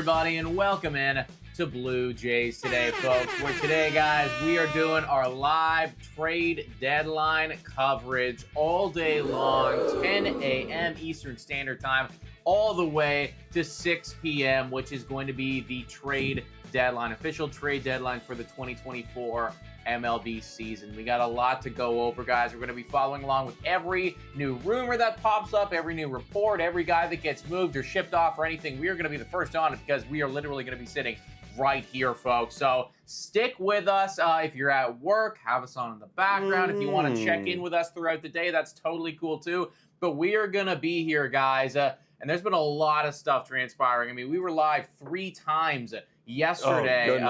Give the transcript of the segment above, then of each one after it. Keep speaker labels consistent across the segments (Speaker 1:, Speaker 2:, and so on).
Speaker 1: everybody, and welcome in to Blue Jays Today, folks. Where today, guys, we are doing our live trade deadline coverage all day long, 10 a.m. Eastern Standard Time, all the way to 6 p.m., which is going to be the trade deadline, official trade deadline for the 2024 MLB season. We got a lot to go over, guys. We're going to be following along with every new rumor that pops up, every new report, every guy that gets moved or shipped off or anything. We are going to be the first on it because we are literally going to be sitting right here, folks. So stick with us. If you're at work, have us on in the background. If you want to check in with us throughout the day, that's totally cool too. But we are going to be here, guys. And there's been a lot of stuff transpiring. I mean, we were live 3 times yesterday,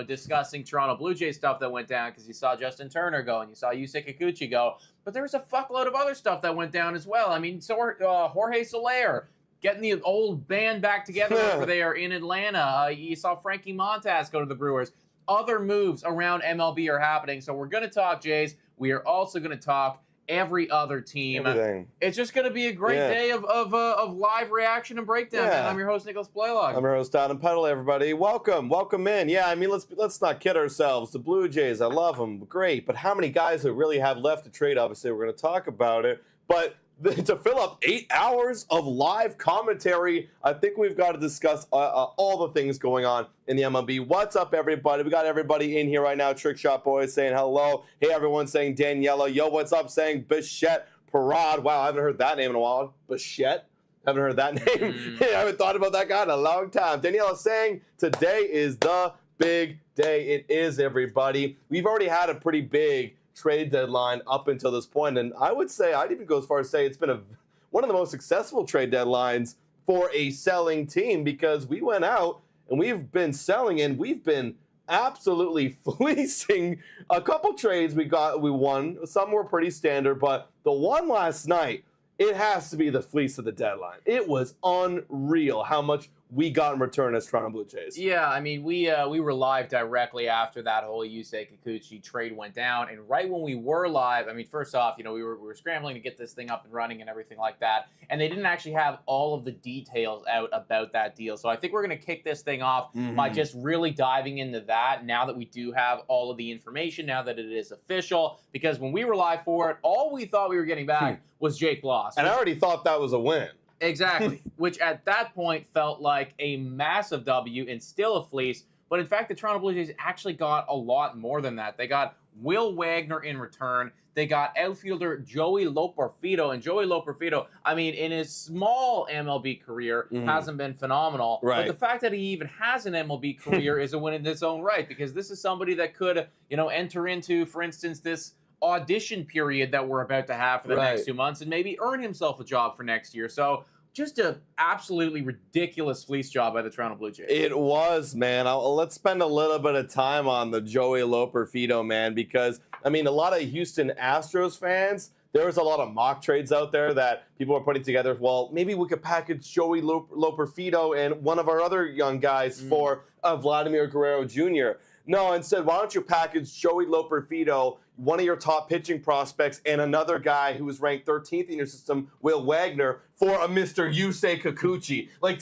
Speaker 1: discussing Toronto Blue Jays stuff that went down because you saw Justin Turner go and you saw Yusei Kikuchi go. But there was a fuckload of other stuff that went down as well. I mean, so Jorge Soler getting the old band back together over there in Atlanta. You saw Frankie Montas go to the Brewers. Other moves around MLB are happening. So we're going to talk Jays. We are also going to talk every other team.
Speaker 2: Everything.
Speaker 1: It's just going to be a great day of live reaction and breakdown. Man, I'm your host, Nicholas Blaylock.
Speaker 2: I'm your host, Adam Peddle, everybody. Welcome in. Yeah, I mean, let's not kid ourselves. The Blue Jays, I love them, great. But how many guys that really have left to trade? Obviously, we're going to talk about it. But to fill up 8 hours of live commentary, I think we've got to discuss all the things going on in the MLB. What's up, everybody? We got everybody in here right now. Trick Shot Boys saying hello. Hey, everyone saying Daniela. Yo, what's up? Saying Bichette Parade. Wow, I haven't heard that name in a while. Bichette. Haven't heard that name. I haven't thought about that guy in a long time. Daniela saying today is the big day. It is, everybody. We've already had a pretty big trade deadline up until this point, and I would say I'd even go as far as say it's been one of the most successful trade deadlines for a selling team because we went out and we've been selling and we've been absolutely fleecing a couple trades we won. Some were pretty standard, but the one last night, it has to be the fleece of the deadline. It was unreal how much we got in return as Toronto Blue Jays.
Speaker 1: Yeah, I mean, we were live directly after that whole Yusei Kikuchi trade went down, and right when we were live, I mean, first off, we were scrambling to get this thing up and running and everything like that, and they didn't actually have all of the details out about that deal. So I think we're going to kick this thing off by just really diving into that now that we do have all of the information, now that it is official, because when we were live for it, all we thought we were getting back was Jake Bloss.
Speaker 2: And I already thought that was a win.
Speaker 1: Exactly, which at that point felt like a massive W and still a fleece. But in fact, the Toronto Blue Jays actually got a lot more than that. They got Will Wagner in return. They got outfielder Joey Loperfido. And Joey Loperfido, I mean, in his small MLB career, hasn't been phenomenal.
Speaker 2: Right.
Speaker 1: But the fact that he even has an MLB career is a win in its own right, because this is somebody that could, enter into, for instance, this audition period that we're about to have for the next 2 months and maybe earn himself a job for next year. So just a absolutely ridiculous fleece job by the Toronto Blue Jays.
Speaker 2: It was, man. Let's spend a little bit of time on the Joey Loperfido, man, because, I mean, a lot of Houston Astros fans, there was a lot of mock trades out there that people were putting together. Well, maybe we could package Joey Loperfido and one of our other young guys for Vladimir Guerrero Jr. No, instead, why don't you package Joey Loperfido, one of your top pitching prospects, and another guy who was ranked 13th in your system, Will Wagner, for a Mr. Yusei Kikuchi. Like,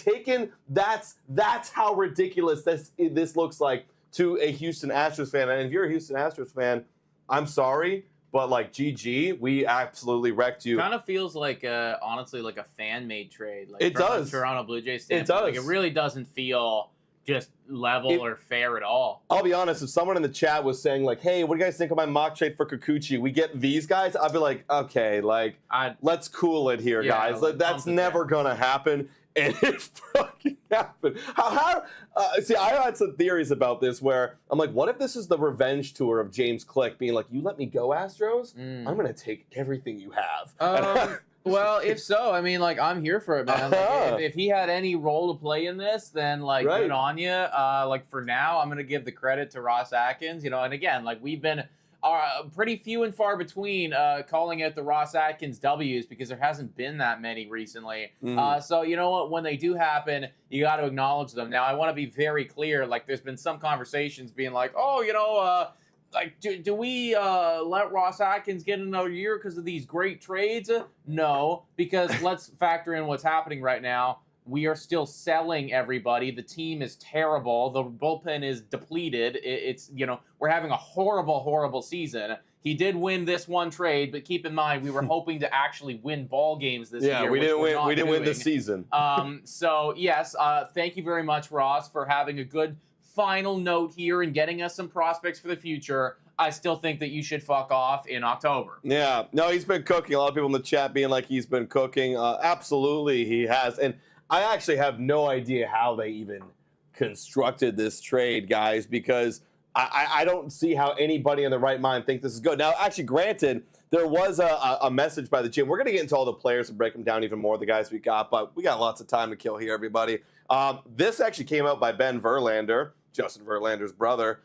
Speaker 2: that's how ridiculous this looks like to a Houston Astros fan. And if you're a Houston Astros fan, I'm sorry, but like GG, we absolutely wrecked you.
Speaker 1: Kind of feels like, honestly, like a fan-made trade. Like
Speaker 2: it does.
Speaker 1: Toronto Blue Jays standpoint.
Speaker 2: It does.
Speaker 1: Like, it really doesn't feel just level or fair at all.
Speaker 2: I'll be honest, if someone in the chat was saying like, hey, what do you guys think of my mock trade for Kikuchi? We get these guys, I'd be like, okay, like, let's cool it here, guys. Like, that's never gonna happen. And it fucking happened. See, I had some theories about this where I'm like, what if this is the revenge tour of James Click being like, you let me go, Astros? I'm going to take everything you have.
Speaker 1: Well, if so, I mean, like, I'm here for it, man. Like, if he had any role to play in this, then, like, good on you. Like, for now, I'm going to give the credit to Ross Atkins, and again, like, we've been pretty few and far between calling out the Ross Atkins W's because there hasn't been that many recently. So, you know what? When they do happen, you got to acknowledge them. Now, I want to be very clear. Like, there's been some conversations being like, oh, like, do we let Ross Atkins get another year because of these great trades? No, because let's factor in what's happening right now. we are still selling everybody. The team is terrible. The bullpen is depleted. It's, we're having a horrible, horrible season. He did win this one trade, but keep in mind, we were hoping to actually win ball games this year.
Speaker 2: Yeah, we didn't win. We didn't win this season.
Speaker 1: So, yes, thank you very much, Ross, for having a good final note here and getting us some prospects for the future. I still think that you should fuck off in October.
Speaker 2: Yeah. No, he's been cooking. A lot of people in the chat being like he's been cooking. Absolutely, he has. And I actually have no idea how they even constructed this trade, guys, because I don't see how anybody in their right mind thinks this is good. Now, actually, granted, there was a message by the gym. We're going to get into all the players and break them down even more, the guys we got, but we got lots of time to kill here, everybody. This actually came out by Ben Verlander, Justin Verlander's brother,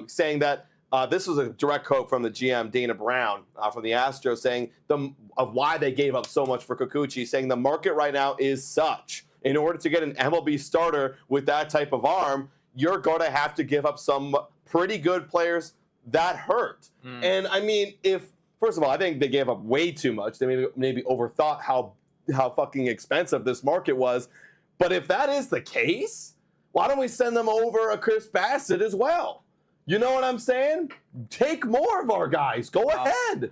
Speaker 2: saying that this was a direct quote from the GM, Dana Brown, from the Astros, saying of why they gave up so much for Kikuchi, saying the market right now is such. In order to get an MLB starter with that type of arm, you're going to have to give up some pretty good players that hurt. And I mean, first of all, I think they gave up way too much. They maybe overthought how fucking expensive this market was. But if that is the case, why don't we send them over a Chris Bassett as well? You know what I'm saying? Take more of our guys. Go ahead.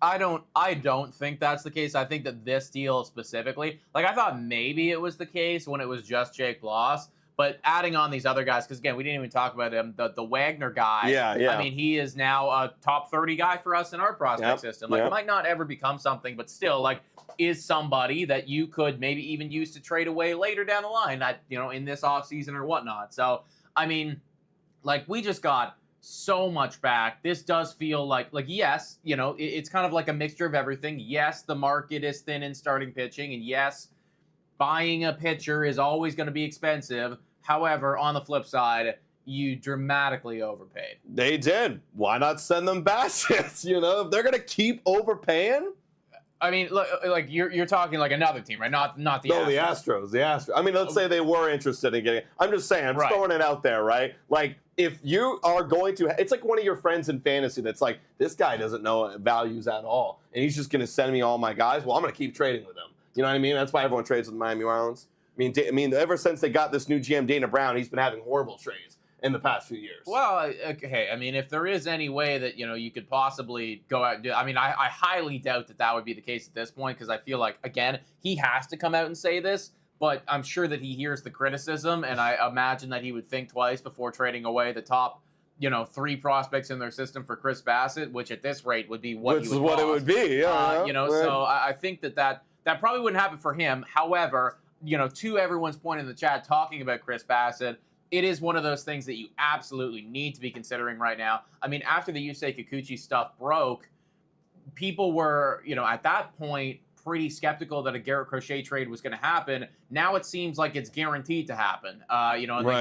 Speaker 1: I don't think that's the case. I think that this deal specifically, like I thought maybe it was the case when it was just Jake Bloss, but adding on these other guys, because again, we didn't even talk about him, the Wagner guy.
Speaker 2: Yeah.
Speaker 1: I mean, he is now a top 30 guy for us in our prospect system. Like, might not ever become something, but still, like, is somebody that you could maybe even use to trade away later down the line, that in this offseason or whatnot. So, I mean, like, we just got so much back. This does feel like yes, it's kind of like a mixture of everything. Yes, the market is thin in starting pitching, and yes, buying a pitcher is always going to be expensive. However, on the flip side, you dramatically overpaid.
Speaker 2: They did. Why not send them Bassett's? If they're going to keep overpaying.
Speaker 1: I mean, look, like you're talking like another team, right? Not the Astros.
Speaker 2: No, the Astros. I mean, let's say they were interested in getting. I'm just saying. I'm just throwing it out there, right? Like, if you are going to, it's like one of your friends in fantasy that's like, this guy doesn't know values at all, and he's just going to send me all my guys. Well, I'm going to keep trading with him. You know what I mean? That's why everyone trades with the Miami Marlins. I mean, ever since they got this new GM, Dana Brown, he's been having horrible trades in the past few years.
Speaker 1: Well, okay. I mean, if there is any way that, you could possibly go out and do, I mean, I highly doubt that would be the case at this point, because I feel like, again, he has to come out and say this, but I'm sure that he hears the criticism, and I imagine that he would think twice before trading away the top, 3 prospects in their system for Chris Bassett, which at this rate would be what
Speaker 2: it would be, yeah.
Speaker 1: So I think that probably wouldn't happen for him. However, to everyone's point in the chat talking about Chris Bassett, it is one of those things that you absolutely need to be considering right now. I mean, after the Yusei Kikuchi stuff broke, people were, at that point, pretty skeptical that a Garrett Crochet trade was going to happen. Now it seems like it's guaranteed to happen.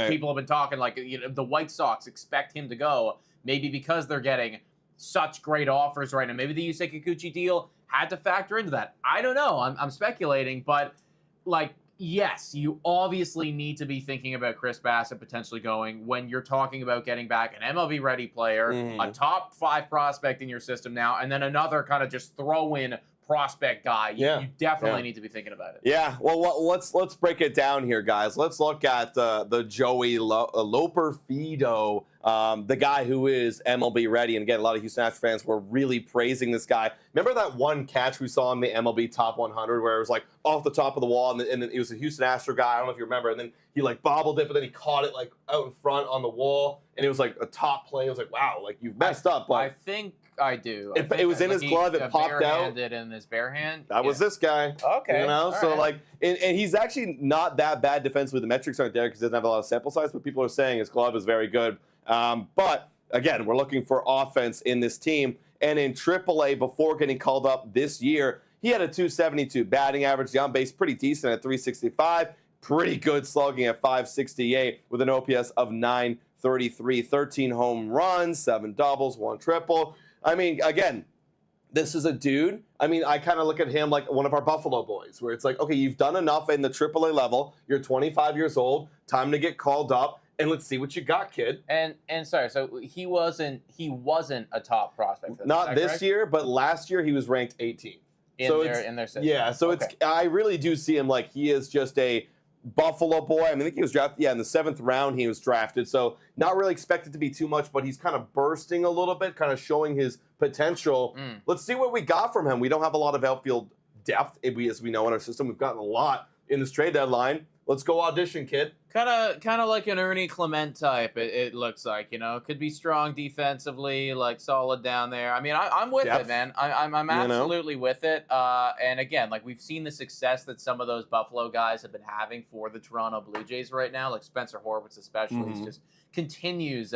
Speaker 1: People have been talking like, the White Sox expect him to go, maybe because they're getting such great offers right now. Maybe the Yusei Kikuchi deal had to factor into that. I don't know. I'm speculating, but like, yes, you obviously need to be thinking about Chris Bassett potentially going when you're talking about getting back an MLB-ready player, a top 5 prospect in your system now, and then another kind of just throw-in prospect guy. You definitely need to be thinking about it.
Speaker 2: Yeah, well, let's break it down here, guys. Let's look at the Joey Loperfido, the guy who is MLB ready. And again, a lot of Houston Astros fans were really praising this guy. Remember that one catch we saw in the MLB Top 100 where it was like off the top of the wall, and then it was a Houston Astros guy. I don't know if you remember. And then he like bobbled it, but then he caught it like out in front on the wall, and it was like a top play. It was like, wow, like you've messed up. But
Speaker 1: I think I do.
Speaker 2: It was in his glove. It popped out.
Speaker 1: In his bare hand.
Speaker 2: That was this guy.
Speaker 1: Okay.
Speaker 2: So like, and he's actually not that bad defensively. The metrics aren't there because he doesn't have a lot of sample size, but people are saying his glove is very good. But again, we're looking for offense in this team. And in AAA, before getting called up this year, he had a 272 batting average. The on base pretty decent at 365. Pretty good slugging at 568 with an OPS of 933. 13 home runs, 7 doubles, 1 triple. I mean, again, this is a dude. I mean, I kind of look at him like one of our Buffalo boys, where it's like, okay, you've done enough in the AAA level. You're 25 years old. Time to get called up, and let's see what you got, kid.
Speaker 1: And sorry, so he wasn't a top prospect.
Speaker 2: Not this year, but last year he was ranked 18th.
Speaker 1: In their system.
Speaker 2: Yeah, so I really do see him like he is just a Buffalo boy. I think he was drafted, in the 7th round he was drafted. So not really expected to be too much, but he's kind of bursting a little bit, kind of showing his potential. Let's see what we got from him. We don't have a lot of outfield depth, as we know in our system. We've gotten a lot in this trade deadline. Let's go audition, kid.
Speaker 1: Kind of like an Ernie Clement type. It looks like, could be strong defensively, like solid down there. I mean, I'm with it, man. I'm absolutely with it. And again, like we've seen the success that some of those Buffalo guys have been having for the Toronto Blue Jays right now, like Spencer Horwitz especially, he just continues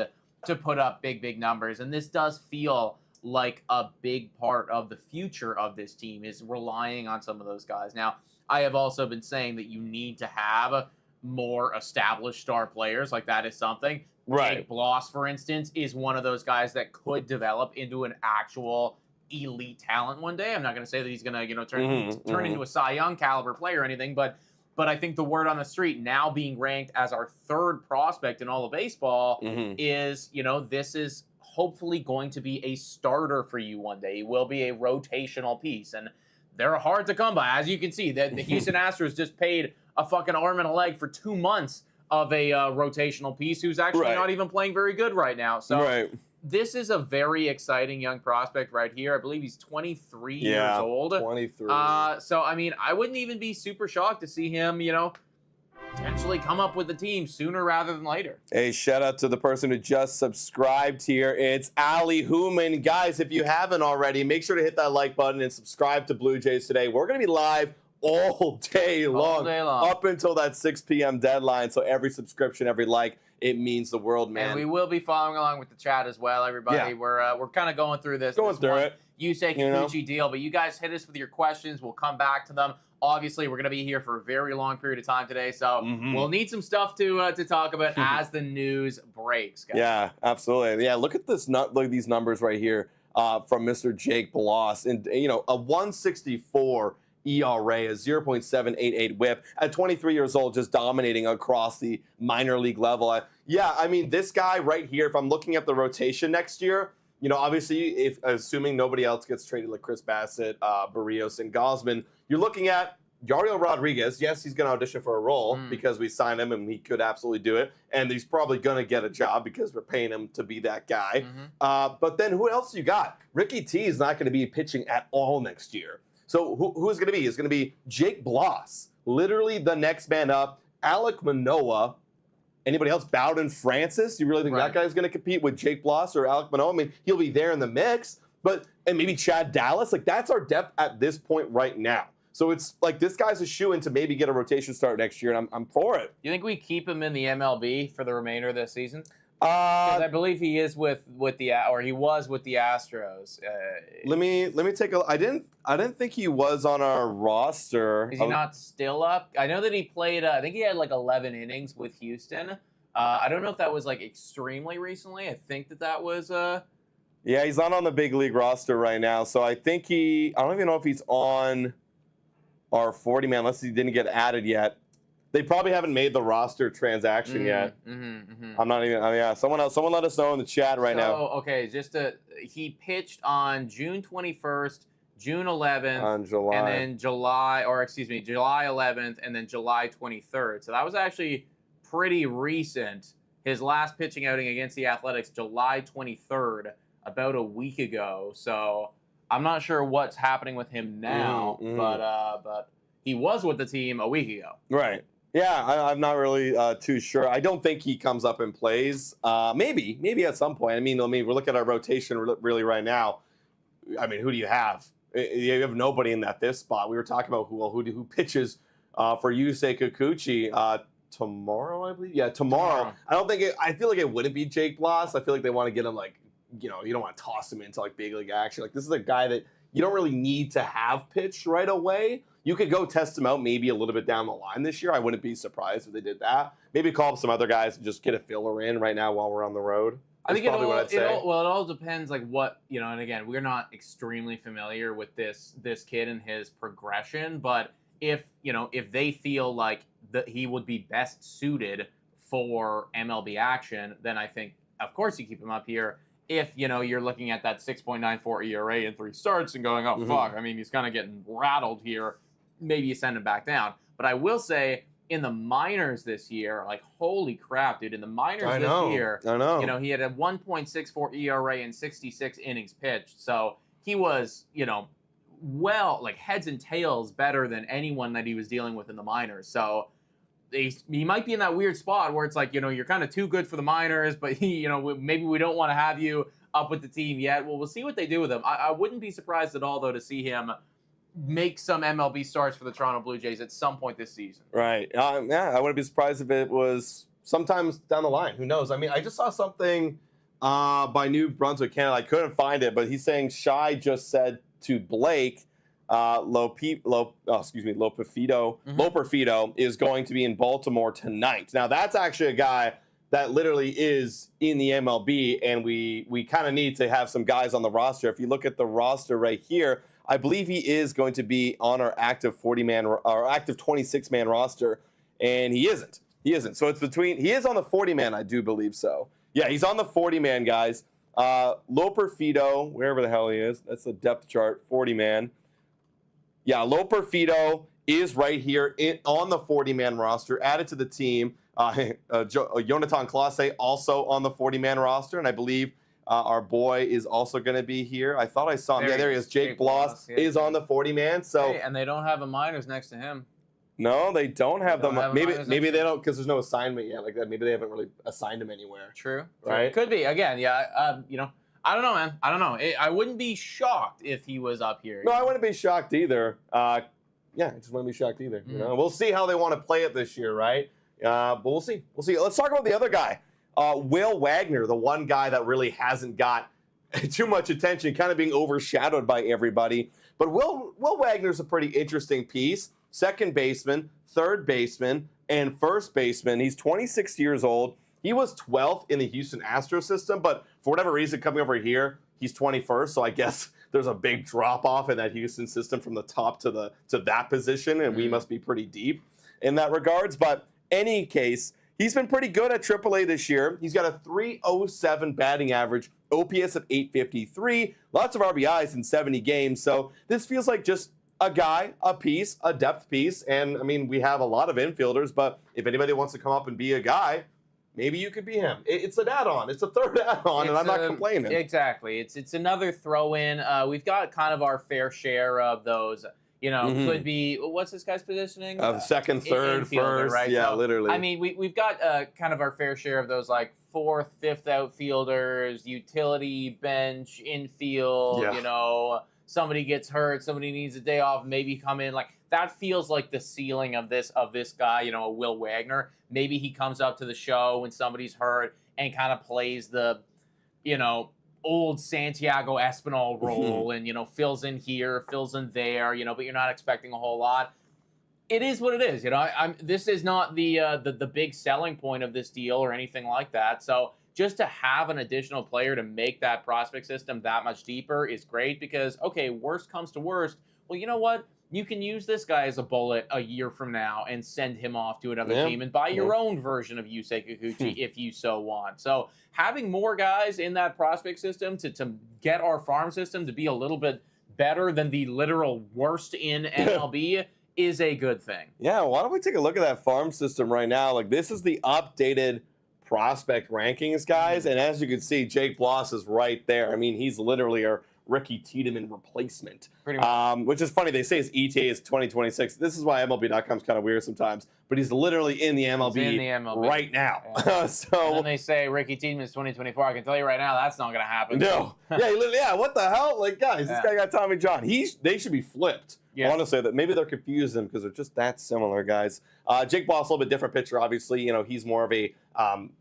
Speaker 1: to put up big numbers, and this does feel like a big part of the future of this team is relying on some of those guys. Now, I have also been saying that you need to have more established star players. Like that is something.
Speaker 2: Right.
Speaker 1: Jake Bloss, for instance, is one of those guys that could develop into an actual elite talent one day. I'm not going to say that he's going to, turn into a Cy Young caliber player or anything, but I think the word on the street now being ranked as our 3rd prospect in all of baseball is, this is hopefully going to be a starter for you one day. He will be a rotational piece, and they're hard to come by. As you can see, that the Houston Astros just paid a fucking arm and a leg for 2 months of a rotational piece who's actually not even playing very good right now. So this is a very exciting young prospect right here. I believe he's 23 years old.
Speaker 2: 23.
Speaker 1: So, I mean, I wouldn't even be super shocked to see him, potentially come up with the team sooner rather than later.
Speaker 2: Hey, shout out to the person who just subscribed here. It's Ali Human. Guys, if you haven't already, make sure to hit that like button and subscribe to Blue Jays Today. We're going to be live all day long, up until that 6 p.m. deadline. So every subscription, every like, it means the world, man.
Speaker 1: And we will be following along with the chat as well, everybody. Yeah. We're kind of going through this.
Speaker 2: Going through it.
Speaker 1: Yusei Kikuchi deal, but you guys hit us with your questions. We'll come back to them. Obviously, we're going to be here for a very long period of time today, so we'll need some stuff to talk about as the news breaks, guys.
Speaker 2: Yeah, absolutely. Yeah, look at this. Look at these numbers right here from Mr. Jake Bloss, and a 164 ERA, a 0.788 WHIP at 23 years old, just dominating across the minor league level. I mean, this guy right here. If I'm looking at the rotation next year. Obviously, if assuming nobody else gets traded like Chris Bassett, Barrios, and Gosman, you're looking at Yariel Rodriguez. Yes, he's going to audition for a role because we signed him and he could absolutely do it. And he's probably going to get a job because we're paying him to be that guy. But then who else you got? Ricky T is not going to be pitching at all next year. So who is going to be? It's going to be Jake Bloss, literally the next man up. Alek Manoah. Anybody else? Bowden Francis? You really think that guy's going to compete with Jake Bloss or Alek Manoah? I mean, he'll be there in the mix, and maybe Chad Dallas. Like, that's our depth at this point right now. So it's like this guy's a shoo-in to maybe get a rotation start next year, and I'm for it.
Speaker 1: You think we keep him in the MLB for the remainder of this season? Because I believe he is he was with the Astros.
Speaker 2: Let me take a. I didn't think he was on our roster.
Speaker 1: Is he not still up? I know that he played. I think he had like 11 innings with Houston. I don't know if that was like extremely recently. I think that was.
Speaker 2: Yeah, he's not on the big league roster right now. So I think I don't even know if he's on our 40-man unless he didn't get added yet. They probably haven't made the roster transaction yet. I'm not even. Someone let us know in the chat right now.
Speaker 1: Okay, he pitched on June 21st, June 11th,
Speaker 2: on July,
Speaker 1: and then July 11th, and then July 23rd. So that was actually pretty recent. His last pitching outing against the Athletics, July 23rd, about a week ago. So I'm not sure what's happening with him now, but he was with the team a week ago.
Speaker 2: Right. Yeah, I'm not really too sure. I don't think he comes up and plays. Maybe at some point. I mean, we look at our rotation really right now. I mean, who do you have? You have nobody in that fifth spot. We were talking about who pitches for Yusei Kikuchi tomorrow, I believe. Yeah, tomorrow. I feel like it wouldn't be Jake Bloss. I feel like they want to get him you don't want to toss him into big league action. Like, this is a guy that you don't really need to have pitch right away. You could go test him out maybe a little bit down the line this year. I wouldn't be surprised if they did that. Maybe call up some other guys and just get a filler in right now while we're on the road.
Speaker 1: I think it all depends what, and again, we're not extremely familiar with this kid and his progression, but if they feel like that he would be best suited for MLB action, then I think, of course, you keep him up here. If, you're looking at that 6.94 ERA in 3 starts and going, fuck, I mean, he's kind of getting rattled here. Maybe you send him back down. But I will say, in the minors this year, like, holy crap, dude. In the minors
Speaker 2: I
Speaker 1: this
Speaker 2: know.
Speaker 1: year,
Speaker 2: I know.
Speaker 1: you know, he had a 1.64 ERA in 66 innings pitched. So he was, you know, well, like heads and tails better than anyone that he was dealing with in the minors. So he might be in that weird spot where it's like, you know, you're kind of too good for the minors, but you know, maybe we don't want to have you up with the team yet. Well, we'll see what they do with him. I wouldn't be surprised at all, though, to see him make some MLB starts for the Toronto Blue Jays at some point this season.
Speaker 2: Right. Yeah, I wouldn't be surprised if it was sometimes down the line. Who knows? I mean, I just saw something by New Brunswick, Canada. I couldn't find it, but he's saying Shai just said to Blake, Loperfido is going to be in Baltimore tonight. Now, that's actually a guy that literally is in the MLB, and we kind of need to have some guys on the roster. If you look at the roster right here, I believe he is going to be on our active 40-man or active 26-man roster, and he isn't. He isn't. So it's between. He is on the 40-man, I do believe so. Yeah, he's on the 40-man, guys. Loperfido, wherever the hell he is, that's the depth chart, 40-man. Yeah, Loperfido is right here on the 40-man roster, added to the team. Jonathan Clase also on the 40-man roster, and I believe our boy is also going to be here. I thought I saw him. There he is. Jake Bloss is on the 40-man. So,
Speaker 1: hey, and they don't have a minors next to him.
Speaker 2: No, they don't have them. Maybe they don't because there's no assignment yet like that. Maybe they haven't really assigned him anywhere.
Speaker 1: True.
Speaker 2: Right?
Speaker 1: Could be. Again, yeah. You know, I don't know, man. I don't know. I wouldn't be shocked if he was up here.
Speaker 2: No, I wouldn't be shocked either. Yeah, I just wouldn't be shocked either. You know, we'll see how they want to play it this year, right? But we'll see. We'll see. Let's talk about the other guy, Will Wagner, the one guy that really hasn't got too much attention, kind of being overshadowed by everybody. But Will Wagner's a pretty interesting piece. Second baseman, third baseman, and first baseman. He's 26 years old. He was 12th in the Houston Astros system, but for whatever reason, coming over here, he's 21st. So I guess there's a big drop off in that Houston system from the top to that position, and we must be pretty deep in that regards. But any case, he's been pretty good at AAA this year. He's got a .307 batting average, OPS of 853, lots of RBIs in 70 games. So this feels like just a guy, a piece, a depth piece. And I mean, we have a lot of infielders, but if anybody wants to come up and be a guy, maybe you could be him. It's an add-on. It's a third add-on, and I'm not complaining.
Speaker 1: Exactly. It's another throw-in. We've got kind of our fair share of those. You know, could be, what's this guy's positioning?
Speaker 2: Second, third, first.
Speaker 1: Right?
Speaker 2: Yeah,
Speaker 1: so,
Speaker 2: literally.
Speaker 1: I mean, we've got kind of our fair share of those, like, fourth, fifth outfielders, utility, bench, infield, you know, somebody gets hurt, somebody needs a day off, maybe come in. Like, that feels like the ceiling of this guy, you know, Will Wagner. Maybe he comes up to the show when somebody's hurt and kind of plays the, you know, old Santiago Espinal role and, you know, fills in here, fills in there, you know, but you're not expecting a whole lot. It is what it is, you know. This is not the big selling point of this deal or anything like that. So just to have an additional player to make that prospect system that much deeper is great because, okay, worst comes to worst. Well, you know what? You can use this guy as a bullet a year from now and send him off to another team and buy your own version of Yusei Kikuchi if you so want. So having more guys in that prospect system to get our farm system to be a little bit better than the literal worst in MLB is a good thing.
Speaker 2: Yeah, why don't we take a look at that farm system right now? Like, this is the updated prospect rankings, guys. And as you can see, Jake Bloss is right there. I mean, he's literally our Ricky Tiedemann replacement. Pretty much. Which is funny. They say his ETA is 2026. This is why MLB.com is kind of weird sometimes. But he's literally in the MLB, right now.
Speaker 1: Yeah.
Speaker 2: So
Speaker 1: and then they say Ricky Tiedemann is 2024. I can tell you right now, that's not going to happen.
Speaker 2: No. What the hell? Like, guys, this guy got Tommy John. They should be flipped. I want to say that maybe they're confusing because they're just that similar, guys. Jake Bloss, a little bit different pitcher, obviously. You know, he's more of a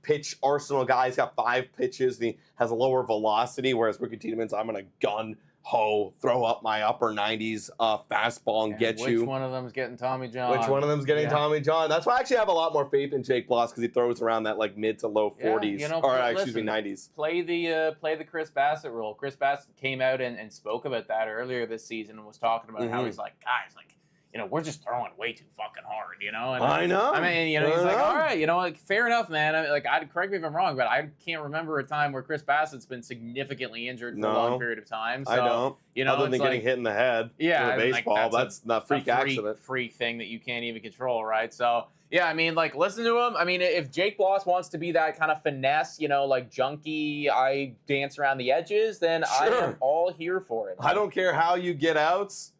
Speaker 2: pitch arsenal guy. He's got 5 pitches, and he has a lower velocity, whereas Ricky Tiedemann's, I'm going to gun, throw up my upper 90s fastball and get you.
Speaker 1: Which one of them's getting Tommy John?
Speaker 2: Which one of them's getting Tommy John? That's why I actually have a lot more faith in Jake Bloss because he throws around that like mid to low 40s,
Speaker 1: you know,
Speaker 2: or excuse me, 90s.
Speaker 1: Play the Chris Bassett role. Chris Bassett came out and spoke about that earlier this season and was talking about how he's like, guys, like, we're just throwing way too fucking hard, And
Speaker 2: I know.
Speaker 1: I mean, he's like, all right, like fair enough, man. I mean, like, correct me if I'm wrong, but I can't remember a time where Chris Bassett's been significantly injured for a long period of time. So,
Speaker 2: I don't. Other than getting hit in the head with a baseball, that's not freak accident.
Speaker 1: Freak thing that you can't even control, right? So, yeah, I mean, like, listen to him. I mean, if Jake Bloss wants to be that kind of finesse, like junkie, I dance around the edges, then I am all here for it.
Speaker 2: I don't care how you get outs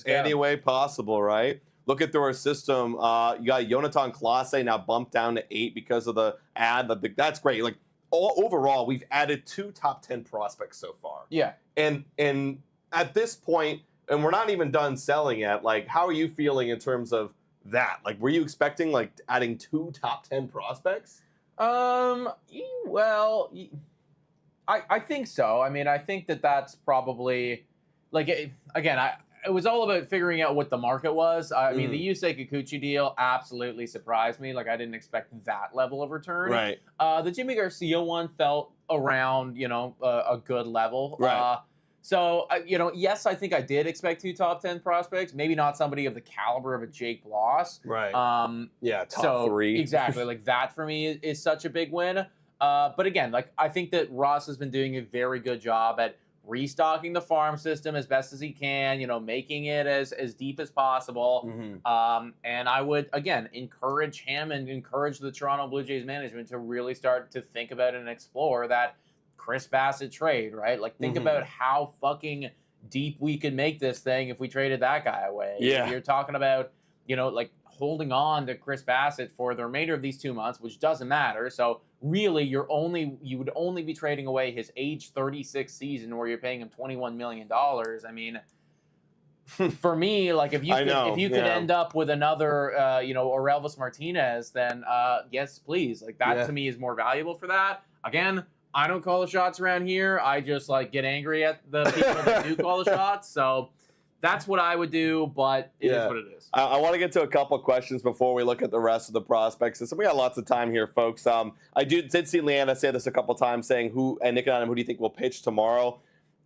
Speaker 2: any way possible, right? Look at through our system. You got Jonathan Clase now bumped down to 8 because of the ad. That's great. Like, overall, we've added 2 top 10 prospects so far.
Speaker 1: Yeah.
Speaker 2: And at this point, and we're not even done selling yet, like, how are you feeling in terms of that? Like, were you expecting, like, adding 2 top 10 prospects?
Speaker 1: Well, I think so. I mean, I think that's probably, like, again, it was all about figuring out what the market was. I mean, the Yusei Kikuchi deal absolutely surprised me. Like, I didn't expect that level of return.
Speaker 2: Right.
Speaker 1: The Jimmy Garcia one felt around, a good level.
Speaker 2: Right.
Speaker 1: So, yes, I think I did expect 2 top 10 prospects. Maybe not somebody of the caliber of a Jake Bloss.
Speaker 2: Right.
Speaker 1: Top
Speaker 2: 3.
Speaker 1: Exactly. Like, that for me is such a big win. But again, like, I think that Ross has been doing a very good job at restocking the farm system as best as he can, making it as deep as possible. And I would, again, encourage him and encourage the Toronto Blue Jays management to really start to think about and explore that Chris Bassett trade, right? Like, think about how fucking deep we could make this thing if we traded that guy away.
Speaker 2: Yeah.
Speaker 1: You're talking about, like, holding on to Chris Bassett for the remainder of these 2 months, which doesn't matter. So really, you would only be trading away his age 36 season where you're paying him $21 million. I mean, for me, like, if you could end up with another, Orelvis Martinez, then yes, please. Like, that to me is more valuable for that. Again, I don't call the shots around here. I just, like, get angry at the people that do call the shots. So that's what I would do, but it is what it is.
Speaker 2: I want to get to a couple of questions before we look at the rest of the prospects. So we got lots of time here, folks. I did see Leanna say this a couple of times, saying who do you think will pitch tomorrow?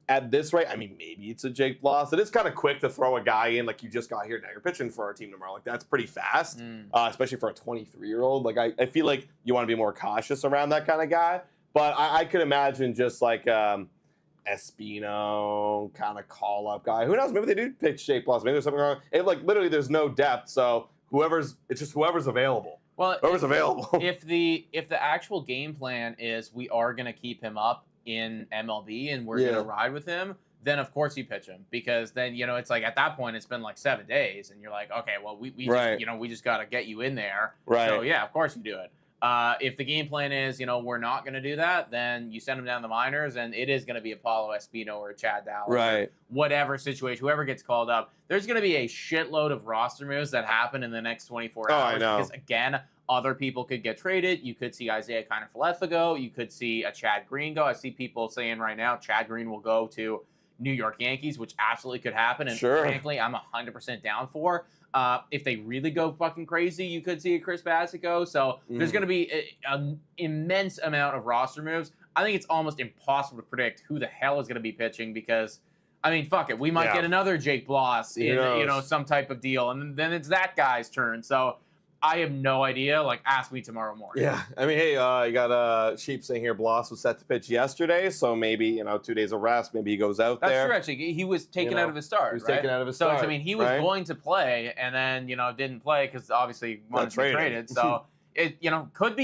Speaker 2: At this rate, I mean, maybe it's a Jake Bloss. It is kind of quick to throw a guy in, like, you just got here, now you're pitching for our team tomorrow. Like, that's pretty fast, especially for a 23-year-old. Like, I feel like you want to be more cautious around that kind of guy. But I could imagine just like Espino kind of call-up guy. Who knows? Maybe they do pitch Jake Bloss. Maybe there's something wrong. Literally, there's no depth, so it's just whoever's available.
Speaker 1: Well,
Speaker 2: whoever's available.
Speaker 1: If the actual game plan is we are going to keep him up in MLB and we're going to ride with him, then of course you pitch him, because then it's like at that point it's been like 7 days and you're like, okay, well we just got to get you in there.
Speaker 2: Right.
Speaker 1: So yeah, of course you do it. If the game plan is, we're not going to do that, then you send him down the minors, and it is going to be a Paulo Espino or a Chad Dallas,
Speaker 2: right?
Speaker 1: Whatever situation, whoever gets called up, there's going to be a shitload of roster moves that happen in the next 24 hours.
Speaker 2: I know.
Speaker 1: Because again, other people could get traded. You could see Isaiah Kiner-Falefa go. You could see a Chad Green go. I see people saying right now Chad Green will go to New York Yankees, which absolutely could happen. And frankly, I'm 100% down for. If they really go fucking crazy, you could see a Chris Bassett go. So there's going to be an immense amount of roster moves. I think it's almost impossible to predict who the hell is going to be pitching because, I mean, fuck it. We might get another Jake Bloss in, some type of deal. And then it's that guy's turn. So I have no idea. Like, ask me tomorrow morning.
Speaker 2: Yeah. I mean, hey, you got Sheep saying here Bloss was set to pitch yesterday. So maybe, 2 days of rest. Maybe he goes out there.
Speaker 1: That's true, actually. He was taken out of his start.
Speaker 2: He was taken out of his start.
Speaker 1: So, I mean, he was going to play and then, didn't play because obviously he wanted to be traded. So it, could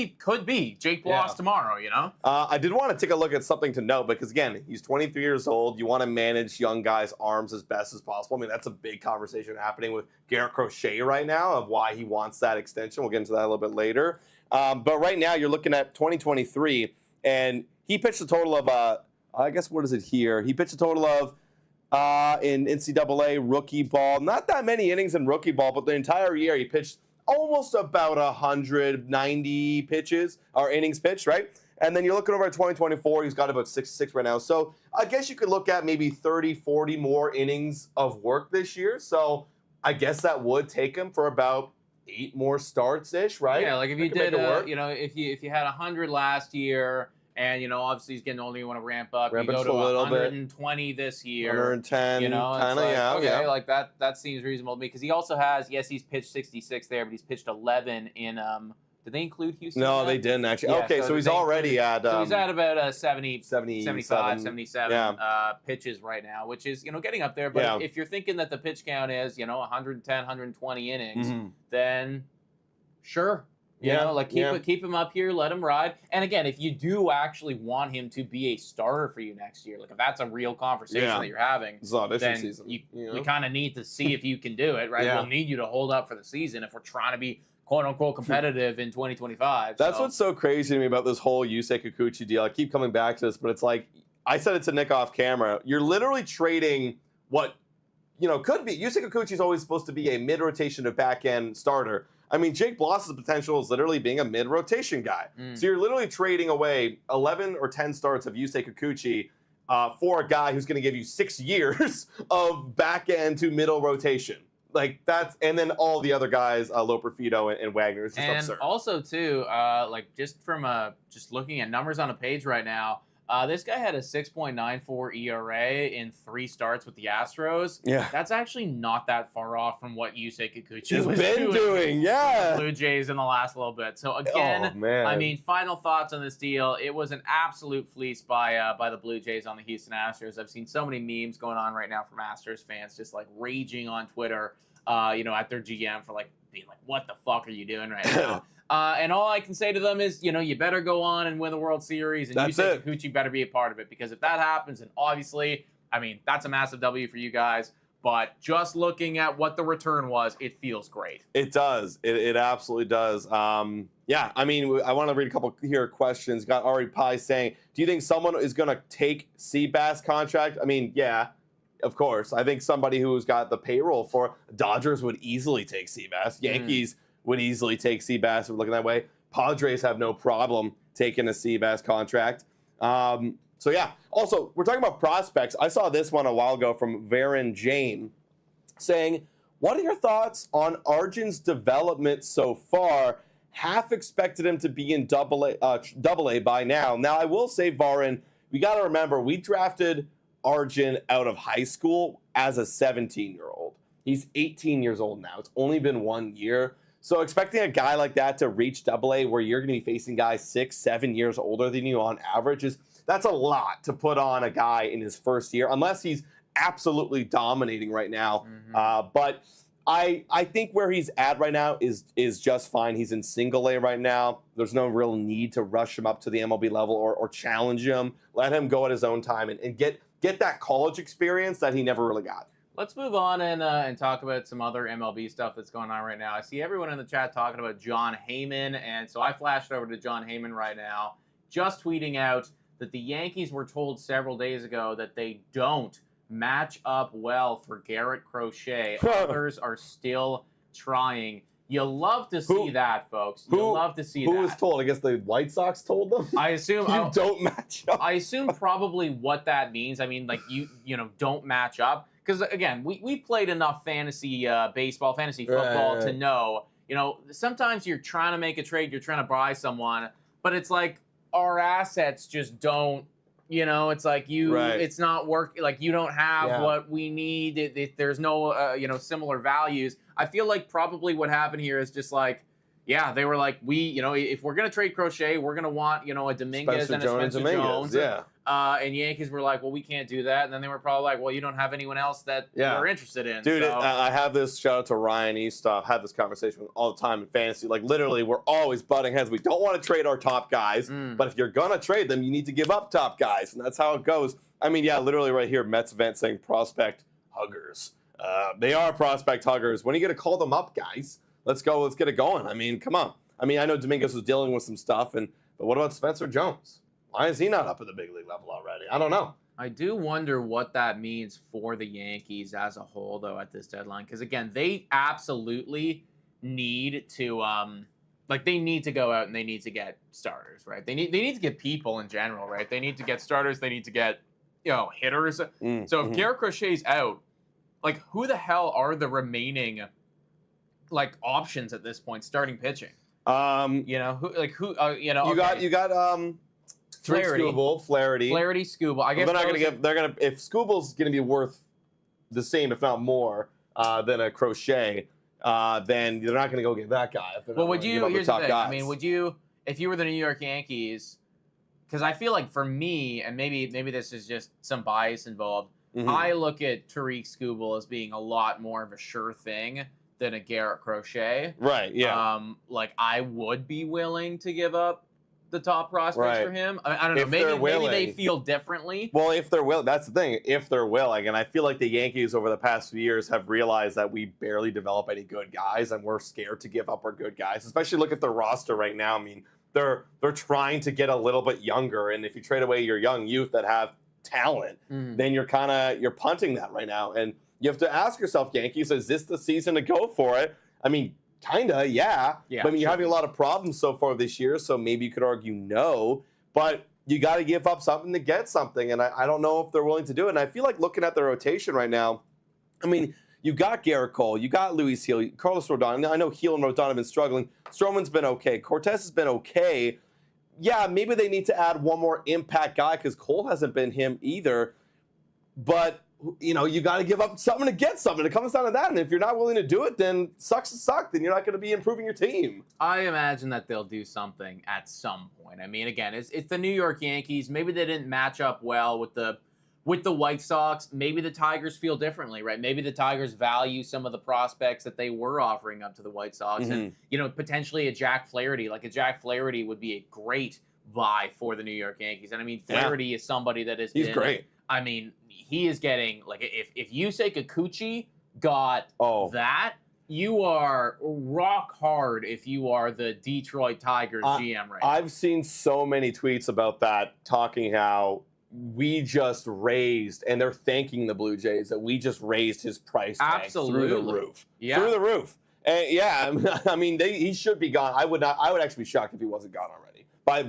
Speaker 1: be Jake Bloss tomorrow,
Speaker 2: I did want to take a look at something to note because, again, he's 23 years old. You want to manage young guys' arms as best as possible. I mean, that's a big conversation happening with Garrett Crochet right now of why he wants that extension. We'll get into that a little bit later. But right now, you're looking at 2023, and he pitched a total of, I guess, what is it here? He pitched a total of, in NCAA rookie ball, not that many innings in rookie ball, but the entire year he pitched almost about 190 pitches or innings pitched, right? And then you're looking over at 2024, he's got about 66 right now. So I guess you could look at maybe 30, 40 more innings of work this year. So I guess that would take him for about 8 more starts-ish, right?
Speaker 1: Yeah, like if you did, if you had 100 last year And, obviously he's getting older. You want to ramp up.
Speaker 2: Ramp
Speaker 1: you go
Speaker 2: it
Speaker 1: to
Speaker 2: a little
Speaker 1: 120 this year.
Speaker 2: 110,
Speaker 1: kind of,
Speaker 2: yeah.
Speaker 1: Okay,
Speaker 2: yeah.
Speaker 1: like that seems reasonable to me. Because he also has, yes, he's pitched 66 there, but he's pitched 11 in, did they include Houston?
Speaker 2: No, they didn't actually.
Speaker 1: Yeah,
Speaker 2: okay, so he's already at...
Speaker 1: so he's at about 70,
Speaker 2: 77,
Speaker 1: 77 pitches right now, which is, getting up there. But if you're thinking that the pitch count is, 110, 120 innings, then sure. Keep him up here, let him ride. And again, if you do actually want him to be a starter for you next year, like if that's a real conversation that you're having,
Speaker 2: it's audition
Speaker 1: then
Speaker 2: season.
Speaker 1: We kind of need to see if you can do it, right?
Speaker 2: Yeah.
Speaker 1: We'll need you to hold up for the season if we're trying to be quote unquote competitive in 2025.
Speaker 2: That's what's so crazy to me about this whole Yusei Kikuchi deal. I keep coming back to this, but it's like I said it to Nick off camera. You're literally trading what could be. Yusei Kikuchi is always supposed to be a mid-rotation to back-end starter. I mean, Jake Bloss's potential is literally being a mid-rotation guy. So you're literally trading away 11 or 10 starts of Yusei Kikuchi for a guy who's going to give you 6 years of back-end to middle rotation. Like that's, and then all the other guys, Loperfido and Wagner, is just absurd.
Speaker 1: And also too, just from just looking at numbers on a page right now, this guy had a 6.94 ERA in 3 starts with the Astros.
Speaker 2: Yeah,
Speaker 1: that's actually not that far off from what Yusei Kikuchi
Speaker 2: has been doing. Yeah,
Speaker 1: Blue Jays in the last little bit. So again, I mean, final thoughts on this deal. It was an absolute fleece by the Blue Jays on the Houston Astros. I've seen so many memes going on right now from Astros fans, just like raging on Twitter. At their GM for like being like, what the fuck are you doing right now? And all I can say to them is, you better go on and win the World Series, and Yusei Kikuchi better be a part of it, because if that happens, and obviously, I mean, that's a massive W for you guys. But just looking at what the return was, it feels great.
Speaker 2: It does. It absolutely does. Yeah, I mean, I want to read a couple here questions. Got Ari Pie saying, do you think someone is going to take Seabass contract? I mean, yeah. Of course. I think somebody who's got the payroll for Dodgers would easily take Seabass. Yankees would easily take Seabass if we're looking that way. Padres have no problem taking a Seabass contract. So, yeah. Also, we're talking about prospects. I saw this one a while ago from Varen Jane saying, what are your thoughts on Arjun's development so far? Half expected him to be in double A by now. Now, I will say, Varen, we got to remember, we drafted Arjun out of high school as a 17-year-old. He's 18 years old now. It's only been 1 year. So expecting a guy like that to reach AA where you're going to be facing guys 6-7 years older than you on average that's a lot to put on a guy in his first year, unless he's absolutely dominating right now. But I think where he's at right now is just fine. He's in single A right now. There's no real need to rush him up to the MLB level or challenge him. Let him go at his own time and get that college experience that he never really got.
Speaker 1: Let's move on and talk about some other MLB stuff that's going on right now. I see everyone in the chat talking about John Heyman, and so I flashed over to John Heyman right now, just tweeting out that the Yankees were told several days ago that they don't match up well for Garrett Crochet. Others are still trying. You love to see that, folks. You love to see that.
Speaker 2: Who was told? I guess the White Sox told them?
Speaker 1: I assume
Speaker 2: you don't match up.
Speaker 1: I assume probably what that means. I mean, like you don't match up. Because again, we played enough fantasy baseball, fantasy football to know, sometimes you're trying to make a trade, you're trying to buy someone, but it's like our assets just don't, it's like it's not working. Like you don't have what we need. There's no, similar values. I feel like probably what happened here is just like, they were like, if we're going to trade Crochet, we're going to want, a Dominguez and a Spencer Jones. And Yankees were like, well, we can't do that. And then they were probably like, well, you don't have anyone else that we're interested in.
Speaker 2: Dude, I have this, shout out to Ryan Eastoff, have this conversation with all the time in fantasy. Like, literally, we're always butting heads. We don't want to trade our top guys, but if you're going to trade them, you need to give up top guys. And that's how it goes. I mean, literally right here, Mets event saying prospect huggers. They are prospect huggers. When are you going to call them up, guys? Let's go. Let's get it going. I mean, come on. I mean, I know Dominguez was dealing with some stuff, but what about Spencer Jones? Why is he not up at the big league level already? I don't know.
Speaker 1: I do wonder what that means for the Yankees as a whole, though, at this deadline. Because, again, they absolutely need to they need to go out and they need to get starters, right? They need to get people in general, right? They need to get starters. They need to get, hitters. So if Garrett Crochet's out, like, who the hell are the remaining, options at this point, starting pitching? You got
Speaker 2: Flaherty.
Speaker 1: Flaherty, Skubal. I guess
Speaker 2: they're not going to give. They're going to if Skubal's going to be worth the same, if not more, than a Crochet, then they're not going to go get that guy.
Speaker 1: Well, would you? Here's the thing. Guys. I mean, would you, if you were the New York Yankees? Because I feel like for me, and maybe this is just some bias involved. Mm-hmm. I look at Tariq Skubal as being a lot more of a sure thing than a Garrett Crochet.
Speaker 2: Right. Yeah.
Speaker 1: Like I would be willing to give up the top prospects for him. I don't know. Maybe they feel differently.
Speaker 2: Well, if they're willing, that's the thing. If they're willing, and I feel like the Yankees over the past few years have realized that we barely develop any good guys, and we're scared to give up our good guys. Especially look at the roster right now. I mean, they're trying to get a little bit younger, and if you trade away your young youth that have talent, then you're punting that right now, and you have to ask yourself, Yankees, is this the season to go for it? I mean, kinda, yeah. But I mean, you're having a lot of problems so far this year, so maybe you could argue no. But you got to give up something to get something, and I don't know if they're willing to do it. And I feel like looking at the rotation right now, I mean, you got Garrett Cole, you got Luis Gil, Carlos Rodon. I know Gil and Rodon have been struggling. Stroman's been okay. Cortez has been okay. Yeah, maybe they need to add one more impact guy because Cole hasn't been him either. But you know, you got to give up something to get something. It comes down to that. And if you're not willing to do it, then sucks to suck. Then you're not going to be improving your team.
Speaker 1: I imagine that they'll do something at some point. I mean, again, it's the New York Yankees. Maybe they didn't match up well with the White Sox. Maybe the Tigers feel differently, right? Maybe the Tigers value some of the prospects that they were offering up to the White Sox. And, you know, potentially a Jack Flaherty. Like a Jack Flaherty would be a great buy for the New York Yankees. And I mean, Flaherty is somebody that is
Speaker 2: great.
Speaker 1: I mean, he is getting, like, if Yusei Kikuchi got that, you are rock hard if you are the Detroit Tigers GM right now.
Speaker 2: I've seen so many tweets about that, talking how we just raised, and they're thanking the Blue Jays, that we just raised his price tag through the roof.
Speaker 1: Yeah.
Speaker 2: Through the roof. And I mean, he should be gone. I would actually be shocked if he wasn't gone already. By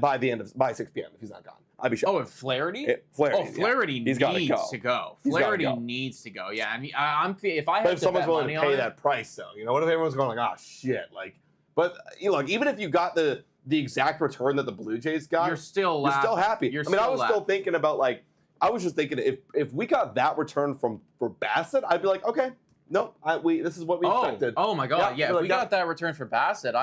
Speaker 2: 6 p.m. if he's not gone. I'd be shocked.
Speaker 1: Oh, and Flaherty? Flaherty needs to go. Flaherty needs to go. Yeah, I mean, if I had to
Speaker 2: someone's
Speaker 1: bet
Speaker 2: willing
Speaker 1: money
Speaker 2: to pay
Speaker 1: on
Speaker 2: that price, though, you know, what if everyone's going like, oh shit, like, but you know, like, even if you got the exact return that the Blue Jays got,
Speaker 1: you're still
Speaker 2: happy. I was still thinking about, like, I was just thinking if we got that return for Bassett, I'd be like, okay. No, this is what we expected.
Speaker 1: Oh my God! Yeah, if we got that return for Bassett,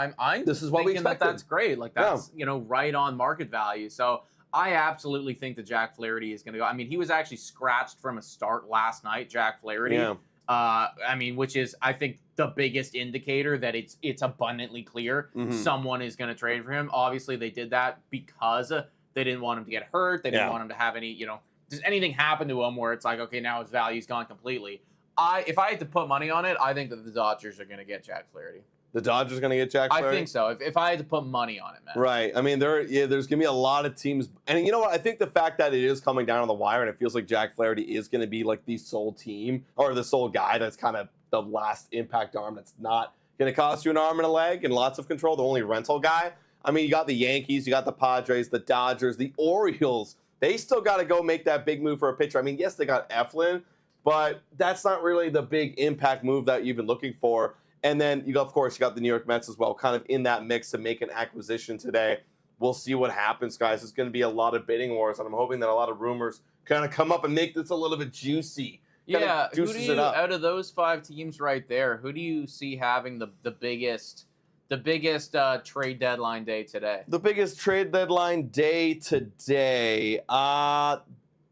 Speaker 2: this is what we expected.
Speaker 1: That's great. Like that's you know, right on market value. So I absolutely think that Jack Flaherty is going to go. I mean, he was actually scratched from a start last night, Jack Flaherty. Yeah. I mean, which is, I think, the biggest indicator that it's abundantly clear someone is going to trade for him. Obviously, they did that because they didn't want him to get hurt. They didn't want him to have any, you know, does anything happen to him where it's like, okay, now his value's gone completely. If I had to put money on it, I think that the Dodgers are going to get Jack Flaherty.
Speaker 2: The Dodgers going to get Jack Flaherty?
Speaker 1: I think so. If I had to put money on it, man.
Speaker 2: Right. I mean, there's going to be a lot of teams. And you know what? I think the fact that it is coming down on the wire and it feels like Jack Flaherty is going to be like the sole team or the sole guy that's kind of the last impact arm that's not going to cost you an arm and a leg and lots of control, the only rental guy. I mean, you got the Yankees, you got the Padres, the Dodgers, the Orioles. They still got to go make that big move for a pitcher. I mean, yes, they got Eflin, but that's not really the big impact move that you've been looking for. And then, of course, you got the New York Mets as well, kind of in that mix to make an acquisition today. We'll see what happens, guys. There's going to be a lot of bidding wars, and I'm hoping that a lot of rumors kind of come up and make this a little bit juicy.
Speaker 1: Yeah, out of those 5 teams right there, who do you see having the biggest trade deadline day today? The biggest
Speaker 2: trade deadline day today.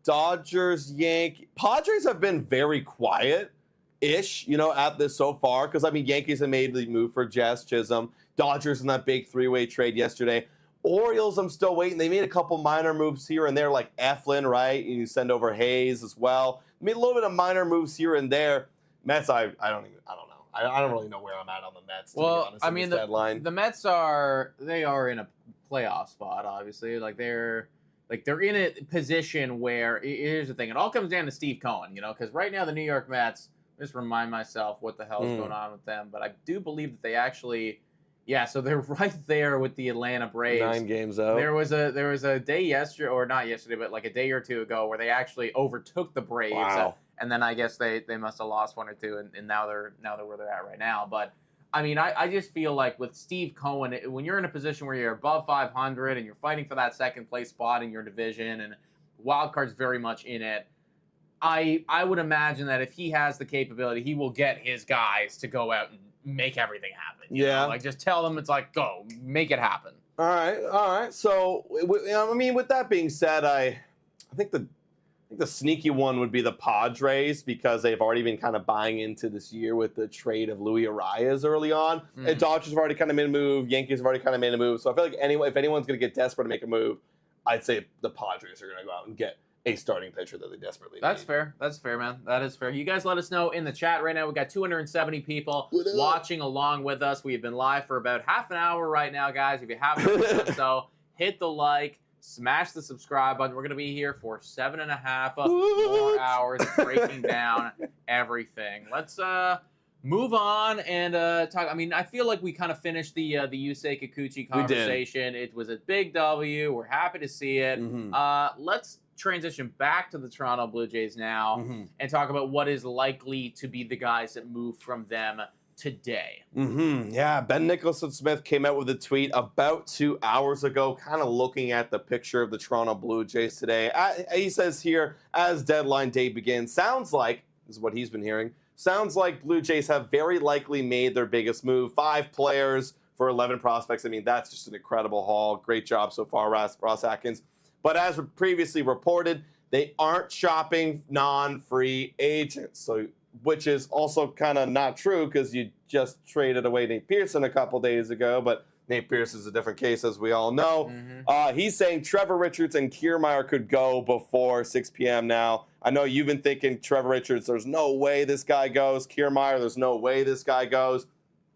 Speaker 2: Dodgers, Yankees. Padres have been very quiet-ish, you know, at this so far. Because, I mean, Yankees have made the move for Jazz Chisholm. Dodgers in that big 3-way trade yesterday. Orioles, I'm still waiting. They made a couple minor moves here and there, like Eflin, right? You send over Hayes as well. Made a little bit of minor moves here and there. Mets, I don't know. I don't really know where I'm at on the Mets, to be honest, I mean,
Speaker 1: the Mets are in a playoff spot, obviously. They're in a position where, here's the thing, it all comes down to Steve Cohen, you know, because right now the New York Mets, just remind myself what the hell is going on with them, but I do believe that they actually, so they're right there with the Atlanta Braves.
Speaker 2: 9 games out.
Speaker 1: There was a day yesterday, or not yesterday, but like a day or two ago, where they actually overtook the Braves.
Speaker 2: Wow.
Speaker 1: And then I guess they must have lost 1 or 2, and now they're where they're at right now. But I mean, I just feel like with Steve Cohen, when you're in a position where you're above 500 and you're fighting for that second place spot in your division and wild card's very much in it, I would imagine that if he has the capability, he will get his guys to go out and make everything happen. You know? Like, just tell them it's like, go, make it happen.
Speaker 2: All right. So, I mean, with that being said, I think the sneaky one would be the Padres because they've already been kind of buying into this year with the trade of Luis Arias early on. And Dodgers have already kind of made a move. Yankees have already kind of made a move. So I feel like if anyone's going to get desperate to make a move, I'd say the Padres are going to go out and get a starting pitcher that they desperately need.
Speaker 1: That's fair. That's fair, man. That is fair. You guys let us know in the chat right now. We've got 270 people watching along with us. We've been live for about half an hour right now, guys. If you haven't done so, hit the like, smash the subscribe button. We're going to be here for 7.5 more hours breaking down everything. Let's move on and talk. I mean, I feel like we kind of finished the Yusei Kikuchi conversation. It was a big W. We're happy to see it. Let's transition back to the Toronto Blue Jays now and talk about what is likely to be the guys that move from them today.
Speaker 2: Yeah, Ben Nicholson-Smith came out with a tweet about 2 hours ago, kind of looking at the picture of the Toronto Blue Jays today. He says here, as deadline day begins, sounds like, this is what he's been hearing, sounds like Blue Jays have very likely made their biggest move. 5 players for 11 prospects. I mean, that's just an incredible haul. Great job so far, Ross Atkins. But as previously reported, they aren't shopping non-free agents, so which is also kind of not true because you just traded away Nate Pearson a couple days ago, but Nate Pearson is a different case, as we all know. He's saying Trevor Richards and Kiermaier could go before 6 p.m. now. I know you've been thinking Trevor Richards, there's no way this guy goes. Kiermaier, there's no way this guy goes.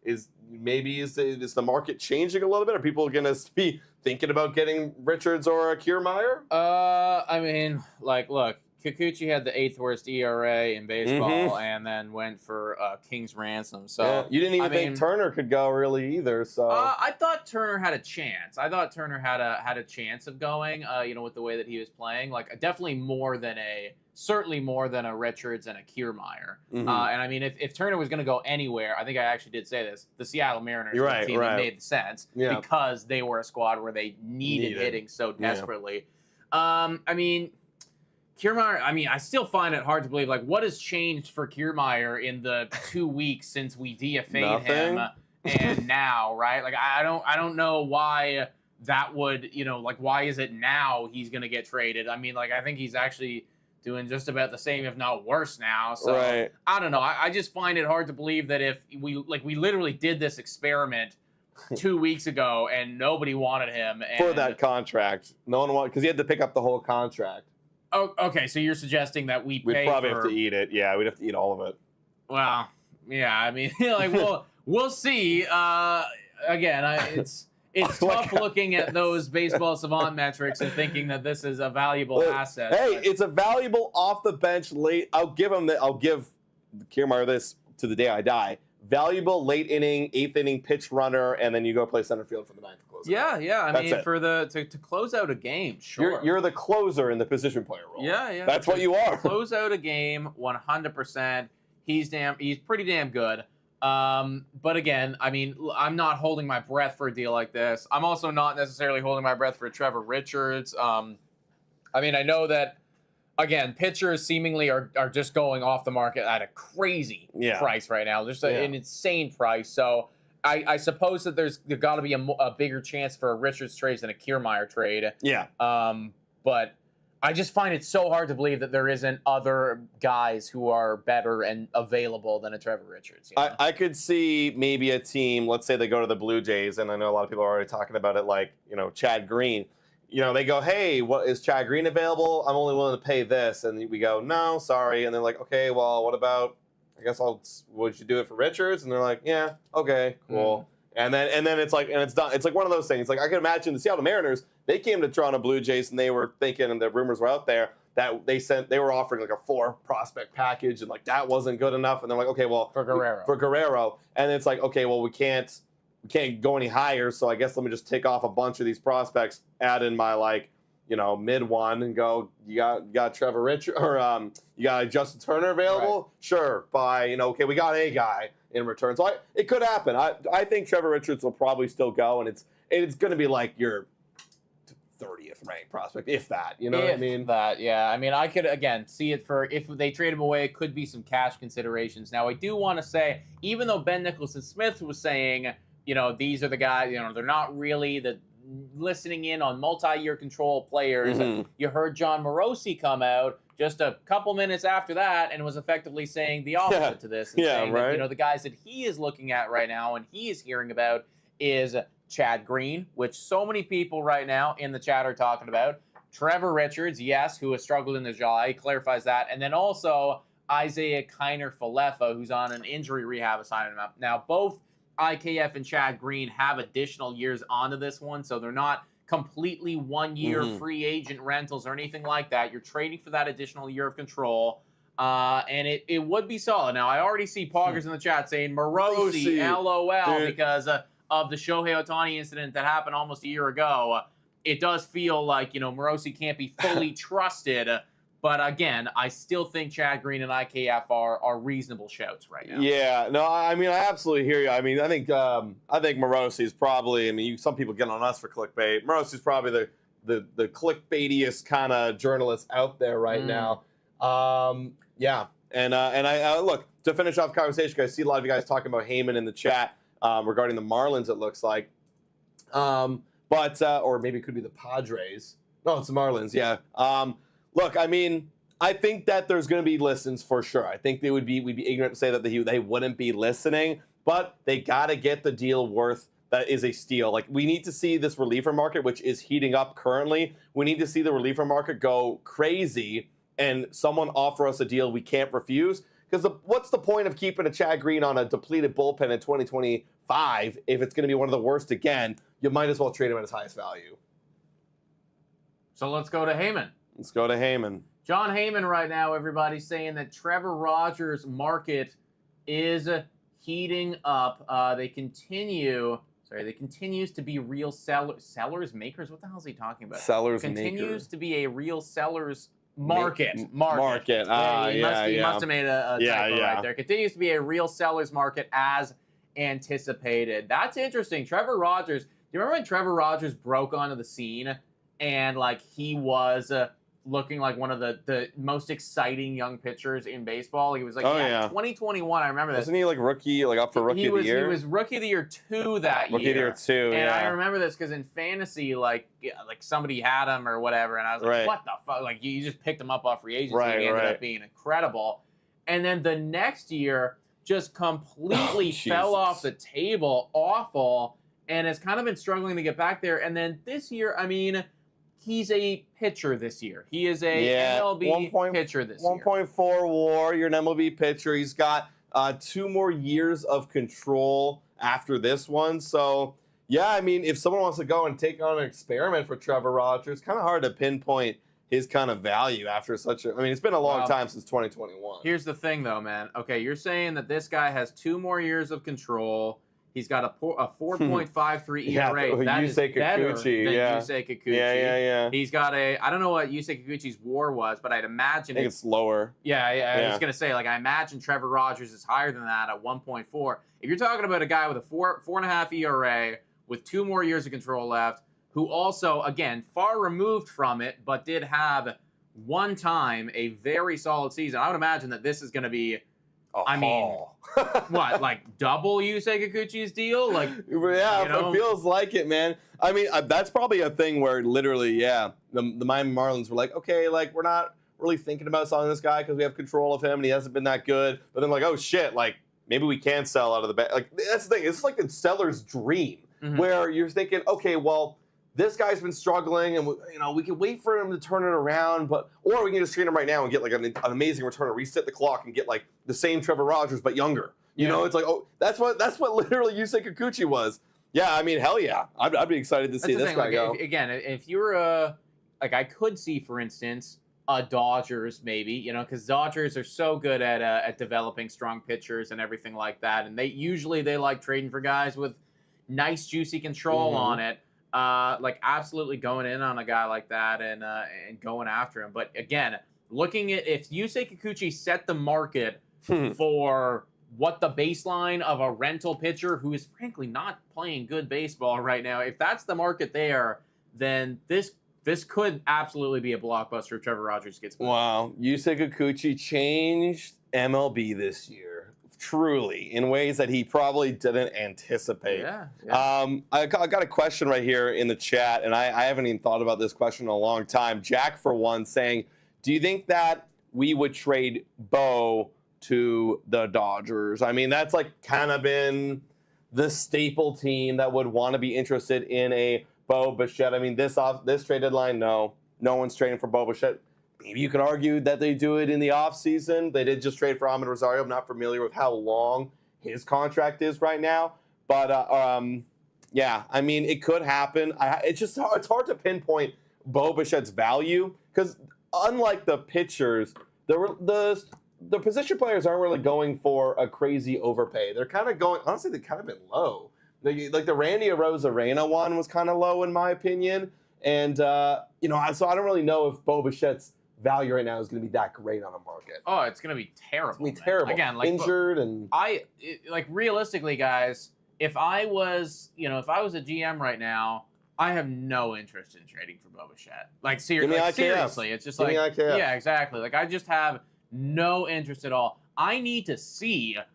Speaker 2: Is the market changing a little bit? Are people going to be thinking about getting Richards or a Kiermaier?
Speaker 1: I mean, like, look, Kikuchi had the 8th worst ERA in baseball and then went for King's ransom. So
Speaker 2: you didn't even think Turner could go really either. So
Speaker 1: I thought Turner had a chance. I thought Turner had a chance of going. With the way that he was playing, like definitely certainly more than a Richards and a Kiermaier. And I mean, if Turner was going to go anywhere, I think I actually did say this. The Seattle Mariners were the team that made sense because they were a squad where they needed hitting so desperately. I mean. Kiermaier, I mean, I still find it hard to believe, like, what has changed for Kiermaier in the 2 weeks since we DFA'd him and now, right? Like, I don't know why that would, why is it now he's going to get traded? I mean, like, I think he's actually doing just about the same, if not worse now. So, I don't know. I just find it hard to believe that if we literally did this experiment 2 weeks ago and nobody wanted him.
Speaker 2: For that contract. No one wanted, because he had to pick up the whole contract.
Speaker 1: Oh, okay, so you're suggesting that we'd
Speaker 2: probably have to eat it. Yeah, we'd have to eat all of it.
Speaker 1: Well, yeah, I mean, like we'll see. Again, it's tough looking at those baseball savant metrics and thinking that this is a valuable asset.
Speaker 2: Hey, it's a valuable off the bench late. I'll give Kiermaier this to the day I die. Valuable late inning, 8th inning pitch runner, and then you go play center field for the 9th closer.
Speaker 1: Yeah. I mean, for to close out a game, sure.
Speaker 2: You're the closer in the position player role.
Speaker 1: Yeah.
Speaker 2: That's what you are.
Speaker 1: Close out a game, 100%. He's pretty damn good. But again, I mean, I'm not holding my breath for a deal like this. I'm also not necessarily holding my breath for Trevor Richards. I mean, I know that. Again, pitchers seemingly are just going off the market at a crazy price right now. Just an insane price. So I suppose that there's got to be a bigger chance for a Richards trade than a Kiermaier trade.
Speaker 2: Yeah.
Speaker 1: But I just find it so hard to believe that there isn't other guys who are better and available than a Trevor Richards.
Speaker 2: I could see maybe a team, let's say they go to the Blue Jays, and I know a lot of people are already talking about it, like, Chad Green. They go, hey, what is Chad Green available? I'm only willing to pay this. And we go, no, sorry. And they're like, okay, well, what about, would you do it for Richards? And they're like, yeah, okay, cool. And then it's like, and it's done. It's like one of those things. Like, I can imagine the Seattle Mariners, they came to Toronto Blue Jays and they were thinking, and the rumors were out there, that they were offering like a 4 prospect package, and like that wasn't good enough. And they're like, okay, well,
Speaker 1: for Guerrero.
Speaker 2: And it's like, okay, well, we can't go any higher, so I guess let me just take off a bunch of these prospects, add in my mid one and go, you got Trevor Richard or you got Justin Turner available?
Speaker 1: Right.
Speaker 2: Sure, buy, okay, we got a guy in return. So it could happen. I think Trevor Richards will probably still go, and it's going to be like your 30th ranked prospect, if that. You know what I mean?
Speaker 1: That, yeah. I mean, I could, again, see it for if they trade him away, it could be some cash considerations. Now, I do want to say, even though Ben Nicholson-Smith was saying, these are the guys, they're not really listening in on multi-year control players.
Speaker 2: Mhm.
Speaker 1: You heard John Morosi come out just a couple minutes after that and was effectively saying the opposite to this. And saying
Speaker 2: right.
Speaker 1: that, the guys that he is looking at right now and he is hearing about is Chad Green, which so many people right now in the chat are talking about. Trevor Richards, yes, who has struggled in the July. He clarifies that. And then also Isaiah Kiner-Falefa, who's on an injury rehab assignment. Now, both IKF and Chad Green have additional years onto this one, so they're not completely one-year free agent rentals or anything like that. You're trading for that additional year of control, and it would be solid. Now, I already see Poggers in the chat saying Morosi, LOL,
Speaker 2: dude,
Speaker 1: because of the Shohei Ohtani incident that happened almost a year ago. It does feel like, Morosi can't be fully trusted. But again, I still think Chad Green and IKF are reasonable shouts right now.
Speaker 2: Yeah, no, I mean, I absolutely hear you. I mean, I think Morosi is probably. I mean, some people get on us for clickbait. Morosi is probably the clickbaitiest kind of journalist out there right now. Yeah, and I look, to finish off the conversation, I see a lot of you guys talking about Heyman in the chat regarding the Marlins. It looks like, but or maybe it could be the Padres. No, it's the Marlins. Yeah. Look, I mean, I think that there's going to be listens for sure. I think we'd be ignorant to say that they wouldn't be listening, but they got to get the deal worth that is a steal. Like, we need to see this reliever market, which is heating up currently. We need to see the reliever market go crazy and someone offer us a deal we can't refuse. Because what's the point of keeping a Chad Green on a depleted bullpen in 2025 if it's going to be one of the worst again? You might as well trade him at his highest value.
Speaker 1: So let's go to Heyman.
Speaker 2: Let's go to Heyman.
Speaker 1: John Heyman right now, everybody's saying that Trevor Rogers' market is heating up. They continues to be real sellers, makers. What the hell is he talking about?
Speaker 2: Sellers,
Speaker 1: continues to be a real sellers market.
Speaker 2: He
Speaker 1: must have made a typo right there. Continues to be a real sellers market as anticipated. That's interesting. Trevor Rogers. Do you remember when Trevor Rogers broke onto the scene and he was looking like one of the most exciting young pitchers in baseball? He was 2021. I remember this.
Speaker 2: Wasn't he rookie, up for rookie of the year?
Speaker 1: He was rookie of the year 2 that year.
Speaker 2: Rookie of the year 2,
Speaker 1: and I remember this because in fantasy, somebody had him or whatever, and I was like, what the fuck? You just picked him up off free agency. And he ended up being incredible. And then the next year just completely fell off the table, awful, and has kind of been struggling to get back there. And then this year, I mean, he's a pitcher this year. He is a MLB pitcher this year.
Speaker 2: 1.4 WAR. You're an MLB pitcher. He's got 2 more years of control after this one. So, yeah, I mean, if someone wants to go and take on an experiment for Trevor Rogers, kind of hard to pinpoint his kind of value after such a. I mean, it's been a long time since 2021.
Speaker 1: Here's the thing, though, man. Okay, you're saying that this guy has 2 more years of control. He's got a 4.53 ERA. That is better than Yusei Kikuchi.
Speaker 2: Yeah.
Speaker 1: He's got I don't know what Yusei Kikuchi's WAR was, but I'd imagine
Speaker 2: it's lower.
Speaker 1: Yeah, I was going to say, I imagine Trevor Rogers is higher than that at 1.4. If you're talking about a guy with a 4.5 ERA with 2 more years of control left, who also, again, far removed from it, but did have one time a very solid season, I would imagine that this is going to be what, double Yusei Kikuchi's deal?
Speaker 2: It feels like it, man. I mean, that's probably a thing where literally, the Miami Marlins were like, okay, we're not really thinking about selling this guy because we have control of him and he hasn't been that good. But then oh shit, maybe we can sell out of the back. That's the thing. It's like the seller's dream where you're thinking, okay, well, this guy's been struggling, and we can wait for him to turn it around, or we can just trade him right now and get an amazing return, or reset the clock and get the same Trevor Rogers but younger. You know, it's that's what literally Yusei Kikuchi was. Yeah, I mean, hell yeah, I'd be excited to see this guy go.
Speaker 1: If you're I could see, for instance, Dodgers maybe, because Dodgers are so good at developing strong pitchers and everything like that, and they usually like trading for guys with nice juicy control on it. like absolutely going in on a guy like that and going after him. But again, looking at if Yusei Kikuchi set the market for what the baseline of a rental pitcher who is frankly not playing good baseball right now, if that's the market there, then this could absolutely be a blockbuster if Trevor Rogers gets moved.
Speaker 2: Wow. Yusei Kikuchi changed MLB this year, truly, in ways that he probably didn't anticipate.
Speaker 1: Yeah.
Speaker 2: I got a question right here in the chat, and I haven't even thought about this question in a long time. Jack, for one, saying, do you think that we would trade Bo to the Dodgers? I mean, that's like kind of been the staple team that would want to be interested in a Bo Bichette. I mean, this trade deadline, no one's trading for Bo Bichette. Maybe you could argue that they do it in the offseason. They did just trade for Ahmed Rosario. I'm not familiar with how long his contract is right now. But, yeah, I mean, it could happen. It's hard to pinpoint Bo Bichette's value because unlike the pitchers, the position players aren't really going for a crazy overpay. They're kind of going, honestly, they've kind of been low. Like the Randy Arozarena one was kind of low in my opinion. And, so I don't really know if Bo Bichette's value right now is going to be that great on the market.
Speaker 1: Oh, it's going to be terrible.
Speaker 2: It's going to be terrible.
Speaker 1: Again, like
Speaker 2: injured and
Speaker 1: realistically, guys, if I was a GM right now, I have no interest in trading for Bo Bichette. Like seriously, it's just like yeah, exactly. Like I just have no interest at all. I need to see him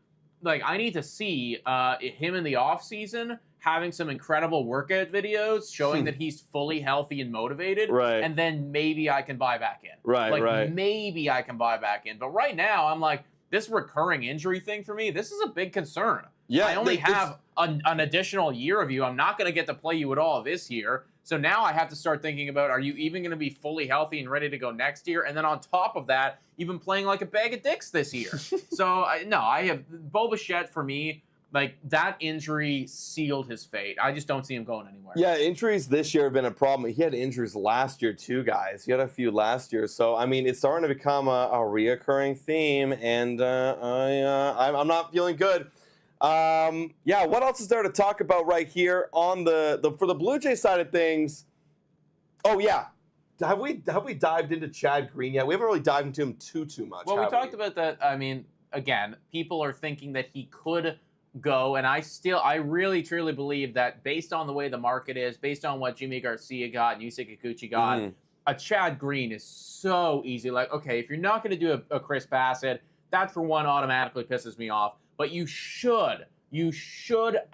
Speaker 1: in the offseason having some incredible workout videos showing that he's fully healthy and motivated.
Speaker 2: Right.
Speaker 1: And then maybe I can buy back in.
Speaker 2: Right.
Speaker 1: Maybe I can buy back in. But right now, I'm like, this recurring injury thing for me, this is a big concern.
Speaker 2: Yeah.
Speaker 1: I only have an additional year of you. I'm not going to get to play you at all this year. So now I have to start thinking about, are you even going to be fully healthy and ready to go next year? And then on top of that, you've been playing like a bag of dicks this year. So I have Bo Bichette for me. Like, that injury sealed his fate. I just don't see him going anywhere.
Speaker 2: Yeah, injuries this year have been a problem. He had injuries last year, too, guys. He had a few last year. So, I mean, it's starting to become a reoccurring theme, and I'm not feeling good. Yeah, what else is there to talk about right here on for the Blue Jays side of things? Oh, yeah. Have we dived into Chad Green yet? We haven't really dived into him too much.
Speaker 1: Well, we talked about that. I mean, again, people are thinking that he could go, and I really truly believe that based on the way the market is, based on what Jimmy Garcia got and Yusei Kikuchi got, a Chad Green is so easy. Like, okay, if you're not going to do a Chris Bassett, that for one automatically pisses me off. But you should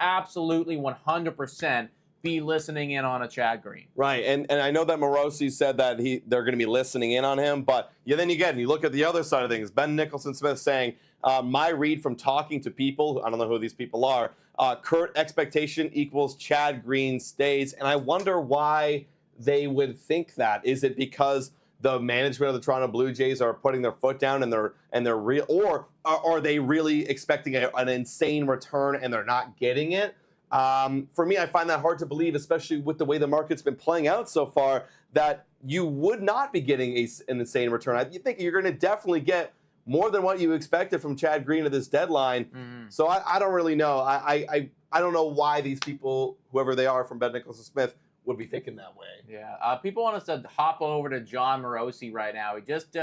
Speaker 1: absolutely 100% be listening in on a Chad Green.
Speaker 2: Right, and I know that Morosi said that they're going to be listening in on him, but then again, you look at the other side of things. Ben Nicholson-Smith saying, my read from talking to people, I don't know who these people are, current expectation equals Chad Green stays, and I wonder why they would think that. Is it because the management of the Toronto Blue Jays are putting their foot down and they're real, or are they really expecting an insane return and they're not getting it? For me, I find that hard to believe, especially with the way the market's been playing out so far, that you would not be getting an insane return. I think you're going to definitely get more than what you expected from Chad Green at this deadline. So I don't really know. I don't know why these people, whoever they are from Ben Nicholson-Smith, would be thinking that way.
Speaker 1: Yeah. People want us to hop over to John Morosi right now. He just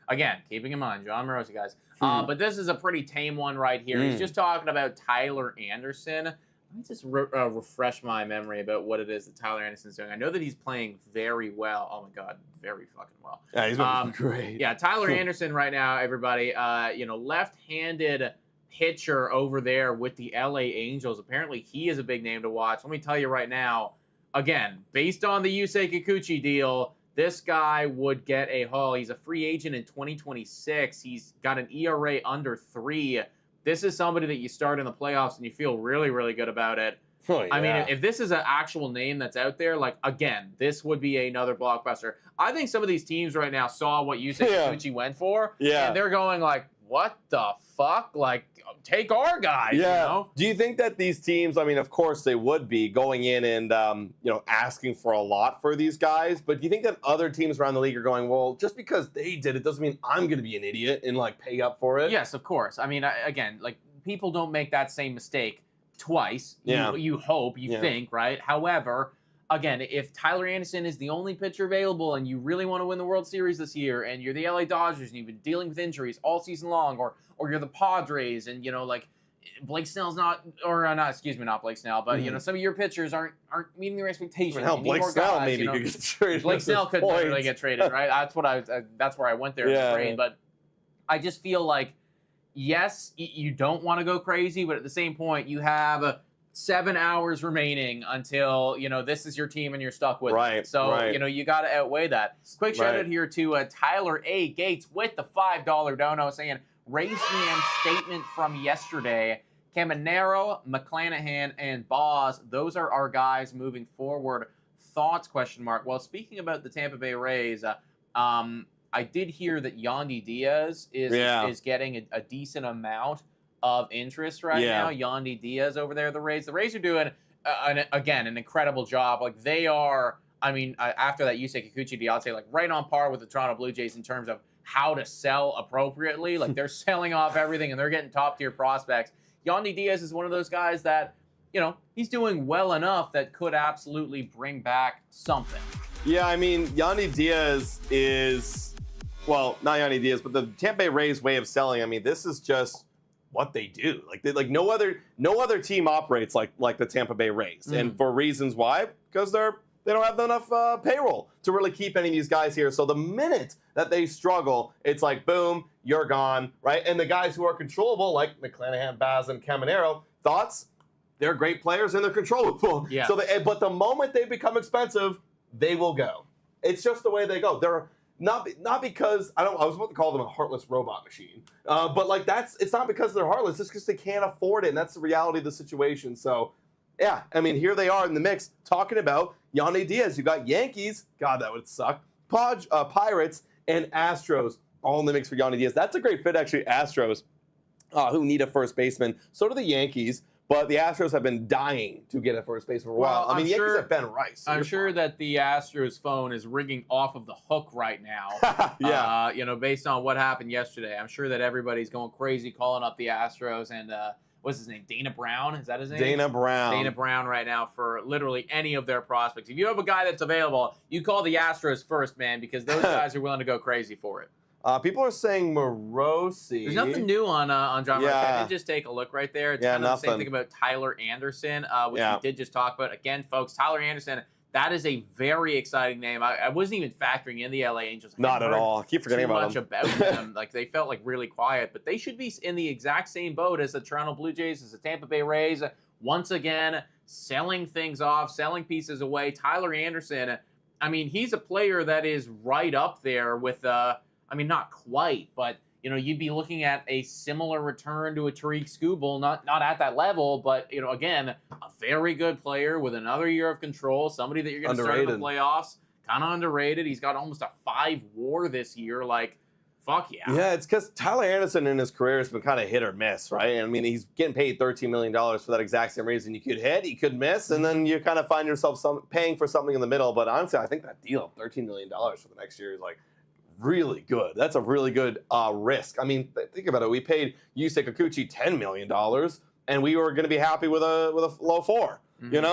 Speaker 1: again, keeping in mind, John Morosi, guys. But this is a pretty tame one right here. He's just talking about Tyler Anderson. Let me just refresh my memory about what it is that Tyler Anderson's doing. I know that he's playing very well. Oh, my God, very fucking well.
Speaker 2: Yeah, he's been great.
Speaker 1: Yeah, Tyler Anderson right now, everybody, left-handed pitcher over there with the LA Angels. Apparently, he is a big name to watch. Let me tell you right now, again, based on the Yusei Kikuchi deal, this guy would get a haul. He's a free agent in 2026. He's got an ERA under 3. This is somebody that you start in the playoffs and you feel really, really good about it.
Speaker 2: Oh, yeah.
Speaker 1: I mean, if this is an actual name that's out there, like, again, this would be another blockbuster. I think some of these teams right now saw what Yusei Kikuchi went for, and they're going like, what the fuck? Like, take our guy.
Speaker 2: Yeah.
Speaker 1: You know?
Speaker 2: Do you think that these teams, I mean, of course they would be going in and, asking for a lot for these guys, but do you think that other teams around the league are going, well, just because they did it doesn't mean I'm going to be an idiot and, like, pay up for it?
Speaker 1: Yes, of course. I mean, again, like, people don't make that same mistake twice.
Speaker 2: Yeah.
Speaker 1: You hope, you think, right? However, again, if Tyler Anderson is the only pitcher available and you really want to win the World Series this year and you're the LA Dodgers and you've been dealing with injuries all season long, or you're the Padres and, like, Blake Snell's not Blake Snell, but, some of your pitchers aren't meeting their expectations.
Speaker 2: Hell, Blake Snell maybe could get traded.
Speaker 1: Blake Snell could literally get traded, right? That's where I went there in the trade. But I just feel like, yes, you don't want to go crazy, but at the same point, you have 7 hours remaining until, this is your team and you're stuck with it. So, you got to outweigh that. Quick shout out here to Tyler A. Gates with the $5 dono saying, Rays GM statement from yesterday, Kiermaier, McClanahan, and Boz, those are our guys moving forward. Thoughts, ? Well, speaking about the Tampa Bay Rays, I did hear that Yandy Diaz is getting a decent amount of interest right now. Yandy Diaz over there, the Rays. The Rays are doing, an incredible job. Like, they are, after that Yusei Kikuchi deal, I'd say, like, right on par with the Toronto Blue Jays in terms of how to sell appropriately. Like, they're selling off everything, and they're getting top-tier prospects. Yandy Diaz is one of those guys that, he's doing well enough that could absolutely bring back something.
Speaker 2: Yeah, Yandy Diaz is, well, not Yandy Diaz, but the Tampa Bay Rays way of selling. This is just what they do. Like no other team operates like the Tampa Bay Rays, and for reasons why, because they don't have enough payroll to really keep any of these guys here. So the minute that they struggle, it's like, boom, you're gone, right? And the guys who are controllable, like McClanahan, Baz, and Kiermaier, thoughts, they're great players and they're controllable. Yeah. But the moment they become expensive, they will go. It's just the way they go. They're not because I was about to call them a heartless robot machine, but it's not because they're heartless. It's because they can't afford it, and that's the reality of the situation. So, yeah, here they are in the mix talking about Yandy Diaz. You got Yankees, God, that would suck. Pirates and Astros all in the mix for Yandy Diaz. That's a great fit, actually. Astros, who need a first baseman. So do the Yankees. But the Astros have been dying to get a first baseman for a while. Yankees have Ben Rice. So
Speaker 1: I'm sure that the Astros phone is ringing off of the hook right now.
Speaker 2: Yeah.
Speaker 1: Based on what happened yesterday. I'm sure that everybody's going crazy calling up the Astros and what's his name? Dana Brown? Is that his name?
Speaker 2: Dana Brown
Speaker 1: right now for literally any of their prospects. If you have a guy that's available, you call the Astros first, man, because those guys are willing to go crazy for it.
Speaker 2: People are saying Morosi.
Speaker 1: There's nothing new on John Morosi. I did just take a look right there. It's kind of
Speaker 2: nothing.
Speaker 1: The same thing about Tyler Anderson, which we did just talk about. Again, folks, Tyler Anderson, that is a very exciting name. I wasn't even factoring in the LA Angels.
Speaker 2: Not at all. I keep forgetting about them.
Speaker 1: Too much about them. Like, they felt like really quiet, but they should be in the exact same boat as the Toronto Blue Jays, as the Tampa Bay Rays. Once again, selling things off, selling pieces away. Tyler Anderson, he's a player that is right up there with not quite, but, you'd be looking at a similar return to a Tariq Skubal, not at that level, but, again, a very good player with another year of control, somebody that you're going to start in the playoffs, kind of underrated. He's got almost a 5 WAR this year. Like, fuck yeah.
Speaker 2: Yeah, it's because Tyler Anderson in his career has been kind of hit or miss, right? He's getting paid $13 million for that exact same reason. You could hit, you could miss, and then you kind of find yourself paying for something in the middle. But honestly, I think that deal of $13 million for the next year is really good. That's a really good risk. Think about it. We paid Yusei Kikuchi $10 million, and we were going to be happy with a low 4.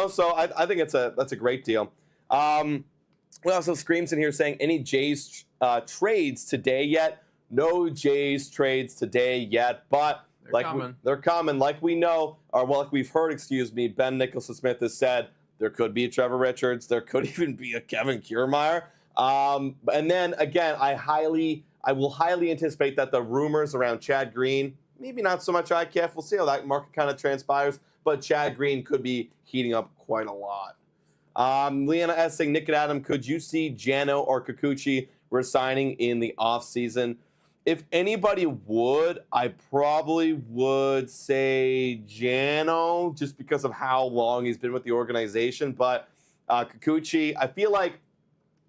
Speaker 2: So I think that's a great deal. We also screams in here saying any Jays trades today yet? No Jays trades today yet, but they're coming. Like we know, or like we've heard. Ben Nicholson-Smith has said there could be a Trevor Richards. There could even be a Kevin Kiermaier. And then again, I will highly anticipate that the rumors around Chad Green, maybe not so much IKF. We'll see how that market kind of transpires, but Chad Green could be heating up quite a lot. Leanna S. saying, Nick and Adam, could you see Jano or Kikuchi resigning in the offseason? If anybody would, I probably would say Jano, just because of how long he's been with the organization. But Kikuchi, I feel like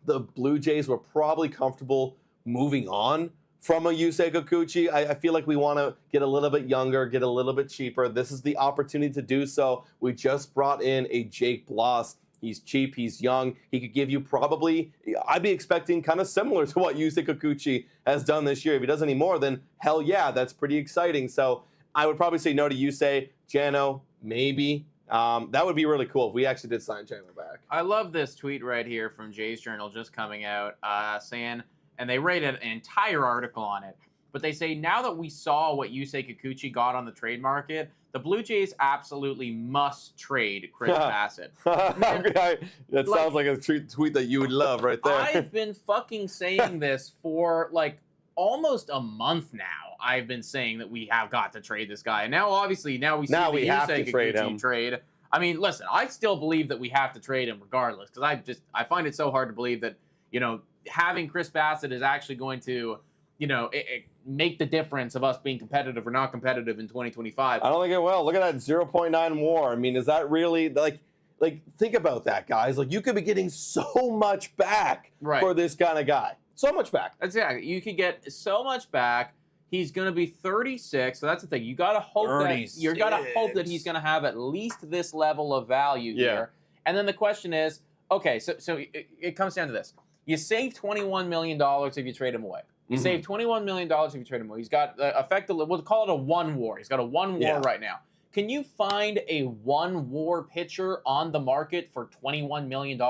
Speaker 2: the Blue Jays were probably comfortable moving on from a Yusei Kikuchi. I feel like we want to get a little bit younger, get a little bit cheaper. This is the opportunity to do so. We just brought in a Jake Bloss. He's cheap, he's young. He could give you probably, I'd be expecting kind of similar to what Yusei Kikuchi has done this year. If he does any more, then hell yeah, that's pretty exciting. So I would probably say no to Yusei. Jano, maybe. That would be really cool if we actually did sign Chandler back.
Speaker 1: I love this tweet right here from Jay's Journal just coming out, saying, and they rated an entire article on it, but they say, now that we saw what Yusei Kikuchi got on the trade market, the Blue Jays absolutely must trade Chris Bassett.
Speaker 2: That sounds like a tweet that you would love right there.
Speaker 1: I've been fucking saying this for like almost a month now. I've been saying that we have got to trade this guy. And now, obviously, we see the Yusei Kikuchi trade. I mean, listen, I still believe that we have to trade him regardless, because I find it so hard to believe that, having Chris Bassett is actually going to, make the difference of us being competitive or not competitive in 2025.
Speaker 2: I don't think it will. Look at that 0.9 WAR. I mean, is that really like think about that, guys? Like, you could be getting so much back for this kind of guy. So much back.
Speaker 1: Exactly. You could get so much back. He's going to be 36, so that's the thing. You got to hope that he's going to have at least this level of value here. And then the question is, okay, so it comes down to this. You save $21 million if you trade him away. You save $21 million if you trade him away. He's got effectively, we'll call it a 1 WAR. He's got a 1 WAR right now. Can you find a 1 WAR pitcher on the market for $21 million?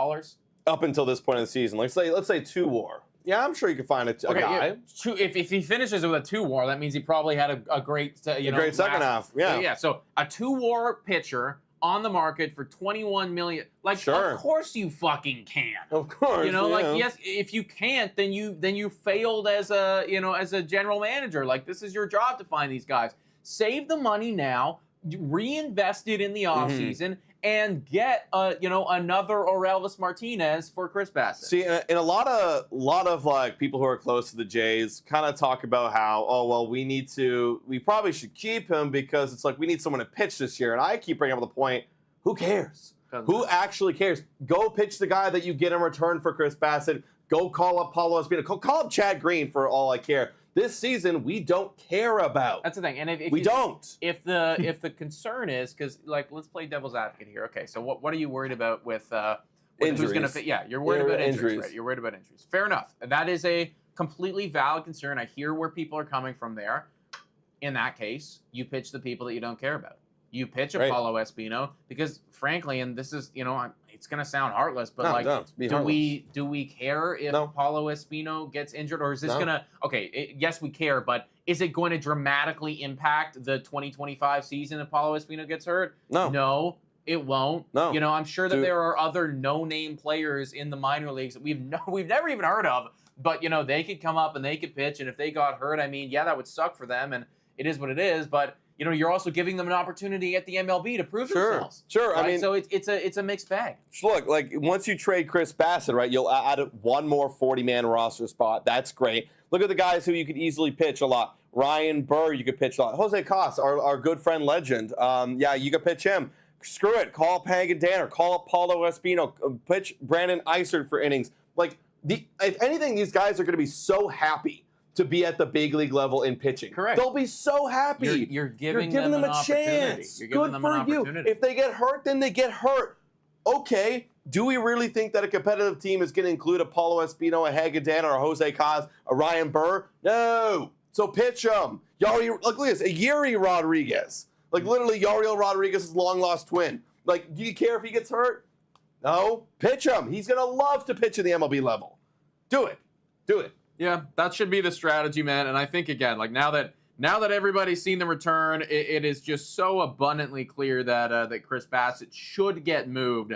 Speaker 2: Up until this point in the season. Let's say 2 WAR. Yeah, I'm sure you can find a guy.
Speaker 1: Yeah, if he finishes with a 2 WAR, that means he probably had a great,
Speaker 2: great second half. Yeah.
Speaker 1: Yeah. So a 2 WAR pitcher on the market for $21 million. Like, of course you fucking can.
Speaker 2: Of course.
Speaker 1: Yes, if you can't, then you failed as a general manager. Like, this is your job to find these guys. Save the money now, reinvest it in the offseason, and get another Orelvis Martinez for Chris Bassett.
Speaker 2: See, and a lot of like people who are close to the Jays kind of talk about how, we probably should keep him because it's like we need someone to pitch this year. And I keep bringing up the point, who cares? Who actually cares? Go pitch the guy that you get in return for Chris Bassett. Go call up Paulo Espino. Call up Chad Green for all I care. This season, we don't care about.
Speaker 1: That's the thing, and if
Speaker 2: we don't.
Speaker 1: If the concern is, because let's play devil's advocate here. Okay, so what are you worried about with
Speaker 2: injuries?
Speaker 1: Who's going to fit? Yeah, you're worried about injuries, right? You're worried about injuries. Fair enough. That is a completely valid concern. I hear where people are coming from there. In that case, you pitch the people that you don't care about. You pitch Paulo Espino because, frankly, and this is it's going to sound heartless, but do we care if Paulo Espino gets injured, or is this going to yes, we care, but is it going to dramatically impact the 2025 season if Paulo Espino gets hurt? No, it won't.
Speaker 2: No.
Speaker 1: I'm sure that there are other no-name players in the minor leagues that we've never even heard of, but they could come up and they could pitch, and if they got hurt, I mean, that would suck for them, and it is what it is, but you're also giving them an opportunity at the MLB to prove themselves.
Speaker 2: Sure.
Speaker 1: Right?
Speaker 2: I mean,
Speaker 1: so it's a mixed bag.
Speaker 2: Look, like once you trade Chris Bassett, right, you'll add 1 more 40-man roster spot. That's great. Look at the guys who you could easily pitch a lot. Ryan Burr, you could pitch a lot. Jose Cos, our good friend legend. You could pitch him. Screw it. Call up Pagan or call up Paulo Espino. Pitch Brandon Eisert for innings. Like, if anything, these guys are going to be so happy to be at the big league level in pitching.
Speaker 1: Correct.
Speaker 2: They'll be so happy.
Speaker 1: You're giving them a
Speaker 2: chance.
Speaker 1: Good for you.
Speaker 2: If they get hurt, then they get hurt. Okay. Do we really think that a competitive team is going to include a Paulo Espino, a Hagedana, or a Jose Cos, a Ryan Burr? No. So pitch them. Look at this. A Yuri Rodriguez. Like, literally, Yariel Rodriguez's long-lost twin. Like, do you care if he gets hurt? No. Pitch him. He's going to love to pitch at the MLB level. Do it.
Speaker 1: Yeah, that should be the strategy, man. And I think, again, like now that everybody's seen the return, it is just so abundantly clear that Chris Bassett should get moved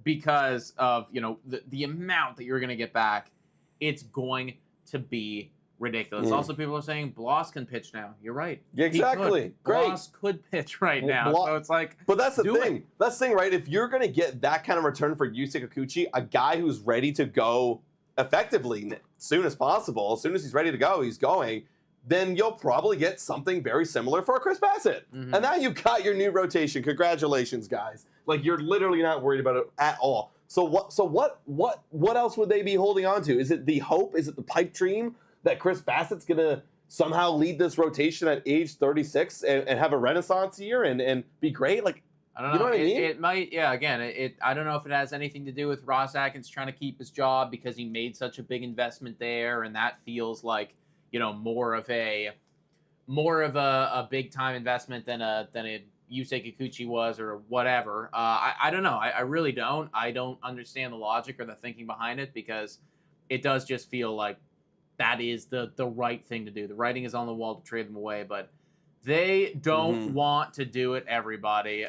Speaker 1: because of the amount that you're going to get back. It's going to be ridiculous. Also, people are saying Bloss can pitch now. You're right.
Speaker 2: Yeah, exactly. Great.
Speaker 1: Bloss could pitch right now. So it's like,
Speaker 2: but that's the thing. That's the thing, right? If you're going to get that kind of return for Yusei Kikuchi, a guy who's ready to go effectively as soon as possible, as soon as he's ready to go, he's going, then you'll probably get something very similar for Chris Bassett. And now you've got your new rotation. Congratulations, guys. Like, you're literally not worried about it at all. So what else would they be holding on to? Is it the hope? Is it the pipe dream that Chris Bassett's going to somehow lead this rotation at age 36 and have a renaissance year and be great? Like,
Speaker 1: I don't know.
Speaker 2: You know what I mean?
Speaker 1: It might, again, I don't know if it has anything to do with Ross Atkins trying to keep his job because he made such a big investment there, and that feels like, more of a big time investment than a Yusei Kikuchi was or whatever. I don't know. I really don't. I don't understand the logic or the thinking behind it, because it does just feel like that is the right thing to do. The writing is on the wall to trade them away, but they don't want to do it, everybody.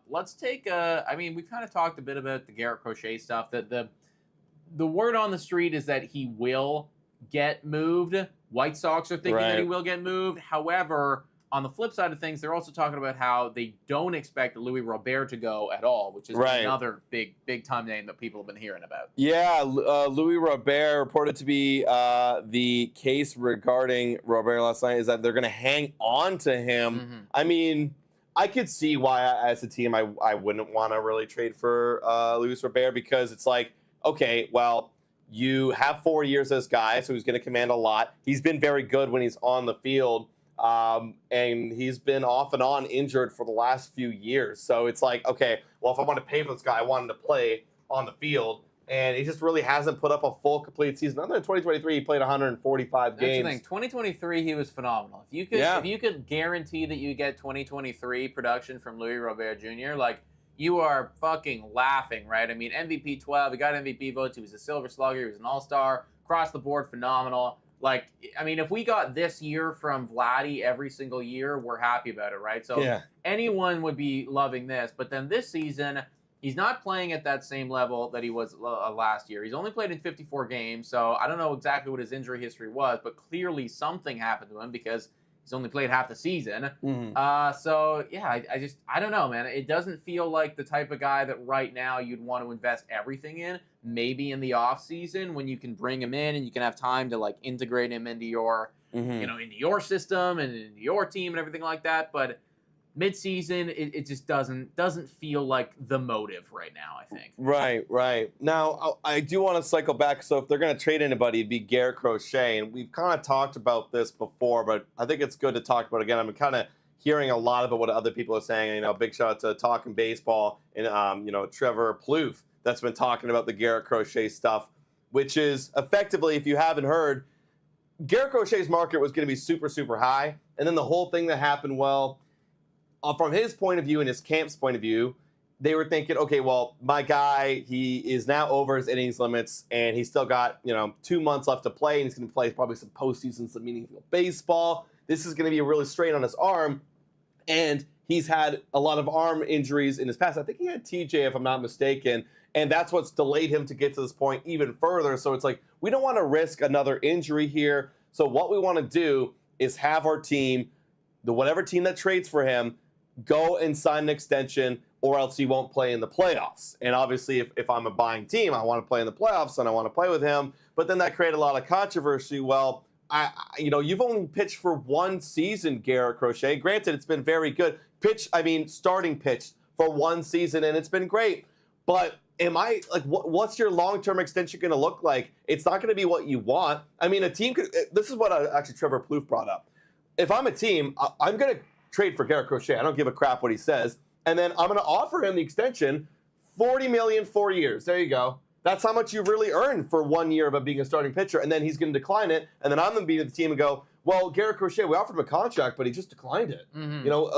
Speaker 1: Let's take I mean, we've kind of talked a bit about the Garrett Crochet stuff. That the word on the street is that he will get moved. White Sox are thinking that he will get moved. However, on the flip side of things, they're also talking about how they don't expect Louis Robert to go at all, which is another big time name that people have been hearing about.
Speaker 2: Yeah, Louis Robert reported to be the case regarding Robert last night is that they're going to hang on to him. I mean, I could see why, as a team, I wouldn't want to really trade for Louis Robert, because it's like, okay, well, you have 4 years as this guy, so he's going to command a lot. He's been very good when he's on the field. And he's been off and on injured for the last few years. So it's like, okay, well, if I want to pay for this guy, I want him to play on the field. And he just really hasn't put up a full, complete season. Other than 2023, he played 145 games.
Speaker 1: That's the thing. 2023, he was phenomenal. If you could guarantee that you get 2023 production from Louis Robert Jr., like, you are fucking laughing, right? I mean, MVP 12, he got MVP votes, he was a Silver Slugger, he was an All-Star, across the board, phenomenal. Like, I mean, if we got this year from Vladdy every single year, we're happy about it, right? So anyone would be loving this. But then this season, he's not playing at that same level that he was last year. He's only played in 54 games, so I don't know exactly what his injury history was, but clearly something happened to him, because he's only played half the season. So, yeah, I don't know, man. It doesn't feel like the type of guy that right now you'd want to invest everything in. Maybe in the off season when you can bring him in and you can have time to like integrate him into your, into your system and into your team and everything like that. But mid-season, it just doesn't feel like the motive right now, I think.
Speaker 2: Right. Now, I do want to cycle back. So if they're going to trade anybody, it'd be Garrett Crochet. And we've kind of talked about this before, but I think it's good to talk about it again. I'm kind of hearing a lot about what other people are saying. You know, big shout out to Talking Baseball and, Trevor Plouffe that's been talking about the Garrett Crochet stuff, which is effectively, if you haven't heard, Garrett Crochet's market was going to be super, super high. And then the whole thing that happened, from his point of view and his camp's point of view, they were thinking, okay, well, my guy, he is now over his innings limits, and he's still got, 2 months left to play, and he's going to play probably some postseason, some meaningful baseball. This is going to be a really strain on his arm, and he's had a lot of arm injuries in his past. I think he had TJ, if I'm not mistaken, and that's what's delayed him to get to this point even further. So it's like, we don't want to risk another injury here. So what we want to do is have our team, whatever team that trades for him, go and sign an extension, or else he won't play in the playoffs. And obviously, if I'm a buying team, I want to play in the playoffs and I want to play with him. But then that created a lot of controversy. Well, you've only pitched for 1 season, Garrett Crochet. Granted, it's been very good. Starting pitch for 1 season, and it's been great. But what's your long-term extension going to look like? It's not going to be what you want. I mean, a team could. This is what actually Trevor Plouffe brought up. If I'm a team, I'm going to trade for Garrett Crochet. I don't give a crap what he says. And then I'm going to offer him the extension, $40 million, 4 years. There you go. That's how much you really earn for 1 year of him being a starting pitcher. And then he's going to decline it. And then I'm going to be the team and go, well, Garrett Crochet, we offered him a contract, but he just declined it.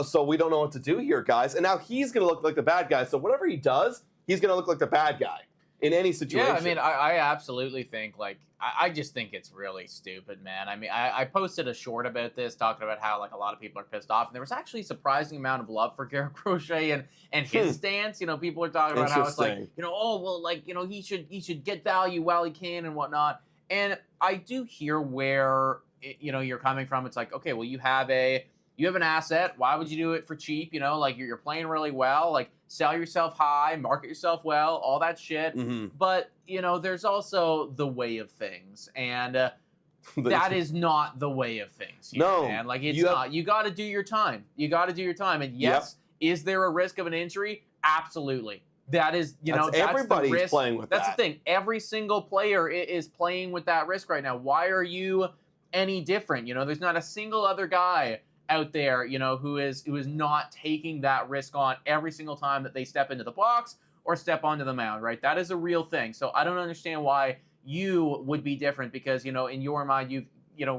Speaker 2: So we don't know what to do here, guys. And now he's going to look like the bad guy. So whatever he does, he's going to look like the bad guy in any situation.
Speaker 1: Yeah, I mean, I absolutely think, I just think it's really stupid, man. I mean, I posted a short about this, talking about how, a lot of people are pissed off. And there was actually a surprising amount of love for Garrett Crochet and his stance. People are talking about how it's he should get value while he can and whatnot. And I do hear where, you're coming from. It's like, okay, well, you have an asset. Why would you do it for cheap? You're playing really well. Sell yourself high, market yourself well, all that shit. But, there's also the way of things. And that is not the way of things here, man. It's not. You got to do your time. And yes, is there a risk of an injury? Absolutely. That is, that's
Speaker 2: everybody's
Speaker 1: the risk.
Speaker 2: Playing with that.
Speaker 1: That's the thing. Every single player is playing with that risk right now. Why are you any different? There's not a single other guy out there, who is not taking that risk on every single time that they step into the box or step onto the mound, right? That is a real thing. So I don't understand why you would be different, because, in your mind, you've,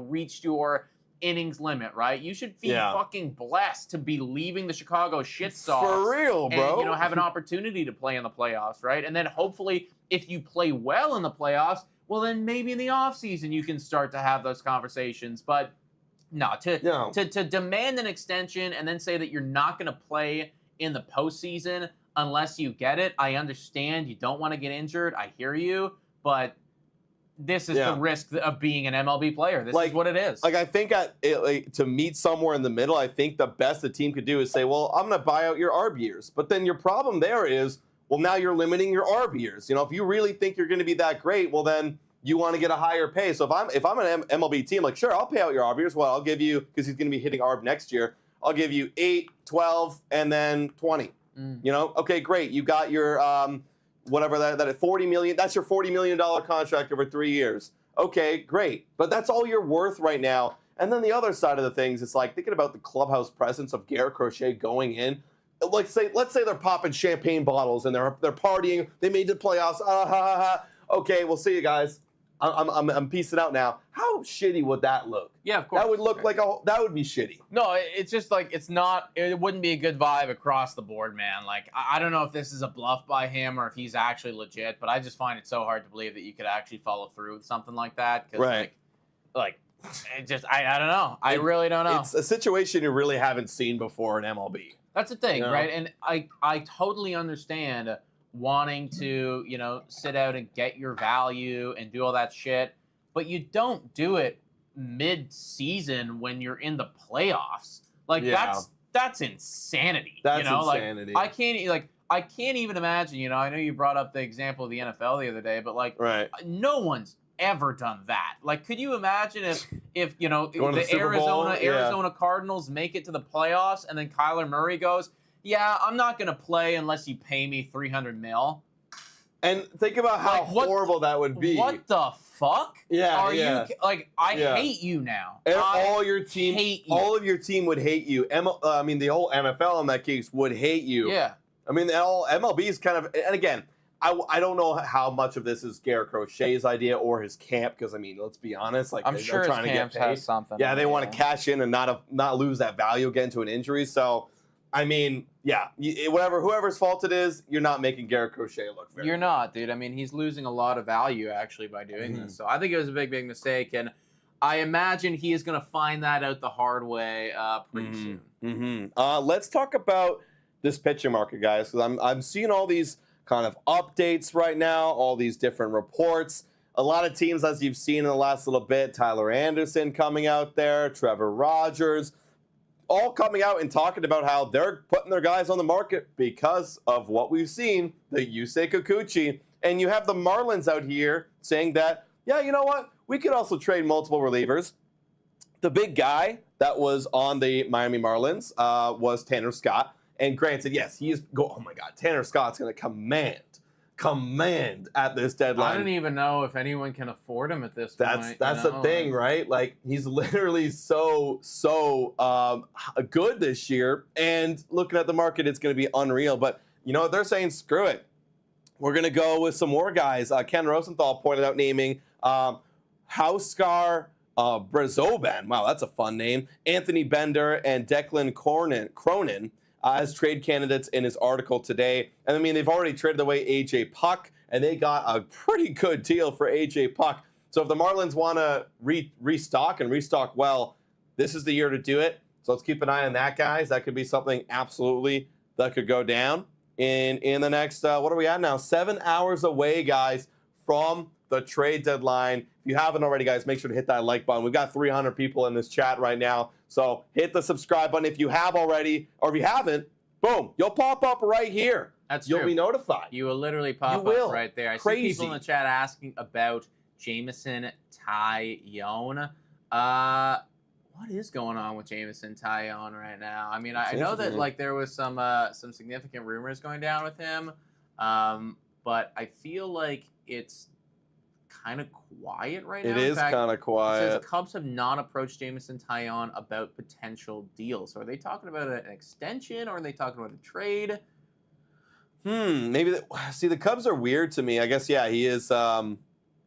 Speaker 1: reached your innings limit, right? You should be
Speaker 2: Yeah.
Speaker 1: fucking blessed to be leaving the Chicago shitstorms.
Speaker 2: For real, bro.
Speaker 1: And, have an opportunity to play in the playoffs, right? And then hopefully, if you play well in the playoffs, well, then maybe in the offseason you can start to have those conversations. But no, to demand an extension and then say that you're not going to play in the postseason unless you get it, I understand you don't want to get injured. I hear you, but this is the risk of being an MLB player. This is what it is.
Speaker 2: Like, I think to meet somewhere in the middle, I think the best the team could do is say, well, I'm going to buy out your ARB years. But then your problem there is, well, now you're limiting your ARB years. If you really think you're going to be that great, well, then you want to get a higher pay. So if I'm an MLB team, like, sure, I'll pay out your ARB years. Well, I'll give you, because he's going to be hitting ARB next year, I'll give you 8, 12, and then 20. Okay, great. You got your whatever that at $40 million. That's your $40 million contract over 3 years. Okay, great. But that's all you're worth right now. And then the other side of the things, it's like thinking about the clubhouse presence of Garrett Crochet going in. Let's say they're popping champagne bottles and they're partying. They made the playoffs. Okay, we'll see you guys. I'm piecing out now. How shitty would that look?
Speaker 1: Yeah, of course.
Speaker 2: That would look like that would be shitty.
Speaker 1: No, it's just like it wouldn't be a good vibe across the board, man. Like, I don't know if this is a bluff by him or if he's actually legit, but I just find it so hard to believe that you could actually follow through with something like that.
Speaker 2: Right.
Speaker 1: Like it just, I don't know. I really don't know.
Speaker 2: It's a situation you really haven't seen before in MLB.
Speaker 1: That's the thing, right? And I totally understand wanting to, sit out and get your value and do all that shit, but you don't do it mid-season when you're in the playoffs. Like, that's insanity.
Speaker 2: That's insanity.
Speaker 1: Like, I can't even imagine, I know you brought up the example of the NFL the other day, but no one's ever done that. Like, could you imagine if the Arizona Cardinals make it to the playoffs and then Kyler Murray goes, yeah, I'm not going to play unless you pay me $300 million.
Speaker 2: And think about how horrible that would be.
Speaker 1: What the fuck?
Speaker 2: Yeah,
Speaker 1: you I hate you now.
Speaker 2: All your team,
Speaker 1: hate you.
Speaker 2: All of your team would hate you. The whole NFL in that case would hate you.
Speaker 1: Yeah.
Speaker 2: All MLB is kind of, and again, I don't know how much of this is Garrett Crochet's idea or his camp, because let's be honest,
Speaker 1: I'm sure his camp has something.
Speaker 2: Yeah, they want to cash in and not lose that value, get into an injury. So, whoever's fault it is, you're not making Garrett Crochet look fair.
Speaker 1: You're not, dude. He's losing a lot of value actually by doing this. So I think it was a big, big mistake, and I imagine he is going to find that out the hard way pretty soon.
Speaker 2: Let's talk about this pitching market, guys, because I'm seeing all these kind of updates right now, all these different reports. A lot of teams, as you've seen in the last little bit, Tyler Anderson coming out there, Trevor Rogers, all coming out and talking about how they're putting their guys on the market because of what we've seen, the Yusei Kikuchi. And you have the Marlins out here saying that, yeah, you know what? We could also trade multiple relievers. The big guy that was on the Miami Marlins was Tanner Scott. And granted, yes, oh my God, Tanner Scott's going to command at this deadline.
Speaker 1: I don't even know if anyone can afford him at this point.
Speaker 2: That's the thing, right? Like, he's literally so good this year, and looking at the market, it's going to be unreal. But you know what? They're saying, screw it. We're going to go with some more guys. Ken Rosenthal pointed out naming Hauskar Brazoban. Wow, that's a fun name. Anthony Bender and Declan Cronin as trade candidates in his article today. And they've already traded away AJ Puck, and they got a pretty good deal for AJ Puck. So if the Marlins want to restock and restock well, this is the year to do it. So let's keep an eye on that, guys. That could be something absolutely that could go down in the next, what are we at now? 7 hours away, guys, from the trade deadline. If you haven't already, guys, make sure to hit that like button. We've got 300 people in this chat right now. So hit the subscribe button if you have already, or if you haven't, boom, you'll pop up right here.
Speaker 1: That's true.
Speaker 2: You'll be notified.
Speaker 1: You will literally pop up right there. I see people in the chat asking about Jameson Taillon. What is going on with Jameson Taillon right now? I know that there was some significant rumors going down with him, but I feel like it's kind of quiet right now.
Speaker 2: It is kind of quiet.
Speaker 1: It says Cubs have not approached Jameson Taillon about potential deals. So are they talking about an extension, or are they talking about a trade?
Speaker 2: Maybe. See, the Cubs are weird to me. I guess, yeah, he is.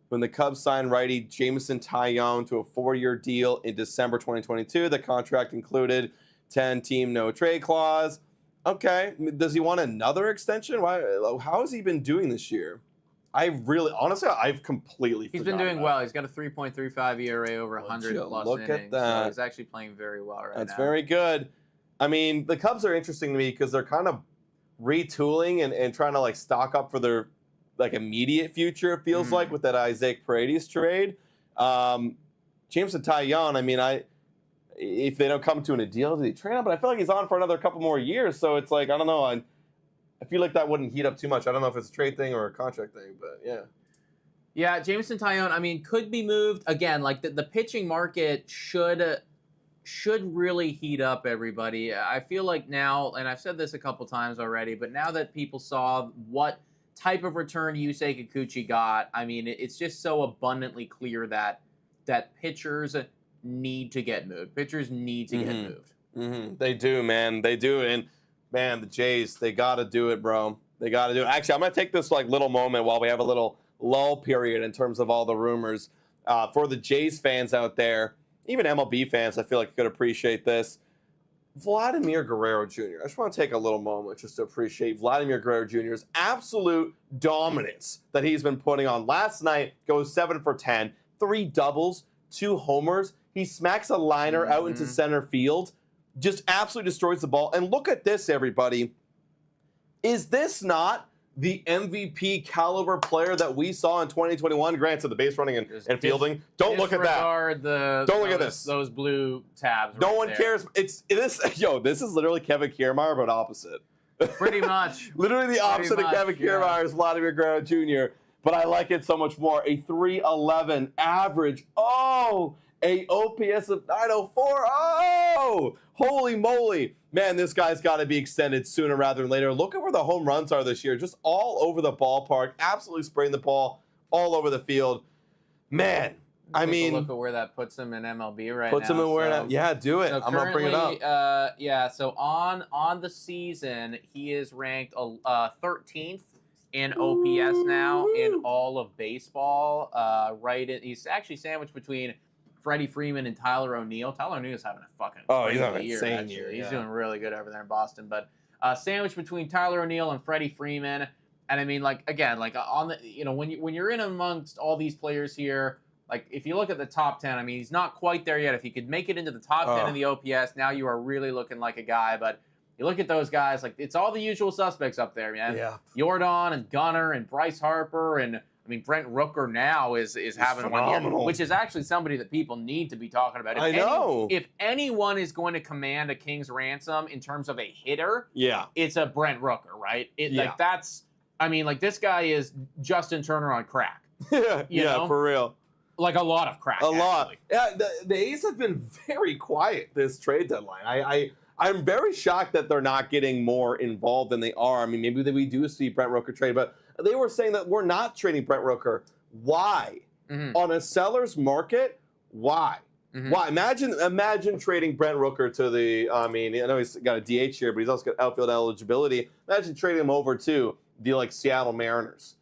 Speaker 2: when the Cubs signed righty Jameson Taillon to a 4-year deal in December 2022. The contract included 10-team no-trade clause. Okay, does he want another extension? Why? How has he been doing this year? Honestly, I've completely
Speaker 1: He's been doing well. He's got a 3.35 ERA over 100 plus
Speaker 2: look
Speaker 1: innings.
Speaker 2: at that.
Speaker 1: So he's actually playing very well right now.
Speaker 2: That's very good. I mean, the Cubs are interesting to me because they're kind of retooling and trying to like stock up for their like immediate future, it feels like, with that Isaac Paredes trade. Jameson Taillon, I mean, if they don't come to a deal, do they trade him? But I feel like he's on for another couple more years, so it's like, I don't know. I feel like that wouldn't heat up too much. I don't know if it's a trade thing or a contract thing, but yeah.
Speaker 1: Yeah, Jameson Taillon, I mean, could be moved. Again, like the pitching market should really heat up, everybody. I feel like now, and I've said this a couple times already, but now that people saw what type of return Yusei Kikuchi got, I mean, it's just so abundantly clear that pitchers need to get moved. Pitchers need to get moved.
Speaker 2: They do, man. They do. And, man, the Jays, they got to do it, bro. They got to do it. Actually, I'm going to take this like little moment while we have a little lull period in terms of all the rumors. For the Jays fans out there, even MLB fans, I feel like could appreciate this. Vladimir Guerrero Jr. I just want to take a little moment just to appreciate Vladimir Guerrero Jr.'s absolute dominance that he's been putting on. Last night, goes 7 for 10, 3 doubles, 2 homers. He smacks a liner out into center field, just absolutely destroys the ball. And look at this, everybody. Is this not the MVP caliber player that we saw in 2021? Granted, the base running and fielding. Don't look at that. Don't look at this.
Speaker 1: Those blue tabs.
Speaker 2: No one cares. This is literally Kevin Kiermaier, but opposite.
Speaker 1: Pretty much.
Speaker 2: Literally the opposite of Kevin Kiermaier is Vladimir Guerrero Jr., but I like it so much more. A 311 average. Oh, a OPS of 904. Oh, holy moly. Man, this guy's got to be extended sooner rather than later. Look at where the home runs are this year. Just all over the ballpark. Absolutely spraying the ball all over the field. Man, I mean,
Speaker 1: look at where that puts him in MLB right
Speaker 2: puts
Speaker 1: now.
Speaker 2: him in where yeah, do it.
Speaker 1: So
Speaker 2: I'm going to bring it up.
Speaker 1: So on the season, he is ranked 13th in OPS now in all of baseball. He's actually sandwiched between Freddie Freeman and Tyler O'Neill. Tyler O'Neill's having a fucking crazy year. Insane year. He's doing really good over there in Boston. But sandwiched between Tyler O'Neill and Freddie Freeman. And I mean, like, again, like on the, when you're in amongst all these players here, like if you look at the top 10, I mean, he's not quite there yet. If he could make it into the top 10 in the OPS, now you are really looking like a guy. But you look at those guys, like it's all the usual suspects up there, man.
Speaker 2: Yeah.
Speaker 1: Jordan and Gunnar and Bryce Harper and I mean, Brent Rooker now is having
Speaker 2: phenomenal.
Speaker 1: 1 year, which is actually somebody that people need to be talking about. If anyone is going to command a king's ransom in terms of a hitter, it's a Brent Rooker, right? Like that's, I mean, like this guy is Justin Turner on crack. You know?
Speaker 2: For real.
Speaker 1: Like a lot of crack.
Speaker 2: Lot. Yeah, the A's have been very quiet this trade deadline. I'm very shocked that they're not getting more involved than they are. I mean, maybe we do see Brent Rooker trade, but they were saying that we're not trading Brent Rooker. Why? On a seller's market, why? Why? Imagine trading Brent Rooker to the, I mean, I know he's got a DH here, but he's also got outfield eligibility. Imagine trading him over to the like Seattle Mariners,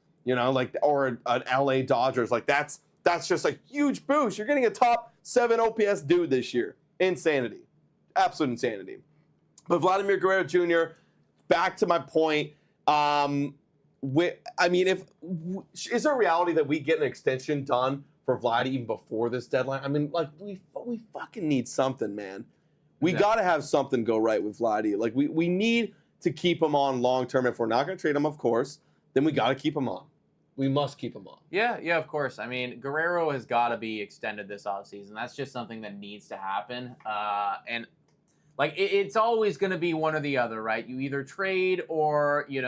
Speaker 2: or an LA Dodgers. Like that's just a huge boost. You're getting a top 7 OPS dude this year. Insanity. Absolute insanity. But Vladimir Guerrero Jr., back to my point, is there a reality that we get an extension done for Vladdy even before this deadline? I mean, like, we fucking need something, man. We got to have something go right with Vladdy. Like, we need to keep him on long term. If we're not going to trade him, of course, then we got to keep him on. We must keep him on.
Speaker 1: Yeah, of course. I mean, Guerrero has got to be extended this offseason. That's just something that needs to happen. And like, it's always going to be one or the other, right? You either trade or, you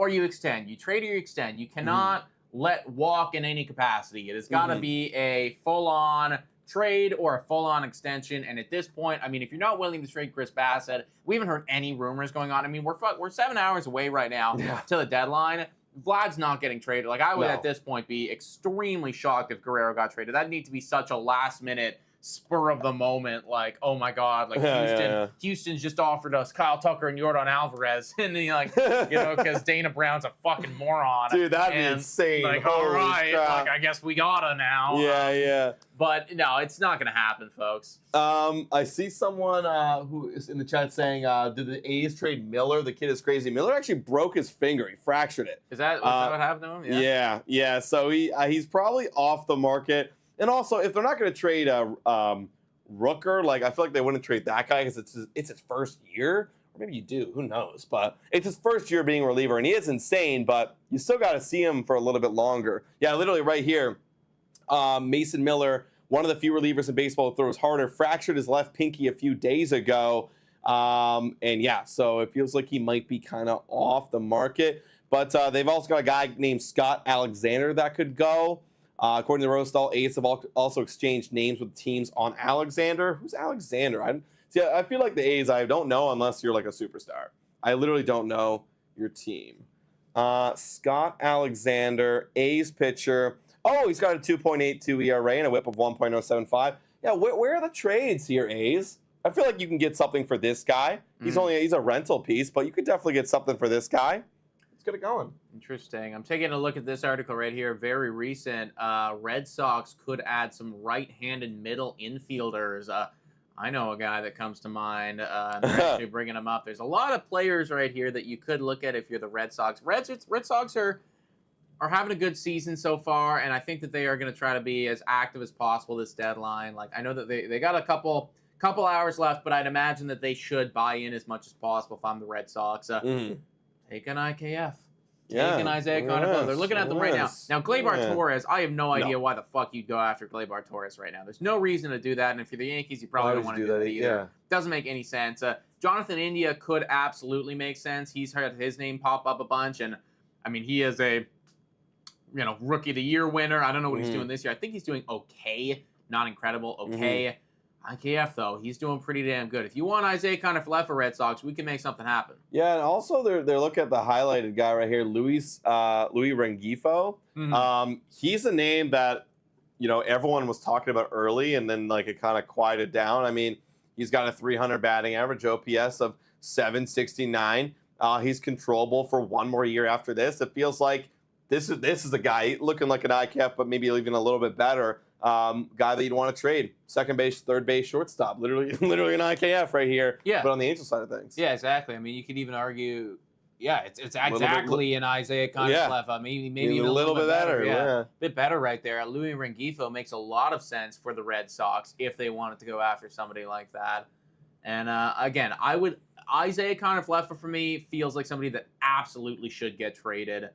Speaker 1: extend. You trade or you extend. You cannot let walk in any capacity. It has got to be a full-on trade or a full-on extension. And at this point, I mean, if you're not willing to trade Chris Bassett, we haven't heard any rumors going on. I mean, we're 7 hours away right now to the deadline. Vlad's not getting traded. Like, I would at this point be extremely shocked if Guerrero got traded. That'd need to be such a last-minute spur of the moment, like, oh my God, like Houston's just offered us Kyle Tucker and Yordan Alvarez, and then like, because Dana Brown's a fucking moron.
Speaker 2: Dude, that'd be insane.
Speaker 1: Like,
Speaker 2: Holy
Speaker 1: all right,
Speaker 2: crap.
Speaker 1: like I guess we gotta now.
Speaker 2: Yeah.
Speaker 1: But no, it's not gonna happen, folks.
Speaker 2: I see someone who is in the chat saying, did the A's trade Miller? The kid is crazy. Miller actually broke his finger. He fractured it.
Speaker 1: Is that what happened to him?
Speaker 2: Yeah. So he's probably off the market. And also, if they're not going to trade Rooker, like I feel like they wouldn't trade that guy because it's his first year. Or maybe you do. Who knows? But it's his first year being a reliever, and he is insane. But you still got to see him for a little bit longer. Yeah, literally right here, Mason Miller, one of the few relievers in baseball who throws harder, fractured his left pinky a few days ago. And yeah, so it feels like he might be kind of off the market. But they've also got a guy named Scott Alexander that could go. According to Rostal, A's have also exchanged names with teams on Alexander. Who's Alexander? I feel like the A's, I don't know unless you're like a superstar. I literally don't know your team. Scott Alexander, A's pitcher. Oh, he's got a 2.82 ERA and a whip of 1.075. Yeah, where are the trades here, A's? I feel like you can get something for this guy. He's a rental piece, but you could definitely get something for this guy. Let's get it going.
Speaker 1: Interesting. I'm taking a look at this article right here. Very recent. Red Sox could add some right-handed middle infielders. I know a guy that comes to mind. And they're actually bringing him up. There's a lot of players right here that you could look at if you're the Red Sox. Red Sox are having a good season so far, and I think that they are going to try to be as active as possible this deadline. Like I know that they got a couple hours left, but I'd imagine that they should buy in as much as possible if I'm the Red Sox. Take an IKF. Take an Isaiah Kikuchi. They're looking at them right now. Now, Gleyber Torres, I have no idea why the fuck you'd go after Gleyber Torres right now. There's no reason to do that, and if you're the Yankees, you probably don't want to do that either. Yeah. Doesn't make any sense. Jonathan India could absolutely make sense. He's heard his name pop up a bunch, and, I mean, he is a Rookie of the Year winner. I don't know what he's doing this year. I think he's doing okay. Not incredible. Okay. IKF, though, he's doing pretty damn good. If you want Isaiah Kikuchi for Red Sox, we can make something happen.
Speaker 2: Yeah, and also they're looking at the highlighted guy right here, Louis Rengifo. He's a name that everyone was talking about early, and then like it kind of quieted down. I mean, he's got a 300 batting average, OPS of 769. He's controllable for one more year after this. It feels like this is a guy looking like an IKF, but maybe even a little bit better. Guy that you'd want to trade. Second base, third base, shortstop. Literally an IKF right here. Yeah. But on the Angel side of things.
Speaker 1: Yeah, exactly. I mean, you could even argue, it's exactly an Isaiah Kikuchi. Maybe even a little bit better. Yeah. A bit better right there. Louis Rengifo makes a lot of sense for the Red Sox if they wanted to go after somebody like that. And again, Isaiah Kikuchi for me feels like somebody that absolutely should get traded.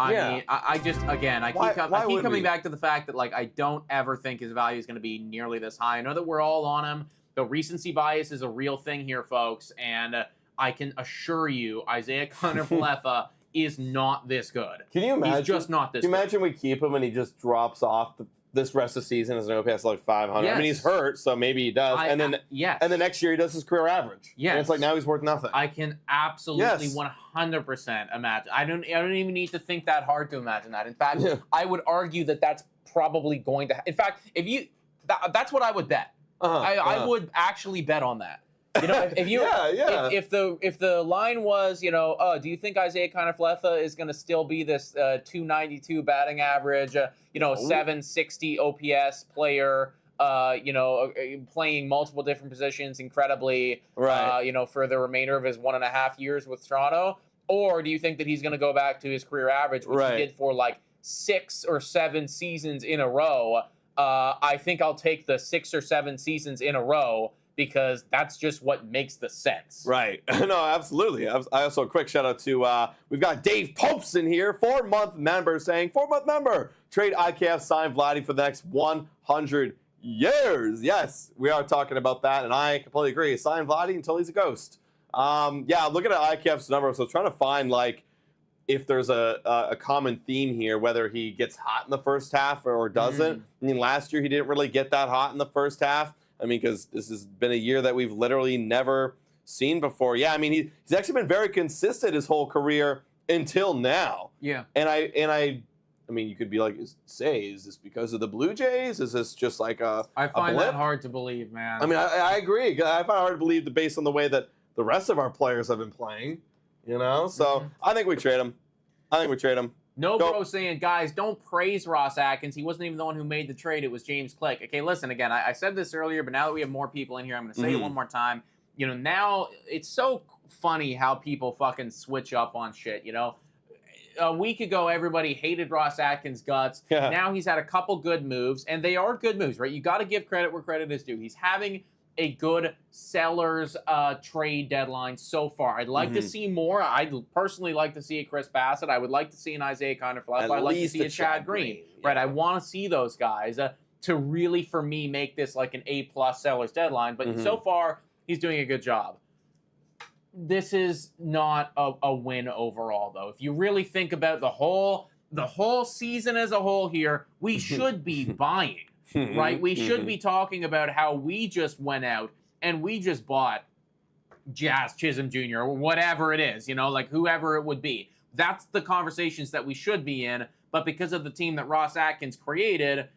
Speaker 1: I mean, I keep coming back to the fact that, like, I don't ever think his value is going to be nearly this high. I know that we're all on him. The recency bias is a real thing here, folks, and I can assure you Isaiah Kikuchi is not this good.
Speaker 2: Can you imagine?
Speaker 1: He's just not this good.
Speaker 2: Can you imagine we keep him and he just drops off this rest of the season as an OPS like 500? Yes. I mean, he's hurt, so maybe he does. And then next year he does his career average.
Speaker 1: Yes.
Speaker 2: And it's like now he's worth nothing.
Speaker 1: I can absolutely 100% imagine. I don't even need to think that hard to imagine that. In fact, I would argue that that's probably going to. In fact, that's what I would bet. I would actually bet on that. If the line was, do you think Isaiah Kikuchi is going to still be this 292 batting average, 760 OPS player, playing multiple different positions incredibly, for the remainder of his 1.5 years with Toronto? Or do you think that he's going to go back to his career average, which he did for like 6 or 7 seasons in a row? I think I'll take the 6 or 7 seasons in a row, because that's just what makes the sense.
Speaker 2: Right. No, absolutely. I also, a quick shout out to, we've got Dave Popes in here, 4-month member, saying, 4-month member, trade IKF, sign Vladdy for the next 100 years. Yes, we are talking about that, and I completely agree. Sign Vladdy until he's a ghost. Looking at IKF's number, so trying to find, like, if there's a common theme here, whether he gets hot in the first half or doesn't. I mean, last year he didn't really get that hot in the first half. I mean, because this has been a year that we've literally never seen before. Yeah, I mean, he's actually been very consistent his whole career until now.
Speaker 1: Yeah.
Speaker 2: And I I mean, you could be like, is this because of the Blue Jays? Is this just like
Speaker 1: I find
Speaker 2: blip?
Speaker 1: that hard to believe, man.
Speaker 2: I mean, I agree. I find it hard to believe that based on the way that the rest of our players have been playing, So I think we trade him.
Speaker 1: No, bro, saying, guys, don't praise Ross Atkins. He wasn't even the one who made the trade. It was James Click. Okay, listen, again, I said this earlier, but now that we have more people in here, I'm going to say it one more time. Now it's so funny how people fucking switch up on shit, A week ago, everybody hated Ross Atkins' guts.
Speaker 2: Yeah.
Speaker 1: Now he's had a couple good moves, and they are good moves, right? You got to give credit where credit is due. He's having a good sellers trade deadline so far. I'd like to see more. I'd personally like to see a Chris Bassett. I would like to see an Isaiah Kiner-Falefa. I'd like to see a Chad Green. Right, I want to see those guys to really, for me, make this like an A-plus sellers deadline. But so far, he's doing a good job. This is not a win overall, though. If you really think about the whole season as a whole here, we should be buying. Right? We should be talking about how we just went out and we just bought Jazz Chisholm Jr. or whatever it is, like whoever it would be. That's the conversations that we should be in. But because of the team that Ross Atkins created,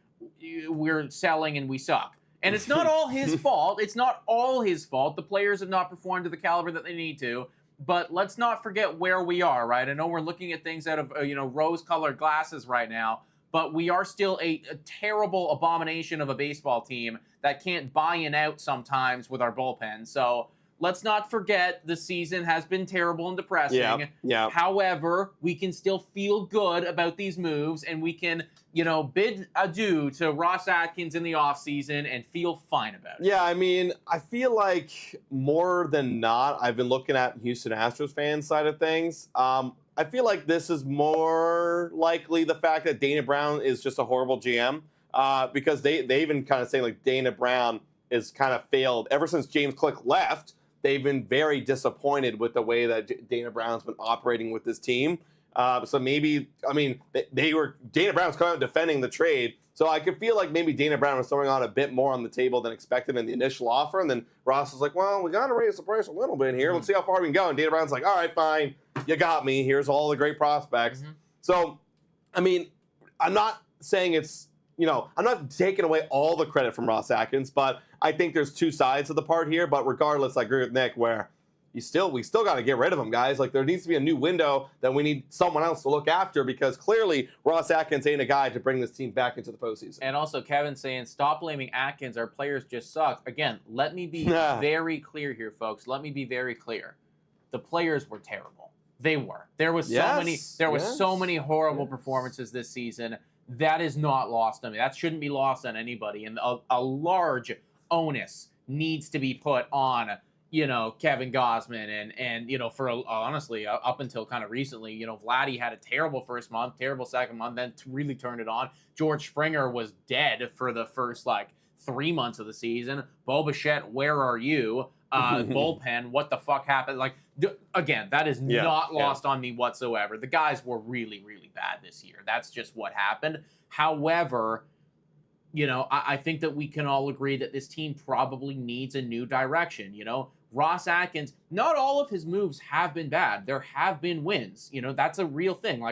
Speaker 1: we're selling and we suck. And it's not all his fault. It's not all his fault. The players have not performed to the caliber that they need to. But let's not forget where we are, right? I know we're looking at things out of, rose-colored glasses right now. But we are still a terrible abomination of a baseball team that can't buy in out sometimes with our bullpen. So let's not forget the season has been terrible and depressing.
Speaker 2: Yeah.
Speaker 1: However, we can still feel good about these moves, and we can, bid adieu to Ross Atkins in the offseason and feel fine about it.
Speaker 2: Yeah, I mean, I feel like more than not, I've been looking at Houston Astros fans' side of things. I feel like this is more likely the fact that Dana Brown is just a horrible GM because they even kind of say like Dana Brown is kind of failed. Ever since James Click left, they've been very disappointed with the way that Dana Brown's been operating with this team. So maybe, Dana Brown's coming out defending the trade. So I could feel like maybe Dana Brown was throwing on a bit more on the table than expected in the initial offer. And then Ross was like, well, we got to raise the price a little bit here. Let's see how far we can go. And Dana Brown's like, all right, fine. You got me. Here's all the great prospects. So, I mean, I'm not saying it's, I'm not taking away all the credit from Ross Atkins, but I think there's two sides of the part here. But regardless, I agree with Nick where we still got to get rid of him, guys. Like, there needs to be a new window that we need someone else to look after because clearly Ross Atkins ain't a guy to bring this team back into the postseason.
Speaker 1: And also Kevin saying, stop blaming Atkins. Our players just suck. Again, let me be very clear here, folks. Let me be very clear. The players were terrible. They were. There was so many horrible performances this season. That is not lost on me. That shouldn't be lost on anybody. And a large onus needs to be put on Kevin Gausman and for honestly, up until kind of recently, Vladdy had a terrible first month, terrible second month, then really turned it on. George Springer was dead for the first 3 months of the season. Bo Bichette, where are you? Bullpen, what the fuck happened? Again, that is not lost on me whatsoever. The guys were really, really bad this year. That's just what happened. However, I think that we can all agree that this team probably needs a new direction. Ross Atkins, not all of his moves have been bad. There have been wins. That's a real thing.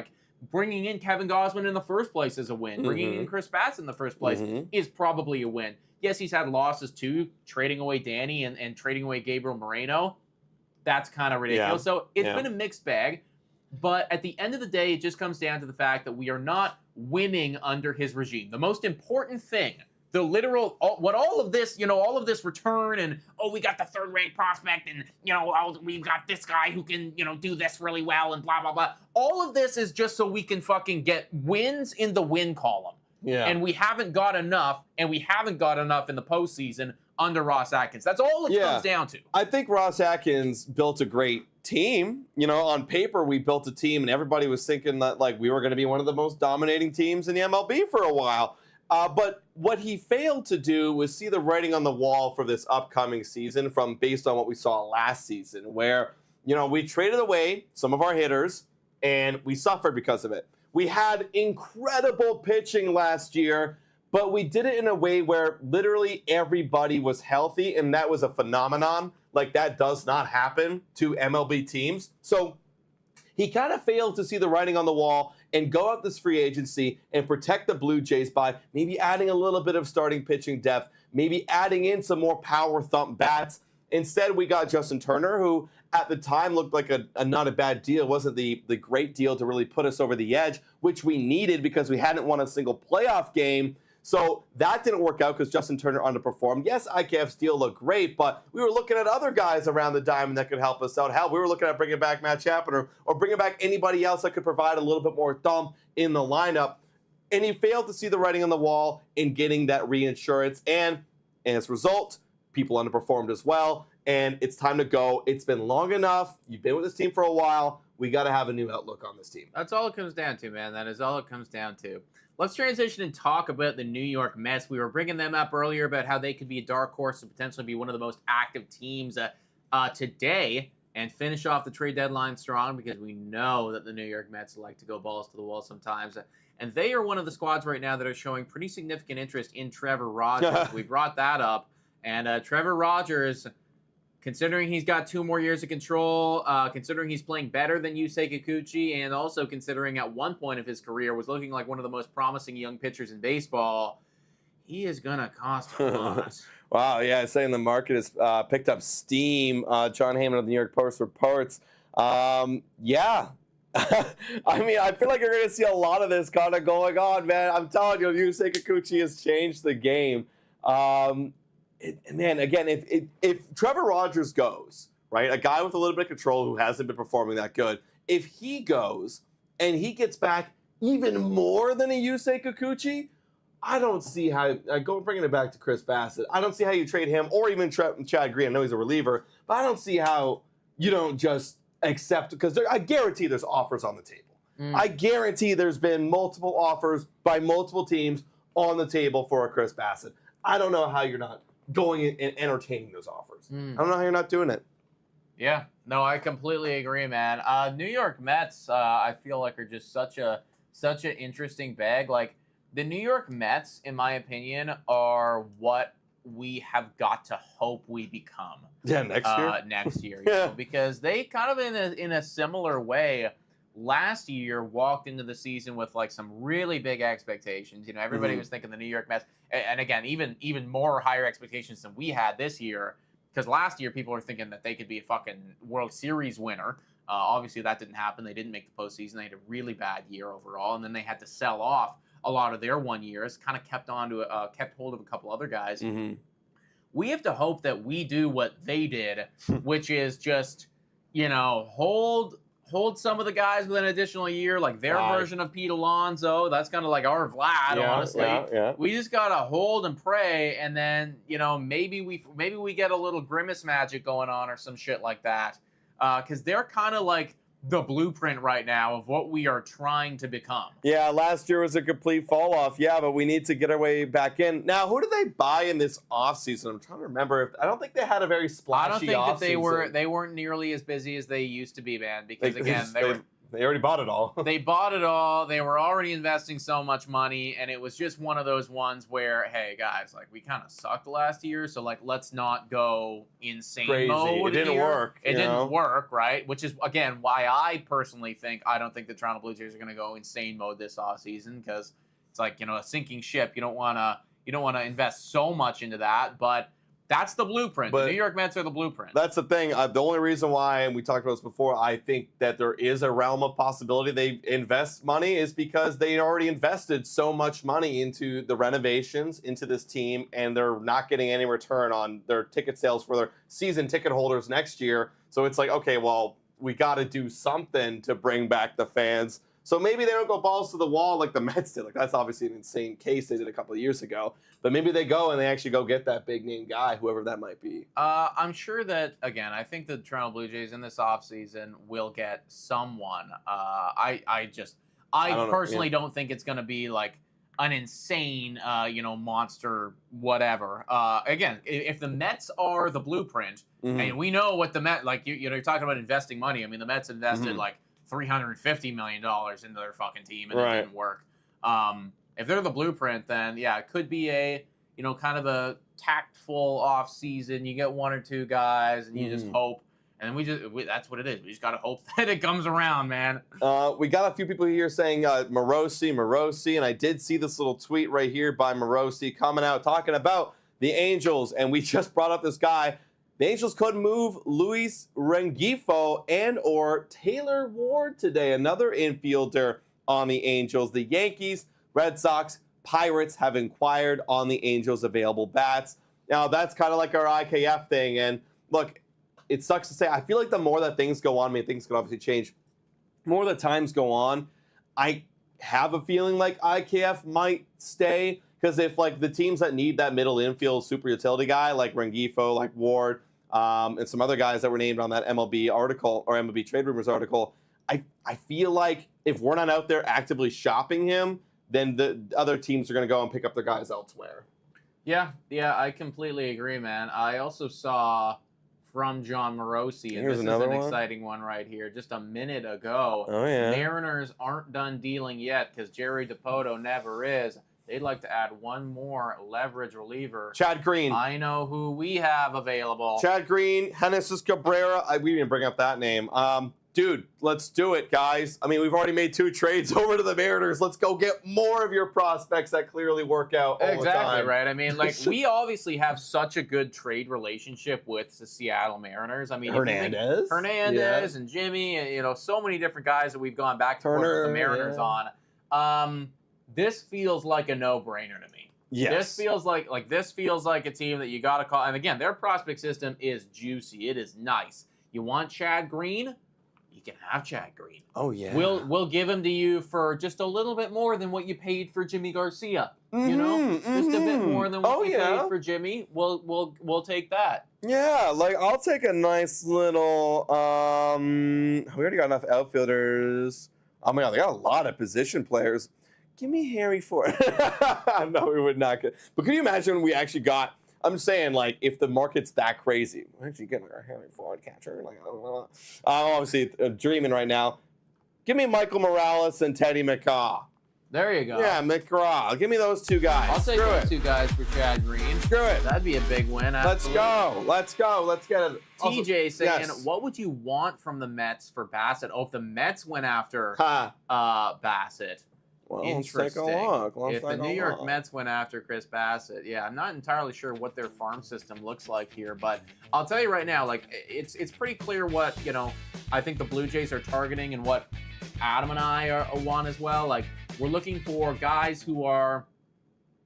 Speaker 1: Bringing in Kevin Gausman in the first place is a win. Bringing in Chris Bassett in the first place is probably a win. Yes, he's had losses too, trading away Danny and trading away Gabriel Moreno. That's kind of ridiculous. So it's been a mixed bag. But at the end of the day, it just comes down to the fact that we are not winning under his regime. The most important thing, the literal, what all of this, all of this return and, we got the third-rate prospect and, we've got this guy who can, do this really well and blah, blah, blah. All of this is just so we can fucking get wins in the win column. Yeah. And we haven't got enough, and we haven't got enough in the postseason under Ross Atkins. That's all it comes down to.
Speaker 2: I think Ross Atkins built a great team. On paper, we built a team, and everybody was thinking that we were going to be one of the most dominating teams in the MLB for a while. But what he failed to do was see the writing on the wall for this upcoming season based on what we saw last season, where we traded away some of our hitters, and we suffered because of it. We had incredible pitching last year, but we did it in a way where literally everybody was healthy, and that was a phenomenon. That does not happen to MLB teams. So he kind of failed to see the writing on the wall and go out this free agency and protect the Blue Jays by maybe adding a little bit of starting pitching depth, maybe adding in some more power thump bats. Instead, we got Justin Turner, who at the time looked like a not a bad deal. It wasn't the great deal to really put us over the edge, which we needed because we hadn't won a single playoff game. So that didn't work out because Justin Turner underperformed. Yes, IKF's deal looked great, but we were looking at other guys around the diamond that could help us out. Hell, we were looking at bringing back Matt Chapman or bringing back anybody else that could provide a little bit more thump in the lineup. And he failed to see the writing on the wall in getting that reinsurance. And as a result, people underperformed as well. And it's time to go. It's been long enough. You've been with this team for a while. We got to have a new outlook on this team.
Speaker 1: That's all it comes down to, man. That is all it comes down to. Let's transition and talk about the New York Mets. We were bringing them up earlier about how they could be a dark horse and potentially be one of the most active teams today and finish off the trade deadline strong because we know that the New York Mets like to go balls to the wall sometimes. And they are one of the squads right now that are showing pretty significant interest in Trevor Rogers. We brought that up. And Trevor Rogers, considering he's got 2 more years of control, considering he's playing better than Yusei Kikuchi, and also considering at one point of his career was looking like one of the most promising young pitchers in baseball, he is going to cost a lot.
Speaker 2: Wow, yeah, saying the market has picked up steam. John Heyman of the New York Post reports. Yeah. I mean, I feel like you're going to see a lot of this kind of going on, man. I'm telling you, Yusei Kikuchi has changed the game. Man, again, if Trevor Rogers goes, right, a guy with a little bit of control who hasn't been performing that good, if he goes and he gets back even more than a Yusei Kikuchi, I don't see how, bringing it back to Chris Bassett, I don't see how you trade him or even Chad Green. I know he's a reliever, but I don't see how you don't just accept, because I guarantee there's offers on the table. I guarantee there's been multiple offers by multiple teams on the table for a Chris Bassett. I don't know how you're not going and entertaining those offers. I don't know how you're not doing it.
Speaker 1: Yeah, no, I completely agree, man. New York Mets, I feel like are just such an interesting bag. Like the New York Mets, in my opinion, are what we have got to hope we become.
Speaker 2: Yeah,
Speaker 1: next year, you know, because they kind of in a similar way last year walked into the season with like some really big expectations. You know, everybody was thinking the New York Mets, and again, even more higher expectations than we had this year, because last year people were thinking that they could be a fucking World Series winner. Obviously that didn't happen. They didn't make the postseason. They had a really bad year overall, and then they had to sell off a lot of their 1 years, kind of kept hold of a couple other guys. We have to hope that we do what they did, which is just, you know, hold some of the guys with an additional year, like their version of Pete Alonso. That's kind of like our Vlad, honestly. Yeah. We just gotta hold and pray, and then, you know, maybe we get a little grimace magic going on or some shit like that, because they're kind of like the blueprint right now of what we are trying to become.
Speaker 2: Yeah, last year was a complete fall off. Yeah, but we need to get our way back in. Now, who did they buy in this offseason? I'm trying to remember. I don't think they had a very splashy offseason. I don't think
Speaker 1: that they weren't nearly as busy as they used to be, man, because again,
Speaker 2: they already bought it all.
Speaker 1: They bought it all. They were already investing so much money, and it was just one of those ones where, hey, guys, like, we kind of sucked last year, so, like, let's not go insane mode.
Speaker 2: It didn't work.
Speaker 1: It didn't work, right? Which is, again, why I personally think I don't think the Toronto Blue Jays are going to go insane mode this offseason, because it's like, you know, a sinking ship. You don't want to invest so much into that, but that's the blueprint. The New York Mets are the blueprint.
Speaker 2: That's the thing. The only reason why, and we talked about this before, I think that there is a realm of possibility they invest money is because they already invested so much money into the renovations, into this team, and they're not getting any return on their ticket sales for their season ticket holders next year. So it's like, okay, well, we got to do something to bring back the fans. So maybe they don't go balls to the wall like the Mets did. Like, that's obviously an insane case they did a couple of years ago. But maybe they go and they actually go get that big name guy, whoever that might be.
Speaker 1: I'm sure that, again, I think the Toronto Blue Jays in this offseason will get someone. I personally don't think it's going to be like an insane, monster whatever. Again, if the Mets are the blueprint, and we know what the Mets, like, you're talking about investing money. I mean, the Mets invested like $350 million into their fucking team, and it didn't work. If they're the blueprint, then yeah, it could be a, kind of a tactful off season. You get one or two guys, and you just hope And that's what it is. We just got to hope that it comes around, man.
Speaker 2: We got a few people here saying Morosi, and I did see this little tweet right here by Morosi coming out talking about the Angels, and we just brought up this guy. The Angels could move Luis Rengifo and or Taylor Ward today, another infielder on the Angels. The Yankees, Red Sox, Pirates have inquired on the Angels' available bats. Now, that's kind of like our IKF thing, and look, it sucks to say. I feel like the more that things go on, I mean, things can obviously change. The more that times go on, I have a feeling like IKF might stay, because if like the teams that need that middle infield super utility guy, like Rengifo, like Ward, and some other guys that were named on that MLB article or MLB Trade Rumors article, I feel like if we're not out there actively shopping him, then the other teams are going to go and pick up their guys elsewhere.
Speaker 1: Yeah, I completely agree, man. I also saw from John Morosi, and this is an exciting one right here, just a minute ago.
Speaker 2: Oh, yeah.
Speaker 1: Mariners aren't done dealing yet because Jerry Dipoto never is. They'd like to add one more leverage reliever.
Speaker 2: Chad Green.
Speaker 1: I know who we have available.
Speaker 2: Chad Green, Genesis Cabrera. We didn't bring up that name. Dude, let's do it, guys. I mean, we've already made 2 trades over to the Mariners. Let's go get more of your prospects that clearly work out all the time.
Speaker 1: Exactly, right? I mean, like, we obviously have such a good trade relationship with the Seattle Mariners. I mean,
Speaker 2: Hernandez
Speaker 1: and Jimmy, and, so many different guys that we've gone back to work with the Mariners on. This feels like a no-brainer to me.
Speaker 2: Yes.
Speaker 1: This feels like a team that you got to call. And again, their prospect system is juicy. It is nice. You want Chad Green? You can have Chad Green.
Speaker 2: Oh yeah.
Speaker 1: We'll give him to you for just a little bit more than what you paid for Jimmy Garcia. Just a bit more than what you paid for Jimmy. We'll take that.
Speaker 2: Yeah, like I'll take a nice little. We already got enough outfielders. I mean, they got a lot of position players. Give me Harry Ford. No, we would not get. But can you imagine when we actually got? I'm saying, like, if the market's that crazy, we're actually getting our Harry Ford catcher. Like, I'm obviously dreaming right now. Give me Michael Morales and Teddy McCaw.
Speaker 1: There you go.
Speaker 2: Yeah, McGraw. Give me those 2 guys.
Speaker 1: I'll take those 2 guys for Chad Green.
Speaker 2: Screw it.
Speaker 1: That'd be a big win.
Speaker 2: Absolutely. Let's go. Let's get it.
Speaker 1: TJ saying, what would you want from the Mets for Bassett? Oh, if the Mets went after Bassett.
Speaker 2: Well, let's take a look.
Speaker 1: If the New York Mets went after Chris Bassett, I'm not entirely sure what their farm system looks like here, but I'll tell you right now, like it's pretty clear what I think the Blue Jays are targeting and what Adam and I want as well. Like we're looking for guys who are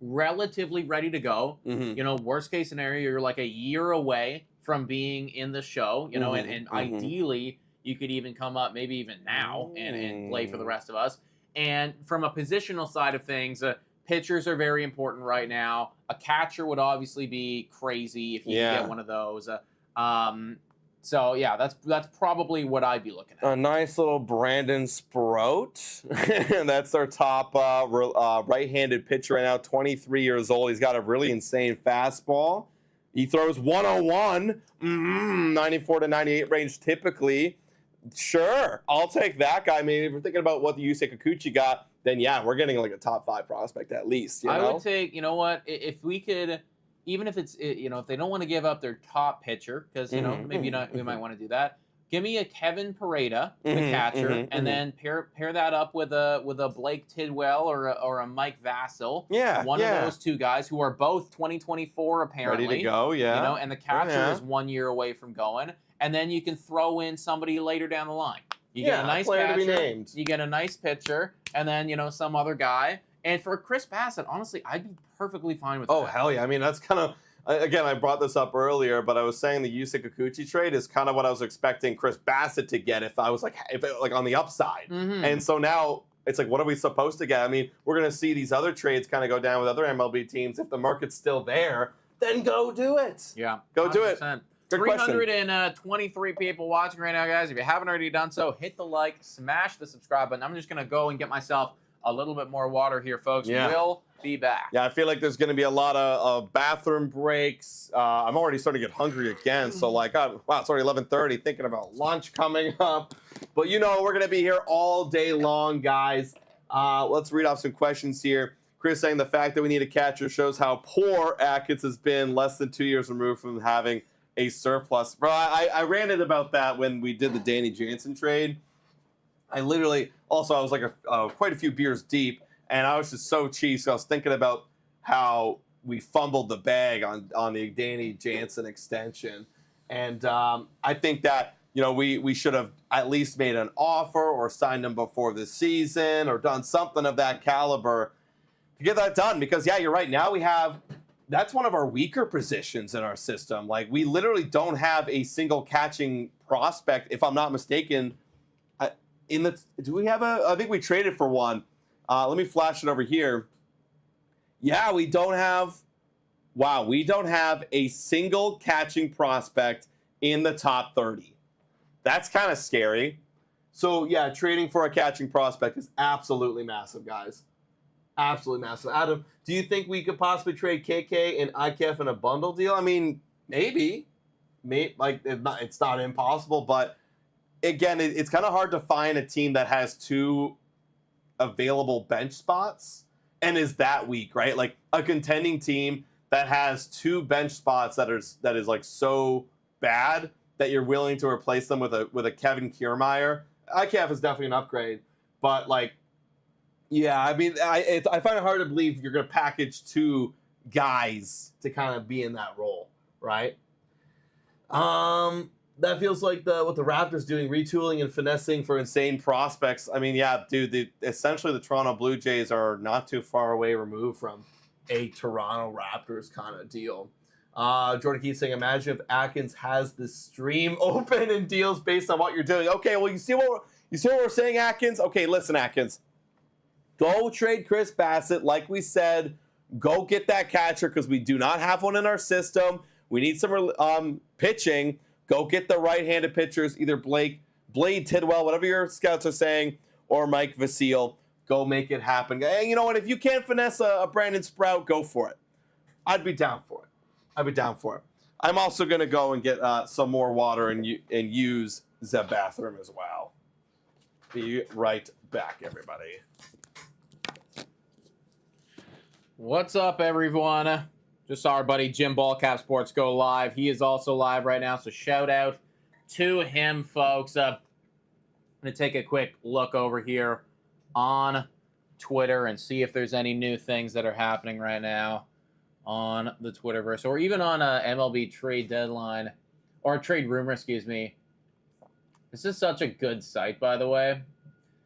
Speaker 1: relatively ready to go. Worst case scenario, you're like a year away from being in the show. And ideally you could even come up maybe even now and play for the rest of us. And from a positional side of things, pitchers are very important right now. A catcher would obviously be crazy if you could get one of those. So that's probably what I'd be looking at.
Speaker 2: A nice little Brandon Sproat. That's our top right-handed pitcher right now, 23 years old. He's got a really insane fastball. He throws 101, 94 to 98 range typically. Sure, I'll take that guy. I mean, if we're thinking about what the Yusei Kikuchi got, then we're getting like a top 5 prospect at least.
Speaker 1: I would take, if we could, even if it's, if they don't want to give up their top pitcher, because we might want to do that. Give me a Kevin Pareda, the catcher, and then pair that up with a Blake Tidwell or a Mike Vasil. One of those 2 guys who are both 2024 apparently.
Speaker 2: Ready to go,
Speaker 1: and the catcher is 1 year away from going. And then you can throw in somebody later down the line. You get a nice catcher, to be named. You get a nice pitcher, and then, some other guy. And for Chris Bassett, honestly, I'd be perfectly fine with that.
Speaker 2: Oh, hell yeah. I mean, that's kind of, again, I brought this up earlier, but I was saying the Yusei Kikuchi trade is kind of what I was expecting Chris Bassett to get if on the upside. And so now it's like, what are we supposed to get? I mean, we're going to see these other trades kind of go down with other MLB teams. If the market's still there, then go do it.
Speaker 1: Yeah.
Speaker 2: Go 100%. Do it.
Speaker 1: 323 people watching right now, guys. If you haven't already done so, hit the like, smash the subscribe button. I'm just going to go and get myself a little bit more water here, folks. We'll be back.
Speaker 2: Yeah, I feel like there's going to be a lot of bathroom breaks. I'm already starting to get hungry again. So, wow, it's already 11:30, thinking about lunch coming up. But, we're going to be here all day long, guys. Let's read off some questions here. Chris saying the fact that we need a catcher shows how poor Atkins has been, less than 2 years removed from having a surplus. Bro, I ranted about that when we did the Danny Jansen trade. I literally, also, I was like quite a few beers deep, and I was just so cheesed. So I was thinking about how we fumbled the bag on the Danny Jansen extension. And I think that, we should have at least made an offer or signed him before the season or done something of that caliber to get that done. Because, yeah, you're right. Now that's one of our weaker positions in our system. Like, we literally don't have a single catching prospect, if I'm not mistaken. Do we have I think we traded for one. Let me flash it over here. Yeah, we don't have a single catching prospect in the top 30. That's kind of scary. So, yeah, trading for a catching prospect is absolutely massive, guys. Absolutely massive. Adam, do you think we could possibly trade KK and IKF in a bundle deal? I mean, maybe. It's not impossible, but again, it's kind of hard to find a team that has two available bench spots and is that weak, right? Like a contending team that has two bench spots that is like so bad that you're willing to replace them with a Kevin Kiermaier. IKF is definitely an upgrade, but like, yeah, I mean, I find it hard to believe you're going to package two guys to kind of be in that role, right? That feels like what the Raptors doing, retooling and finessing for insane prospects. I mean, yeah, dude, essentially the Toronto Blue Jays are not too far away removed from a Toronto Raptors kind of deal. Jordan Keith saying, imagine if Atkins has the stream open and deals based on what you're doing. Okay, well, you see what we're saying, Atkins? Okay, listen, Atkins. Go trade Chris Bassett. Like we said, go get that catcher because we do not have one in our system. We need some pitching. Go get the right-handed pitchers, either Blade Tidwell, whatever your scouts are saying, or Mike Vasile. Go make it happen. And you know what? If you can't finesse a Brandon Sprout, go for it. I'd be down for it. I'm also going to go and get some more water and use the bathroom as well. Be right back, everybody.
Speaker 1: What's up, everyone? Just saw our buddy Jim Ballcap Sports go live. He is also live right now, so shout out to him, folks. I'm going to take a quick look over here on Twitter and see if there's any new things that are happening right now on the Twitterverse, or even on MLB Trade Deadline, or Trade Rumor, excuse me. This is such a good site, by the way.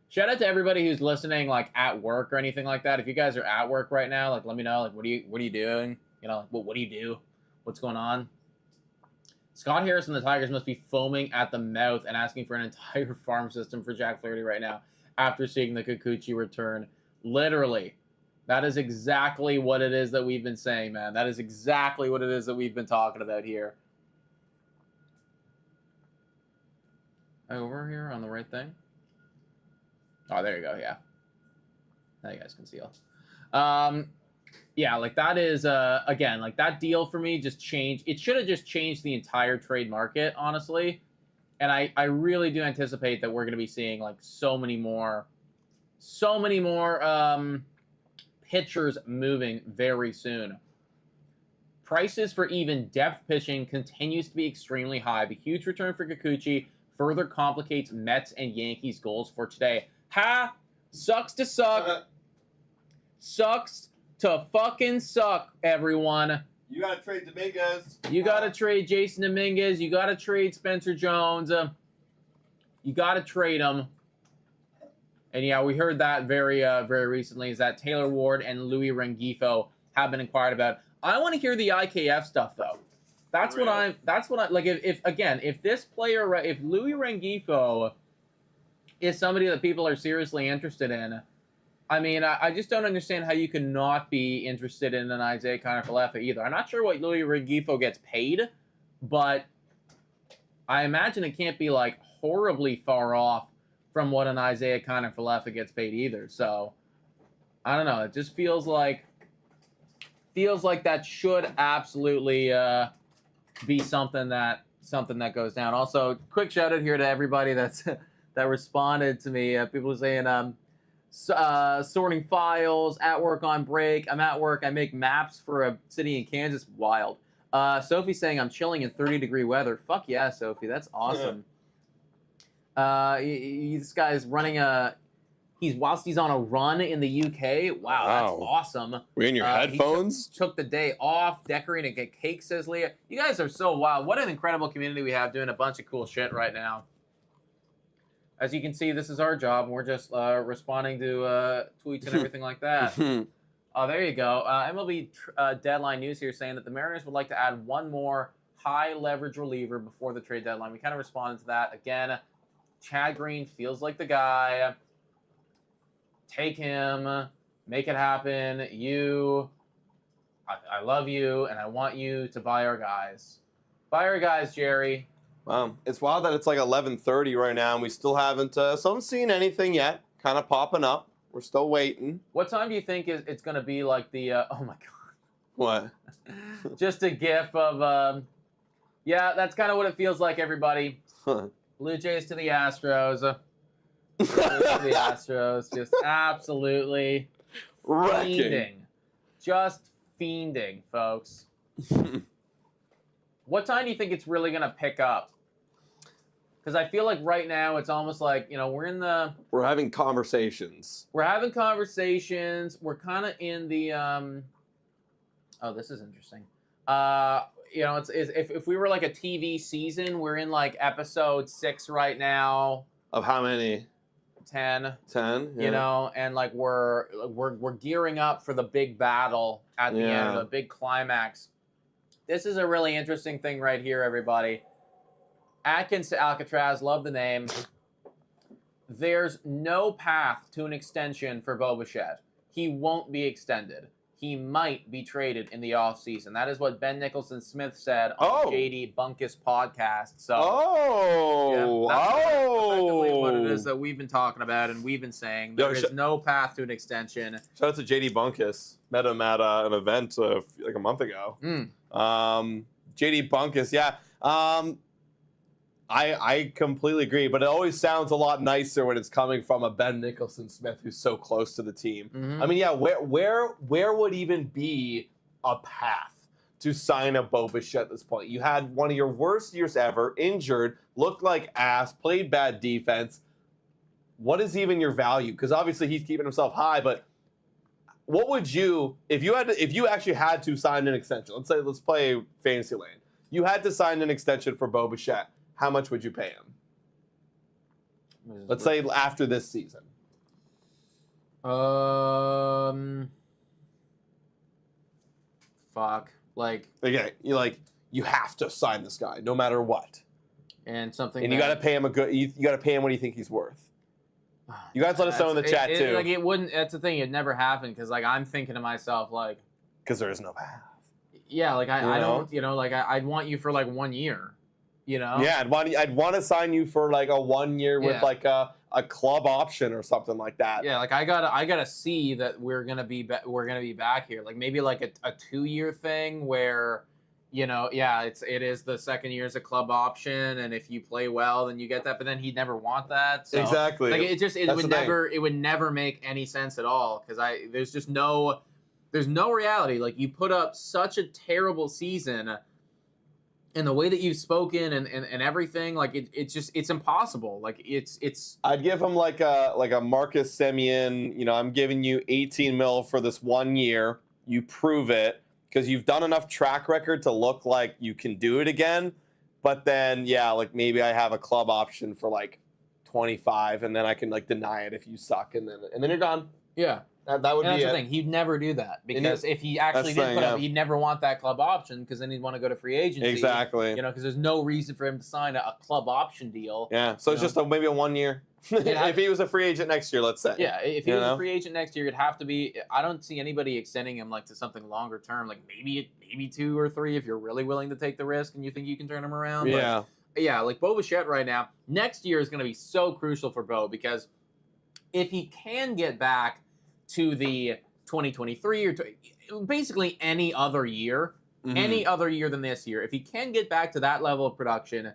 Speaker 1: Shout out to everybody who's listening, like, at work or anything like that. If you guys are at work right now, like, let me know, like, what are you doing? You know, what do you do? What's going on? Scott Harris and the Tigers must be foaming at the mouth and asking for an entire farm system for Jack Flaherty right now after seeing the Kikuchi return. Literally, that is exactly what it is that we've been saying, man. That is exactly what it is that we've been talking about here. Over here on the right thing? Oh, there you go, yeah. Now you guys can see all. Yeah, like that is, again, like that deal for me just changed. It should have just changed the entire trade market, honestly. And I really do anticipate that we're going to be seeing like so many more pitchers moving very soon. Prices for even depth pitching continues to be extremely high. The huge return for Kikuchi further complicates Mets and Yankees goals for today. Sucks to suck. Sucks to fucking suck, everyone.
Speaker 2: You gotta trade Dominguez.
Speaker 1: You gotta trade Jason Dominguez. You gotta trade Spencer Jones. You gotta trade them. And yeah, we heard that very recently. Is that Taylor Ward and Louis Rengifo have been inquired about. I want to hear the IKF stuff though. That's what I like. If this player, if Louis Rengifo is somebody that people are seriously interested in, I mean, I just don't understand how you can not be interested in an Isaiah Kiner-Falefa either. I'm not sure what Louis Rengifo gets paid, but I imagine it can't be like horribly far off from what an Isaiah Kiner-Falefa gets paid either. So I don't know. It just feels like that should absolutely be something that goes down. Also, quick shout out here to everybody that responded to me. People saying sorting files, at work on break. I'm at work. I make maps for a city in Kansas. Wild. Sophie's saying I'm chilling in 30-degree weather. Fuck yeah, Sophie. That's awesome. This guy's running whilst he's on a run in the UK. Wow, that's awesome.
Speaker 2: Were you in your headphones?
Speaker 1: He took the day off, decorating a cake, says Leah. You guys are so wild. What an incredible community we have doing a bunch of cool shit right now. As you can see, this is our job, and we're just responding to tweets and everything like that. There you go. MLB Deadline News here saying that the Mariners would like to add one more high-leverage reliever before the trade deadline. We kind of responded to that. Again, Chad Green feels like the guy. Take him. Make it happen. I love you, and I want you to buy our guys. Buy our guys, Jerry.
Speaker 2: Wow. It's wild that it's like 11:30 right now, and we still haven't seen anything yet. Kind of popping up. We're still waiting.
Speaker 1: What time do you think it's going to be like the, oh my God.
Speaker 2: What?
Speaker 1: Just a gif of, yeah, that's kind of what it feels like, everybody. Blue Jays to the Astros. The Astros just absolutely fiending. Just fiending, folks. What time do you think it's really going to pick up? Because I feel like right now it's almost like, we're having conversations. We're kind of in the, oh, this is interesting. It's if we were like a TV season, we're in like episode 6 right now.
Speaker 2: Of how many?
Speaker 1: 10.
Speaker 2: 10,
Speaker 1: yeah. And like we're gearing up for the big battle at the end, the big climax. This is a really interesting thing right here, everybody. Atkins to Alcatraz, love the name. There's no path to an extension for Bo Bichette. He won't be extended. He might be traded in the offseason. That is what Ben Nicholson-Smith said on the JD Bunkus podcast. So, that's what it is that we've been talking about and we've been saying. There is no path to an extension.
Speaker 2: Shout out to JD Bunkus. Met him at an event like a month ago. JD Bunkus, yeah. I completely agree, but it always sounds a lot nicer when it's coming from a Ben Nicholson-Smith who's so close to the team. I mean, yeah, where would even be a path to sign a Bo Bichette at this point? You had one of your worst years ever, injured, looked like ass, played bad defense. What is even your value? Because obviously he's keeping himself high, but what would you, if you actually had to sign an extension? Let's play Fantasyland. You had to sign an extension for Bo Bichette. How much would you pay him? Let's say after this season.
Speaker 1: Fuck.
Speaker 2: Okay, you have to sign this guy no matter what.
Speaker 1: And
Speaker 2: you got to pay him you got to pay him what you think he's worth. You guys let us know in the chat too.
Speaker 1: It wouldn't. That's the thing. It'd never happen because I'm thinking to myself
Speaker 2: because there is no path.
Speaker 1: Yeah, I don't. I'd want you for 1 year.
Speaker 2: Yeah, I'd want to sign you for a 1 year with a club option or something like that.
Speaker 1: Yeah, I gotta see that we're gonna be back here. Maybe a 2-year thing where, it is the second year as a club option, and if you play well, then you get that. But then he'd never want that. So,
Speaker 2: exactly.
Speaker 1: It would never make any sense at all because there's no reality. You put up such a terrible season. And the way that you've spoken and everything, it's impossible.
Speaker 2: I'd give him like a Marcus Semien. I'm giving you 18 mil for this 1 year. You prove it because you've done enough track record to look like you can do it again. But then, maybe I have a club option for 25, and then I can deny it if you suck, and then you're gone.
Speaker 1: Yeah.
Speaker 2: That would be
Speaker 1: that's the thing. He'd never do that because if he actually did put up, he'd never want that club option because then he'd want to go to free agency.
Speaker 2: Exactly.
Speaker 1: Because there's no reason for him to sign a club option deal.
Speaker 2: Yeah. So it's just maybe a 1 year. If he was a free agent next year, let's say.
Speaker 1: Yeah. If he was a free agent next year, it'd have to be. I don't see anybody extending him to something longer term. Maybe 2 or 3 if you're really willing to take the risk and you think you can turn him around.
Speaker 2: Yeah.
Speaker 1: But, yeah. Bo Bichette right now. Next year is going to be so crucial for Bo because if he can get back to the 2023 or basically any other year than this year. If he can get back to that level of production,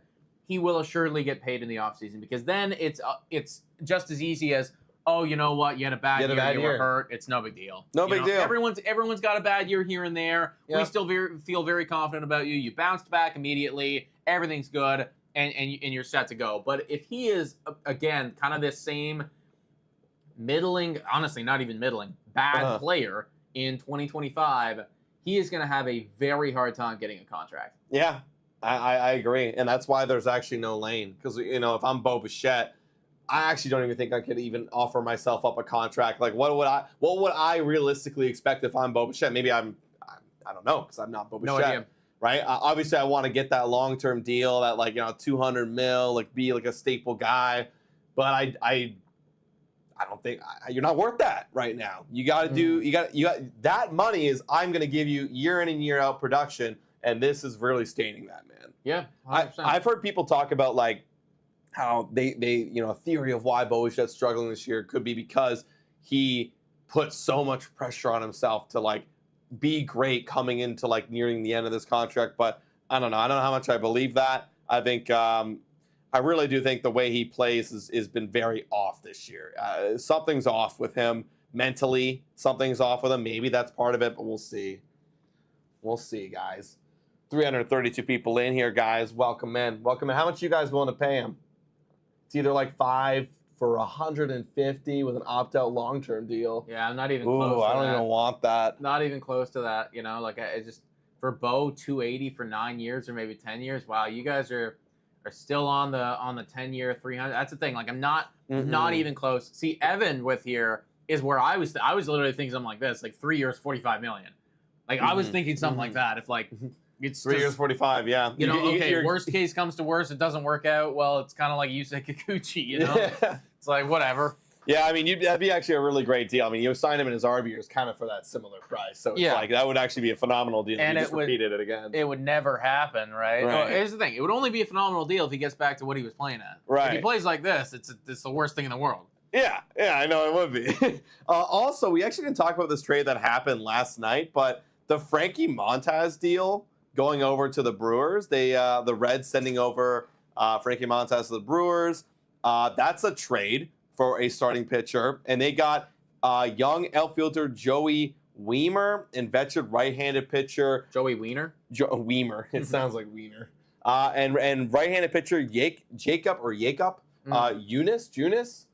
Speaker 1: he will assuredly get paid in the offseason because then it's just as easy as, oh, you know what? You had a bad
Speaker 2: You had a
Speaker 1: year.
Speaker 2: bad
Speaker 1: You were
Speaker 2: year.
Speaker 1: hurt. It's no big deal.
Speaker 2: No
Speaker 1: You
Speaker 2: big
Speaker 1: know,
Speaker 2: deal.
Speaker 1: Everyone's got a bad year here and there.
Speaker 2: Yeah.
Speaker 1: We still feel very confident about you. You bounced back immediately. Everything's good, and you're set to go. But if he is again kind of this same middling, honestly, not even middling, bad player in 2025, he is going to have a very hard time getting a contract.
Speaker 2: Yeah, I agree, and that's why there's actually no lane. Because if I'm Bo Bichette, I actually don't even think I could even offer myself up a contract. Like, what would I realistically expect if I'm Bo Bichette? Maybe I don't know, because I'm not Bo Bichette.
Speaker 1: No idea.
Speaker 2: Right? Obviously, I want to get that long-term deal, that 200 mil, be like a staple guy. But I don't think you're not worth that right now. You got to do you got that money is I'm going to give you year in and year out production, and this is really staining that, man.
Speaker 1: Yeah, 100%.
Speaker 2: I've heard people talk about how they a theory of why Bo Bichette's struggling this year could be because he put so much pressure on himself to be great coming into nearing the end of this contract. But I don't know how much I believe that. I think I really do think the way he plays has been very off this year. Something's off with him mentally. Something's off with him. Maybe that's part of it, but we'll see. We'll see, guys. 332 people in here, guys. Welcome in. Welcome in. How much you guys willing to pay him? It's either 5 for 150 with an opt-out long-term deal.
Speaker 1: Yeah, I'm not even close to that.
Speaker 2: I don't even want that.
Speaker 1: Not even close to that. I just for Bo 280 for 9 years or maybe 10 years. Wow, you guys are still on the 10-year 300. That's the thing. I'm not even close. See, Evan with here is where I was literally thinking something like this, 3 years, 45 million. I was thinking something like that. If it's
Speaker 2: 3 years, 45. Yeah.
Speaker 1: Okay. Worst case comes to worst, it doesn't work out. Well, it's kind of like Yusei Kikuchi. It's whatever.
Speaker 2: Yeah, I mean, that'd be actually a really great deal. I mean, you sign him in his RB years kind of for that similar price. So it's that would actually be a phenomenal deal.
Speaker 1: And
Speaker 2: you just repeated it again.
Speaker 1: It would never happen, right? Well, here's the thing. It would only be a phenomenal deal if he gets back to what he was playing at.
Speaker 2: Right.
Speaker 1: If he plays like this, it's the worst thing in the world.
Speaker 2: Yeah, I know it would be. Also, we actually didn't talk about this trade that happened last night, but the Frankie Montas deal going over to the Brewers, the Reds sending over Frankie Montas to the Brewers. That's a trade for a starting pitcher, and they got young outfielder Joey Wiemer and veteran right-handed pitcher
Speaker 1: Joey Wiener.
Speaker 2: Wiemer. It sounds like Wiener. And right-handed pitcher Jacob Junis.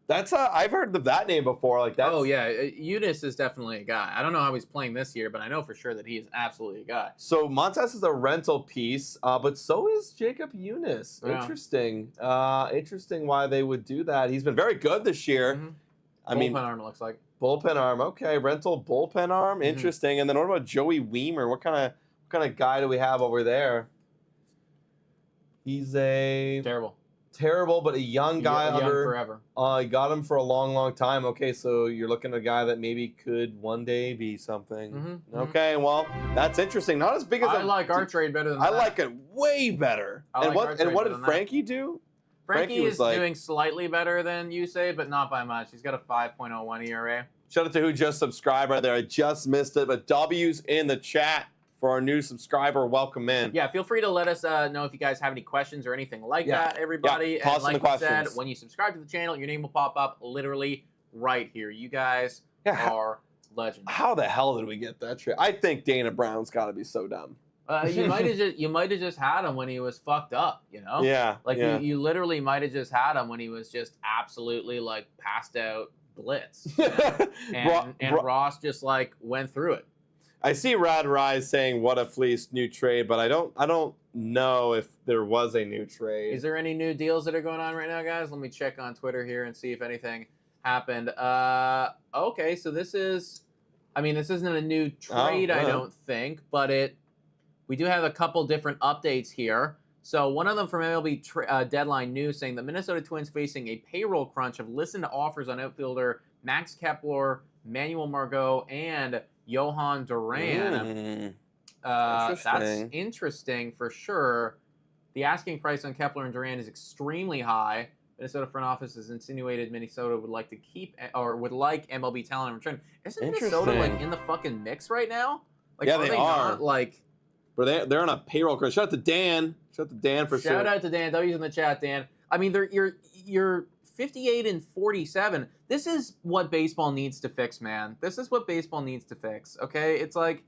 Speaker 2: That's I've heard of that name before.
Speaker 1: Oh yeah, Eunice is definitely a guy. I don't know how he's playing this year, but I know for sure that he is absolutely a guy.
Speaker 2: So Montas is a rental piece, but so is Jacob Eunice.
Speaker 1: Yeah.
Speaker 2: Interesting. Interesting why they would do that. He's been very good this year. I mean,
Speaker 1: bullpen arm looks like
Speaker 2: bullpen arm. Okay, rental bullpen arm. Interesting. And then what about Joey Wiemer? What kind of guy do we have over there? He's a terrible, but a young guy.
Speaker 1: Young forever.
Speaker 2: You got him for a long, long time. Okay, so you're looking at a guy that maybe could one day be something. Okay, well, that's interesting. Not as big as
Speaker 1: I like our trade better than that.
Speaker 2: I like it way better. What did Frankie do?
Speaker 1: Frankie is doing slightly better than Yusei, but not by much. He's got a 5.01 ERA.
Speaker 2: Shout out to who just subscribed right there. I just missed it, but W's in the chat for our new subscriber. Welcome in.
Speaker 1: Yeah, feel free to let us know if you guys have any questions or anything like that, everybody.
Speaker 2: Yeah,
Speaker 1: and like we said, when you subscribe to the channel, your name will pop up literally right here. You guys are legends.
Speaker 2: How the hell did we get that trade? I think Dana Brown's got to be so dumb.
Speaker 1: You might have just had him when he was fucked up,
Speaker 2: Yeah.
Speaker 1: You literally might have just had him when he was just absolutely passed out blitz. And Ross just went through it.
Speaker 2: I see Rad Rise saying what a fleece new trade, but I don't know if there was a new trade.
Speaker 1: Is there any new deals that are going on right now, guys? Let me check on Twitter here and see if anything happened. Okay, so this isn't a new trade, I don't think, but we do have a couple different updates here. So one of them from MLB Deadline News saying the Minnesota Twins facing a payroll crunch have listened to offers on outfielder Max Kepler, Manuel Margot, and Johan Duran. That's interesting for sure. The asking price on Kepler and Duran is extremely high. Minnesota front office has insinuated Minnesota would like to keep or would like MLB talent in return. Isn't Minnesota in the fucking mix right now?
Speaker 2: Yeah, they are.
Speaker 1: But
Speaker 2: they're on a payroll crunch. Shout out to Dan. Shout out to Dan for sure.
Speaker 1: Shout out to Dan. W's in the chat, Dan. I mean, you're 58 and 47. This is what baseball needs to fix, man. This is what baseball needs to fix, okay? It's like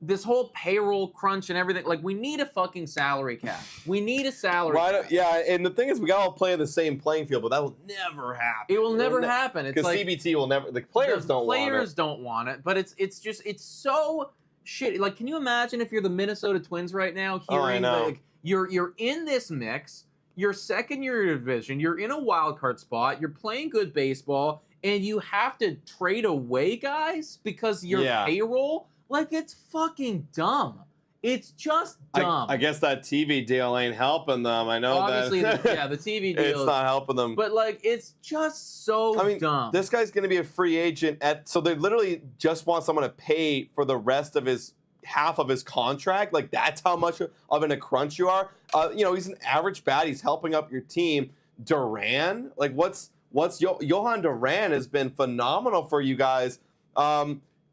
Speaker 1: this whole payroll crunch and everything. Like, we need a fucking salary cap. We need a salary cap.
Speaker 2: Yeah, and the thing is, we got to all play in the same playing field, but that will never happen.
Speaker 1: It will never happen. It's
Speaker 2: because
Speaker 1: like
Speaker 2: CBT will never. The players don't want it.
Speaker 1: Players don't want it, but it's so shit. Like, can you imagine if you're the Minnesota Twins right now, hearing like you're in this mix, you're second year division, you're in a wild card spot, you're playing good baseball, and you have to trade away guys because your payroll. Like, it's fucking dumb. It's just dumb.
Speaker 2: I guess that TV deal ain't helping them. I know
Speaker 1: obviously,
Speaker 2: that.
Speaker 1: the TV deal.
Speaker 2: It's not helping them.
Speaker 1: But, like, it's just so dumb.
Speaker 2: This guy's going to be a free agent so they literally just want someone to pay for the rest of half of his contract. Like, that's how much of a crunch you are. He's an average bat. He's helping up your team. Duran, like, what's Johan Duran has been phenomenal for you guys.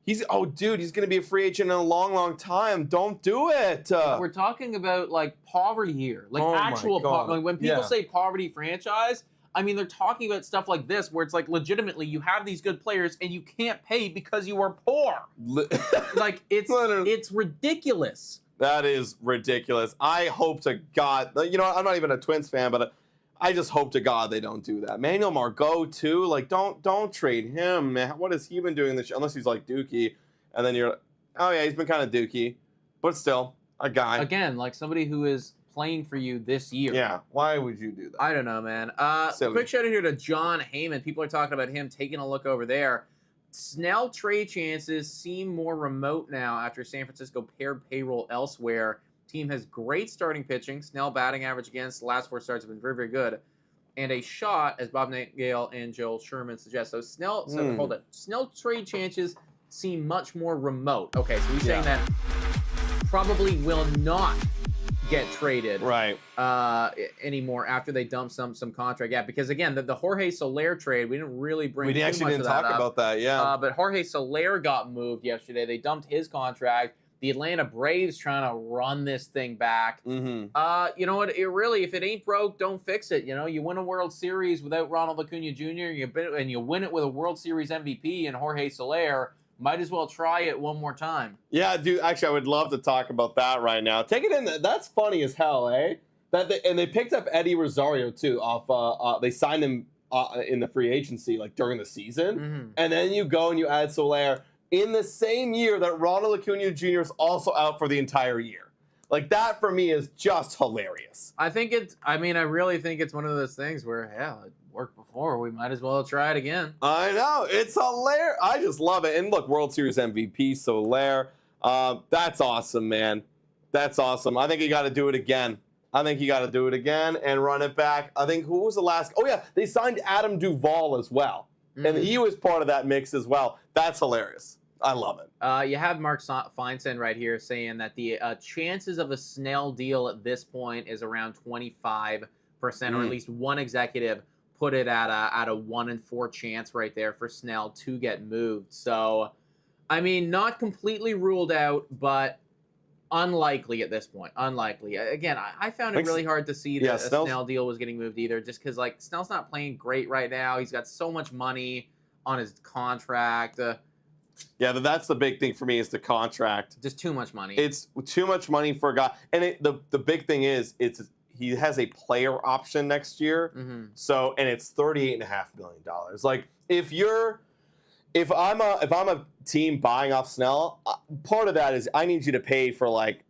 Speaker 2: He's going to be a free agent in a long, long time. Don't do it.
Speaker 1: We're talking about, like, poverty here. Like, actual poverty. Like, when people say poverty franchise, I mean, they're talking about stuff like this, where it's like, legitimately, you have these good players and you can't pay because you are poor. Like, it's ridiculous.
Speaker 2: That is ridiculous. I hope to God, I'm not even a Twins fan, but I just hope to God they don't do that. Manuel Margot too. Like, don't trade him, man. What has he been doing this year? Unless he's like Dookie, and then you're, oh yeah, he's been kind of Dookie, but still a guy.
Speaker 1: Again, like somebody who is playing for you this year.
Speaker 2: Yeah. Why would you do that?
Speaker 1: I don't know, man. Quick shout out here to John Heyman. People are talking about him taking a look over there. Snell trade chances seem more remote now after San Francisco pared payroll elsewhere. Team has great starting pitching. Snell batting average against the last 4 starts have been very, very good. And a shot, as Bob Nightingale and Joel Sherman suggest. So hold it. Snell trade chances seem much more remote. Okay, so he's saying that probably will not get traded anymore after they dump some contract. Yeah, because again, the Jorge Soler trade, we didn't really bring too much of that up. We actually didn't talk
Speaker 2: about that, yeah.
Speaker 1: But Jorge Soler got moved yesterday. They dumped his contract. The Atlanta Braves trying to run this thing back.
Speaker 2: Mm-hmm.
Speaker 1: You know what? If it ain't broke, don't fix it. You win a World Series without Ronald Acuna Jr. And you win it with a World Series MVP and Jorge Soler. Might as well try it one more time.
Speaker 2: Yeah, dude. Actually, I would love to talk about that right now. Take it in. That's funny as hell, eh? And they picked up Eddie Rosario too. They signed him in the free agency like during the season, and then you go and you add Soler in the same year that Ronald Acuna Jr. is also out for the entire year. Like, that for me is just hilarious.
Speaker 1: I really think it's one of those things where, it worked before. We might as well try it again.
Speaker 2: I know. It's hilarious. I just love it. And look, World Series MVP, Soler. That's awesome, man. That's awesome. I think you got to do it again. And run it back. I think, who was the last? Oh, yeah. They signed Adam Duvall as well. And he was part of that mix as well. That's hilarious. I love it.
Speaker 1: You have Mark Feinstein right here saying that the chances of a Snell deal at this point is around 25%, or at least one executive put it at a 1 in 4 chance right there for Snell to get moved. So, I mean, not completely ruled out, but unlikely at this point. Unlikely. Again, I found it really hard to see that a Snell deal was getting moved either, just because, like, Snell's not playing great right now. He's got so much money on his contract.
Speaker 2: Yeah, that's the big thing for me is the contract.
Speaker 1: Just too much money.
Speaker 2: It's too much money for a guy. And the big thing is he has a player option next year. So, and it's $38.5 million. Like, if I'm a team buying off Snell, part of that is I need you to pay for like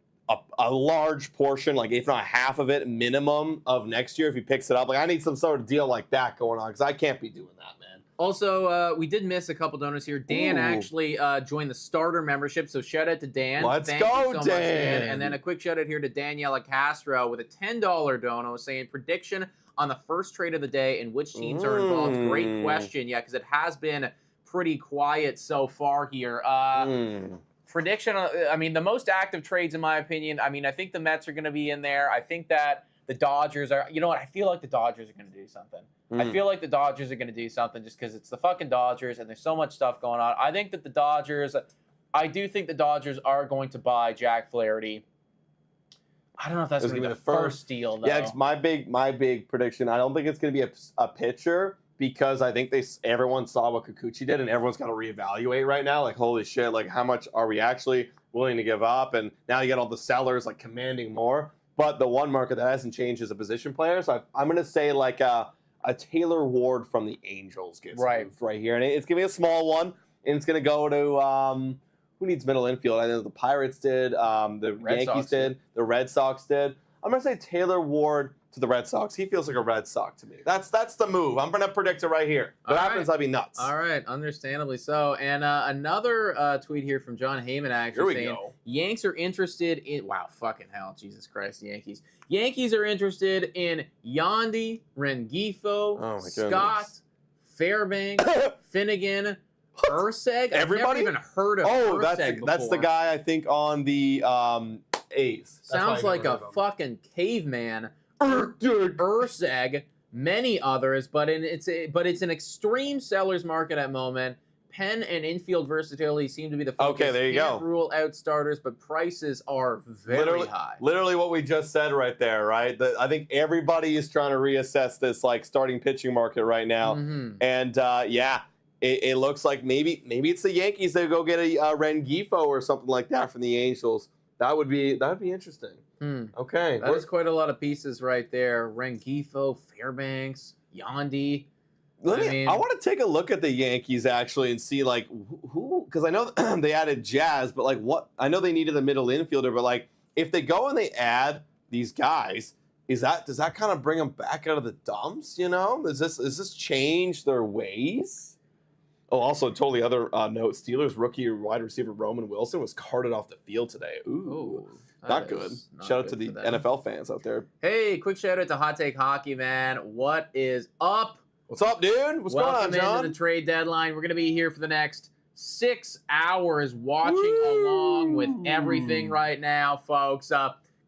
Speaker 2: a large portion, like if not half of it minimum of next year if he picks it up. Like, I need some sort of deal like that going on because I can't be doing that, man.
Speaker 1: Also, we did miss a couple donors here. Dan actually joined the starter membership, so shout out to Dan.
Speaker 2: Thank you so much, Dan.
Speaker 1: And then a quick shout out here to Daniela Castro with a $10 dono saying prediction on the first trade of the day and which teams are involved. Great question. Yeah, because it has been pretty quiet so far here. Prediction, the most active trades in my opinion, I think the Mets are going to be in there. I think that the Dodgers are, you know what, I feel like the Dodgers are going to do something. I feel like the Dodgers are going to do something just because it's the fucking Dodgers and there's so much stuff going on. I do think the Dodgers are going to buy Jack Flaherty. I don't know if that's going to be the first steal, though.
Speaker 2: Yeah, it's my big prediction. I don't think it's going to be a pitcher because I think everyone saw what Kikuchi did, and everyone's got to reevaluate right now. Like, holy shit, like how much are we actually willing to give up? And now you got all the sellers like commanding more. But the one market that hasn't changed is a position player. So I'm going to say like a Taylor Ward from the Angels gets moved right here. And it's going to be a small one. And it's going to go to who needs middle infield? I know the Pirates did. The Yankees did. The Red Sox did. I'm going to say Taylor Ward to the Red Sox. He feels like a Red Sox to me. That's the move. I'm going to predict it right here. If it happens, I'd be nuts.
Speaker 1: All right, understandably so. And another tweet here from John Heyman actually saying, Yanks are interested in, wow, fucking hell, Jesus Christ, Yankees. Yankees are interested in Yandy, Rengifo, Scott, Fairbanks, Finnegan, Urseg.
Speaker 2: Everybody?
Speaker 1: I've never even heard of Urseg before.
Speaker 2: That's the guy I think on the A's.
Speaker 1: Sounds like a fucking caveman. Urseg, many others, but it's an extreme seller's market at the moment. Pen and infield versatility seem to be the focus.
Speaker 2: Okay, there you go.
Speaker 1: Rule out starters, but prices are very high.
Speaker 2: Literally what we just said right there, right? I think everybody is trying to reassess this like starting pitching market right now, and it looks like maybe it's the Yankees that go get a Rengifo or something like that from the Angels. That would be interesting. Okay,
Speaker 1: that is quite a lot of pieces right there. Rengifo, Fairbanks, Yandy.
Speaker 2: I want to take a look at the Yankees actually and see like who, because I know they added Jazz, but like what? I know they needed a middle infielder, but like if they go and they add these guys, does that kind of bring them back out of the dumps? You know, does this change their ways? Oh, also, totally other note, Steelers rookie wide receiver Roman Wilson was carted off the field today. Ooh, not good. Shout out to the NFL fans out there.
Speaker 1: Hey, quick shout out to Hot Take Hockey, man. What is up?
Speaker 2: What's up, dude? What's going on, John?
Speaker 1: Welcome into the trade deadline. We're going to be here for the next 6 hours watching along with everything right now, folks.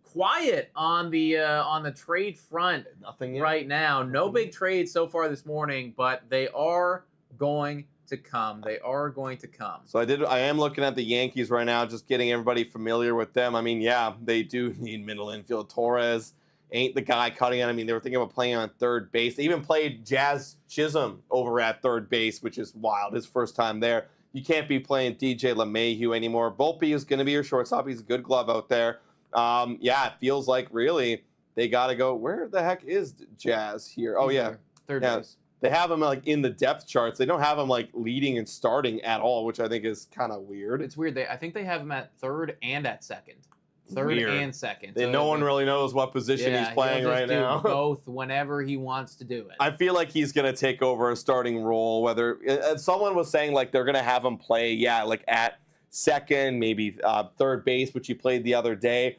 Speaker 1: Quiet on the trade front.
Speaker 2: Nothing yet.
Speaker 1: Right now. No big trades so far this morning, but they are going to come. They are going to come.
Speaker 2: So I am looking at the Yankees right now, just getting everybody familiar with them. I mean, yeah, they do need middle infield. Torres ain't the guy cutting it. I mean, they were thinking about playing on third base. They even played Jazz Chisholm over at third base, which is wild. His first time there. You can't be playing DJ LeMahieu anymore. Volpe is going to be your shortstop. He's a good glove out there. It feels like really they got to go. Where the heck is Jazz here? Oh, yeah.
Speaker 1: Third base.
Speaker 2: They have him like in the depth charts. They don't have him like leading and starting at all, which I think is kind of weird.
Speaker 1: It's weird. I think they have him at third and at second. Third and second.
Speaker 2: So no one really knows what position he's playing right now.
Speaker 1: Both whenever he wants to do it.
Speaker 2: I feel like he's going to take over a starting role. Whether someone was saying like they're going to have him play, like at second, maybe third base, which he played the other day,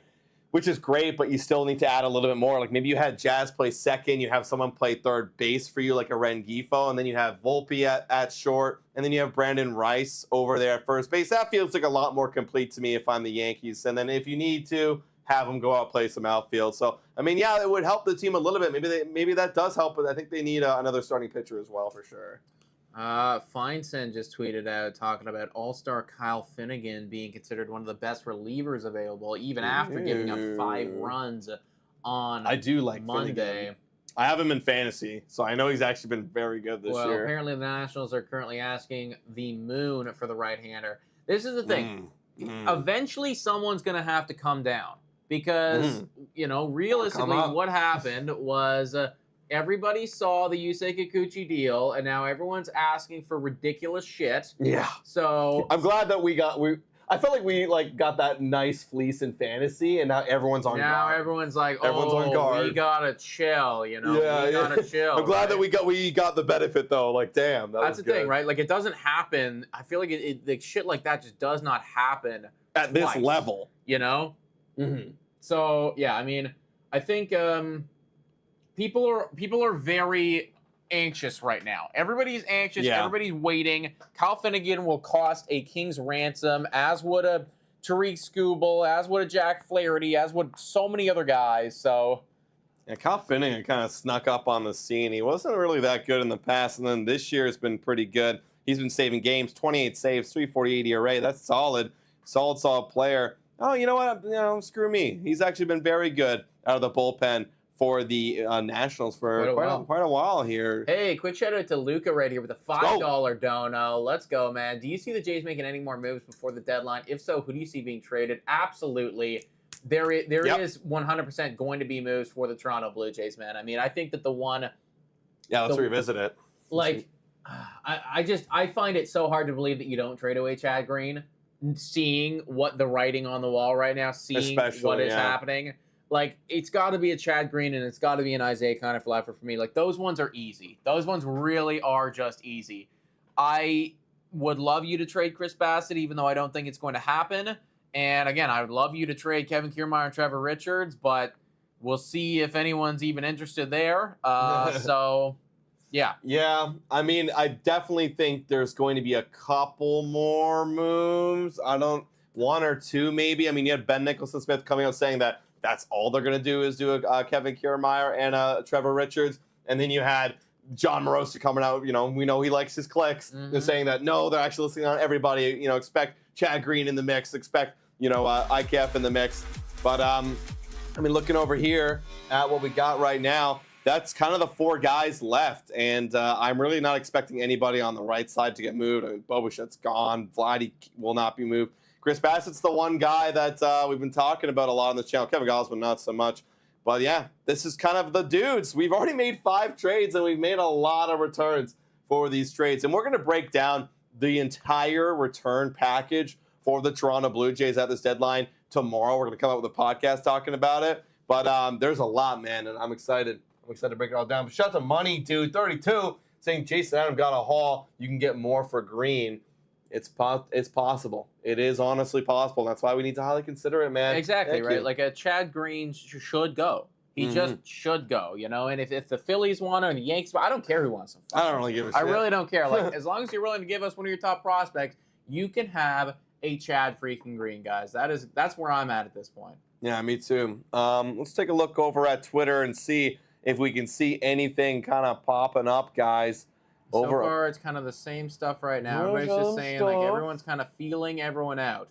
Speaker 2: which is great, but you still need to add a little bit more. Like maybe you had Jazz play second, you have someone play third base for you, like a Rengifo, and then you have Volpe at short, and then you have Brandon Rice over there at first base. That feels like a lot more complete to me if I'm the Yankees. And then if you need to, have them go out play some outfield. So I mean, it would help the team a little bit. Maybe that does help, but I think they need another starting pitcher as well for sure.
Speaker 1: Feinstein just tweeted out talking about All-Star Kyle Finnegan being considered one of the best relievers available, even after giving up 5 runs on
Speaker 2: I do like
Speaker 1: Monday.
Speaker 2: Finnegan. I have him in fantasy, so I know he's actually been very good this year.
Speaker 1: Well, apparently the Nationals are currently asking the moon for the right-hander. This is the thing. Eventually, someone's going to have to come down because, realistically, what happened was... everybody saw the Yusei Kikuchi deal, and now everyone's asking for ridiculous shit.
Speaker 2: Yeah.
Speaker 1: So
Speaker 2: I'm glad that I felt like we got that nice fleece in fantasy, and now everyone's on guard.
Speaker 1: Now everyone's like, on guard. We gotta chill, we gotta chill.
Speaker 2: I'm glad that we got the benefit though. Like, damn,
Speaker 1: that's the thing, right? Like, it doesn't happen. I feel like like shit like that just does not happen
Speaker 2: at this level.
Speaker 1: So yeah, I mean, I think. People are very anxious right now. Everybody's anxious. Yeah. Everybody's waiting. Kyle Finnegan will cost a king's ransom, as would a Tariq Skubal, as would a Jack Flaherty, as would so many other guys. So,
Speaker 2: yeah, Kyle Finnegan kind of snuck up on the scene. He wasn't really that good in the past, and then this year has been pretty good. He's been saving games, 28 saves, 3.48 ERA. That's solid player. oh, you know what? Screw me. He's actually been very good out of the bullpen for the Nationals for quite a while here.
Speaker 1: Hey, quick shout out to Luca right here with a $5 dono. Let's go, man. Do you see the Jays making any more moves before the deadline? If so, who do you see being traded? Absolutely. There is 100% going to be moves for the Toronto Blue Jays, man. I mean, I think that the one...
Speaker 2: Yeah, let's revisit it.
Speaker 1: Like, I find it so hard to believe that you don't trade away Chad Green, seeing what the writing on the wall right now, seeing what is happening. Like, it's got to be a Chad Green and it's got to be an Isaiah Kiner for me. Like, those ones are easy. Those ones really are just easy. I would love you to trade Chris Bassett, even though I don't think it's going to happen. And, again, I would love you to trade Kevin Kiermaier and Trevor Richards, but we'll see if anyone's even interested there. So, yeah.
Speaker 2: Yeah, I mean, I definitely think there's going to be a couple more moves. One or two maybe. I mean, you had Ben Nicholson-Smith coming out saying that that's all they're going to do is do a Kevin Kiermaier and Trevor Richards. And then you had John Morosi coming out. We know he likes his clicks. They're saying that, no, they're actually listening on everybody. Expect Chad Green in the mix. Expect, IKF in the mix. But, I mean, looking over here at what we got right now, that's kind of the four guys left. And I'm really not expecting anybody on the right side to get moved. I mean, Bobichet's gone. Vladdy will not be moved. Chris Bassett's the one guy that we've been talking about a lot on this channel. Kevin Gausman, not so much. But, yeah, this is kind of the dudes. We've already made 5 trades, and we've made a lot of returns for these trades. And we're going to break down the entire return package for the Toronto Blue Jays at this deadline tomorrow. We're going to come out with a podcast talking about it. But there's a lot, man, and I'm excited. I'm excited to break it all down. But shout out to Money Dude 32 saying Jason Adam got a haul. You can get more for Green. It's possible. It is honestly possible. That's why we need to highly consider it, man.
Speaker 1: Exactly, right? Like a Chad Green should go. He just should go, And if the Phillies want or the Yankees, I don't care who wants him.
Speaker 2: I don't really give a shit.
Speaker 1: I really don't care. Like, as long as you're willing to give us one of your top prospects, you can have a Chad freaking Green, guys. That's where I'm at this point.
Speaker 2: Yeah, me too. Let's take a look over at Twitter and see if we can see anything kind of popping up, guys.
Speaker 1: So far, it's kind of the same stuff right now. Everybody's just saying, like, everyone's kind of feeling everyone out.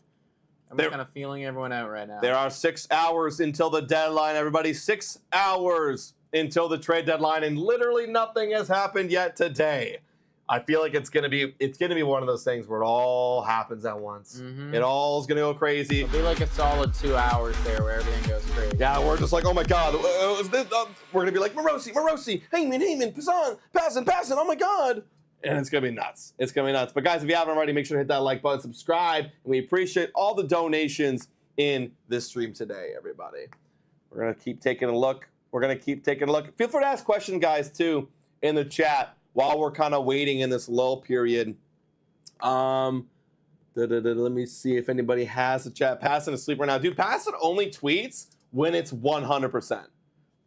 Speaker 1: Everyone's kind of feeling everyone out right now.
Speaker 2: There are 6 hours until the deadline, everybody. 6 hours until the trade deadline, and literally nothing has happened yet today. I feel like it's gonna be one of those things where it all happens at once. It all is gonna go crazy.
Speaker 1: It'll be like a solid 2 hours there where everything goes crazy.
Speaker 2: Yeah, we're just like, oh my god, we're gonna be like Morosi, Heyman, Passan, oh my god. And it's gonna be nuts. It's gonna be nuts. But guys, if you haven't already, make sure to hit that like button, subscribe, and we appreciate all the donations in this stream today, everybody. We're gonna keep taking a look. Feel free to ask questions, guys, too, in the chat while we're kind of waiting in this lull period. Let me see if anybody has the chat. Passan asleep right now. Dude, Passan only tweets when it's 100%.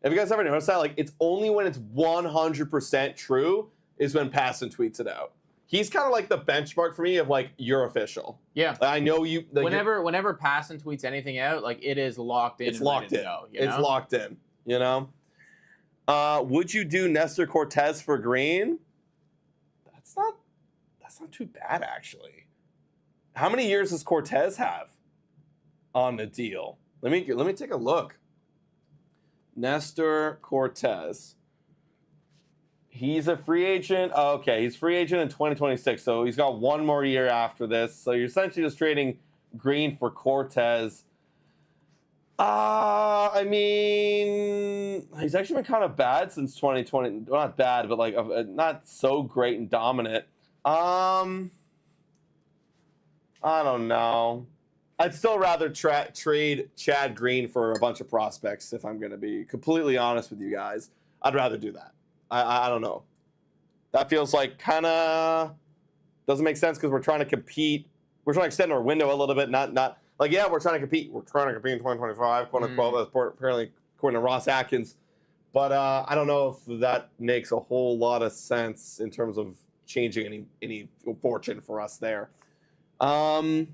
Speaker 2: Have you guys ever noticed that? Like, it's only when it's 100% true is when Passan tweets it out. He's kind of like the benchmark for me of, like, you're official.
Speaker 1: Yeah.
Speaker 2: I know you. Like,
Speaker 1: whenever Passan tweets anything out, like, it is locked in.
Speaker 2: It's locked in. It's locked in, Would you do Nestor Cortez for Green? That's not too bad, actually. How many years does Cortez have on the deal? Let me take a look. Nestor Cortez. He's a free agent. Oh, okay, he's free agent in 2026, so he's got 1 more year after this. So you're essentially just trading Green for Cortez. I mean, he's actually been kind of bad since 2020. Well, not bad, but like not so great and dominant. I don't know. I'd still rather trade Chad Green for a bunch of prospects, if I'm going to be completely honest with you guys. I'd rather do that. I don't know. That feels like kind of doesn't make sense because we're trying to compete. We're trying to extend our window a little bit, not like, yeah, we're trying to compete. We're trying to compete in 2025, quote unquote, apparently according to Ross Atkins. But I don't know if that makes a whole lot of sense in terms of changing any fortune for us there. Let's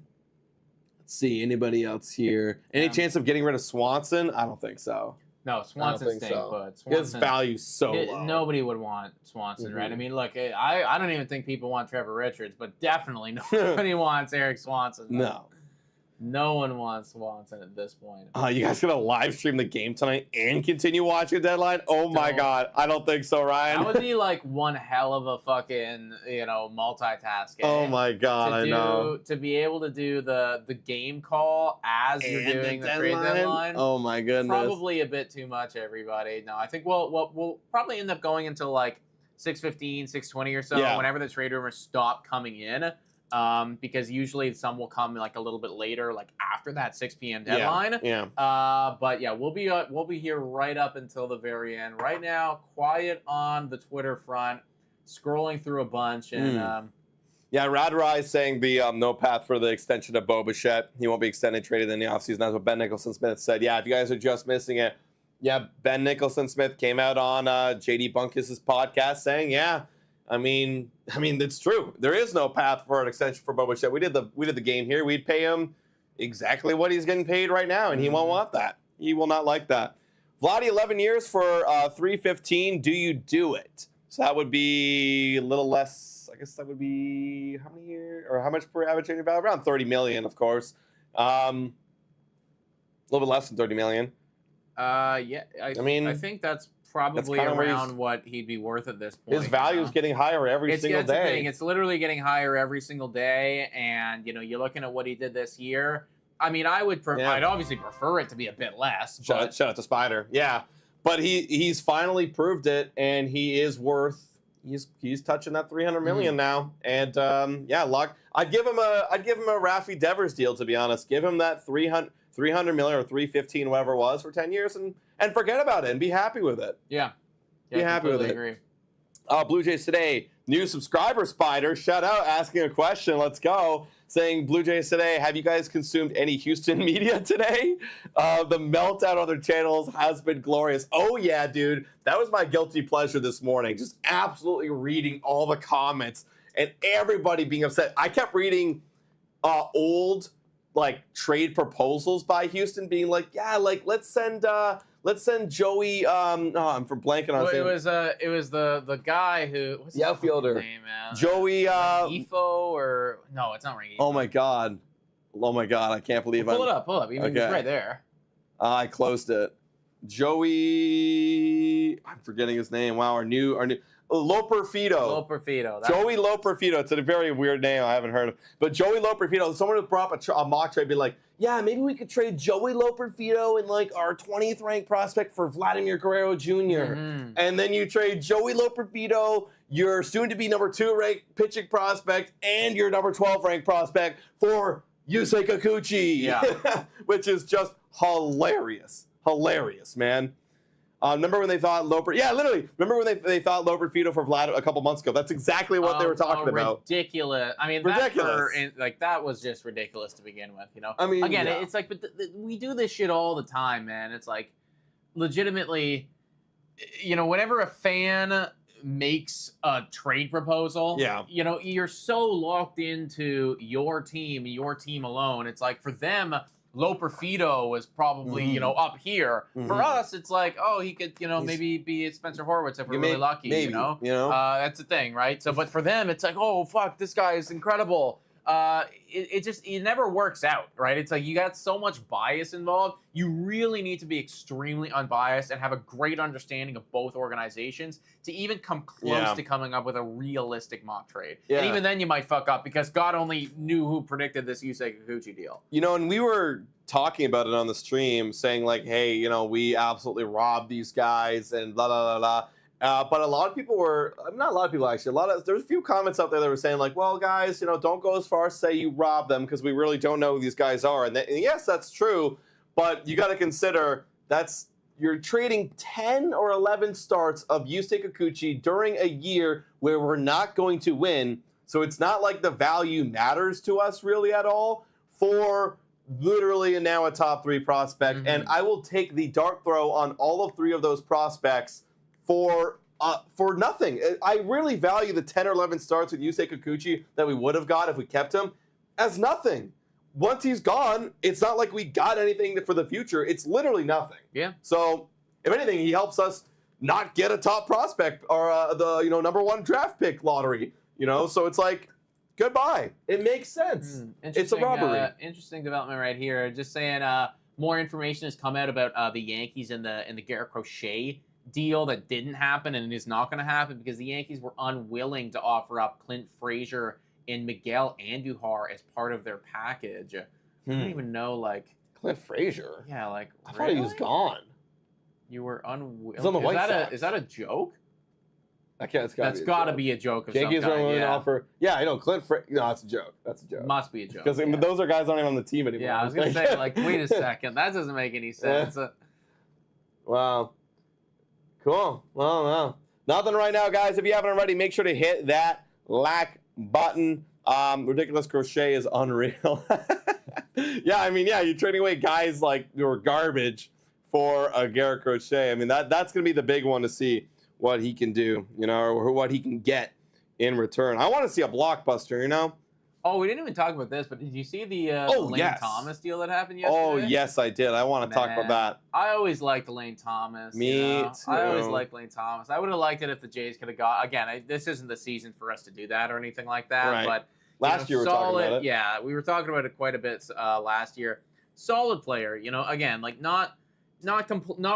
Speaker 2: see, anybody else here? Any chance of getting rid of Swanson? I don't think so.
Speaker 1: No, Swanson's staying put.
Speaker 2: His value's so low.
Speaker 1: Nobody would want Swanson, right? I mean, look, I don't even think people want Trevor Richards, but definitely nobody wants Eric Swanson.
Speaker 2: No.
Speaker 1: No one wants Swanson at this point.
Speaker 2: You guys gonna live stream the game tonight and continue watching the deadline? Oh my God, I don't think so, Ryan.
Speaker 1: That would be like one hell of a fucking multitasking.
Speaker 2: Oh my God, I know.
Speaker 1: To be able to do the game call as you're doing the trade deadline.
Speaker 2: Oh my goodness.
Speaker 1: Probably a bit too much, everybody. No, I think we'll probably end up going until like 6:15, 6:20 or so, whenever the trade rumors stop coming in. Because usually some will come like a little bit later, like after that 6 p.m. deadline. But yeah, we'll be here right up until the very end. Right now, quiet on the Twitter front, scrolling through a bunch, and
Speaker 2: Radrai is saying the no path for the extension of Bo Bichette. He won't be extended, traded in the offseason. That's what Ben Nicholson-Smith said. Yeah, if you guys are just missing it, Ben Nicholson-Smith came out on JD Bunkis' podcast saying, I mean, it's true. There is no path for an extension for Bo Bichette. We did the game here. We'd pay him exactly what he's getting paid right now, and he won't want that. He will not like that. Vladdy, 11 years for $315. Do you do it? So that would be a little less. I guess that would be how many years or how much per average annual value? Around $30 million, of course. A little bit less than $30 million.
Speaker 1: I think that's probably around what he'd be worth at this point.
Speaker 2: His value is getting higher every single day.
Speaker 1: The thing. It's literally getting higher every single day, and you're looking at what he did this year. I mean, I'd obviously prefer it to be a bit less.
Speaker 2: Shout out to Spider. Yeah, but he's finally proved it, and he is worth. He's touching that $300 million now, and I'd give him a Rafi Devers deal, to be honest. Give him that $300 million or $315, whatever it was, for 10 years, and forget about it and be happy with it.
Speaker 1: Yeah,
Speaker 2: be happy with it.
Speaker 1: Agree.
Speaker 2: Blue Jays Today, new subscriber Spider, shout out, asking a question. Let's go. Saying, Blue Jays Today, have you guys consumed any Houston media today? The meltdown on their channels has been glorious. Oh yeah, dude, that was my guilty pleasure this morning. Just absolutely reading all the comments and everybody being upset. I kept reading old trade proposals by Houston, being like, let's send Joey. I'm blanking on his name.
Speaker 1: It was the guy who. What's
Speaker 2: the outfielder
Speaker 1: name, man?
Speaker 2: Joey.
Speaker 1: Ifo or no, it's not Ringy.
Speaker 2: Oh my god, I can't believe
Speaker 1: Pull it up. It's right there.
Speaker 2: I closed it. Joey. I'm forgetting his name. Wow, our new. Loperfido. Joey Loperfido. It's a very weird name. I haven't heard of. But Joey Loperfido, someone who brought up a mock trade, be like, yeah, maybe we could trade Joey Loperfido and our 20th ranked prospect for Vladimir Guerrero Jr. Mm-hmm. And then you trade Joey Loperfido, your soon-to-be number 2 ranked pitching prospect, and your number 12 ranked prospect for Yusei Kikuchi.
Speaker 1: Yeah.
Speaker 2: Which is just hilarious. Hilarious, man. Remember when they thought Remember when they thought Loperfido for Vlad a couple months ago? That's exactly what they were talking about.
Speaker 1: Ridiculous. I mean, that was just ridiculous to begin with. I mean, again, it's like, but we do this shit all the time, man. It's like, legitimately, whenever a fan makes a trade proposal, you're so locked into your team alone. It's like, for them, Loperfido was probably, up here. Mm-hmm. For us, it's like, he could, maybe be Spencer Horwitz if we're really lucky,
Speaker 2: maybe,
Speaker 1: That's the thing, right? So, but for them, it's like, oh, fuck, this guy is incredible. It never works out, right? It's like you got so much bias involved. You really need to be extremely unbiased and have a great understanding of both organizations to even come close to coming up with a realistic mock trade. Yeah. And even then you might fuck up because God only knew who predicted this Yusei Kikuchi deal.
Speaker 2: And we were talking about it on the stream, saying like, hey, we absolutely robbed these guys and blah, blah, blah, blah. But a lot of people not a lot of people actually, there's a few comments out there that were saying like, well, guys, don't go as far as say you robbed them because we really don't know who these guys are. And yes, that's true, but you got to consider you're trading 10 or 11 starts of Yusei Kikuchi during a year where we're not going to win. So it's not like the value matters to us really at all for literally now a top 3 prospect. Mm-hmm. And I will take the dart throw on all of 3 of those prospects for nothing. I really value the 10 or 11 starts with Yusei Kikuchi that we would have got if we kept him as nothing. Once he's gone, it's not like we got anything for the future. It's literally nothing.
Speaker 1: Yeah.
Speaker 2: So, if anything, he helps us not get a top prospect or the number 1 draft pick lottery. So it's like, goodbye. It makes sense. It's a robbery.
Speaker 1: Interesting development right here. Just saying, more information has come out about the Yankees and the Garrett Crochet deal that didn't happen and is not going to happen because the Yankees were unwilling to offer up Clint Frazier and Miguel Andujar as part of their package. I don't even know, like...
Speaker 2: Clint Frazier?
Speaker 1: Yeah, like...
Speaker 2: I thought he was gone.
Speaker 1: You were unwilling...
Speaker 2: He's on the White Sox.
Speaker 1: Is that a joke?
Speaker 2: That's
Speaker 1: got to be a joke of
Speaker 2: Yankees
Speaker 1: some kind.
Speaker 2: are willing to offer... Yeah, I know. No, that's a joke. That's a joke.
Speaker 1: Must be a joke.
Speaker 2: Because those are guys not even on the team anymore.
Speaker 1: Yeah, I was going to say, like, wait a second. That doesn't make any sense.
Speaker 2: Wow. Cool. Well, nothing right now, guys. If you haven't already, make sure to hit that like button. Ridiculous Crochet is unreal. Yeah, I mean, you're trading away guys like your garbage for a Garrett Crochet. I mean, that's going to be the big one to see what he can do, or what he can get in return. I want to see a blockbuster,
Speaker 1: Oh, we didn't even talk about this, but did you see the Lane Thomas deal that happened yesterday?
Speaker 2: Oh, yes, I did. I want to talk about that.
Speaker 1: I always liked Lane Thomas.
Speaker 2: Me too.
Speaker 1: I always liked Lane Thomas. I would have liked it if the Jays could have got... Again, this isn't the season for us to do that or anything like that.
Speaker 2: Right.
Speaker 1: But
Speaker 2: last year we were talking about it.
Speaker 1: Yeah, we were talking about it quite a bit last year. Solid player, again, like not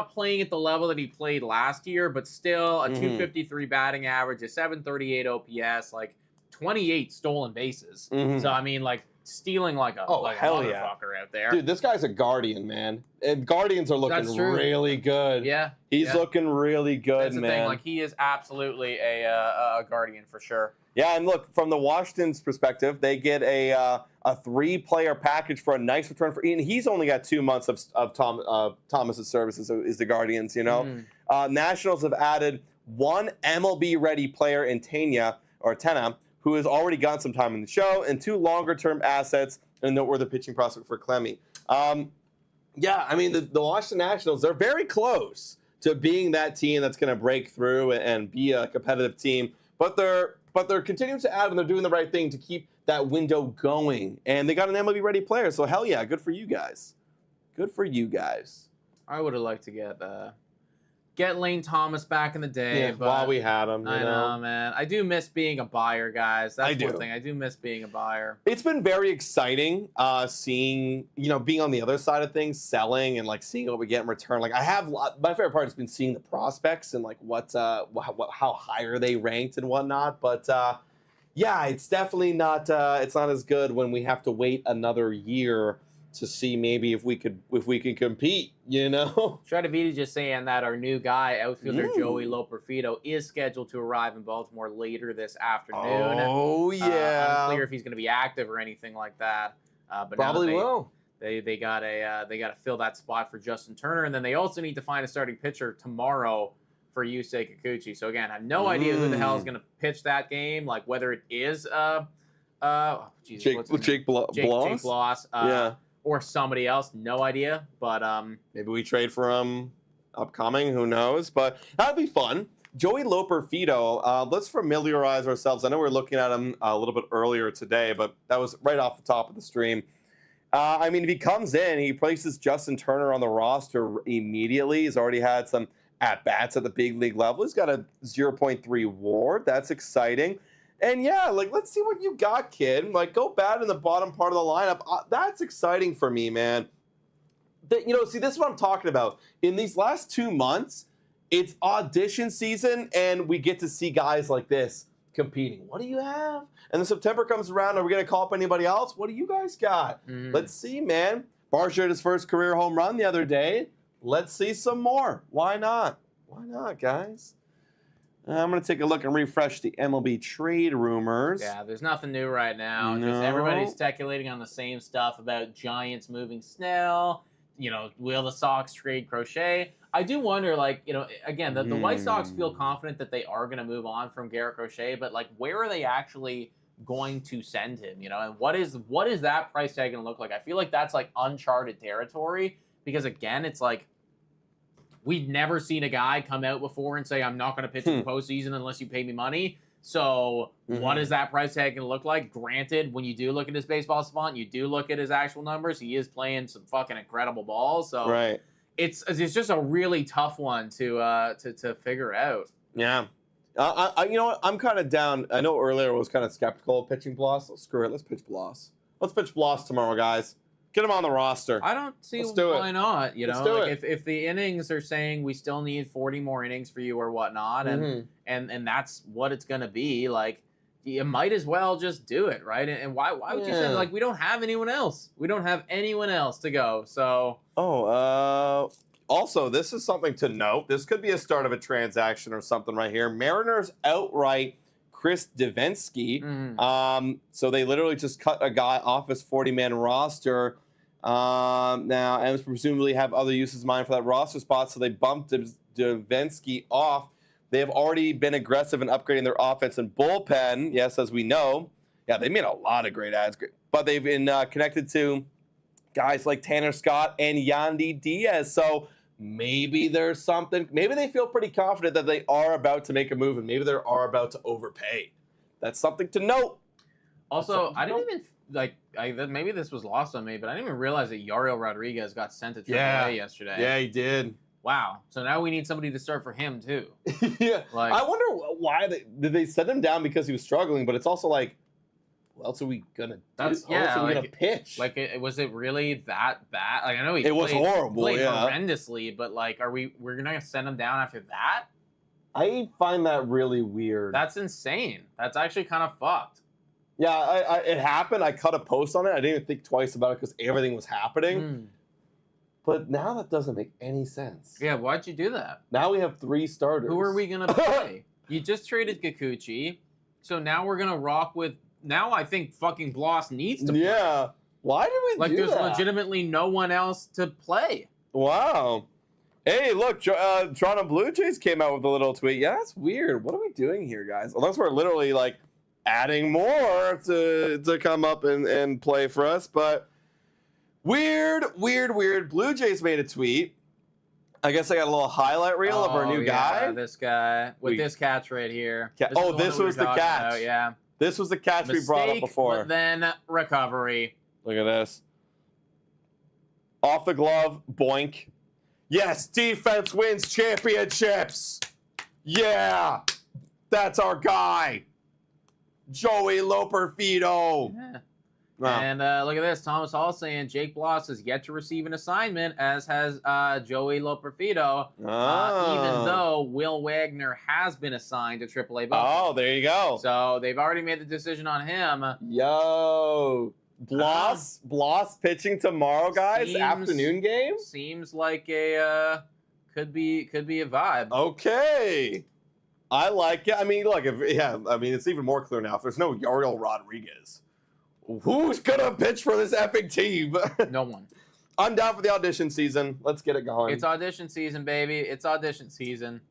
Speaker 1: playing at the level that he played last year, but still a 253 batting average, a 738 OPS, like 28 stolen bases. So I mean, like stealing like a motherfucker out there.
Speaker 2: Dude, this guy's a Guardian, man. And Guardians are looking really good.
Speaker 1: Yeah,
Speaker 2: he's looking really good,
Speaker 1: That's the
Speaker 2: man.
Speaker 1: thing. Like he is absolutely a Guardian for sure.
Speaker 2: Yeah, and look, from the Washington's perspective, they get a 3-player package for a nice return for Ian. He's only got 2 months of Thomas's services is the Guardians, Nationals have added 1 MLB-ready player in Tena, who has already gotten some time in the show, and 2 longer-term assets, and noteworthy pitching prospect for Clemmy. Yeah, I mean, the Washington Nationals, they're very close to being that team that's going to break through and be a competitive team, but they're continuing to add, and they're doing the right thing to keep that window going. And they got an MLB-ready player, so hell yeah, good for you guys. Good for you guys.
Speaker 1: I would have liked to get Lane Thomas back in the day. But
Speaker 2: while we had him.
Speaker 1: I know, man. I do miss being a buyer, guys. That's one thing. I do miss being a buyer.
Speaker 2: It's been very exciting seeing, being on the other side of things, selling and like seeing what we get in return. Like my favorite part has been seeing the prospects and like how high are they ranked and whatnot. But yeah, it's definitely not as good when we have to wait another year to see maybe if we can compete,
Speaker 1: Stradivita just saying that our new guy, outfielder Joey Loperfido, is scheduled to arrive in Baltimore later this afternoon.
Speaker 2: Oh, yeah.
Speaker 1: Unclear if he's going to be active or anything like that. But
Speaker 2: probably will.
Speaker 1: They got to fill that spot for Justin Turner, and then they also need to find a starting pitcher tomorrow for Yusei Kikuchi. So again, I have no idea who the hell is going to pitch that game, like whether it is
Speaker 2: Jake Bloss.
Speaker 1: Yeah. Or somebody else, no idea. But
Speaker 2: maybe we trade for him upcoming, who knows? But that'd be fun. Joey Loperfido, let's familiarize ourselves. I know we were looking at him a little bit earlier today, but that was right off the top of the stream. I mean, if he comes in, he places Justin Turner on the roster immediately. He's already had some at-bats at the big league level. He's got a 0.3 WAR. That's exciting. And yeah, like, let's see what you got, kid. Like, go bat in the bottom part of the lineup. That's exciting for me, man. See, this is what I'm talking about. In these last 2 months, it's audition season, and we get to see guys like this competing. What do you have? And then September comes around. Are we going to call up anybody else? What do you guys got? Let's see, man. Barsh hit his first career home run the other day. Let's see some more. Why not? Why not, guys? I'm going to take a look and refresh the MLB trade rumors.
Speaker 1: Yeah, there's nothing new right now.
Speaker 2: No.
Speaker 1: Just everybody's speculating on the same stuff about Giants moving Snell. Will the Sox trade Crochet? I do wonder, like, again, the White Sox feel confident that they are going to move on from Garrett Crochet, but, like, where are they actually going to send him, And what is that price tag going to look like? I feel like that's, like, uncharted territory because, again, it's like, we've never seen a guy come out before and say, I'm not going to pitch in the postseason unless you pay me money. So what is that price tag going to look like? Granted, when you do look at his baseball savant, you do look at his actual numbers. He is playing some fucking incredible balls. So it's just a really tough one to figure out.
Speaker 2: Yeah. You know what? I'm kind of down. I know earlier I was kind of skeptical of pitching Bloss. So screw it. Let's pitch Bloss. Let's pitch Bloss tomorrow, guys. Get him on the roster.
Speaker 1: I don't see why not. You know, like if the innings are saying we still need 40 more innings for you or whatnot, and that's what it's gonna be, like you might as well just do it, right? And why would you say, like, we don't have anyone else? We don't have anyone else to go. So
Speaker 2: also, this is something to note. This could be a start of a transaction or something right here. Mariners outright Chris Devenski. So they literally just cut a guy off his 40-man roster. Now, and presumably have other uses in mind for that roster spot, so they bumped Devenski off. They have already been aggressive in upgrading their offense and bullpen. Yes, as we know. Yeah, they made a lot of great ads. But they've been connected to guys like Tanner Scott and Yandy Diaz. So maybe there's something. Maybe they feel pretty confident that they are about to make a move, and maybe they are about to overpay. That's something to note.
Speaker 1: Also, I didn't even maybe this was lost on me, but I didn't even realize that Yariel Rodriguez got sent to AAA yesterday.
Speaker 2: Yeah, he did.
Speaker 1: Wow. So now we need somebody to start for him too.
Speaker 2: Yeah. Like, I wonder why did they send him down because he was struggling, but it's also like, what else are we gonna do? How else are we gonna pitch?
Speaker 1: Like, was it really that bad? Like, I know
Speaker 2: it was horrible,
Speaker 1: played horrendously, but like, we're gonna send him down after that?
Speaker 2: I find that really weird.
Speaker 1: That's insane. That's actually kind of fucked.
Speaker 2: Yeah, it happened. I cut a post on it. I didn't even think twice about it because everything was happening. But now that doesn't make any sense.
Speaker 1: Yeah, why'd you do that?
Speaker 2: Now we have 3 starters.
Speaker 1: Who are we going to play? You just traded Kikuchi, so now we're going to rock with... Now I think fucking Bloss needs to play.
Speaker 2: Yeah. Why did we do that?
Speaker 1: Like, there's legitimately no one else to play.
Speaker 2: Wow. Hey, look, Toronto Blue Jays came out with a little tweet. Yeah, that's weird. What are we doing here, guys? Unless we're literally, like, adding more to come up and play for us, but weird. Blue Jays made a tweet. I guess I got a little highlight reel of our new guy.
Speaker 1: This guy with this catch right here.
Speaker 2: This was the catch.
Speaker 1: About, yeah,
Speaker 2: this was the catch we brought up before.
Speaker 1: But then recovery.
Speaker 2: Look at this. Off the glove, boink. Yes, defense wins championships. Yeah, that's our guy. Joey Loperfido.
Speaker 1: Yeah. Wow. And look at this. Thomas Hall saying Jake Bloss has yet to receive an assignment, as has Joey Loperfido, even though Will Wagner has been assigned to AAA.
Speaker 2: Oh, there you go.
Speaker 1: So they've already made the decision on him.
Speaker 2: Yo. Bloss pitching tomorrow, guys. Afternoon game?
Speaker 1: Seems like a could be a vibe.
Speaker 2: Okay. I like it. I mean, look, it's even more clear now. If there's no Yariel Rodriguez, who's gonna pitch for this epic team?
Speaker 1: No one.
Speaker 2: I'm down for the audition season. Let's get it going.
Speaker 1: It's audition season, baby. It's audition season.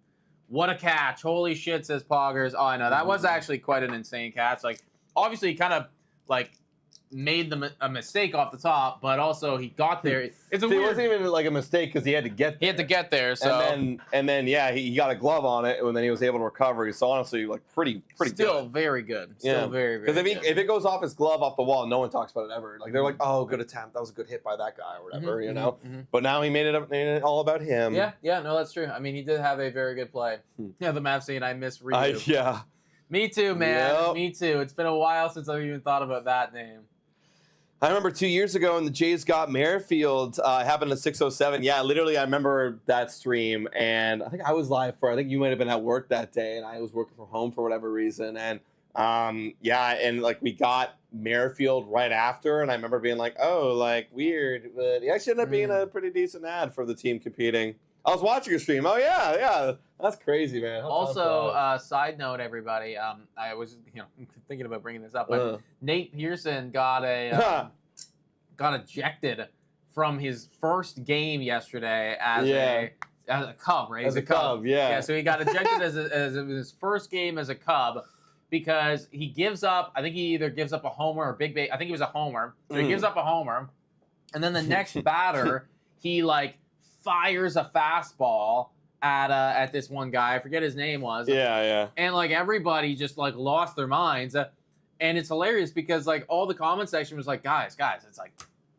Speaker 1: What a catch. Holy shit, says Poggers. Oh, I know. That was actually quite an insane catch. Like, obviously, he kind of, like, made a mistake off the top, but also he got there. It wasn't
Speaker 2: even like a mistake because he had to get there.
Speaker 1: He had to get there, so
Speaker 2: and then yeah, he got a glove on it, and then he was able to recover. So honestly, like pretty
Speaker 1: still
Speaker 2: good.
Speaker 1: Very good. Still very
Speaker 2: because if it goes off his glove off the wall, no one talks about it ever. Like they're like, oh, good attempt, that was a good hit by that guy or whatever, you know. But now he made it all about him.
Speaker 1: Yeah, no, that's true. I mean, he did have a very good play. Yeah, the Mavs saying I miss Ryu.
Speaker 2: Yeah.
Speaker 1: Me too, man. Yep. Me too. It's been a while since I've even thought about that name.
Speaker 2: I remember 2 years ago when the Jays got Merrifield, happened in 607. Yeah, literally, I remember that stream, and I think I was live I think you might have been at work that day, and I was working from home for whatever reason. And and like we got Merrifield right after, and I remember being like, oh, like weird, but he actually ended up being a pretty decent ad for the team competing. I was watching a stream. Oh yeah, that's crazy, man.
Speaker 1: Also, side note, everybody. I was thinking about bringing this up, but Nate Pearson got ejected from his first game yesterday as a Cub, right?
Speaker 2: As a Cub, yeah.
Speaker 1: Yeah, so he got ejected as his first game as a Cub because he gives up. I think he either gives up a homer or big base. I think it was a homer. So he gives up a homer, and then the next batter he fires a fastball at this one guy. I forget his name was.
Speaker 2: Yeah.
Speaker 1: And everybody just lost their minds. And it's hilarious because all the comment section was like, guys, it's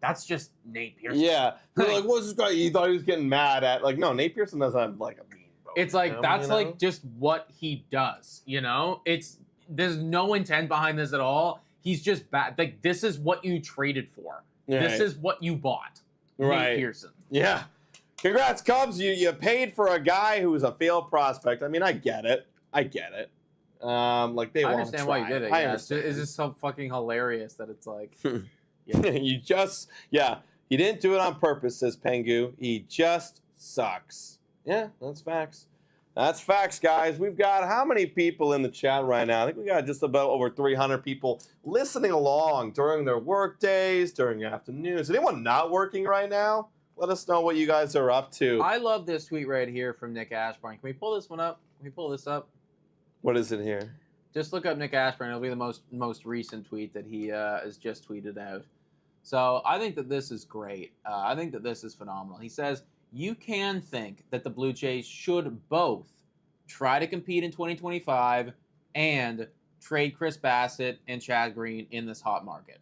Speaker 1: that's just Nate Pearson.
Speaker 2: Yeah. They're like, what's this guy? You thought he was getting mad at no, Nate Pearson doesn't have a mean bone
Speaker 1: It's like,
Speaker 2: him,
Speaker 1: that's
Speaker 2: you know?
Speaker 1: like just what he does, you know? There's no intent behind this at all. He's just bad. Like, this is what you traded for.
Speaker 2: Right.
Speaker 1: This is what you bought.
Speaker 2: Right.
Speaker 1: Nate Pearson.
Speaker 2: Yeah. Congrats, Cubs. You paid for a guy who was a failed prospect. I mean, I get it. Like, they
Speaker 1: I
Speaker 2: want
Speaker 1: understand
Speaker 2: to
Speaker 1: why
Speaker 2: try
Speaker 1: you did it.
Speaker 2: I
Speaker 1: Yeah.
Speaker 2: understand.
Speaker 1: It's just so fucking hilarious that it's like,
Speaker 2: He didn't do it on purpose, says Pengu. He just sucks. Yeah, that's facts. That's facts, guys. We've got how many people in the chat right now? I think we got just about over 300 people listening along during their work days, during afternoons. Anyone not working right now? Let us know what you guys are up to.
Speaker 1: I love this tweet right here from Nick Ashburn. Can we pull this one up? Can we pull this up?
Speaker 2: What is it here?
Speaker 1: Just look up Nick Ashburn. It'll be the most recent tweet that he has just tweeted out. So I think that this is great. I think that this is phenomenal. He says, you can think that the Blue Jays should both try to compete in 2025 and trade Chris Bassett and Chad Green in this hot market.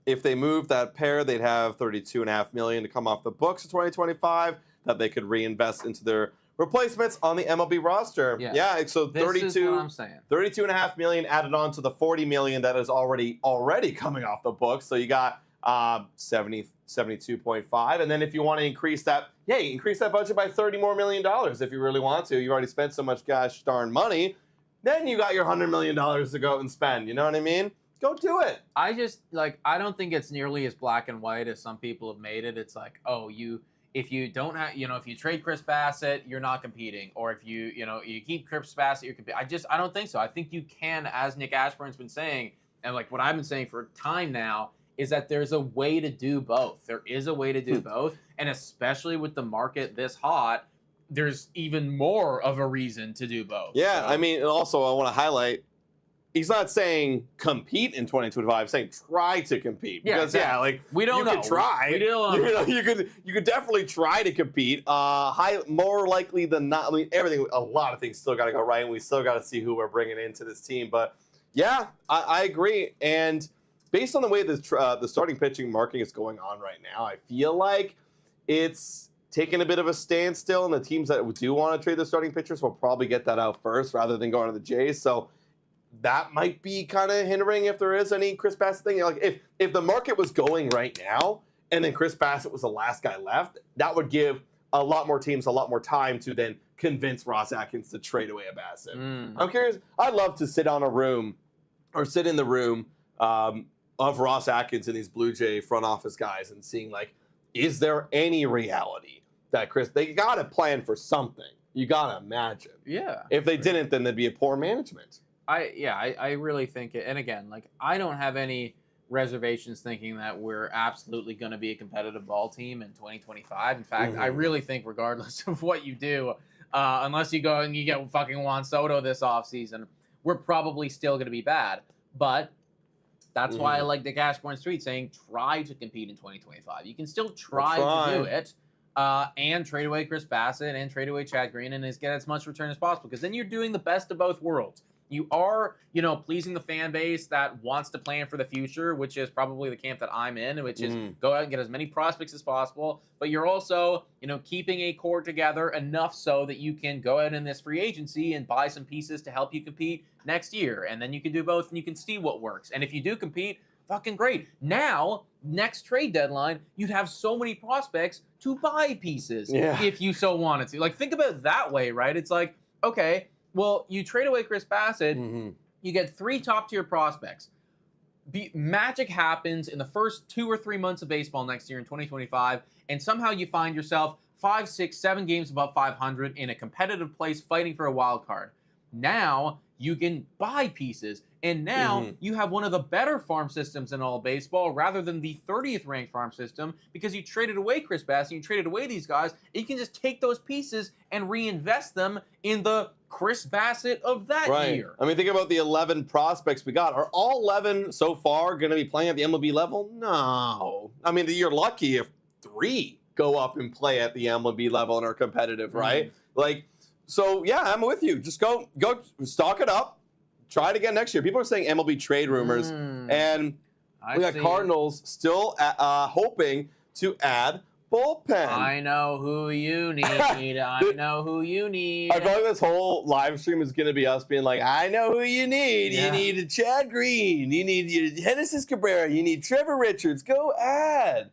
Speaker 2: If they move that pair, they'd have $32.5 million to come off the books in 2025 that they could reinvest into their replacements on the MLB roster. Yeah, so
Speaker 1: this
Speaker 2: 32.
Speaker 1: Is what I'm saying.
Speaker 2: $32.5 million added on to the $40 million that is already coming off the books. So you got 72.5, and then if you want to increase that budget by $30 more million if you really want to. You already spent so much gosh darn money. Then you got your $100 million to go and spend. You know what I mean? Go do it.
Speaker 1: I don't think it's nearly as black and white as some people have made it. It's like, if you don't have, if you trade Chris Bassett, you're not competing, or if you keep Chris Bassett, you're competing. I don't think so. I think you can, as Nick Ashburn's been saying, and like what I've been saying for time now, is that there's a way to do both. There is a way to do both, and especially with the market this hot, there's even more of a reason to do both.
Speaker 2: Yeah,
Speaker 1: so.
Speaker 2: I mean, and also I want to highlight, he's not saying compete in 2025, he's saying try to compete. Because
Speaker 1: we don't know.
Speaker 2: You could try.
Speaker 1: We don't know.
Speaker 2: You could definitely try to compete. More likely than not. I mean, a lot of things still got to go right, and we still got to see who we're bringing into this team. But yeah, I agree. And based on the way the starting pitching market is going on right now, I feel like it's taking a bit of a standstill, and the teams that do want to trade their starting pitchers will probably get that out first rather than going to the Jays. So that might be kind of hindering if there is any Chris Bassett thing. Like if the market was going right now and then Chris Bassett was the last guy left, that would give a lot more teams a lot more time to then convince Ross Atkins to trade away a Bassett. I'm curious. I'd love to sit in the room of Ross Atkins and these Blue Jay front office guys and seeing, like, is there any reality that they got to plan for something? You got to imagine.
Speaker 1: Yeah.
Speaker 2: If they didn't, then there'd be a poor management.
Speaker 1: I really think it. And again, like, I don't have any reservations thinking that we're absolutely going to be a competitive ball team in 2025. In fact, I really think regardless of what you do, unless you go and you get fucking Juan Soto this offseason, we're probably still going to be bad. But that's why I like Nick Ashburn's tweet saying try to compete in 2025. You can still try to do it and trade away Chris Bassett and trade away Chad Green and get as much return as possible, because then you're doing the best of both worlds. You are, pleasing the fan base that wants to plan for the future, which is probably the camp that I'm in, which is go out and get as many prospects as possible. But you're also, keeping a core together enough so that you can go out in this free agency and buy some pieces to help you compete next year. And then you can do both and you can see what works. And if you do compete, fucking great. Now, next trade deadline, you'd have so many prospects to buy pieces if you so wanted to. Like, think about it that way, right? It's like, okay, well, you trade away Chris Bassett, you get 3 top-tier prospects. Magic happens in the first 2 or 3 months of baseball next year in 2025, and somehow you find yourself 5, 6, 7 games above 500 in a competitive place fighting for a wild card. Now you can buy pieces, and now you have one of the better farm systems in all of baseball rather than the 30th ranked farm system, because you traded away Chris Bassett, you traded away these guys, and you can just take those pieces and reinvest them in the Chris Bassett of that year.
Speaker 2: I mean, think about the 11 prospects we got. Are all 11 so far going to be playing at the MLB level? No. I mean, you're lucky if 3 go up and play at the MLB level and are competitive, right? So yeah, I'm with you. Just go stock it up. Try it again next year. People are saying MLB trade rumors, and we got Cardinals still hoping to add bullpen.
Speaker 1: I know who you need. I know who you need.
Speaker 2: I feel like this whole live stream is going to be us being like, I know who you need.
Speaker 1: Yeah.
Speaker 2: You need a Chad Green. You need Genesis Cabrera. You need Trevor Richards. Go add.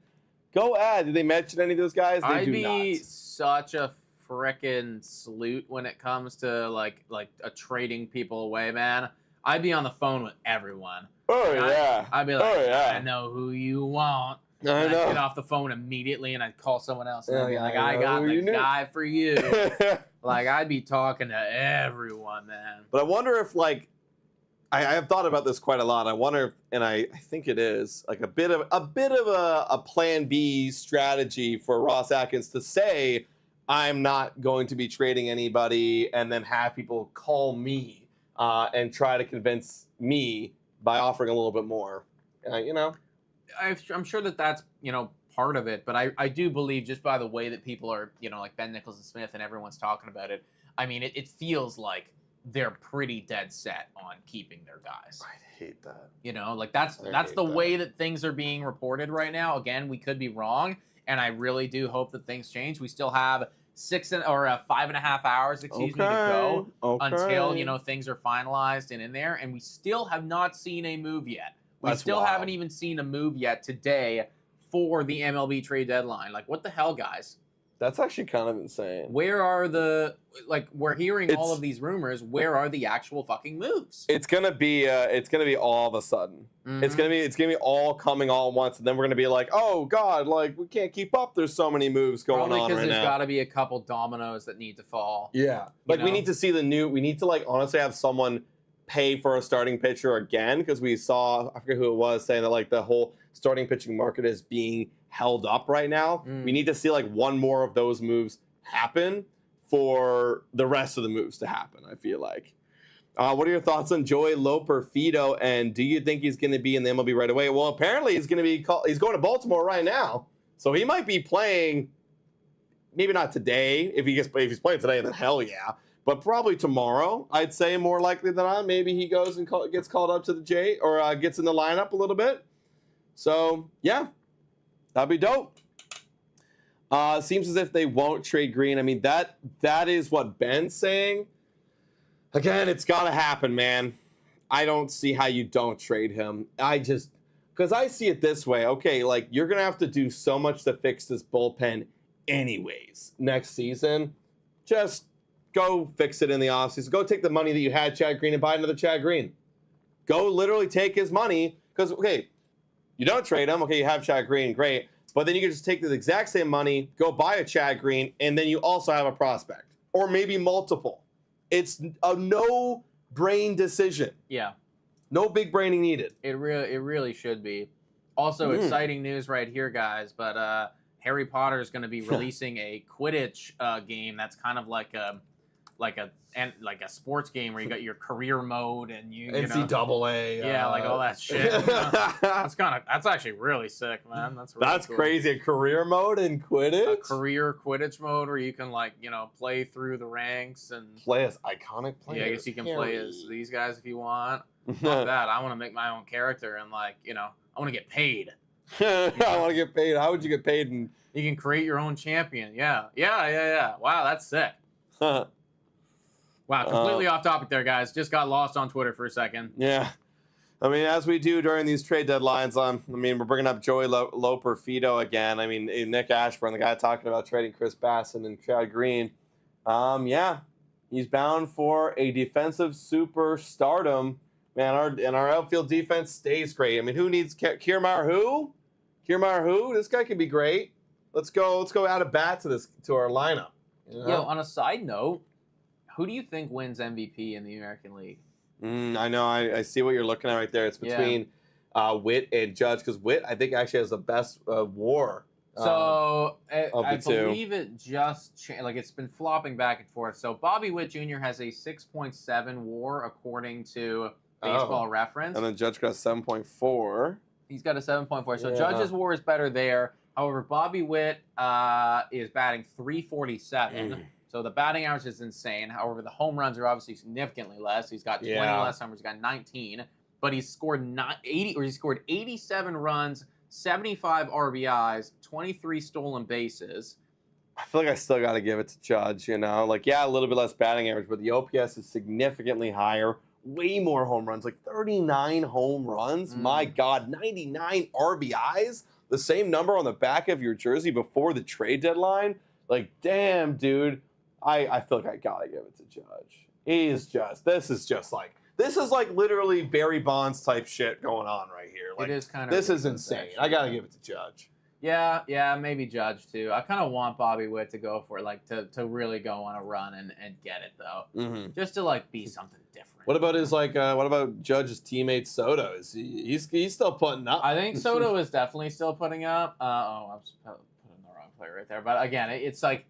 Speaker 2: Did they mention any of those guys? They
Speaker 1: I'd
Speaker 2: do
Speaker 1: be
Speaker 2: not.
Speaker 1: such a frickin' salute when it comes to like a trading people away, man. I'd be on the phone with everyone.
Speaker 2: Oh, yeah.
Speaker 1: I'd be like,
Speaker 2: oh, yeah.
Speaker 1: I know who you want.
Speaker 2: I
Speaker 1: And
Speaker 2: know.
Speaker 1: I'd get off the phone immediately and I'd call someone else and I'd be
Speaker 2: Yeah,
Speaker 1: like,
Speaker 2: I
Speaker 1: I
Speaker 2: know
Speaker 1: got
Speaker 2: who
Speaker 1: the
Speaker 2: you need.
Speaker 1: guy for you. Like, I'd be talking to everyone, man.
Speaker 2: But I wonder if, like, I have thought about this quite a lot. I wonder, if, and I think it is like a bit of a plan B strategy for Ross Atkins to say, I'm not going to be trading anybody, and then have people call me and try to convince me by offering a little bit more. You know,
Speaker 1: I'm sure that's part of it, but I do believe just by the way that people are like Ben Nicholson Smith and everyone's talking about it. I mean, it feels like they're pretty dead set on keeping their guys.
Speaker 2: I hate that.
Speaker 1: Like that's the
Speaker 2: that.
Speaker 1: way that things are being reported right now. Again, we could be wrong, and I really do hope that things change. We still have 5.5 hours, to go until things are finalized and in there, and we still have not seen a move yet. We
Speaker 2: That's
Speaker 1: still
Speaker 2: wild.
Speaker 1: haven't even seen a move yet today for the MLB trade deadline. Like, what the hell, guys?
Speaker 2: That's actually kind of insane.
Speaker 1: Where are we're hearing all of these rumors. Where are the actual fucking moves?
Speaker 2: It's gonna be all of a sudden.
Speaker 1: Mhm.
Speaker 2: It's gonna be all coming all at once, and then we're gonna be like, oh God, like we can't keep up. There's so many moves going
Speaker 1: Probably
Speaker 2: on
Speaker 1: because
Speaker 2: right
Speaker 1: there's
Speaker 2: now.
Speaker 1: got to be a couple dominoes that need to fall.
Speaker 2: Yeah, like we
Speaker 1: know?
Speaker 2: need to see we need to like honestly have someone pay for a starting pitcher again, because we saw, I forget who it was, saying that like the whole starting pitching market is being held up right now. We need to see like one more of those moves happen for the rest of the moves to happen, I feel like. What are your thoughts on Joey Loperfido, and do you think he's going to be in the MLB right away? Well, apparently he's going to Baltimore right now, so he might be playing. Maybe not today. If he's playing today, then hell yeah. But probably tomorrow, I'd say more likely than not. Maybe he goes and gets called up to the J, or gets in the lineup a little bit. So yeah, that'd be dope. Seems as if they won't trade Green. I mean, that is what Ben's saying. Again, it's got to happen, man. I don't see how you don't trade him. Because I see it this way. Okay, like you're going to have to do so much to fix this bullpen anyways next season. Just go fix it in the offseason. Go take the money that you had Chad Green and buy another Chad Green. Go literally take his money. Because, okay, you don't trade him. Okay, you have Chad Green. Great. But then you can just take the exact same money, go buy a Chad Green, and then you also have a prospect. Or maybe multiple. It's a no-brain decision.
Speaker 1: Yeah.
Speaker 2: No big braining needed.
Speaker 1: It really should be. Also, exciting news right here, guys. But Harry Potter is going to be releasing a Quidditch game that's kind of like a sports game where you got your career mode and you
Speaker 2: NCAA.
Speaker 1: yeah, like all that shit. That's actually really sick, man. That's cool.
Speaker 2: Crazy. A career mode in Quidditch?
Speaker 1: A career Quidditch mode where you can play through the ranks and
Speaker 2: play as iconic players.
Speaker 1: Yeah, I guess you can play as these guys if you want. Fuck that. I want to make my own character and I want to get paid.
Speaker 2: I want to get paid. How would you get paid?
Speaker 1: You can create your own champion. Yeah. Wow, that's sick. Wow, completely off topic there, guys. Just got lost on Twitter for a second.
Speaker 2: Yeah. I mean, as we do during these trade deadlines, we're bringing up Joey Loperfido again. I mean, Nick Ashburn, the guy talking about trading Chris Bassin and Chad Green. Yeah, he's bound for a defensive superstardom. Man, our outfield defense stays great. I mean, who needs Kiermaier? Who? This guy could be great. Let's go add a bat to our lineup.
Speaker 1: Yo, on a side note, who do you think wins MVP in the American League?
Speaker 2: I know. I see what you're looking at right there. It's between Witt and Judge, because Witt, I think, actually has the best WAR.
Speaker 1: So I
Speaker 2: two.
Speaker 1: believe it just changed. It's been flopping back and forth. So Bobby Witt Jr. has a 6.7 WAR according to Baseball Reference,
Speaker 2: and then Judge got 7.4.
Speaker 1: He's got a 7.4. So Judge's WAR is better there. However, Bobby Witt is batting 347. So the batting average is insane. However, the home runs are obviously significantly less. He's got 20 less homers. He's got 19, but he's scored 87 runs 75 RBIs, 23 stolen bases.
Speaker 2: I feel like I still got to give it to Judge, Like, yeah, a little bit less batting average, but the OPS is significantly higher. Way more home runs, like 39 home runs. My God, 99 RBIs? The same number on the back of your jersey before the trade deadline? Like, damn, dude. I feel like I got to give it to Judge. This is like literally Barry Bonds type shit going on right here. Like,
Speaker 1: it is kind of
Speaker 2: this is insane. I got to give it to Judge.
Speaker 1: Yeah, maybe Judge too. I kind of want Bobby Witt to go for it, like to really go on a run and get it though, just to like be something different.
Speaker 2: What about Judge's teammate Soto? He's still putting up?
Speaker 1: I think Soto is definitely still putting up. I'm putting the wrong player right there, but again, it's like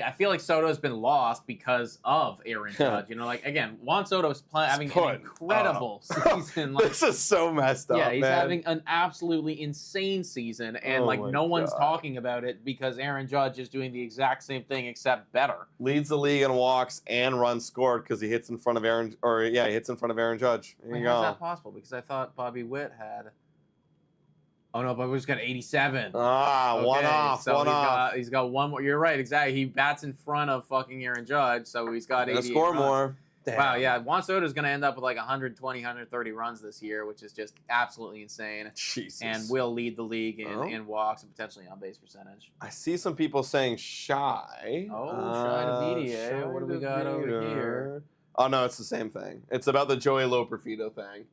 Speaker 1: I feel like Soto's been lost because of Aaron Judge. Like again, Juan Soto's having an incredible season. Like,
Speaker 2: this is so messed up.
Speaker 1: Yeah, he's
Speaker 2: man.
Speaker 1: having an absolutely insane season, and no one's talking about it because Aaron Judge is doing the exact same thing except better.
Speaker 2: Leads the league in walks and runs scored because he hits in front of Aaron Judge. There you go.
Speaker 1: How's that possible? Because I thought Bobby Witt had. Oh no, Bobby Witt's got 87.
Speaker 2: One off.
Speaker 1: He's got one more. You're right, exactly. He bats in front of fucking Aaron Judge, so he's got 88
Speaker 2: score
Speaker 1: runs.
Speaker 2: more. Damn.
Speaker 1: Wow, yeah. Juan Soto's going to end up with like 120, 130 runs this year, which is just absolutely insane.
Speaker 2: Jesus.
Speaker 1: And will lead the league in walks and potentially on base percentage.
Speaker 2: I see some people saying Shy.
Speaker 1: Shy to BDA. What do we got over here?
Speaker 2: Oh, no, it's the same thing. It's about the Joey Loperfido thing.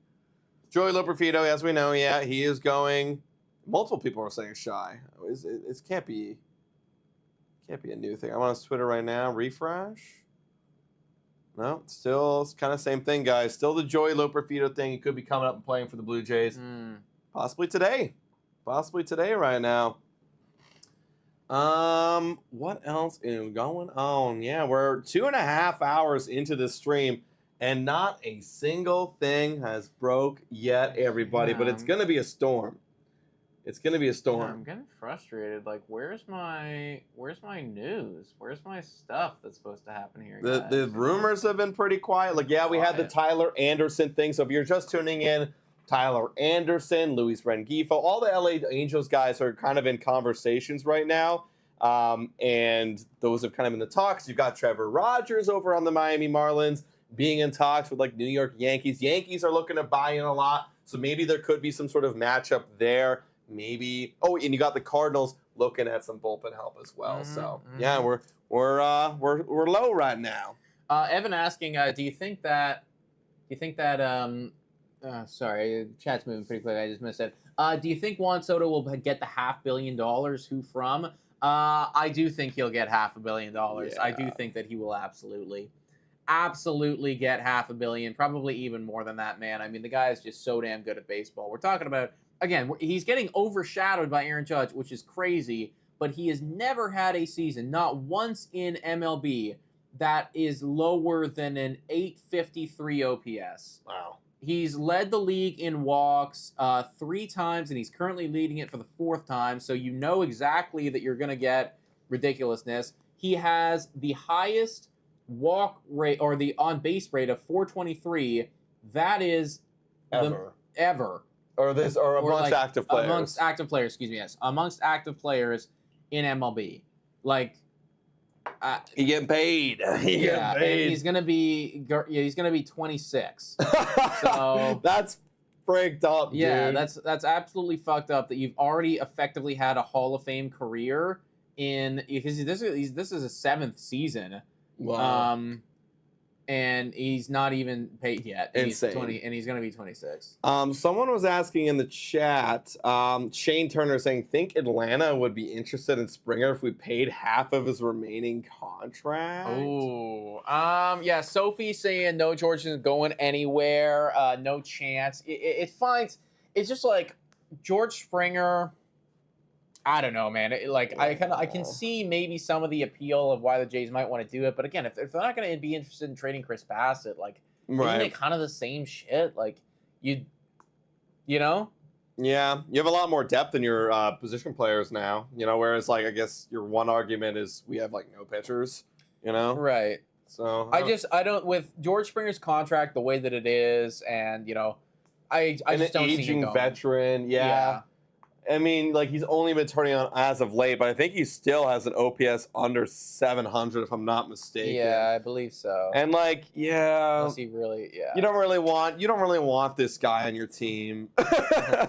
Speaker 2: Joey Loperfido, as we know, he is going. Multiple people are saying Shy. It can't be a new thing. I'm on his Twitter right now. Refresh. No, still kind of same thing, guys. Still the Joey Loperfido thing. He could be coming up and playing for the Blue Jays. Possibly today. Right now. What else is going on? Yeah, we're 2.5 hours into this stream, and not a single thing has broke yet, everybody. But it's gonna be a storm. It's gonna be a storm.
Speaker 1: Yeah, I'm getting frustrated. Like, where's my news? Where's my stuff that's supposed to happen here?
Speaker 2: The rumors have been pretty quiet. Like, we had the Tyler Anderson thing. So if you're just tuning in, Tyler Anderson, Luis Rengifo, all the LA Angels guys are kind of in conversations right now. And those have kind of been the talks. You've got Trevor Rogers over on the Miami Marlins being in talks with like New York Yankees. Yankees are looking to buy in a lot. So maybe there could be some sort of matchup there. Maybe. Oh, and you got the Cardinals looking at some bullpen help as well. So yeah, we're low right now.
Speaker 1: Evan asking, do you think that sorry, chat's moving pretty quick. I just missed it. Do you think Juan Soto will get the $500 million? Who from? I do think he'll get $500 million. Yeah. I do think that he will absolutely get $500 million, probably even more than that, man. I mean, the guy is just so damn good at baseball. We're talking about. Again, he's getting overshadowed by Aaron Judge, which is crazy, but he has never had a season, not once in MLB, that is lower than an 853 OPS.
Speaker 2: Wow.
Speaker 1: He's led the league in walks 3 times, and he's currently leading it for the 4th time, so you know exactly that you're going to get ridiculousn's. He has the highest walk rate, or the on-base rate of 423. That is ever.
Speaker 2: Or amongst active players.
Speaker 1: Amongst active players, excuse me, yes. Amongst active players in MLB. Like,
Speaker 2: he getting paid.
Speaker 1: And he's gonna be 26. So
Speaker 2: that's freaked up, dude.
Speaker 1: Yeah, that's absolutely fucked up that you've already effectively had a Hall of Fame career because this is his 7th season.
Speaker 2: Wow.
Speaker 1: And he's not even paid yet.
Speaker 2: Insane.
Speaker 1: He's going to be 26.
Speaker 2: Someone was asking in the chat, Shane Turner saying, think Atlanta would be interested in Springer if we paid half of his remaining contract?
Speaker 1: Oh, yeah, Sophie saying no, George isn't going anywhere. No chance. It's fine. It's just like George Springer. I don't know, man. I can see maybe some of the appeal of why the Jays might want to do it, but again, if they're not going to be interested in trading Chris Bassett, isn't it kind of the same shit? Like, you know?
Speaker 2: Yeah, you have a lot more depth in your position players now. Whereas I guess your one argument is we have no pitchers.
Speaker 1: Right.
Speaker 2: So
Speaker 1: I don't with George Springer's contract the way that it is, and I just don't see it going.
Speaker 2: Veteran. Yeah. I mean, like, he's only been turning on as of late, but I think he still has an OPS under 700, if I'm not mistaken.
Speaker 1: Yeah, I believe so.
Speaker 2: And like, yeah,
Speaker 1: Unless he really,
Speaker 2: you don't really want this guy on your team.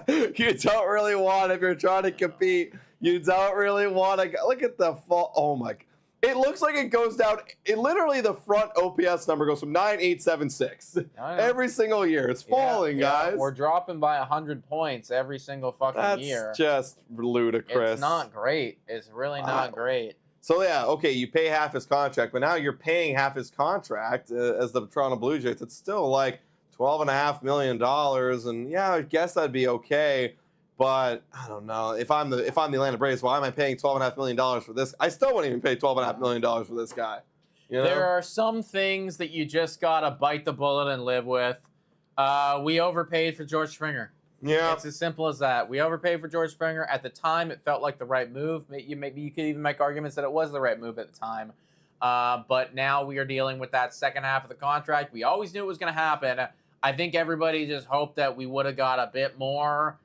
Speaker 2: You don't really want, if you're trying to compete, you don't really want to look at the fall. Oh my! It looks like it goes down. It literally, the front OPS number goes from 9,876 every single year. It's falling, guys.
Speaker 1: We're dropping by 100 points every single fucking year.
Speaker 2: That's just ludicrous.
Speaker 1: It's not great. It's really not great.
Speaker 2: So yeah, okay, you pay half his contract, but now you're paying half his contract as the Toronto Blue Jays. It's still like $12.5 million, and yeah, I guess that'd be okay. But I don't know, if I'm the Atlanta Braves, why am I paying $12.5 million for this? I still wouldn't even pay $12.5 million for this guy. You know?
Speaker 1: There are some things that you just gotta bite the bullet and live with. We overpaid for George Springer.
Speaker 2: Yeah,
Speaker 1: it's as simple as that. We overpaid for George Springer. At the time, it felt like the right move. Maybe you could even make arguments that it was the right move at the time. But now we are dealing with that second half of the contract. We always knew it was going to happen. I think everybody just hoped that we would have got a bit more,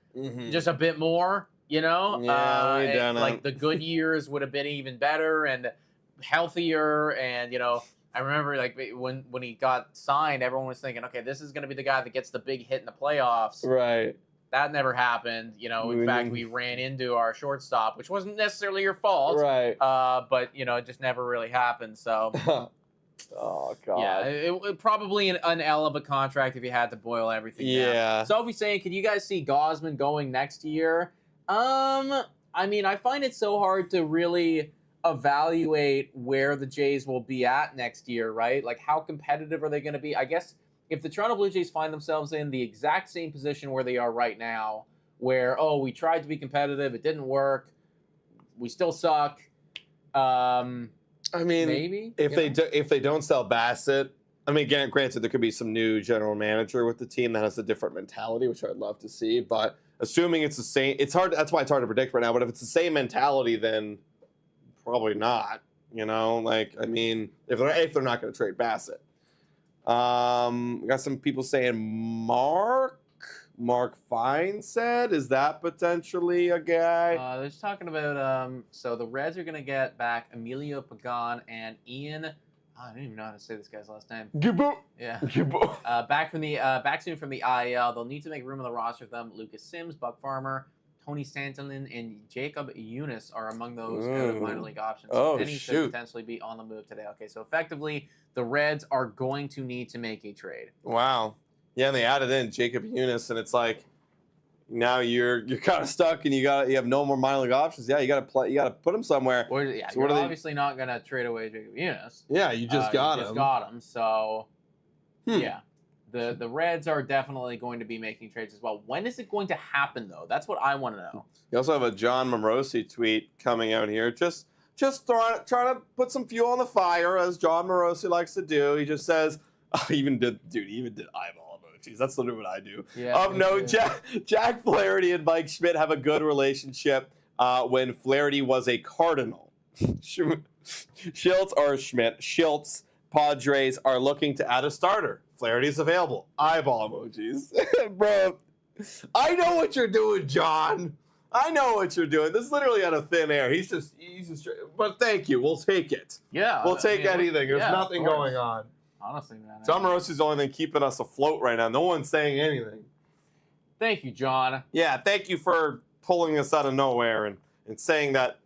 Speaker 1: just a bit more, you know?
Speaker 2: Yeah, we done it.
Speaker 1: Like the good years would have been even better and healthier. And, you know, I remember like when he got signed, everyone was thinking, okay, this is going to be the guy that gets the big hit in the playoffs.
Speaker 2: Right.
Speaker 1: That never happened. You know, in fact, we ran into our shortstop, which wasn't necessarily your fault.
Speaker 2: Right.
Speaker 1: But, you know, it just never really happened. So,
Speaker 2: oh, God.
Speaker 1: Yeah, it probably an L of a contract if you had to boil everything down. So, if we're saying, can you guys see Gausman going next year? I mean, I find it so hard to really evaluate where the Jays will be at next year, right? Like, how competitive are they going to be? I guess if the Toronto Blue Jays find themselves in the exact same position where they are right now, where, oh, we tried to be competitive, it didn't work, we still suck. I
Speaker 2: mean,
Speaker 1: maybe
Speaker 2: if they don't sell Bassett, I mean, again, granted, there could be some new general manager with the team that has a different mentality, which I'd love to see. But assuming it's the same, it's hard. That's why it's hard to predict right now. But if it's the same mentality, then probably not. You know, like, I mean, if they're not going to trade Bassett. We got some people saying Mark Fine said, is that potentially a guy?
Speaker 1: They're just talking about so the Reds are gonna get back Emilio Pagan and Ian. I don't even know how to say this guy's last name.
Speaker 2: Gibbo.
Speaker 1: Yeah.
Speaker 2: Gibbo.
Speaker 1: Back soon from the IL. They'll need to make room on the roster for them. Lucas Sims, Buck Farmer, Tony Stanton, and Jacob Eunice are among those out of minor league options.
Speaker 2: Oh,
Speaker 1: Any could potentially be on the move today. Okay, so effectively, the Reds are going to need to make a trade.
Speaker 2: Wow. Yeah, and they added in Jacob Eunice, and it's like now you're kind of stuck, and you have no more minor league options. Yeah, you got to put him somewhere.
Speaker 1: So you're obviously not going to trade away Jacob Eunice.
Speaker 2: Yeah, you just got him.
Speaker 1: So yeah. The Reds are definitely going to be making trades as well. When is it going to happen, though? That's what I want to know.
Speaker 2: You also have a John Morosi tweet coming out here. Just trying to put some fuel on the fire, as John Morosi likes to do. He just says, he even did eyeball emojis. That's literally what I do. Yeah, Jack Flaherty and Mike Schmidt have a good relationship when Flaherty was a Cardinal. Schiltz Padres are looking to add a starter. Flaherty's available. Eyeball emojis. Bro, I know what you're doing, John. I know what you're doing. This is literally out of thin air. He's just but thank you. We'll take it.
Speaker 1: Yeah.
Speaker 2: We'll take anything. There's nothing going on.
Speaker 1: Honestly, man.
Speaker 2: John Morosi's the only thing keeping us afloat right now. No one's saying anything.
Speaker 1: Thank you, John.
Speaker 2: Yeah, thank you for pulling us out of nowhere and saying that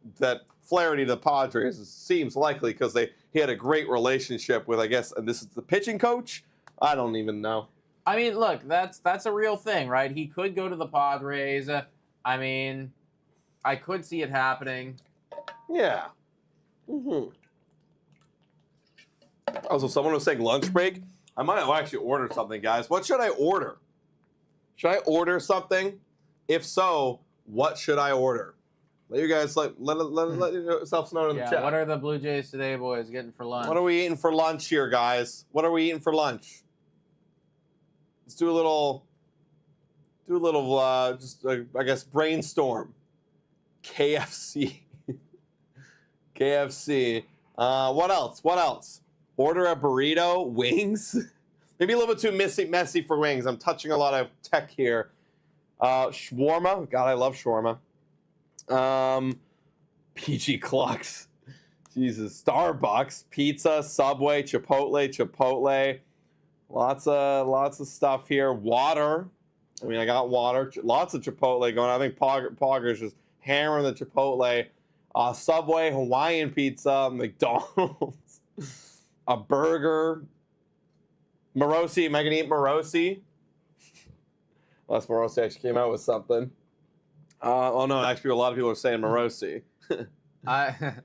Speaker 2: Flaherty to the Padres seems likely because he had a great relationship with, I guess, and this is the pitching coach? I don't even know.
Speaker 1: I mean, look, that's a real thing, right? He could go to the Padres. I mean, I could see it happening.
Speaker 2: Yeah. Also, someone was saying lunch break. I might actually order something, guys. What should I order? Should I order something? If so, what should I order? Let you guys let yourselves know in the chat.
Speaker 1: What are the Blue Jays today, boys, getting for lunch?
Speaker 2: What are we eating for lunch here, guys? What are we eating for lunch? Let's do a little, I guess, brainstorm. KFC. KFC. What else? Order a burrito, wings. Maybe a little bit too messy for wings. I'm touching a lot of tech here. Shawarma. God, I love shawarma. PG Clucks. Jesus. Starbucks, pizza, Subway, Chipotle. Lots of stuff here. Water. I mean, I got water. Lots of Chipotle going on. I think Pogger's just hammering the Chipotle. Subway, Hawaiian pizza, McDonald's, a burger. Morosi, am I going to eat Morosi? Unless Morosi actually came out with something. Oh no, actually a lot of people are saying Morosi.
Speaker 1: I'm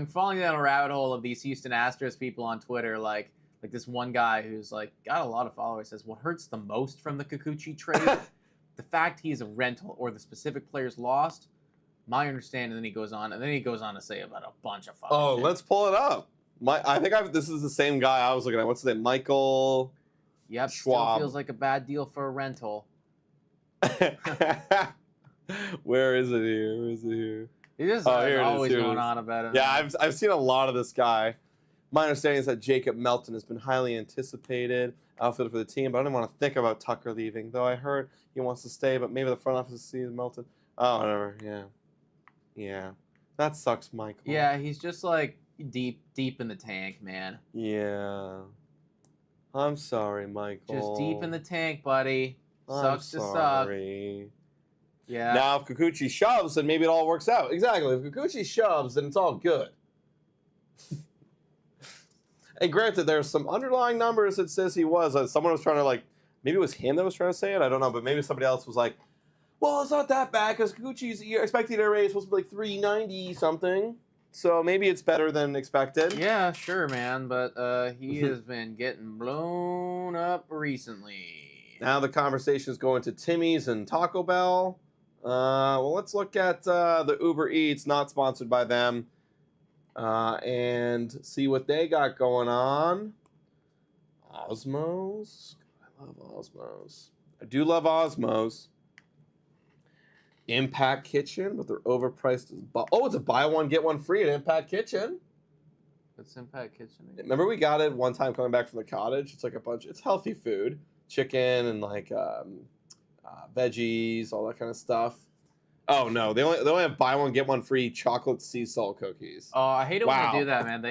Speaker 1: falling down a rabbit hole of these Houston Astros people on Twitter, like this one guy who's like got a lot of followers says what hurts the most from the Kikuchi trade, the fact he's a rental or the specific players lost. My understanding, and then he goes on to say about a bunch of fucking shit.
Speaker 2: Let's pull it up. This is the same guy I was looking at. What's his name? Michael.
Speaker 1: Yep,
Speaker 2: Schwab.
Speaker 1: Still feels like a bad deal for a rental.
Speaker 2: Where is it here?
Speaker 1: He's just always going on about it.
Speaker 2: Yeah, I've seen a lot of this guy. My understanding is that Jacob Melton has been highly anticipated outfielder for the team, but I don't want to think about Tucker leaving, though I heard he wants to stay, but maybe the front office sees Melton. Oh, whatever, yeah. That sucks, Michael.
Speaker 1: Yeah, he's just like deep in the tank, man.
Speaker 2: Yeah. I'm sorry, Michael.
Speaker 1: Just deep in the tank, buddy. Sucks to suck. Yeah.
Speaker 2: Now, if Kikuchi shoves, then maybe it all works out. Exactly. If Kikuchi shoves, then it's all good. And granted, there's some underlying numbers that says he was. Someone was trying to, maybe it was him that was trying to say it. I don't know. But maybe somebody else was like, well, it's not that bad because Kikuchi's expected ERA is supposed to be like 390 something. So maybe it's better than expected.
Speaker 1: Yeah, sure, man. But he has been getting blown up recently.
Speaker 2: Now the conversation is going to Timmy's and Taco Bell. Well, let's look at the Uber Eats, not sponsored by them, and see what they got going on. Osmos. I love Osmos. I do love Osmos. Impact Kitchen, but they're overpriced. It's a buy one, get one free at Impact Kitchen.
Speaker 1: What's Impact Kitchen again?
Speaker 2: Remember we got it one time coming back from the cottage? It's like it's healthy food. Chicken and veggies, all that kind of stuff. Oh no, they only have buy one get one free chocolate sea salt cookies.
Speaker 1: Oh, I hate it when they do that, man.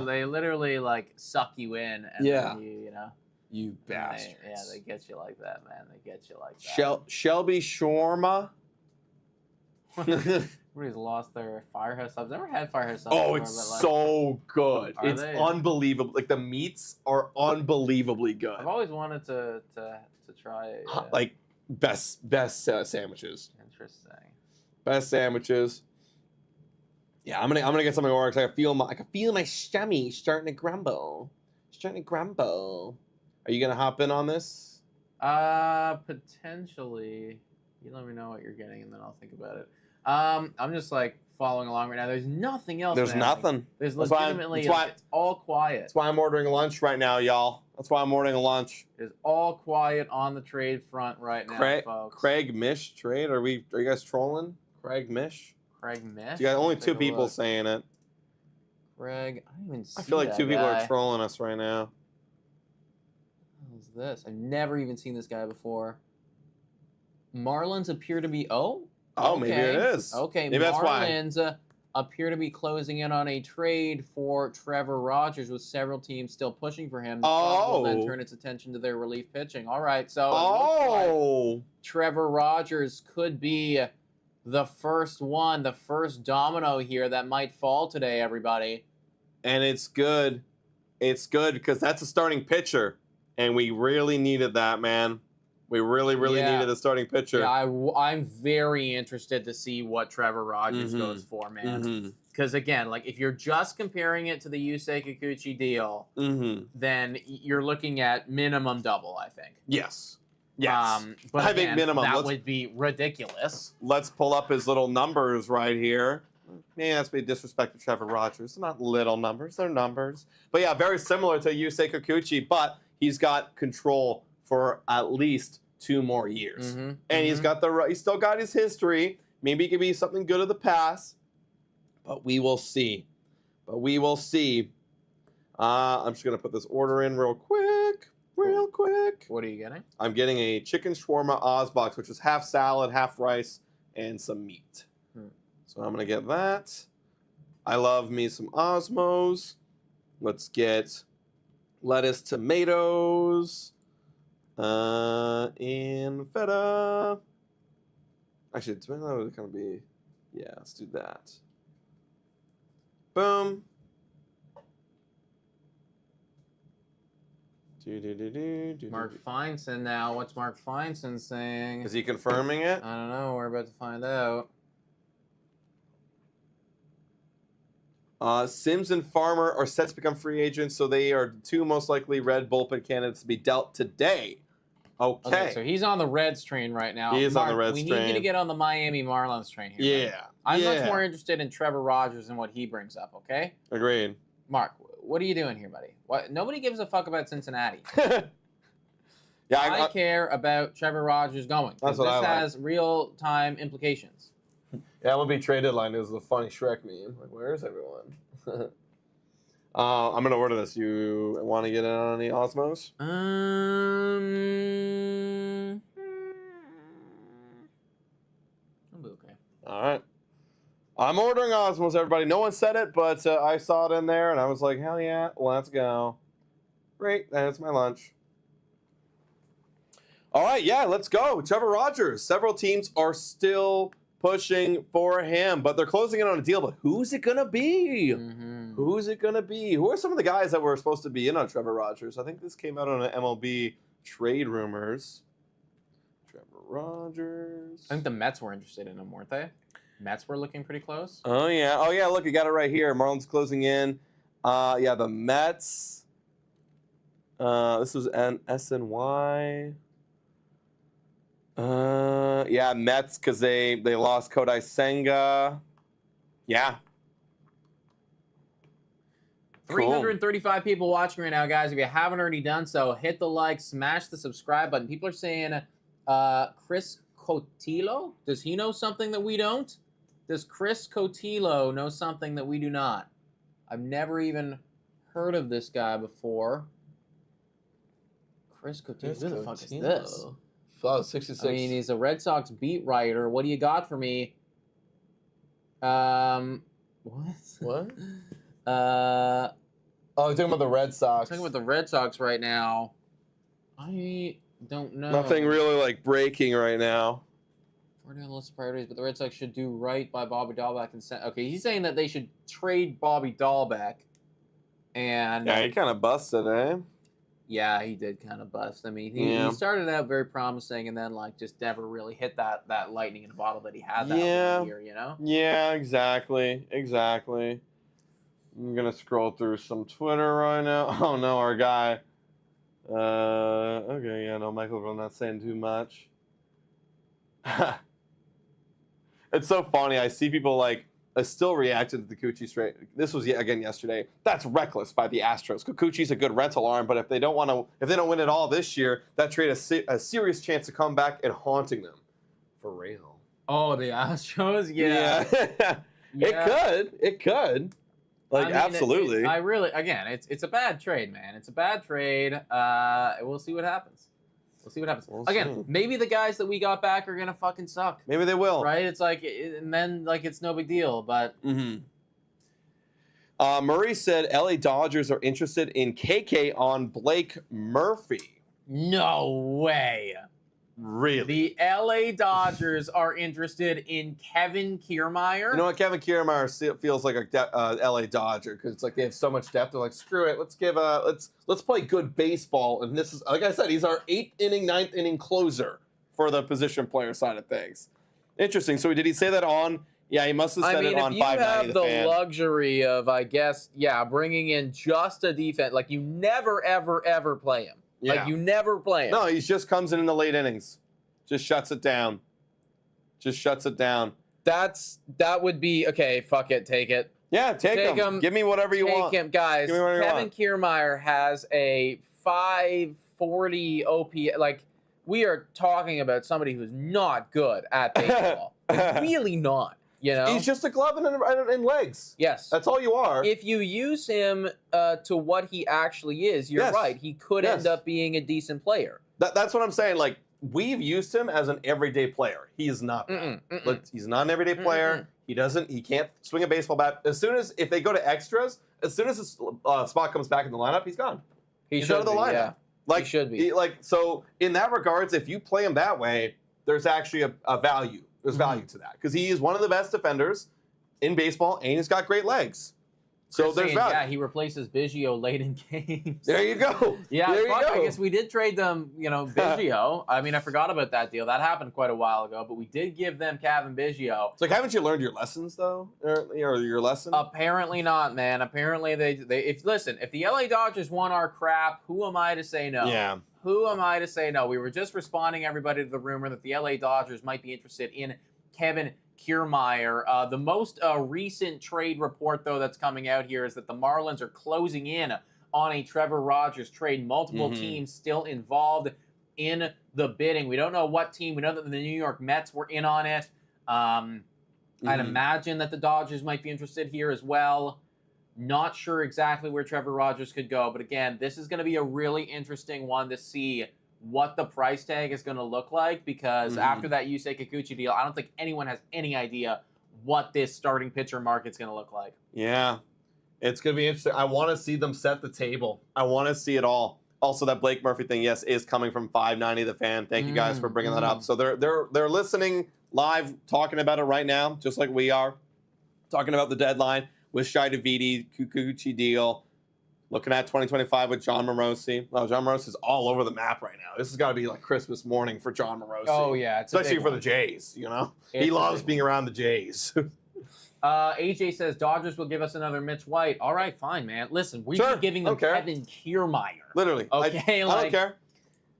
Speaker 1: They literally suck you in. And then
Speaker 2: you bastards.
Speaker 1: They get you like that, man. They get you like that.
Speaker 2: Shelby shawarma.
Speaker 1: Everybody's lost their Firehouse subs. Never had Firehouse subs.
Speaker 2: Oh, it's so good. It's unbelievable. The meats are unbelievably good.
Speaker 1: I've always wanted to try.
Speaker 2: Best sandwiches.
Speaker 1: Interesting.
Speaker 2: Best sandwiches. Yeah, I'm gonna get something ordered. I can feel my stomach starting to grumble. Are you gonna hop in on this?
Speaker 1: Potentially. You let me know what you're getting, and then I'll think about it. I'm just following along right now. There's nothing else.
Speaker 2: There's nothing.
Speaker 1: There's legitimately it's all quiet.
Speaker 2: That's why I'm ordering lunch right now, y'all. That's why I'm ordering lunch.
Speaker 1: It's all quiet on the trade front right now, folks.
Speaker 2: Craig Mish trade? Are you guys trolling? Craig Mish?
Speaker 1: Craig Mish?
Speaker 2: You got only two people saying it.
Speaker 1: Craig, I don't even see
Speaker 2: I feel like
Speaker 1: that
Speaker 2: two people
Speaker 1: guy.
Speaker 2: are trolling us right now.
Speaker 1: What is this? I've never even seen this guy before. Marlins appear to be
Speaker 2: maybe it is.
Speaker 1: Okay,
Speaker 2: maybe
Speaker 1: Marlins appear to be closing in on a trade for Trevor Rogers, with several teams still pushing for him. The club will then turn its attention to their relief pitching. All right, so it looks like Trevor Rogers could be the first domino here that might fall today, everybody.
Speaker 2: And it's good. It's good because that's a starting pitcher, and we really needed that, man. We really needed a starting pitcher.
Speaker 1: Yeah, I'm very interested to see what Trevor Rogers goes for, man. Because, again, if you're just comparing it to the Yusei Kikuchi deal, then you're looking at minimum double, I think.
Speaker 2: Yes.
Speaker 1: But
Speaker 2: I think minimum.
Speaker 1: That would be ridiculous.
Speaker 2: Let's pull up his little numbers right here. Yeah, that's be disrespect to Trevor Rogers. They're not little numbers. They're numbers. But, yeah, very similar to Yusei Kikuchi, but he's got control for at least 2 more years. And he's still got his history. Maybe it could be something good of the past, but we will see. I'm just going to put this order in real quick.
Speaker 1: What are you getting?
Speaker 2: I'm getting a chicken shawarma Oz box, which is half salad, half rice, and some meat. So I'm going to get that. I love me some Osmos. Let's get lettuce, tomatoes, and feta. Actually, tomato is going to be, yeah, let's do that. Boom.
Speaker 1: Mark Feinson now. What's Mark Feinson saying?
Speaker 2: Is he confirming it?
Speaker 1: I don't know. We're about to find out.
Speaker 2: Sims and Farmer are set to become free agents, so they are the two most likely Red bullpen candidates to be dealt today. Okay.
Speaker 1: So he's on the Reds train right now.
Speaker 2: He is on the Reds
Speaker 1: train.
Speaker 2: train.
Speaker 1: We need you to get on the Miami Marlins train here.
Speaker 2: Yeah.
Speaker 1: I'm much more interested in Trevor Rogers and what he brings up, okay?
Speaker 2: Agreed.
Speaker 1: Mark, what are you doing here, buddy? What? Nobody gives a fuck about Cincinnati.
Speaker 2: Yeah,
Speaker 1: I care about Trevor Rogers going.
Speaker 2: That's what I like.
Speaker 1: This has real-time implications.
Speaker 2: Yeah, MLB Trade Deadline is the funny Shrek meme. Like, where is everyone? I'm going to order this. You want to get in on the Osmos?
Speaker 1: I'll be okay.
Speaker 2: All right. I'm ordering Osmos, everybody. No one said it, but I saw it in there, and I was like, hell yeah, let's go. Great, that's my lunch. All right, yeah, let's go. Trevor Rogers. Several teams are still pushing for him, but they're closing in on a deal. But who's it going to be?
Speaker 1: Mm-hmm.
Speaker 2: Who's it going to be? Who are some of the guys that were supposed to be in on Trevor Rogers? I think this came out on an MLB Trade Rumors. Trevor Rogers.
Speaker 1: I think the Mets were interested in him, weren't they? Mets were looking pretty close.
Speaker 2: Oh, yeah. Oh, yeah, look, you got it right here. Marlins closing in. Yeah, the Mets. This was an SNY. Yeah, Mets because they lost Kodai Senga. Yeah.
Speaker 1: 335 people watching right now, guys. If you haven't already done so, hit the like, smash the subscribe button. People are saying, Chris Cotillo, does he know something that we don't? Does Chris Cotillo know something that we do not? I've never even heard of this guy before. Chris Cotillo. Who the fuck is this?
Speaker 2: Oh, 66.
Speaker 1: I mean, he's a Red Sox beat writer. What do you got for me? What?
Speaker 2: What? Oh, you're talking about the Red Sox.
Speaker 1: I'm talking about the Red Sox right now. I don't know.
Speaker 2: Nothing really like breaking right now.
Speaker 1: 40 on the list of priorities, but the Red Sox should do right by Bobby Dahlbeck and send. Okay, he's saying that they should trade Bobby Dahlbeck. And
Speaker 2: yeah, he kind of busted, eh?
Speaker 1: Yeah, he did kind of bust. I mean, he started out very promising, and then like just never really hit that lightning in a bottle that he had that one year, you know?
Speaker 2: Yeah, exactly. I'm gonna scroll through some Twitter right now. Oh no, our guy. Okay, yeah, no, Michael, I'm not saying too much. It's so funny. I see people like still reacted to the Kikuchi trade. This was again yesterday. That's reckless by the Astros. Kikuchi's a good rental arm, but if they don't win it all this year, that trade has a serious chance to come back and haunting them. For real.
Speaker 1: Oh, the Astros, yeah.
Speaker 2: It could. Like, I mean, absolutely.
Speaker 1: I really, again, it's a bad trade, man. It's a bad trade. We'll see what happens. Maybe the guys that we got back are gonna fucking suck.
Speaker 2: Maybe they will.
Speaker 1: Right? It's like, and then like it's no big deal. But
Speaker 2: Murray said LA Dodgers are interested in KK on Blake Murphy.
Speaker 1: No way.
Speaker 2: Really?
Speaker 1: The LA Dodgers are interested in Kevin Kiermaier.
Speaker 2: You know what? Kevin Kiermaier feels like a LA Dodger because it's like they have so much depth. They're like, screw it. Let's play good baseball. And this is, like I said, he's our 8th inning, 9th inning closer for the position player side of things. Interesting. So did he say that on? Yeah, he must have said it on 590 The Fan.
Speaker 1: I mean, if you have the luxury of, I guess, bringing in just a defense, like you never, ever, ever play him.
Speaker 2: Yeah.
Speaker 1: Like, you never play him.
Speaker 2: No, he just comes in the late innings. Just shuts it down.
Speaker 1: That would be, okay, fuck it, take it.
Speaker 2: Yeah, take him. Give me whatever you want.
Speaker 1: Take him. Guys, Kevin Kiermaier has a 540 OP. Like, we are talking about somebody who's not good at baseball. Really not. You know?
Speaker 2: He's just a glove and legs.
Speaker 1: Yes.
Speaker 2: That's all you are.
Speaker 1: If you use him to what he actually is, you're right. He could end up being a decent player.
Speaker 2: That's what I'm saying. Like, we've used him as an everyday player. He is not that. But he's not an everyday player. He can't swing a baseball bat. If they go to extras, as soon as his spot comes back in the lineup, he's gone. He's out of the lineup. Yeah.
Speaker 1: He should be.
Speaker 2: So in that regards, if you play him that way, there's actually a value. There's value to that because he is one of the best defenders in baseball, and he's got great legs. So there's value.
Speaker 1: Yeah, he replaces Biggio late in games.
Speaker 2: There you go.
Speaker 1: Yeah,
Speaker 2: there you go.
Speaker 1: I guess we did trade them, Biggio. I mean, I forgot about that deal. That happened quite a while ago, but we did give them Kevin Biggio.
Speaker 2: It's like, haven't you learned your lessons though, or your lesson?
Speaker 1: Apparently not, man. Apparently if the LA Dodgers want our crap, who am I to say no?
Speaker 2: Yeah.
Speaker 1: Who am I to say no? We were just responding, everybody, to the rumor that the LA Dodgers might be interested in Kevin Kiermaier. The most recent trade report, though, that's coming out here is that the Marlins are closing in on a Trevor Rogers trade. Multiple teams still involved in the bidding. We don't know what team. We know that the New York Mets were in on it. I'd imagine that the Dodgers might be interested here as well. Not sure exactly where Trevor Rogers could go, but again, this is going to be a really interesting one to see what the price tag is going to look like because after that Yusei Kikuchi deal, I don't think anyone has any idea what this starting pitcher market's going to look like.
Speaker 2: Yeah, it's going to be interesting. I want to see them set the table. I want to see it all. Also, that Blake Murphy thing, yes, is coming from 590 The Fan. Thank you guys for bringing that up. So they're listening live, talking about it right now, just like we are, talking about the deadline with Shai Davidi, Kikuchi deal. Looking at 2025 with John Morosi. Well, John Morosi's all over the map right now. This has got to be like Christmas morning for John Morosi.
Speaker 1: Oh, yeah.
Speaker 2: Especially for the Jays, He loves being around the Jays.
Speaker 1: AJ says, Dodgers will give us another Mitch White. All right, fine, man. Listen, we've been giving them Kevin Kiermaier.
Speaker 2: Literally.
Speaker 1: Okay?
Speaker 2: I don't care.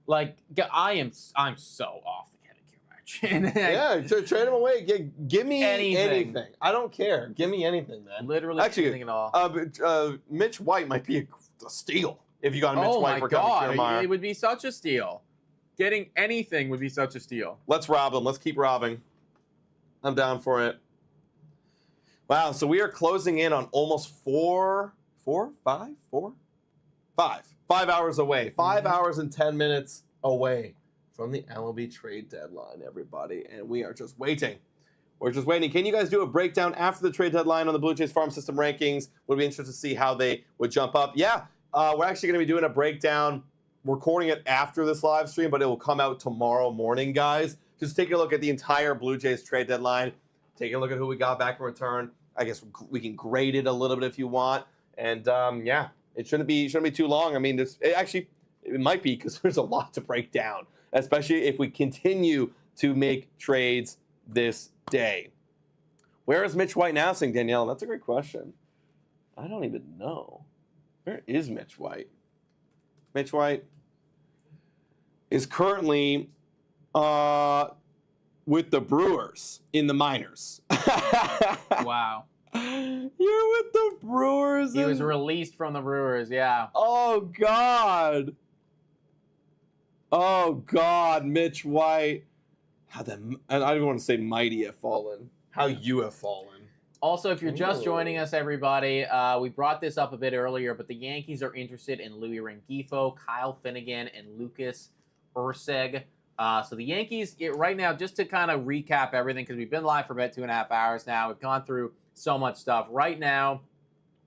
Speaker 1: I'm so off the Kevin Kiermaier train.
Speaker 2: Yeah, trade him away. Give me anything. I don't care. Give me anything, man.
Speaker 1: Literally anything at all.
Speaker 2: Mitch White might be a steal if you got a Mitch White for Kevin Kiermaier.
Speaker 1: It would be such a steal. Getting anything would be such a steal.
Speaker 2: Let's rob them. Let's keep robbing. I'm down for it. Wow, so we are closing in on almost 5 hours away. 5 hours and 10 minutes away from the MLB Trade Deadline, everybody. And we are just waiting. We're just waiting. Can you guys do a breakdown after the trade deadline on the Blue Jays farm system rankings? Would be interested to see how they would jump up. Yeah, we're actually going to be doing a breakdown, recording it after this live stream, but it will come out tomorrow morning, guys. Just taking a look at the entire Blue Jays trade deadline, taking a look at who we got back in return. I guess we can grade it a little bit if you want. And yeah, it shouldn't be too long. I mean, it might be because there's a lot to break down, especially if we continue to make trades this day. Where is Mitch White now, saying Danielle? That's a great question. I don't even know. Where is Mitch White? Mitch White is currently with the Brewers in the minors.
Speaker 1: Wow.
Speaker 2: You're with the Brewers.
Speaker 1: He was released from the Brewers, yeah.
Speaker 2: Oh, God. Oh, God, Mitch White. I don't even want to say mighty have fallen. How you have fallen.
Speaker 1: Also, if you're just joining us, everybody, we brought this up a bit earlier, but the Yankees are interested in Louis Rengifo, Kyle Finnegan, and Lucas Urseg. So the Yankees, right now, just to kind of recap everything, because we've been live for about 2.5 hours now. We've gone through so much stuff. Right now,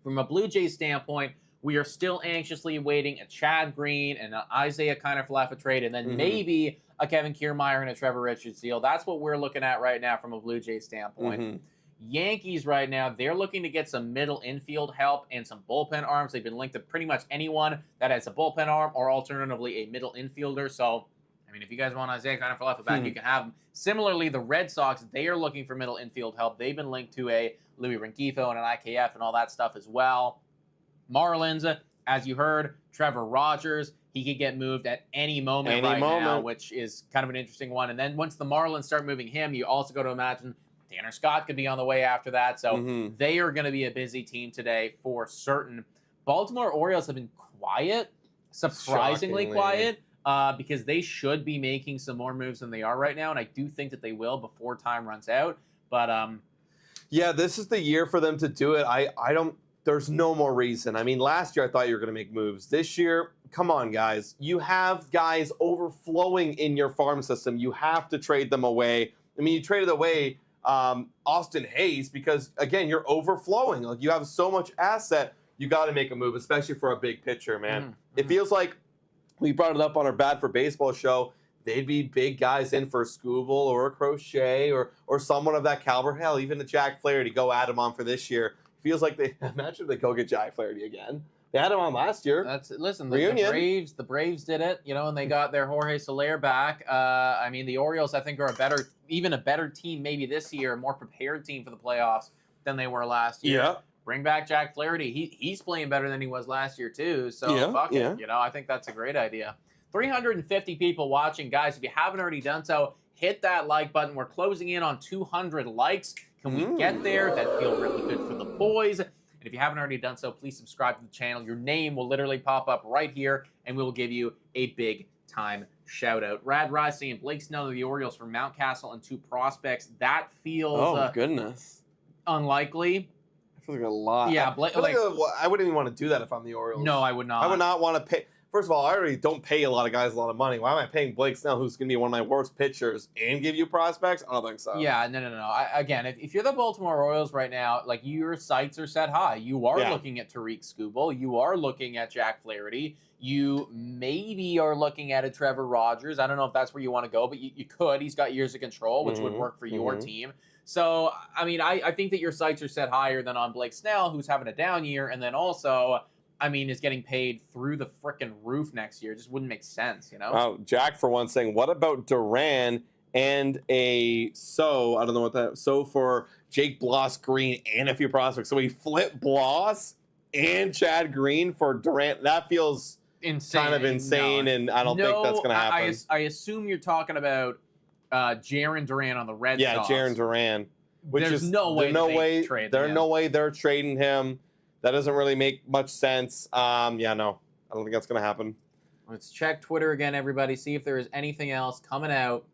Speaker 1: from a Blue Jays standpoint, we are still anxiously awaiting a Chad Green and an Isaiah Kiner-Falefa trade, and then maybe a Kevin Kiermaier and a Trevor Richards deal. That's what we're looking at right now from a Blue Jays standpoint. Yankees right now, they're looking to get some middle infield help and some bullpen arms. They've been linked to pretty much anyone that has a bullpen arm or alternatively a middle infielder. So, I mean, if you guys want Isaiah Kiner-Falefa back, you can have him. Similarly, the Red Sox, they are looking for middle infield help. They've been linked to a Louis Rengifo and an IKF and all that stuff as well. Marlins, as you heard, Trevor Rogers, he could get moved at any moment now, which is kind of an interesting one. And then once the Marlins start moving him, you also got to imagine Tanner Scott could be on the way after that. So they are going to be a busy team today for certain. Baltimore Orioles have been quiet, surprisingly quiet, because they should be making some more moves than they are right now. And I do think that they will before time runs out. But
Speaker 2: yeah, this is the year for them to do it. there's no more reason. I mean, last year I thought you were going to make moves. This year, come on, guys. You have guys overflowing in your farm system. You have to trade them away. I mean, you traded away Austin Hayes because, again, you're overflowing. Like, you have so much asset, you got to make a move, especially for a big pitcher, man.
Speaker 1: Mm-hmm.
Speaker 2: It feels like we brought it up on our Bad for Baseball show. They'd be big guys in for a Scooble or a Crochet or someone of that caliber. Hell, even the Jack Flaherty, go add him on for this year. Feels like they imagine they go get Jack Flaherty again. They had him on last year.
Speaker 1: The Braves did it, and they got their Jorge Soler back. I mean, the Orioles, I think, are even a better team maybe this year, a more prepared team for the playoffs than they were last year.
Speaker 2: Yeah.
Speaker 1: Bring back Jack Flaherty. He's playing better than he was last year too. So fuck it. I think that's a great idea. 350 people watching, guys. If you haven't already done so, hit that like button. We're closing in on 200 likes. Can we get there? That'd feel really good for the boys. And if you haven't already done so, please subscribe to the channel. Your name will literally pop up right here, and we will give you a big time shout out. Rad Rising and Blake Snell of the Orioles for Mountcastle and 2 prospects. That feels
Speaker 2: goodness,
Speaker 1: unlikely.
Speaker 2: I feel like a lot.
Speaker 1: Yeah,
Speaker 2: I wouldn't even want to do that if I'm the Orioles.
Speaker 1: No, I would not.
Speaker 2: I would not want to pay. First of all, I already don't pay a lot of guys a lot of money. Why am I paying Blake Snell, who's going to be one of my worst pitchers, and give you prospects? I don't think so.
Speaker 1: Yeah, no. Again, if you're the Baltimore Orioles right now, like, your sights are set high. You are looking at Tariq Skubal. You are looking at Jack Flaherty. You maybe are looking at a Trevor Rogers. I don't know if that's where you want to go, but you could. He's got years of control, which would work for your team. So, I mean, I think that your sights are set higher than on Blake Snell, who's having a down year, and then also, I mean, is getting paid through the frickin' roof next year. It just wouldn't make sense,
Speaker 2: Oh, Jack, for one, saying, what about Duran and I don't know what that, for Jake Bloss Green and a few prospects. So we flip Bloss and Chad Green for Durant. That feels
Speaker 1: insane.
Speaker 2: Kind of insane, and I don't think that's going to happen.
Speaker 1: I assume you're talking about Jarren Duran on the Red Sox.
Speaker 2: Yeah, Jarren Duran.
Speaker 1: There's no way
Speaker 2: they're trading him. That doesn't really make much sense. No, I don't think that's going to happen.
Speaker 1: Let's check Twitter again, everybody. See if there is anything else coming out.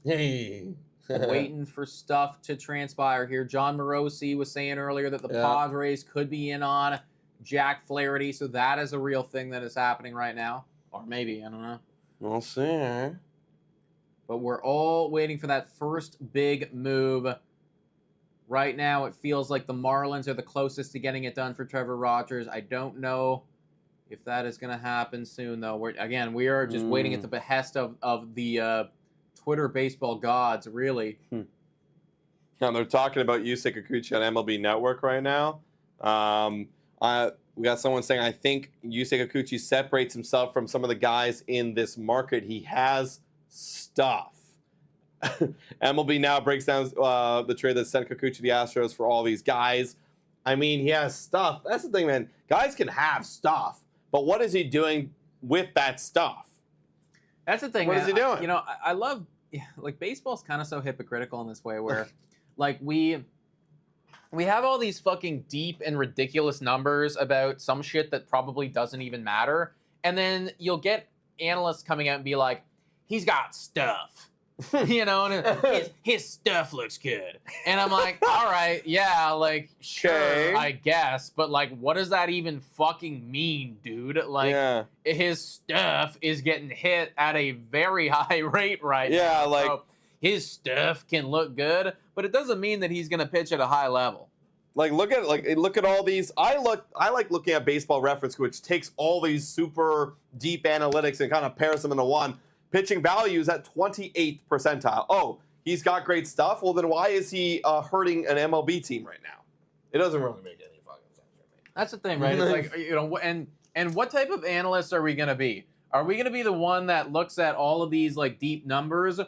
Speaker 2: Hey.
Speaker 1: Waiting for stuff to transpire here. John Morosi was saying earlier that the Padres could be in on Jack Flaherty, so that is a real thing that is happening right now. Or maybe, I don't know.
Speaker 2: We'll see.
Speaker 1: But we're all waiting for that first big move. Right now, it feels like the Marlins are the closest to getting it done for Trevor Rogers. I don't know if that is going to happen soon, though. We are just waiting at the behest of the Twitter baseball gods, really.
Speaker 2: Now, they're talking about Yusei Kikuchi on MLB Network right now. We got someone saying, I think Yusei Kikuchi separates himself from some of the guys in this market. He has stuff. MLB Now breaks down the trade that sent Kikuchi to the Astros for all these guys. I mean, he has stuff. That's the thing, man. Guys can have stuff, but what is he doing with that stuff?
Speaker 1: That's the thing,
Speaker 2: What
Speaker 1: man.
Speaker 2: is he doing?
Speaker 1: I love, like, baseball's kind of so hypocritical in this way where, like, we have all these fucking deep and ridiculous numbers about some shit that probably doesn't even matter, and then you'll get analysts coming out and be like, he's got stuff. And his stuff looks good. And I'm like, all right, yeah, like, sure, I guess. But, like, what does that even fucking mean, dude? Like, his stuff is getting hit at a very high rate right now.
Speaker 2: Yeah, like,
Speaker 1: so his stuff can look good, but it doesn't mean that he's going to pitch at a high level.
Speaker 2: Like, look at all these. I like looking at Baseball Reference, which takes all these super deep analytics and kind of pairs them into one. Pitching values at 28th percentile. Oh, he's got great stuff. Well, then why is he hurting an MLB team right now? It doesn't really make any fucking sense for me.
Speaker 1: That's the thing, right? It's like, and what type of analysts are we going to be? Are we going to be the one that looks at all of these, like, deep numbers?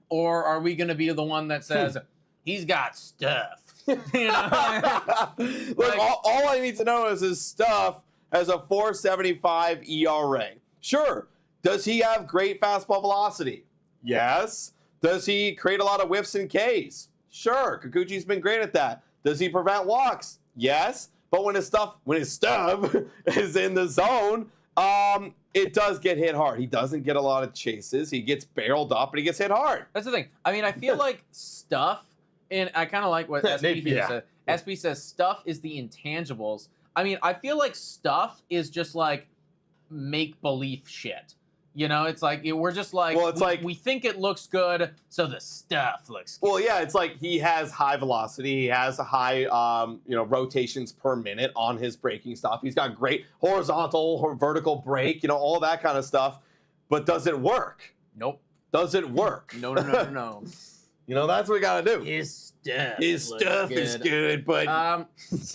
Speaker 1: Or are we going to be the one that says, he's got stuff?
Speaker 2: Look, like, all I need to know is his stuff has a 4.75 ERA. Sure. Does he have great fastball velocity? Yes. Does he create a lot of whiffs and Ks? Sure. Kikuchi's been great at that. Does he prevent walks? Yes. But when his stuff is in the zone, it does get hit hard. He doesn't get a lot of chases. He gets barreled up, and he gets hit hard.
Speaker 1: That's the thing. I mean, I feel like stuff And I kind of like what SB here
Speaker 2: Yeah.
Speaker 1: said. SB says stuff is the intangibles. I mean, I feel like stuff is just like make-believe shit. You know, it's like we're just like,
Speaker 2: Well, it's like
Speaker 1: we think it looks good, so the stuff looks good.
Speaker 2: Well, yeah, it's like he has high velocity. He has a high, rotations per minute on his braking stuff. He's got great horizontal or vertical brake, all that kind of stuff. But does it work?
Speaker 1: Nope.
Speaker 2: Does it work?
Speaker 1: No.
Speaker 2: That's what we got to do.
Speaker 1: His stuff.
Speaker 2: His stuff is good, but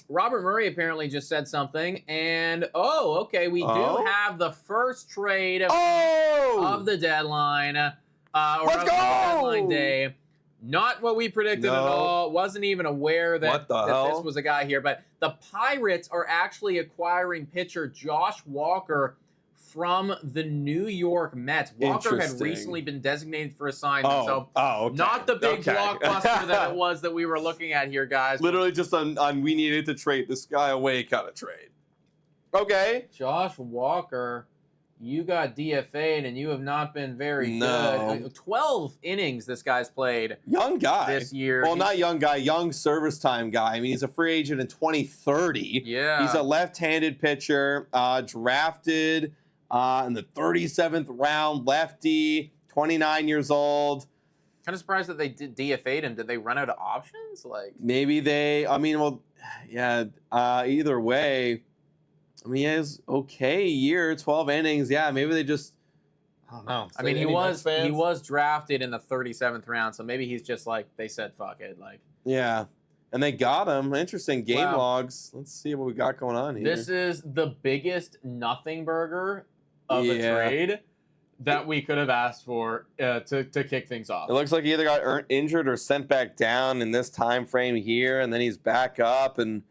Speaker 1: Robert Murray apparently just said something, and we do have the first trade of the deadline.
Speaker 2: Let's
Speaker 1: of the
Speaker 2: go!
Speaker 1: deadline day. Not what we predicted at all. Wasn't even aware that this was a guy here. But the Pirates are actually acquiring pitcher Josh Walker from the New York Mets. Walker had recently been designated for assignment,
Speaker 2: okay.
Speaker 1: not the big blockbuster that it was that we were looking at here, guys.
Speaker 2: Literally just on we needed to trade this guy away kind of trade. Okay.
Speaker 1: Josh Walker, you got DFA'd and you have not been very good. 12 innings this guy's played.
Speaker 2: Young guy.
Speaker 1: This year.
Speaker 2: Well, not young guy, young service time guy. I mean, he's a free agent in 2030.
Speaker 1: Yeah.
Speaker 2: He's a left-handed pitcher, drafted in the 37th round, lefty, 29 years old.
Speaker 1: Kind of surprised that they did DFA'd him. Did they run out of options?
Speaker 2: Maybe either way. I mean, he has okay year, 12 innings. Yeah, maybe they just, I don't know.
Speaker 1: I mean, he was drafted in the 37th round, so maybe he's just they said fuck it.
Speaker 2: Yeah. And they got him. Interesting game logs. Let's see what we got going on here.
Speaker 1: This is the biggest nothing burger of a trade that we could have asked for to kick things off.
Speaker 2: It looks like he either got injured or sent back down in this time frame here, and then he's back up. And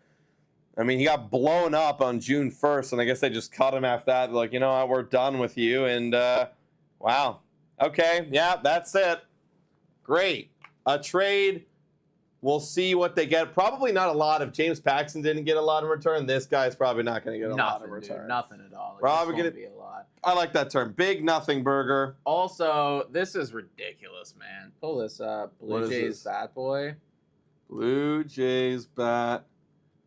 Speaker 2: I mean, he got blown up on June 1st, and I guess they just cut him after that. Like, you know what, we're done with you. And wow. Okay, yeah, that's it. Great. A trade. We'll see what they get. Probably not a lot. If James Paxton didn't get a lot in return, this guy's probably not going to get a lot in return.
Speaker 1: Dude, nothing at all.
Speaker 2: Probably
Speaker 1: going to be a lot.
Speaker 2: I like that term. Big nothing burger.
Speaker 1: Also, this is ridiculous, man. Pull this up. Blue Jays Bat Boy.
Speaker 2: Blue Jays Bat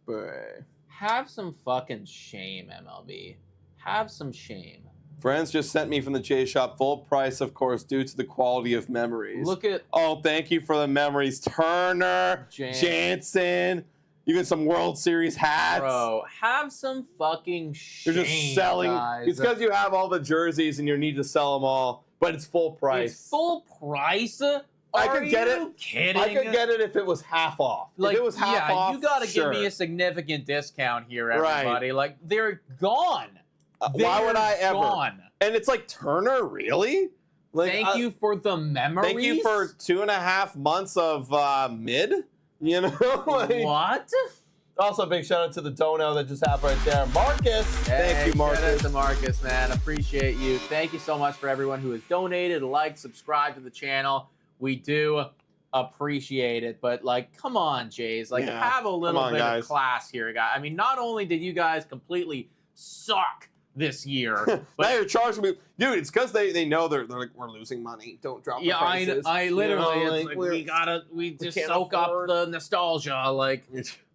Speaker 2: Boy.
Speaker 1: Have some fucking shame, MLB. Have some shame.
Speaker 2: Friends just sent me from the J Shop. Full price, of course, due to the quality of memories.
Speaker 1: Look at...
Speaker 2: Oh, thank you for the memories. Turner, Jansen, even some World Series hats.
Speaker 1: Bro, have some fucking shame,
Speaker 2: They're just selling.
Speaker 1: guys.
Speaker 2: It's because you have all the jerseys and you need to sell them all, but it's full price.
Speaker 1: It's full price?
Speaker 2: I could get it.
Speaker 1: Kidding?
Speaker 2: I could get it if it was half off. If it was half off,
Speaker 1: you got to give me a significant discount here, everybody.
Speaker 2: Right.
Speaker 1: They're gone.
Speaker 2: Why would I ever?
Speaker 1: Gone.
Speaker 2: And it's like, Turner, really?
Speaker 1: Thank you for the memories.
Speaker 2: Thank you for 2.5 months of mid.
Speaker 1: What?
Speaker 2: Also, big shout out to the dono that just happened right there, Marcus. Thank you, Marcus.
Speaker 1: Shout out to Marcus, man. Appreciate you. Thank you so much for everyone who has donated, liked, subscribed to the channel. We do appreciate it, but come on, Jays, have a little bit of class here, guys. I mean, not only did you guys completely suck this year, but
Speaker 2: now you're charging me, dude. It's because they know they're like, we're losing money. Don't drop the prices.
Speaker 1: I literally, we just soak up the nostalgia.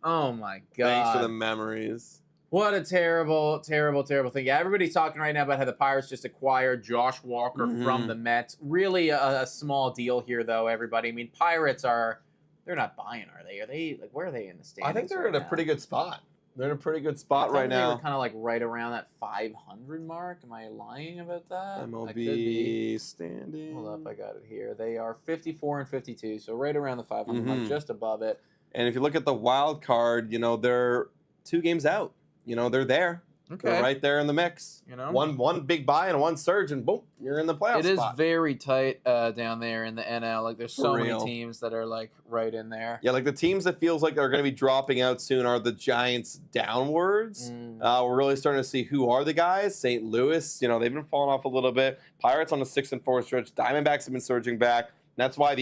Speaker 1: Oh my god!
Speaker 2: Thanks for the memories.
Speaker 1: What a terrible, terrible, terrible thing. Yeah, everybody's talking right now about how the Pirates just acquired Josh Walker from the Mets. Really a small deal here, though, everybody. I mean, Pirates they're not buying, are they? Are they, where are they in the standings?
Speaker 2: I think they're in a pretty good spot. They're in a pretty good spot right now.
Speaker 1: They were kind of right around that 500 mark. Am I lying about that?
Speaker 2: MLB standing.
Speaker 1: Hold up, I got it here. They are 54 and 52, so right around the 500 mark, just above it.
Speaker 2: And if you look at the wild card, they're 2 games out. They're there.
Speaker 1: Okay.
Speaker 2: They're right there in the mix. One big buy and one surge, and boom, you're in the playoff spot.
Speaker 1: It is very tight down there in the NL. There's so many teams that are right in there.
Speaker 2: Yeah, the teams that feels like are going to be dropping out soon are the Giants downwards. We're really starting to see who are the guys. St. Louis, they've been falling off a little bit. Pirates on a 6-4 stretch. Diamondbacks have been surging back. That's why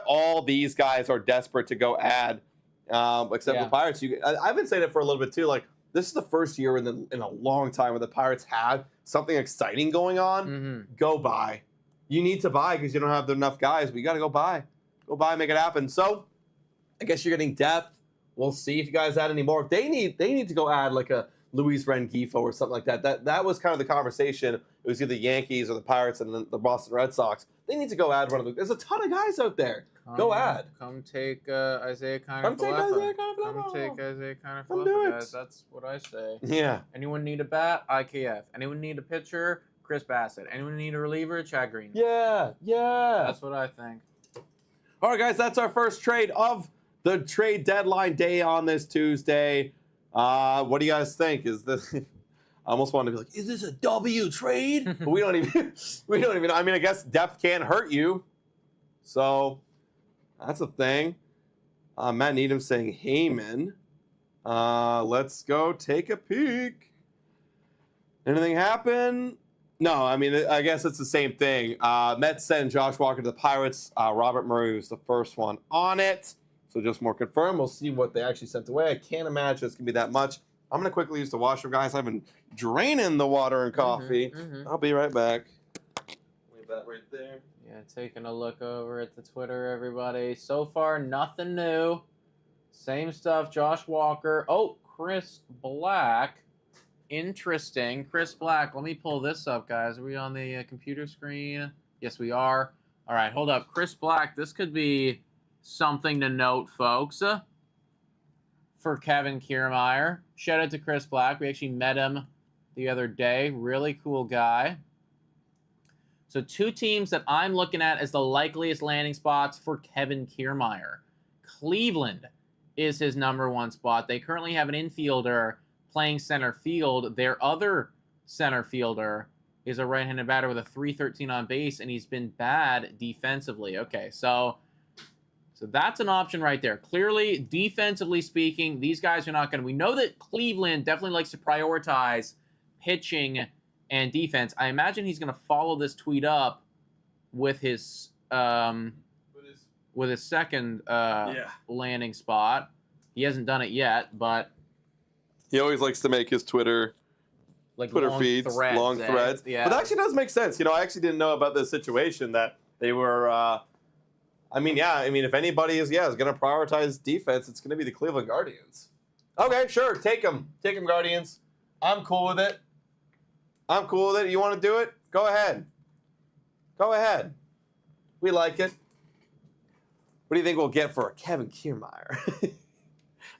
Speaker 2: all these guys are desperate to go add. Except the Pirates. I've been saying it for a little bit too. This is the first year in a long time where the Pirates have something exciting going on. Go buy. You need to buy because you don't have enough guys, but you got to go buy. Go buy, make it happen. So I guess you're getting depth. We'll see if you guys add any more. They need to go add like a Luis Rengifo or something like that. That was kind of the conversation. It was either the Yankees or the Pirates and the Boston Red Sox. They need to go add one of them. There's a ton of guys out there. Go add.
Speaker 1: Come take Isaiah Kiner. Come take Isaiah Kiner.
Speaker 2: Come do it.
Speaker 1: Guys. That's what I say.
Speaker 2: Yeah.
Speaker 1: Anyone need a bat? IKF. Anyone need a pitcher? Chris Bassett. Anyone need a reliever? Chad Green.
Speaker 2: Yeah.
Speaker 1: That's what I think.
Speaker 2: All right, guys, that's our first trade of the trade deadline day on this Tuesday. What do you guys think? Is this? I almost wanted to be like, is this a W trade? But we don't even. I mean, I guess depth can't hurt you, so that's a thing. Matt Needham saying Heyman. Let's go take a peek. Anything happen? No, I mean, I guess it's the same thing. Mets send Josh Walker to the Pirates. Robert Murray was the first one on it. So just more confirmed. We'll see what they actually sent away. I can't imagine it's going to be that much. I'm going to quickly use the washroom, guys. I've been draining the water and coffee. I'll be right back. Leave that right there.
Speaker 1: Yeah, taking a look over at the Twitter, everybody. So far, nothing new. Same stuff. Josh Walker. Oh, Chris Black. Interesting. Chris Black. Let me pull this up, guys. Are we on the computer screen? Yes, we are. All right, hold up. Chris Black. This could be something to note, folks. For Kevin Kiermaier. Shout out to Chris Black. We actually met him the other day. Really cool guy. So 2 teams that I'm looking at as the likeliest landing spots for Kevin Kiermaier. Cleveland is his #1 spot. They currently have an infielder playing center field. Their other center fielder is a right-handed batter with a .313 on base, and he's been bad defensively. Okay, so that's an option right there. Clearly, defensively speaking, these guys are not going to... We know that Cleveland definitely likes to prioritize pitching and defense. I imagine he's going to follow this tweet up with his second landing spot. He hasn't done it yet, but...
Speaker 2: He always likes to make his Twitter feeds, long threads.
Speaker 1: Yeah.
Speaker 2: But that actually does make sense. You know, I actually didn't know about this situation that they were... if anybody is going to prioritize defense, it's going to be the Cleveland Guardians. Okay, sure, take them. Take them, Guardians. I'm cool with it. You want to do it? Go ahead. We like it. What do you think we'll get for Kevin Kiermaier?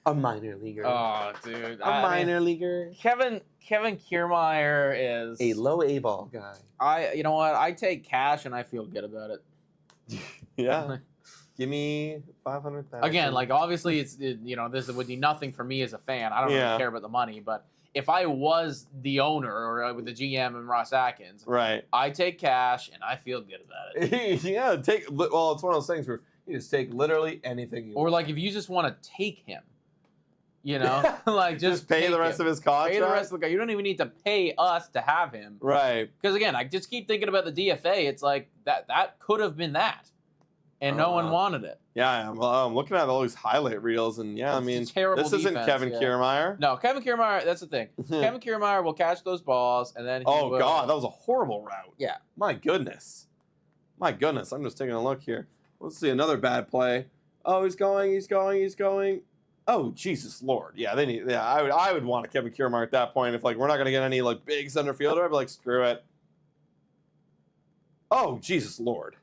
Speaker 2: A minor leaguer.
Speaker 1: Oh, dude.
Speaker 2: A minor leaguer.
Speaker 1: Kevin Kiermaier is...
Speaker 2: a low A-ball guy.
Speaker 1: You know what? I take cash and I feel good about it.
Speaker 2: Yeah. Give me $500,000.
Speaker 1: Again, like obviously this would be nothing for me as a fan. I don't really care about the money, but if I was the owner or with the GM and Ross Atkins,
Speaker 2: right,
Speaker 1: I take cash and I feel good about it.
Speaker 2: Yeah, it's one of those things where you just take literally anything you want.
Speaker 1: Or like if you just want to take him, like just
Speaker 2: pay the rest of his contract.
Speaker 1: Pay the rest of the guy. You don't even need to pay us to have him.
Speaker 2: Right.
Speaker 1: Because again, I just keep thinking about the DFA. It's like that could have been that. And no one wanted it.
Speaker 2: Yeah, I'm looking at all these highlight reels, and this isn't Kevin Kiermaier.
Speaker 1: No, Kevin Kiermaier, that's the thing. Kevin Kiermaier will catch those balls, and then
Speaker 2: God, that was a horrible route.
Speaker 1: Yeah.
Speaker 2: My goodness. I'm just taking a look here. Let's see, another bad play. Oh, he's going. Oh, Jesus Lord. Yeah, I would want a Kevin Kiermaier at that point. If, we're not going to get any, big center fielder, I'd be like, screw it. Oh, Jesus Lord.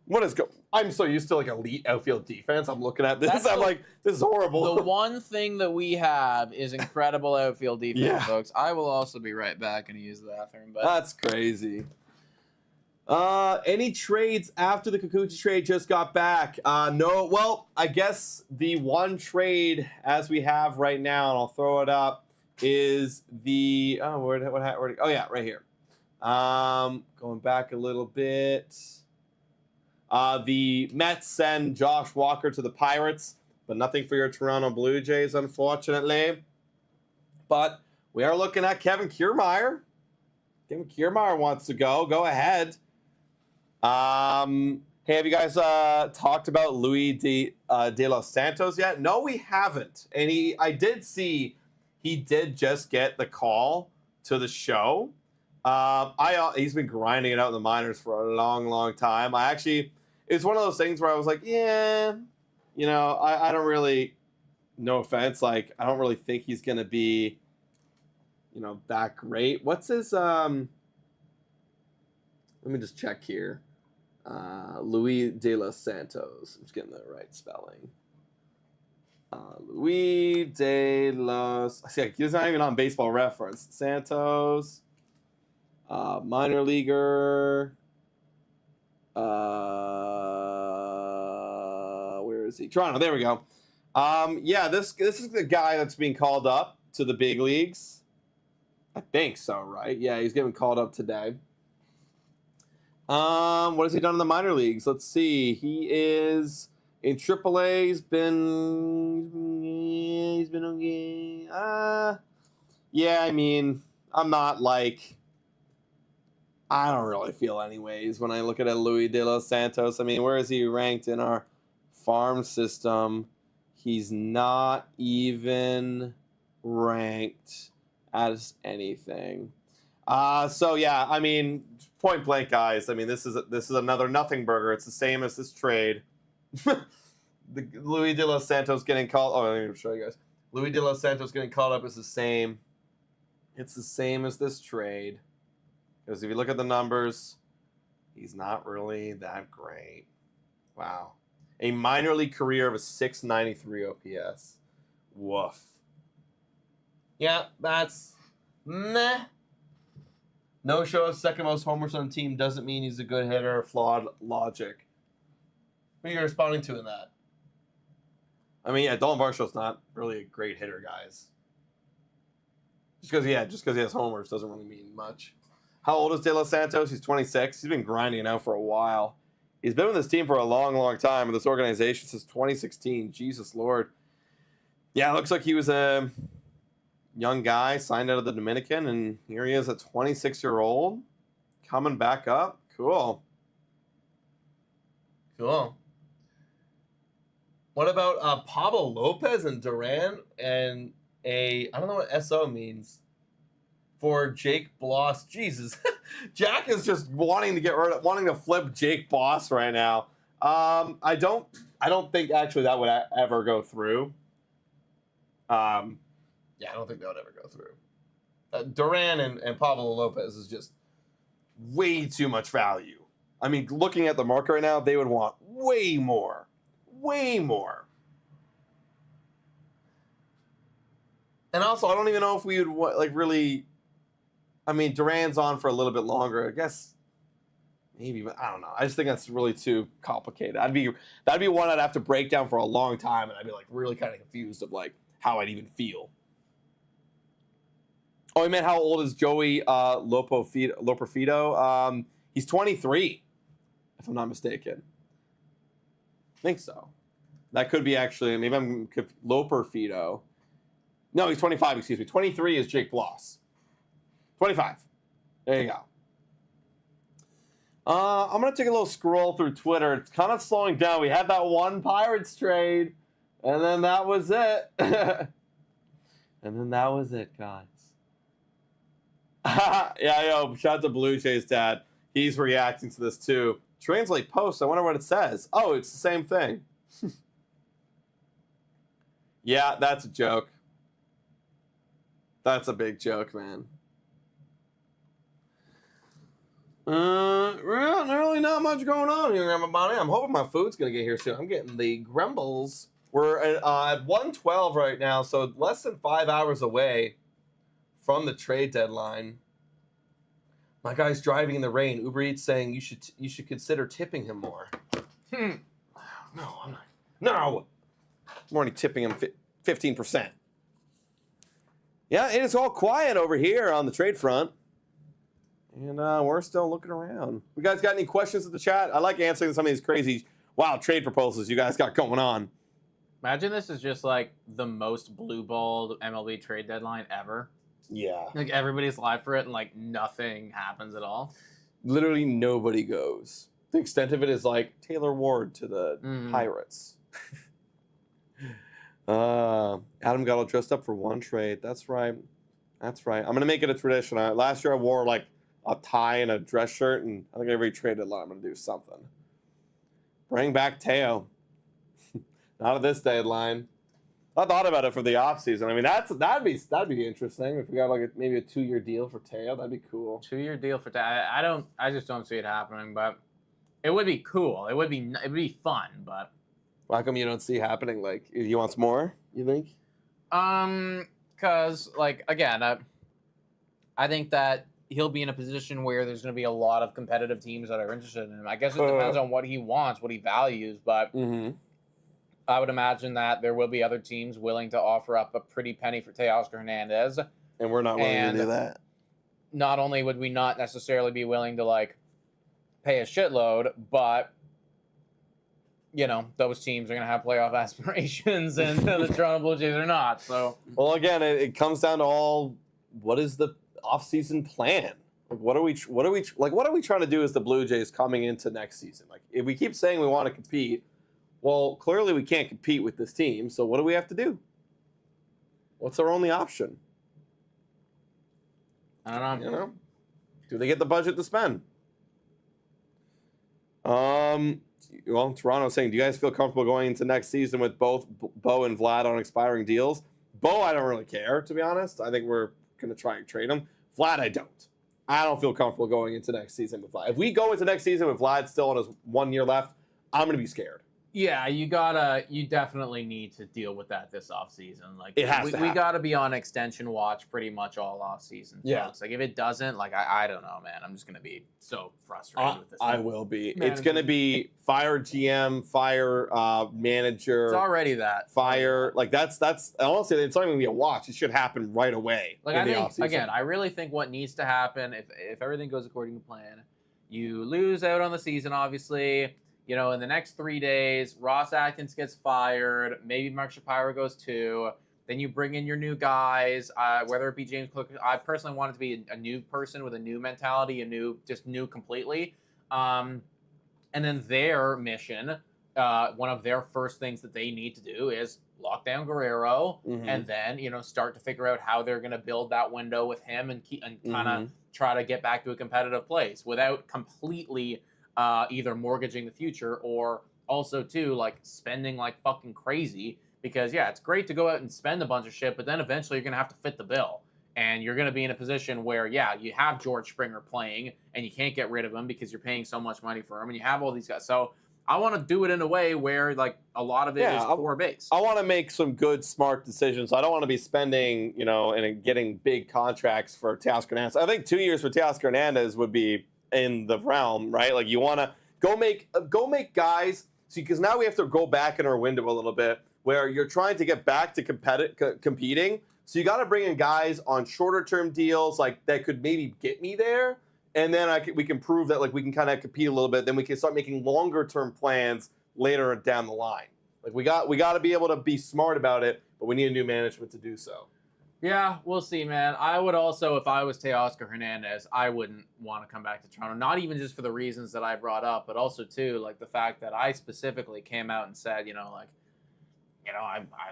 Speaker 2: What is I'm so used to elite outfield defense. I'm looking at this. I'm like, this is horrible.
Speaker 1: The one thing that we have is incredible outfield defense, folks. I will also be right back and use the bathroom. But
Speaker 2: that's crazy. Any trades after the Kikuchi trade just got back? No. Well, I guess the one trade as we have right now, and I'll throw it up, is the right here. Going back a little bit. The Mets send Josh Walker to the Pirates, but nothing for your Toronto Blue Jays, unfortunately. But we are looking at Kevin Kiermaier. Kevin Kiermaier wants to go. Go ahead. Hey, have you guys talked about Luis de Los Santos yet? No, we haven't. And I did see he did just get the call to the show. He's been grinding it out in the minors for a long, long time. It's one of those things where I was like, I don't really, no offense, like I don't really think he's gonna be, that great. What's his let me just check here. Luis de los Santos. I'm just getting the right spelling. Luis de los. See, he's not even on Baseball Reference. Santos, minor leaguer. Where is he? Toronto. There we go. Yeah, this is the guy that's being called up to the big leagues. I think so, right? Yeah, he's getting called up today. What has he done in the minor leagues? Let's see. He is in AAA. He's been okay. Yeah, I mean, I'm not like, I don't really feel anyways when I look at Luis de los Santos. I mean, where is he ranked in our farm system? He's not even ranked as anything. So yeah, I mean, point blank, guys. I mean, this is another nothing burger. It's the same as this trade. The Luis de los Santos getting called. Oh, let me show you guys. Luis de los Santos getting called up is the same. It's the same as this trade. Because if you look at the numbers, he's not really that great. Wow. A minor league career of a 693 OPS. Woof. Yeah, that's meh. No show of second most homers on the team doesn't mean he's a good hitter. Flawed logic. What are you responding to in that? I mean, yeah, Dylan Varshaw's not really a great hitter, guys. Just because he has homers doesn't really mean much. How old is De Los Santos? He's 26. He's been grinding out for a while. He's been with this team for a long, long time, with this organization since 2016. Jesus Lord. Yeah, it looks like he was a young guy signed out of the Dominican, and here he is, a 26-year-old coming back up. Cool. What about Pablo Lopez and Duran and I don't know what SO means for Jake Bloss. Jesus, Jack is just wanting to flip Jake Bloss right now. I don't think actually that would ever go through. Yeah, I don't think that would ever go through. Duran and Pablo Lopez is just way too much value. I mean, looking at the market right now, they would want way more. Way more. And also, I don't even know if we would really. I mean, Duran's on for a little bit longer. I guess maybe, but I don't know. I just think that's really too complicated. That'd be one I'd have to break down for a long time, and I'd be like really kind of confused of like how I'd even feel. Oh, he meant how old is Joey Loperfido? He's 23, if I'm not mistaken. I think so. That could be actually, maybe I'm Loperfido. No, he's 25, excuse me. 23 is Jake Bloss. 25. There you go. I'm going to take a little scroll through Twitter. It's kind of slowing down. We had that one Pirates trade, and then that was it. And then that was it, guys. Yeah, yo, shout out to Blue Jays dad. He's reacting to this too. Translate post. I wonder what it says. Oh, it's the same thing. Yeah, that's a joke. That's a big joke, man. Really not much going on here, everybody. I'm hoping my food's gonna get here soon. I'm getting the grumbles. We're at 1:12 right now, so less than 5 hours away from the trade deadline. My guy's driving in the rain. Uber Eats saying you should consider tipping him more. No, I'm not. No, I'm already tipping him 15%. Yeah, it is all quiet over here on the trade front. And we're still looking around. You guys got any questions in the chat? I like answering some of these crazy, wild trade proposals you guys got going on.
Speaker 1: Imagine this is just like the most blue-balled MLB trade deadline ever.
Speaker 2: Yeah.
Speaker 1: Like everybody's live for it and like nothing happens at all.
Speaker 2: Literally nobody goes. The extent of it is like Taylor Ward to the Pirates. Adam got all dressed up for one trade. That's right. I'm going to make it a tradition. Last year I wore like a tie and a dress shirt, and I think every trade deadline I'm going to do something. Bring back Teo. Not at this deadline. I thought about it for the offseason. I mean, that'd be interesting if we got like maybe a 2-year deal for Teo. That'd be cool.
Speaker 1: 2-year deal for Teo. I just don't see it happening, but it would be cool. It would be fun, but
Speaker 2: How come you don't see it happening? Like, he wants more, you think?
Speaker 1: because like again, I think that he'll be in a position where there's going to be a lot of competitive teams that are interested in him. I guess it depends on what he wants, what he values, but I would imagine that there will be other teams willing to offer up a pretty penny for Teoscar Hernandez.
Speaker 2: And we're not willing to do that.
Speaker 1: Not only would we not necessarily be willing to like pay a shitload, but those teams are going to have playoff aspirations, and the Toronto Blue Jays are not. So,
Speaker 2: well, again, it comes down to what is the offseason plan? Like, what are we trying to do as the Blue Jays coming into next season? Like, if we keep saying we want to compete, well, clearly we can't compete with this team. So what do we have to do? What's our only option?
Speaker 1: I don't know.
Speaker 2: Do they get the budget to spend? Well, Toronto's saying, do you guys feel comfortable going into next season with both Bo and Vlad on expiring deals? Bo, I don't really care, to be honest. I think we're going to try and trade him. Vlad, I don't. I don't feel comfortable going into next season with Vlad. If we go into next season with Vlad still on his 1 year left, I'm going to be scared.
Speaker 1: Yeah, you definitely need to deal with that this offseason. Like,
Speaker 2: it has to
Speaker 1: we got to be on extension watch pretty much all offseason.
Speaker 2: Yeah.
Speaker 1: Folks. Like, if it doesn't, like, I don't know, man. I'm just going to be so frustrated with this.
Speaker 2: I will be. It's going to be fire GM, fire manager.
Speaker 1: It's already that.
Speaker 2: Fire. Like, that's honestly, it's not even going to be a watch. It should happen right away.
Speaker 1: Like, I think, again, I really think what needs to happen, if everything goes according to plan, you lose out on the season, obviously. In the next 3 days, Ross Atkins gets fired. Maybe Mark Shapiro goes too. Then you bring in your new guys, whether it be James Cook. I personally want it to be a new person with a new mentality, just new completely. And then their mission, one of their first things that they need to do is lock down Guerrero, and then start to figure out how they're going to build that window with him and kind of try to get back to a competitive place without completely. Either mortgaging the future or also too like spending like fucking crazy, because it's great to go out and spend a bunch of shit, but then eventually you're gonna have to fit the bill, and you're gonna be in a position where you have George Springer playing and you can't get rid of him because you're paying so much money for him, and you have all these guys. So I want to do it in a way where like a lot of it is core base. I
Speaker 2: want to make some good, smart decisions. I don't want to be spending, and getting big contracts for Teoscar Hernandez. I think 2 years for Teoscar Hernandez would be in the realm, right? Like, you want to go make guys. See, because now we have to go back in our window a little bit where you're trying to get back to competing. So you got to bring in guys on shorter term deals, like that could maybe get me there, and then we can prove that like we can kind of compete a little bit. Then we can start making longer term plans later down the line. Like, we got to be able to be smart about it, but we need a new management to do so.
Speaker 1: Yeah, we'll see, man. I would also, if I was Teoscar Hernandez, I wouldn't want to come back to Toronto. Not even just for the reasons that I brought up, but also, too, like the fact that I specifically came out and said, I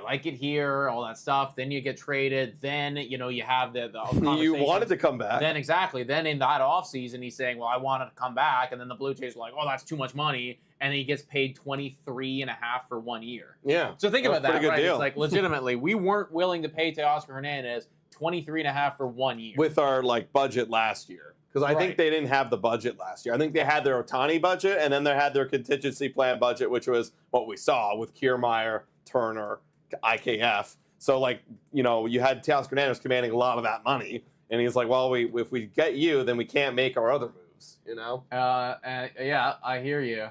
Speaker 1: like it here, all that stuff. Then you get traded. Then, you have the
Speaker 2: you wanted to come back.
Speaker 1: Then, exactly. Then in that offseason, he's saying, well, I wanted to come back. And then the Blue Jays are like, oh, that's too much money. And then he gets paid $23.5 for 1 year.
Speaker 2: Yeah.
Speaker 1: So think about that, right?
Speaker 2: Deal.
Speaker 1: It's like, legitimately, we weren't willing to pay Teoscar Hernandez $23.5 for 1 year.
Speaker 2: With our, budget last year. Because I think they didn't have the budget last year. I think they had their Ohtani budget, and then they had their contingency plan budget, which was what we saw with Kiermaier, Turner, IKF. So, you had Teoscar Hernandez commanding a lot of that money. And he's like, well, if we get you, then we can't make our other moves,
Speaker 1: Yeah, I hear you.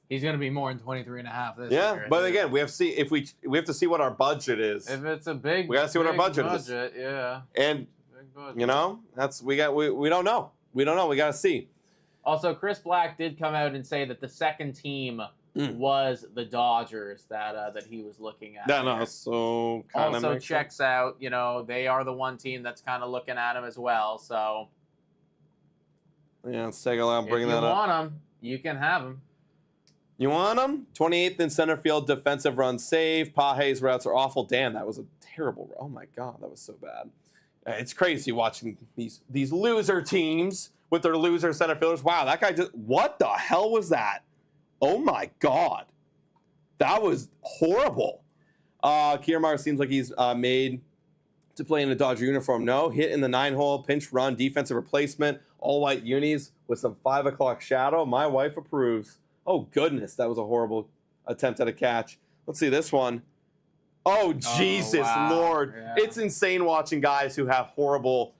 Speaker 1: He's going to be more than 23.5 this year.
Speaker 2: Yeah, but again, we have to see what our budget is.
Speaker 1: If it's a big,
Speaker 2: we got to see what our budget is.
Speaker 1: Yeah.
Speaker 2: And we don't know. We don't know. We got to see.
Speaker 1: Also, Chris Black did come out and say that the second team was the Dodgers that he was looking at.
Speaker 2: So
Speaker 1: also checks out. They are the one team that's kind of looking at him as well. So
Speaker 2: let's take a look. Bring that up.
Speaker 1: If you want him, you can have him.
Speaker 2: You want him? 28th in center field, defensive run save. Page's routes are awful. Damn, that was a terrible. Oh my God, that was so bad. It's crazy watching these loser teams with their loser center fielders. Wow, that guy what the hell was that? Oh my God. That was horrible. Kiermaier seems like he's made to play in a Dodger uniform. No, hit in the 9-hole, pinch run, defensive replacement, all white unis with some 5 o'clock shadow. My wife approves. Oh, goodness, that was a horrible attempt at a catch. Let's see this one. Oh, Jesus,
Speaker 1: wow.
Speaker 2: Lord.
Speaker 1: Yeah.
Speaker 2: It's insane watching guys who have horrible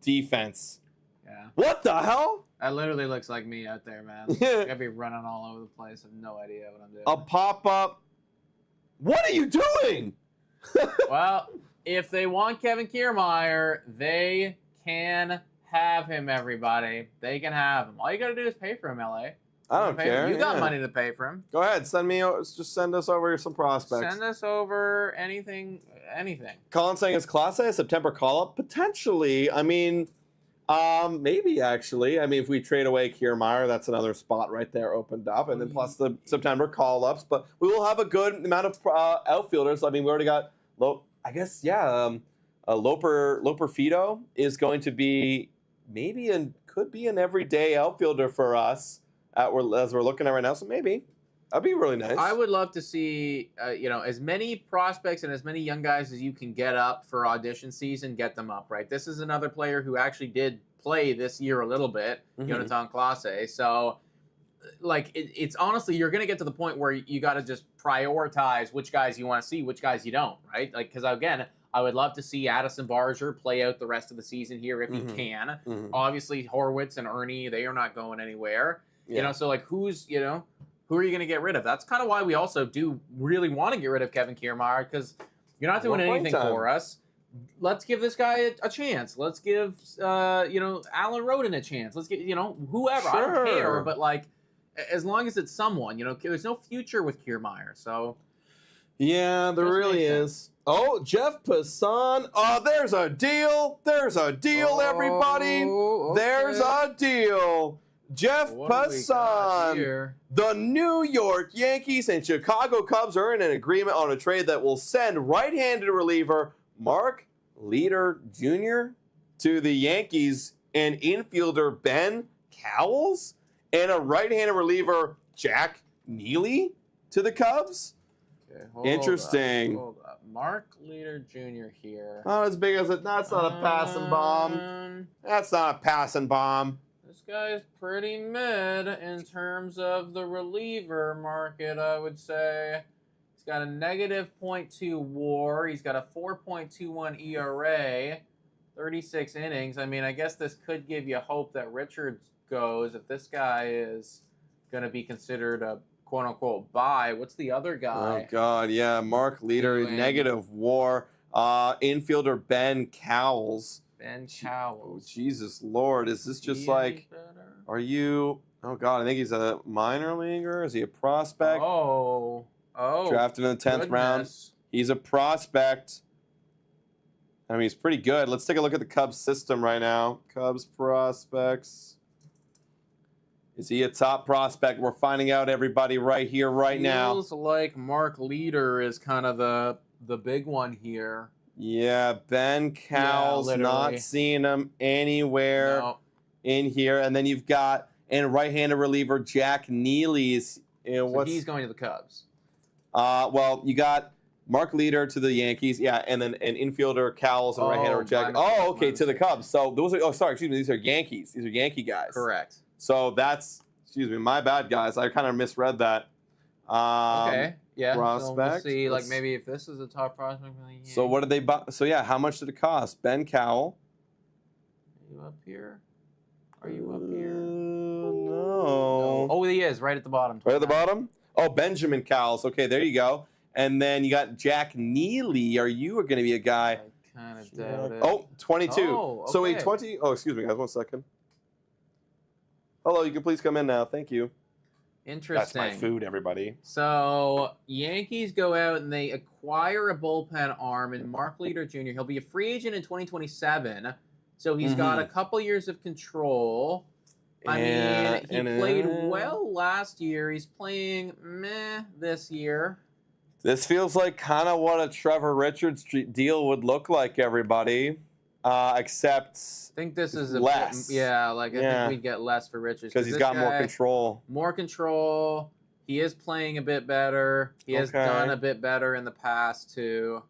Speaker 2: defense.
Speaker 1: Yeah.
Speaker 2: What the hell?
Speaker 1: That literally looks like me out there, man. I'd be running all over the place. I have no idea what I'm doing.
Speaker 2: A pop-up. What are you doing?
Speaker 1: Well, if they want Kevin Kiermaier, they can have him, everybody. They can have him. All you got to do is pay for him, LA.
Speaker 2: I don't care.
Speaker 1: You got money to pay for him.
Speaker 2: Go ahead. Just send us over some prospects.
Speaker 1: Send us over anything.
Speaker 2: Colin saying it's Class A September call-up? Potentially. I mean, maybe actually. I mean, if we trade away Kiermaier, that's another spot right there opened up. And then plus the September call-ups. But we will have a good amount of outfielders. I mean, we already got, Loper Fido is going to be could be an everyday outfielder for us as we're looking at right now. So maybe. That'd be really nice.
Speaker 1: I would love to see, as many prospects and as many young guys as you can get up for audition season, get them up, right? This is another player who actually did play this year a little bit, Jonathan Clase. So, it's honestly, you're going to get to the point where you got to just prioritize which guys you want to see, which guys you don't, right? Because, again, I would love to see Addison Barger play out the rest of the season here if he can. Obviously, Horwitz and Ernie, they are not going anywhere.
Speaker 2: Yeah.
Speaker 1: So, who are you going to get rid of? That's kind of why we also do really want to get rid of Kevin Kiermaier, because you're not doing anything for us. Let's give this guy a chance. Let's give, Alan Roden a chance. Let's get, whoever.
Speaker 2: Sure.
Speaker 1: I don't care, but, as long as it's someone, there's no future with Kiermaier, so.
Speaker 2: Yeah, there really is. Oh, Jeff Passan. Oh, there's a deal. There's a deal, everybody. Okay. There's a deal. Jeff Passan, the New York Yankees and Chicago Cubs are in an agreement on a trade that will send right-handed reliever Mark Leiter Jr. to the Yankees and infielder Ben Cowles and a right-handed reliever Jack Neely to the Cubs. Okay, interesting.
Speaker 1: Hold up. Mark Leiter Jr. here.
Speaker 2: Not as big as it. That's not a passing bomb. That's not a passing bomb.
Speaker 1: This guy's pretty mid in terms of the reliever market, I would say. He's got a negative .2 WAR. He's got a 4.21 ERA, 36 innings. I mean, I guess this could give you hope that Richards goes. If this guy is going to be considered a quote-unquote buy, what's the other guy?
Speaker 2: Oh, God, yeah. Mark Leiter, negative WAR. Infielder Ben Cowles.
Speaker 1: Ben Cowles.
Speaker 2: Oh, Jesus Lord. Is this just are you, oh God, I think he's a minor leaguer. Is he a prospect?
Speaker 1: Oh.
Speaker 2: Drafted in the 10th round. He's a prospect. I mean, he's pretty good. Let's take a look at the Cubs system right now. Cubs prospects. Is he a top prospect? We're finding out, everybody, right here, right now.
Speaker 1: Feels like Mark Leiter is kind of the big one here.
Speaker 2: Yeah, Ben Cowles, not seeing him anywhere in here. And then you've got right-handed reliever Jack Neely's.
Speaker 1: So he's going to the Cubs.
Speaker 2: Well, you got Mark Leiter to the Yankees, yeah, and then an infielder Cowles and right-hander Jack. Oh, okay, to the Cubs. So those are. These are Yankees. These are Yankee guys.
Speaker 1: Correct.
Speaker 2: So that's, my bad, guys. I kind of misread that.
Speaker 1: Okay. Yeah.
Speaker 2: Prospect.
Speaker 1: So we'll see, maybe if this is a top prospect for the Yankees.
Speaker 2: So what did they buy? So yeah, how much did it cost? Ben Cowell.
Speaker 1: Are you up here?
Speaker 2: No.
Speaker 1: Oh, he is right at the bottom.
Speaker 2: Right at the bottom. Oh, Benjamin Cowles. Okay, there you go. And then you got Jack Neely. Are you going to be a guy?
Speaker 1: I kind of doubt it.
Speaker 2: Oh, 22.
Speaker 1: Oh, okay.
Speaker 2: So a 20. Oh, excuse me, guys. 1 second. Hello, you can please come in now. Thank you.
Speaker 1: Interesting.
Speaker 2: That's my food, everybody.
Speaker 1: So Yankees go out and they acquire a bullpen arm in Mark Leiter Jr. He'll be a free agent in 2027. So he's got a couple years of control. I mean, he played well last year. He's playing meh this year.
Speaker 2: This feels like kind of what a Trevor Richards deal would look like, everybody. Except
Speaker 1: I think this is
Speaker 2: less.
Speaker 1: I think we'd get less for Richards
Speaker 2: because he's got more control.
Speaker 1: More control. He is playing a bit better. He has done a bit better in the past, too.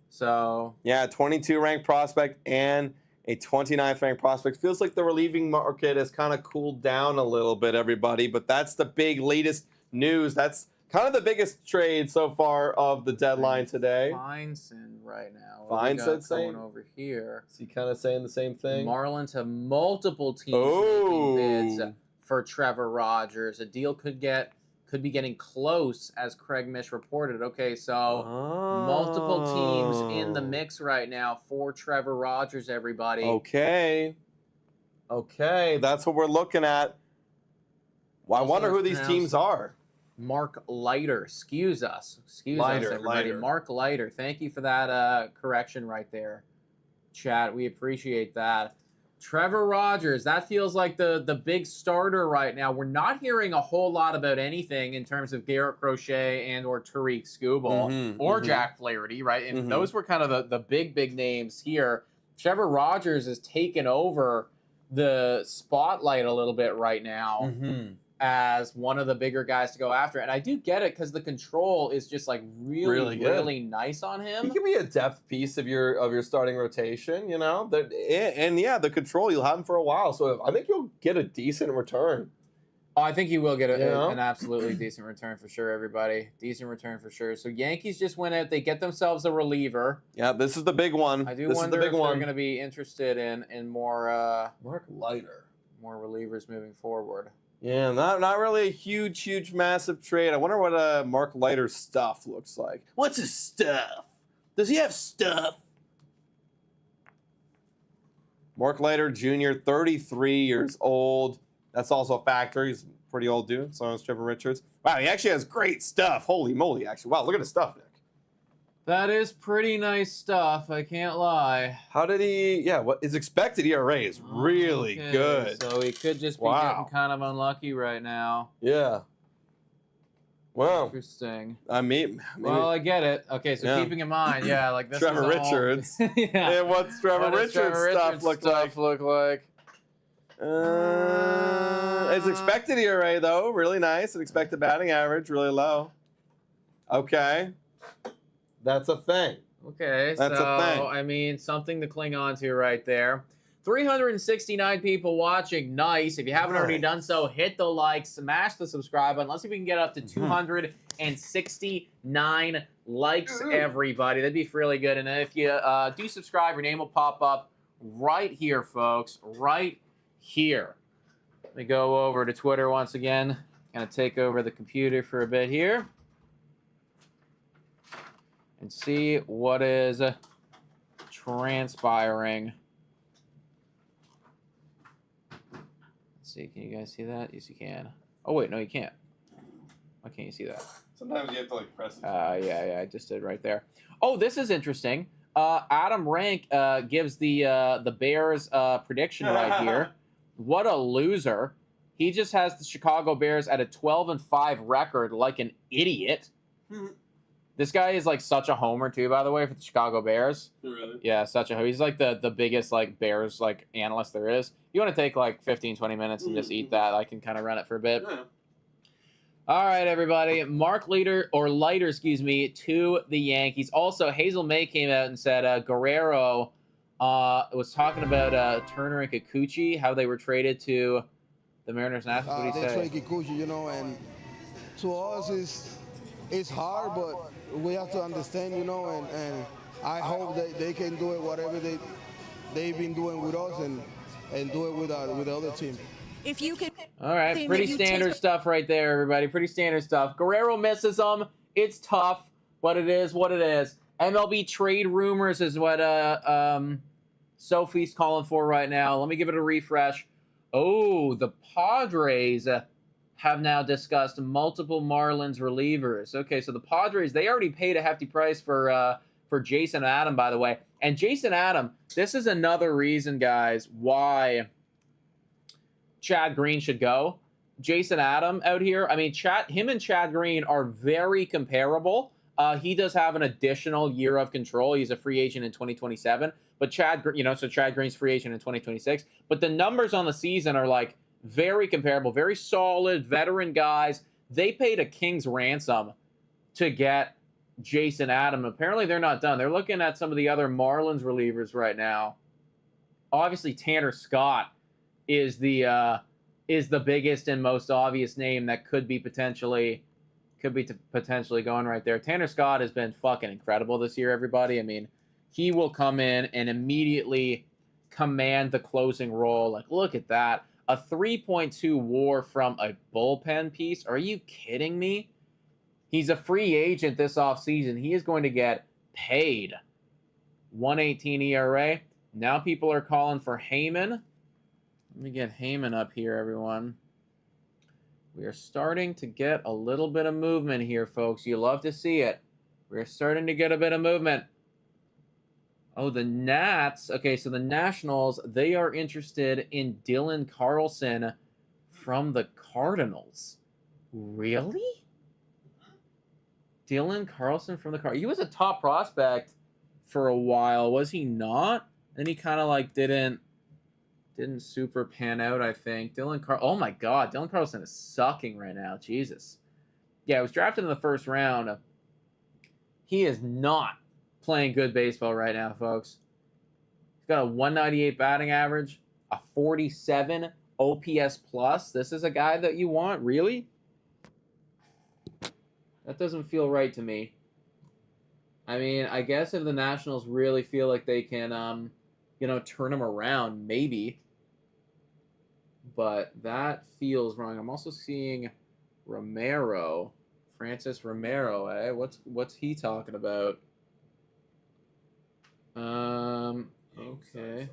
Speaker 1: So.
Speaker 2: Yeah, 22 ranked prospect and a 29th ranked prospect. Feels like the relieving market has kind of cooled down a little bit, everybody. But that's the big latest news. That's kind of the biggest trade so far of the deadline today.
Speaker 1: Feinstein right now.
Speaker 2: Feinstein
Speaker 1: going over here.
Speaker 2: Is he kind of saying the same thing?
Speaker 1: Marlins have multiple teams making bids for Trevor Rogers. A deal could be getting close, as Craig Mish reported. Okay, so multiple teams in the mix right now for Trevor Rogers, everybody.
Speaker 2: Okay, that's what we're looking at. Well, I wonder who these teams are.
Speaker 1: Mark Leiter. Excuse us, everybody. Mark Leiter. Thank you for that correction right there, chat. We appreciate that. Trevor Rogers, that feels like the big starter right now. We're not hearing a whole lot about anything in terms of Garrett Crochet and or Tariq Skubal or Jack Flaherty, right? And those were kind of the big names here. Trevor Rogers has taken over the spotlight a little bit right now as one of the bigger guys to go after. And I do get it because the control is just like really nice on him.
Speaker 2: He can be a depth piece of your starting rotation, you know? And yeah, the control, you'll have him for a while. So I think you'll get a decent return.
Speaker 1: Oh, I think he will get an absolutely decent return for sure, everybody. Decent return for sure. So Yankees just went out. They get themselves a reliever.
Speaker 2: Yeah, this is the big one.
Speaker 1: I do wonder if they're going to be interested in more
Speaker 2: Mark Leiter.
Speaker 1: More relievers moving forward.
Speaker 2: Yeah, not really a huge, massive trade. I wonder what Mark Leiter's stuff looks like. What's his stuff? Does he have stuff? Mark Leiter Jr., 33 years old. That's also a factor. He's a pretty old dude. So is Trevor Richards. Wow, he actually has great stuff. Holy moly, actually. Wow, look at his stuff, Nick.
Speaker 1: That is pretty nice stuff. I can't lie.
Speaker 2: How did he? Yeah, what his expected ERA is really good.
Speaker 1: So he could just be getting kind of unlucky right now.
Speaker 2: Yeah. Wow.
Speaker 1: Interesting.
Speaker 2: I mean,
Speaker 1: well, I get it. Okay, so keeping in mind, like this.
Speaker 2: Trevor Richards. Yeah. What's Trevor Richards' stuff look like? His expected ERA though, really nice. And expected batting average, really low. Okay. That's a thing.
Speaker 1: Okay,
Speaker 2: that's a thing.
Speaker 1: I mean, something to cling on to right there. 369 people watching. Nice. If you haven't already done so, hit the like, smash the subscribe button. Let's see if we can get up to 269 likes, everybody. That'd be really good. And if you do subscribe, your name will pop up right here, folks. Right here. Let me go over to Twitter once again. Gonna take over the computer for a bit here and see what is transpiring. Let's see, can you guys see that? Yes, you can. Oh, wait, no, you can't. Why can't you see that?
Speaker 2: Sometimes you have to, like, press it.
Speaker 1: Yeah, I just did right there. Oh, this is interesting. Adam Rank gives the Bears prediction right here. What a loser. He just has the Chicago Bears at a 12-5 record like an idiot. This guy is like such a homer too, by the way, for the Chicago Bears.
Speaker 2: Really?
Speaker 1: Yeah, such a homer. He's like the biggest like Bears like analyst there is. You want to take like 15-20 minutes and just eat that? I can kind of run it for a bit.
Speaker 2: Yeah.
Speaker 1: All right, everybody. Mark Leiter, excuse me, to the Yankees. Also, Hazel May came out and said Guerrero was talking about Turner and Kikuchi, how they were traded to the Mariners Nationals. What do you say?
Speaker 3: They trade Kikuchi, you know, and to us it's hard, but we have to understand, you know, and I hope that they can do it whatever they've been doing with us and do it with the other team.
Speaker 4: If you can.
Speaker 1: All right, pretty standard stuff right there, everybody. Pretty standard stuff. Guerrero misses them. It's tough, but it is what it is. MLB trade rumors is what Sophie's calling for right now. Let me give it a refresh. Oh, the Padres have now discussed multiple Marlins relievers. Okay, so the Padres, they already paid a hefty price for Jason Adam, by the way. And Jason Adam, this is another reason, guys, why Chad Green should go. Jason Adam out here, I mean, him and Chad Green are very comparable. He does have an additional year of control. He's a free agent in 2027. But Chad Green's free agent in 2026. But the numbers on the season are like very comparable, very solid veteran guys. They paid a king's ransom to get Jason Adam. Apparently, they're not done. They're looking at some of the other Marlins relievers right now. Obviously, Tanner Scott is the biggest and most obvious name that could be potentially going right there. Tanner Scott has been fucking incredible this year, everybody. I mean, he will come in and immediately command the closing role. Like, look at that. A 3.2 WAR from a bullpen piece. Are you kidding me? He's a free agent this offseason. He is going to get paid. 1.18 ERA. Now people are calling for Heyman. Let me get Heyman up here, everyone. We are starting to get a little bit of movement here, folks. You love to see it. We're starting to get a bit of movement. Oh, the Nats. Okay, so the Nationals, they are interested in Dylan Carlson from the Cardinals. Really? Dylan Carlson from the Cardinals. He was a top prospect for a while, was he not? Then he kind of like didn't super pan out, I think. Oh my God, Dylan Carlson is sucking right now. Jesus. Yeah, he was drafted in the first round. He is not playing good baseball right now, folks. He's got a 198 batting average, a 47 OPS plus. This is a guy that you want, really? That doesn't feel right to me. I mean, I guess if the Nationals really feel like they can, turn him around, maybe. But that feels wrong. I'm also seeing Romero, Francis Romero. Eh? What's he talking about? Okay.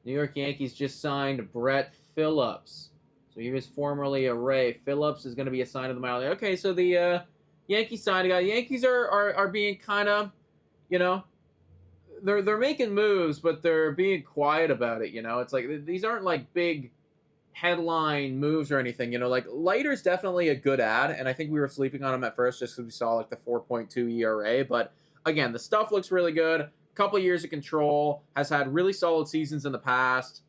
Speaker 1: New York Yankees just signed Brett Phillips. So he was formerly a Ray. Phillips is going to be assigned to the minor league. Okay, so the Yankees signed a guy. Yankees are being kind of, they're making moves, but they're being quiet about it. It's like these aren't like big headline moves or anything. Like Leiter's definitely a good ad, and I think we were sleeping on him at first just because we saw like the 4.2 ERA. But again, the stuff looks really good. Couple years of control, has had really solid seasons in the past.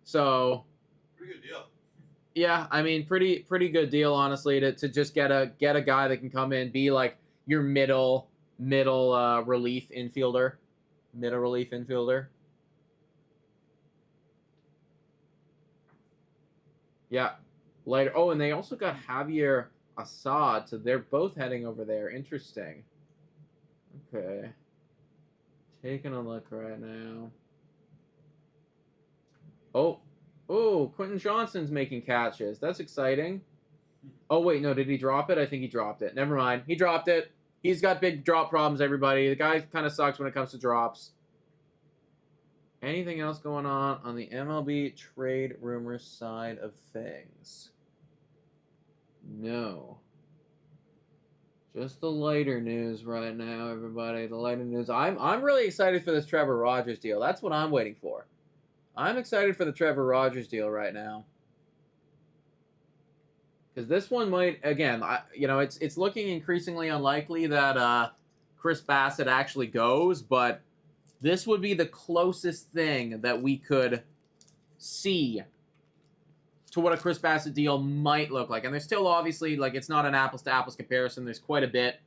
Speaker 1: So
Speaker 2: pretty good deal.
Speaker 1: Yeah, I mean, pretty good deal, honestly, to just get a guy that can come in, be like your middle relief infielder. Middle relief infielder. Yeah. Later. Oh, and they also got Javier Assad, so they're both heading over there. Interesting. Okay. Taking a look right now. Oh, Quentin Johnson's making catches. That's exciting. Oh, wait, no, did he drop it? I think he dropped it. Never mind. He dropped it. He's got big drop problems, everybody. The guy kind of sucks when it comes to drops. Anything else going on the MLB trade rumors side of things? No. Just the lighter news right now, everybody. The lighter news. I'm really excited for this Trevor Rogers deal. That's what I'm waiting for. I'm excited for the Trevor Rogers deal right now. Because this one might, again, it's looking increasingly unlikely that Chris Bassett actually goes, but this would be the closest thing that we could see to what a Chris Bassett deal might look like. And there's still obviously, like, it's not an apples-to-apples comparison. There's quite a bit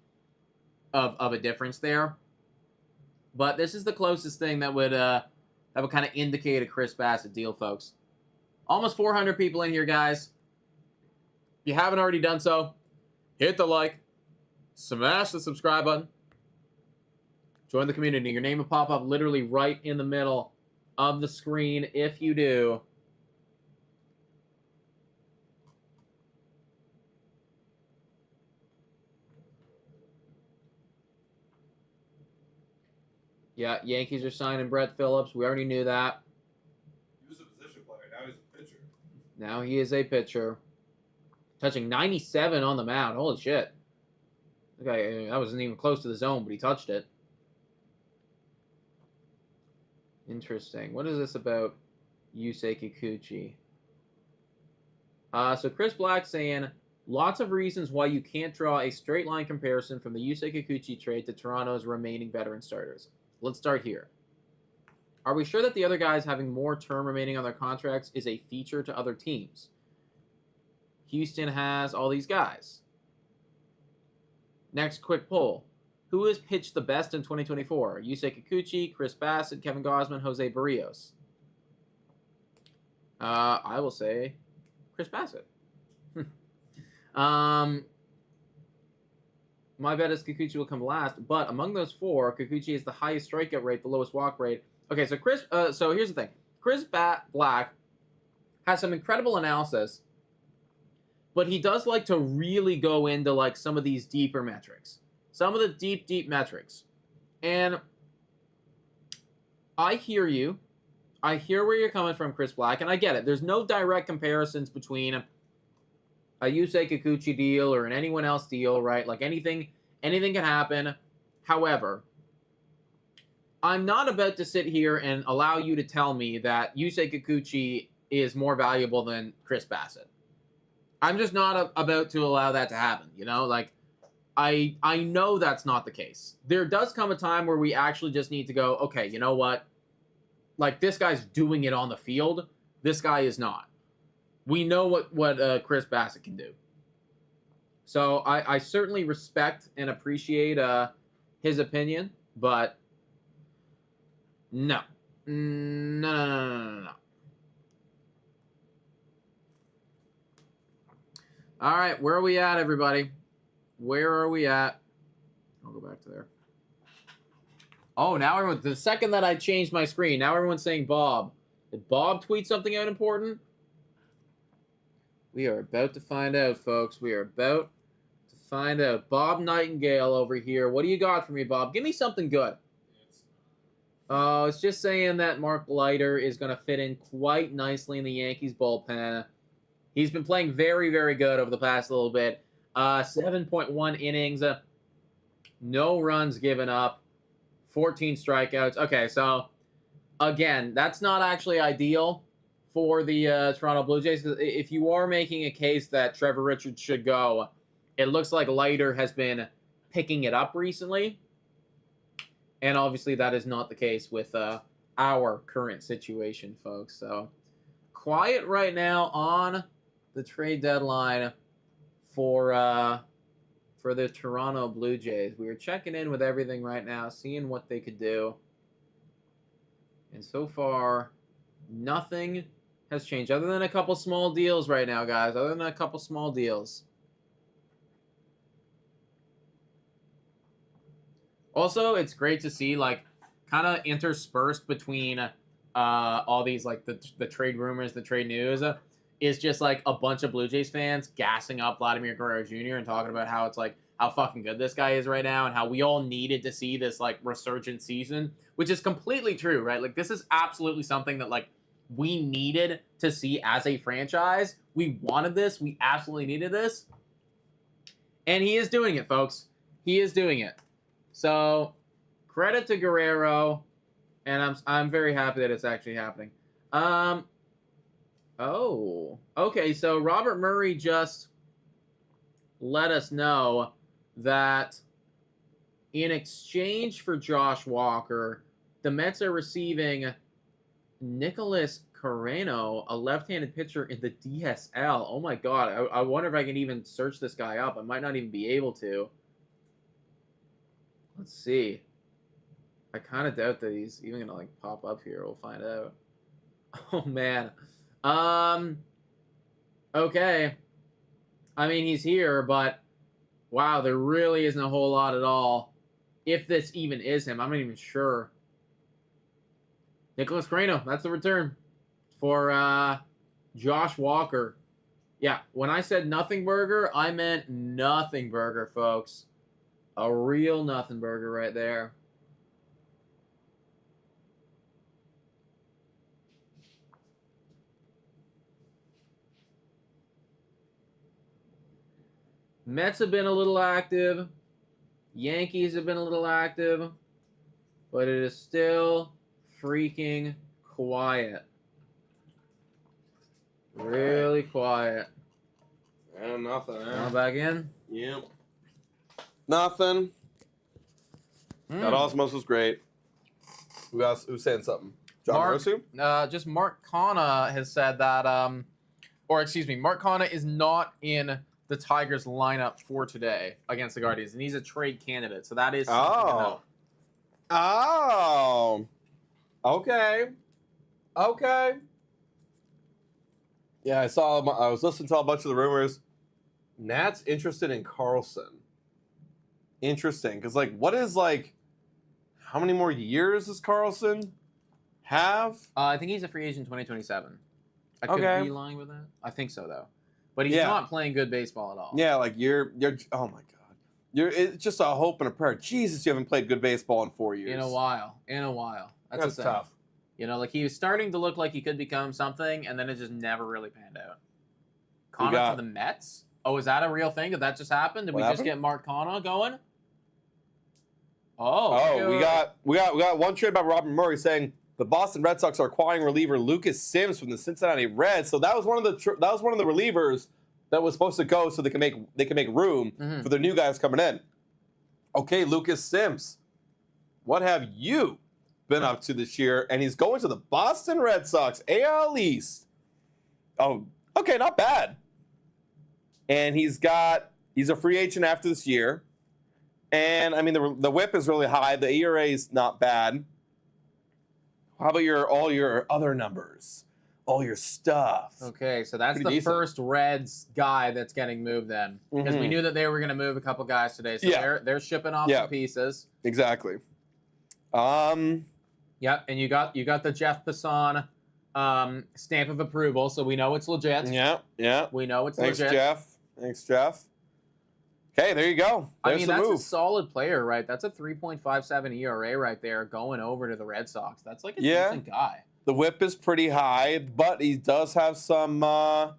Speaker 1: of a difference there. But this is the closest thing that would kind of indicate a Chris Bassett deal, folks. Almost 400 people in here, guys. If you haven't already done so, hit the like, smash the subscribe button, join the community. Your name will pop up literally right in the middle of the screen if you do. Yeah, Yankees are signing Brett Phillips. We already knew that.
Speaker 2: He was a position player. Now he's a pitcher.
Speaker 1: Now he is a pitcher. Touching 97 on the mound. Holy shit. Okay, that wasn't even close to the zone, but he touched it. Interesting. What is this about Yusei Kikuchi? So Chris Black saying, lots of reasons why you can't draw a straight line comparison from the Yusei Kikuchi trade to Toronto's remaining veteran starters. Let's start here. Are we sure that the other guys having more term remaining on their contracts is a feature to other teams? Houston has all these guys. Next quick poll. Who has pitched the best in 2024? Yusei Kikuchi, Chris Bassett, Kevin Gausman, Jose Barrios. I will say Chris Bassett. My bet is Kikuchi will come last, but among those four, Kikuchi is the highest strikeout rate, the lowest walk rate. Okay, so so here's the thing. Chris Black has some incredible analysis, but he does like to really go into like some of these deeper metrics. Some of the deep metrics. And I hear you. I hear where you're coming from, Chris Black, and I get it. There's no direct comparisons between a Yusei Kikuchi deal or an anyone else deal, right? Like anything can happen. However, I'm not about to sit here and allow you to tell me that Yusei Kikuchi is more valuable than Chris Bassett. I'm just not about to allow that to happen, you know? Like, I know that's not the case. There does come a time where we actually just need to go, okay, you know what? Like, this guy's doing it on the field. This guy is not. We know what Chris Bassett can do. So I certainly respect and appreciate his opinion, but no. No. All right, where are we at, everybody? Where are we at? I'll go back to there. Oh, now everyone, the second that I changed my screen, now everyone's saying Bob. Did Bob tweet something out important? We are about to find out, folks. We are about to find out. Bob Nightingale over here. What do you got for me, Bob? Give me something good. Oh, it's just saying that Mark Leiter is going to fit in quite nicely in the Yankees bullpen. He's been playing very, very good over the past little bit. 7.1 innings, no runs given up, 14 strikeouts. Okay, so again, that's not actually ideal for the Toronto Blue Jays. If you are making a case that Trevor Richards should go, it looks like Leiter has been picking it up recently. And obviously that is not the case with our current situation, folks. So quiet right now on the trade deadline for the Toronto Blue Jays. We are checking in with everything right now, seeing what they could do. And so far, nothing has changed other than a couple small deals right now, guys. Other than a couple small deals. Also, it's great to see, like, kind of interspersed between all these, like, the trade rumors, the trade news, is just, like, a bunch of Blue Jays fans gassing up Vladimir Guerrero Jr. and talking about how it's, like, how fucking good this guy is right now and how we all needed to see this, like, resurgent season, which is completely true, right? Like, this is absolutely something that, like, we needed to see as a franchise. We wanted this. We absolutely needed this. And he is doing it, folks. He is doing it. So, credit to Guerrero, and I'm very happy that it's actually happening. Oh, okay, so Robert Murray just let us know that in exchange for Josh Walker, the Mets are receiving Nicholas Carreno, a left-handed pitcher in the DSL. Oh my god, I wonder if I can even search this guy up. I might not even be able to. Let's see. I kind of doubt that he's even gonna like pop up here. We'll find out. Oh man. Okay. I mean, he's here, but wow, there really isn't a whole lot at all. If this even is him, I'm not even sure. Nicholas Carreno, that's the return for Josh Walker. Yeah, when I said nothing burger, I meant nothing burger, folks. A real nothing burger right there. Mets have been a little active. Yankees have been a little active. But it is still freaking quiet. Really quiet.
Speaker 2: Yeah, nothing.
Speaker 1: Going back in?
Speaker 2: Yep. Nothing. That Osmos was great. Who else? Who's saying something? John Rosu?
Speaker 1: Just Mark Kana has said that Mark Canha is not in the Tigers lineup for today against the Guardians, and he's a trade candidate. So that is something to know.
Speaker 2: Oh. Okay. Yeah, I was listening to a bunch of the rumors. Nat's interested in Carlson. Interesting, because what is how many more years does Carlson have?
Speaker 1: I think he's a free agent 2027. I could be lying with that. I think so though, but he's not playing good baseball at all.
Speaker 2: Yeah, you're. Oh my God, it's just a hope and a prayer. Jesus, you haven't played good baseball in 4 years.
Speaker 1: In a while. That's
Speaker 2: tough.
Speaker 1: He was starting to look like he could become something, and then it just never really panned out. Canha to the Mets? Oh, is that a real thing? Did that just happen? Did we just get Mark Canha going?
Speaker 2: We got one trade by Robert Murray saying the Boston Red Sox are acquiring reliever Lucas Sims from the Cincinnati Reds. So that was one of the relievers that was supposed to go so they can make room for the new guys coming in. Okay, Lucas Sims, what have you been up to this year? And he's going to the Boston Red Sox, AL East. Oh, okay, not bad. And he's a free agent after this year. And I mean the WHIP is really high. The ERA is not bad. How about all your other numbers? All your stuff.
Speaker 1: Okay, so that's the first Reds guy that's getting moved then. Because we knew that they were going to move a couple guys today. So they're shipping off some pieces.
Speaker 2: Exactly.
Speaker 1: Yep, and you got the Jeff Passan stamp of approval, so we know it's legit.
Speaker 2: Yeah.
Speaker 1: We know it's legit.
Speaker 2: Thanks, Jeff. Okay, there you go. There's
Speaker 1: that's
Speaker 2: move.
Speaker 1: A solid player, right? That's a 3.57 ERA right there going over to the Red Sox. That's a decent guy.
Speaker 2: The WHIP is pretty high, but he does have some no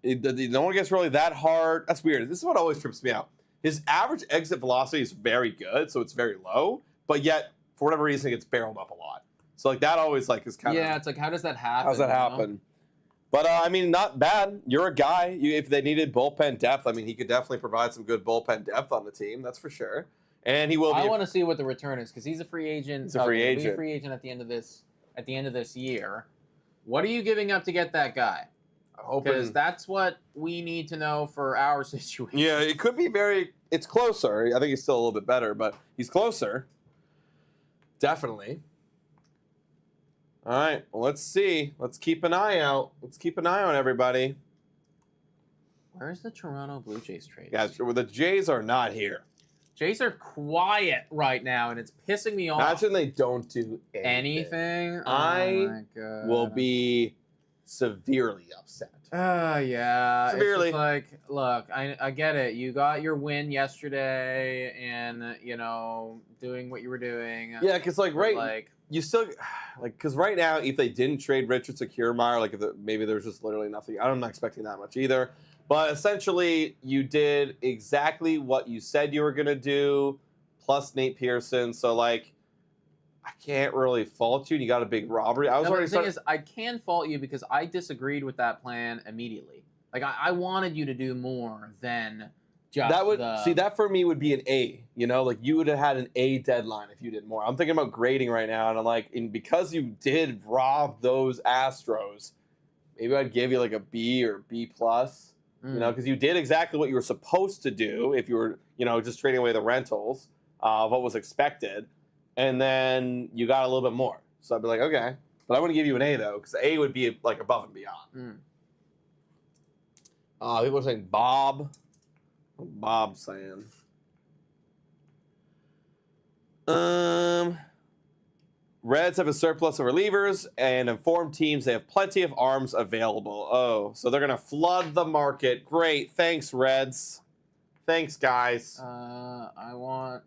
Speaker 2: one gets really that hard. That's weird. This is what always trips me out. His average exit velocity is very good, so it's very low, but yet for whatever reason it gets barreled up a lot. So that always is kind of
Speaker 1: it's how does that happen?
Speaker 2: How's that happen? But I mean, not bad. You're a guy. If they needed bullpen depth, I mean, he could definitely provide some good bullpen depth on the team. That's for sure. And he will. I
Speaker 1: want to see what the return is because he's a free agent.
Speaker 2: He's a free agent.
Speaker 1: He'll be a free agent at the end of this year. What are you giving up to get that guy? Because that's what we need to know for our situation.
Speaker 2: Yeah, it could be it's closer. I think he's still a little bit better, but he's closer. Definitely. All right, well, let's see. Let's keep an eye out. Everybody.
Speaker 1: Where's the Toronto Blue Jays trade?
Speaker 2: Guys, the Jays are not here.
Speaker 1: Jays are quiet right now, and it's pissing me off.
Speaker 2: Imagine they don't do anything. I will be severely upset.
Speaker 1: Yeah.
Speaker 2: Severely.
Speaker 1: It's just look, I get it. You got your win yesterday, and doing what you were doing.
Speaker 2: Yeah, because you still because right now, if they didn't trade Richards to Kiermaier, maybe there's just literally nothing. I'm not expecting that much either. But essentially, you did exactly what you said you were gonna do, plus Nate Pearson. So I can't really fault you. And you got a big robbery.
Speaker 1: The thing is, I can fault you because I disagreed with that plan immediately. I wanted you to do more than just
Speaker 2: that for me would be an A. You would have had an A deadline if you did more. I'm thinking about grading right now, and I'm because you did rob those Astros, maybe I'd give you a B or B plus. Because you did exactly what you were supposed to do if you were, just trading away the rentals of what was expected. And then you got a little bit more. So I'd be okay. But I wouldn't give you an A, though, because A would be, above and beyond. People are saying Bob. Bob's saying. Reds have a surplus of relievers and informed teams they have plenty of arms available. Oh, so they're going to flood the market. Great. Thanks, Reds. Thanks, guys.
Speaker 1: I want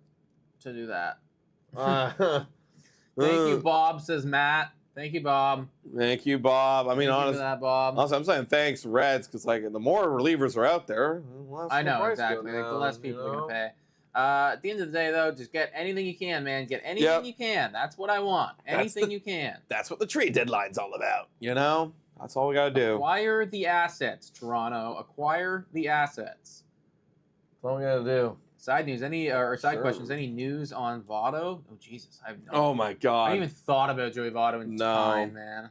Speaker 1: to do that. Thank you, Bob, says Matt. Thank you, Bob.
Speaker 2: Thank you, Bob. I mean, honestly,
Speaker 1: Bob.
Speaker 2: I'm saying thanks, Reds, because the more relievers are out there,
Speaker 1: I know, exactly. The less people are going to pay. At the end of the day, though, just get anything you can, man. Get anything you can. That's what I want. Anything you can.
Speaker 2: That's what the trade deadline's all about. That's all we got to do.
Speaker 1: Acquire the assets, Toronto. Acquire the assets.
Speaker 2: That's all we got to do.
Speaker 1: Side news, questions, any news on Votto? Oh, Jesus.
Speaker 2: Oh, my God.
Speaker 1: I haven't even thought about Joey Votto in time, man.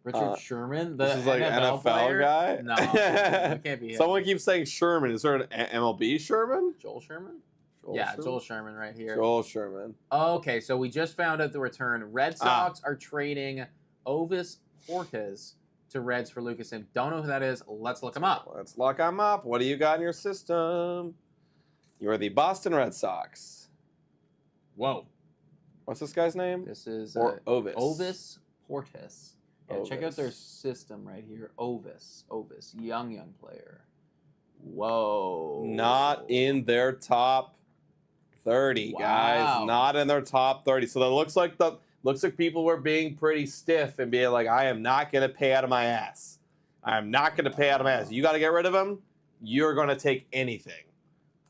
Speaker 1: Richard Sherman, the
Speaker 2: This is like
Speaker 1: NFL,
Speaker 2: NFL
Speaker 1: player?
Speaker 2: guy.
Speaker 1: No, that can't be him.
Speaker 2: Someone keeps saying Sherman. Is there an MLB Sherman?
Speaker 1: Joel Sherman?
Speaker 2: Sherman?
Speaker 1: Joel Sherman right here.
Speaker 2: Joel Sherman.
Speaker 1: Okay, so we just found out the return. Red Sox are trading Ovis Fortes to Reds for Lucas Sim. Don't know who that is. Let's look him up.
Speaker 2: Let's look him up. What do you got in your system? You are the Boston Red Sox.
Speaker 1: Whoa.
Speaker 2: What's this guy's name?
Speaker 1: This is
Speaker 2: Ovis.
Speaker 1: Ovis Fortes. Yeah, check out
Speaker 2: Ovis.
Speaker 1: their system right here. Ovis, young player. Whoa.
Speaker 2: Not in their top 30,
Speaker 1: Wow.
Speaker 2: guys. Not in their top 30. So that looks like people were being pretty stiff and being like, I am not going to pay out of my ass. I am not going to pay out of my ass. You got to get rid of him. You're going to take anything.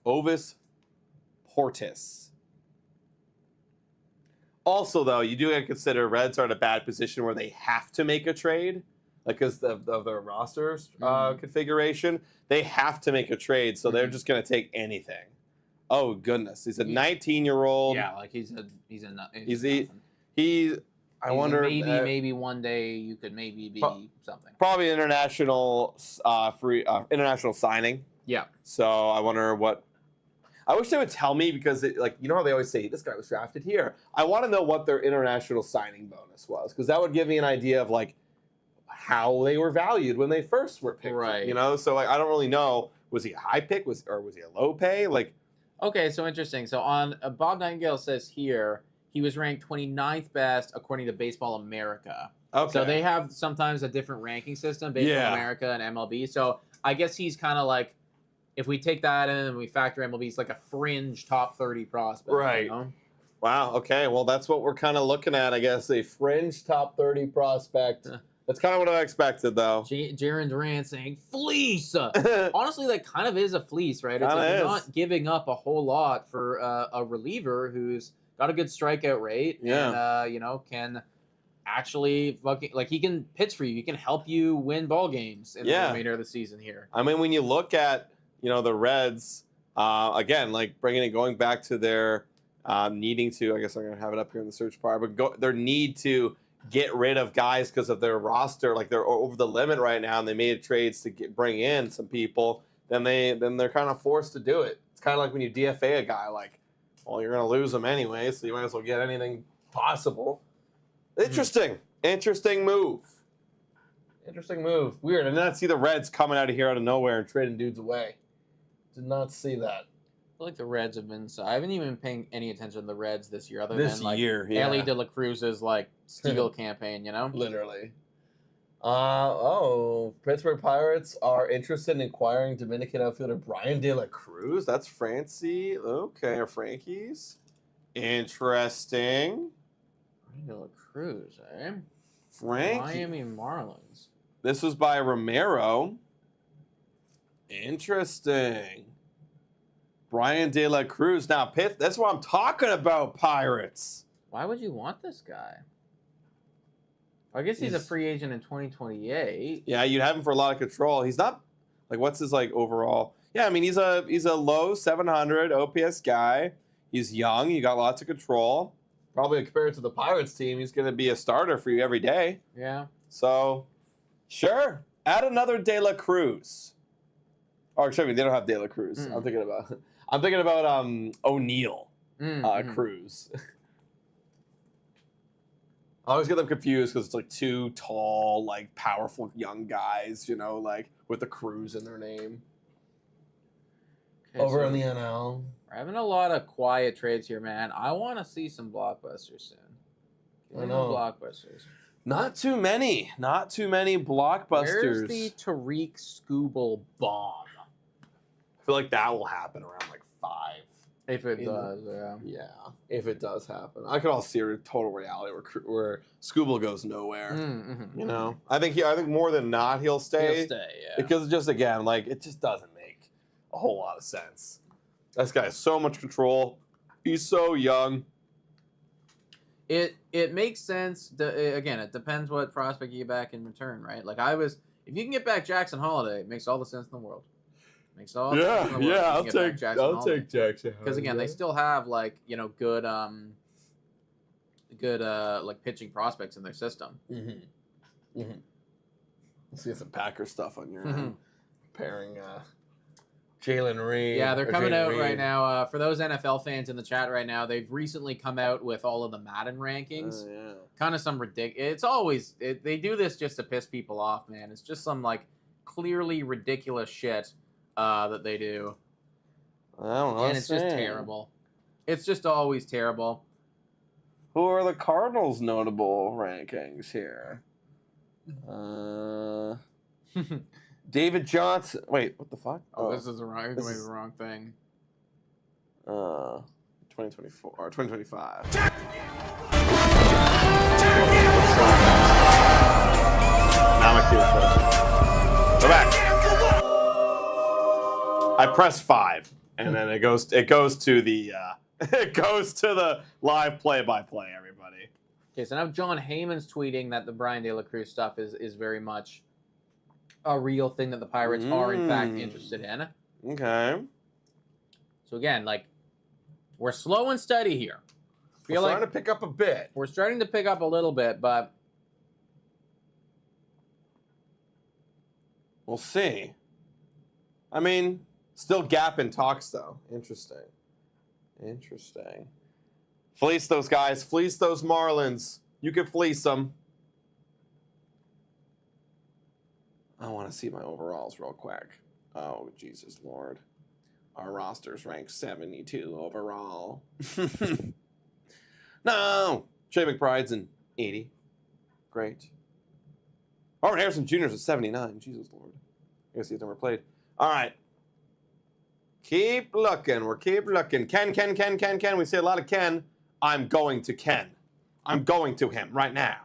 Speaker 2: Ovis Portis. Also, though, you do have to consider Reds are in a bad position where they have to make a trade, like because of their roster configuration. They have to make a trade, so they're just going to take anything. Oh goodness, he's a 19-year-old.
Speaker 1: Yeah, like he's a
Speaker 2: I wonder.
Speaker 1: Maybe one day you could maybe be something.
Speaker 2: Probably international international signing.
Speaker 1: Yeah.
Speaker 2: So I wonder what. I wish they would tell me because, you know how they always say, this guy was drafted here. I want to know what their international signing bonus was because that would give me an idea of, how they were valued when they first were picked.
Speaker 1: Right.
Speaker 2: You know? So, I don't really know. Was he a high pick? Or was he a low pay?
Speaker 1: Okay, so interesting. So on Bob Nightingale says here, he was ranked 29th best according to Baseball America.
Speaker 2: Okay.
Speaker 1: So they have sometimes a different ranking system, Baseball America and MLB. So I guess he's kind of like, if we take that in and we factor MLB, it's like a fringe top 30 prospect.
Speaker 2: Right.
Speaker 1: You know?
Speaker 2: Wow. Okay. Well, that's what we're kind of looking at, I guess. A fringe top 30 prospect. That's kind of what I expected, though.
Speaker 1: Jaron Durant saying, fleece! Honestly, that kind of is a fleece, right? It's
Speaker 2: Kinda
Speaker 1: you're
Speaker 2: is.
Speaker 1: not giving up a whole lot for a reliever who's got a good strikeout rate and, can actually he can pitch for you. He can help you win ball games in the remainder of the season here.
Speaker 2: I mean, when you look at, the Reds, again, going back to their needing to, I guess I'm going to have it up here in the search bar, but their need to get rid of guys because of their roster, they're over the limit right now, and they made trades to bring in some people, then they're kind of forced to do it. It's kind of like when you DFA a guy, you're going to lose him anyway, so you might as well get anything possible. Interesting move. Interesting move. Weird. I did not see the Reds coming out of nowhere and trading dudes away. Did not see that.
Speaker 1: I feel like the Reds have been. I haven't even been paying any attention to the Reds this year, other
Speaker 2: This
Speaker 1: than
Speaker 2: year,
Speaker 1: Ellie De La Cruz's steal campaign.
Speaker 2: Literally. Pittsburgh Pirates are interested in acquiring Dominican outfielder Brian De La Cruz. That's Francie. Okay, or Frankie's. Interesting.
Speaker 1: Brian De La Cruz, eh?
Speaker 2: Frankie.
Speaker 1: Miami Marlins.
Speaker 2: This was by Romero. Interesting. Brian De La Cruz. Now, Pitt, that's what I'm talking about, Pirates.
Speaker 1: Why would you want this guy? I guess he's a free agent in 2028.
Speaker 2: Yeah, you'd have him for a lot of control. He's not, what's his, overall? Yeah, I mean, he's a low 700 OPS guy. He's young. You got lots of control. Probably compared to the Pirates team, he's going to be a starter for you every day.
Speaker 1: Yeah.
Speaker 2: So, sure. Add another De La Cruz. Or, excuse me, they don't have De La Cruz. I'm thinking about O'Neal Cruz. I always get them confused because it's two tall, powerful young guys, with the Cruz in their name.
Speaker 1: Okay,
Speaker 2: Over
Speaker 1: so
Speaker 2: in the NL.
Speaker 1: we're having a lot of quiet trades here, man. I want to see some blockbusters soon.
Speaker 2: I know.
Speaker 1: Blockbusters.
Speaker 2: Not too many blockbusters.
Speaker 1: Where's the Tariq Skubal bomb?
Speaker 2: I feel like that will happen around 5.
Speaker 1: If it does, yeah.
Speaker 2: Yeah, if it does happen. I could also see a total reality where Skubal goes nowhere.
Speaker 1: Mm-hmm.
Speaker 2: I think more than not he'll stay.
Speaker 1: He'll stay, yeah.
Speaker 2: Because just, again, it just doesn't make a whole lot of sense. This guy has so much control. He's so young.
Speaker 1: It makes sense. Again, it depends what prospect you get back in return, right? If you can get back Jackson Holiday, it makes all the sense in the world. Makes all the sense in the world.
Speaker 2: I'll take Jackson.
Speaker 1: Because again, they still have good pitching prospects in their system.
Speaker 2: Mm-hmm. Mm-hmm. Let's see some Packer stuff on your end. Pairing Jalen Reed.
Speaker 1: Yeah, they're coming out right now. For those NFL fans in the chat right now, they've recently come out with all of the Madden rankings.
Speaker 2: Yeah.
Speaker 1: Kind of some ridiculous. It's always they do this just to piss people off, man. It's just some like clearly ridiculous shit that they do,
Speaker 2: I don't know.
Speaker 1: and it's just terrible. It's just always terrible.
Speaker 2: Who are the Cardinals' notable rankings here? David Johnson. Wait, what the fuck?
Speaker 1: Oh, this is the wrong thing.
Speaker 2: 2024 or 2025. Now my cue is go back. I press 5, and then it goes to the it goes to the live play-by-play. Everybody.
Speaker 1: Okay, so now John Heyman's tweeting that the Brian De La Cruz stuff is very much a real thing that the Pirates are in fact interested in.
Speaker 2: Okay.
Speaker 1: So again, like, we're slow and steady here.
Speaker 2: We're starting to pick up a bit.
Speaker 1: We're starting to pick up a little bit, but
Speaker 2: we'll see. I mean, still gap in talks though. Interesting. Fleece those guys. Fleece those Marlins. You can fleece them. I want to see my overalls real quick. Oh, Jesus Lord. Our roster's ranked 72 overall. No! Trey McBride's an 80. Great. Robert Harrison Jr. is a 79. Jesus Lord. I guess he's never played. All right. Keep looking. We're keep looking. Ken. We see a lot of Ken. I'm going to Ken. I'm going to him right now.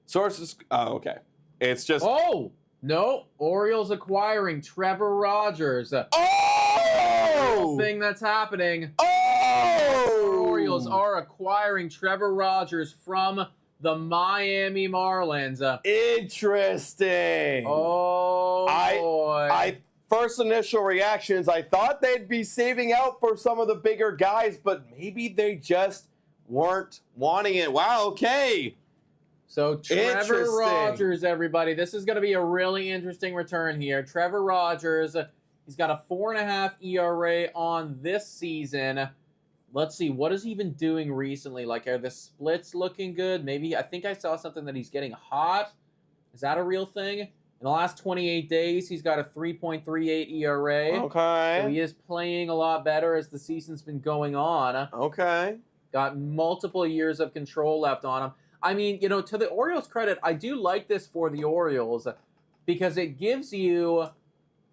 Speaker 2: Sources. Oh, okay. It's just.
Speaker 1: Oh! No. Orioles acquiring Trevor Rogers.
Speaker 2: Oh!
Speaker 1: Thing that's happening.
Speaker 2: Oh!
Speaker 1: Orioles are acquiring Trevor Rogers from the Miami Marlins.
Speaker 2: Interesting.
Speaker 1: Oh, boy.
Speaker 2: First initial reactions, I thought they'd be saving out for some of the bigger guys, but maybe they just weren't wanting it. Wow, okay.
Speaker 1: So Trevor Rogers, everybody. This is going to be a really interesting return here. Trevor Rogers, he's got a 4.5 ERA on this season. Let's see, what has he been doing recently? Like, are the splits looking good? Maybe, I think I saw something that he's getting hot. Is that a real thing? In the last 28 days, he's got a 3.38 ERA.
Speaker 2: Okay.
Speaker 1: So he is playing a lot better as the season's been going on.
Speaker 2: Okay.
Speaker 1: Got multiple years of control left on him. I mean, you know, to the Orioles' credit, I do like this for the Orioles because it gives you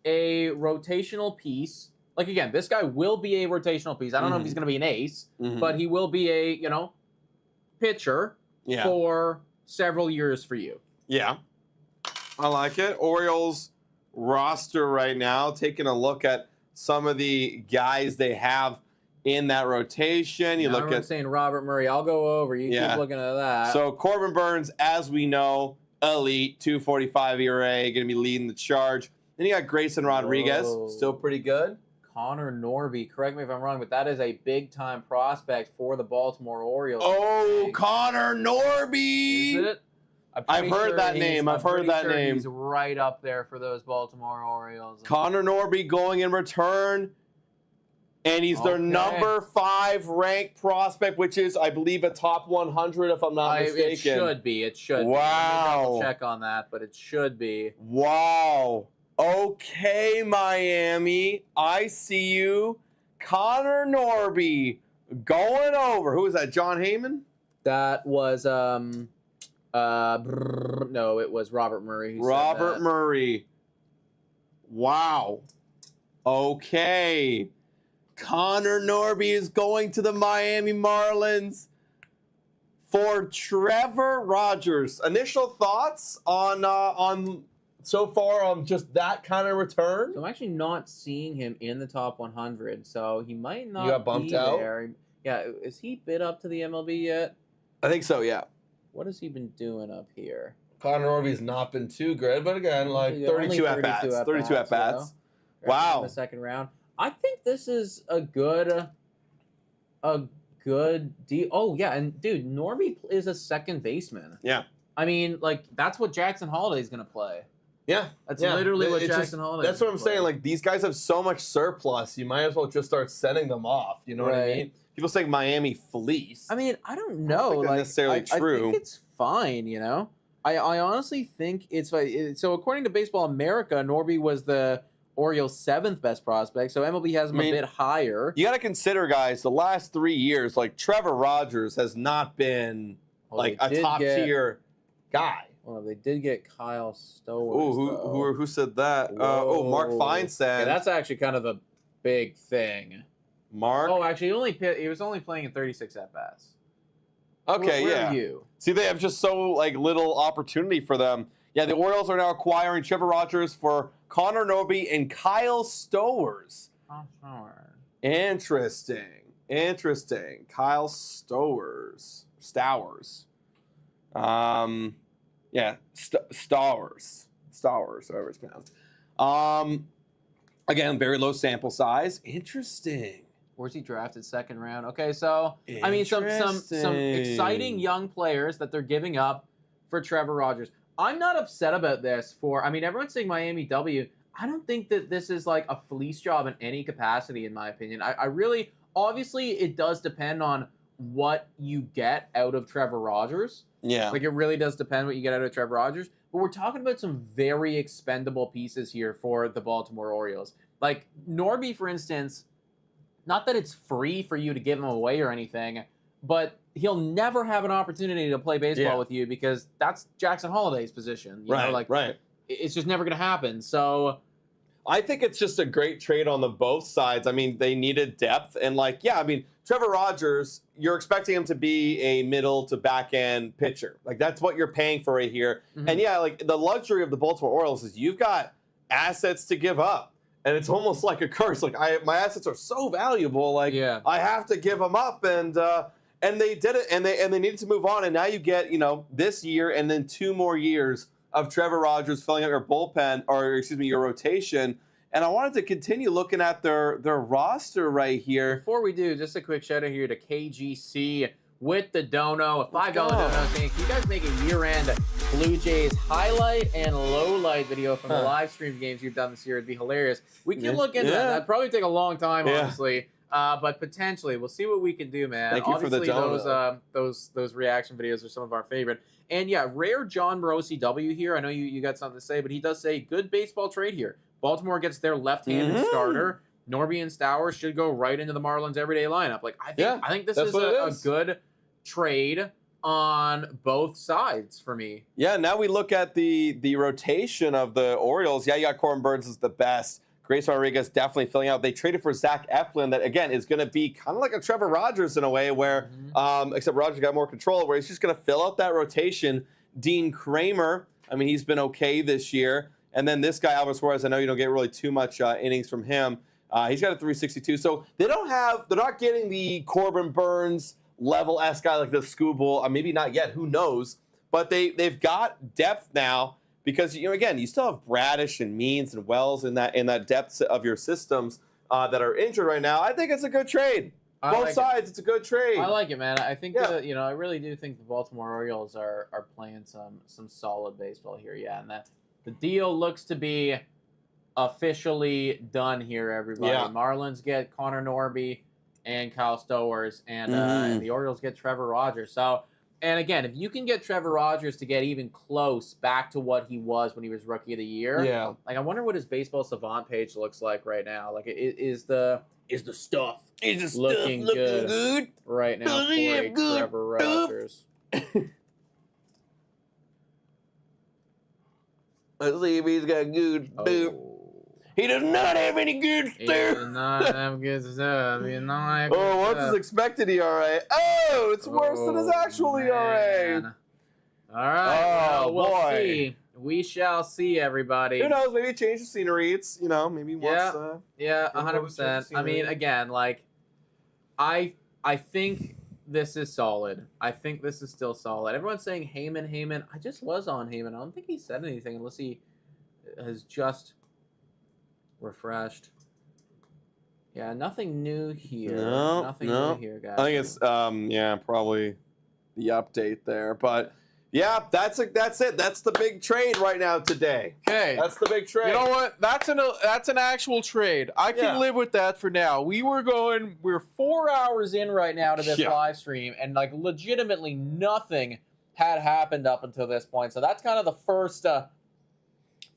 Speaker 1: a rotational piece. Like, again, this guy will be a rotational piece. I don't know if he's going to be an ace, but he will be a, you know, pitcher for several years for you.
Speaker 2: Yeah. I like it. Orioles roster right now, taking a look at some of the guys they have in that rotation. You look at
Speaker 1: saying Robert Murray. I'll go over. You keep looking at that.
Speaker 2: So Corbin Burns, as we know, elite, 2.45 ERA, going to be leading the charge. Then you got Grayson Rodriguez, still pretty good.
Speaker 1: Connor Norby, correct me if I'm wrong, but that is a big-time prospect for the Baltimore Orioles.
Speaker 2: Oh, Connor Norby!
Speaker 1: Is it?
Speaker 2: I've heard that name. I've heard that name.
Speaker 1: He's right up there for those Baltimore Orioles.
Speaker 2: Connor Norby going in return, and he's their number 5 ranked prospect, which is, I believe, a top 100, if I'm not mistaken.
Speaker 1: It should be. It should be.
Speaker 2: Wow.
Speaker 1: Let me check on that, but it should be.
Speaker 2: Wow. Okay, Miami. I see you. Connor Norby going over. Who is that, John Heyman?
Speaker 1: That was, no, it was Robert Murray.
Speaker 2: Robert Murray. Wow. Okay. Connor Norby is going to the Miami Marlins for Trevor Rogers. Initial thoughts on so far on just that kind of return?
Speaker 1: So I'm actually not seeing him in the top 100, so he might not.
Speaker 2: You got bumped
Speaker 1: be
Speaker 2: out?
Speaker 1: there. Yeah, is he bid up to the MLB yet?
Speaker 2: I think so, yeah.
Speaker 1: What has he been doing up here?
Speaker 2: Connor Norby's not been too good, but again, like 32 at-bats. 32 at-bats.
Speaker 1: You know?
Speaker 2: Wow.
Speaker 1: In the second round. I think this is a good good deal. Oh yeah, and dude, Norby is a second baseman.
Speaker 2: Yeah.
Speaker 1: I mean, like that's what Jackson Holiday's gonna play.
Speaker 2: Yeah.
Speaker 1: That's
Speaker 2: yeah.
Speaker 1: literally what
Speaker 2: It's
Speaker 1: Jackson Holiday's
Speaker 2: That's what
Speaker 1: gonna
Speaker 2: I'm
Speaker 1: play.
Speaker 2: saying. Like these guys have so much surplus, you might as well just start sending them off. You know what I
Speaker 1: Right.
Speaker 2: mean? People saying Miami fleece.
Speaker 1: I mean, I don't
Speaker 2: I
Speaker 1: know.
Speaker 2: don't think that's
Speaker 1: Like,
Speaker 2: necessarily
Speaker 1: I
Speaker 2: true.
Speaker 1: think it's fine. You know, I honestly think it's fine. So according to Baseball America, Norby was the Orioles' 7th best prospect. So MLB has him a bit higher.
Speaker 2: You got to consider, guys, the last 3 years, like Trevor Rogers has not been like a top tier guy.
Speaker 1: Well, they did get Kyle Stowers.
Speaker 2: Ooh, who said that? Mark Fine said.
Speaker 1: Yeah, that's actually kind of a big thing.
Speaker 2: Mark.
Speaker 1: Oh, actually, he was only playing in 36 at bats.
Speaker 2: Okay,
Speaker 1: Where
Speaker 2: yeah.
Speaker 1: are you?
Speaker 2: See, they have just so like little opportunity for them. Yeah, the Orioles are now acquiring Trevor Rogers for Connor Norby and Kyle Stowers.
Speaker 1: Oh, sure.
Speaker 2: Interesting. Kyle Stowers. Yeah, Stowers, whatever it's pronounced. Again, very low sample size. Interesting.
Speaker 1: Where's he drafted? 2nd round. Okay, so I mean, some exciting young players that they're giving up for Trevor Rogers. I'm not upset about this. I mean, everyone's saying Miami W. I don't think that this is like a fleece job in any capacity, in my opinion. I really, obviously, it does depend on what you get out of Trevor Rogers.
Speaker 2: Yeah.
Speaker 1: Like, it really does depend what you get out of Trevor Rogers. But we're talking about some very expendable pieces here for the Baltimore Orioles. Like, Norby, for instance, not that it's free for you to give him away or anything, but he'll never have an opportunity to play baseball with you because that's Jackson Holiday's position. You know, like,
Speaker 2: right.
Speaker 1: It's just never going to happen. So
Speaker 2: I think it's just a great trade on the both sides. I mean, they needed depth. And, like, yeah, I mean, Trevor Rogers, you're expecting him to be a middle to back end pitcher. Like, that's what you're paying for right here.
Speaker 1: Mhm.
Speaker 2: And, yeah, like, the luxury of the Baltimore Orioles is you've got assets to give up. And it's almost like a curse. Like, my assets are so valuable. Like, I have to give them up. And they did it. And they needed to move on. And now you get, this year and then 2 more years of Trevor Rogers filling out your bullpen, or excuse me, your rotation. And I wanted to continue looking at their roster right here.
Speaker 1: Before we do, just a quick shout out here to KGC with the dono, a $5 dono saying, can you guys make a year-end Blue Jays highlight and low light video from the live stream games you've done this year? It'd be hilarious. We can look into that. That'd probably take a long time, honestly. But potentially, we'll see what we can do, man.
Speaker 2: Thank you for the dono.
Speaker 1: Those reaction videos are some of our favorite. And yeah, rare John Morosi W here. I know you got something to say, but he does say good baseball trade here. Baltimore gets their left-handed starter. Norby and Stowers should go right into the Marlins everyday lineup. Like I think this is a good trade on both sides for me.
Speaker 2: Yeah, now we look at the rotation of the Orioles. Yeah, you got Corbin Burns is the best. Grace Rodriguez definitely filling out. They traded for Zach Eflin that, again, is going to be kind of like a Trevor Rogers in a way where, except Rogers got more control, where he's just going to fill out that rotation. Dean Kiermaier, I mean, he's been okay this year. And then this guy, Alvin Suarez, I know you don't get really too much innings from him. He's got a 362. So they're not getting the Corbin Burns level S guy like the Scooble. Maybe not yet, who knows? But they've got depth now. Because, again, you still have Bradish and Means and Wells in that depth of your systems that are injured right now. I think it's a good trade. Both sides, it's a good trade.
Speaker 1: I like it, man. I think I really do think the Baltimore Orioles are playing some solid baseball here. Yeah, and that the deal looks to be officially done here, everybody.
Speaker 2: Yeah.
Speaker 1: Marlins get Connor Norby and Kyle Stowers, and the Orioles get Trevor Rogers. So. And again, if you can get Trevor Rogers to get even close back to what he was when he was Rookie of the Year, like I wonder what his Baseball Savant page looks like right now. Like, is the stuff looking good right now for Trevor Rogers?
Speaker 2: Let's see if he's got good stuff. He does not have any good stuff.
Speaker 1: He does not have good stuff.
Speaker 2: What's his expected ERA? Oh, it's worse than his actual ERA.
Speaker 1: All right. We'll see. We shall see, everybody.
Speaker 2: Who knows? Maybe change the scenery. It's, maybe once.
Speaker 1: 100%. I mean, again, like, I think this is solid. I think this is still solid. Everyone's saying Heyman. I just was on Heyman. I don't think he said anything unless he has just refreshed. Yeah, nothing new here.
Speaker 2: No,
Speaker 1: Nothing
Speaker 2: no.
Speaker 1: new here, guys.
Speaker 2: I think it's probably the update there, but yeah, that's it. That's the big trade right now today.
Speaker 4: Okay.
Speaker 2: That's the big trade.
Speaker 4: You know what? That's an actual trade. I can
Speaker 2: Yeah.
Speaker 4: live with that for now.
Speaker 1: We're 4 hours in right now to this
Speaker 2: Yeah.
Speaker 1: live stream, and like legitimately nothing had happened up until this point. So that's kind of the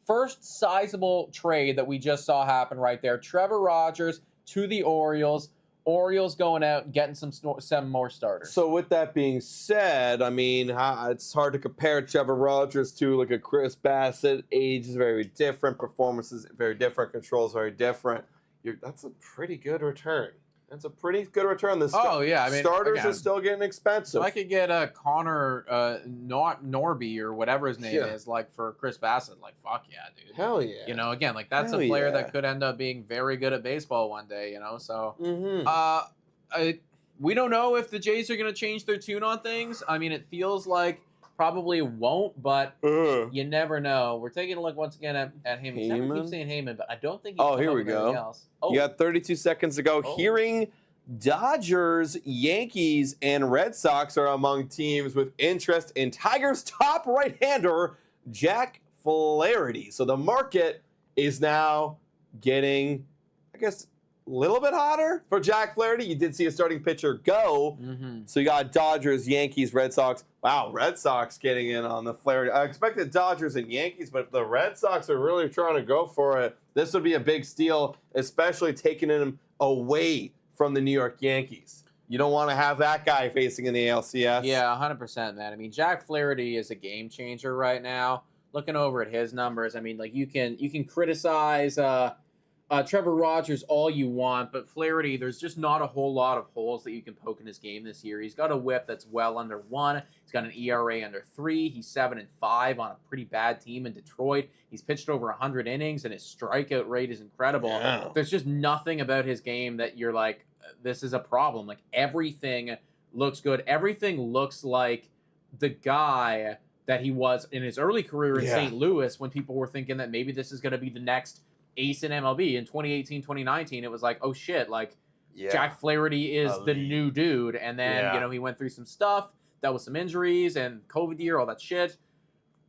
Speaker 1: first sizable trade that we just saw happen right there. Trevor Rogers to the Orioles. Orioles going out and getting some more starters.
Speaker 2: So with that being said, I mean, it's hard to compare Trevor Rogers to like a Chris Bassett. Age is very different, performance is very different, control is very different. That's a pretty good return. That's a pretty good return.
Speaker 1: Yeah, I mean,
Speaker 2: starters
Speaker 1: again,
Speaker 2: are still getting expensive.
Speaker 1: if I could get Connor Norby or whatever his name is, like for Chris Bassett, like fuck yeah, dude.
Speaker 2: Hell yeah.
Speaker 1: You know, again, like that's
Speaker 2: Hell
Speaker 1: a player
Speaker 2: yeah.
Speaker 1: that could end up being very good at baseball one day. You know, so
Speaker 2: Mm-hmm.
Speaker 1: we don't know if the Jays are going to change their tune on things. I mean, it feels like probably won't, but you never know. We're taking a look once again at Heyman. I
Speaker 2: Heyman?
Speaker 1: keep saying Heyman, but I don't think.
Speaker 2: Oh, here we go.
Speaker 1: Else. Oh,
Speaker 2: You got 32 seconds to go.
Speaker 1: Oh.
Speaker 2: Hearing Dodgers, Yankees, and Red Sox are among teams with interest in Tigers' top right-hander, Jack Flaherty. So the market is now getting, I guess, a little bit hotter for Jack Flaherty. You did see a starting pitcher go.
Speaker 1: Mm-hmm.
Speaker 2: So you got Dodgers, Yankees, Red Sox. Wow, Red Sox getting in on the Flaherty. I expected Dodgers and Yankees, but if the Red Sox are really trying to go for it, this would be a big steal, especially taking him away from the New York Yankees. You don't want to have that guy facing in the ALCS.
Speaker 1: Yeah, 100%, man. I mean, Jack Flaherty is a game changer right now. Looking over at his numbers, I mean, like you can criticize Trevor Rogers all you want, but Flaherty, there's just not a whole lot of holes that you can poke in his game this year. He's got a WHIP that's well under 1. He's got an ERA under 3. He's 7-5 on a pretty bad team in Detroit. He's pitched over 100 innings, and his strikeout rate is incredible.
Speaker 2: Yeah.
Speaker 1: There's just nothing about his game that you're like, this is a problem. Like everything looks good. Everything looks like the guy that he was in his early career in St. Louis when people were thinking that maybe this is going to be the next ace in MLB. In 2018, 2019, it was like, oh shit, like Jack Flaherty is the new dude. And then, he went through some stuff, dealt with some injuries and COVID year, all that shit.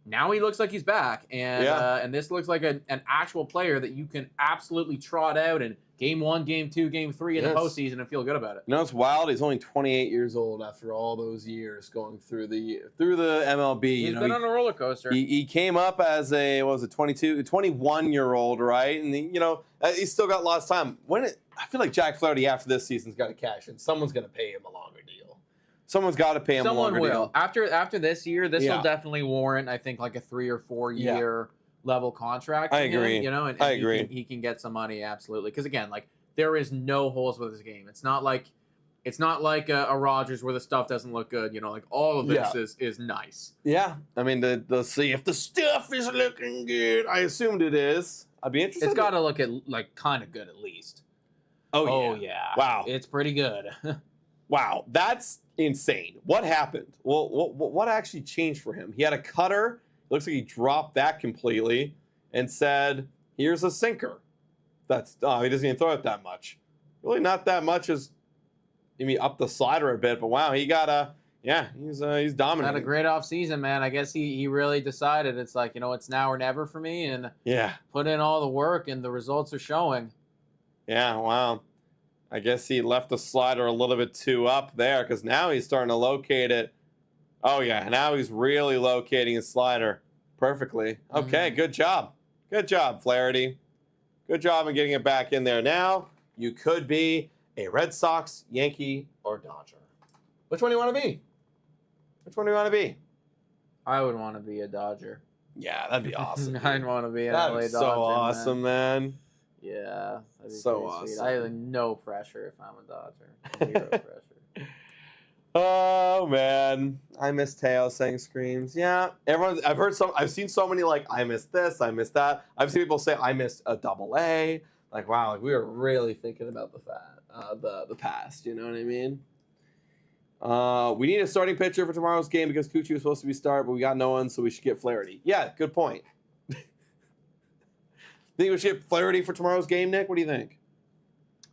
Speaker 1: Now he looks like he's back. And this looks like an actual player that you can absolutely trot out in game 1, game 2, game 3 in the postseason and feel good about it.
Speaker 2: You know, it's wild. He's only 28 years old after all those years going through the MLB.
Speaker 1: He's been on a roller coaster.
Speaker 2: He came up as a 21-year-old, right? And he's still got lots of time. I feel like Jack Flaherty after this season's got to cash in. Someone's going to pay him a longer deal. Someone's got to pay him a longer deal.
Speaker 1: After this year, this will definitely warrant, I think, like a 3 or 4 year level contract.
Speaker 2: I agree.
Speaker 1: And
Speaker 2: I agree.
Speaker 1: He can get some money, absolutely. Because again, like there is no holes with his game. It's not like a Rogers where the stuff doesn't look good. Like all of this is nice.
Speaker 2: Yeah, I mean, they'll see if the stuff is looking good. I assumed it is. I'd be interested.
Speaker 1: It's got to look at like kind of good at least.
Speaker 2: Oh yeah. Wow.
Speaker 1: It's pretty good.
Speaker 2: Wow, that's insane. What happened? Well, what actually changed for him? He had a cutter. Looks like he dropped that completely and said, here's a sinker. He doesn't even throw it that much. Really not that much as maybe up the slider a bit, but wow, he got he's dominant.
Speaker 1: Had a great offseason, man. I guess he really decided it's like, it's now or never for me, and put in all the work and the results are showing.
Speaker 2: Yeah, wow. I guess he left the slider a little bit too up there because now he's starting to locate it. Oh, yeah. Now he's really locating his slider perfectly. Okay, good job. Good job, Flaherty. Good job in getting it back in there. Now you could be a Red Sox, Yankee, or Dodger. Which one do you want to be? Which one do you want to be?
Speaker 1: I would want to be a Dodger.
Speaker 2: Yeah, that'd be awesome.
Speaker 1: I'd want to be an
Speaker 2: That'd
Speaker 1: LA
Speaker 2: be
Speaker 1: Dodger.
Speaker 2: so awesome, man.
Speaker 1: Yeah. That'd be
Speaker 2: So
Speaker 1: pretty
Speaker 2: awesome.
Speaker 1: sweet. I have no pressure if I'm a Dodger. Zero pressure.
Speaker 2: Oh man, I miss Teo saying screams. Yeah, I've seen so many like I missed this, I missed that. I've seen people say I missed a AA. Like wow, like we were really thinking about the past. You know what I mean? We need a starting pitcher for tomorrow's game because Kikuchi was supposed to be start, but we got no one, so we should get Flaherty. Yeah, good point. Think we should get Flaherty for tomorrow's game, Nick? What do you think?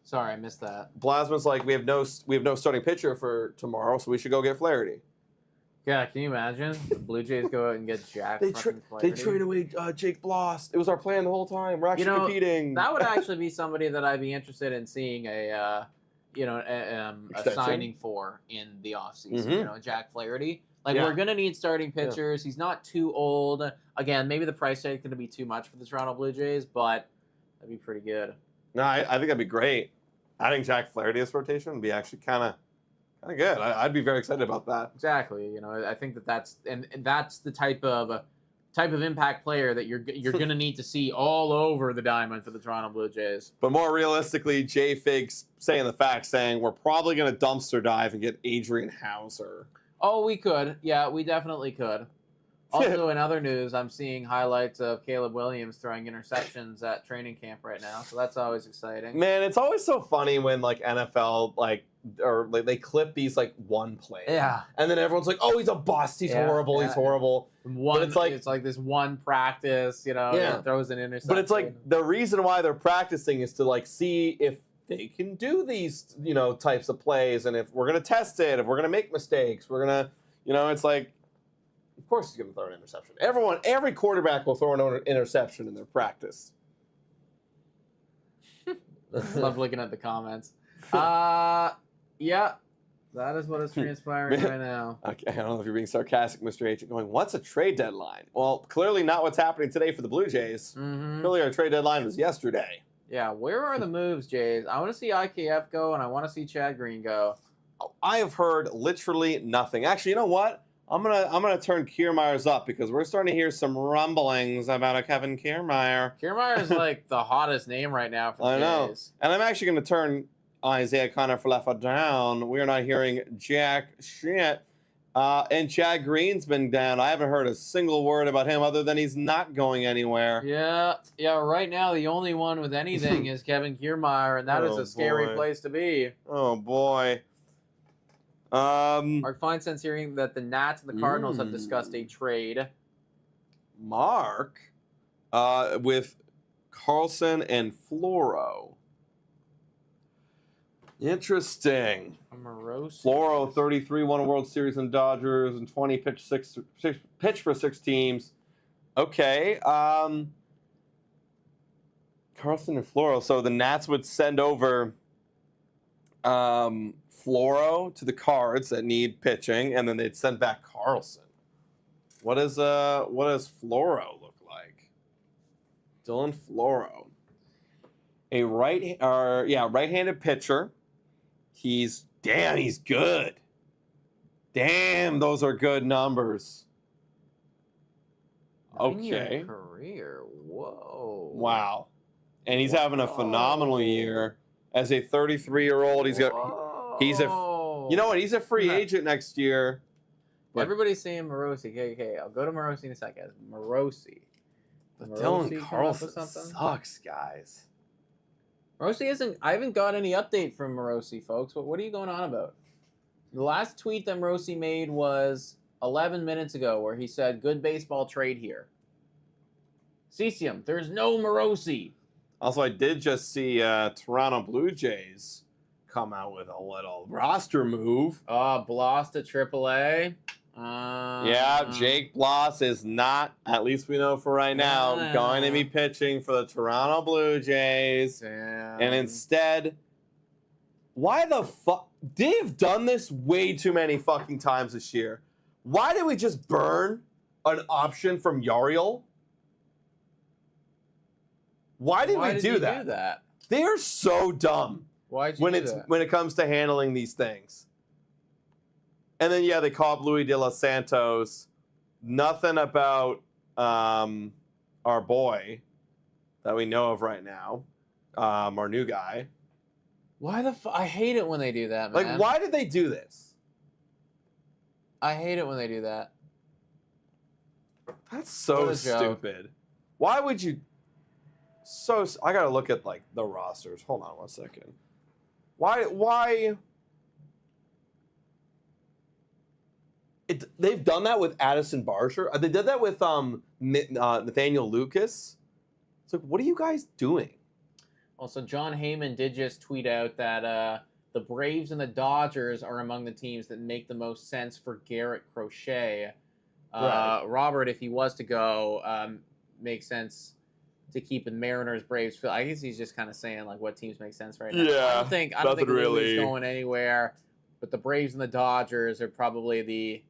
Speaker 1: Sorry, I missed that.
Speaker 2: Blasman's like, we have no starting pitcher for tomorrow, so we should go get Flaherty.
Speaker 1: Yeah, can you imagine? The Blue Jays go out and get Jack fucking Flaherty.
Speaker 2: They trade away Jake Bloss. It was our plan the whole time. We're actually competing.
Speaker 1: That would actually be somebody that I'd be interested in seeing a signing for in the offseason.
Speaker 2: Mm-hmm.
Speaker 1: Jack Flaherty. We're gonna need starting pitchers. He's not too old. Again, maybe the price tag is gonna be too much for the Toronto Blue Jays, but that'd be pretty good.
Speaker 2: No, I think that'd be great. Adding Jack Flaherty as rotation would be actually kind of good. I'd be very excited about that.
Speaker 1: Exactly. I think that's the type of impact player that you're gonna need to see all over the diamond for the Toronto Blue Jays.
Speaker 2: But more realistically, Jay Fig's saying we're probably gonna dumpster dive and get Adrian Hauser.
Speaker 1: Oh, we could. Yeah, we definitely could. Also, in other news, I'm seeing highlights of Caleb Williams throwing interceptions at training camp right now, so that's always exciting.
Speaker 2: Man, it's always so funny when NFL they clip these one play.
Speaker 1: Yeah.
Speaker 2: And then everyone's like, "Oh, he's a bust. He's horrible. He's horrible."
Speaker 1: But it's like this one practice, throws an interception.
Speaker 2: But it's like the reason why they're practicing is to see if they can do these, types of plays, and if we're gonna test it, if we're gonna make mistakes, we're gonna, it's like, of course he's gonna throw an interception. Every quarterback will throw an interception in their practice.
Speaker 1: Love looking at the comments. Yeah, that is what is transpiring right now.
Speaker 2: Okay, I don't know if you're being sarcastic, Mr. H. Going, what's a trade deadline? Well, clearly not what's happening today for the Blue Jays.
Speaker 1: Mm-hmm.
Speaker 2: Clearly our trade deadline was yesterday.
Speaker 1: Yeah, where are the moves, Jays? I want to see IKF go, and I want to see Chad Green go.
Speaker 2: I have heard literally nothing. Actually, you know what? I'm gonna turn Kiermaier's up because we're starting to hear some rumblings about a Kevin Kiermaier.
Speaker 1: Kiermaier is the hottest name right now for the Jays.
Speaker 2: And I'm actually gonna turn Isaiah Connor Falefa down. We're not hearing jack shit. And Chad Green's been down. I haven't heard a single word about him other than he's not going anywhere.
Speaker 1: Yeah. Right now, the only one with anything is Kevin Kiermaier, and that is a scary place to be.
Speaker 2: Oh boy.
Speaker 1: Mark Feinstein's hearing that the Nats and the Cardinals have discussed a trade.
Speaker 2: Mark, with Carlson and Floro. Interesting. Floro, 33, won a World Series in Dodgers, and 20 pitched for 6 teams. Okay. Carlson and Floro. So the Nats would send over Floro to the Cards that need pitching, and then they'd send back Carlson. What does Floro look like? Dylan Floro, a right-handed pitcher. He's good. Damn, those are good numbers. Okay.
Speaker 1: Career. Whoa.
Speaker 2: Wow. And he's having a phenomenal year as a 33-year-old. He's a free agent next year.
Speaker 1: Everybody's saying Morosi. Okay, I'll go to Morosi in a second. Morosi.
Speaker 2: But Dylan Carlson sucks, guys.
Speaker 1: Morosi I haven't got any update from Morosi, folks. What are you going on about? The last tweet that Morosi made was 11 minutes ago where he said, "Good baseball trade here." Cesium, there's no Morosi.
Speaker 2: Also, I did just see Toronto Blue Jays come out with a little roster move.
Speaker 1: Bloss to AAA.
Speaker 2: Jake Bloss is not, at least we know for right now, going to be pitching for the Toronto Blue Jays.
Speaker 1: Damn.
Speaker 2: And instead, why the fuck? They've done this way too many fucking times this year. Why did we just burn an option from Yariel? Why did we do that? They are so dumb when it comes to handling these things. And then they called Luis de los Santos. Nothing about our boy that we know of right now, our new guy.
Speaker 1: Why I hate it when they do that, man.
Speaker 2: Why did they do this?
Speaker 1: I hate it when they do that.
Speaker 2: That's so stupid. Why would you? I gotta look at the rosters. Hold on one second. Why? They've done that with Addison Barger. They did that with Nathaniel Lucas. It's like, what are you guys doing?
Speaker 1: Also, John Heyman did just tweet out that the Braves and the Dodgers are among the teams that make the most sense for Garrett Crochet.
Speaker 2: Right.
Speaker 1: Robert, if he was to go, makes sense to keep the Mariners, Braves. I guess he's just kind of saying like what teams make sense right now.
Speaker 2: Yeah,
Speaker 1: I don't think Lou's
Speaker 2: really
Speaker 1: going anywhere, but the Braves and the Dodgers are probably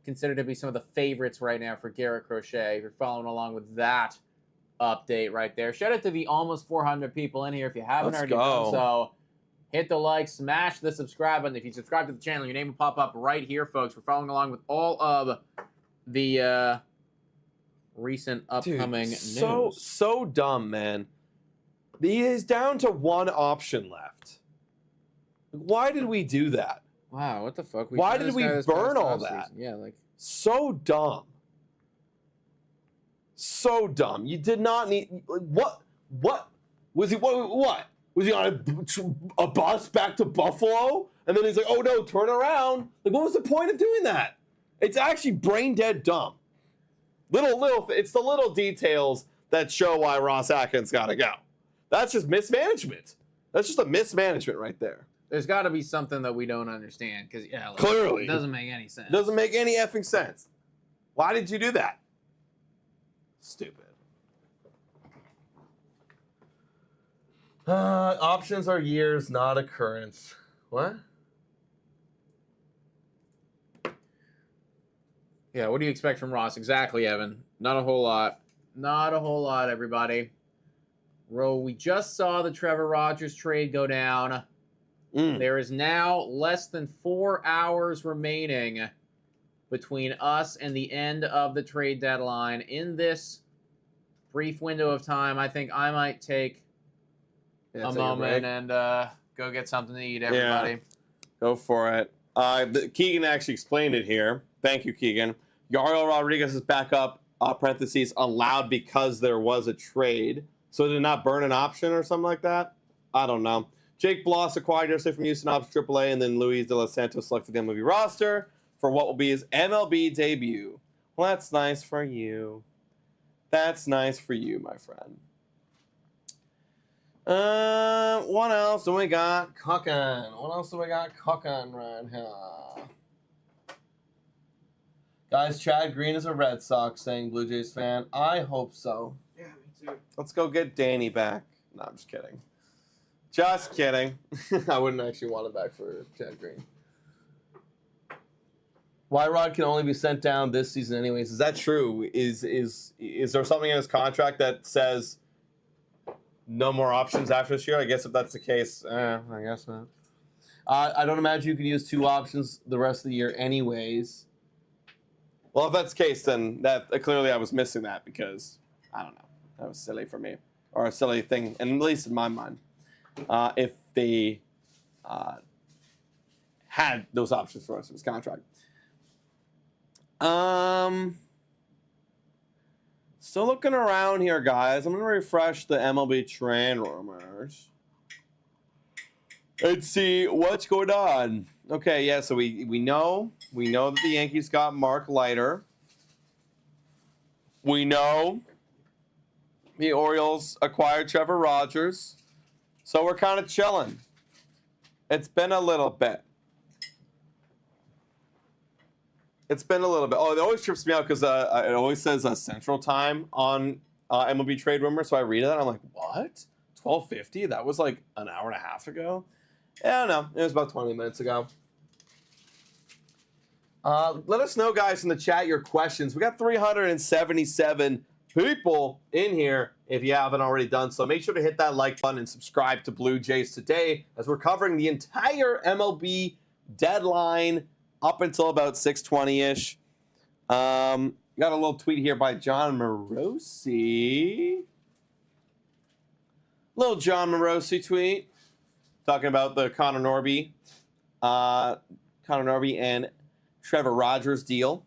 Speaker 1: considered to be some of the favorites right now for Garrett Crochet. If you're following along with that update right there. Shout out to the almost 400 people in here. If you haven't already done so, hit the like, smash the subscribe button. If you subscribe to the channel, your name will pop up right here, folks. We're following along with all of the recent upcoming news.
Speaker 2: So dumb, man. He is down to one option left. Why did we do that?
Speaker 1: Wow, what the fuck?
Speaker 2: Why did we burn all that?
Speaker 1: Yeah, like
Speaker 2: so dumb. So dumb. You did not need what was he? What was he on a bus back to Buffalo? And then he's like, "Oh no, turn around!" Like, what was the point of doing that? It's actually brain dead dumb. It's the little details that show why Ross Atkins got to go. That's just mismanagement. That's just a mismanagement right there.
Speaker 1: There's got to be something that we don't understand because like,
Speaker 2: clearly
Speaker 1: it doesn't make any sense.
Speaker 2: Doesn't make any effing sense. Why did you do that? Stupid. Options are years, not occurrence. What?
Speaker 1: Yeah, what do you expect from Ross? Exactly, Evan. Not a whole lot. Not a whole lot, everybody. We just saw the Trevor Rogers trade go down. There is now less than 4 hours remaining between us and the end of the trade deadline. In this brief window of time, I think I might take a moment and go get something to eat, everybody.
Speaker 2: Yeah, go for it. Keegan actually explained it here. Thank you, Keegan. Yariel Rodriguez is back up, parentheses, allowed because there was a trade. So did it not burn an option or something like that? I don't know. Jake Bloss acquired yesterday from Houston Ops AAA, and then Luis De Los Santos selected the MLB roster for what will be his MLB debut. Well, that's nice for you. That's nice for you, my friend. What else do we got cooking? What else do we got cooking right here? Guys, Chad Green is a Red Sox saying Blue Jays fan. I hope so.
Speaker 1: Yeah, me too.
Speaker 2: Let's go get Danny back. No, I'm just kidding. Just kidding. I wouldn't actually want him back for Chad Green. Y-Rod can only be sent down this season anyways. Is that true? Is there something in his contract that says no more options after this year? I guess if that's the case, I guess not. I don't imagine you can use 2 options the rest of the year anyways. Well, if that's the case, then that clearly I was missing that because, I don't know, that was silly for me. Or a silly thing, and at least in my mind. If they had those options for us in his contract. Still looking around here, guys. I'm going to refresh the MLB trade rumors. Let's see what's going on. Okay, yeah, so we know that the Yankees got Mark Leiter. We know the Orioles acquired Trevor Rogers. So we're kind of chilling. It's been a little bit. Oh, it always trips me out because it always says Central Time on MLB Trade Rumor. So I read it and I'm like, what? 12:50? That was like an hour and a half ago? Yeah, no, it was about 20 minutes ago. Let us know, guys, in the chat your questions. We got 377 people in here if you haven't already done so. Make sure to hit that like button and subscribe to Blue Jays today as we're covering the entire MLB deadline up until about 6:20-ish. Got a little tweet here by John Morosi. Little John Morosi tweet talking about the Connor Norby and Trevor Rogers deal.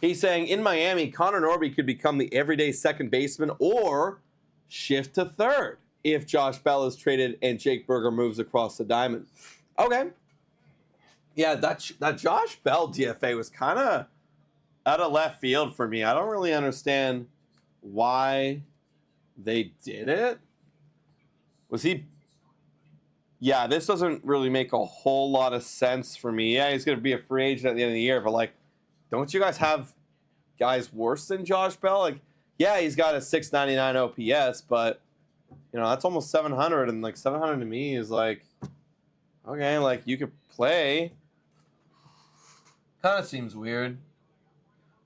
Speaker 2: He's saying, in Miami, Connor Norby could become the everyday second baseman or shift to third if Josh Bell is traded and Jake Burger moves across the diamond. Okay. Yeah, that Josh Bell DFA was kind of out of left field for me. I don't really understand why they did it. Was he? Yeah, this doesn't really make a whole lot of sense for me. Yeah, he's going to be a free agent at the end of the year, but like, don't you guys have guys worse than Josh Bell? Like, yeah, he's got a 699 OPS, but you know, that's almost 700, and like 700 to me is like, okay, like you could play. Kind of seems weird.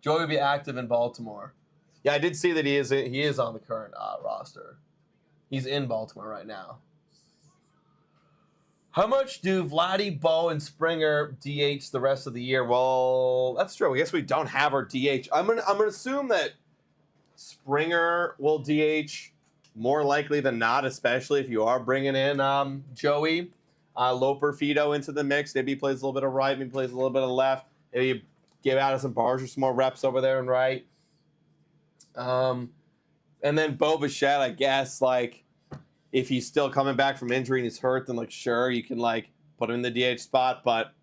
Speaker 2: Joey would be active in Baltimore. Yeah, I did see that he is on the current roster. He's in Baltimore right now. How much do Vladdy, Bo, and Springer DH the rest of the year? Well, that's true. I guess we don't have our DH. I'm gonna assume that Springer will DH more likely than not, especially if you are bringing in Joey Loper Fido into the mix. Maybe he plays a little bit of right, maybe plays a little bit of left. Maybe you give Addison Barger some more reps over there and right. And then Bo Bichette, I guess, like, if he's still coming back from injury and he's hurt, then, like, sure, you can, like, put him in the DH spot, but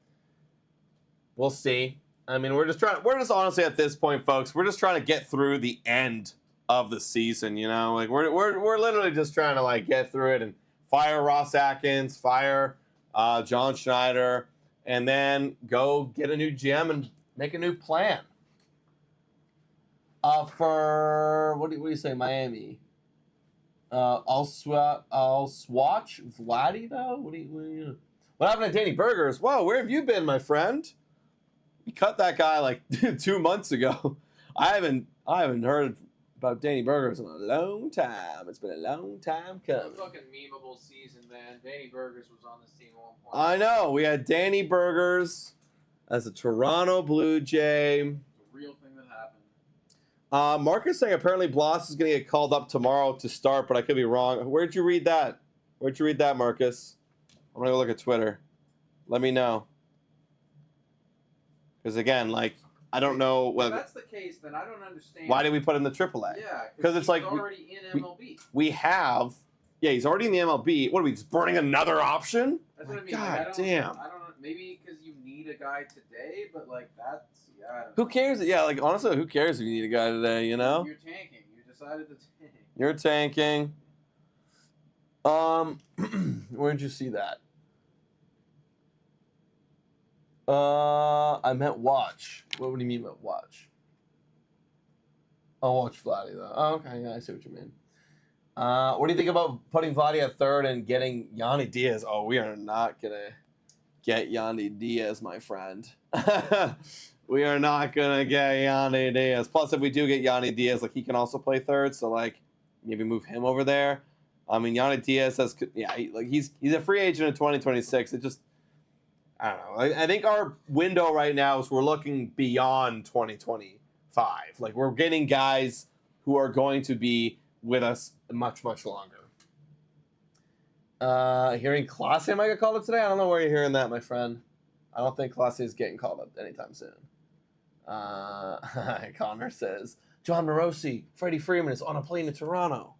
Speaker 2: we'll see. I mean, we're just honestly at this point, folks, we're just trying to get through the end of the season, you know? Like, we're literally just trying to, like, get through it and fire Ross Atkins, fire John Schneider, and then go get a new GM and make a new plan. For what do you say, Miami? I'll swatch Vladdy though. What happened to Danny Burgers? Whoa, where have you been, my friend? We cut that guy like 2 months ago. I haven't heard about Danny Burgers in a long time. It's been a long time coming.
Speaker 1: Fucking memeable season, man. Danny Burgers was on this team at one point.
Speaker 2: I know. We had Danny Burgers as a Toronto Blue Jay.
Speaker 1: It's a real thing that happened.
Speaker 2: Marcus saying apparently Bloss is going to get called up tomorrow to start, but I could be wrong. Where'd you read that? Marcus? I'm going to go look at Twitter. Let me know. Because again, like, I don't know whether...
Speaker 1: If that's the case, then I don't understand.
Speaker 2: Why did we put him in the AAA?
Speaker 1: Yeah,
Speaker 2: because it's like...
Speaker 1: already in MLB.
Speaker 2: We have... Yeah, he's already in the MLB. What are we, just burning another option?
Speaker 1: That's what I mean.
Speaker 2: God
Speaker 1: like,
Speaker 2: damn.
Speaker 1: I don't know. Maybe because you need a guy today, but like that's... Yeah, I don't
Speaker 2: Who
Speaker 1: know.
Speaker 2: cares? Yeah, like, honestly, who cares if you need a guy today, you know?
Speaker 1: You're tanking. You decided to tank.
Speaker 2: You're tanking. Where'd you see that? I meant watch. What do you mean by watch? I'll watch Vladdy though. Oh, okay, yeah, I see what you mean. What do you think about putting Vladdy at third and getting Yanni Diaz? Oh, we are not gonna get Yanni Diaz, my friend. We are not gonna get Yanni Diaz. Plus, if we do get Yanni Diaz, like, he can also play third, so like maybe move him over there. I mean, Yanni Diaz has, yeah, he's a free agent in 2026. It just, I don't know. I think our window right now is we're looking beyond 2025. Like, we're getting guys who are going to be with us much, much longer. Hearing Classe might get called up today. I don't know where you're hearing that, my friend. I don't think Classe is getting called up anytime soon. Connor says, John Morosi, Freddie Freeman is on a plane to Toronto.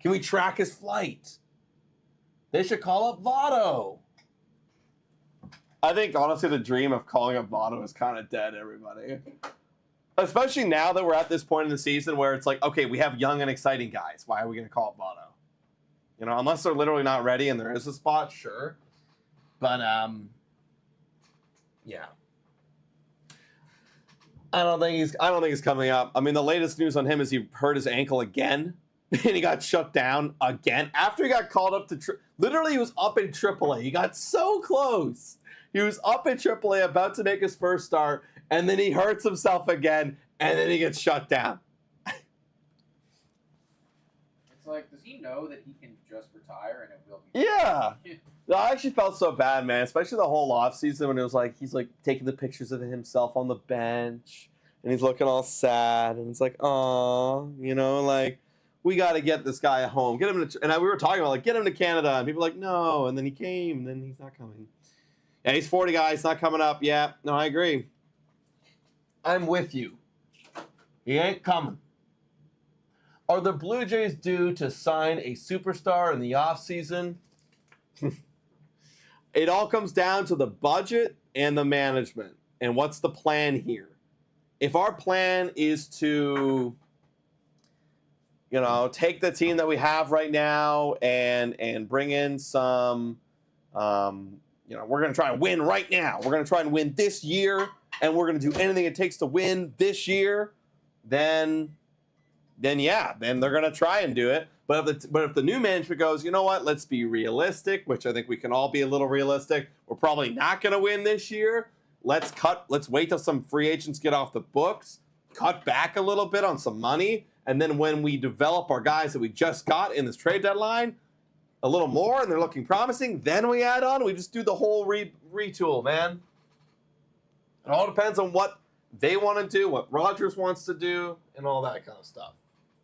Speaker 2: Can we track his flight? They should call up Votto. I think, honestly, the dream of calling up Votto is kind of dead, everybody. Especially now that we're at this point in the season where it's like, okay, we have young and exciting guys. Why are we going to call up Votto? You know, unless they're literally not ready and there is a spot, sure. But, yeah. I don't think he's coming up. I mean, the latest news on him is he hurt his ankle again. And he got shut down again. After he got called up to... Literally, he was up in AAA. He got so close. He was up in AAA, about to make his first start, and then he hurts himself again, and then he gets shut down.
Speaker 1: It's like, does he know that he can just retire and it will be...
Speaker 2: Yeah. No, I actually felt so bad, man, especially the whole offseason when it was like, he's like taking the pictures of himself on the bench, and he's looking all sad, and it's like, aw, you know, like... We got to get this guy home. Get him to, and we were talking about, like, get him to Canada. And people were like, no. And then he came, and then he's not coming. Yeah, he's 40, guys. Not coming up. Yeah, no, I agree. I'm with you. He ain't coming. Are the Blue Jays due to sign a superstar in the offseason? It all comes down to the budget and the management. And what's the plan here? If our plan is to... take the team that we have right now and bring in some, we're going to try and win right now. We're going to try and win this year, and we're going to do anything it takes to win this year. Then they're going to try and do it. But if the new management goes, you know what, let's be realistic, which I think we can all be a little realistic. We're probably not going to win this year. Let's wait till some free agents get off the books, cut back a little bit on some money, and then when we develop our guys that we just got in this trade deadline a little more and they're looking promising, then we add on. We just do the whole retool, man. It all depends on what they want to do, what Rodgers wants to do, and all that kind of stuff.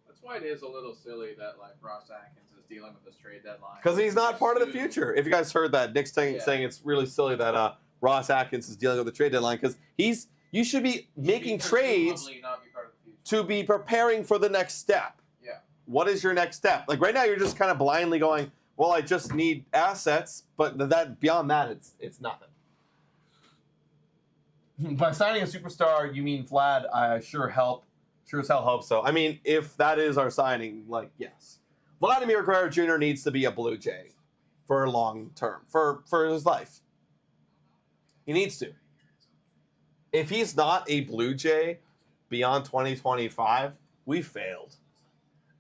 Speaker 1: That's why it is a little silly that Ross Atkins is dealing with this trade deadline.
Speaker 2: Because he's not part of the future. If you guys heard that, Nick's saying it's really silly that Ross Atkins is dealing with the trade deadline because you should be making trades to be preparing for the next step.
Speaker 1: Yeah.
Speaker 2: What is your next step? Like right now, you're just kind of blindly going, well, I just need assets, but beyond that, it's nothing. By signing a superstar, you mean Vlad? I sure as hell hope so. I mean, if that is our signing, yes. Vladimir Guerrero Jr. needs to be a Blue Jay for long term, for his life. He needs to. If he's not a Blue Jay beyond 2025, we failed.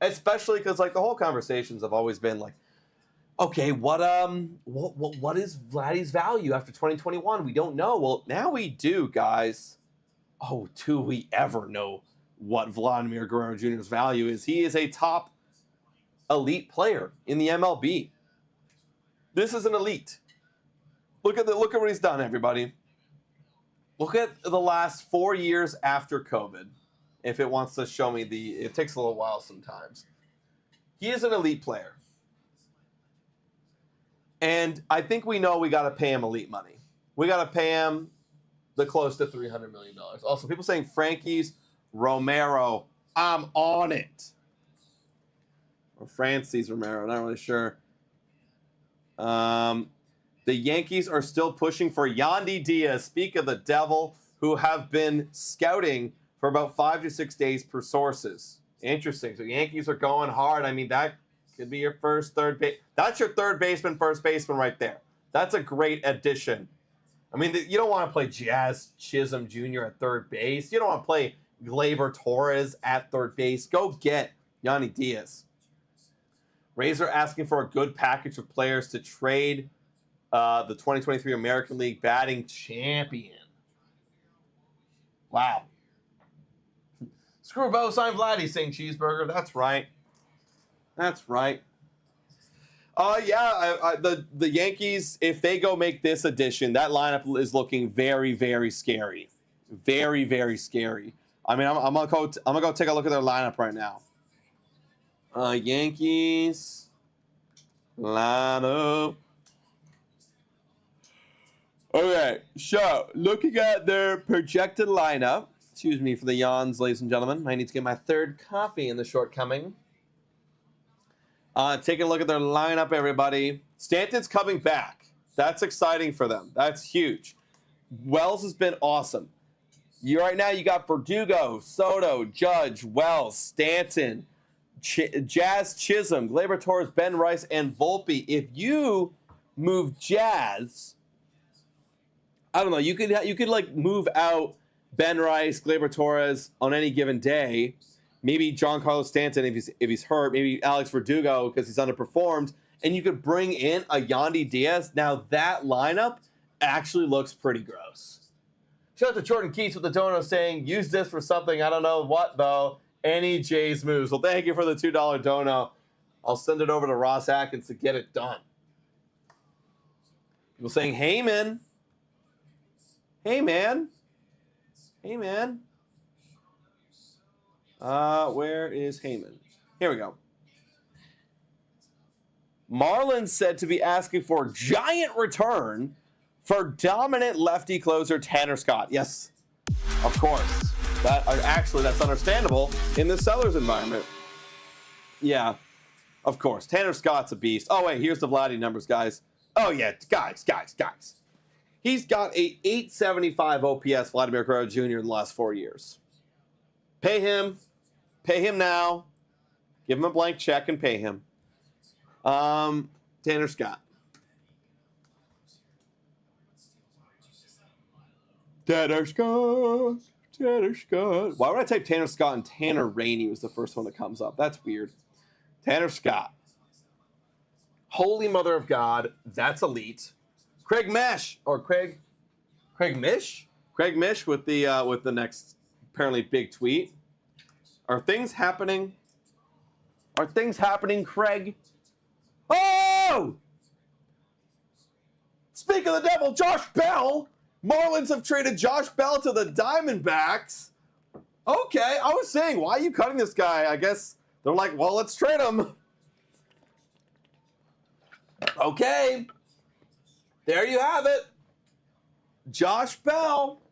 Speaker 2: Especially because the whole conversations have always been okay, what is Vladdy's value after 2021? We don't know. Well, now we do, guys. Oh, do we ever know what Vladimir Guerrero Jr.'s value is? He is a top elite player in the MLB. This is an elite. Look at what he's done, everybody. Look at the last 4 years after COVID. If it wants to show me it takes a little while sometimes. He is an elite player. And I think we know we got to pay him elite money. We got to pay him the close to $300 million. Also, people saying Frankie's Romero. I'm on it. Or Francis Romero. Not really sure. The Yankees are still pushing for Yandy Diaz. Speak of the devil, who have been scouting for about 5 to 6 days per sources. Interesting. So Yankees are going hard. I mean, that could be your first third base. That's your third baseman, first baseman right there. That's a great addition. I mean, you don't want to play Jazz Chisholm Jr. at third base. You don't want to play Gleyber Torres at third base. Go get Yandy Diaz. Rays are asking for a good package of players to trade the 2023 American League batting champion. Wow. Screw Bo, sign Vladdy, saying Cheeseburger. That's right. That's right. The Yankees, if they go make this addition, that lineup is looking very, very scary. Very, very scary. I mean, I'm gonna go take a look at their lineup right now. Yankees lineup. Okay, so looking at their projected lineup. Excuse me for the yawns, ladies and gentlemen. I need to get my third coffee in the shortcoming. Taking a look at their lineup, everybody. Stanton's coming back. That's exciting for them. That's huge. Wells has been awesome. Right now, you got Verdugo, Soto, Judge, Wells, Stanton, Jazz Chisholm, Gleyber Torres, Ben Rice, and Volpe. If you move Jazz, I don't know. You could move out Ben Rice, Gleyber Torres on any given day. Maybe Giancarlo Stanton if he's hurt. Maybe Alex Verdugo because he's underperformed. And you could bring in a Yandy Diaz. Now that lineup actually looks pretty gross. Shout out to Jordan Keats with the dono saying, use this for something. I don't know what, though. Any Jays moves. Well, thank you for the $2 dono. I'll send it over to Ross Atkins to get it done. People saying, hey, man. Hey, man. Hey, man. Where is Heyman? Here we go. Marlins said to be asking for a giant return for dominant lefty closer Tanner Scott. Yes, of course. That's understandable in the Sellers environment. Yeah, of course. Tanner Scott's a beast. Oh, wait, here's the Vladdy numbers, guys. Oh, yeah, guys. He's got a 875 OPS Vladimir Guerrero Jr. in the last 4 years. Pay him now. Give him a blank check and pay him. Tanner Scott. Tanner Scott. Tanner Scott. Why would I type Tanner Scott and Tanner Rainey was the first one that comes up? That's weird. Tanner Scott. Holy Mother of God. That's elite. Craig Mish with the next apparently big tweet. Are things happening? Are things happening, Craig? Oh! Speak of the devil, Josh Bell. Marlins have traded Josh Bell to the Diamondbacks. Okay, I was saying, why are you cutting this guy? I guess they're like, well, let's trade him. Okay. There you have it. Josh Bell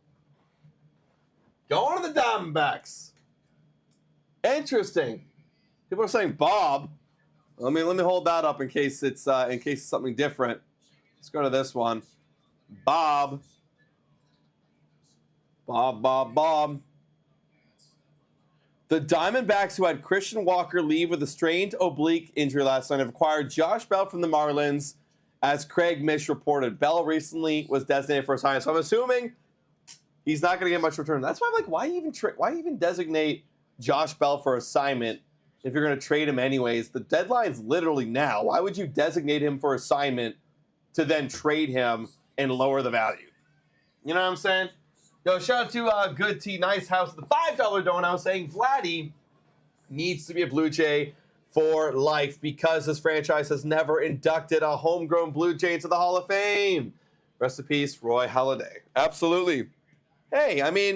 Speaker 2: going to the Diamondbacks. Interesting. People are saying Bob. Let me hold that up in case it's something different. Let's go to this one. Bob. The Diamondbacks, who had Christian Walker leave with a strained oblique injury last night, have acquired Josh Bell from the Marlins, as Craig Mish reported. Bell recently was designated for assignment, so I'm assuming he's not going to get much return. That's why I'm like, why even designate Josh Bell for assignment if you're going to trade him anyways? The deadline's literally now. Why would you designate him for assignment to then trade him and lower the value? You know what I'm saying? Yo, shout out to Good Tea Nice House, the $5 donut, saying Vladdy needs to be a Blue Jay for life because this franchise has never inducted a homegrown Blue Jay into the Hall of Fame. Rest in peace, Roy Halladay. Absolutely. Hey, I mean,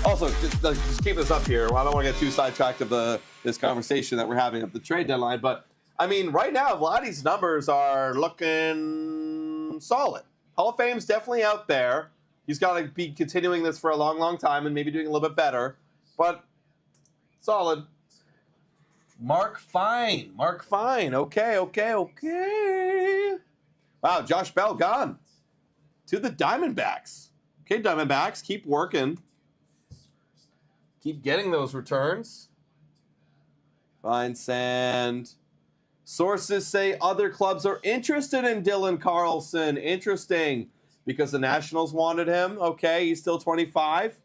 Speaker 2: also, just keep this up here. I don't want to get too sidetracked of this conversation that we're having of the trade deadline, but I mean, right now, Vladdy's numbers are looking solid. Hall of Fame's definitely out there. He's got to be continuing this for a long, long time and maybe doing a little bit better, but solid. Mark Fine. Okay. Wow, Josh Bell gone to the Diamondbacks. Okay, Diamondbacks, keep working. Keep getting those returns. Fine Sand. Sources say other clubs are interested in Dylan Carlson. Interesting. Because the Nationals wanted him. Okay, he's still 25.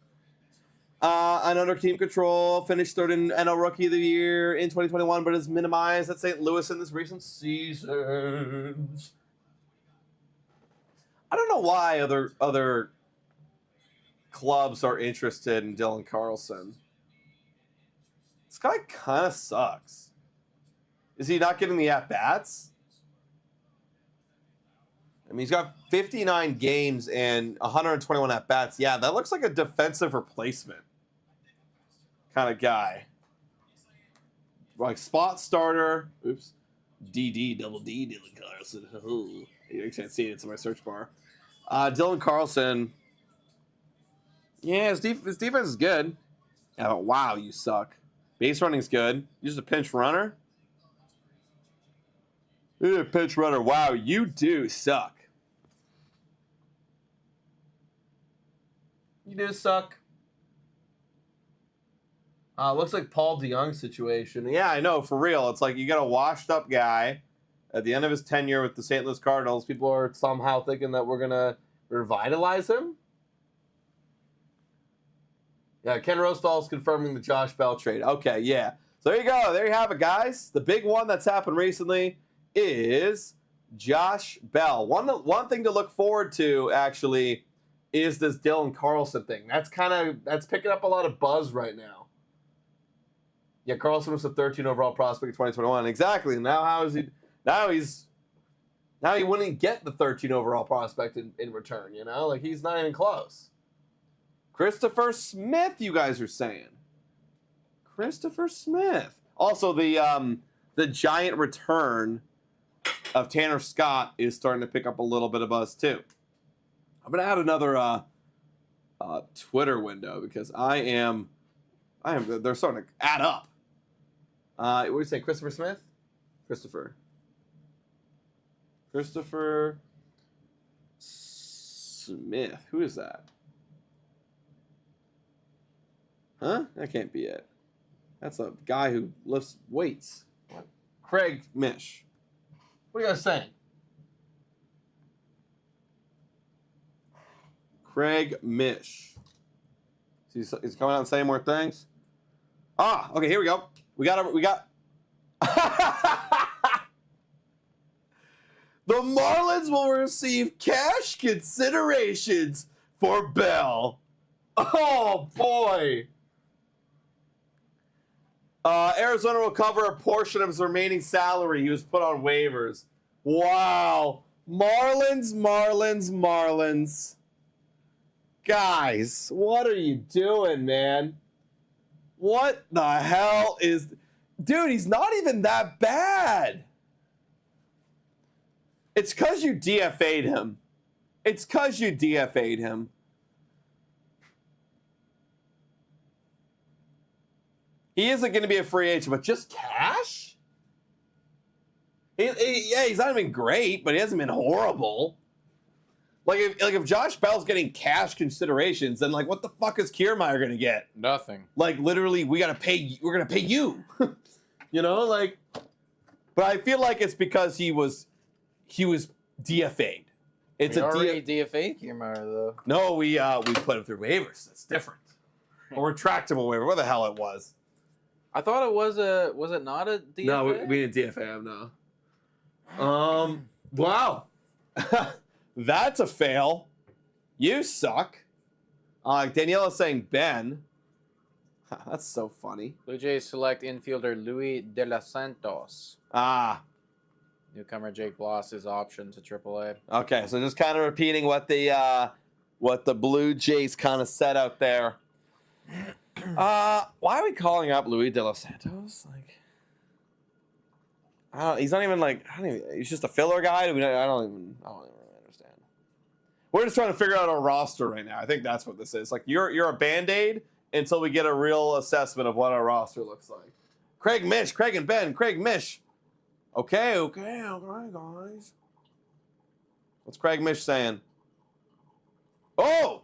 Speaker 2: And under team control, finished third in NL Rookie of the Year in 2021, but is minimized at St. Louis in this recent seasons. I don't know why other clubs are interested in Dylan Carlson. This guy kind of sucks. Is he not getting the at-bats? I mean, he's got 59 games and 121 at-bats. Yeah, that looks like a defensive replacement kind of guy. Like spot starter. Oops. DD, double D, Dylan Carlson. You can't see it. It's in my search bar. Dylan Carlson. Yeah, his defense is good. Yeah, but wow, you suck. Base running's good. You're just a pinch runner. You're a pinch runner. Wow, you do suck. You do suck. Looks like Paul DeYoung situation. Yeah, I know, for real. It's like you got a washed up guy at the end of his tenure with the St. Louis Cardinals. People are somehow thinking that we're going to revitalize him. Yeah, Ken Rostall's confirming the Josh Bell trade. Okay, yeah. So there you go. There you have it, guys. The big one that's happened recently is Josh Bell. One thing to look forward to, actually, is this Dylan Carlson thing. That's picking up a lot of buzz right now. Yeah, Carlson was a 13 overall prospect in 2021. Exactly. Now he wouldn't get the 13 overall prospect in return, you know? Like, he's not even close. Christopher Smith, you guys are saying. Christopher Smith. Also, the giant return of Tanner Scott is starting to pick up a little bit of buzz, too. I'm going to add another Twitter window because they're starting to add up. What do you say, Christopher Smith? Christopher Smith. Who is that? Huh? That can't be it. That's a guy who lifts weights. What? Craig Mish. What are you guys saying? Craig Mish. He's coming out and saying more things. Ah, okay, here we go. We got the Marlins will receive cash considerations for Bell. Oh boy. Arizona will cover a portion of his remaining salary. He was put on waivers. Wow. Marlins. Guys, what are you doing, man? What the hell is... Dude, he's not even that bad. It's because you DFA'd him. He isn't going to be a free agent, but just cash? He's not even great, but he hasn't been horrible. Like if Josh Bell's getting cash considerations, then like what the fuck is Kiermaier going to get?
Speaker 4: Nothing.
Speaker 2: Like literally, we're going to pay you. You know, like. But I feel like it's because he was DFA'd.
Speaker 4: We already DFA'd Kiermaier though.
Speaker 2: No, we put him through waivers. That's different. Or retractable waiver, what the hell it was.
Speaker 4: I thought it was it not a DFA?
Speaker 2: No, we didn't DFA him, no. Wow. That's a fail. You suck. Daniela's saying Ben. That's so funny.
Speaker 4: Blue Jays select infielder Luis De Los Santos. Newcomer Jake Bloss's option to AAA.
Speaker 2: Okay, so just kind of repeating what the Blue Jays kind of said out there. Why are we calling up Luis De Los Santos? Like, he's not even like. He's just a filler guy. I don't even really understand. We're just trying to figure out our roster right now. I think that's what this is. Like, you're a Band-Aid until we get a real assessment of what our roster looks like. Craig and Ben. Craig Mish. Okay, guys. What's Craig Mish saying? Oh!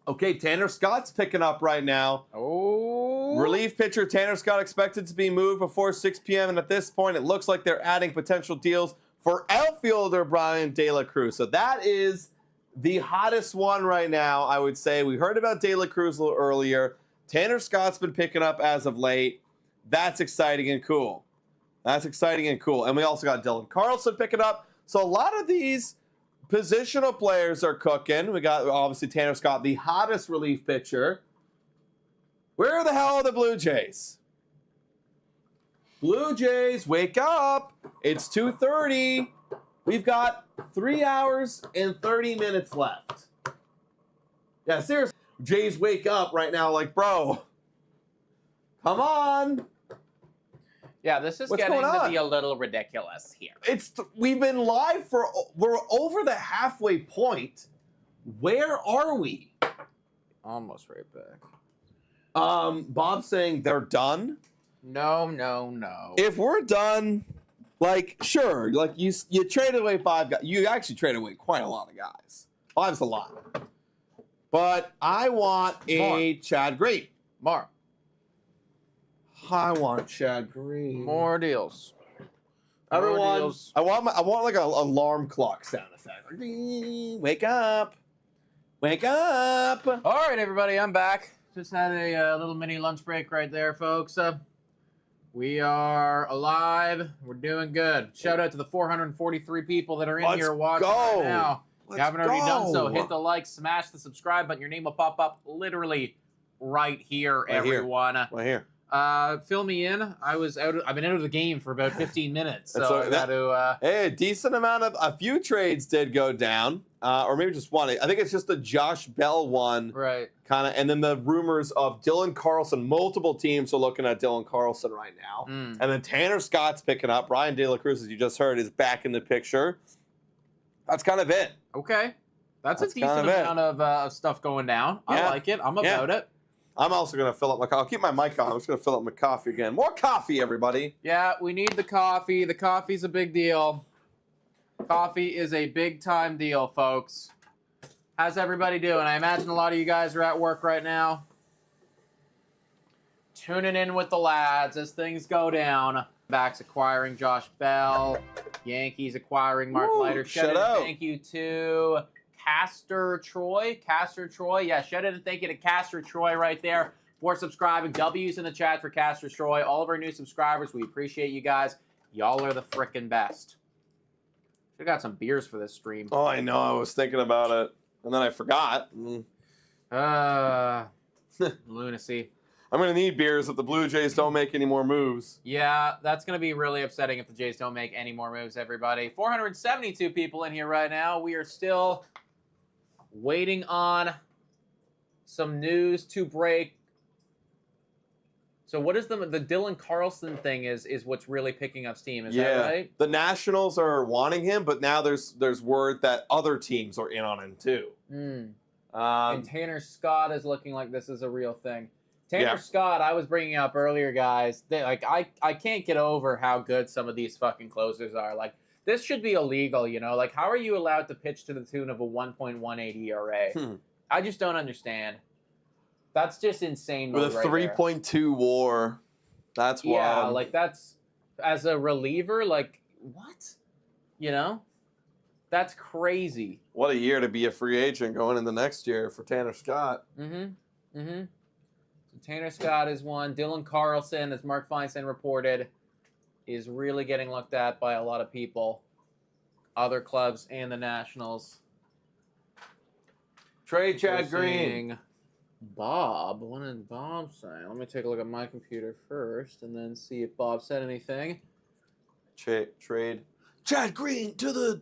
Speaker 2: Okay, Tanner Scott's picking up right now.
Speaker 4: Oh.
Speaker 2: Relief pitcher Tanner Scott expected to be moved before 6 p.m. And at this point, it looks like they're adding potential deals for outfielder Brian De La Cruz. So that is the hottest one right now, I would say. We heard about De La Cruz a little earlier. Tanner Scott's been picking up as of late. That's exciting and cool. And we also got Dylan Carlson picking up. So a lot of these positional players are cooking. We got, obviously, Tanner Scott, the hottest relief pitcher. Where the hell are the Blue Jays? Blue Jays, wake up. It's 2:30. We've got 3 hours and 30 minutes left. Yeah, seriously. Jays, wake up right now. Like, bro, come on.
Speaker 1: Yeah, this is
Speaker 2: What's
Speaker 1: getting
Speaker 2: going
Speaker 1: to
Speaker 2: on?
Speaker 1: be a little ridiculous here.
Speaker 2: We've been live we're over the halfway point. Where are we?
Speaker 4: Almost right back.
Speaker 2: Bob's saying they're done.
Speaker 1: No.
Speaker 2: If we're done, like, sure, like you traded away 5 guys. You actually traded away quite a lot of guys. 5's a lot. But I want a Chad Green.
Speaker 4: More.
Speaker 2: I want Chad Green.
Speaker 4: More deals.
Speaker 2: Everyone,
Speaker 4: deals.
Speaker 2: I want like an alarm clock sound effect. Like, ding, wake up. Wake up.
Speaker 1: All right, everybody, I'm back. Just had a little mini lunch break right there, folks. We are alive. We're doing good. Shout out to the 443 people that are in here watching right now. If you haven't already done so, hit the like, smash the subscribe button. Your name will pop up literally right here, everyone.
Speaker 2: Right here.
Speaker 1: Fill me in. I've been out of the game for about 15 minutes, so I got to.
Speaker 2: Hey, a decent amount of a few trades did go down, or maybe just one. I think it's just the Josh Bell one,
Speaker 1: Right.
Speaker 2: kind of, and then the rumors of Dylan Carlson. Multiple teams are looking at Dylan Carlson right now, and then Tanner Scott's picking up. Brian De La Cruz, as you just heard, is back in the picture. That's kind of it.
Speaker 1: Okay, that's a decent amount of stuff going down. I like it. I'm about it.
Speaker 2: I'm also going to fill up my coffee. I'll keep my mic on. I'm just going to fill up my coffee again. More coffee, everybody.
Speaker 1: Yeah, we need the coffee. The coffee's a big deal. Coffee is a big-time deal, folks. How's everybody doing? I imagine a lot of you guys are at work right now. tuning in with the lads as things go down. Backs acquiring Josh Bell. Yankees acquiring Mark Leiter.
Speaker 2: Shout out.
Speaker 1: Thank you to Castor Troy. Yeah, shout out and thank you to Castor Troy right there for subscribing. W's in the chat for Castor Troy. All of our new subscribers, we appreciate you guys. Y'all are the frickin' best. Should've got some beers for this stream.
Speaker 2: Oh, I know. I was thinking about it, and then I forgot.
Speaker 1: Lunacy.
Speaker 2: I'm going to need beers if the Blue Jays don't make any more moves.
Speaker 1: Yeah, that's going to be really upsetting if the Jays don't make any more moves, everybody. 472 people in here right now. We are still waiting on some news to break. So what is the Dylan Carlson thing is what's really picking up steam, is that right?
Speaker 2: The Nationals are wanting him, but now there's word that other teams are in on him too.
Speaker 1: And Tanner Scott is looking like this is a real thing. Tanner Scott, I was bringing up earlier, guys. I can't get over how good some of these fucking closers are. Like, this should be illegal, you know? Like, how are you allowed to pitch to the tune of a 1.18 ERA? I just don't understand. That's just insane.
Speaker 2: With a 3.2 WAR. That's wild.
Speaker 1: Yeah, like, that's, as a reliever, like, what? You know? That's crazy.
Speaker 2: What a year to be a free agent going into next year for Tanner Scott.
Speaker 1: Tanner Scott is one. Dylan Carlson, as Mark Feinstein reported, is really getting looked at by a lot of people. Other clubs and the Nationals.
Speaker 2: Trade Chad Green.
Speaker 1: Bob, what did Bob say? Let me take a look at my computer first and then see if Bob said anything.
Speaker 2: Trade Chad Green to the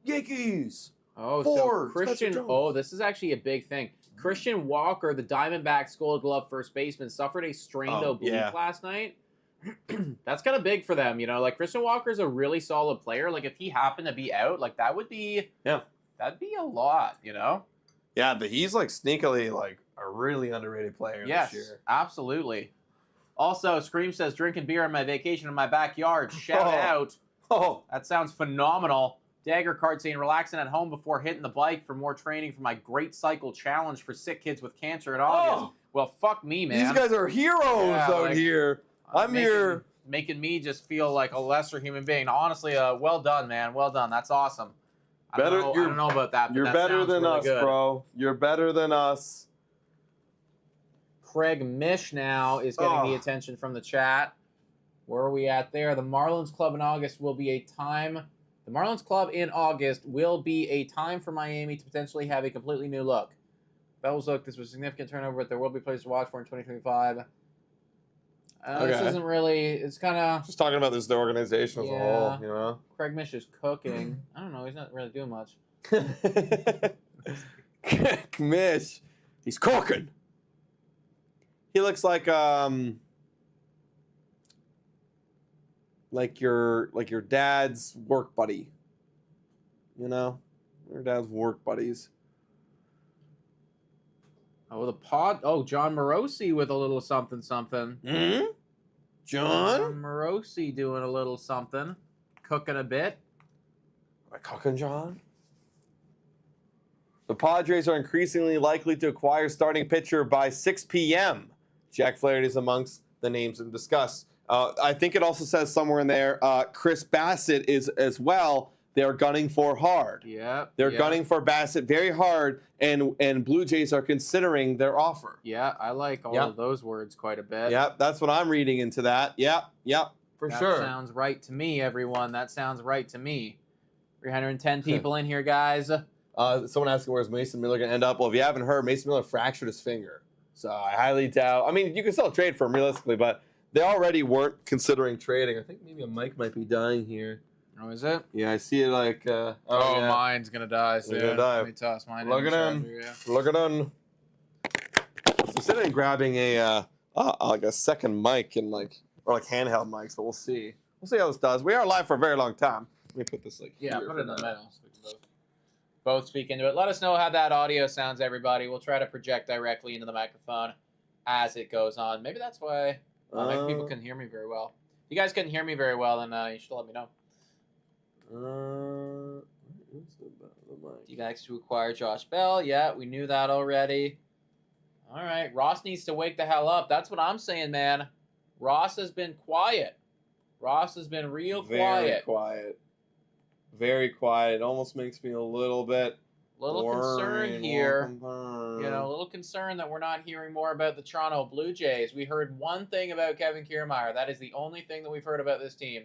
Speaker 2: Yankees.
Speaker 1: Oh, so Christian. Oh, this is actually a big thing. Christian Walker, the Diamondbacks Gold Glove first baseman, suffered a strained oblique last night. That's kind of big for them, you know. Like, Christian Walker's a really solid player. Like, if he happened to be out, like, that would be that'd be a lot, you know.
Speaker 2: Yeah, but he's like sneakily like a really underrated player this year.
Speaker 1: Absolutely. Also, Scream says drinking beer on my vacation in my backyard. Shout out.
Speaker 2: Oh,
Speaker 1: that sounds phenomenal. Dagger card saying relaxing at home before hitting the bike for more training for my Great Cycle Challenge for sick kids with cancer in August. Well, fuck me, man.
Speaker 2: These guys are heroes out here. I'm here.
Speaker 1: Making me just feel like a lesser human being. Honestly, well done, man. Well done. That's awesome. I don't know about that, but
Speaker 2: you're better than us, bro. You're better than us.
Speaker 1: Craig Mish now is getting the attention from the chat. Where are we at there? The Marlins Club in August will be a time... The Marlins Club in August will be a time for Miami to potentially have a completely new look. Bell's look, this was a significant turnover, but there will be players to watch for in 2025. This isn't really, it's kind of...
Speaker 2: Just talking about the organization as a whole, you know?
Speaker 1: Craig Mish is cooking. I don't know, he's not really doing much.
Speaker 2: Craig Mish, he's cooking. He looks like your dad's work buddy. You know? Your dad's work buddies.
Speaker 1: Oh, John Morosi with a little something. John Morosi doing a little something. Cooking a bit.
Speaker 2: Am I cooking, John? The Padres are increasingly likely to acquire starting pitcher by 6 p.m. Jack Flaherty is amongst the names in discuss. I think it also says somewhere in there, Chris Bassett is as well. They're gunning for hard. They're gunning for Bassett very hard, and Blue Jays are considering their offer.
Speaker 1: Yeah, I like all of those words quite a bit.
Speaker 2: Yeah, that's what I'm reading into that. Yeah, for sure.
Speaker 1: That sounds right to me, everyone. That sounds right to me. 310 people in here, guys.
Speaker 2: Someone asking where's Mason Miller going to end up. Well, if you haven't heard, Mason Miller fractured his finger. So I highly doubt. I mean, you can still trade for him realistically, but they already weren't considering trading. I think maybe a mic might be dying here.
Speaker 1: Oh, is it?
Speaker 2: Yeah, I see it like...
Speaker 1: mine's going to die soon.
Speaker 2: It's gonna die.
Speaker 1: Let me toss mine
Speaker 2: Look at him. Look at him. I'm sitting and grabbing a second mic and or handheld mics, but we'll see. We'll see how this does. We are live for a very long time. Let me put this
Speaker 1: put it in the middle. So we can both speak into it. Let us know how that audio sounds, everybody. We'll try to project directly into the microphone as it goes on. Maybe that's why maybe people couldn't hear me very well. If you guys couldn't hear me very well, then you should let me know. You guys to acquire Josh Bell. Yeah, we knew that already. All right, Ross needs to wake the hell up. That's what I'm saying, man. Ross has been quiet. Ross has been real quiet.
Speaker 2: Very quiet. Very quiet. It almost makes me a little bit
Speaker 1: concerned here. You know, a little concerned that we're not hearing more about the Toronto Blue Jays. We heard one thing about Kevin Kiermaier. That is the only thing that we've heard about this team.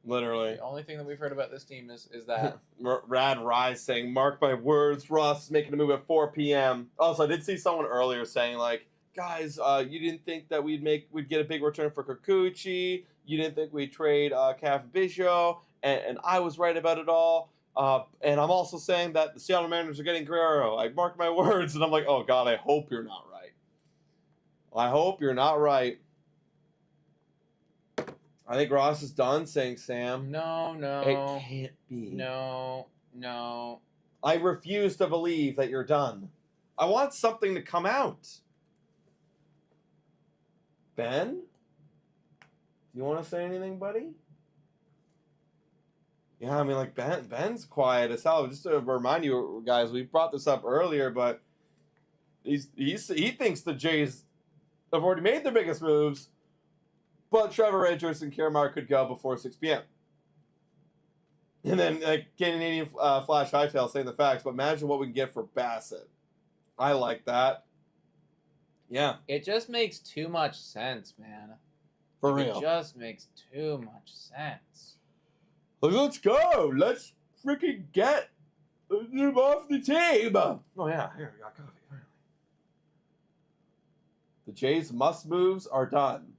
Speaker 2: Literally.
Speaker 1: The only thing that we've heard about this team is that.
Speaker 2: Rad Rise saying, mark my words, Ross is making a move at 4 p.m. Also, I did see someone earlier saying, like, guys, you didn't think that we'd get a big return for Kikuchi. You didn't think we'd trade Cav Biggio. And I was right about it all. And I'm also saying that the Seattle Mariners are getting Guerrero. I mark my words. And I'm like, oh, God, I hope you're not right. I hope you're not right. I think Ross is done saying Sam.
Speaker 1: No.
Speaker 2: It can't be.
Speaker 1: No.
Speaker 2: I refuse to believe that you're done. I want something to come out. Ben? Do you want to say anything, buddy? Yeah, I mean, like, Ben's quiet as hell. Just to remind you guys, we brought this up earlier, but he thinks the Jays have already made their biggest moves, but Trevor Richards and Kiermaier could go before 6 p.m. And then, like, Canadian Flash Hightail saying the facts, but imagine what we can get for Bassett. I like that. Yeah.
Speaker 1: It just makes too much sense, man.
Speaker 2: For real.
Speaker 1: It just makes too much sense.
Speaker 2: Let's go. Let's freaking get him off the team. Oh, yeah. Here, we got coffee. The Jays' must moves are done.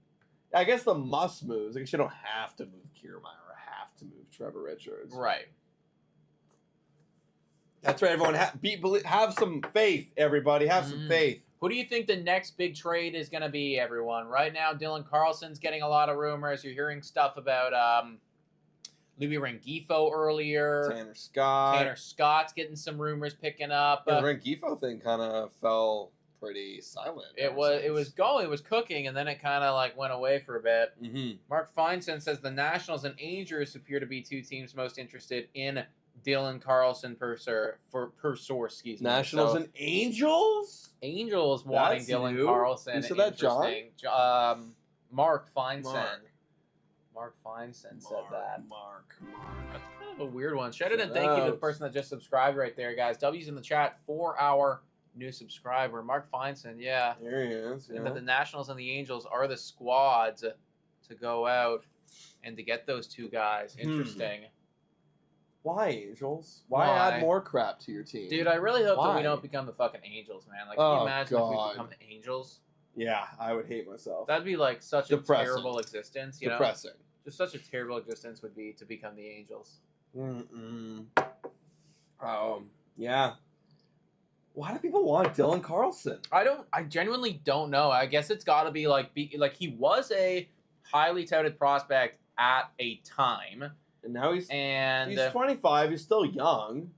Speaker 2: I guess the must moves, I guess you don't have to move Kiermaier or have to move Trevor Richards.
Speaker 1: Right.
Speaker 2: That's right, everyone. Have some faith, everybody. Have some faith.
Speaker 1: Who do you think the next big trade is going to be, everyone? Right now, Dylan Carlson's getting a lot of rumors. You're hearing stuff about Louis Rengifo earlier. Tanner Scott's getting some rumors picking up.
Speaker 2: The Rengifo thing kind of fell pretty silent.
Speaker 1: It was cooking, and then it kind of like went away for a bit.
Speaker 2: Mm-hmm.
Speaker 1: Mark Feinstein says the Nationals and Angels appear to be two teams most interested in Dylan Carlson per source. Excuse me.
Speaker 2: Nationals and Angels.
Speaker 1: Angels wanting
Speaker 2: That's
Speaker 1: Dylan
Speaker 2: new.
Speaker 1: Carlson.
Speaker 2: You said that, John?
Speaker 1: Mark Feinstein. Mark Feinstein said that.
Speaker 2: Mark.
Speaker 1: That's kind of a weird one. Shout out and thank you to the person that just subscribed right there, guys. W's in the chat for our new subscriber, Mark Feinstein. Yeah,
Speaker 2: there he is.
Speaker 1: Yeah. But the Nationals and the Angels are the squads to go out and to get those two guys. Interesting.
Speaker 2: Why Angels? Why add more crap to your team?
Speaker 1: Dude, I really hope that we don't become the fucking Angels, man. Like, can you imagine if we become the Angels?
Speaker 2: Yeah, I would hate myself.
Speaker 1: That'd be like such a terrible existence, you know?
Speaker 2: Depressing.
Speaker 1: Just such a terrible existence would be to become the Angels.
Speaker 2: Yeah. Why do people want Dylan Carlson?
Speaker 1: I genuinely don't know. I guess it's got to be like he was a highly touted prospect at a time.
Speaker 2: And now he's 25. He's still young.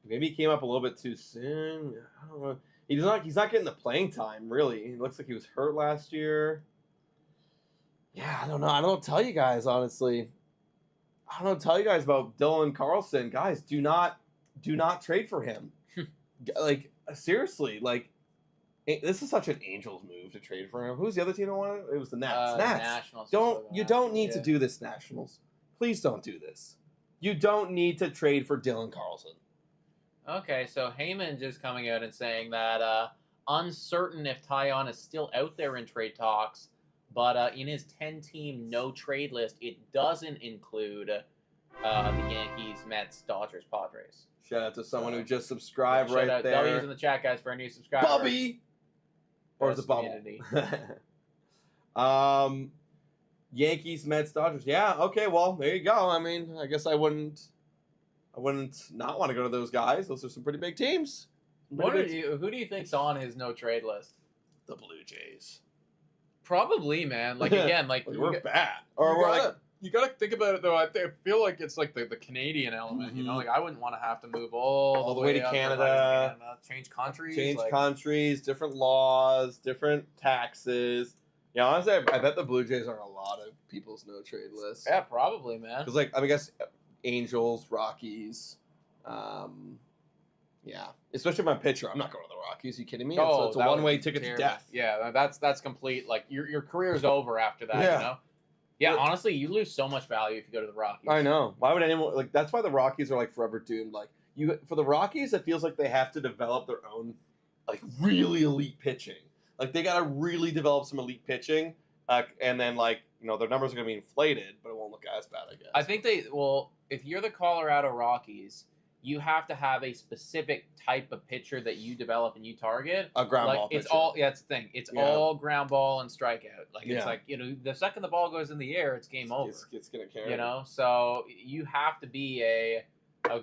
Speaker 2: Maybe he came up a little bit too soon. I don't know. He's not getting the playing time, really. He looks like he was hurt last year. Yeah, I don't know. I don't tell you guys, honestly. I don't tell you guys about Dylan Carlson. Guys, do not trade for him. Like, seriously, like, this is such an Angels move to trade for him. Who's the other team that wanted it? It was the Nats.
Speaker 1: Nationals.
Speaker 2: You don't need to do this, Nationals. Please don't do this. You don't need to trade for Dylan Carlson.
Speaker 1: Okay, so Heyman just coming out and saying that uncertain if Tyon is still out there in trade talks, but in his 10-team no-trade list, it doesn't include the Yankees, Mets, Dodgers, Padres.
Speaker 2: Shout out to someone who just subscribed right there.
Speaker 1: W's in the chat, guys, for a new subscriber.
Speaker 2: Bubby! Or is it Bubble? Yankees, Mets, Dodgers. Yeah, okay, well, there you go. I mean, I guess I wouldn't not want to go to those guys. Those are some pretty big teams.
Speaker 1: Who do you think's on his no-trade list?
Speaker 2: The Blue Jays.
Speaker 1: Probably, man. Like, again, like...
Speaker 2: we're bad.
Speaker 1: You gotta think about it, though. I feel like it's like the Canadian element, you know? Like, I wouldn't want to have to move all the way to
Speaker 2: Canada.
Speaker 1: Change countries.
Speaker 2: Countries, different laws, different taxes. Yeah, honestly, I bet the Blue Jays are on a lot of people's no-trade lists.
Speaker 1: Yeah, probably, man.
Speaker 2: Because, like, I guess Angels, Rockies, Yeah, especially if I'm a pitcher. I'm not going to the Rockies. Are you kidding me?
Speaker 1: Oh,
Speaker 2: it's a
Speaker 1: that would
Speaker 2: one-way
Speaker 1: be
Speaker 2: ticket to
Speaker 1: terrible.
Speaker 2: death.
Speaker 1: Yeah, that's complete. Like your career's over after that.
Speaker 2: Yeah.
Speaker 1: You know. Yeah,
Speaker 2: But-
Speaker 1: honestly, you lose so much value if you go to the Rockies.
Speaker 2: I know. Why would anyone like? That's why the Rockies are like forever doomed. Like for the Rockies, it feels like they have to develop their own, like really elite pitching. Like they got to really develop some elite pitching, and then like their numbers are gonna be inflated, but it won't look as bad, I guess.
Speaker 1: I think if you're the Colorado Rockies, you have to have a specific type of pitcher that you develop and you target.
Speaker 2: A ground ball
Speaker 1: It's
Speaker 2: pitcher.
Speaker 1: all that's the thing. It's all ground ball and strikeout. Like it's
Speaker 2: Yeah.
Speaker 1: like the second the ball goes in the air, it's game over.
Speaker 2: It's gonna carry.
Speaker 1: So you have to be a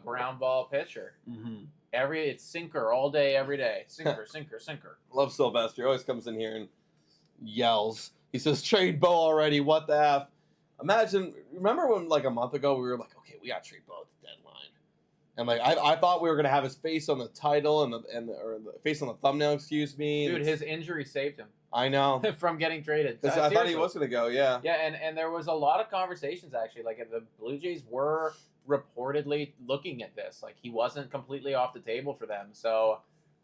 Speaker 1: ground ball pitcher.
Speaker 2: Mm-hmm.
Speaker 1: It's sinker all day, every day. Sinker, sinker, sinker.
Speaker 2: Love Sylvester. He always comes in here and yells. He says, "Trade Bo already. What the F?" Remember when like a month ago we were like, "Okay, we got to trade Bo at the deadline," and like I thought we were gonna have his face on the title or the face on the thumbnail. Excuse me,
Speaker 1: Dude, his injury saved him
Speaker 2: I know.
Speaker 1: from getting traded.
Speaker 2: I thought he
Speaker 1: Seriously.
Speaker 2: was gonna go. Yeah.
Speaker 1: Yeah, and there was a lot of conversations actually. Like the Blue Jays were reportedly looking at this. Like he wasn't completely off the table for them. So,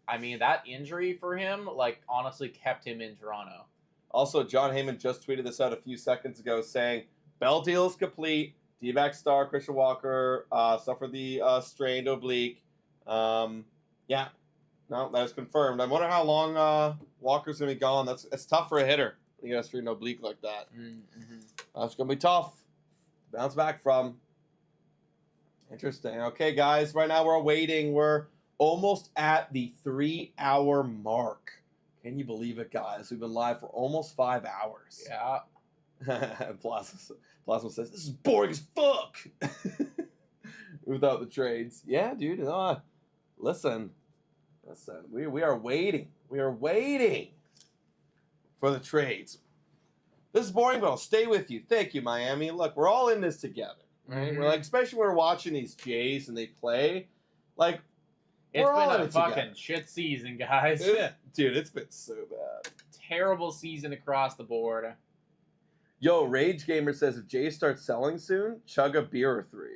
Speaker 1: I mean, that injury for him, like honestly, kept him in Toronto.
Speaker 2: Also, John Heyman just tweeted this out a few seconds ago, saying Bell deal is complete. D-back star Christian Walker suffered the strained oblique. Yeah, no, that is confirmed. I wonder how long Walker's gonna be gone. It's tough for a hitter. You got a strained oblique like that.
Speaker 1: Mm-hmm.
Speaker 2: That's gonna be tough to bounce back from. Interesting. Okay, guys. Right now we're waiting. We're almost at the 3-hour mark. Can you believe it, guys? We've been live for almost 5 hours.
Speaker 1: Yeah.
Speaker 2: Plasma says, "This is boring as fuck." Without the trades. Yeah, dude. Listen. We are waiting. We are waiting for the trades. This is boring, but I'll stay with you. Thank you, Miami. Look, we're all in this together. Right? We're like, especially when we're watching these Jays and they play. Like,
Speaker 1: It's
Speaker 2: we're all
Speaker 1: been
Speaker 2: in
Speaker 1: a
Speaker 2: it
Speaker 1: fucking
Speaker 2: together.
Speaker 1: shit season, guys.
Speaker 2: Dude, it's been so bad.
Speaker 1: Terrible season across the board.
Speaker 2: Yo, Rage Gamer says if Jay starts selling soon, chug a beer or 3.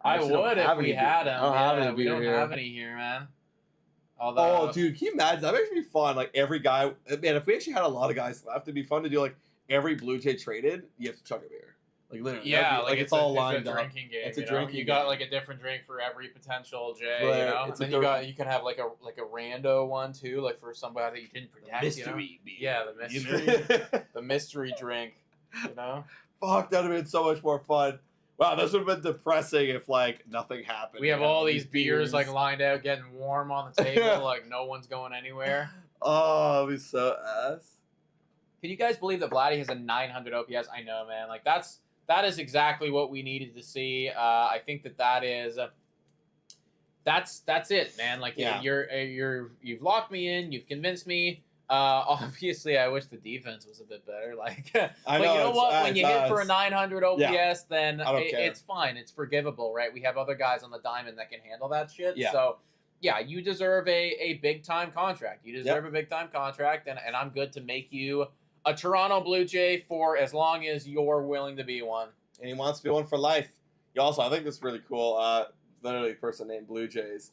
Speaker 1: I
Speaker 2: actually don't
Speaker 1: would if
Speaker 2: have
Speaker 1: we
Speaker 2: any
Speaker 1: had
Speaker 2: beer.
Speaker 1: them.
Speaker 2: I don't have any
Speaker 1: we
Speaker 2: beer
Speaker 1: don't
Speaker 2: here.
Speaker 1: have any here, man. Although,
Speaker 2: Oh, dude, can you imagine? That makes me fun. Like, every guy... Man, if we actually had a lot of guys left, it'd be fun to do, like, every Blue Jay traded, you have to chug a beer. Like, literally.
Speaker 1: yeah,
Speaker 2: like it's all lined
Speaker 1: it's a
Speaker 2: up.
Speaker 1: drinking game.
Speaker 2: It's a
Speaker 1: you know?
Speaker 2: drinking
Speaker 1: You got
Speaker 2: game.
Speaker 1: like a different drink for every potential Jay,
Speaker 2: Right,
Speaker 1: you know.
Speaker 2: it's
Speaker 1: And
Speaker 2: a
Speaker 1: then you can have like a rando one too, like for somebody that you didn't protect.
Speaker 2: Mystery
Speaker 1: beer.
Speaker 2: beer.
Speaker 1: Yeah, the mystery, the mystery drink. You know.
Speaker 2: Fuck, that would have been so much more fun. Wow, this would have been depressing if, like, nothing happened.
Speaker 1: We have all these beers like lined out, getting warm on the table,
Speaker 2: Yeah.
Speaker 1: like no one's going anywhere.
Speaker 2: Oh, it'd be so ass.
Speaker 1: Can you guys believe that Vladdy has a 900 OPS? I know, man. Like that is exactly what we needed to see. I think that is that's it, man. Like
Speaker 2: Yeah.
Speaker 1: you've locked me in. You've convinced me. Obviously, I wish the defense was a bit better. Like,
Speaker 2: I
Speaker 1: but
Speaker 2: know,
Speaker 1: you know what? When
Speaker 2: it's
Speaker 1: you hit
Speaker 2: us.
Speaker 1: for a 900 OPS,
Speaker 2: Yeah.
Speaker 1: then
Speaker 2: I don't care.
Speaker 1: it's fine. It's forgivable, right? We have other guys on the diamond that can handle that shit.
Speaker 2: Yeah.
Speaker 1: So, yeah, you deserve a big time contract. You deserve a big time contract, and I'm good to make you a Toronto Blue Jay for as long as you're willing to be one.
Speaker 2: And he wants to be one for life. He also, I think this is really cool. Literally a person named Blue Jays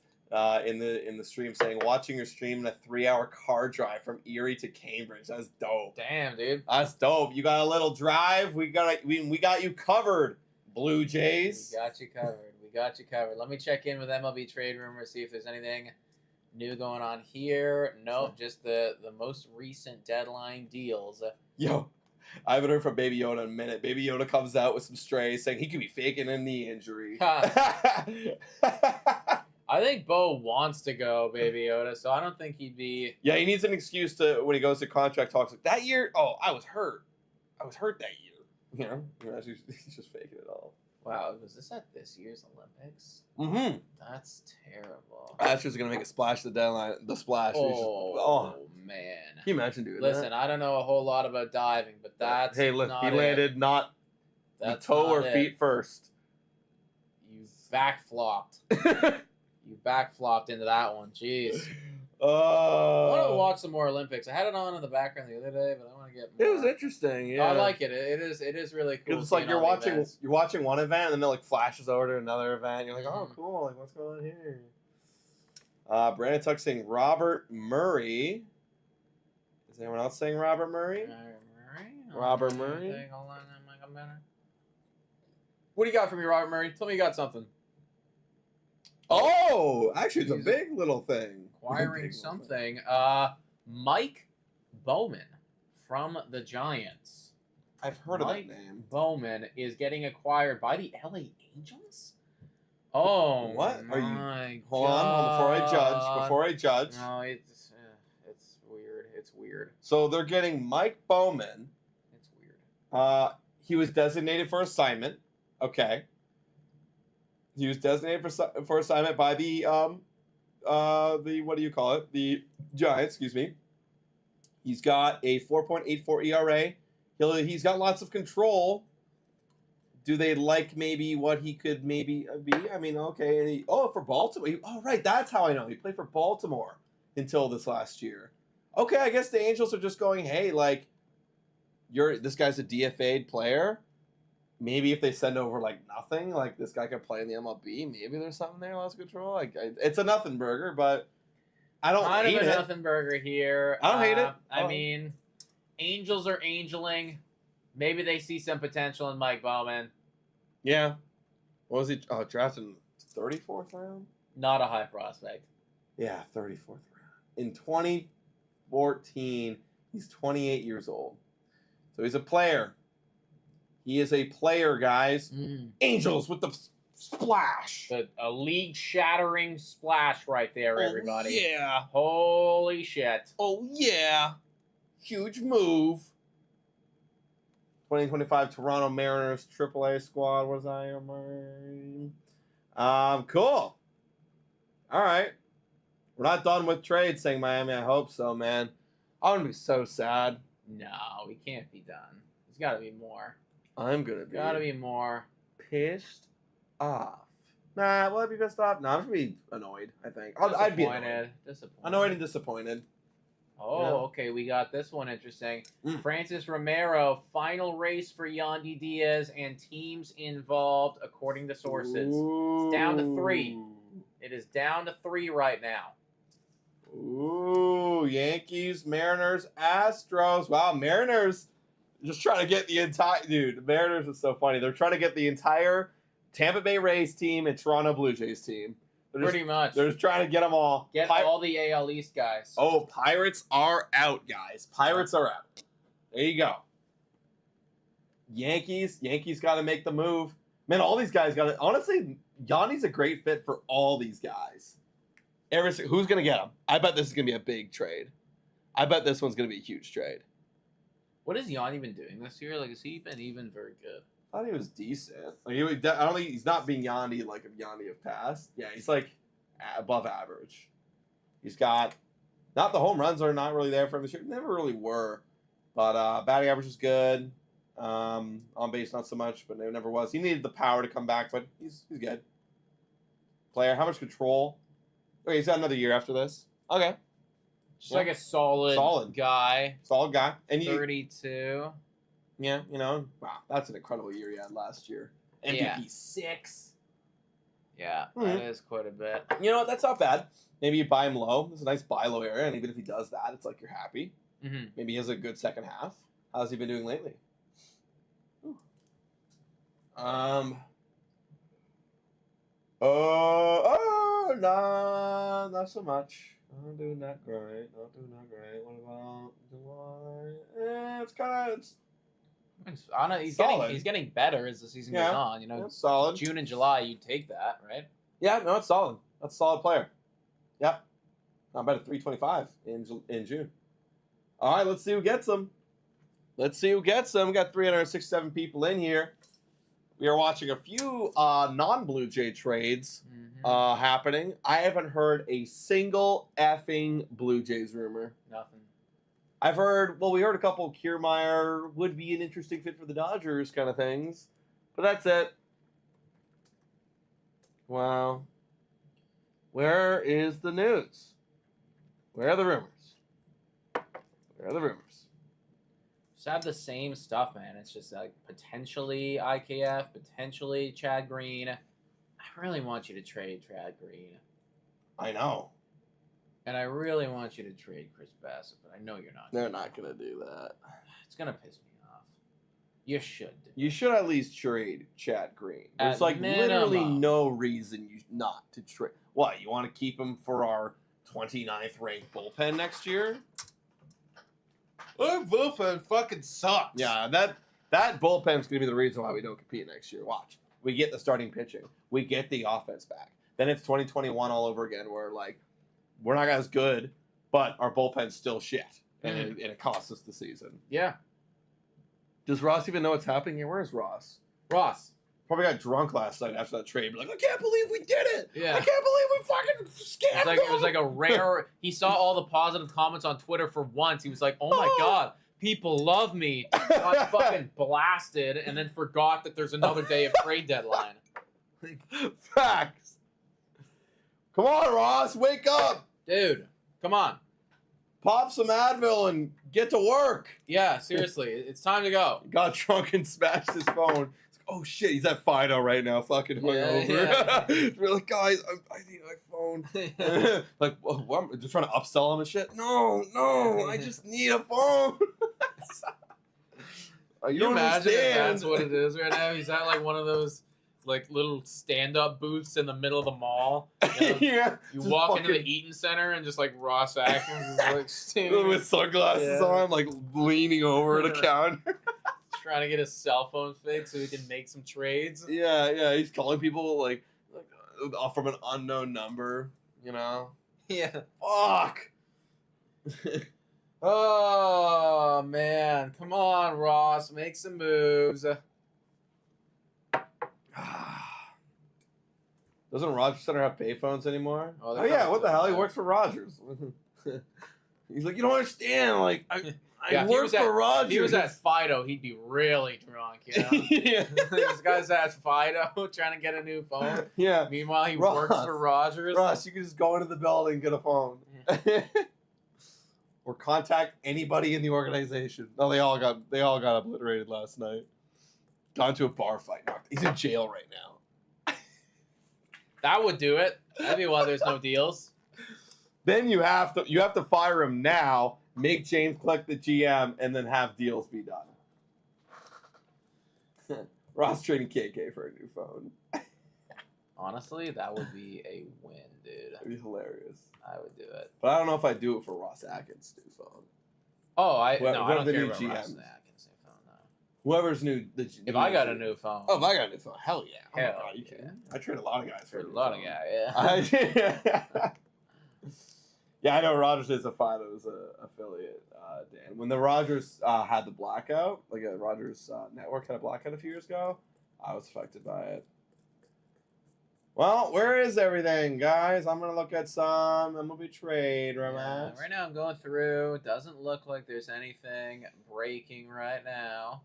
Speaker 2: in the stream saying, watching your stream in a 3-hour car drive from Erie to Cambridge. That's dope.
Speaker 1: Damn, dude.
Speaker 2: That's dope. You got a little drive. We got you covered, Blue Jays.
Speaker 1: We got you covered. We got you covered. Let me check in with MLB Trade Rumors, see if there's anything new going on here. Nope, just the most recent deadline deals.
Speaker 2: Yo, I haven't heard from Baby Yoda in a minute. Baby Yoda comes out with some strays saying he could be faking a knee injury.
Speaker 1: I think Bo wants to go, Baby Yoda, so I don't think he'd be...
Speaker 2: Yeah, he needs an excuse to when he goes to contract talks. Like, that year, I was hurt. I was hurt that year. You know, he's just faking it all.
Speaker 1: Wow, was this at this year's Olympics?
Speaker 2: Mm-hmm.
Speaker 1: That's terrible.
Speaker 2: Asher's gonna make a splash at the deadline. The splash.
Speaker 1: Oh, man.
Speaker 2: Can you imagine doing
Speaker 1: Listen, I don't know a whole lot about diving, but that's
Speaker 2: look,
Speaker 1: not
Speaker 2: he
Speaker 1: it.
Speaker 2: landed not
Speaker 1: That's
Speaker 2: toe
Speaker 1: not
Speaker 2: or
Speaker 1: it.
Speaker 2: feet first.
Speaker 1: You backflopped. You backflopped into that one. Jeez. I want to watch some more Olympics. I had it on in the background the other day, but I want to get more.
Speaker 2: It was interesting. Yeah,
Speaker 1: I like it. It is really cool.
Speaker 2: It's like
Speaker 1: seeing
Speaker 2: you're
Speaker 1: all the
Speaker 2: watching
Speaker 1: events.
Speaker 2: one event and then it like flashes over to another event. You're like, oh,
Speaker 1: Mhm.
Speaker 2: cool. Like, what's going on here? Brandon Tuck saying Robert Murray. Is anyone else saying Robert Murray? Robert Murray.
Speaker 4: Hold on, what do you got for me, Robert Murray? Tell me you got something.
Speaker 2: Oh, actually, it's a big little thing.
Speaker 4: Acquiring something. Mike Bowman from the Giants.
Speaker 2: I've heard of that name.
Speaker 4: Bowman is getting acquired by the LA Angels? Oh,
Speaker 2: what are you? Hold
Speaker 4: God.
Speaker 2: on, before I judge.
Speaker 4: No, it's weird. It's weird.
Speaker 2: So they're getting Mike Bowman.
Speaker 4: It's weird.
Speaker 2: He was designated for assignment. Okay. He was designated for assignment by the what do you call it? The Giants, excuse me. He's got a 4.84 ERA. He's got lots of control. Do they like maybe what he could maybe be? I mean, okay. And for Baltimore. Right, that's how I know. He played for Baltimore until this last year. Okay, I guess the Angels are just going, hey, like, this guy's a DFA'd player. Maybe if they send over, like, nothing, like, this guy could play in the MLB, maybe there's something there, lots of control. Like, it's a nothing burger, but I don't hate it.
Speaker 4: Kind of a nothing burger here.
Speaker 2: I don't hate it.
Speaker 4: I mean, Angels are angeling. Maybe they see some potential in Mike Bowman.
Speaker 2: Yeah. What was he? Drafted in 34th round?
Speaker 4: Not a high prospect.
Speaker 2: Yeah, 34th round. In 2014, he's 28 years old. So he's a player. He is a player, guys. Angels with the splash.
Speaker 4: A league-shattering splash right there, everybody.
Speaker 2: Yeah.
Speaker 4: Holy shit.
Speaker 2: Oh, yeah. Huge move. 2025 Toronto Mariners AAA squad. What is that? Cool. All right. We're not done with trades, saying Miami. I hope so, man. I'm going to be so sad.
Speaker 4: No, we can't be done. There's got to be more.
Speaker 2: I'm going to be.
Speaker 4: Gotta be more.
Speaker 2: Pissed off. Nah, will I be pissed off? No, I'm going to be annoyed, I think. I'd be annoyed. Annoyed and disappointed.
Speaker 4: Oh, yeah. Okay. We got this one interesting. Francis Romero, final race for Yandy Diaz and teams involved, according to sources.
Speaker 2: Ooh.
Speaker 4: It's down to 3. It is down to 3 right now.
Speaker 2: Ooh, Yankees, Mariners, Astros. Wow, Mariners just trying to get the entire... Dude, the Mariners is so funny. They're trying to get the entire Tampa Bay Rays team and Toronto Blue Jays team.
Speaker 4: Pretty much.
Speaker 2: They're just trying to get them all.
Speaker 4: Get all the AL East guys.
Speaker 2: Oh, Pirates are out, guys. Pirates are out. There you go. Yankees got to make the move. Man, all these guys got to... Honestly, Yanni's a great fit for all these guys. Who's going to get him? I bet this is going to be a big trade. I bet this one's going to be a huge trade.
Speaker 4: What has Yanni been doing this year? Like, has he been even very good?
Speaker 2: I thought he was decent. Like, I don't think he's not being Yanni like a Yanni of past. Yeah, he's like above average. He's got not the home runs are not really there for him this year. Never really were, but batting average is good. On base not so much, but it never was. He needed the power to come back, but he's good. Player, how much control? Okay, he's got another year after this. Okay,
Speaker 4: just like a solid guy.
Speaker 2: Solid guy, and
Speaker 4: 32.
Speaker 2: Yeah, wow, that's an incredible year he had last year. MVP 6.
Speaker 4: Yeah, that is quite a bit.
Speaker 2: You know what? That's not bad. Maybe you buy him low. It's a nice buy low area, and even if he does that, it's like you're happy.
Speaker 4: Mm-hmm.
Speaker 2: Maybe he has a good second half. How's he been doing lately? Not so much. Not doing that great. What about July? It's kind of...
Speaker 4: He's getting better as the season goes on.
Speaker 2: Solid.
Speaker 4: June and July, you'd take that, right?
Speaker 2: Yeah, no, it's solid. That's a solid player. Yep. Not bad at 325 in June. All right, let's see who gets them. We got 367 people in here. We are watching a few non-Blue Jay trades happening. I haven't heard a single effing Blue Jays rumor.
Speaker 4: Nothing.
Speaker 2: We heard a couple of Kiermaier would be an interesting fit for the Dodgers kind of things. But that's it. Wow. Where is the news? Where are the rumors?
Speaker 4: Just have the same stuff, man. It's just like potentially IKF, potentially Chad Green. I really want you to trade Chad Green.
Speaker 2: I know.
Speaker 4: And I really want you to trade Chris Bassett, but I know you're not.
Speaker 2: They're not going to do that.
Speaker 4: It's going to piss me off. You should.
Speaker 2: You should at least trade Chad Green. There's
Speaker 4: At
Speaker 2: literally
Speaker 4: minimum.
Speaker 2: no reason you not to trade. What, you want to keep him for our 29th ranked bullpen next year?
Speaker 1: Our bullpen fucking sucks.
Speaker 2: Yeah, that bullpen's going to be the reason why we don't compete next year. Watch. We get the starting pitching. We get the offense back. Then it's 2021 all over again where, like, we're not as good, but our bullpen's still shit. And it costs us the season.
Speaker 4: Yeah.
Speaker 2: Does Ross even know what's happening here? Where's Ross?
Speaker 4: Ross.
Speaker 2: Probably got drunk last night after that trade. Like, I can't believe we did it.
Speaker 4: Yeah.
Speaker 2: I can't believe we fucking scammed
Speaker 4: It was like a rare. He saw all the positive comments on Twitter for once. He was like, "Oh my god, people love me." Got fucking blasted, and then forgot that there's another day of trade deadline.
Speaker 2: Facts. Come on, Ross, wake up.
Speaker 4: Dude, come on.
Speaker 2: Pop some Advil and get to work.
Speaker 4: Yeah, seriously, it's time to go.
Speaker 2: Got drunk and smashed his phone. It's like, oh shit, he's at Fido right now, fucking hungover.
Speaker 4: Yeah.
Speaker 2: We're like, guys, I need my phone. Like, well, I'm just trying to upsell him and shit. No, I just need a phone.
Speaker 4: Can you imagine if that's what it is right now? He's at like one of those like little stand-up booths in the middle of the mall. You know?
Speaker 2: Yeah.
Speaker 4: You
Speaker 2: just
Speaker 4: walk
Speaker 2: fucking-
Speaker 4: into the Eaton Center and just like Ross Atkins is like standing,
Speaker 2: with sunglasses
Speaker 4: Yeah.
Speaker 2: on, like leaning over the counter.
Speaker 4: trying to get his cell phone fixed so he can make some trades.
Speaker 2: Yeah, he's calling people like from an unknown number, you know?
Speaker 4: Yeah.
Speaker 2: Fuck.
Speaker 4: Oh man, come on, Ross, make some moves.
Speaker 2: Doesn't Rogers Center have payphones anymore?
Speaker 4: Oh,
Speaker 2: Oh,
Speaker 4: they
Speaker 2: yeah,
Speaker 4: probably
Speaker 2: what the
Speaker 4: do,
Speaker 2: hell? He
Speaker 4: yeah.
Speaker 2: works for Rogers. He's like, you don't understand. Like, I
Speaker 4: Yeah, if he
Speaker 2: work
Speaker 4: was
Speaker 2: for
Speaker 4: at-
Speaker 2: Rogers.
Speaker 4: If he was at Fido, he'd be really drunk, you know?
Speaker 2: yeah.
Speaker 4: This guy's at Fido trying to get a new phone.
Speaker 2: Yeah.
Speaker 4: Meanwhile, he
Speaker 2: Ross.
Speaker 4: works for Rogers.
Speaker 2: Ross, you can just go into the building and get a phone. Or contact anybody in the organization. No, they all got obliterated last night. Got into a bar fight. He's in jail right now.
Speaker 4: That would do it. That'd be why there's no deals.
Speaker 2: Then you have to fire him now, make James Click the GM, and then have deals be done. Ross trading KK for a new phone.
Speaker 4: Honestly, that would be a win, dude.
Speaker 2: That'd be hilarious.
Speaker 4: I would do it.
Speaker 2: But I don't know if I'd do it for Ross Atkins' new phone.
Speaker 4: Oh, I
Speaker 2: Whoever-
Speaker 4: don't
Speaker 2: whoever the
Speaker 4: care
Speaker 2: new
Speaker 4: about
Speaker 2: GM
Speaker 4: Ross
Speaker 2: is.
Speaker 4: Atkins' new phone, no.
Speaker 2: Whoever's new.
Speaker 4: If I got a new phone,
Speaker 2: Oh, if I got a new phone, hell yeah. Oh my
Speaker 4: Hell
Speaker 2: God, you
Speaker 4: yeah.
Speaker 2: kidding? I trade a lot of guys for
Speaker 4: for
Speaker 2: a
Speaker 4: a
Speaker 2: new
Speaker 4: lot
Speaker 2: phone.
Speaker 4: of guys, yeah.
Speaker 2: Yeah, I know Rogers is a Fido's affiliate, Dan. When the Rogers had the blackout, like a Rogers network had a blackout a few years ago, I was affected by it. Well, where is everything, guys? I'm going to look at some MLB Trade romance.
Speaker 4: Right now I'm going through. It doesn't look like there's anything breaking right now.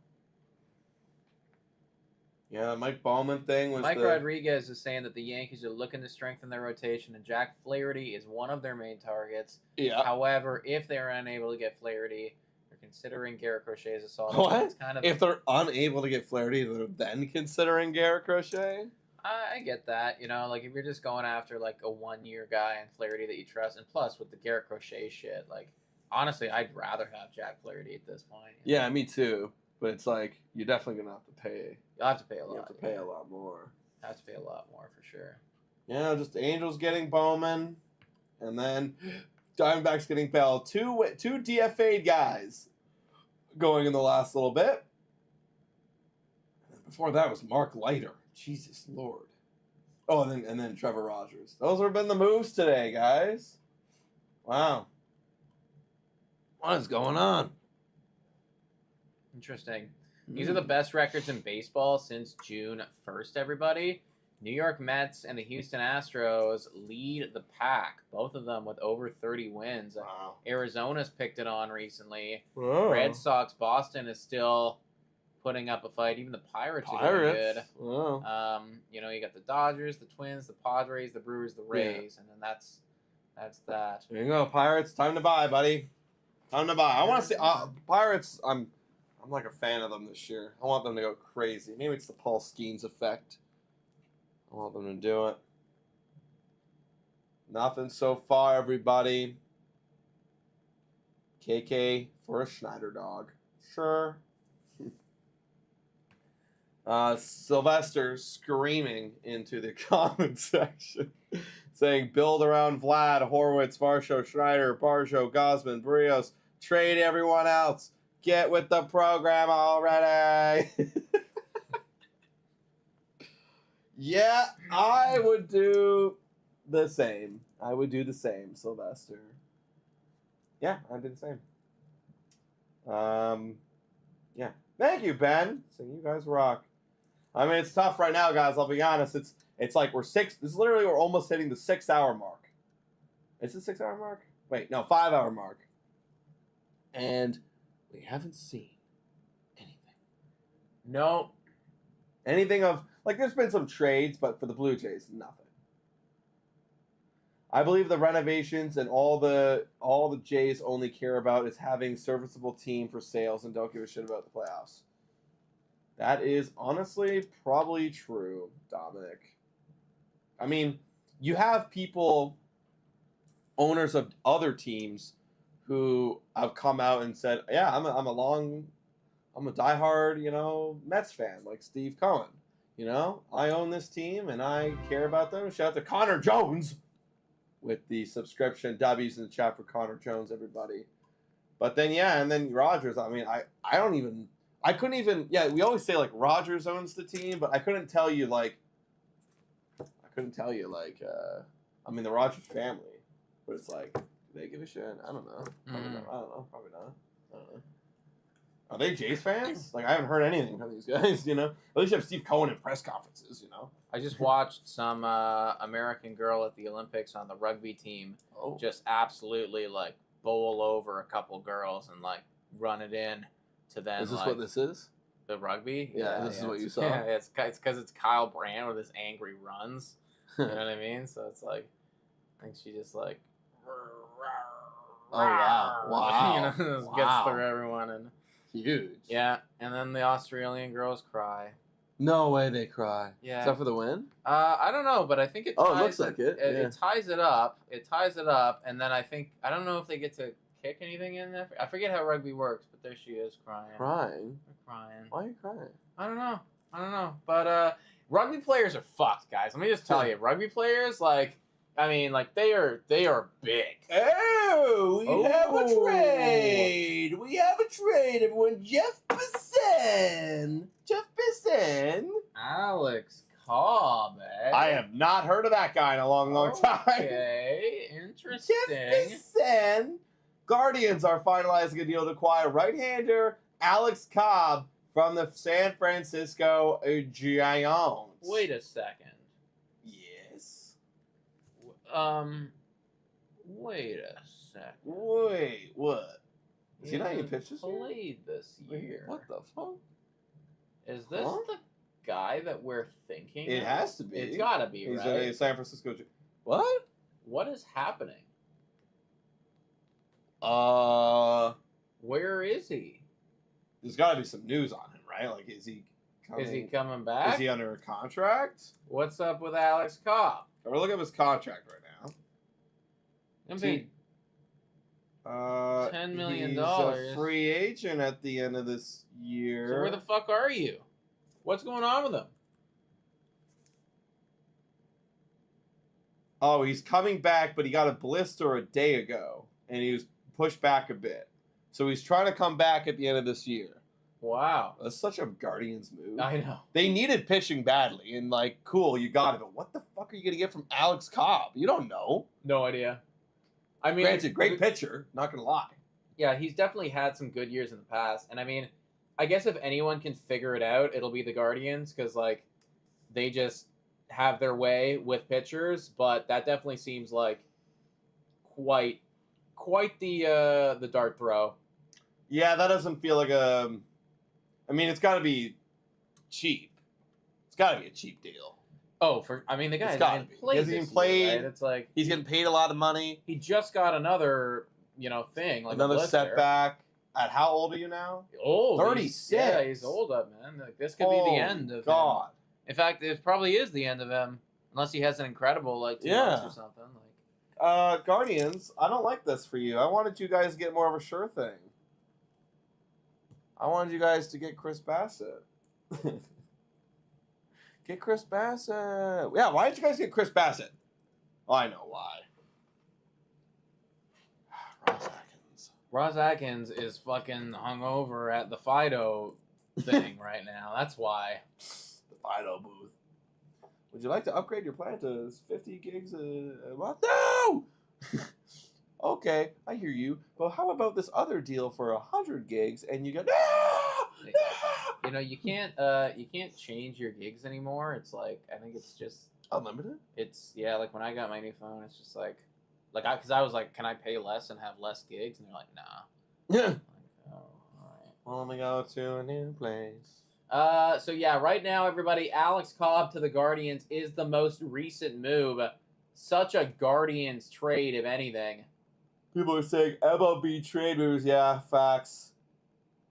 Speaker 2: Yeah, the Mike Bowman thing was
Speaker 4: Mike Rodriguez is saying that the Yankees are looking to strengthen their rotation, and Jack Flaherty is one of their main targets.
Speaker 2: Yeah.
Speaker 4: However, if they're unable to get Flaherty, they're considering Garrett Crochet as a solid.
Speaker 2: What?
Speaker 4: It's kind of,
Speaker 2: If they're unable to get Flaherty, they're then considering Garrett Crochet?
Speaker 4: I get that. You know, like if you're just going after like a 1-year guy and Flaherty that you trust, and plus with the Garrett Crochet shit, like honestly, I'd rather have Jack Flaherty at this point.
Speaker 2: Yeah, me too. But it's like, you're definitely going to have to pay.
Speaker 4: You'll have to pay a lot.
Speaker 2: You have to pay a lot more.
Speaker 4: Have to pay a lot more for sure.
Speaker 2: Yeah, just Angels getting Bowman, and then Diamondbacks getting Bell. Two DFA'd guys going in the last little bit. And before that was Mark Leiter. Jesus Lord. Oh, and then Trevor Rogers. Those have been the moves today, guys. Wow. What is going on?
Speaker 4: Interesting. These are the best records in baseball since June 1st, everybody. New York Mets and the Houston Astros lead the pack, both of them with over 30 wins.
Speaker 2: Wow.
Speaker 4: Arizona's picked it on recently.
Speaker 2: Whoa.
Speaker 4: Red Sox, Boston is still putting up a fight. Even the Pirates are doing good.
Speaker 2: Wow.
Speaker 4: You know, you got the Dodgers, the Twins, the Padres, the Brewers, the Rays, and then that's that.
Speaker 2: There you go, Pirates. Time to buy, buddy. Time to buy. I want to see Pirates. I'm like a fan of them this year. I want them to go crazy. Maybe it's the Paul Skeens effect. I want them to do it. Nothing so far, everybody. KK for a Schneider dog. Sure. Sylvester screaming into the comment section saying, build around Vlad, Horwitz, Varsho, Schneider, Barsho, Gosman, Brios. Trade everyone else. Get with the program already. Yeah, I would do the same. Sylvester. Yeah, I'd do the same. Yeah. Thank you, Ben. So you guys rock. I mean, it's tough right now, guys. I'll be honest. It's like we're almost hitting the 6 hour mark. Is it 6 hour mark? Wait, no, 5 hour mark. And we haven't seen anything.
Speaker 1: No.
Speaker 2: Anything of, like, there's been some trades, but for the Blue Jays, nothing. I believe the renovations and all the Jays only care about is having serviceable team for sales and don't give a shit about the playoffs. That is honestly probably true, Dominic. I mean, you have people, owners of other teams, who have come out and said, "Yeah, I'm a diehard, Mets fan, like Steve Cohen. I own this team and I care about them." Shout out to Connor Jones with the subscription. W's in the chat for Connor Jones, everybody. But then, yeah, and then Rogers. I mean, I couldn't even, we always say, like, Rogers owns the team, but I couldn't tell you, the Rogers family. But it's like, do they give a shit? I don't know. Probably not. Probably not. I don't know. Are they Jays fans? Like, I haven't heard anything from these guys, At least you have Steve Cohen in press conferences,
Speaker 1: I just watched some American girl at the Olympics on the rugby team just absolutely, like, bowl over a couple girls and, like, run it in to them.
Speaker 2: Is this
Speaker 1: like,
Speaker 2: what this is?
Speaker 1: The rugby?
Speaker 2: Yeah, this is what you saw.
Speaker 1: Yeah, it's because it's Kyle Brandt with his angry runs. You know what I mean? So it's like, I think she just, like,
Speaker 2: oh, wow.
Speaker 1: Gets through everyone. And
Speaker 2: huge.
Speaker 1: Yeah, and then the Australian girls cry.
Speaker 2: No way they cry.
Speaker 1: Yeah.
Speaker 2: Is that for the win?
Speaker 1: I don't know, but I think it ties
Speaker 2: it looks like it.
Speaker 1: It ties it up. It ties it up, and then I don't know if they get to kick anything in there. I forget how rugby works, but there she is crying.
Speaker 2: Crying?
Speaker 1: They're crying.
Speaker 2: Why are you crying?
Speaker 1: I don't know. But rugby players are fucked, guys. Let me just tell you. Rugby players, like, I mean, like, they are big.
Speaker 2: Oh, we have a trade. We have a trade, everyone. Jeff Bisson.
Speaker 1: Alex Cobb, eh?
Speaker 2: I have not heard of that guy in a long time.
Speaker 1: Okay, interesting.
Speaker 2: Jeff Bisson. Guardians are finalizing a deal to acquire right-hander Alex Cobb from the San Francisco Giants.
Speaker 1: Wait a second.
Speaker 2: Yes.
Speaker 1: Wait a second.
Speaker 2: Wait, what? Is he not even pitched this year?
Speaker 1: Played this year.
Speaker 2: What the fuck?
Speaker 1: Is this the guy that we're thinking?
Speaker 2: It has to be.
Speaker 1: It's gotta be,
Speaker 2: He's
Speaker 1: right?
Speaker 2: a San Francisco. What?
Speaker 1: What is happening? Where is he?
Speaker 2: There's got to be some news on him, right? Like, is he
Speaker 1: coming back?
Speaker 2: Is he under a contract?
Speaker 1: What's up with Alex Cobb?
Speaker 2: We're looking at his contract right now.
Speaker 1: I'm paid $10 million.
Speaker 2: He's a free agent at the end of this year.
Speaker 1: So where the fuck are you? What's going on with him?
Speaker 2: Oh, he's coming back, but he got a blister a day ago, and he was pushed back a bit. So he's trying to come back at the end of this year.
Speaker 1: Wow.
Speaker 2: That's such a Guardians move.
Speaker 1: I know.
Speaker 2: They needed pitching badly, and, like, cool, you got it, but what the fuck are you going to get from Alex Cobb? You don't know.
Speaker 1: No idea. I mean,
Speaker 2: granted, great pitcher, not going to lie.
Speaker 1: Yeah, he's definitely had some good years in the past. And, I mean, I guess if anyone can figure it out, it'll be the Guardians, because, like, they just have their way with pitchers, but that definitely seems like quite the dart throw.
Speaker 2: Yeah, that doesn't feel like a... I mean, it's got to be cheap. It's got to be a cheap deal.
Speaker 1: Oh, the guy hasn't even
Speaker 2: played.
Speaker 1: Right? It's like
Speaker 2: he's getting paid a lot of money.
Speaker 1: He just got another, thing, like
Speaker 2: another setback. At how old are you now?
Speaker 1: Old.
Speaker 2: 36.
Speaker 1: Yeah, he's old up, man. Like, this could be the end of
Speaker 2: God.
Speaker 1: him. In fact, it probably is the end of him, unless he has an incredible 2 months or something.
Speaker 2: Guardians, I don't like this for you. I wanted you guys to get more of a sure thing. I wanted you guys to get Chris Bassett. Get Chris Bassett. Yeah, why did you guys get Chris Bassett? Oh, I know why. Ross Atkins.
Speaker 4: Ross Atkins is fucking hungover at the Fido thing right now. That's why.
Speaker 2: The Fido booth. Would you like to upgrade your plan to 50 gigs a month? No! Okay, I hear you. But how about this other deal for 100 gigs and you go, no! No!
Speaker 4: You know, you can't change your gigs anymore. It's like, I think it's just
Speaker 2: Unlimited?
Speaker 4: It's like when I got my new phone, it's just like because I was like, can I pay less and have less gigs? And they're like, nah.
Speaker 2: Yeah.
Speaker 4: Like, oh, all right.
Speaker 2: Well, let me go to a new place.
Speaker 4: So yeah, right now, everybody, Alex Cobb to the Guardians is the most recent move. Such a Guardians trade, if anything.
Speaker 2: People are saying MLB trade moves. Yeah, facts.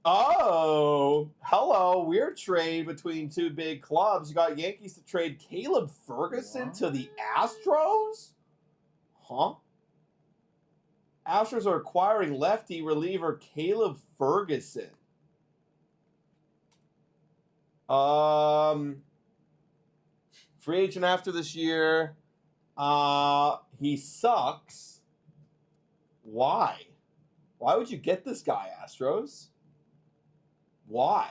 Speaker 2: Oh, hello. Weird trade between two big clubs. You got Yankees to trade Caleb Ferguson to the Astros? Huh? Astros are acquiring lefty reliever Caleb Ferguson. Free agent after this year. He sucks. Why? Why would you get this guy, Astros? Why?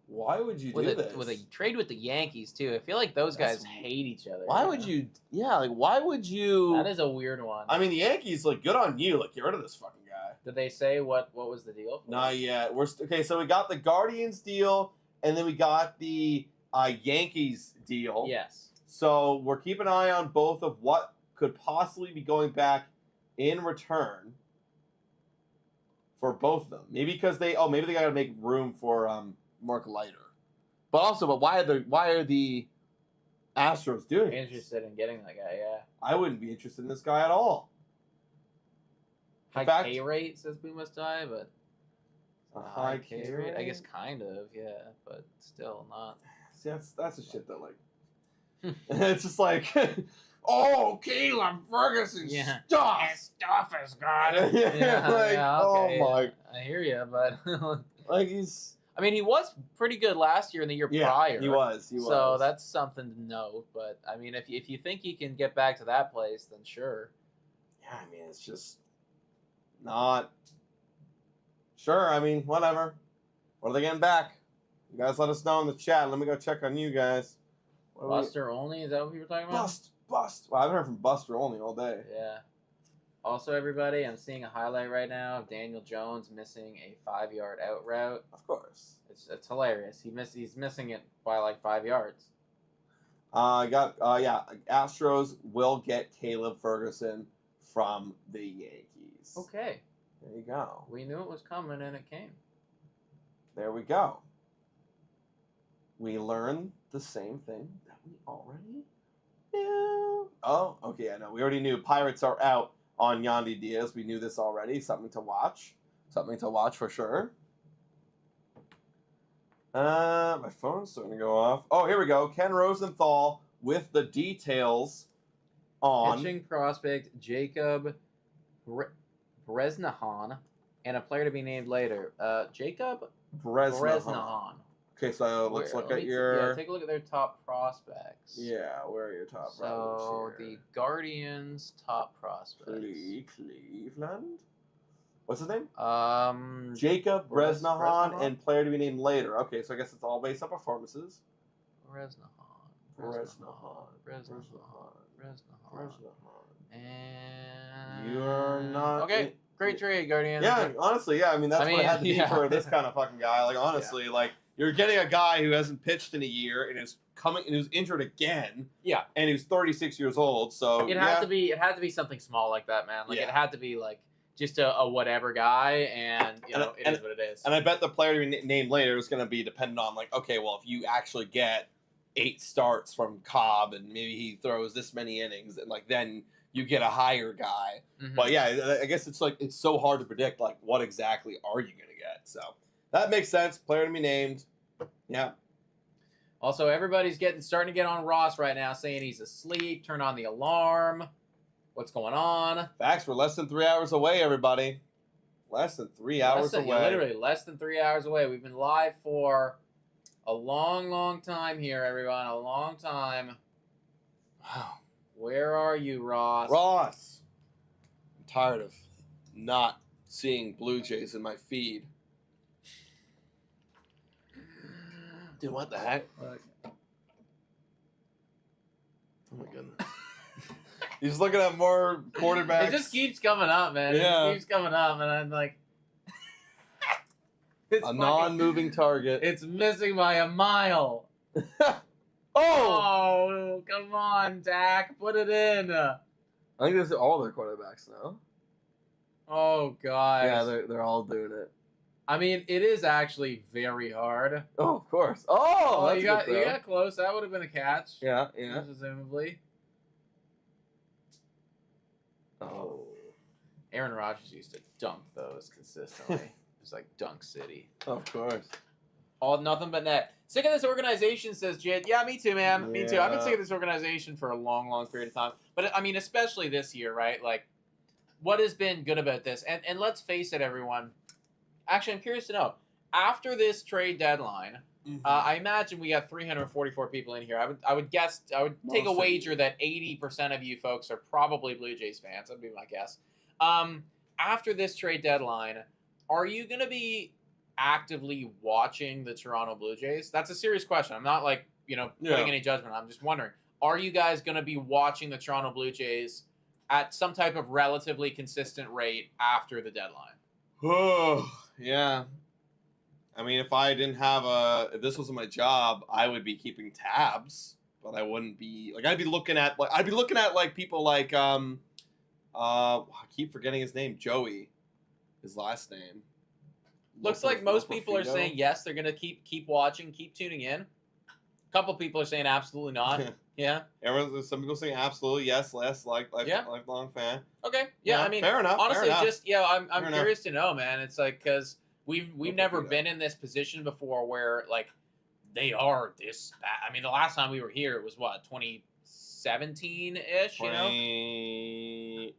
Speaker 2: Why would you do this?
Speaker 4: With a trade with the Yankees, too. I feel like those guys hate each other.
Speaker 2: Why would you... Yeah, like, why would you...
Speaker 4: That is a weird one.
Speaker 2: I mean, the Yankees, like, good on you. Like, get rid of this fucking guy.
Speaker 4: Did they say what was the deal?
Speaker 2: Not yet. Okay, so we got the Guardians deal, and then we got the Yankees deal.
Speaker 4: Yes.
Speaker 2: So we're keeping an eye on both of what could possibly be going back in return for both of them. Maybe because maybe they got to make room for Mark Leiter. But why are the Astros doing it?
Speaker 4: Interested in getting that guy, yeah.
Speaker 2: I wouldn't be interested in this guy at all.
Speaker 4: High pay rate, says We Must Die, but
Speaker 2: a high K rate?
Speaker 4: I guess kind of, yeah, but still not.
Speaker 2: See, that's a shit that, like, it's just like, oh, Caleb Ferguson stuff.
Speaker 4: His stuff is gone.
Speaker 2: Okay. Oh my.
Speaker 4: I hear you, but
Speaker 2: like he's.
Speaker 4: I mean, he was pretty good last year and the year prior.
Speaker 2: He was.
Speaker 4: So that's something to note. But I mean, if you think he can get back to that place, then sure.
Speaker 2: Yeah, I mean, it's just not. Sure, I mean, whatever. What are they getting back? You guys let us know in the chat. Let me go check on you guys.
Speaker 4: Buster Only? Is that what you were talking about?
Speaker 2: Bust. Well, I haven't heard from Buster Only all day.
Speaker 4: Yeah. Also, everybody, I'm seeing a highlight right now of Daniel Jones missing a 5-yard out route.
Speaker 2: Of course.
Speaker 4: It's hilarious. He's missing it by like 5 yards.
Speaker 2: Astros will get Caleb Ferguson from the Yankees.
Speaker 4: Okay.
Speaker 2: There you go.
Speaker 4: We knew it was coming and it came.
Speaker 2: There we go. We learned the same thing that we already knew. Oh, okay, I know. We already knew Pirates are out on Yandy Diaz. We knew this already. Something to watch. Something to watch for sure. My phone's starting to go off. Oh, here we go. Ken Rosenthal with the details on
Speaker 4: pitching prospect Jacob Bresnahan and a player to be named later. Jacob Bresnahan.
Speaker 2: Okay, so let's look at your...
Speaker 4: take a look at their top prospects.
Speaker 2: Yeah, where are your top prospects?
Speaker 4: So, the Guardians' top prospects.
Speaker 2: Cleveland? What's his name?
Speaker 4: Jacob
Speaker 2: Bresnahan and player to be named later. Okay, so I guess it's all based on performances.
Speaker 4: Bresnahan. And...
Speaker 2: You're not...
Speaker 4: Okay, great trade, Guardians.
Speaker 2: Yeah, honestly, yeah. I mean, that's what it had to be for this kind of fucking guy. Like, honestly, like... You're getting a guy who hasn't pitched in a year and is who's injured again.
Speaker 4: Yeah.
Speaker 2: And he's 36 years old. So
Speaker 4: it had to be something small like that, man. Like it had to be like just a whatever guy, and it is what it is.
Speaker 2: And I bet the player to be named later is going to be dependent on like, okay, well, if you actually get 8 starts from Cobb and maybe he throws this many innings, and like then you get a higher guy. Mm-hmm. But yeah, I guess it's like it's so hard to predict like what exactly are you going to get. So. That makes sense. Player to be named. Yeah.
Speaker 4: Also, everybody's starting to get on Ross right now, saying he's asleep. Turn on the alarm. What's going on?
Speaker 2: Facts. We're less than 3 hours away, everybody. Less than 3 hours away.
Speaker 4: Literally less than 3 hours away. We've been live for a long, long time here, everyone. A long time.
Speaker 2: Wow.
Speaker 4: Where are you, Ross?
Speaker 2: Ross. I'm tired of not seeing Blue Jays in my feed. Dude, what the heck? Oh my goodness. He's looking at more quarterbacks.
Speaker 4: It just keeps coming up, man.
Speaker 2: Yeah.
Speaker 4: It just keeps coming up, and I'm like...
Speaker 2: a non-moving target.
Speaker 4: It's missing by a mile.
Speaker 2: Oh,
Speaker 4: come on, Dak. Put it in.
Speaker 2: I think this is all their quarterbacks now.
Speaker 4: Oh, God.
Speaker 2: Yeah, they're all doing it.
Speaker 4: I mean, it is actually very hard.
Speaker 2: Oh, of course. Oh, that's
Speaker 4: you got close. That would have been a catch.
Speaker 2: Yeah.
Speaker 4: Presumably.
Speaker 2: Oh.
Speaker 4: Aaron Rodgers used to dunk those consistently. It's like Dunk City.
Speaker 2: Of course.
Speaker 4: All nothing but net. Sick of this organization, says Jid. Yeah, me too, man. Me too. I've been sick of this organization for a long, long period of time. But I mean, especially this year, right? Like, what has been good about this? And let's face it, everyone. Actually, I'm curious to know. After this trade deadline, I imagine we have 344 people in here. I would guess. I would take a wager that 80% of you folks are probably Blue Jays fans. That'd be my guess. After this trade deadline, are you going to be actively watching the Toronto Blue Jays? That's a serious question. I'm not like, putting any judgment. I'm just wondering, are you guys going to be watching the Toronto Blue Jays at some type of relatively consistent rate after the deadline?
Speaker 2: Oh, yeah. I mean, if this wasn't my job, I would be keeping tabs, but I wouldn't be I'd be looking at people like I keep forgetting his name, Joey, his last name.
Speaker 4: Looks like most people are saying yes, they're gonna keep watching, keep tuning in. A couple people are saying absolutely not. Yeah.
Speaker 2: Some people saying absolutely yes, lifelong fan.
Speaker 4: Okay. Yeah, I mean,
Speaker 2: fair enough.
Speaker 4: Honestly,
Speaker 2: fair enough.
Speaker 4: I'm curious to know, man. It's like because we've never been in this position before where like they are this bad. I mean, the last time we were here it was what 2017-ish,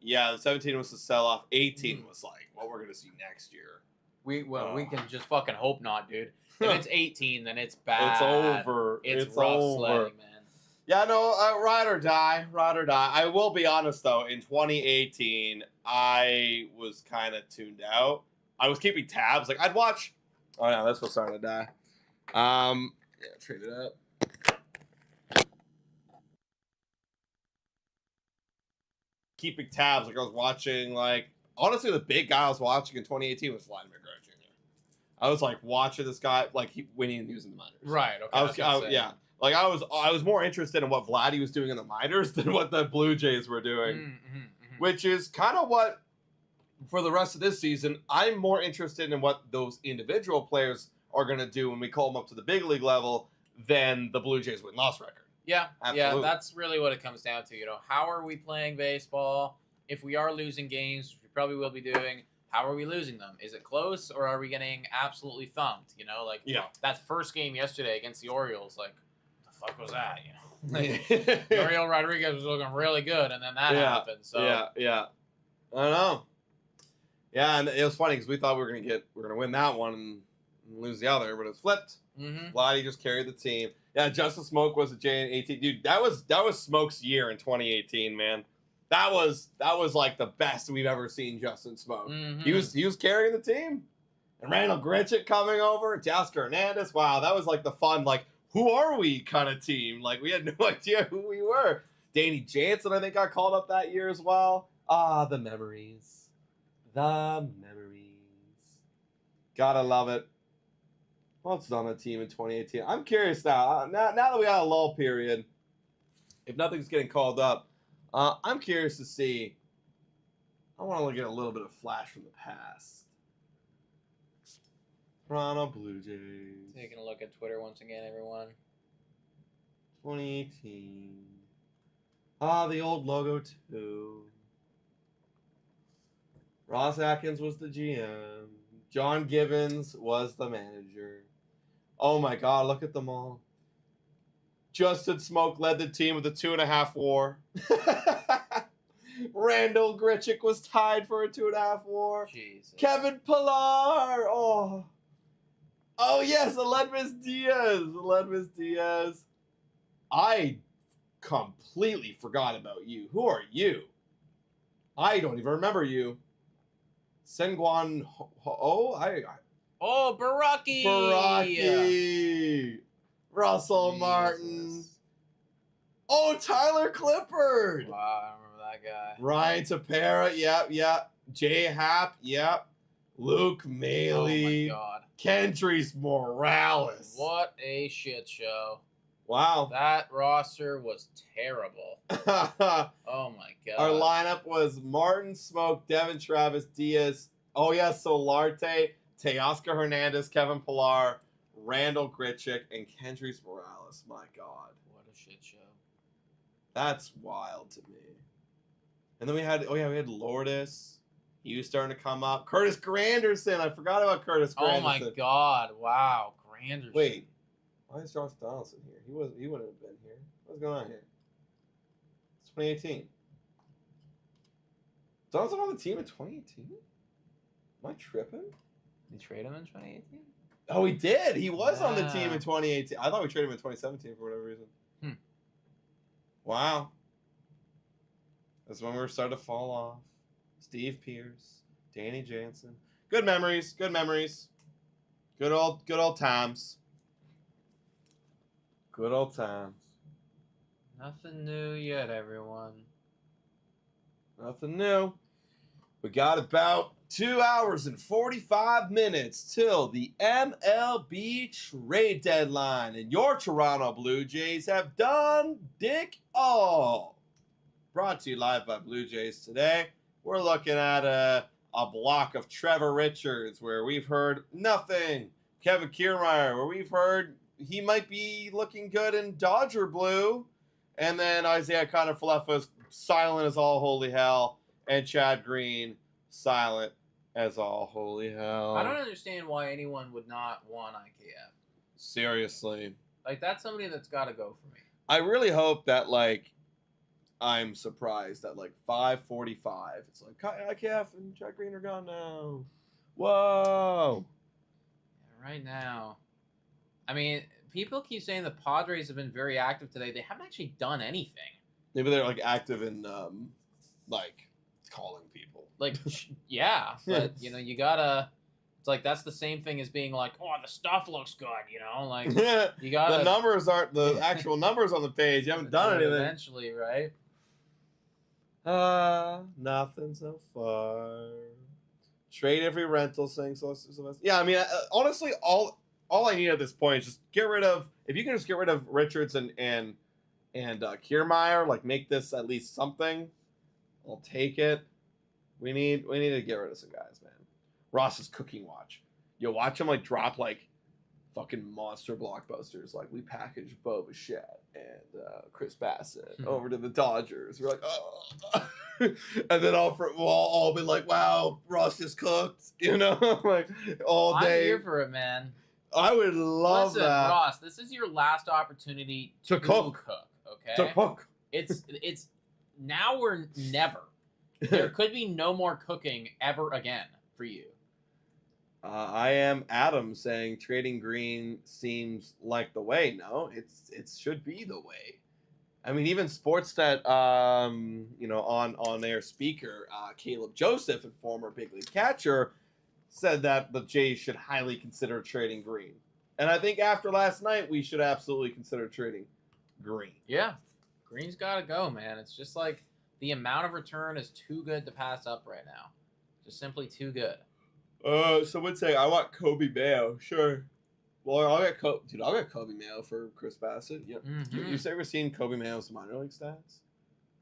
Speaker 2: Yeah, the 17 was the sell off. 18 was like what we're gonna see next year.
Speaker 4: We can just fucking hope not, dude. If it's 18, then it's bad.
Speaker 2: It's over.
Speaker 4: It's rough sledding, man.
Speaker 2: Yeah, no, ride or die. I will be honest, though. In 2018, I was kind of tuned out. I was keeping tabs. Like, I'd watch... Oh, no, this was starting to die. Yeah, trade it up. Keeping tabs. Like, I was watching, honestly, the big guy I was watching in 2018 was Vladimir Guerrero Jr. I was, watching this guy, when he was in the minors.
Speaker 4: Right, okay.
Speaker 2: I was more interested in what Vladdy was doing in the minors than what the Blue Jays were doing, which is kind of what, for the rest of this season, I'm more interested in what those individual players are going to do when we call them up to the big league level than the Blue Jays win-loss record.
Speaker 4: Yeah,
Speaker 2: absolutely.
Speaker 4: Yeah, that's really what it comes down to. How are we playing baseball? If we are losing games, which we probably will be doing, how are we losing them? Is it close, or are we getting absolutely thumped? That first game yesterday against the Orioles, what the fuck was that? Ariel Rodriguez was looking really good, and then that happened. So
Speaker 2: yeah. I don't know. Yeah, and it was funny because we thought we were gonna win that one and lose the other, but it's flipped. Vladdy just carried the team. Yeah, Justin Smoke was a J in 18. Dude, that was Smoke's year in 2018, man. That was like the best we've ever seen Justin Smoke. He was carrying the team. And Randall Grichuk coming over, Teoscar Hernandez. Wow, that was like the fun, who are we kind of team. We had no idea who we were. Danny Jansen, I think, got called up that year as well. Ah, the memories. The memories. Gotta love it. What's on the team in 2018? I'm curious now. Now that we got a lull period, if nothing's getting called up, I'm curious to see. I want to look at a little bit of flash from the past. Toronto Blue Jays.
Speaker 4: Taking a look at Twitter once again, everyone.
Speaker 2: 2018. Ah, the old logo too. Ross Atkins was the GM. John Gibbons was the manager. Oh my God, look at them all. Justin Smoke led the team with a 2.5 WAR. Randall Grichuk was tied for a 2.5 WAR.
Speaker 4: Jesus.
Speaker 2: Kevin Pillar. Oh yes, Aledmus Diaz. I completely forgot about you. Who are you? I don't even remember you. Senguan
Speaker 4: Baraki.
Speaker 2: Russell
Speaker 4: Jesus.
Speaker 2: Martin. Oh, Tyler Clippard.
Speaker 4: Wow, I remember that guy.
Speaker 2: Ryan Tapera. Yep. Jay Happ. Yep. Luke Maley.
Speaker 4: Oh my God.
Speaker 2: Kendrys Morales.
Speaker 4: What a shit show.
Speaker 2: Wow.
Speaker 4: That roster was terrible.
Speaker 2: Our
Speaker 4: Oh my God.
Speaker 2: lineup was Martin, Smoke, Devin Travis, Diaz. Oh yeah, Solarte, Teoscar Hernandez, Kevin Pillar, Randall Grichuk, and Kendrys Morales. My God.
Speaker 4: What a shit show.
Speaker 2: That's wild to me. And then we had Lourdes. He was starting to come up. Curtis Granderson. I forgot about Curtis Granderson.
Speaker 4: Oh my God. Wow. Granderson.
Speaker 2: Wait. Why is Josh Donaldson here? He wouldn't have been here. What's going on here? It's 2018. Donaldson on the team in 2018? Am I tripping?
Speaker 4: Did you trade him in 2018?
Speaker 2: Oh, he did. He was on the team
Speaker 4: Yeah.
Speaker 2: in 2018. I thought we traded him in 2017 for whatever reason. Wow. That's when we were starting to fall off. Steve Pierce, Danny Jansen. Good memories. Good memories. Good old times. Good old times.
Speaker 4: Nothing new yet, everyone.
Speaker 2: Nothing new. We got about 2 hours and 45 minutes till the MLB Trade Deadline, and your Toronto Blue Jays have done dick all. Brought to you live by Blue Jays today. We're looking at a block of Trevor Richards, where we've heard nothing. Kevin Kiermaier, where we've heard he might be looking good in Dodger blue. And then Isaiah Kiner-Falefa's silent as all holy hell. And Chad Green, silent as all holy hell.
Speaker 4: I don't understand why anyone would not want IKF.
Speaker 2: Seriously.
Speaker 4: Like, that's somebody that's got to go for me.
Speaker 2: I really hope that, I'm surprised that, 5:45, it's like, IKF and Chad Green are gone now. Whoa.
Speaker 4: Yeah, right now. I mean, people keep saying the Padres have been very active today. They haven't actually done anything.
Speaker 2: Maybe they're, active in, calling people.
Speaker 4: Yeah, but, you gotta... It's like, that's the same thing as being like, oh, the stuff looks good, you gotta...
Speaker 2: The numbers aren't the actual numbers on the page. You haven't done anything.
Speaker 4: Eventually, right?
Speaker 2: Nothing so far. Trade every rental, saying Sylvester. Yeah, I mean, honestly, all I need at this point is just get rid of... If you can just get rid of Richards and Kiermaier, make this at least something, I'll take it. We need to get rid of some guys, man. Ross's cooking watch. You watch him drop fucking monster blockbusters. We packaged Bo Bichette and Chris Bassett over to the Dodgers. We're like, oh, and then we'll all be like, wow, Ross just cooked. All day.
Speaker 4: I'm here for it, man.
Speaker 2: I would love
Speaker 4: Listen,
Speaker 2: that.
Speaker 4: Ross, this is your last opportunity
Speaker 2: To cook.
Speaker 4: Okay.
Speaker 2: To cook.
Speaker 4: It's now or never. There could be no more cooking ever again for you.
Speaker 2: I am Adam saying trading Green seems like the way. No, it should be the way. I mean, even Sportsnet, on their speaker, Caleb Joseph, and former big league catcher, said that the Jays should highly consider trading Green. And I think after last night, we should absolutely consider trading Green.
Speaker 4: Yeah, Green's got to go, man. It's just the amount of return is too good to pass up right now. Just simply too good.
Speaker 2: Someone say I want Kobe Mayo. Sure. Well, I'll get Kobe Mayo for Chris Bassett. Yeah.
Speaker 4: Mm-hmm.
Speaker 2: You ever seen Kobe Mayo's minor league stats?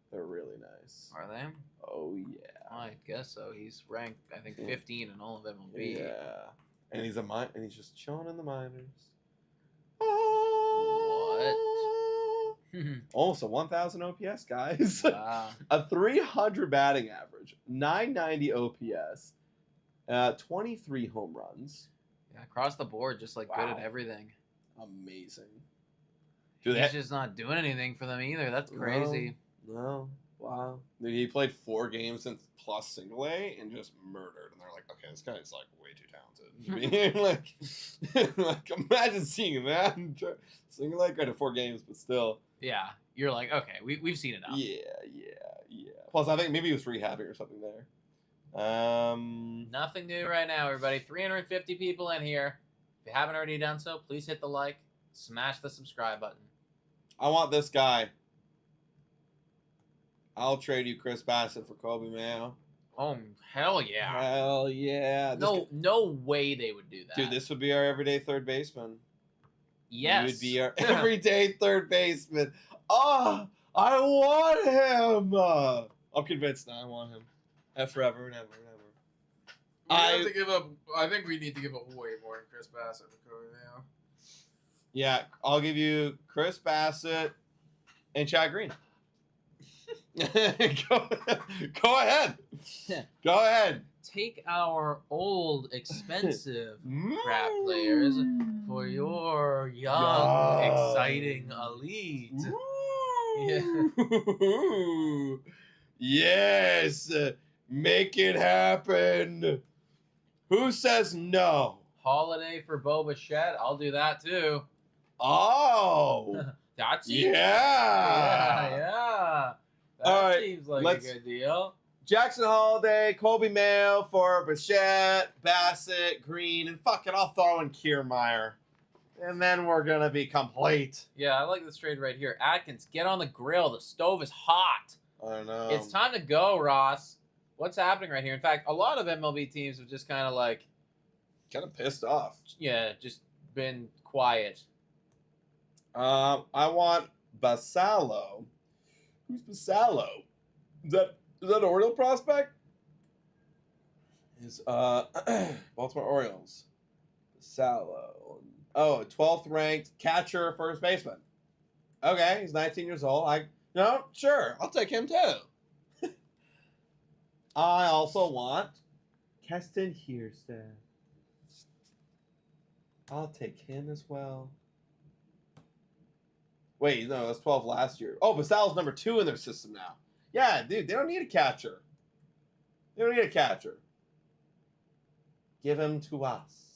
Speaker 2: They're really nice.
Speaker 4: Are they?
Speaker 2: Oh yeah.
Speaker 4: I guess so. He's ranked, I think, 15 in all of MLB.
Speaker 2: Yeah. And he's just chilling in the minors.
Speaker 4: What?
Speaker 2: Almost a 1,000 OPS, guys.
Speaker 4: Wow.
Speaker 2: A 300 batting average, 990 OPS, 23 home runs.
Speaker 4: Yeah, across the board, just good at everything.
Speaker 2: Amazing.
Speaker 4: He's just not doing anything for them either. That's crazy.
Speaker 2: No. Wow. He played 4 games since plus single A and just murdered. And they're like, okay, this guy's like way too talented. I mean, like imagine seeing that. Single A, granted 4 games, but still.
Speaker 4: Yeah. You're like, okay, we've seen enough.
Speaker 2: Yeah. Plus, I think maybe he was rehabbing or something there.
Speaker 4: Nothing new right now, everybody. 350 people in here. If you haven't already done so, please hit the like, smash the subscribe button.
Speaker 2: I want this guy. I'll trade you Chris Bassett for Kiermaier.
Speaker 4: Oh, hell yeah.
Speaker 2: Hell yeah.
Speaker 4: No way they would do that.
Speaker 2: Dude, this would be our everyday third baseman.
Speaker 4: Yes.
Speaker 2: He would be our everyday third baseman. Oh, I want him. I'm convinced now I want him. Forever and ever and ever.
Speaker 5: I think we need to give up way more than Chris Bassett for Kiermaier.
Speaker 2: Yeah, I'll give you Chris Bassett and Chad Green. Go ahead. Go ahead.
Speaker 4: Take our old, expensive crap players for your young, exciting elite.
Speaker 2: Yeah. Yes. Make it happen. Who says no?
Speaker 4: Holiday for Bo Bichette. I'll do that too.
Speaker 2: Oh.
Speaker 4: That seems
Speaker 2: Yeah.
Speaker 4: That
Speaker 2: All right,
Speaker 4: seems like a good deal.
Speaker 2: Jackson Holiday, Kiermaier for Bichette, Bassett, Green, and fuck it, I'll throw in Kiermaier. And then we're going to be complete.
Speaker 4: Yeah, I like this trade right here. Atkins, get on the grill. The stove is hot.
Speaker 2: I know.
Speaker 4: It's time to go, Ross. What's happening right here? In fact, a lot of MLB teams have just kind of like...
Speaker 2: kind of pissed off.
Speaker 4: Yeah, just been quiet.
Speaker 2: I want Basallo. Who's Basallo? Is that an Oriole prospect? Is Baltimore Orioles. Basallo. Oh, 12th ranked catcher, first baseman. Okay, he's 19 years old. Sure, I'll take him too. I also want Keston Kierstead. I'll take him as well. Wait, no, that's 12 last year. Oh, Basal's number 2 in their system now. Yeah, dude, they don't need a catcher. They don't need a catcher. Give him to us.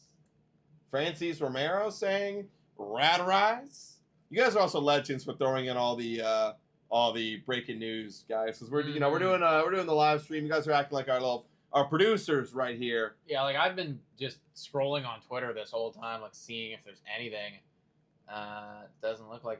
Speaker 2: Francis Romero saying, "Rad rise." You guys are also legends for throwing in all the breaking news, guys. Because we're doing the live stream. You guys are acting like our producers right here.
Speaker 4: Yeah, like I've been just scrolling on Twitter this whole time, like seeing if there's anything. Doesn't look like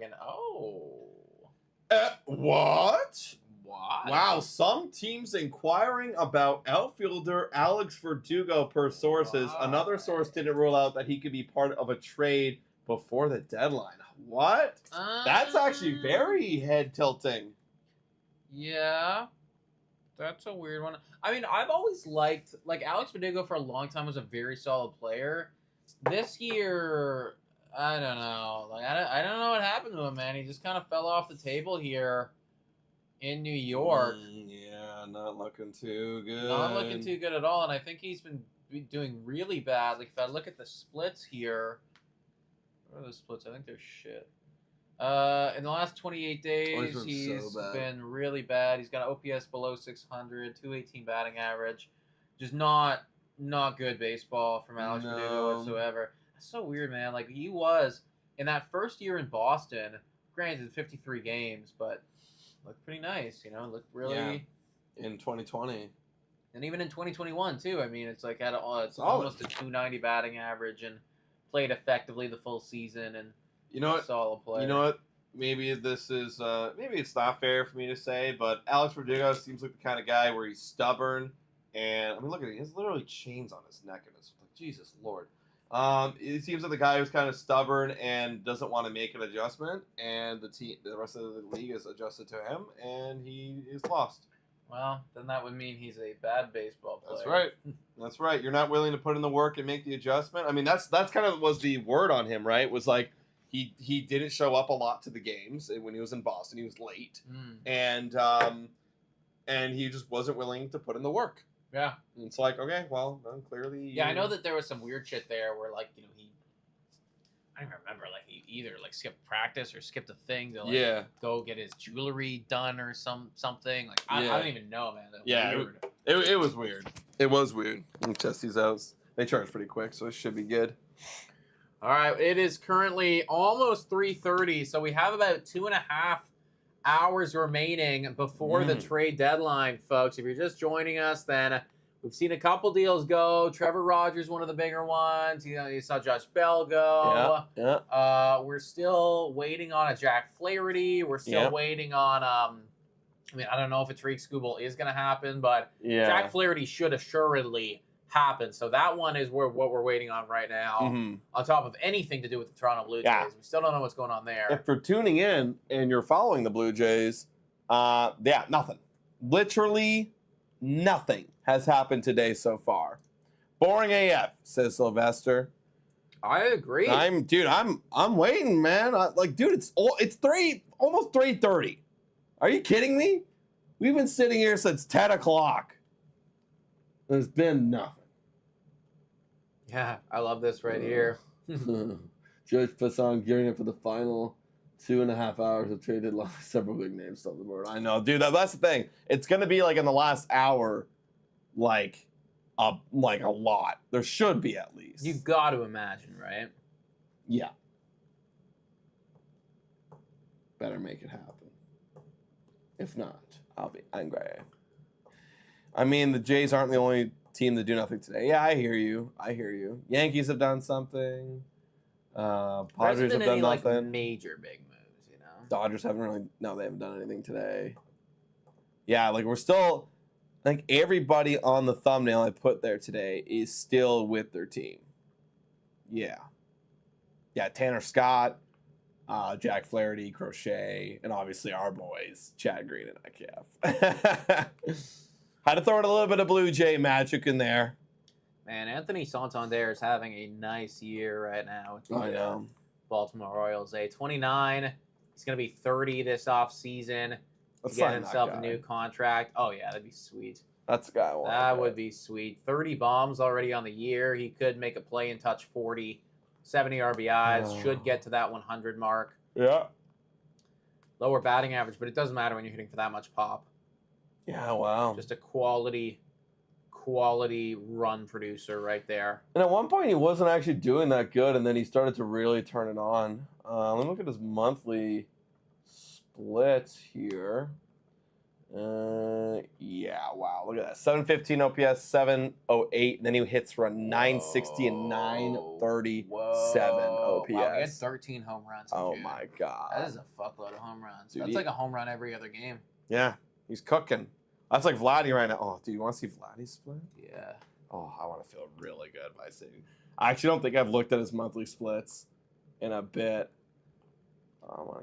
Speaker 2: What?
Speaker 4: What?
Speaker 2: Wow, some teams inquiring about outfielder Alex Verdugo per sources.
Speaker 4: Wow.
Speaker 2: Another source didn't rule out that he could be part of a trade before the deadline. What? That's actually very head tilting.
Speaker 4: Yeah. That's a weird one. I mean, I've always liked, like, Alex Verdugo for a long time was a very solid player. This year, I don't know. Like, I don't know what happened to him, man. He just kind of fell off the table here in New York.
Speaker 2: Yeah, not looking too good.
Speaker 4: Not looking too good at all, and I think he's been doing really bad. Like, if I look at the splits here, what are the splits? I think they're shit. In the last 28 days, he's been really bad. He's got an OPS below 600, 218 batting average. Just not good baseball from Alex Verdugo whatsoever. That's so weird, man. Like, he was, in that first year in Boston, granted 53 games, but looked pretty nice, you know? Looked really...
Speaker 2: Yeah. In 2020.
Speaker 4: And even in 2021, too. I mean, it's like it's almost a 290 batting average and played effectively the full season and solid player.
Speaker 2: You know what? Maybe this is maybe it's not fair for me to say, but Alex Verdugo seems like the kind of guy where he's stubborn, and I mean, look at it, he has literally chains on his neck, and it's like, Jesus Lord. It seems like the guy who's kind of stubborn and doesn't want to make an adjustment, and the rest of the league is adjusted to him, and he is lost.
Speaker 4: Well, then that would mean he's a bad baseball player.
Speaker 2: That's right. That's right. You're not willing to put in the work and make the adjustment. I mean, that's kind of was the word on him, right? Was like he didn't show up a lot to the games when he was in Boston. He was late, and he just wasn't willing to put in the work.
Speaker 4: Yeah.
Speaker 2: And it's like, okay, well, then clearly.
Speaker 4: Yeah, I know that there was some weird shit there where, like, you know, I don't even remember. Like he either like skipped practice or skipped a thing to like
Speaker 2: Yeah.
Speaker 4: go get his jewelry done or something. Like I don't even know, man. That's weird.
Speaker 2: It was weird. It was weird. Let me test these out. They charge pretty quick, so it should be good.
Speaker 4: All right, it is currently almost 3:30, so we have about 2.5 hours remaining before the trade deadline, folks. If you're just joining us, then we've seen a couple deals go. Trevor Rogers, one of the bigger ones. You saw Josh Bell go.
Speaker 2: Yeah.
Speaker 4: We're still waiting on a Jack Flaherty. We're still waiting on. I mean, I don't know if a Tariq Skubal is going to happen, but Jack Flaherty should assuredly happen. So that one is what we're waiting on right now. On top of anything to do with the Toronto Blue Jays, we still don't know what's going on there.
Speaker 2: If you're tuning in and you're following the Blue Jays, nothing. Literally nothing has happened today so far. Boring AF, says Sylvester.
Speaker 4: I agree.
Speaker 2: I'm waiting, man. It's almost 3:30. Are you kidding me? We've been sitting here since 10 o'clock. There's been nothing.
Speaker 4: Yeah, I love this right here.
Speaker 2: Judge Passan gearing up for the final 2.5 hours of trade deadline. Several big names on the board. I know, dude. That's the thing. It's gonna be like in the last hour, like a lot. There should be at least.
Speaker 4: You got to imagine, right?
Speaker 2: Yeah. Better make it happen. If not, I'll be angry. I mean, the Jays aren't the only team to do nothing today. Yeah, I hear you. Yankees have done something. Padres have done nothing.
Speaker 4: Like, major big moves, you know.
Speaker 2: Dodgers haven't really. No, they haven't done anything today. Yeah, like we're still. I think everybody on the thumbnail I put there today is still with their team. Yeah. Yeah, Tanner Scott, Jack Flaherty, Crochet, and obviously our boys, Chad Green and IKF. Had to throw in a little bit of Blue Jay magic in there.
Speaker 4: Man, Anthony Santander is having a nice year right now with the
Speaker 2: I know.
Speaker 4: Baltimore Royals. 29. He's going to be 30 this offseason. Get himself a new contract. Oh, yeah, that'd be sweet.
Speaker 2: That's the guy I want.
Speaker 4: That would be sweet. 30 bombs already on the year. He could make a play and touch 40. 70 RBIs. Should get to that 100 mark.
Speaker 2: Yeah.
Speaker 4: Lower batting average, but it doesn't matter when you're hitting for that much pop.
Speaker 2: Yeah, wow.
Speaker 4: Just a quality run producer right there.
Speaker 2: And at one point, he wasn't actually doing that good, and then he started to really turn it on. Let me look at his monthly splits here. Yeah, wow. Look at that. 715 OPS, 708, and then he hits for a 960 and 937 OPS.
Speaker 4: Wow, he had 13 home runs.
Speaker 2: Oh, my God.
Speaker 4: That is a fuckload of home runs.
Speaker 2: Dude,
Speaker 4: That's like a home run every other game.
Speaker 2: Yeah, he's cooking. That's like Vladdy right now. Oh, do you want to see Vladdy's split?
Speaker 4: Yeah.
Speaker 2: Oh, I want to feel really good by seeing. I actually don't think I've looked at his monthly splits in a bit.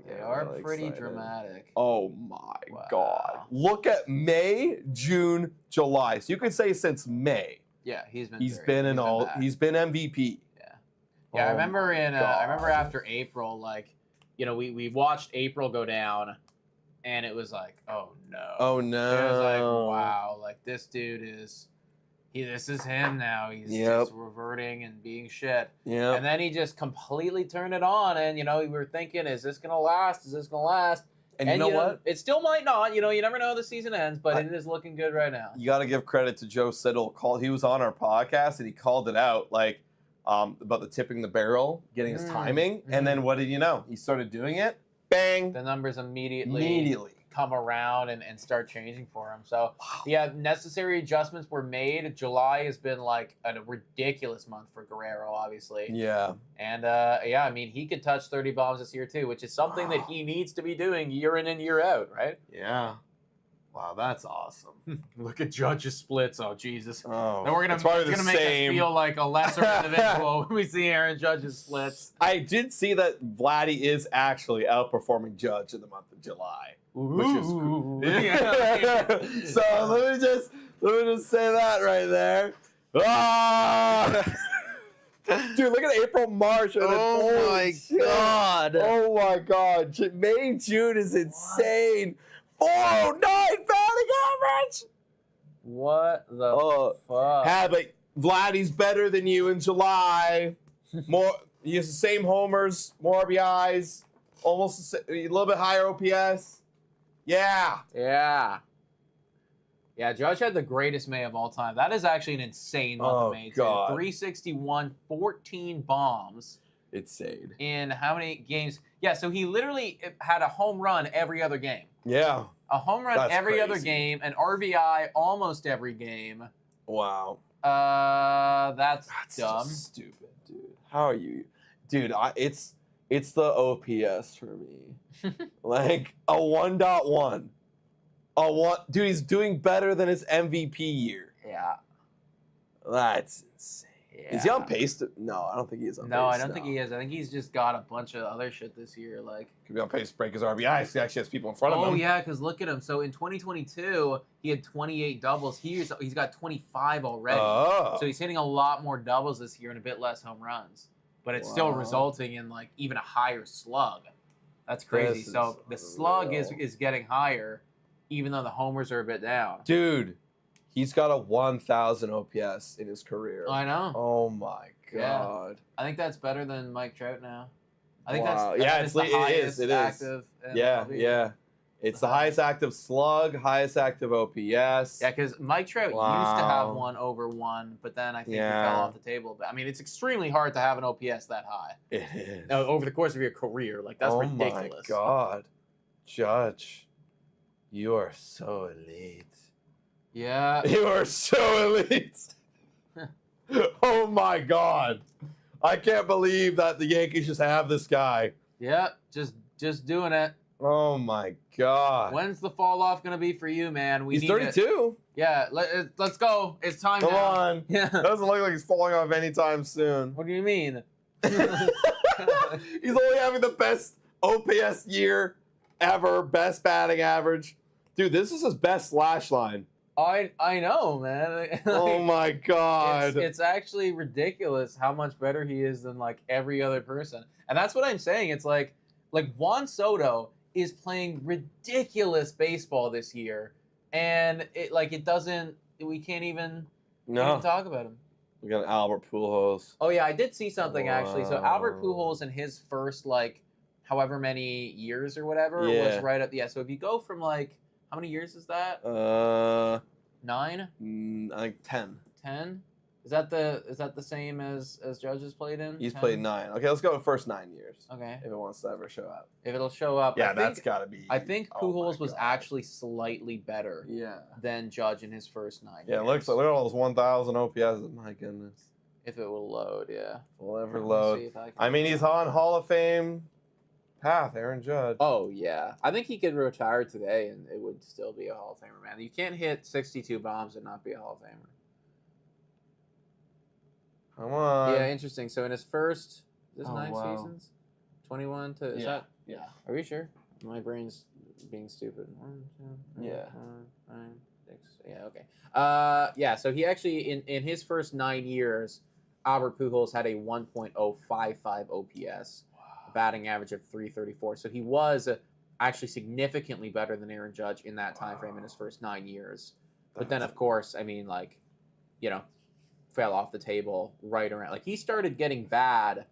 Speaker 4: They are pretty dramatic.
Speaker 2: Oh my God! Look at May, June, July. So you could say since May.
Speaker 4: Yeah, he's been
Speaker 2: MVP.
Speaker 4: Yeah. I remember after April, like, you know, we watched April go down, and it was like, oh no.
Speaker 2: Oh no.
Speaker 4: It was like, wow, like this dude is. This is him now. He's just reverting and being shit.
Speaker 2: Yeah.
Speaker 4: And then he just completely turned it on. And, you know, we were thinking, is this going to last? Is this going to last?
Speaker 2: And you know what?
Speaker 4: It still might not. You know, you never know how the season ends, but it is looking good right now.
Speaker 2: You got to give credit to Joe Siddle. He was on our podcast, and he called it out, like, about the tipping the barrel, getting his timing. And then what did you know? He started doing it. Bang.
Speaker 4: The numbers immediately come around and start changing for him. So, yeah, necessary adjustments were made. July has been like a ridiculous month for Guerrero, obviously.
Speaker 2: Yeah.
Speaker 4: And, I mean, he could touch 30 bombs this year, too, which is something that he needs to be doing year in and year out, right?
Speaker 2: Yeah. Wow, that's awesome.
Speaker 4: Look at Judge's splits. Oh, Jesus.
Speaker 2: Oh,
Speaker 4: then we're going to make us feel like a lesser individual when we see Aaron Judge's splits.
Speaker 2: I did see that Vladdy is actually outperforming Judge in the month of July. Which is cool. So let me just say that right there. Dude, look at April, March. And
Speaker 4: oh my God.
Speaker 2: Oh my God. May, June is insane. 409 batting average.
Speaker 4: What the fuck?
Speaker 2: Yeah, but Vladdy's better than you in July. More He has the same homers, more RBIs, almost a little bit higher OPS. Yeah.
Speaker 1: Yeah. Yeah, Judge had the greatest May of all time. That is actually an insane month of May, too.
Speaker 2: God.
Speaker 1: 361, 14 bombs.
Speaker 2: Insane.
Speaker 1: In how many games? Yeah, so he literally had a home run every other game.
Speaker 2: Yeah.
Speaker 1: A home run
Speaker 2: That's
Speaker 1: every other
Speaker 2: crazy.
Speaker 1: game, an RBI almost every game.
Speaker 2: Wow.
Speaker 1: That's dumb.
Speaker 2: Just stupid, dude. How are you? Dude, it's the OPS for me. Like a 1.1. Dude, he's doing better than his MVP year.
Speaker 1: Yeah.
Speaker 2: That's insane.
Speaker 1: Yeah.
Speaker 2: Is he on pace to? No, I don't think he is on pace.
Speaker 1: No, I don't think he is. I think he's just got a bunch of other shit this year. Like,
Speaker 2: Could be on pace to break his RBIs. He actually has people in front of him.
Speaker 1: oh yeah, because look at him. So in 2022, he had 28 doubles. He's got 25 already.
Speaker 2: Oh.
Speaker 1: So he's hitting a lot more doubles this year and a bit less home runs. But it's still
Speaker 2: Wow.
Speaker 1: resulting in like even a higher slug. That's crazy.
Speaker 2: This
Speaker 1: So
Speaker 2: is
Speaker 1: the slug
Speaker 2: unreal.
Speaker 1: is getting higher, even though the homers are a bit down.
Speaker 2: Dude, he's got a 1,000 OPS in his career.
Speaker 1: I know.
Speaker 2: Oh my
Speaker 1: Yeah.
Speaker 2: god.
Speaker 1: I think that's better than Mike Trout now. I think
Speaker 2: Wow.
Speaker 1: that's
Speaker 2: Yeah,
Speaker 1: that is
Speaker 2: it's-
Speaker 1: the
Speaker 2: it is,
Speaker 1: highest
Speaker 2: it is.
Speaker 1: active.
Speaker 2: Yeah,
Speaker 1: MLB.
Speaker 2: yeah. It's the highest active slug, highest active OPS.
Speaker 1: Yeah, because Mike Trout used to have
Speaker 2: Wow.
Speaker 1: one over one, but then I think he
Speaker 2: Yeah.
Speaker 1: fell off the table. But I mean, it's extremely hard to have an OPS that high
Speaker 2: It is.
Speaker 1: over the course of your career. Like that's
Speaker 2: oh
Speaker 1: ridiculous.
Speaker 2: my god. Judge, you are so elite.
Speaker 1: Yeah.
Speaker 2: You are so elite. Oh my god. I can't believe that the Yankees just have this guy.
Speaker 1: Yeah. Just doing it.
Speaker 2: Oh my god.
Speaker 1: When's the fall off gonna be for you, man?
Speaker 2: He's
Speaker 1: need
Speaker 2: 32.
Speaker 1: Yeah. Let's go. It's time
Speaker 2: Come
Speaker 1: now.
Speaker 2: on.
Speaker 1: Yeah.
Speaker 2: Doesn't look like he's falling off anytime soon.
Speaker 1: What do you mean?
Speaker 2: He's only having the best OPS year ever, best batting average. Dude, this is his best slash line.
Speaker 1: I know, man.
Speaker 2: Oh my god.
Speaker 1: It's actually ridiculous how much better he is than like every other person. And that's what I'm saying. It's like Juan Soto is playing ridiculous baseball this year. And we can't even talk about him.
Speaker 2: We got Albert Pujols.
Speaker 1: Oh yeah, I did see something actually. So Albert
Speaker 2: Wow.
Speaker 1: Pujols in his first however many years or whatever
Speaker 2: Yeah.
Speaker 1: was right up. Yeah, so if you go from how many years is that? 9?
Speaker 2: I think 10.
Speaker 1: 10? Is that the same as Judge's played in?
Speaker 2: He's
Speaker 1: 10?
Speaker 2: played 9. Okay, let's go with first 9 years.
Speaker 1: Okay.
Speaker 2: If it wants to ever show up.
Speaker 1: If it'll show up.
Speaker 2: Yeah,
Speaker 1: I
Speaker 2: that's
Speaker 1: think,
Speaker 2: got to be.
Speaker 1: I think
Speaker 2: oh my
Speaker 1: Pujols was
Speaker 2: God.
Speaker 1: actually slightly better
Speaker 2: Yeah.
Speaker 1: than Judge in his first 9
Speaker 2: Yeah,
Speaker 1: years.
Speaker 2: look at all those 1,000 OPS. My goodness.
Speaker 1: If it will load, yeah.
Speaker 2: Will ever
Speaker 1: Let me
Speaker 2: load.
Speaker 1: see if I can-
Speaker 2: I mean, he's on Hall of Fame path, Aaron Judge.
Speaker 1: Oh, yeah. I think he could retire today and it would still be a Hall of Famer, man. You can't hit 62 bombs and not be a Hall of Famer.
Speaker 2: Come on.
Speaker 1: Yeah, interesting. So in his first, is this
Speaker 2: Oh,
Speaker 1: 9
Speaker 2: wow.
Speaker 1: seasons? 21 to, is
Speaker 2: Yeah.
Speaker 1: that,
Speaker 2: Yeah.
Speaker 1: are we sure? My brain's being stupid. 1, 2, 3,
Speaker 2: Yeah.
Speaker 1: 4, 5, 6, yeah, okay. Yeah, so he actually, in his first 9 years, Albert Pujols had a 1.055 OPS, batting average of 334. So he was actually significantly better than Aaron Judge in that time frame in his first 9 years. But then, of course, I mean, fell off the table right around. He started getting bad.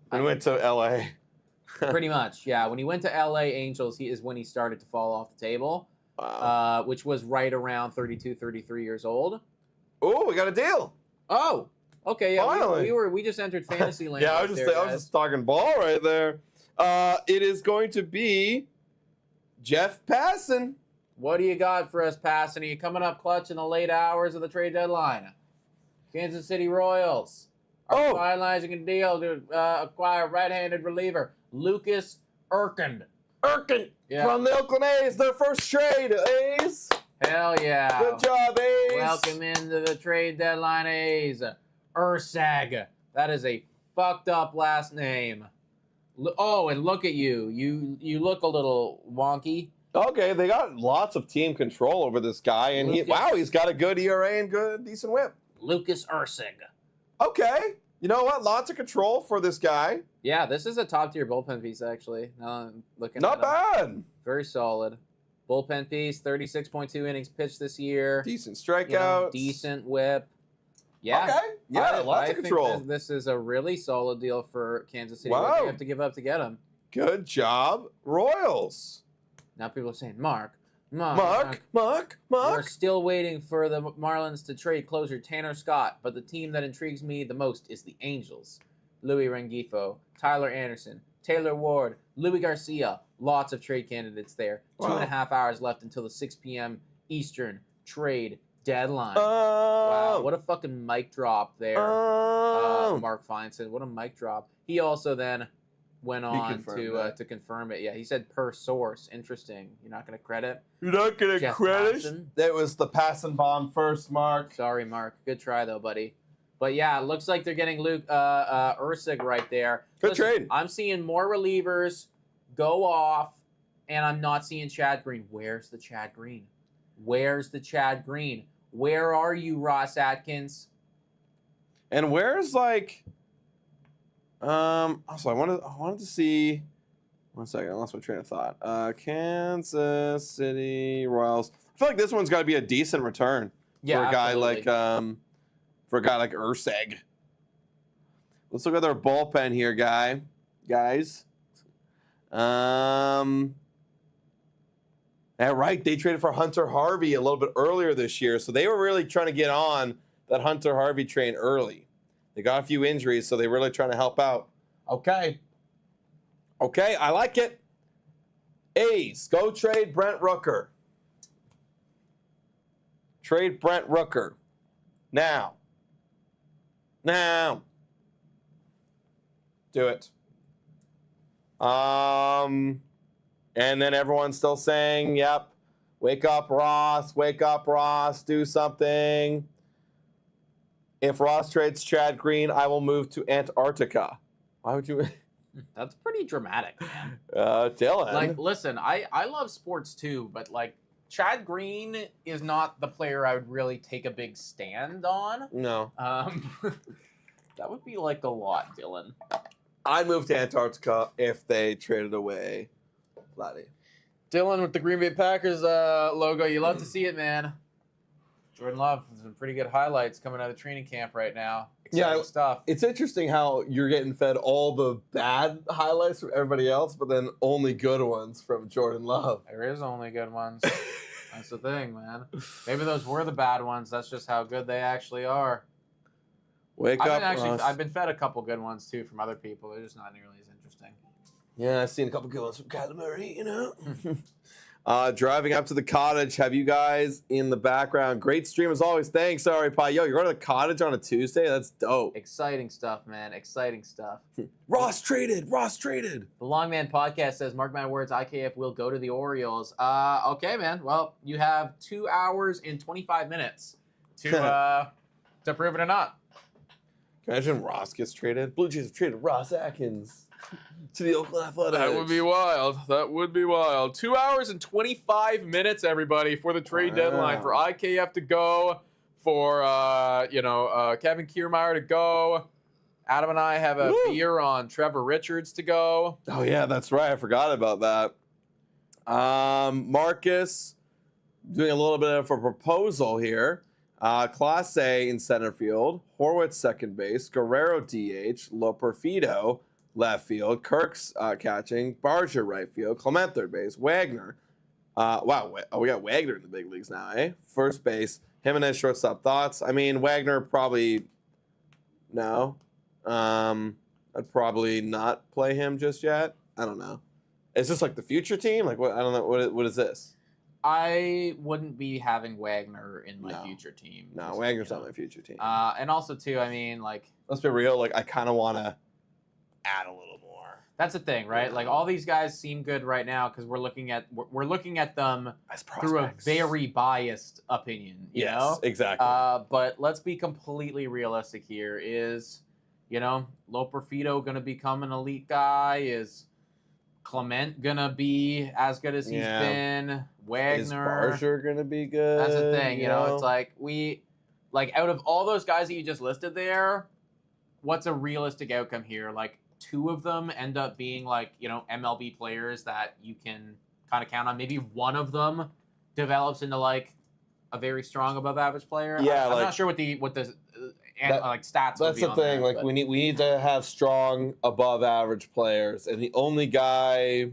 Speaker 2: When he went to LA.
Speaker 1: Pretty much, yeah. When he went to LA Angels, is when he started to fall off the table,
Speaker 2: Wow.
Speaker 1: which was right around 32, 33 years old.
Speaker 2: Oh, we got a deal.
Speaker 1: Oh, okay, yeah.
Speaker 2: Finally.
Speaker 1: We just entered fantasy land.
Speaker 2: Yeah, I
Speaker 1: right
Speaker 2: was
Speaker 1: there,
Speaker 2: just talking ball right there. It is going to be Jeff Passan.
Speaker 1: What do you got for us, Passan? Are you coming up clutch in the late hours of the trade deadline? Kansas City Royals are finalizing a deal to acquire right-handed reliever Lucas Erkind. Yeah.
Speaker 2: From the Oakland A's, their first trade. A's.
Speaker 1: Hell yeah.
Speaker 2: Good job, A's.
Speaker 1: Welcome into the trade deadline, A's. Ursag. That is a fucked up last name. Oh, and look at you. You look a little wonky.
Speaker 2: Okay, they got lots of team control over this guy, and he's got a good ERA and good decent whip.
Speaker 1: Lucas Ursag.
Speaker 2: Okay, you know what? Lots of control for this guy.
Speaker 1: Yeah, this is a top tier bullpen piece actually. Now I'm looking
Speaker 2: Not
Speaker 1: at him.
Speaker 2: bad.
Speaker 1: Very solid. Bullpen piece, 36.2 innings pitched this year.
Speaker 2: Decent
Speaker 1: You know,
Speaker 2: strikeouts.
Speaker 1: decent whip. Yeah.
Speaker 2: Okay. Yeah, lots of
Speaker 4: think
Speaker 2: control.
Speaker 4: this is a really solid deal for Kansas City. What do
Speaker 2: Wow.
Speaker 4: you have to give up to get him?
Speaker 2: Good job, Royals.
Speaker 4: Now people are saying, Mark. We're still waiting for the Marlins to trade closer Tanner Scott, but the team that intrigues me the most is the Angels. Louis Rengifo, Tyler Anderson, Taylor Ward, Louis Garcia. Lots of trade candidates there.
Speaker 2: Wow.
Speaker 4: 2.5 hours left until the 6 p.m. Eastern trade deadline.
Speaker 2: Oh.
Speaker 4: Wow, what a fucking mic drop there. Mark Feinstein, what a mic drop. He also then went on to confirm it. Yeah, he said per source. Interesting. You're not going to credit?
Speaker 2: You're not going to
Speaker 4: Jeff
Speaker 2: credit?
Speaker 4: Passan?
Speaker 2: That was the passing bomb first, Mark.
Speaker 4: Sorry, Mark. Good try, though, buddy. But yeah, it looks like they're getting Luke Ursig right there.
Speaker 2: Good trade.
Speaker 4: I'm seeing more relievers go off, and I'm not seeing Chad Green. Where's the Chad Green? Where's the Chad Green? Where are you, Ross Atkins?
Speaker 2: And where's like, also I wanted to see. 1 second, I lost my train of thought. Kansas City Royals. I feel like this one's got to be a decent return for a guy like Ursig. Let's look at their bullpen here, guys. Yeah, right. They traded for Hunter Harvey a little bit earlier this year, so they were really trying to get on that Hunter Harvey train early. They got a few injuries, so they're really trying to help out. Okay, I like it. A's, go trade Brent Rooker. Trade Brent Rooker. Now. Do it. And then everyone's still saying, yep, wake up, Ross, do something. If Ross trades Chad Green, I will move to Antarctica. Why would you?
Speaker 4: That's pretty dramatic, man.
Speaker 2: Dylan.
Speaker 4: Like, listen, I love sports too, but like Chad Green is not the player I would really take a big stand on.
Speaker 2: No.
Speaker 4: That would be like a lot, Dylan.
Speaker 2: I'd move to Antarctica if they traded away Vladdy.
Speaker 4: Dylan with the Green Bay Packers logo. You love to see it, man. Jordan Love, some pretty good highlights coming out of training camp right now. Exciting stuff.
Speaker 2: It's interesting how you're getting fed all the bad highlights from everybody else, but then only good ones from Jordan Love.
Speaker 4: There is only good ones. That's the thing, man. Maybe those were the bad ones. That's just how good they actually are. I've been fed a couple good ones too from other people. They're just not nearly as interesting.
Speaker 2: Yeah, I've seen a couple good ones from Kyler Murray, you know. Driving up to the cottage, have you guys in the background. Great stream as always. Thanks, sorry, Pi. Yo, you're going to the cottage on a Tuesday? That's dope.
Speaker 4: Exciting stuff, man. Exciting stuff.
Speaker 2: Ross traded.
Speaker 4: The Longman Podcast says, mark my words, IKF will go to the Orioles. Okay, man. Well, you have 2 hours and 25 minutes to prove it or not.
Speaker 2: Can you imagine Ross gets traded? Blue Jays have traded Ross Atkins to the Oakland Athletics.
Speaker 4: That would be wild. 2 hours and 25 minutes, everybody, for the trade deadline. For IKF to go, for Kevin Kiermaier to go. Adam and I have a beer on Trevor Richards to go.
Speaker 2: Oh yeah, that's right. I forgot about that. Marcus doing a little bit of a proposal here. Class A in center field, Horwitz second base, Guerrero DH, Loperfido left field, Kirk's catching, Barger right field, Clement third base, Wagner. We got Wagner in the big leagues now, eh? First base, Jimenez shortstop. Thoughts? I mean, Wagner probably no. I'd probably not play him just yet. I don't know. Is this like the future team? Like what? I don't know. What is this?
Speaker 4: I wouldn't be having Wagner in my future team.
Speaker 2: No, Wagner's not my future team.
Speaker 4: And also, too, I mean, like...
Speaker 2: Let's be real. Like, I kind of want to add a little more.
Speaker 4: That's the thing, right? Yeah. Like, all these guys seem good right now because we're looking at them
Speaker 2: as
Speaker 4: through a very biased opinion, you know?
Speaker 2: Exactly.
Speaker 4: But let's be completely realistic here. Is, Loperfido going to become an elite guy? Is Clement going to be as good as he's been? Wagner.
Speaker 2: Is Barger gonna be good?
Speaker 4: That's the thing, you know. It's like out of all those guys that you just listed there, what's a realistic outcome here? Like 2 of them end up being like, MLB players that you can kind of count on. Maybe 1 of them develops into like a very strong above average player.
Speaker 2: Yeah,
Speaker 4: I'm not sure what the and like stats. would
Speaker 2: That's
Speaker 4: be
Speaker 2: the
Speaker 4: on
Speaker 2: thing.
Speaker 4: there,
Speaker 2: Like
Speaker 4: but-
Speaker 2: we need to have strong, above average players, and the only guy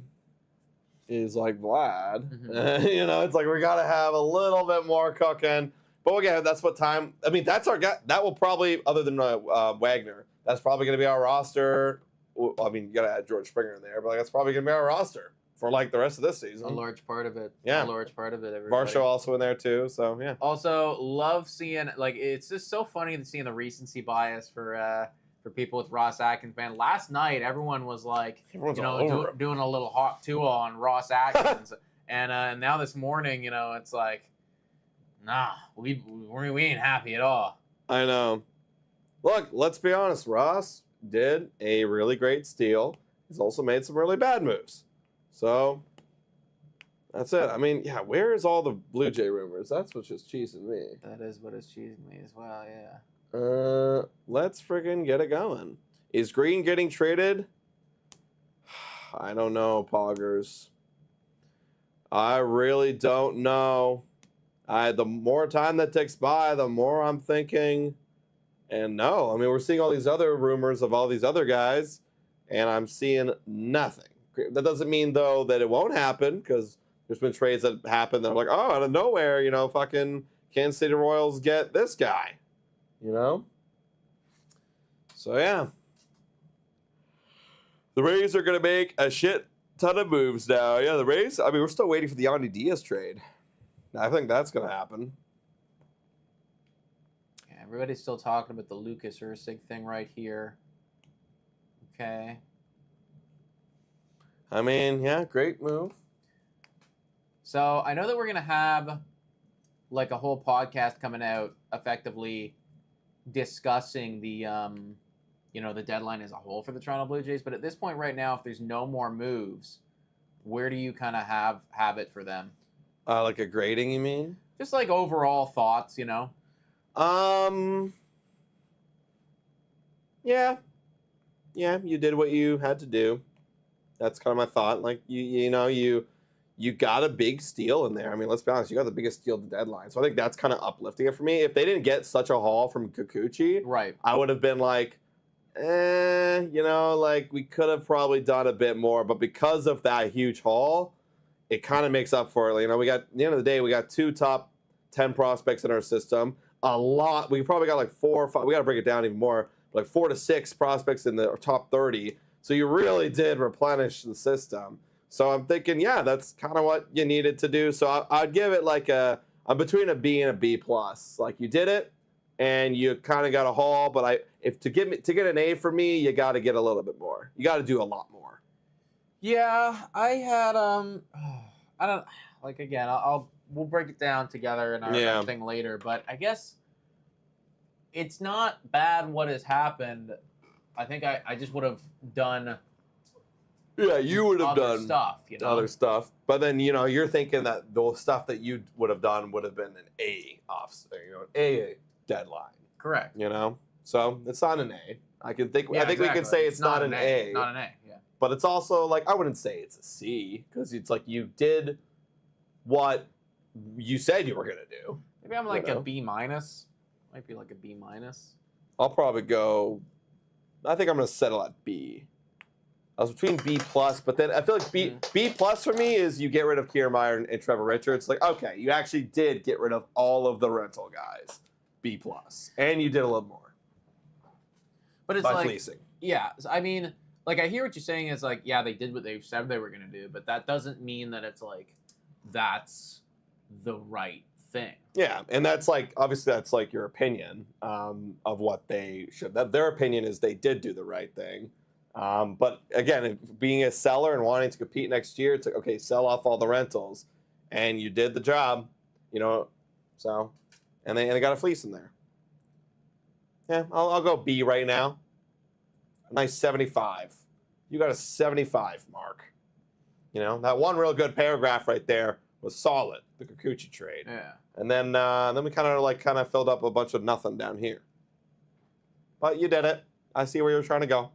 Speaker 2: is like Vlad.
Speaker 4: Mhm.
Speaker 2: You know, it's like we got to have a little bit more cooking. But again, that's what time. I mean, that's our guy. That will probably, other than Wagner, that's probably going to be our roster. Well, I mean, you got to add George Springer in there, but like, that's probably going to be our roster for like the rest of this season.
Speaker 4: a large part of it.
Speaker 2: Yeah.
Speaker 4: A large part of it. Everybody.
Speaker 2: Varsho also in there too. So yeah.
Speaker 4: Also, love seeing like it's just so funny seeing the recency bias for people with Ross Atkins. Man, last night everyone was like,
Speaker 2: Everyone's
Speaker 4: you
Speaker 2: all
Speaker 4: know,
Speaker 2: over him.
Speaker 4: doing a little hawk tuah on Ross Atkins, and now this morning, you know, it's like, nah, we ain't happy at all.
Speaker 2: I know. Look, let's be honest. Ross did a really great steal. He's also made some really bad moves. So that's it. I mean, yeah, where is all the Blue Jay rumors? That's what's just cheesing me.
Speaker 4: That is what is cheesing me as well. Yeah.
Speaker 2: Let's friggin' get it going. Is Green getting traded? I don't know, Poggers. I really don't know. The more time that ticks by, the more I'm thinking. And no, I mean, we're seeing all these other rumors of all these other guys, and I'm seeing nothing. That doesn't mean, though, that it won't happen, because there's been trades that happen that are like, oh, out of nowhere, you know, fucking Kansas City Royals get this guy, you know? So, yeah. The Rays are going to make a shit ton of moves now. Yeah, the Rays, I mean, we're still waiting for the Yandy Diaz trade. I think that's going to happen.
Speaker 4: Yeah, everybody's still talking about the Lucas Ursig thing right here. Okay.
Speaker 2: I mean, yeah, great move.
Speaker 4: So I know that we're gonna have like a whole podcast coming out, effectively discussing the you know, the deadline as a whole for the Toronto Blue Jays. But at this point right now, if there's no more moves, where do you kind of have it for them?
Speaker 2: Like a grading, you mean?
Speaker 4: Just like overall thoughts, you know.
Speaker 2: Yeah, you did what you had to do. That's kind of my thought. Like you know, you got a big steal in there. I mean, let's be honest, you got the biggest steal at the deadline. So I think that's kind of uplifting it for me. If they didn't get such a haul from Kikuchi,
Speaker 4: Right.
Speaker 2: I would have been like, you know, like we could have probably done a bit more. But because of that huge haul, it kind of makes up for it. You know, we got at the end of the day, we got 2 top 10 prospects in our system. A lot. We probably got like 4 or 5. We got to break it down even more. Like 4 to 6 prospects in the top 30. So you really did replenish the system. So I'm thinking, yeah, that's kind of what you needed to do. So I'd give it like I'm between a B and a B plus. Like you did it, and you kind of got a haul. But to get an A for me, you got to get a little bit more. You got to do a lot more.
Speaker 4: Yeah, I had I don't like again. We'll break it down together in our thing later. But I guess it's not bad what has happened. I think I just would have done.
Speaker 2: Yeah, you would have done
Speaker 4: stuff, you know?
Speaker 2: other stuff. But then, you know, you're thinking that the stuff that you would have done would have been an A an A deadline.
Speaker 4: Correct.
Speaker 2: You know, so it's not an A. I think we
Speaker 4: exactly.
Speaker 2: can say it's not an A.
Speaker 4: Not an A. Yeah.
Speaker 2: But it's also like I wouldn't say it's a C, because it's like you did what you said you were gonna do.
Speaker 4: Maybe I'm like
Speaker 2: You know?
Speaker 4: a B minus. Might be like a B minus.
Speaker 2: I'll probably go. I think I'm gonna settle at B. I was between B plus, but then I feel like B plus for me is you get rid of Kiermaier and Trevor Richards. Like, okay, you actually did get rid of all of the rental guys. B plus, and you did a little more.
Speaker 4: But it's
Speaker 2: by
Speaker 4: like
Speaker 2: fleecing.
Speaker 4: Yeah, I mean, like I hear what you're saying is like, yeah, they did what they said they were gonna do, but that doesn't mean that it's like that's the right thing.
Speaker 2: Yeah, and that's like obviously that's like your opinion of what they should. Their opinion is they did do the right thing. But again, being a seller and wanting to compete next year, it's like, okay, sell off all the rentals, and you did the job, you know. So, and they got a fleece in there. Yeah, I'll go B right now. A nice 75. You got a 75, Mark. You know, that one real good paragraph right there was solid, the Kikuchi trade.
Speaker 4: Yeah.
Speaker 2: And then we kind of filled up a bunch of nothing down here. But you did it. I see where you're trying to go.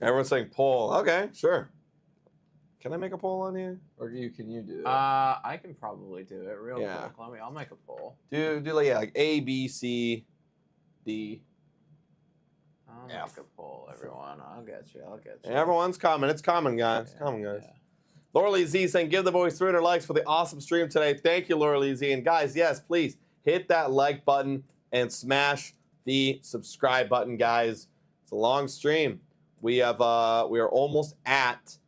Speaker 2: Everyone's saying pull. Okay, sure. Can I make a poll on here, or can you do it?
Speaker 4: I can probably do it real quick. I'll make a poll.
Speaker 2: Do like A, B, C, D.
Speaker 4: I'll make a poll, everyone. I'll get you.
Speaker 2: Everyone's coming. It's coming, guys. It's coming, guys. Laura Lee Z saying, give the boys 300 likes for the awesome stream today. Thank you, Laura Lee Z. And guys, yes, please hit that like button and smash the subscribe button, guys. It's a long stream. We are almost at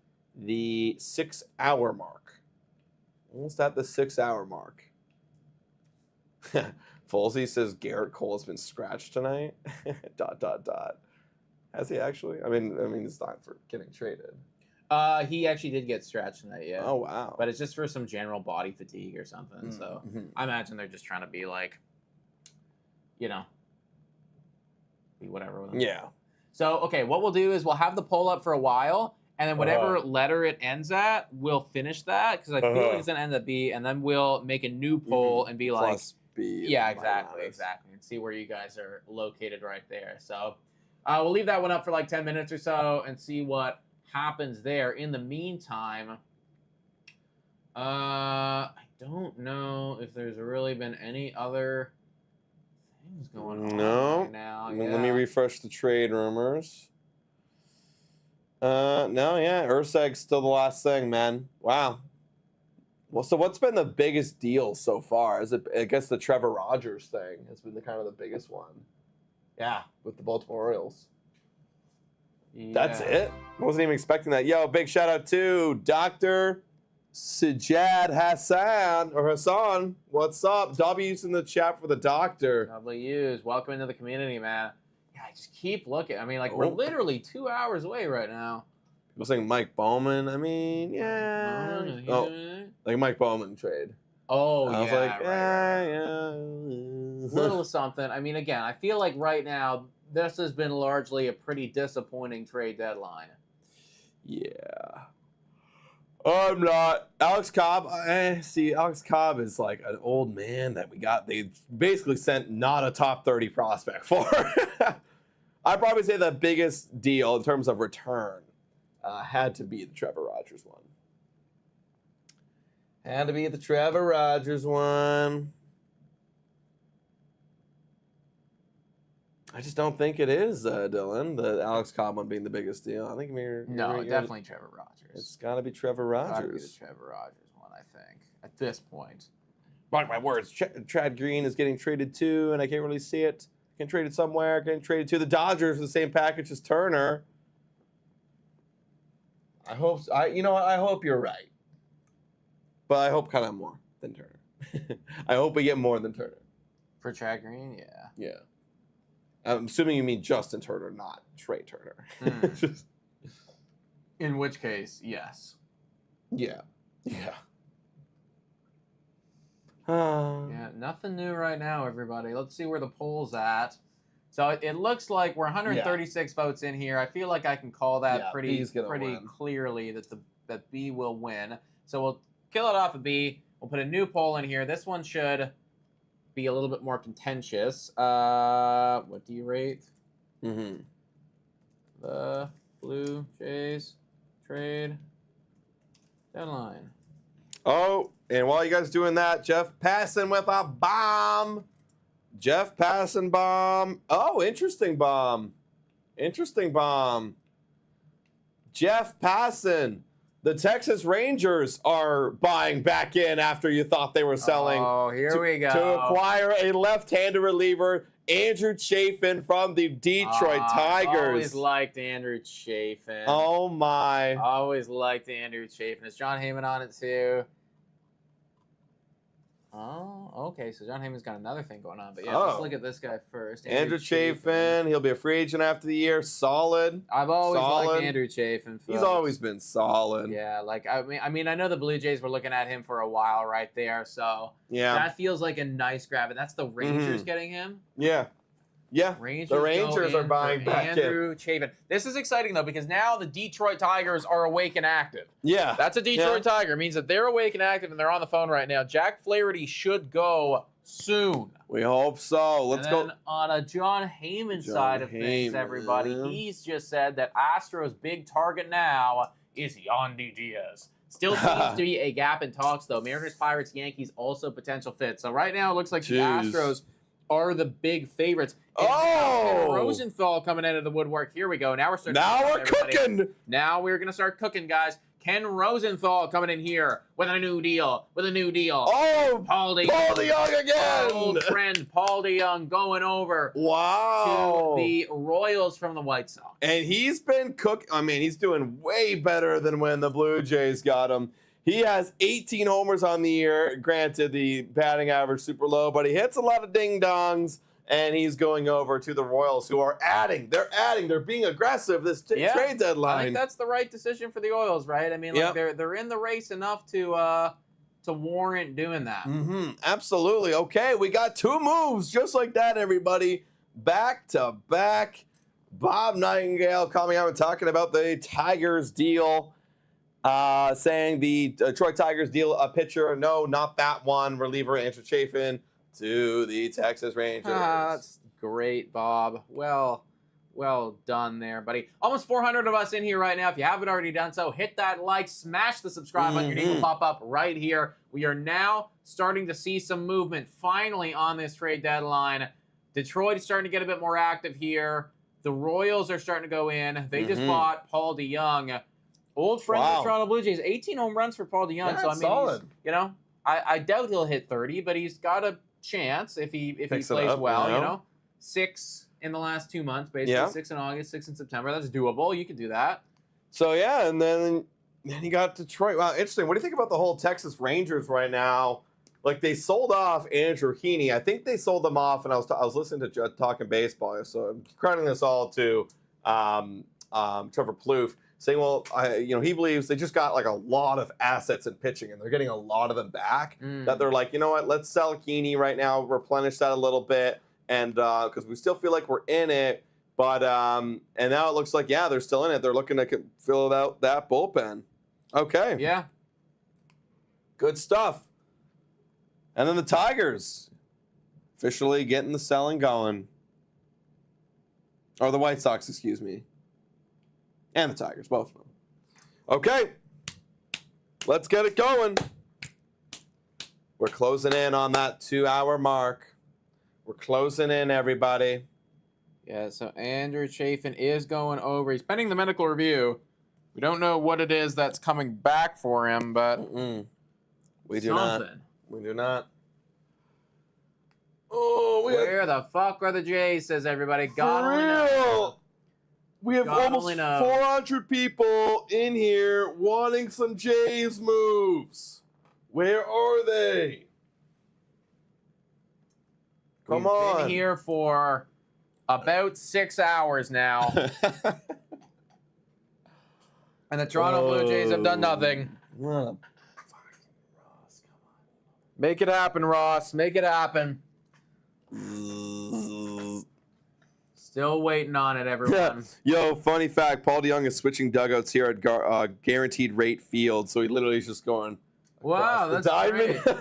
Speaker 2: the 6-hour mark. Almost at the 6-hour mark. Folsey says Garrett Cole has been scratched tonight. ... Has he actually? I mean, it's not for getting traded.
Speaker 4: He actually did get scratched tonight, yeah.
Speaker 2: Oh, wow.
Speaker 4: But it's just for some general body fatigue or something. So I imagine they're just trying to be like, be whatever with him.
Speaker 2: Yeah.
Speaker 4: So, okay, what we'll do is we'll have the poll up for a while, and then whatever letter it ends at, we'll finish that, because I feel like it's going to end up B, and then we'll make a new poll and be like...
Speaker 2: Plus B.
Speaker 4: Yeah, exactly. And see where you guys are located right there. So we'll leave that one up for like 10 minutes or so and see what happens there. In the meantime, I don't know if there's really been any other things going on right now.
Speaker 2: Let me refresh the trade rumors. Urseg's still the last thing, man. Wow. Well, so what's been the biggest deal so far? I guess the Trevor Rogers thing has been the biggest one. Yeah, with the Baltimore Orioles.
Speaker 4: Yeah.
Speaker 2: That's it? I wasn't even expecting that. Yo, big shout out to Dr. Sajjad Hassan. What's up? W's in the chat for the doctor.
Speaker 4: W's. Welcome into the community, man. Yeah, just keep looking. I mean, we're literally 2 hours away right now.
Speaker 2: People saying Mike Bowman. I mean, like Mike Bowman trade.
Speaker 4: Oh,
Speaker 2: I was like, yeah.
Speaker 4: Little something. I mean, again, I feel like right now this has been largely a pretty disappointing trade deadline.
Speaker 2: Yeah. I'm not. Alex Cobb. Alex Cobb is like an old man that we got. They basically sent not a top 30 prospect for. I'd probably say the biggest deal in terms of return had to be the Trevor Rogers one. Had to be the Trevor Rogers one. I just don't think it is, Dylan, the Alex Cobb one being the biggest deal. I think
Speaker 4: definitely Trevor Rogers.
Speaker 2: It's got to be Trevor Rogers.
Speaker 4: Got to be the Trevor Rogers one, I think, at this point.
Speaker 2: Mark my words, Chad Green is getting traded too, and I can't really see it. Getting traded somewhere, getting traded to the Dodgers for the same package as Turner. I hope you're right. But I hope kind of more than Turner. I hope we get more than Turner.
Speaker 4: For Chad Green, yeah.
Speaker 2: Yeah. I'm assuming you mean Justin Turner, not Trey Turner.
Speaker 4: In which case, yes.
Speaker 2: Yeah.
Speaker 4: Yeah, nothing new right now, everybody. Let's see where the poll's at. So it looks like we're 136 votes in here. I feel like I can call that pretty clearly that B will win. So we'll kill it off a B. We'll put a new poll in here. This one should be a little bit more contentious. What do you rate? The Blue Jays trade deadline.
Speaker 2: Oh, and while you guys doing that, Jeff passing with a bomb. Jeff passing bomb. Oh, interesting bomb. Jeff passing. The Texas Rangers are buying back in after you thought they were selling.
Speaker 4: Oh, here we go.
Speaker 2: To acquire a left-handed reliever, Andrew Chafin from the Detroit Tigers.
Speaker 4: Always liked Andrew Chafin.
Speaker 2: Oh, my.
Speaker 4: Always liked Andrew Chafin. Is John Heyman on it, too? Oh, okay. So John Heyman's got another thing going on. But yeah, let's look at this guy first.
Speaker 2: Andrew Chafin. He'll be a free agent after the year. Solid.
Speaker 4: I've always liked Andrew Chafin. Folks.
Speaker 2: He's always been solid.
Speaker 4: Yeah, I mean, I know the Blue Jays were looking at him for a while right there. So that feels like a nice grab. And that's the Rangers getting him?
Speaker 2: Yeah. The Rangers are buying back
Speaker 4: Andrew Chafin. This is exciting, though, because now the Detroit Tigers are awake and active.
Speaker 2: Yeah.
Speaker 4: That's a Detroit Tiger. It means that they're awake and active, and they're on the phone right now. Jack Flaherty should go soon.
Speaker 2: We hope so. Let's go.
Speaker 4: On a John Heyman side of things, everybody, he's just said that Astros' big target now
Speaker 1: is Yandy Diaz. Still seems to be a gap in talks, though. Mariners, Pirates, Yankees, also potential fit. So right now, it looks like the Astros are the big favorites. And Ken Rosenthal coming out of the woodwork. Here we go. Now we're starting.
Speaker 2: Now we're cooking.
Speaker 1: Now we're gonna start cooking, guys. Ken Rosenthal coming in here with a new deal.
Speaker 2: Oh,
Speaker 1: Paul
Speaker 2: DeYoung again.
Speaker 1: Old friend Paul DeYoung going over
Speaker 2: Wow.
Speaker 1: to the Royals from the White Sox.
Speaker 2: And he's been he's doing way better than when the Blue Jays got him. He has 18 homers on the year. Granted, the batting average super low, but he hits a lot of ding-dongs. And he's going over to the Royals, who are adding. They're being aggressive this trade deadline.
Speaker 1: I think that's the right decision for the Royals, right? I mean, like they're in the race enough to warrant doing that.
Speaker 2: Mm-hmm. Absolutely. Okay, we got 2 moves just like that, everybody. Back to back. Bob Nightingale coming out and talking about the Tigers deal, saying the Detroit Tigers deal a pitcher. No, not that one. Reliever Andrew Chafin to the Texas Rangers.
Speaker 1: That's great, Bob. Well done there, buddy. Almost 400 of us in here right now. If you haven't already done so, hit that like, smash the subscribe button. Your name will pop up right here. We are now starting to see some movement finally on this trade deadline. Detroit is starting to get a bit more active here. The Royals are starting to go in. They just bought Paul DeYoung, old friend of the Toronto Blue Jays. 18 home runs for Paul DeYoung.
Speaker 2: Yeah,
Speaker 1: so I mean,
Speaker 2: solid.
Speaker 1: I doubt he'll hit 30, but he's got a chance if he plays well. 6 in the last 2 months, basically 6 in August, 6 in September. That's doable. You could do that.
Speaker 2: So and then he got Detroit. Wow, interesting. What do you think about the whole Texas Rangers right now? Like, they sold off Andrew Heaney. I think they sold them off, and I was listening to Talking Baseball, so I'm crediting this all to Trevor Plouffe, saying, well, he believes they just got like a lot of assets in pitching, and they're getting a lot of them back. That they're like, you know what, let's sell Heaney right now, replenish that a little bit, and because we still feel like we're in it, but and now it looks like they're still in it. They're looking to fill out that bullpen. Okay.
Speaker 1: Yeah.
Speaker 2: Good stuff. And then the Tigers officially getting the selling going. Or the White Sox, excuse me. And the Tigers, both of them. Okay. Let's get it going. We're closing in on that 2-hour mark. We're closing in, everybody.
Speaker 1: Yeah, so Andrew Chafin is going over. He's pending the medical review. We don't know what it is that's coming back for him, but
Speaker 2: we do not. We do not. Oh,
Speaker 1: where the fuck are the Jays, says everybody. God only knows.
Speaker 2: We have almost 400 people in here wanting some Jays moves. Where are they? Come on.
Speaker 1: We've been here for about 6 hours now. And the Toronto Blue Jays have done nothing. Make it happen, Ross. Make it happen. Still waiting on it, everyone.
Speaker 2: Yo, funny fact, Paul DeYoung is switching dugouts here at Guaranteed Rate Field, so he literally is just going
Speaker 1: wow, that's
Speaker 2: diamond.
Speaker 1: great.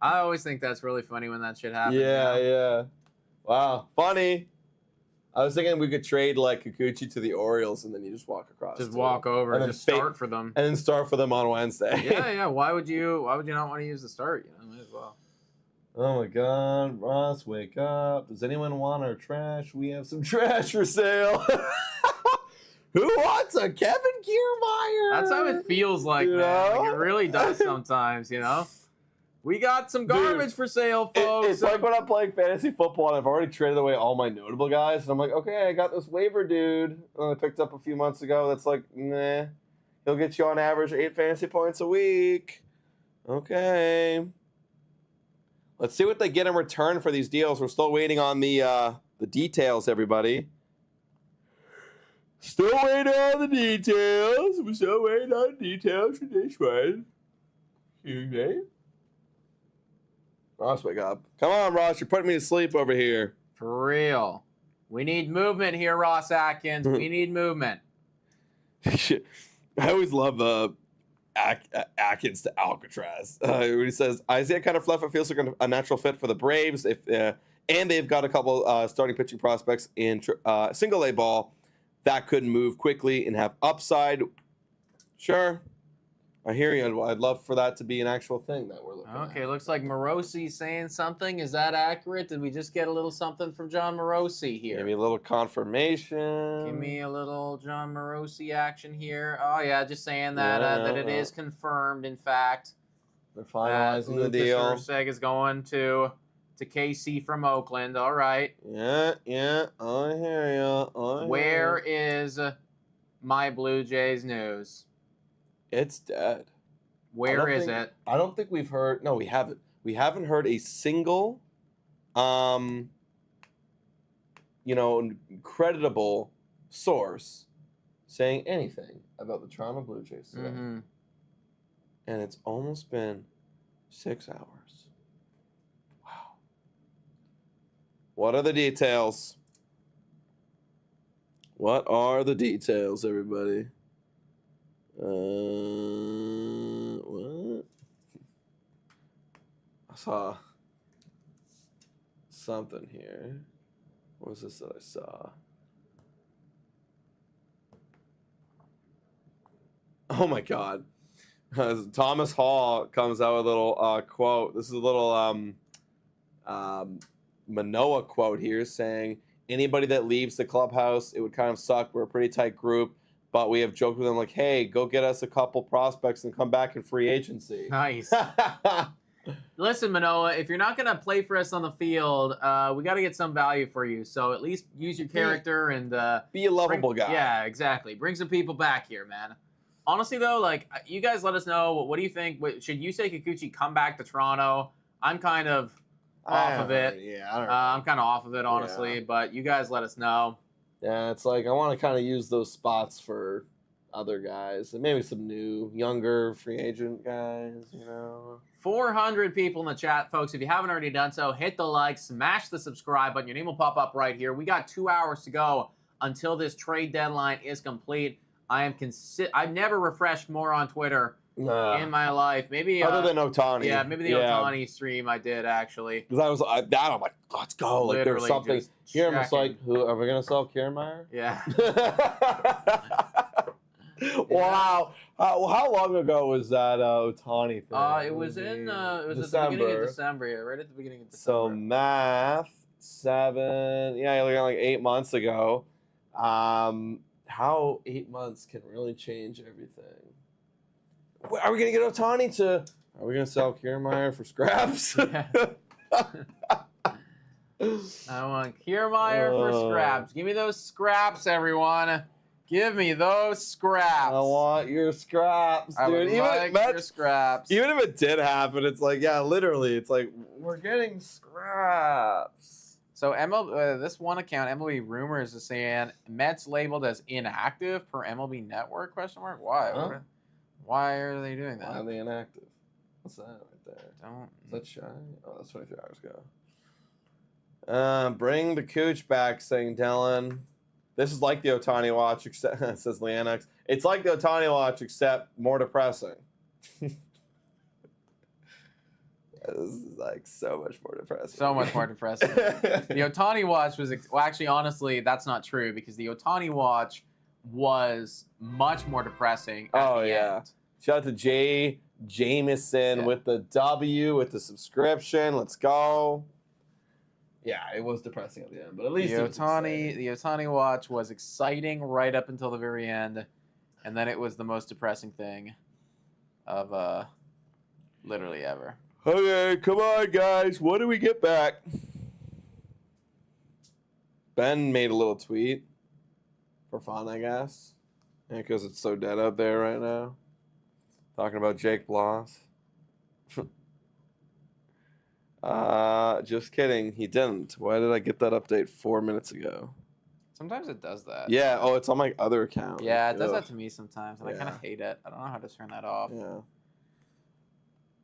Speaker 1: I always think that's really funny when that shit happens.
Speaker 2: Yeah. Wow, funny. I was thinking we could trade like Kikuchi to the Orioles, and then you just walk across.
Speaker 1: Just walk over and just start for them.
Speaker 2: And then start for them on Wednesday.
Speaker 1: Yeah. Why would you not want to use the start? Might as well.
Speaker 2: Oh my God, Ross, wake up. Does anyone want our trash? We have some trash for sale. Who wants a Kevin Kiermaier?
Speaker 1: That's how it feels like, man. Like, it really does sometimes, We got some garbage for sale, folks.
Speaker 2: It's like when I'm playing fantasy football and I've already traded away all my notable guys. And I'm like, okay, I got this waiver dude I picked up a few months ago. That's like, nah. He'll get you on average 8 fantasy points a week. Okay. Let's see what they get in return for these deals. We're still waiting on the details, everybody. Still waiting on the details. We're still waiting on the details for this one. Excuse me. Ross, wake up. Come on, Ross. You're putting me to sleep over here.
Speaker 1: For real. We need movement here, Ross Atkins. We need movement.
Speaker 2: I always love Atkins to Alcatraz. When he says, Isaiah kind of Fleffa feels like a natural fit for the Braves. And they've got a couple starting pitching prospects in single A ball that could move quickly and have upside. Sure. I hear you. I'd love for that to be an actual thing that we're looking at.
Speaker 1: Okay, looks like Morosi saying something. Is that accurate? Did we just get a little something from John Morosi here?
Speaker 2: Maybe a little confirmation.
Speaker 1: Give me a little John Morosi action here. Oh yeah, just saying that that it is confirmed. In fact,
Speaker 2: they're finalizing the deal.
Speaker 1: Lucas Erceg is going to KC from Oakland. All right.
Speaker 2: Yeah. I hear you.
Speaker 1: Where is my Blue Jays news?
Speaker 2: It's dead.
Speaker 1: Where is it?
Speaker 2: I don't think we've heard. No, we haven't. We haven't heard a single, creditable source saying anything about the Toronto Blue Jays today.
Speaker 1: Mm-hmm.
Speaker 2: And it's almost been 6 hours. Wow. What are the details? What are the details, everybody? What? I saw something here. What was this that I saw? Oh my God. Thomas Hall comes out with a little quote. This is a little Manoa quote here saying, anybody that leaves the clubhouse, it would kind of suck. We're a pretty tight group. But we have joked with them like, hey, go get us a couple prospects and come back in free agency.
Speaker 1: Nice. Listen, Manoa, if you're not going to play for us on the field, we got to get some value for you. So at least use your character and
Speaker 2: be a lovable guy.
Speaker 1: Yeah, exactly. Bring some people back here, man. Honestly, though, like, you guys let us know. What do you think? Should Yusei Kikuchi come back to Toronto? I'm kind of off of it.
Speaker 2: Yeah, I don't know.
Speaker 1: I'm kind of off of it, honestly.
Speaker 2: Yeah.
Speaker 1: But you guys let us know.
Speaker 2: Yeah, it's like I want to kind of use those spots for other guys and maybe some new, younger free agent guys,
Speaker 1: 400 people in the chat, folks. If you haven't already done so, hit the like, smash the subscribe button. Your name will pop up right here. We got 2 hours to go until this trade deadline is complete. I've never refreshed more on Twitter in my life. Maybe
Speaker 2: other than Ohtani.
Speaker 1: Yeah, maybe the Ohtani stream I did actually.
Speaker 2: Because I'm like, let's go. Like there's something here. I'm just like, who are we gonna sell Kiermaier?
Speaker 1: Yeah.
Speaker 2: Wow. How long ago was that Ohtani thing?
Speaker 1: It was in it was
Speaker 2: December.
Speaker 1: at the beginning of December. Yeah, right at the beginning of December.
Speaker 2: So math 7. Yeah, like 8 months ago. How 8 months can really change everything. Are we gonna get Ohtani to? Are we gonna sell Kiermaier for scraps?
Speaker 1: I want Kiermaier for scraps. Give me those scraps, everyone. Give me those scraps.
Speaker 2: I want your scraps, dude.
Speaker 1: I would like your scraps.
Speaker 2: Even if it did happen, it's like, yeah, literally, it's like we're getting scraps.
Speaker 1: So this one account, MLB Rumors, is saying Mets labeled as inactive per MLB Network? Question mark. Why?
Speaker 2: Huh?
Speaker 1: Why are they doing that?
Speaker 2: Why are they inactive? What's that right there?
Speaker 1: Don't.
Speaker 2: Is that shy? Oh, that's 23 hours ago. Bring the Cooch back, saying Dylan. This is like the Ohtani watch, except says Leannex. It's like the Ohtani watch, except more depressing. This is like so much more depressing.
Speaker 1: So much more depressing. The Ohtani watch was actually, honestly, that's not true because the Ohtani watch was much more depressing. At the end.
Speaker 2: Shout out to Jay Jameson with the W, with the subscription. Let's go. Yeah, it was depressing at the end, but at least
Speaker 1: the Ohtani watch was exciting right up until the very end, and then it was the most depressing thing of literally ever.
Speaker 2: Okay, come on, guys. What do we get back? Ben made a little tweet for fun, I guess, because it's so dead out there right now. Talking about Jake Bloss. Just kidding. He didn't. Why did I get that update 4 minutes ago?
Speaker 1: Sometimes it does that.
Speaker 2: Yeah. Oh, it's on my other account.
Speaker 1: Yeah, it does that to me sometimes, and I kind of hate it. I don't know how to turn that off.
Speaker 2: Yeah.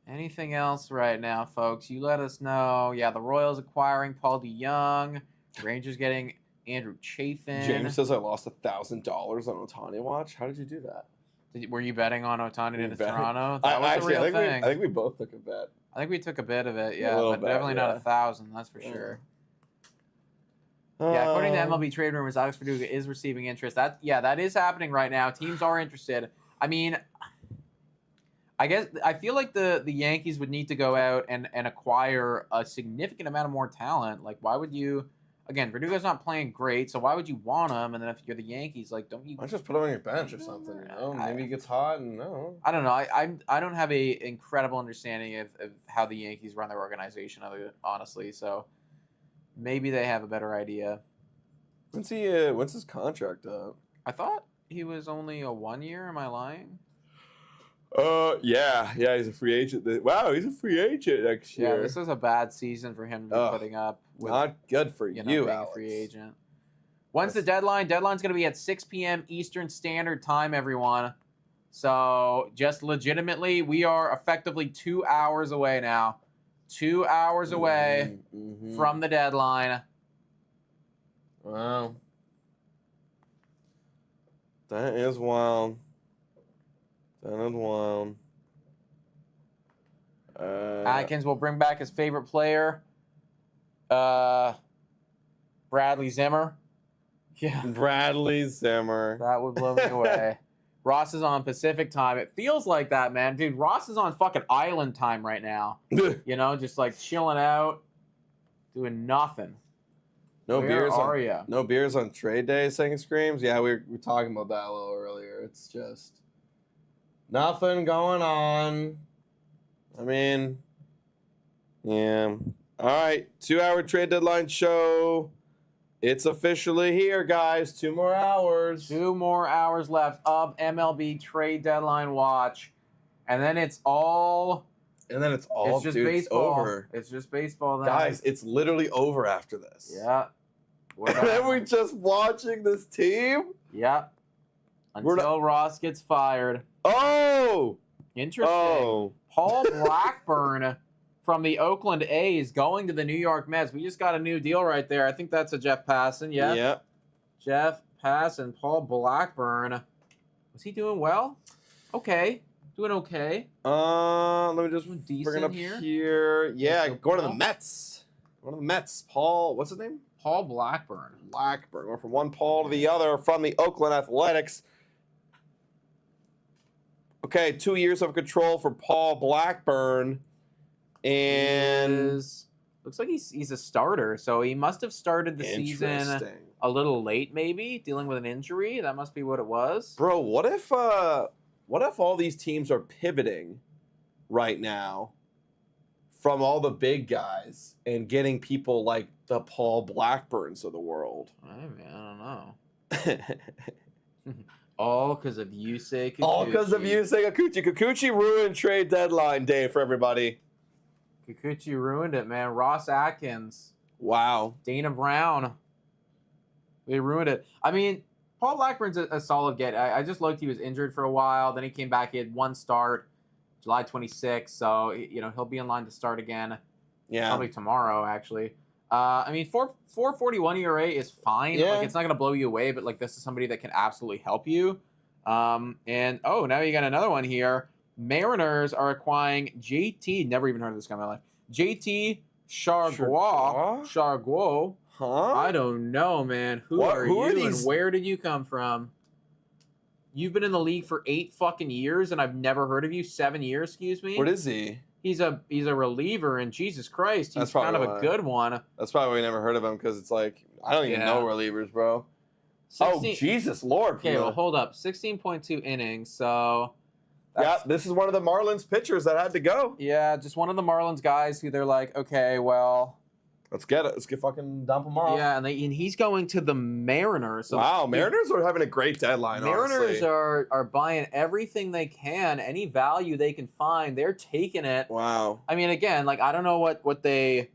Speaker 1: Anything else right now, folks? You let us know. Yeah, the Royals acquiring Paul DeYoung. Rangers getting Andrew Chafin.
Speaker 2: James says I lost $1,000 on Ohtani watch. How did you do that?
Speaker 1: Were you betting on Ohtani to
Speaker 2: betting?
Speaker 1: Toronto? That was a real thing.
Speaker 2: I think we both took a bet.
Speaker 1: I think we took a bit of it, yeah,
Speaker 2: A
Speaker 1: but
Speaker 2: bit,
Speaker 1: definitely not
Speaker 2: yeah.
Speaker 1: 1,000, that's for sure. Yeah, according to MLB Trade Rumors, Alex Verdugo is receiving interest. That is happening right now. Teams are interested.
Speaker 4: I mean, I feel like the Yankees would need to go out and acquire a significant amount of more talent. Like, why would you? Again, Verdugo's not playing great, so why would you want him? And then if you're the Yankees, like, don't you?
Speaker 2: Why just put him on your bench or something? Maybe he gets hot and no.
Speaker 4: I don't know. I don't have a incredible understanding of how the Yankees run their organization, honestly. So maybe they have a better idea.
Speaker 2: When's his contract up?
Speaker 4: I thought he was only a 1 year. Am I lying?
Speaker 2: Yeah, he's a free agent. Wow, he's a free agent next year.
Speaker 4: Yeah, this was a bad season for him to be putting up. With,
Speaker 2: not good for you,
Speaker 4: being
Speaker 2: Alex.
Speaker 4: a free agent. When's the deadline? Deadline's going to be at 6 p.m. Eastern Standard Time, everyone. So just legitimately, we are effectively 2 hours away now. 2 hours away from the deadline.
Speaker 2: Wow. That is wild.
Speaker 4: Atkins will bring back his favorite player, Bradley Zimmer. Yeah,
Speaker 2: Bradley Zimmer.
Speaker 4: that would blow me away. Ross is on Pacific time. It feels like that, man. Dude, Ross is on fucking island time right now. You know, just like chilling out, doing nothing.
Speaker 2: No beers
Speaker 4: on
Speaker 2: on trade day, singing screams. Yeah, we were talking about that a little earlier. It's just nothing going on. I mean, yeah. All right, 2 hour trade deadline show. It's officially here, guys. 2 more hours.
Speaker 4: 2 more hours left of MLB Trade Deadline watch, and then it's all.
Speaker 2: It's
Speaker 4: just
Speaker 2: dude,
Speaker 4: baseball.
Speaker 2: It's over.
Speaker 4: It's just baseball then.
Speaker 2: Guys, it's literally over after this.
Speaker 4: Yeah.
Speaker 2: And then we're just watching this team?
Speaker 4: Yeah. Until Ross gets fired.
Speaker 2: Oh!
Speaker 4: Interesting.
Speaker 2: Oh.
Speaker 4: Paul Blackburn from the Oakland A's going to the New York Mets. We just got a new deal right there. I think that's a Jeff Passan. Yeah.
Speaker 2: Yep.
Speaker 4: Jeff Passan, Paul Blackburn. Was he doing well? Okay. Doing okay.
Speaker 2: Let me just bring it up here. Yeah, going to the Mets. Going to the Mets. Paul, what's his name?
Speaker 4: Paul Blackburn.
Speaker 2: We're from one Paul to the other from the Oakland Athletics. Okay, 2 years of control for Paul Blackburn. And
Speaker 4: looks like he's a starter, so he must have started the season a little late, maybe, dealing with an injury. That must be what it was.
Speaker 2: Bro, what if all these teams are pivoting right now from all the big guys and getting people like the Paul Blackburns of the world?
Speaker 4: I don't know. All because of Yusei Kikuchi.
Speaker 2: All because of Yusei Kikuchi. Kikuchi ruined trade deadline day for everybody.
Speaker 4: Kikuchi ruined it, man. Ross Atkins.
Speaker 2: Wow.
Speaker 4: Dana Brown. They ruined it. I mean, Paul Blackburn's a solid get. I just looked. He was injured for a while. Then he came back. He had one start, July 26th. So, he'll be in line to start again.
Speaker 2: Yeah.
Speaker 4: Probably tomorrow, actually. I mean, 4.41 ERA is fine.
Speaker 2: Yeah.
Speaker 4: Like, it's not going to blow you away, but, like, this is somebody that can absolutely help you. Now you got another one here. Mariners are acquiring JT. Never even heard of this guy in my life. JT Chargois.
Speaker 2: Huh?
Speaker 4: I don't know, man. Who are you and where did you come from? You've been in the league for 8 fucking years and I've never heard of you. 7 years, excuse me.
Speaker 2: What is he?
Speaker 4: He's a reliever, and Jesus Christ, he's kind of a good one.
Speaker 2: That's probably why we never heard of him, because it's like, I don't even know relievers, bro.
Speaker 4: 16,
Speaker 2: Jesus Lord.
Speaker 4: Okay, well, hold up. 16.2 innings, so...
Speaker 2: Yeah, this is one of the Marlins pitchers that had to go.
Speaker 4: Yeah, just one of the Marlins guys who they're like, okay, well...
Speaker 2: Let's get it. Let's get fucking dump him off.
Speaker 4: Yeah, and he's going to the Mariners. So
Speaker 2: wow, Mariners are having a great deadline,
Speaker 4: Mariners
Speaker 2: honestly.
Speaker 4: are buying everything they can, any value they can find. They're taking it.
Speaker 2: Wow.
Speaker 4: I mean, again, like, I don't know what they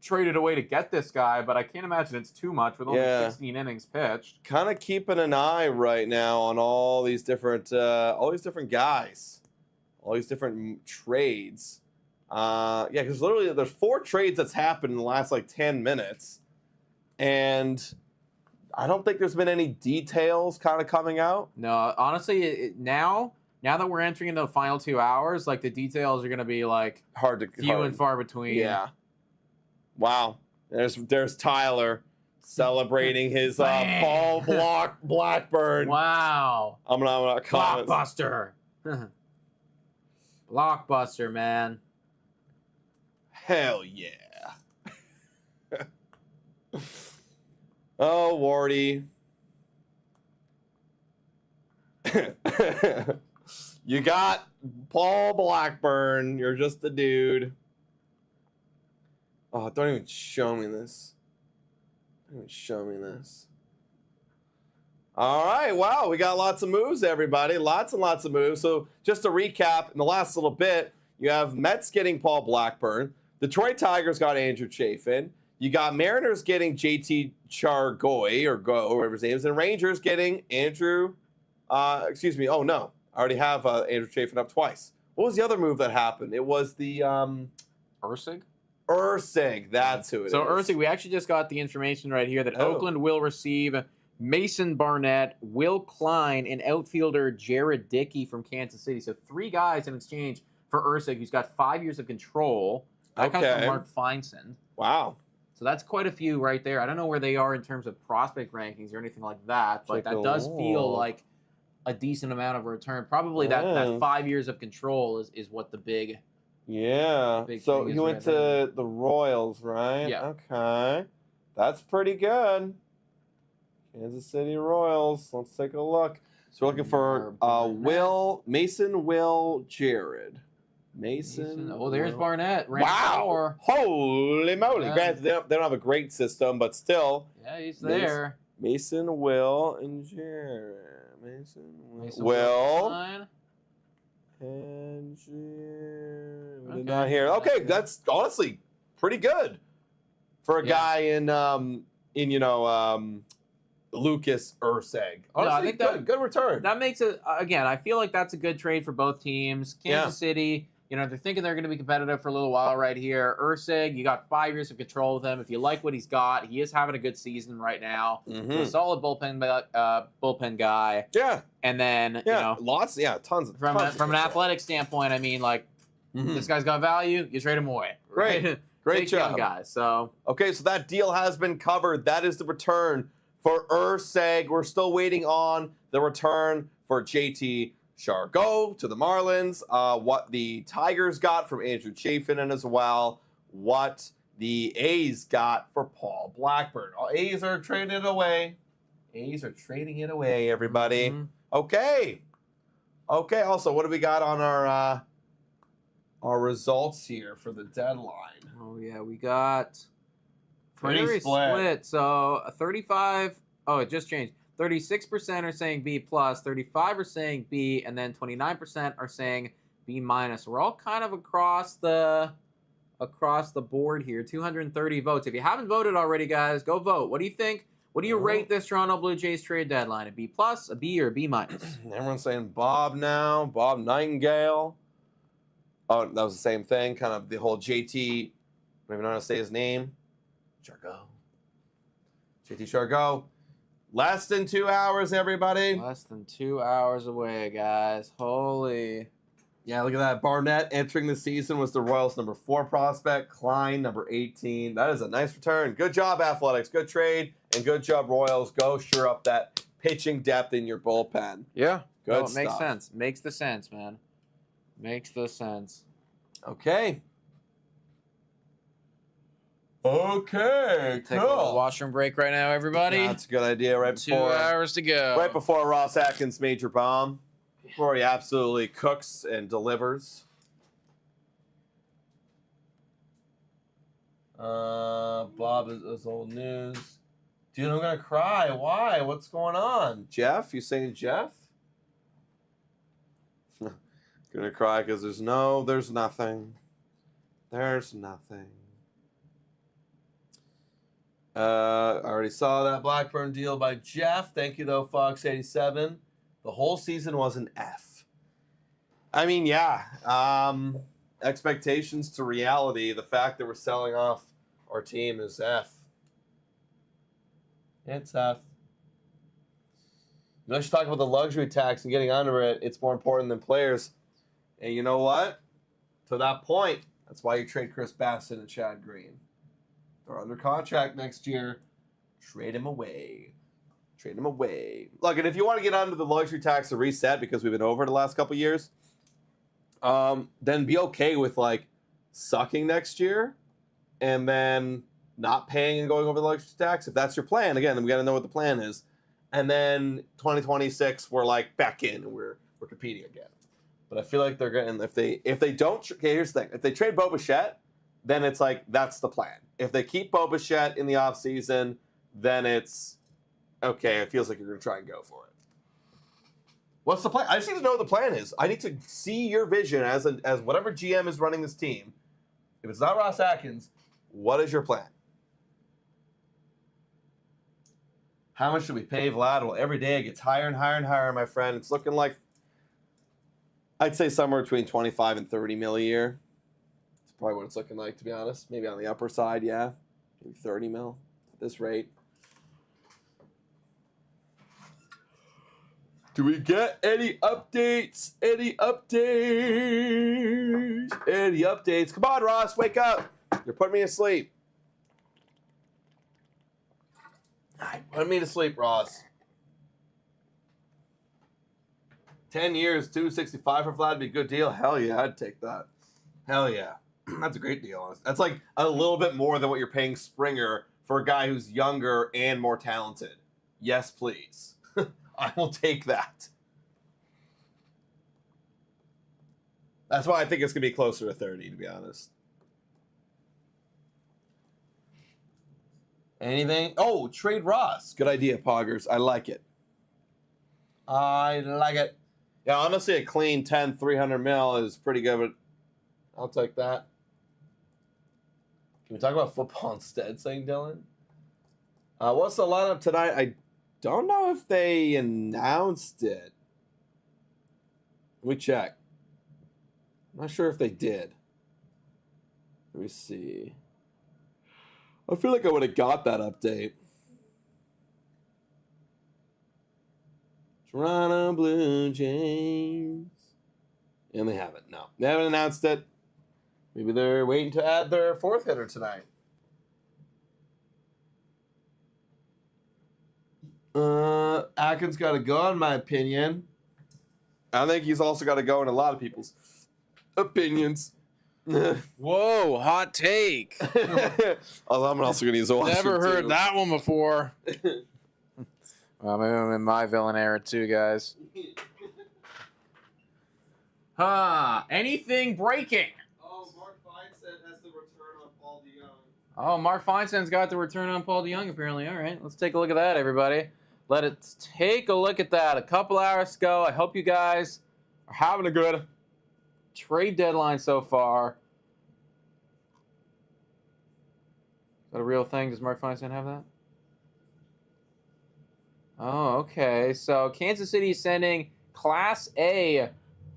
Speaker 4: traded away to get this guy, but I can't imagine it's too much with only 16 innings pitched.
Speaker 2: Kind of keeping an eye right now on all these different guys, all these different trades. Because literally there's 4 trades that's happened in the last like 10 minutes, and I don't think there's been any details kind of coming out.
Speaker 4: No, honestly, now that we're entering into the final 2 hours, like the details are going to be like
Speaker 2: few
Speaker 4: and far between.
Speaker 2: Yeah. Wow. There's Tyler. celebrating his Paul Blackburn.
Speaker 1: Wow.
Speaker 2: I'm gonna comment.
Speaker 1: Blockbuster. Blockbuster, man.
Speaker 2: Hell yeah. Oh, Wardy. You got Paul Blackburn. You're just a dude. Oh, don't even show me this. Don't even show me this. All right. Wow. We got lots of moves, everybody. Lots and lots of moves. So just to recap, in the last little bit, you have Mets getting Paul Blackburn. Detroit Tigers got Andrew Chafin. You got Mariners getting JT Chargoy, or whatever his name is, and Rangers getting Andrew. Oh, no. I already have Andrew Chafin up twice. What was the other move that happened? It was the
Speaker 1: Ursig?
Speaker 2: Ursig. That's who it is.
Speaker 1: So Ursig, we actually just got the information right here that Oakland will receive Mason Barnett, Will Klein, and outfielder Jared Dickey from Kansas City. So 3 guys in exchange for Ursig, who's got 5 years of control. That comes from Mark Feinsand.
Speaker 2: Wow.
Speaker 1: So that's quite a few right there. I don't know where they are in terms of prospect rankings or anything like that, but that does feel like a decent amount of return. Probably that 5 years of control is what the big
Speaker 2: so he went to the Royals, right?
Speaker 1: Yeah.
Speaker 2: Okay. That's pretty good. Kansas City Royals. Let's take a look. So we're looking for Jared. Mason.
Speaker 1: Oh, there's Barnett.
Speaker 2: Wow. Holy moly.
Speaker 1: Yeah.
Speaker 2: Granted, they don't have a great system, but still.
Speaker 1: Yeah, he's there.
Speaker 2: Mason, Will, and Jared. Mason,
Speaker 1: Will.
Speaker 2: And Jared. Not here. Okay, that's honestly pretty good for a guy in Lucas Ursig. Honestly,
Speaker 1: I think
Speaker 2: good return.
Speaker 1: That makes it, again, I feel like that's a good trade for both teams. Kansas City, they're thinking they're going to be competitive for a little while right here. Ursig, you got 5 years of control with him. If you like what he's got, he is having a good season right now.
Speaker 2: Mm-hmm.
Speaker 1: So a solid bullpen guy.
Speaker 2: Yeah.
Speaker 1: And then,
Speaker 2: tons.
Speaker 1: From an athletic standpoint, I mean, this guy's got value, you trade him away.
Speaker 2: Great. Great job.
Speaker 1: Guys, so.
Speaker 2: Okay, so that deal has been covered. That is the return for Ursig. We're still waiting on the return for JT Chargoy to the Marlins. What the Tigers got from Andrew Chafin, and as well what the A's got for Paul Blackburn. A's are trading it away. Everybody.
Speaker 1: Mm-hmm.
Speaker 2: Okay. Also, what do we got on our results here for the deadline?
Speaker 1: Oh yeah, we got
Speaker 2: Pretty
Speaker 1: very
Speaker 2: split.
Speaker 1: So 35. Oh, it just changed. 36% are saying B plus, 35 are saying B, and then 29% are saying B minus. We're all kind of across the board here. 230 votes. If you haven't voted already, guys, go vote. What do you think? What do you rate this Toronto Blue Jays trade deadline? A B plus, a B, or a B minus?
Speaker 2: Everyone's saying Bob now. Bob Nightingale. Oh, that was the same thing. Kind of the whole JT. I don't even know how to say his name. JT Chargoy. Less than 2 hours, everybody.
Speaker 1: Less than 2 hours away, guys. Holy.
Speaker 2: Yeah, look at that. Barnett entering the season was the Royals' number 4 prospect. Klein, number 18. That is a nice return. Good job, Athletics. Good trade. And good job, Royals. Go sure up that pitching depth in your bullpen.
Speaker 1: Yeah.
Speaker 2: Good
Speaker 1: stuff. Makes sense. Makes the sense, man. Makes the sense.
Speaker 2: Okay. Okay,
Speaker 1: Take a little washroom break right now, everybody.
Speaker 2: That's a good idea. Right before
Speaker 1: 2 hours to go.
Speaker 2: Right before Ross Atkins' major bomb. Before he absolutely cooks and delivers. Bob is old news. Dude, I'm gonna cry. Why? What's going on? Jeff? You saying Jeff? Gonna cry because there's nothing. There's nothing. I already saw that Blackburn deal by Jeff. Thank you, though, Fox87. The whole season was an F. I mean, yeah. Expectations to reality. The fact that we're selling off our team is F. It's F. Let's talk about the luxury tax and getting under it. It's more important than players. And you know what? To that point, that's why you trade Chris Bassett and Chad Green. They're under contract next year. Trade him away. Trade him away. Look, and if you want to get under the luxury tax to reset because we've been over the last couple years, then be okay with like sucking next year and then not paying and going over the luxury tax. If that's your plan, again, then we got to know what the plan is. And then 2026, we're like back in and we're competing again. But I feel like they're going. If they don't, okay, here's the thing: if they trade Bo Bichette, then it's like that's the plan. If they keep Bo Bichette in the offseason, then it's okay. It feels like you're going to try and go for it. What's the plan? I just need to know what the plan is. I need to see your vision as whatever GM is running this team. If it's not Ross Atkins, what is your plan? How much should we pay Vlad? Well, every day it gets higher and higher and higher, my friend. It's looking like, I'd say somewhere between 25 and 30 mil a year. It's probably what it's looking like, to be honest. Maybe on the upper side, yeah. Maybe 30 mil at this rate. Do we get any updates? Any updates? Any updates? Come on, Ross, wake up. You're putting me to sleep. Put me to sleep, Ross. 10 years, 265 for Vlad would be a good deal. Hell yeah, I'd take that. Hell yeah. That's a great deal. That's like a little bit more than what you're paying Springer for a guy who's younger and more talented. Yes, please. I will take that. That's why I think it's going to be closer to 30, to be honest. Anything? Oh, trade Ross. Good idea, Poggers. I like it. I like it. Yeah, honestly, a clean 10, 300 mil is pretty good, but I'll take that. Can we talk about football instead, saying Dylan? What's the lineup tonight? I don't know if they announced it. Let me check. I'm not sure if they did. Let me see. I feel like I would have got that update. Toronto Blue Jays. And they haven't. No. They haven't announced it. Maybe they're waiting to add their fourth hitter tonight. Atkins got to go, in my opinion. I think he's also got to go in a lot of people's opinions.
Speaker 5: Whoa, hot take.
Speaker 2: Although I'm also going to use a washer,
Speaker 5: Never heard
Speaker 2: too.
Speaker 5: that one before. Well, maybe I'm in my villain era too, guys.
Speaker 1: Anything breaking?
Speaker 2: Oh, Mark Feinstein has the return on Paul DeYoung.
Speaker 1: Oh, Mark Feinstein's got the return on Paul DeYoung, apparently. All right, let's take a look at that, everybody. Let's take a look at that. A couple hours ago. I hope you guys are having a good trade deadline so far. Is that a real thing? Does Mark Feinstein have that? Oh, okay. So Kansas City is sending Class A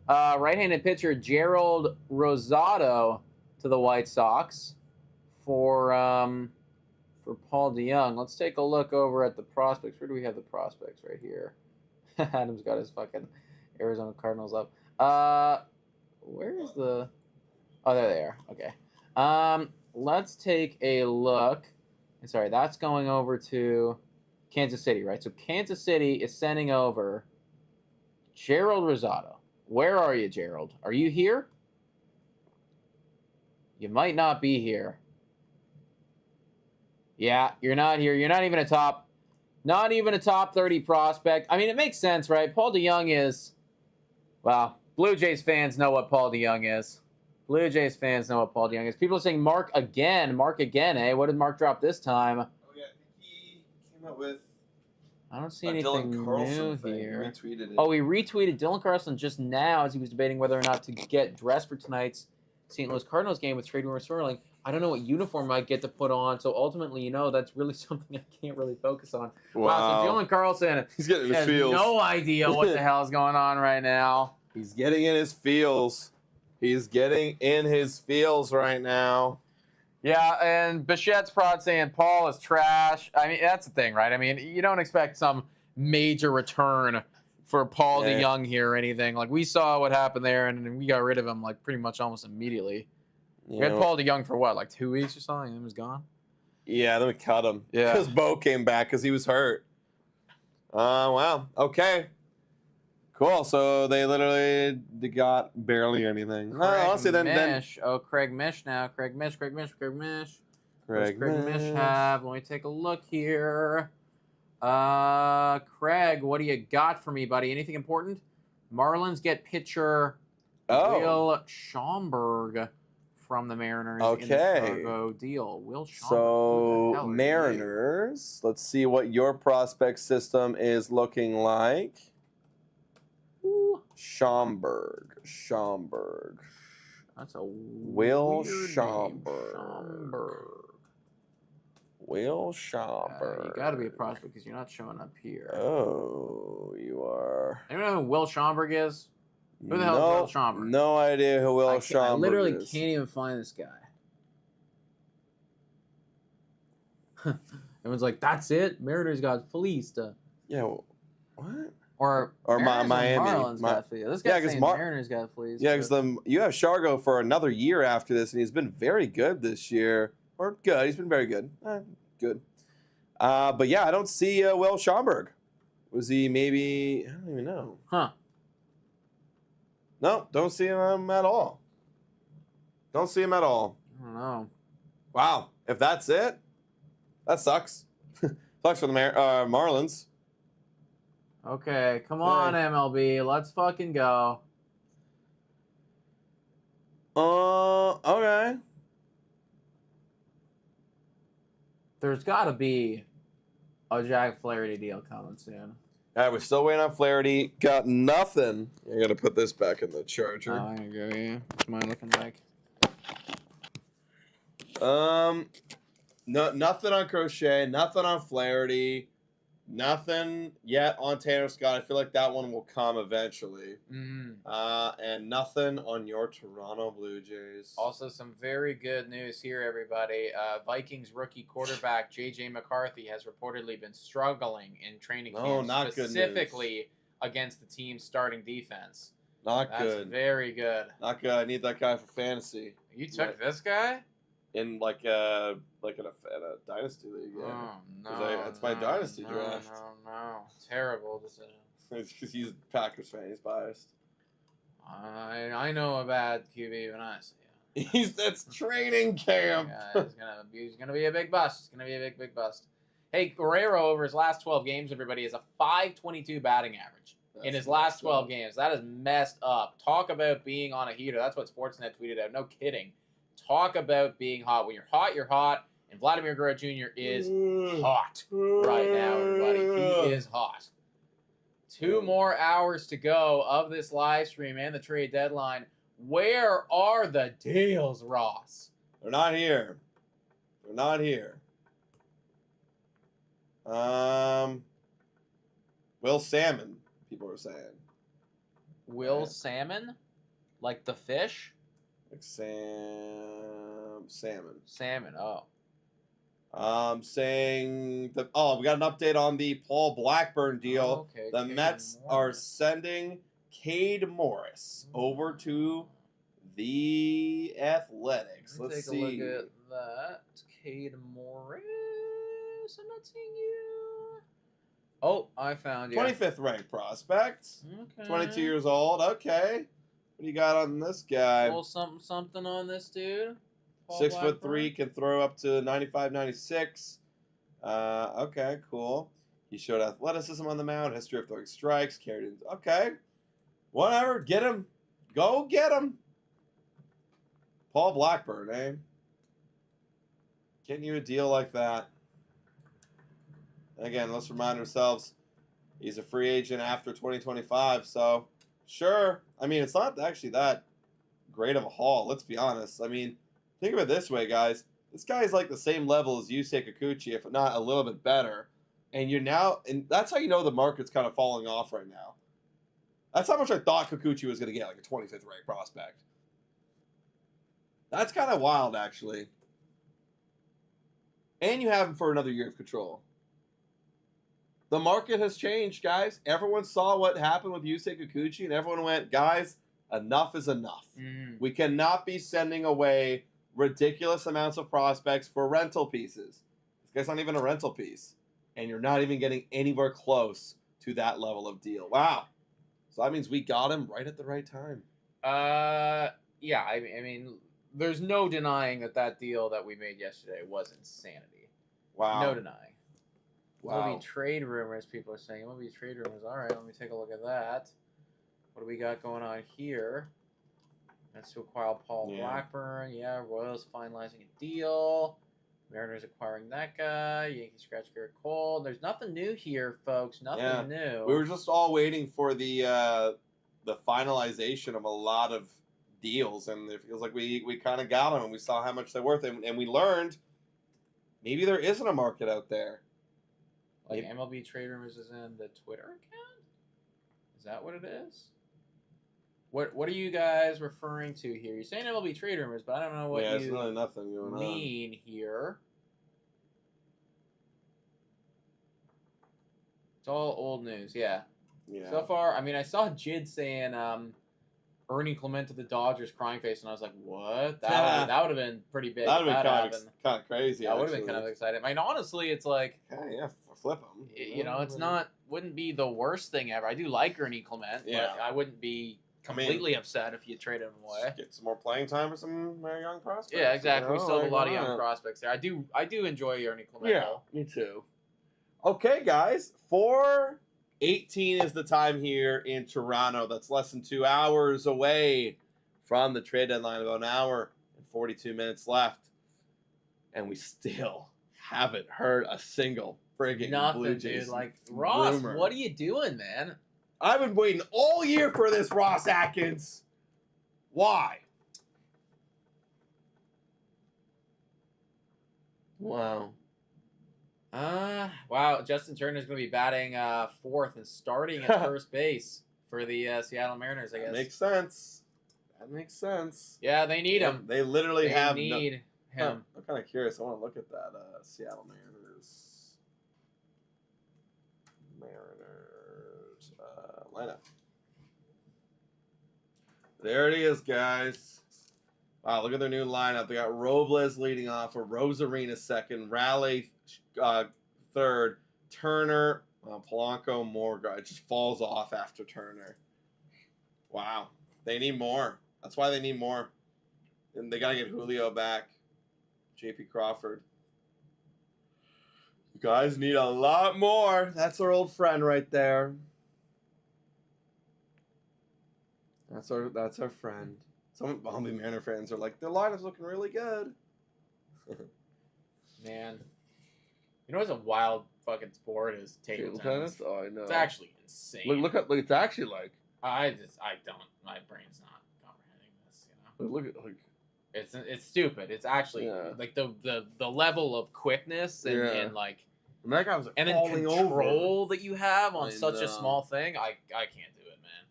Speaker 1: right-handed pitcher Gerald Rosado to the White Sox for Paul DeYoung. Let's take a look over at the prospects. Where do we have the prospects? Right here. Adam's got his fucking Arizona Cardinals up. Where is the... Oh, there they are. Okay. Let's take a look. Sorry, that's going over to Kansas City, right? So Kansas City is sending over Gerald Rosado. Where are you, Gerald? Are you here? You might not be here. Yeah, you're not here. You're not even a top 30 prospect. I mean, it makes sense, right? Paul DeYoung is, well, Blue Jays fans know what Paul DeYoung is. Blue Jays fans know what Paul DeYoung is. People are saying Mark again, eh? What did Mark drop this time?
Speaker 2: Oh, yeah, I think he came out with
Speaker 1: I don't see anything new here.
Speaker 2: Retweeted it.
Speaker 1: Oh, he retweeted Dylan Carlson just now as he was debating whether or not to get dressed for tonight's St. Louis Cardinals game with trade rumor swirling. I don't know what uniform I get to put on, so ultimately, that's really something I can't really focus on. Wow, so Dylan Carlson
Speaker 2: He's getting in his
Speaker 1: has
Speaker 2: feels.
Speaker 1: no idea what the hell is going on right now.
Speaker 2: He's getting in his feels. He's getting in his feels right now.
Speaker 1: Yeah, and Bichette's prod saying Paul is trash. I mean, that's the thing, right? I mean, you don't expect some major return for Paul DeYoung here or anything. Like, we saw what happened there, and we got rid of him, like, pretty much almost immediately. We had Paul DeYoung for what, like 2 weeks or something, and he was gone?
Speaker 2: Yeah, then we cut him.
Speaker 5: Yeah.
Speaker 2: Because Bo came back because he was hurt. Wow. Okay. Cool. So they got barely anything. No, honestly, then
Speaker 5: Mish. Oh, Craig Mish now. Craig Mish. What does Craig Mish have? Let me take a look here. Craig, what do you got for me, buddy? Anything important? Marlins get pitcher Will Schomburg from the Mariners in the Chicago deal. Will Schomburg.
Speaker 2: So Mariners. Let's see what your prospect system is looking like. Schomburg.
Speaker 5: That's a
Speaker 2: Will
Speaker 5: weird
Speaker 2: Schomburg. Will Schomburg.
Speaker 5: You got to be a prospect because you're not showing up here.
Speaker 2: Oh, you are.
Speaker 5: Anyone know who Will Schomburg is? Who the hell is Will Schomburg?
Speaker 2: No idea who Will Schomburg
Speaker 5: I literally
Speaker 2: is.
Speaker 5: can't even find this guy. Everyone's like, that's it? Mariners got fleeced.
Speaker 2: Yeah, what?
Speaker 5: Or
Speaker 2: Miami.
Speaker 5: Marlins got fleeced. This guy's saying Mariners got fleeced.
Speaker 2: Yeah, because you have Shargo for another year after this, and he's been very good this year. Or good. He's been very good. Good. But yeah, I don't see Will Schomburg. Was he maybe? I don't even know.
Speaker 5: Huh.
Speaker 2: No, don't see him at all.
Speaker 5: I don't know.
Speaker 2: Wow. If that's it, that sucks. Sucks for the Marlins.
Speaker 5: Okay, come on, MLB. Let's fucking go.
Speaker 2: Okay.
Speaker 5: There's got to be a Jack Flaherty deal coming soon.
Speaker 2: All right, we're still waiting on Flaherty. Got nothing. I got to put this back in the charger.
Speaker 5: Oh, there you go, yeah. What's mine looking like?
Speaker 2: Nothing on Crochet. Nothing on Flaherty. Nothing yet on Tanner Scott. I feel like that one will come eventually. And nothing on your Toronto Blue Jays.
Speaker 5: Also, some very good news here, everybody. Vikings rookie quarterback J.J. McCarthy has reportedly been struggling in training camp, specifically against the team's starting defense.
Speaker 2: That's good.
Speaker 5: Very good.
Speaker 2: Not good. I need that guy for fantasy.
Speaker 5: You took this guy?
Speaker 2: In in a dynasty league. Yeah.
Speaker 5: Oh, no.
Speaker 2: That's my dynasty draft.
Speaker 5: No. Terrible decision.
Speaker 2: It's because he's a Packers fan. He's biased.
Speaker 5: I know a bad QB when I see him.
Speaker 2: That's training camp.
Speaker 5: Yeah, he's gonna be a big bust. It's gonna be a big bust. Hey, Guerrero over his last 12 games, everybody, is a .522 batting average in his last 12 games. That is messed up. Talk about being on a heater. That's what Sportsnet tweeted out. No kidding. Talk about being hot. When you're hot, you're hot. And Vladimir Guerrero Jr. is hot right now, everybody. He is hot. 2 more hours to go of this live stream and the trade deadline. Where are the deals, Ross?
Speaker 2: They're not here. Will Salmon, people are saying.
Speaker 5: Will Salmon? Like the fish?
Speaker 2: Like salmon.
Speaker 5: Salmon, oh.
Speaker 2: Saying that. Oh, we got an update on the Paul Blackburn deal.
Speaker 5: Okay,
Speaker 2: the Mets are sending Cade Morris over to the Athletics. Let's see.
Speaker 5: Take a look at that. Cade Morris. I'm not seeing you. Oh, I found you.
Speaker 2: 25th ranked prospect.
Speaker 5: Okay.
Speaker 2: 22 years old. Okay. What do you got on this guy?
Speaker 5: Well, something on this dude.
Speaker 2: 6'3", can throw up to 95, 96. Okay, cool. He showed athleticism on the mound, history of throwing strikes, carried in. Okay. Whatever, get him. Go get him. Paul Blackburn, eh? Getting you a deal like that. Again, let's remind ourselves, he's a free agent after 2025, so sure. I mean, it's not actually that great of a haul, let's be honest. I mean, think of it this way, guys. This guy is like the same level as Yusei Kikuchi, if not a little bit better. And and that's how you know the market's kind of falling off right now. That's how much I thought Kikuchi was going to get, like a 25th ranked prospect. That's kind of wild, actually. And you have him for another year of control. The market has changed, guys. Everyone saw what happened with Yusei Kikuchi, and everyone went, guys, enough is enough. We cannot be sending away ridiculous amounts of prospects for rental pieces. guy's not even a rental piece. And you're not even getting anywhere close to that level of deal. Wow. So that means we got him right at the right time.
Speaker 5: Yeah, I mean, there's no denying that deal that we made yesterday was insanity.
Speaker 2: Wow.
Speaker 5: No denying.
Speaker 2: Wow.
Speaker 5: MLB trade rumors, people are saying. MLB trade rumors. All right, let me take a look at that. What do we got going on here? That's to acquire Paul Blackburn. Yeah, Royals finalizing a deal. Mariners acquiring that guy. Yankees scratch Garrett Cole. There's nothing new here, folks. Nothing new.
Speaker 2: We were just all waiting for the finalization of a lot of deals, and it feels like we kind of got them, and we saw how much they're worth, and we learned maybe there isn't a market out there.
Speaker 5: Like MLB Trade Rumors is in the Twitter account? Is that what it is? What are you guys referring to here? You're saying MLB Trade Rumors, but I don't know what
Speaker 2: there's
Speaker 5: you
Speaker 2: really nothing going
Speaker 5: mean here. It's all old news, yeah. So far, I mean, I saw Jid saying Ernie Clement to the Dodgers, crying face, and I was like, what? That would have been pretty big.
Speaker 2: That would have been kind of crazy.
Speaker 5: That would have been kind of exciting. I mean, honestly, it's like,
Speaker 2: flip them.
Speaker 5: You know, it's wouldn't be the worst thing ever. I do like Ernie Clement, but I wouldn't be completely upset if you traded him away.
Speaker 2: Get some more playing time for some very young prospects.
Speaker 5: Yeah, exactly. We still have a lot of young prospects there. I do enjoy Ernie Clement.
Speaker 2: Yeah, me too. Okay, guys, 4:18 is the time here in Toronto. That's less than 2 hours away from the trade deadline. About an hour and 42 minutes left, and we still haven't heard a single friggin' Blue Jays
Speaker 5: dude. Like, Ross,
Speaker 2: rumor.
Speaker 5: what are you doing, man?
Speaker 2: I've been waiting all year for this, Ross Atkins. Why?
Speaker 5: Wow. Wow. Justin Turner's going to be batting fourth and starting at first base for the Seattle Mariners, I guess.
Speaker 2: That makes sense. That makes sense.
Speaker 5: Yeah, they need him.
Speaker 2: They literally
Speaker 5: need him.
Speaker 2: I'm kind of curious. I want to look at that Seattle Mariners. Lineup. There it is, guys. Wow, look at their new lineup. They got Robles leading off, Rosarina second, Raleigh third, Turner, Polanco, Morgan. It just falls off after Turner. Wow. They need more. That's why they need more. And they got to get Julio back. JP Crawford. You guys need a lot more. That's our old friend right there. That's our friend. Some MLB Mariner fans are like, their lineup's looking really good.
Speaker 5: Man. You know what's a wild fucking sport is table tennis?
Speaker 2: Oh, I know.
Speaker 5: It's actually insane.
Speaker 2: Look, it's actually like.
Speaker 5: I don't. My brain's not comprehending this. You know.
Speaker 2: Look at
Speaker 5: It's stupid. It's actually like the level of quickness and like.
Speaker 2: And that guy was
Speaker 5: and then control that you have on such a small thing. I can't do it, man.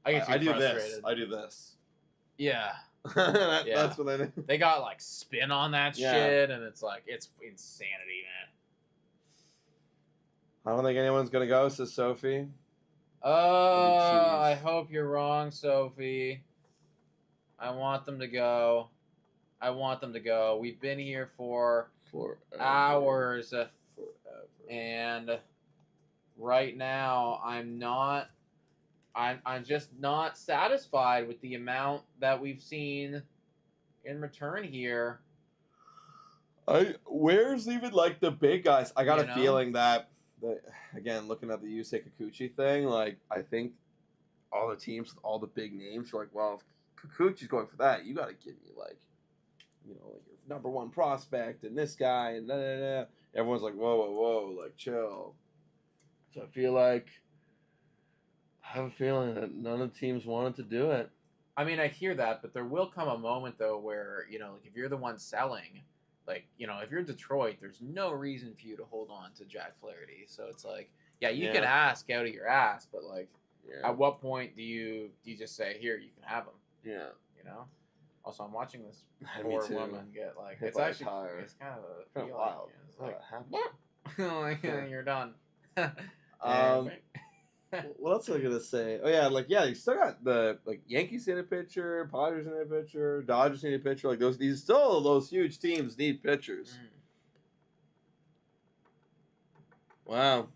Speaker 5: I get too frustrated.
Speaker 2: I do this.
Speaker 5: Yeah.
Speaker 2: That's what I do.
Speaker 5: They got like spin on that shit, and it's like it's insanity, man.
Speaker 2: I don't think anyone's gonna go, says Sophie.
Speaker 5: I hope you're wrong, Sophie. I want them to go. We've been here for hours, and right now I'm just not satisfied with the amount that we've seen in return here.
Speaker 2: Where's even like the big guys? I got a feeling that again, looking at the Yusei Kikuchi thing, like I think all the teams with all the big names are like, well, if Kikuchi's going for that, you got to give me like, like your number one prospect and this guy and da. Everyone's like, whoa, like chill. So I have a feeling that none of the teams wanted to do it.
Speaker 5: I mean, I hear that, but there will come a moment though where like if you're the one selling. Like, if you're Detroit, there's no reason for you to hold on to Jack Flaherty. So it's like, you can ask out of your ass, but like, at what point do you just say, here, you can have him?
Speaker 2: Yeah.
Speaker 5: Also, I'm watching this poor woman get like, it's actually, it's kind of wild. It's like, you're done.
Speaker 2: What else was I gonna say? Oh yeah, you still got the Yankees need a pitcher, Padres need a pitcher, Dodgers need a pitcher. Like these huge teams need pitchers. Wow.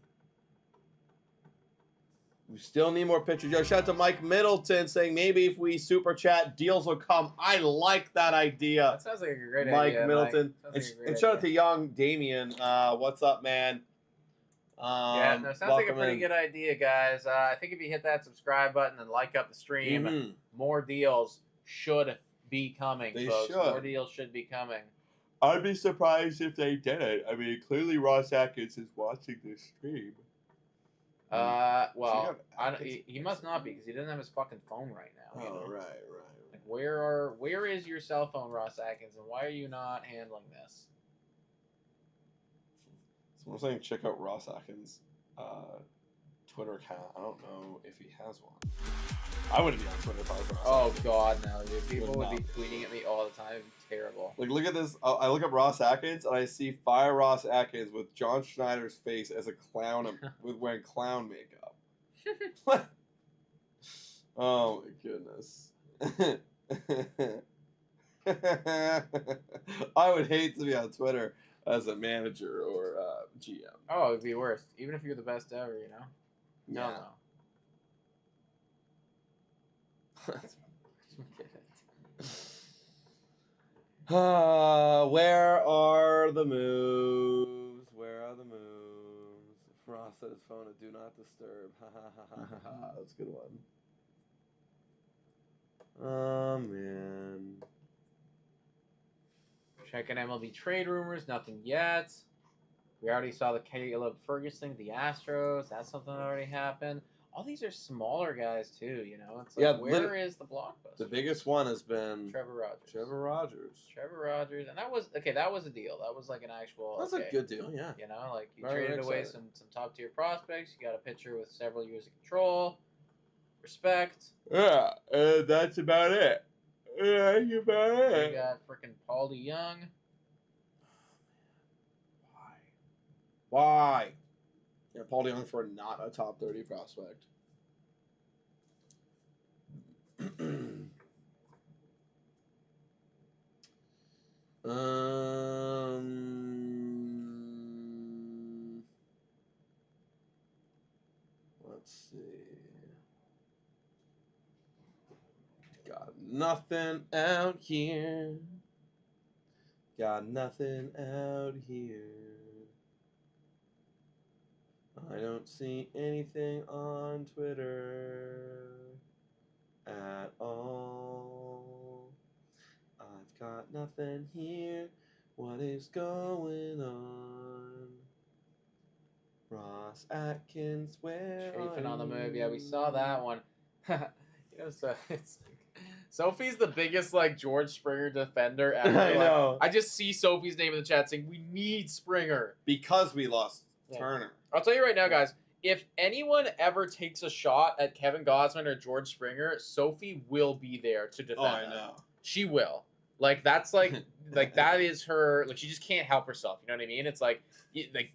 Speaker 2: We still need more pitchers. Yo, shout out to Mike Middleton saying maybe if we super chat, deals will come. I like that idea.
Speaker 5: That sounds like a great
Speaker 2: Mike
Speaker 5: idea.
Speaker 2: Middleton.
Speaker 5: Mike.
Speaker 2: And shout out to young Damien. What's up, man?
Speaker 5: Yeah, no, sounds like a pretty good idea, guys. I think if you hit that subscribe button and like up the stream, more deals should be coming, folks. More deals should be coming.
Speaker 2: I'd be surprised if they didn't. I mean, clearly Ross Atkins is watching this stream.
Speaker 5: Well, he must not be because he doesn't have his fucking phone right now.
Speaker 2: Oh, right.
Speaker 5: Like, where is your cell phone, Ross Atkins, and why are you not handling this?
Speaker 2: Someone's saying check out Ross Atkins' Twitter account. I don't know if he has one. I wouldn't be on Twitter if I was Ross Atkins.
Speaker 5: God, no, dude. People would be tweeting at me all the time. It'd be terrible.
Speaker 2: Like, look at this. I look up Ross Atkins, and I see Fire Ross Atkins with John Schneider's face as a clown with wearing clown makeup. Oh, my goodness. I would hate to be on Twitter as a manager or GM.
Speaker 5: Oh, it'd be worse. Even if you're the best ever, you know?
Speaker 2: Yeah.
Speaker 5: No.
Speaker 2: Where are the moves? Where are the moves? Frost said his phone to do not disturb. That's a good one. Oh, man.
Speaker 5: Checking MLB trade rumors. Nothing yet. We already saw the Caleb Ferguson thing, the Astros. That's something that already happened. All these are smaller guys, too, you know? It's like, where is the blockbuster?
Speaker 2: The biggest one has been
Speaker 5: Trevor Rogers.
Speaker 2: Trevor Rogers.
Speaker 5: And that was a deal. That was like an actual...
Speaker 2: That's a good deal, yeah.
Speaker 5: You know, like, you traded away some top-tier prospects. You got a pitcher with several years of control. Respect.
Speaker 2: Yeah, that's about it. That's about it.
Speaker 5: You got freaking Paul DeYoung.
Speaker 2: Why? Yeah, Paul DeYoung for not a top 30 prospect. Let's see. Got nothing out here. Got nothing out here. I don't see anything on Twitter at all. I've got nothing here. What is going on? Ross Atkins, where
Speaker 5: Chafing
Speaker 2: are
Speaker 5: on the move.
Speaker 2: you?
Speaker 5: Yeah, we saw that one. You know, so it's Sophie's the biggest like George Springer defender ever.
Speaker 2: I know.
Speaker 5: I just see Sophie's name in the chat saying we need Springer
Speaker 2: Because we lost Turner.
Speaker 5: I'll tell you right now, guys. If anyone ever takes a shot at Kevin Gausman or George Springer, Sophie will be there to defend.
Speaker 2: Oh, I know.
Speaker 5: She will. Like that's like that is her. Like she just can't help herself. You know what I mean? It's like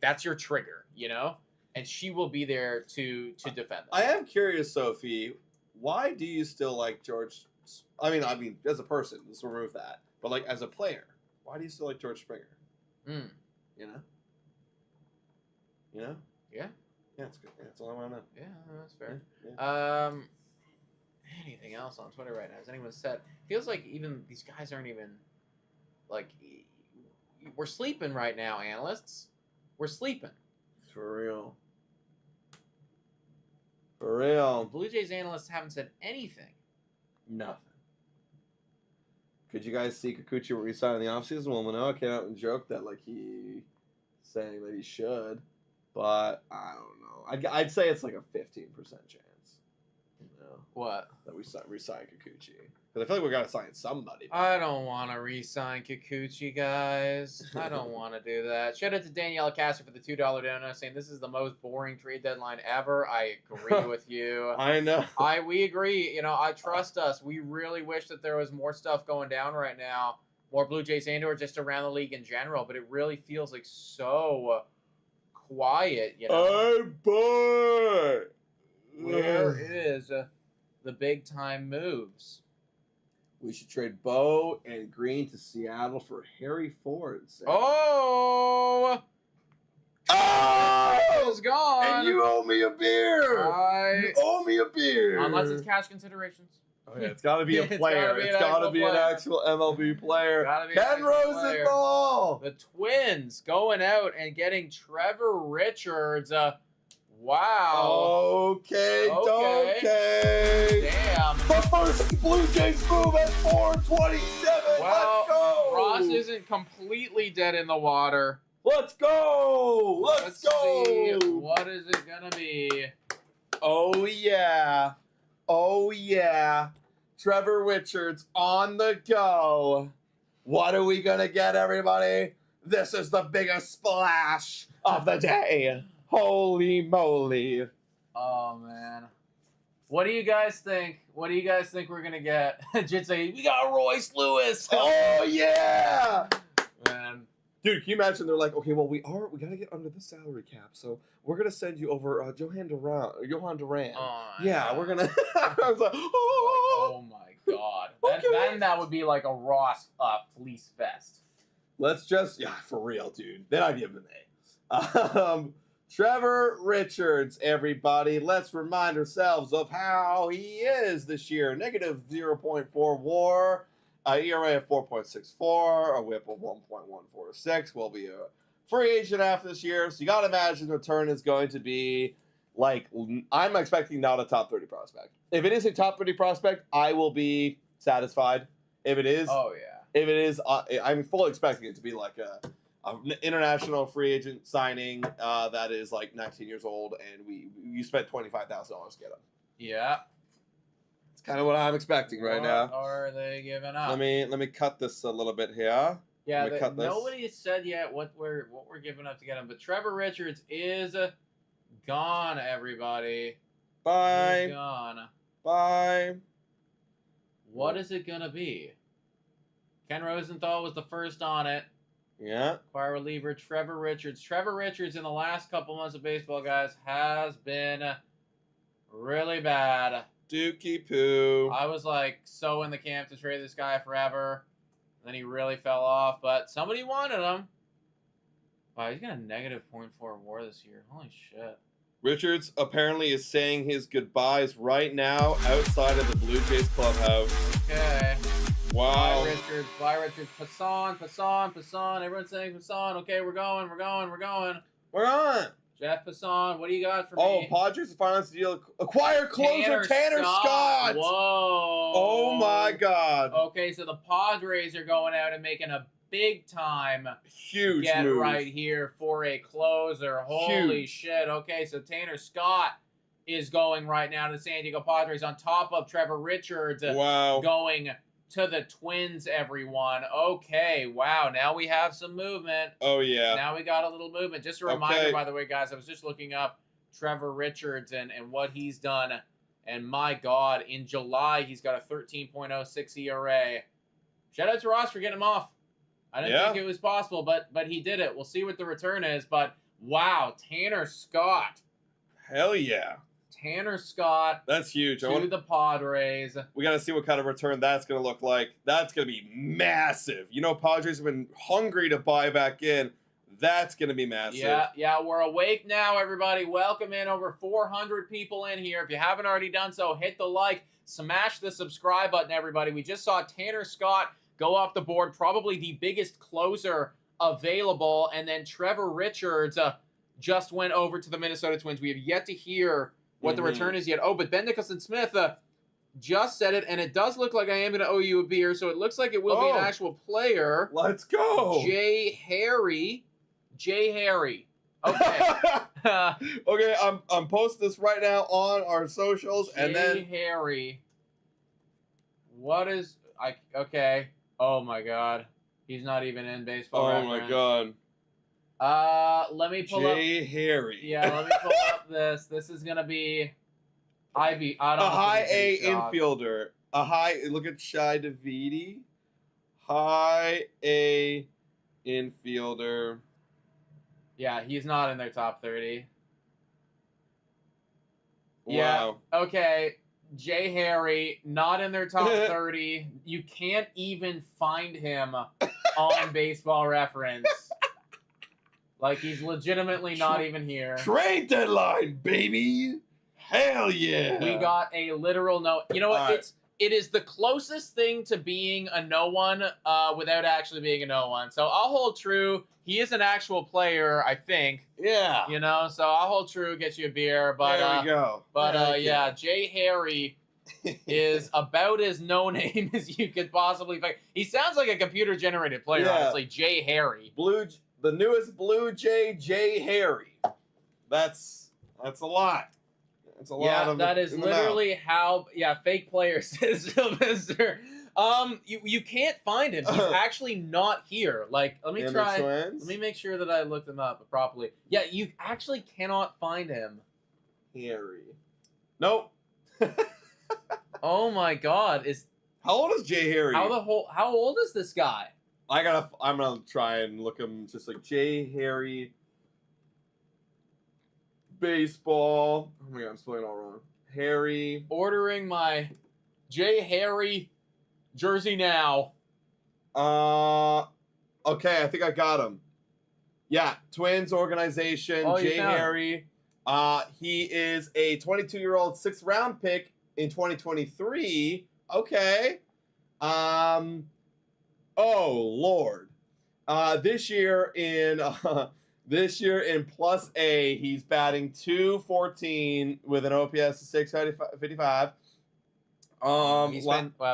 Speaker 5: that's your trigger. You know, and she will be there to defend them.
Speaker 2: I am curious, Sophie. Why do you still like George? I mean, as a person, let's remove that. But like as a player, why do you still like George Springer? You know. You know?
Speaker 5: Yeah.
Speaker 2: Yeah, that's good. Yeah, that's all I want to know.
Speaker 5: Yeah, that's fair.
Speaker 2: Yeah.
Speaker 5: Anything else on Twitter right now? Has anyone said? Feels like even these guys aren't even like we're sleeping right now, analysts. We're sleeping.
Speaker 2: For real. For real.
Speaker 5: Blue Jays analysts haven't said anything.
Speaker 2: Nothing. Could you guys see Kikuchi resign in the offseason? Well, Manoa came out and joked that like he saying that he should. But I don't know. I'd say it's like a 15% chance. You know,
Speaker 5: What?
Speaker 2: that we re-sign Kikuchi. Because I feel like we got to sign somebody.
Speaker 5: I don't want to re-sign Kikuchi, guys. I don't want to do that. Shout out to Danielle Casser for the $2 donut saying this is the most boring trade deadline ever. I agree with you.
Speaker 2: I know.
Speaker 5: We agree. You know, I trust us. We really wish that there was more stuff going down right now. More Blue Jays and/or just around the league in general. But it really feels like so quiet, you know.
Speaker 2: I'm bored.
Speaker 5: Where is the big time moves?
Speaker 2: We should trade Bo and Green to Seattle for Harry Ford.
Speaker 5: Oh!
Speaker 2: Oh!
Speaker 4: It's gone.
Speaker 2: And you owe me a beer. You owe me a beer.
Speaker 4: Unless it's cash considerations.
Speaker 2: Oh, yeah, it's got to be a
Speaker 4: It's
Speaker 2: player.
Speaker 4: gotta be
Speaker 2: It's
Speaker 4: an
Speaker 2: got to
Speaker 4: actual
Speaker 2: be an
Speaker 4: player.
Speaker 2: actual MLB player.
Speaker 4: Gotta be an
Speaker 2: Ken
Speaker 4: actual player.
Speaker 2: Rosenthal.
Speaker 4: The Twins going out and getting Trevor Richards. Wow.
Speaker 2: Okay.
Speaker 4: Damn.
Speaker 2: The first Blue Jays move at 427.
Speaker 4: Well,
Speaker 2: Let's go.
Speaker 4: Ross isn't completely dead in the water.
Speaker 2: Let's go. Let's go.
Speaker 4: See, what is it gonna be?
Speaker 2: Oh, yeah. Oh, yeah. Trevor Richards on the go. What are we going to get, everybody? This is the biggest splash of the day. Holy moly.
Speaker 4: Oh man. What do you guys think? What do you guys think we're gonna get? Jitsi, we got Royce Lewis.
Speaker 2: Oh, yeah.
Speaker 4: Man.
Speaker 2: Dude, can you imagine? They're like, okay, well, we got to get under the salary cap, so we're going to send you over Johan Duran. Yeah, we're going to. I was like,
Speaker 4: oh my god.
Speaker 2: Okay.
Speaker 4: Then that would be like a Ross fleece fest.
Speaker 2: Let's just, yeah, for real, dude. Then I'd give him an A. Trevor Richards, everybody. Let's remind ourselves of how he is this year. Negative 0.4 WAR, ERA of 4.64, a WHIP of 1.146. Will be a free agent after this year. So you got to imagine the return is going to be like, I'm expecting not a top 30 prospect. If it is a top 30 prospect, I will be satisfied. If it is,
Speaker 4: Oh yeah.
Speaker 2: if it is, I'm fully expecting it to be like an international free agent signing that is like 19 years old, and you spent $25,000 to get him.
Speaker 4: Yeah.
Speaker 2: It's kind of what I'm expecting right now.
Speaker 4: What are they giving up?
Speaker 2: Let me cut this a little bit here.
Speaker 4: Yeah,
Speaker 2: let me cut this.
Speaker 4: nobody has said yet what we're giving up to get him, but Trevor Richards is gone. Everybody, He's
Speaker 2: Bye.
Speaker 4: gone.
Speaker 2: Bye.
Speaker 4: What is it gonna be? Ken Rosenthal was the first on it.
Speaker 2: Yeah.
Speaker 4: Acquire reliever Trevor Richards. Trevor Richards in the last couple months of baseball, guys, has been really bad.
Speaker 2: Dookie poo.
Speaker 4: I was like so in the camp to trade this guy forever. Then he really fell off, but somebody wanted him. Wow, he's got a negative 0.4 WAR this year. Holy shit.
Speaker 2: Richards apparently is saying his goodbyes right now outside of the Blue Jays clubhouse.
Speaker 4: Okay.
Speaker 2: Wow.
Speaker 4: Bye, Richards. Passan. Everyone's saying Passan. Okay, we're going.
Speaker 2: We're on.
Speaker 4: Jeff Passan, what do you got for me?
Speaker 2: Oh, Padres finance deal. Acquire closer Tanner Scott.
Speaker 4: Whoa.
Speaker 2: Oh my God.
Speaker 4: Okay, so the Padres are going out and making a big time
Speaker 2: Huge
Speaker 4: get
Speaker 2: move.
Speaker 4: right here for a closer. Holy
Speaker 2: Huge.
Speaker 4: shit. Okay, so Tanner Scott is going right now to the San Diego Padres on top of Trevor Richards
Speaker 2: Wow.
Speaker 4: going to the Twins, everyone. Okay, wow. Now we have some movement.
Speaker 2: Oh yeah.
Speaker 4: Now we got a little movement. Just a reminder,
Speaker 2: Okay.
Speaker 4: by the way, guys, I was just looking up Trevor Richards and what he's done. And my God, in July, he's got a 13.06 ERA. Shout out to Ross for getting him off. I didn't think it was possible, but he did it. We'll see what the return is. But wow, Tanner Scott.
Speaker 2: Hell yeah.
Speaker 4: Tanner Scott
Speaker 2: That's huge.
Speaker 4: to the Padres.
Speaker 2: We got to see what kind of return that's going to look like. That's going to be massive. You know, Padres have been hungry to buy back in. That's going to be massive.
Speaker 4: Yeah, we're awake now, everybody. Welcome in. Over 400 people in here. If you haven't already done so, hit the like, smash the subscribe button, everybody. We just saw Tanner Scott go off the board, probably the biggest closer available. And then Trevor Richards just went over to the Minnesota Twins. We have yet to hear what the return is yet. Oh, but Ben Nicholson-Smith just said it, and it does look like I am going to owe you a beer, so it looks like it will be an actual player.
Speaker 2: Let's go.
Speaker 4: Jay Harry. Okay.
Speaker 2: Okay, I'm posting this right now on our socials, and then
Speaker 4: Jay Harry. What is... Okay. Oh, my God. He's not even in Baseball
Speaker 2: oh
Speaker 4: Reference.
Speaker 2: my God.
Speaker 4: Let me pull up...
Speaker 2: Jay Harry.
Speaker 4: Yeah, let me pull up this. This is going to be... I don't
Speaker 2: A
Speaker 4: know
Speaker 2: high
Speaker 4: if it's
Speaker 2: A
Speaker 4: a big job.
Speaker 2: infielder. A high, look at Shai Davidi. High A infielder.
Speaker 4: Yeah, he's not in their top 30.
Speaker 2: Wow.
Speaker 4: Yeah, okay. Jay Harry, not in their top 30. You can't even find him on Baseball Reference. Like he's legitimately not even here.
Speaker 2: Trade deadline, baby. Hell yeah.
Speaker 4: We got a literal no. You know what?
Speaker 2: All right.
Speaker 4: It is the closest thing to being a no one without actually being a no one. So I'll hold true. He is an actual player, I think.
Speaker 2: Yeah.
Speaker 4: You know, so I'll hold true, get you a beer. But
Speaker 2: there we go.
Speaker 4: But yeah, Jay Harry is about as no name as you could possibly find. He sounds like a computer generated player,
Speaker 2: Yeah.
Speaker 4: honestly. Jay Harry.
Speaker 2: The newest Blue Jay, Jay Harry. That's a lot. It's a lot of
Speaker 4: that is literally how fake player says Sylvester. You can't find him. He's actually not here. Like, let me try. Let me make sure that I looked him up properly. Yeah, you actually cannot find him.
Speaker 2: Harry. Nope.
Speaker 4: Oh my God!
Speaker 2: How old is Jay Harry?
Speaker 4: How old is this guy?
Speaker 2: I'm gonna try and look him just like Jay Harry. Baseball. Oh my God, I'm spelling it all wrong. Harry.
Speaker 4: Ordering my Jay Harry jersey now.
Speaker 2: Okay, I think I got him. Yeah, Twins organization, Jay Harry. He is a 22-year-old 6th round pick in 2023. Okay. Oh Lord. This year in Plus A, he's batting .214 with an OPS of 655.
Speaker 4: He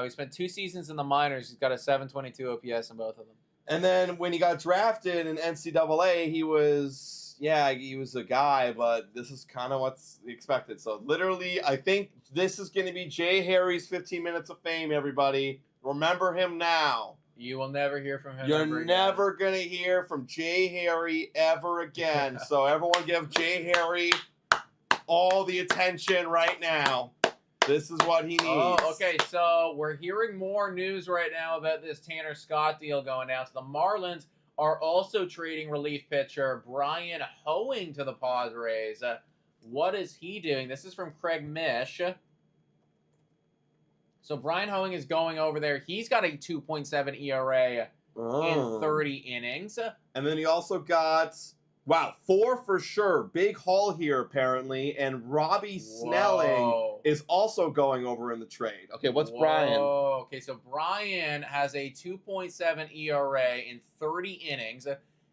Speaker 4: spent 2 seasons in the minors. He's got a 722 OPS in both of them.
Speaker 2: And then when he got drafted in NCAA, he was a guy, but this is kind of what's expected. So literally, I think this is going to be Jay Harry's 15 minutes of fame, everybody. Remember him now.
Speaker 4: You will never hear from him.
Speaker 2: You're never going to hear from Jay Harry ever again. So everyone give Jay Harry all the attention right now. This is what he needs.
Speaker 4: Oh, okay. So we're hearing more news right now about this Tanner Scott deal going down. So the Marlins are also trading relief pitcher Brian Hoeing to the Padres. What is he doing? This is from Craig Mish. So Brian Hoeing is going over there. He's got a 2.7 ERA in 30 innings.
Speaker 2: And then he also got, 4 for sure. Big haul here, apparently. And Robbie Snelling is also going over in the trade. Okay, what's Brian?
Speaker 4: Okay, so Brian has a 2.7 ERA in 30 innings.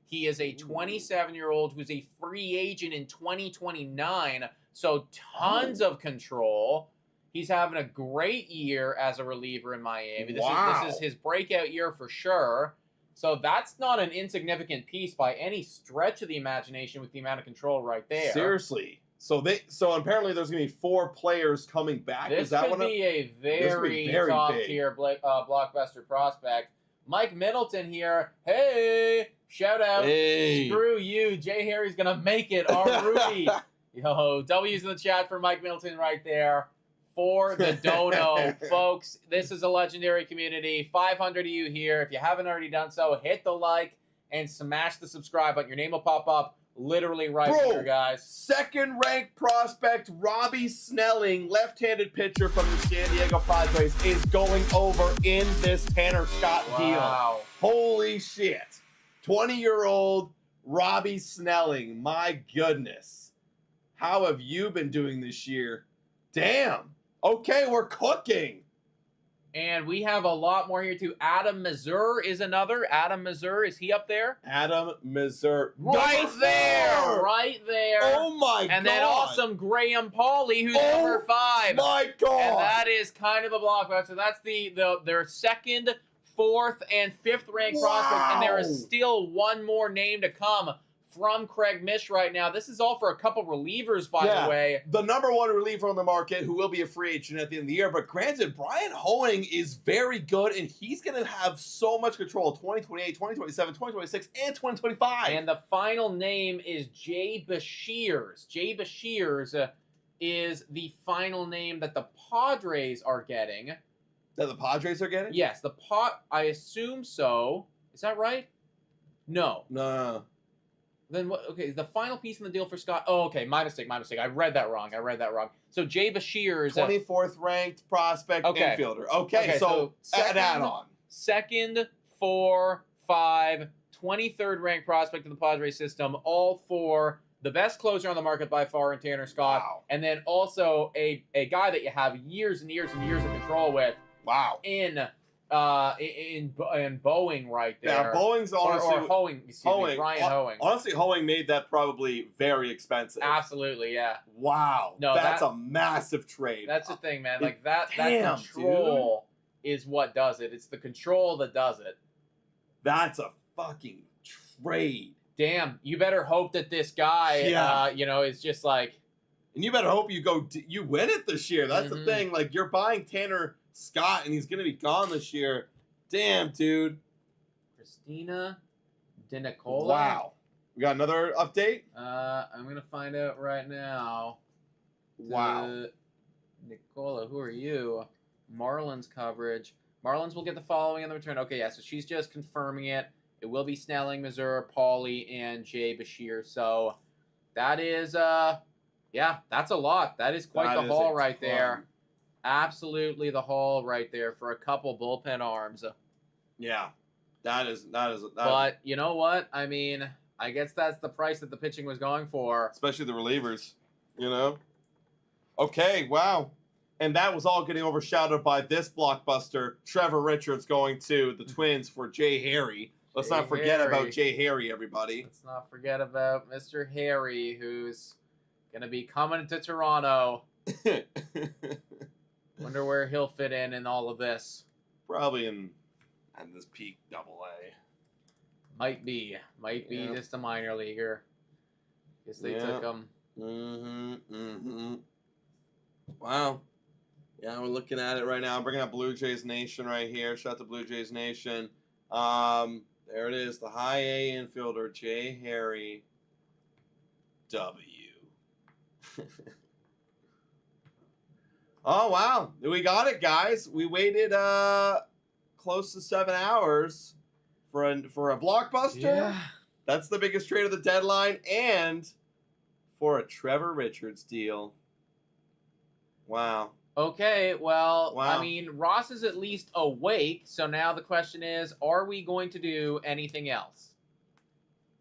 Speaker 4: He is a 27-year-old who's a free agent in 2029. So tons of control. He's having a great year as a reliever in Miami. This is his breakout year for sure. So that's not an insignificant piece by any stretch of the imagination with the amount of control right there.
Speaker 2: Seriously. So apparently there's going to be 4 players coming back.
Speaker 4: This could be a very top-tier blockbuster prospect. Mike Middleton here. Hey, shout out.
Speaker 2: Hey.
Speaker 4: Screw you. Jay Harry's going to make it. Our Rudy. Yo, W's in the chat for Mike Middleton right there. For the dono, folks. This is a legendary community. 500 of you here. If you haven't already done so, hit the like and smash the subscribe button. Your name will pop up literally right here, guys.
Speaker 2: Second-ranked prospect Robbie Snelling, left-handed pitcher from the San Diego Padres, is going over in this Tanner Scott deal. Holy shit. 20-year-old Robbie Snelling. My goodness. How have you been doing this year? Damn. Okay, we're cooking.
Speaker 4: And we have a lot more here, too. Adam Mazur is another. Adam Mazur, is he up there?
Speaker 2: Adam Mazur.
Speaker 4: Right there! Right there.
Speaker 2: Oh, my God.
Speaker 4: And then awesome Graham Pauley, who's number 5.
Speaker 2: My God.
Speaker 4: And that is kind of a blockbuster. So that's their second, 4th, and 5th ranked prospects. And there is still one more name to come from Craig Mish right now. This is all for a couple relievers, by the way.
Speaker 2: The number 1 reliever on the market who will be a free agent at the end of the year. But granted, Brian Hoeing is very good, and he's going to have so much control 2028, 2027, 2026, and 2025.
Speaker 4: And the final name is Jay Bashirs. Jay Bashirs is the final name that the Padres are getting.
Speaker 2: That the Padres are getting?
Speaker 4: Yes, I assume so. Is that right? No.
Speaker 2: No.
Speaker 4: Then what? Okay, the final piece in the deal for Scott. Oh, okay, my mistake. I read that wrong. So Jay Bashirs,
Speaker 2: 24th ranked prospect infielder. Okay, so an add-on.
Speaker 4: 2nd, 4, 5,
Speaker 5: 23rd ranked prospect in the Padres system, all for the best closer on the market by far in Tanner Scott,
Speaker 2: Wow.
Speaker 5: and then also a guy that you have years and years and years of control with
Speaker 2: Wow.
Speaker 5: in Boeing right there.
Speaker 2: Yeah, Boeing's honestly...
Speaker 5: or Hoeing, excuse me, Brian Hoeing.
Speaker 2: Honestly, Hoeing made that probably very expensive.
Speaker 5: Absolutely, yeah.
Speaker 2: Wow.
Speaker 5: No,
Speaker 2: that's a massive trade.
Speaker 5: That's the thing, man. Like that
Speaker 2: Damn,
Speaker 5: control is what does it. It's the control that does it.
Speaker 2: That's a fucking trade.
Speaker 5: Damn, you better hope that this guy, is just like...
Speaker 2: And you better hope you win it this year. That's the thing. Like, you're buying Tanner Scott, and he's going to be gone this year. Damn, dude.
Speaker 5: Christina De Nicola.
Speaker 2: Wow. We got another update?
Speaker 5: I'm going to find out right now.
Speaker 2: Wow.
Speaker 5: Nicola, who are you? Marlins coverage. Marlins will get the following on the return. Okay, yeah, so she's just confirming it. It will be Snelling, Missouri, Pauly, and Jay Bashir. So that is, that's a lot. That is quite the haul right there. Absolutely the haul right there for a couple bullpen arms.
Speaker 2: Yeah, that is.
Speaker 5: But you know what? I mean, I guess that's the price that the pitching was going for.
Speaker 2: Especially the relievers, Okay, wow. And that was all getting overshadowed by this blockbuster. Trevor Richards going to the Twins for Jay Harry. Let's not forget about Jay Harry, everybody.
Speaker 5: Let's not forget about Mr. Harry, who's going to be coming to Toronto. Wonder where he'll fit in all of this.
Speaker 2: Probably in this peak AA.
Speaker 5: Might be just a minor leaguer. Guess they took him.
Speaker 2: Wow. Yeah, we're looking at it right now. I'm bringing up Blue Jays Nation right here. Shout out to Blue Jays Nation. There it is. The high A infielder, Jay Harry. W. Oh, wow. We got it, guys. We waited close to 7 hours for a blockbuster.
Speaker 5: Yeah.
Speaker 2: That's the biggest trade of the deadline, and for a Trevor Richards deal. Wow.
Speaker 5: Okay, well,
Speaker 2: Wow.
Speaker 5: I mean, Ross is at least awake, so now the question is, are we going to do anything else?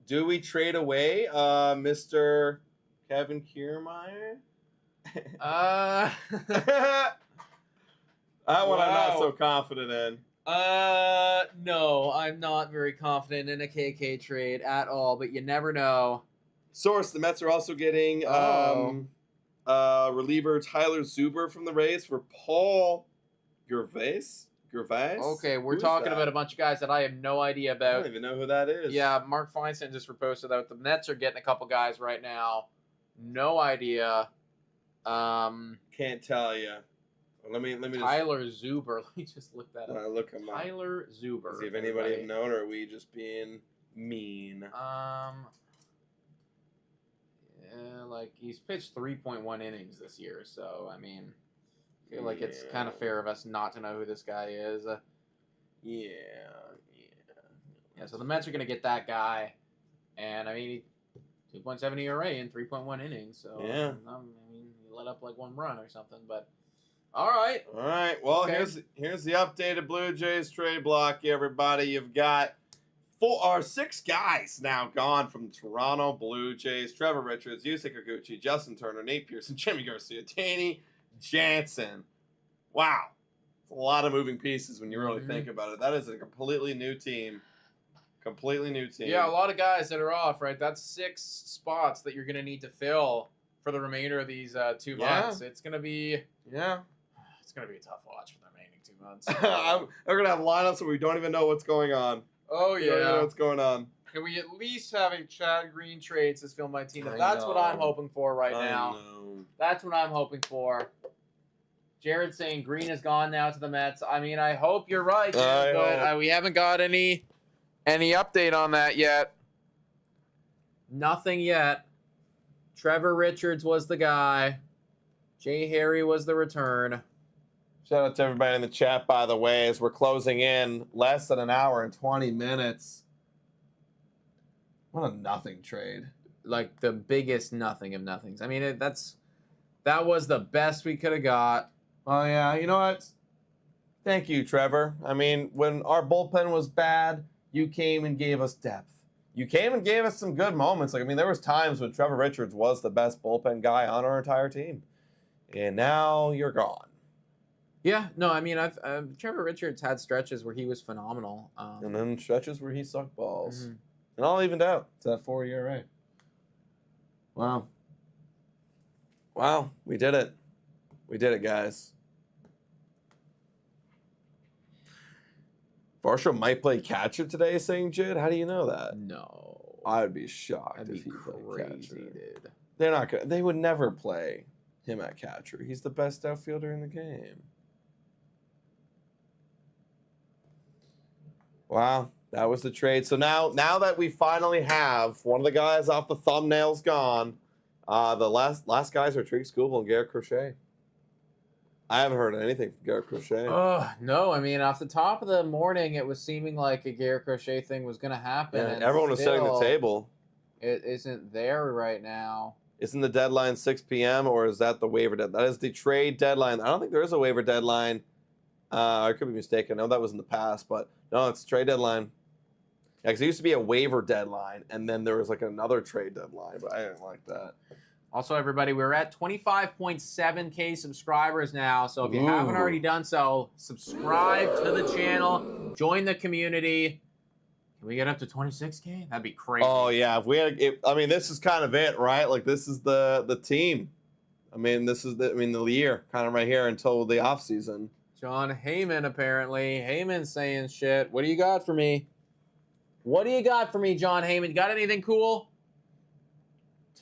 Speaker 2: Do we trade away Mr. Kevin Kiermaier?
Speaker 5: That
Speaker 2: one I'm not so confident in.
Speaker 5: No, I'm not very confident in a KK trade at all, but you never know.
Speaker 2: Source, the Mets are also getting reliever Tyler Zuber from the Rays for Paul Gervais.
Speaker 5: Okay, we're
Speaker 2: Who's
Speaker 5: talking
Speaker 2: that?
Speaker 5: about a bunch of guys that I have no idea
Speaker 2: I
Speaker 5: about.
Speaker 2: don't even know who that is.
Speaker 5: Yeah, Mark Feinstein just reposted that the Nets are getting a couple guys right now. No idea.
Speaker 2: Can't tell you. Let me
Speaker 5: Tyler Zuber. Let me just look that up.
Speaker 2: look him up.
Speaker 5: Tyler Zuber.
Speaker 2: See if anybody have known, or are we just being mean?
Speaker 5: Like he's pitched 3.1 innings this year, so I mean, I feel like it's kind of fair of us not to know who this guy is.
Speaker 2: Yeah.
Speaker 5: So the Mets are gonna get that guy, and I mean, 2.7 ERA in 3.1 innings. So
Speaker 2: yeah,
Speaker 5: I mean, he let up like one run or something, but all right.
Speaker 2: Well,
Speaker 5: Okay.
Speaker 2: here's the updated Blue Jays trade block. Everybody, you've got 6 guys now gone from Toronto Blue Jays: Trevor Richards, Yusei Kikuchi, Justin Turner, Nate Pearson, Jimmy Garcia, Danny Jansen. Wow, it's a lot of moving pieces when you really think about it. That is a completely new team. Yeah,
Speaker 5: a lot of guys that are off, right? That's 6 spots that you're going to need to fill for the remainder of these 2 months. It's going to be a tough watch for the remaining 2 months.
Speaker 2: We're going to have lineups where we don't even know what's going on.
Speaker 5: Oh,
Speaker 2: We don't even know what's going on.
Speaker 5: Can we at least have a Chad Green trade, says Phil Martinez? That's what I'm hoping for right now. That's what I'm hoping for. Jared saying Green is gone now to the Mets. I mean, I hope you're right, but we haven't got any update on that yet. Nothing yet. Trevor Richards was the guy. Jay Harry was the return.
Speaker 2: Shout out to everybody in the chat, by the way, as we're closing in less than an hour and 20 minutes. What a nothing trade.
Speaker 5: Like the biggest nothing of nothings. I mean, that was the best we could have got.
Speaker 2: Oh, yeah. You know what? Thank you, Trevor. I mean, when our bullpen was bad, You came and gave us depth. You came and gave us some good moments. Like, I mean, there was times when Trevor Richards was the best bullpen guy on our entire team. And now you're gone.
Speaker 5: Yeah, no, I mean, Trevor Richards had stretches where he was phenomenal.
Speaker 2: And then stretches where he sucked balls.
Speaker 5: Mhm.
Speaker 2: And all evened out. It's that 4-year ERA. Wow. Wow, we did it. We did it, guys. Varsho might play catcher today, saying Jid. How do you know that?
Speaker 5: No.
Speaker 2: I would be shocked
Speaker 5: That'd
Speaker 2: if
Speaker 5: be
Speaker 2: he played
Speaker 5: crazy,
Speaker 2: catcher.
Speaker 5: dude.
Speaker 2: They're not gonna. They would never play him at catcher. He's the best outfielder in the game. Wow, that was the trade. So now that we finally have one of the guys off the thumbnails gone, the last guys are Tariq Skubal and Garrett Crochet. I haven't heard anything from Garrett Crochet.
Speaker 5: No, I mean, off the top of the morning, it was seeming like a Garrett Crochet thing was going to happen.
Speaker 2: Yeah,
Speaker 5: and
Speaker 2: everyone was setting the table.
Speaker 5: It isn't there right now.
Speaker 2: Isn't the deadline 6 p.m. or is that the waiver deadline? That is the trade deadline. I don't think there is a waiver deadline. I could be mistaken. I know that was in the past, but no, it's a trade deadline. Yeah, because it used to be a waiver deadline, and then there was like another trade deadline, but I didn't like that.
Speaker 5: Also, everybody, we're at 25.7K subscribers now. So if you haven't already done so, subscribe to the channel, join the community. Can we get up to 26K? That'd be crazy.
Speaker 2: Oh yeah, if we had, I mean, this is kind of it, right? Like this is the team. I mean, this is the year kind of right here until the off season.
Speaker 5: John Heyman, apparently. Heyman saying shit. What do you got for me? What do you got for me, John Heyman? You got anything cool?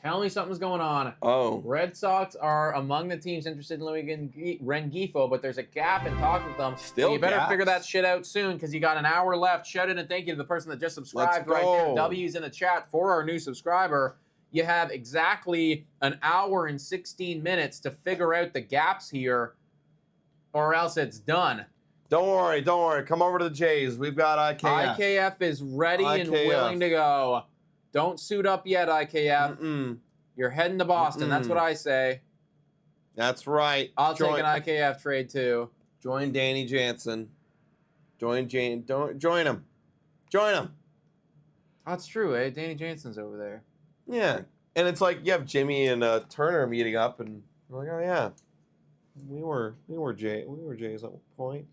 Speaker 5: Tell me something's going on.
Speaker 2: Oh.
Speaker 5: Red Sox are among the teams interested in Louis Rengifo, but there's a gap in talking with them.
Speaker 2: Still
Speaker 5: so you better
Speaker 2: gaps.
Speaker 5: figure that shit out soon because you got an hour left. Shout out and thank you to the person that just subscribed
Speaker 2: Let's
Speaker 5: right there.
Speaker 2: go.
Speaker 5: W's in the chat for our new subscriber. You have exactly an hour and 16 minutes to figure out the gaps here, or else it's done.
Speaker 2: Don't worry. Come over to the Jays. We've got IKF.
Speaker 5: IKF is ready and willing to go. Don't suit up yet, IKF. You're heading to Boston. That's what I say.
Speaker 2: That's right.
Speaker 5: I'll take an IKF trade too.
Speaker 2: Join Danny Jansen. Join him. Join him.
Speaker 5: That's true, eh? Danny Jansen's over there.
Speaker 2: Yeah. And it's like you have Jimmy and Turner meeting up, and we're like, oh yeah, we were Jays at one point.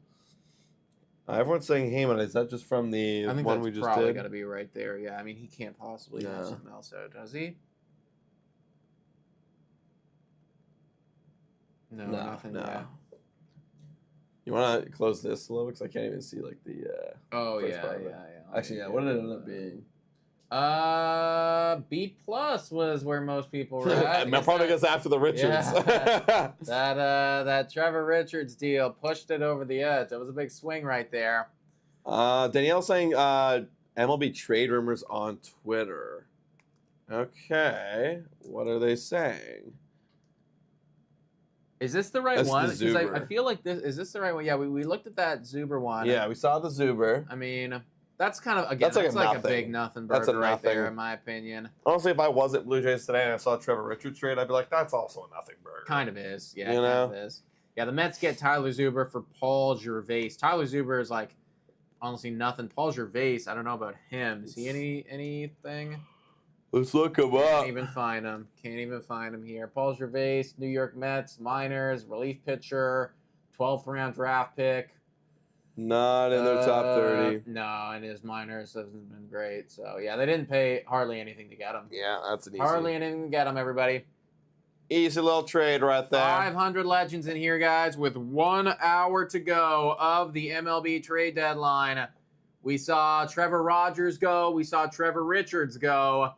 Speaker 2: Everyone's saying Heyman. Is that just from the
Speaker 5: I think
Speaker 2: one
Speaker 5: that's
Speaker 2: we just
Speaker 5: probably
Speaker 2: did?
Speaker 5: got to be right there. Yeah, I mean, he can't possibly have something else out, does he? No, nothing.
Speaker 2: No.
Speaker 5: Yeah.
Speaker 2: You want to close this a little because I can't even see like the.
Speaker 5: Oh
Speaker 2: first
Speaker 5: yeah,
Speaker 2: part of it.
Speaker 5: yeah.
Speaker 2: Actually, yeah. What did it end up being?
Speaker 5: B+ was where most people were at.
Speaker 2: Probably because after the Richards.
Speaker 5: Yeah. that Trevor Richards deal pushed it over the edge. That was a big swing right there.
Speaker 2: Danielle saying MLB trade rumors on Twitter. Okay, what are they saying?
Speaker 5: Is this the right
Speaker 2: That's
Speaker 5: one?
Speaker 2: the
Speaker 5: 'Cause
Speaker 2: Zuber.
Speaker 5: I feel like this is the right one. Yeah, we looked at that Zuber one.
Speaker 2: Yeah, we saw the Zuber.
Speaker 5: I mean, that's kind of again.
Speaker 2: That's like a
Speaker 5: a
Speaker 2: nothing.
Speaker 5: big nothing
Speaker 2: That's
Speaker 5: burger
Speaker 2: a
Speaker 5: right there,
Speaker 2: nothing.
Speaker 5: in my opinion.
Speaker 2: Honestly, if I was at Blue Jays today and I saw Trevor Richards trade, I'd be like, that's also a nothing burger.
Speaker 5: Kind of is, yeah.
Speaker 2: You
Speaker 5: kind
Speaker 2: know?
Speaker 5: of is. Yeah, the Mets get Tyler Zuber for Paul Gervais. Tyler Zuber is like honestly nothing. Paul Gervais, I don't know about him. Is he anything?
Speaker 2: Let's look him up.
Speaker 5: Can't even find him. Can't even find him here. Paul Gervais, New York Mets, minors, relief pitcher, 12th round draft pick.
Speaker 2: Not in their top 30.
Speaker 5: No, and his minors hasn't been great. So yeah, they didn't pay hardly anything to get him.
Speaker 2: Yeah, that's an easy.
Speaker 5: Hardly anything to get him, everybody.
Speaker 2: Easy little trade right there.
Speaker 5: 500 legends in here, guys, with 1 hour to go of the MLB trade deadline. We saw Trevor Rogers go. We saw Trevor Richards go.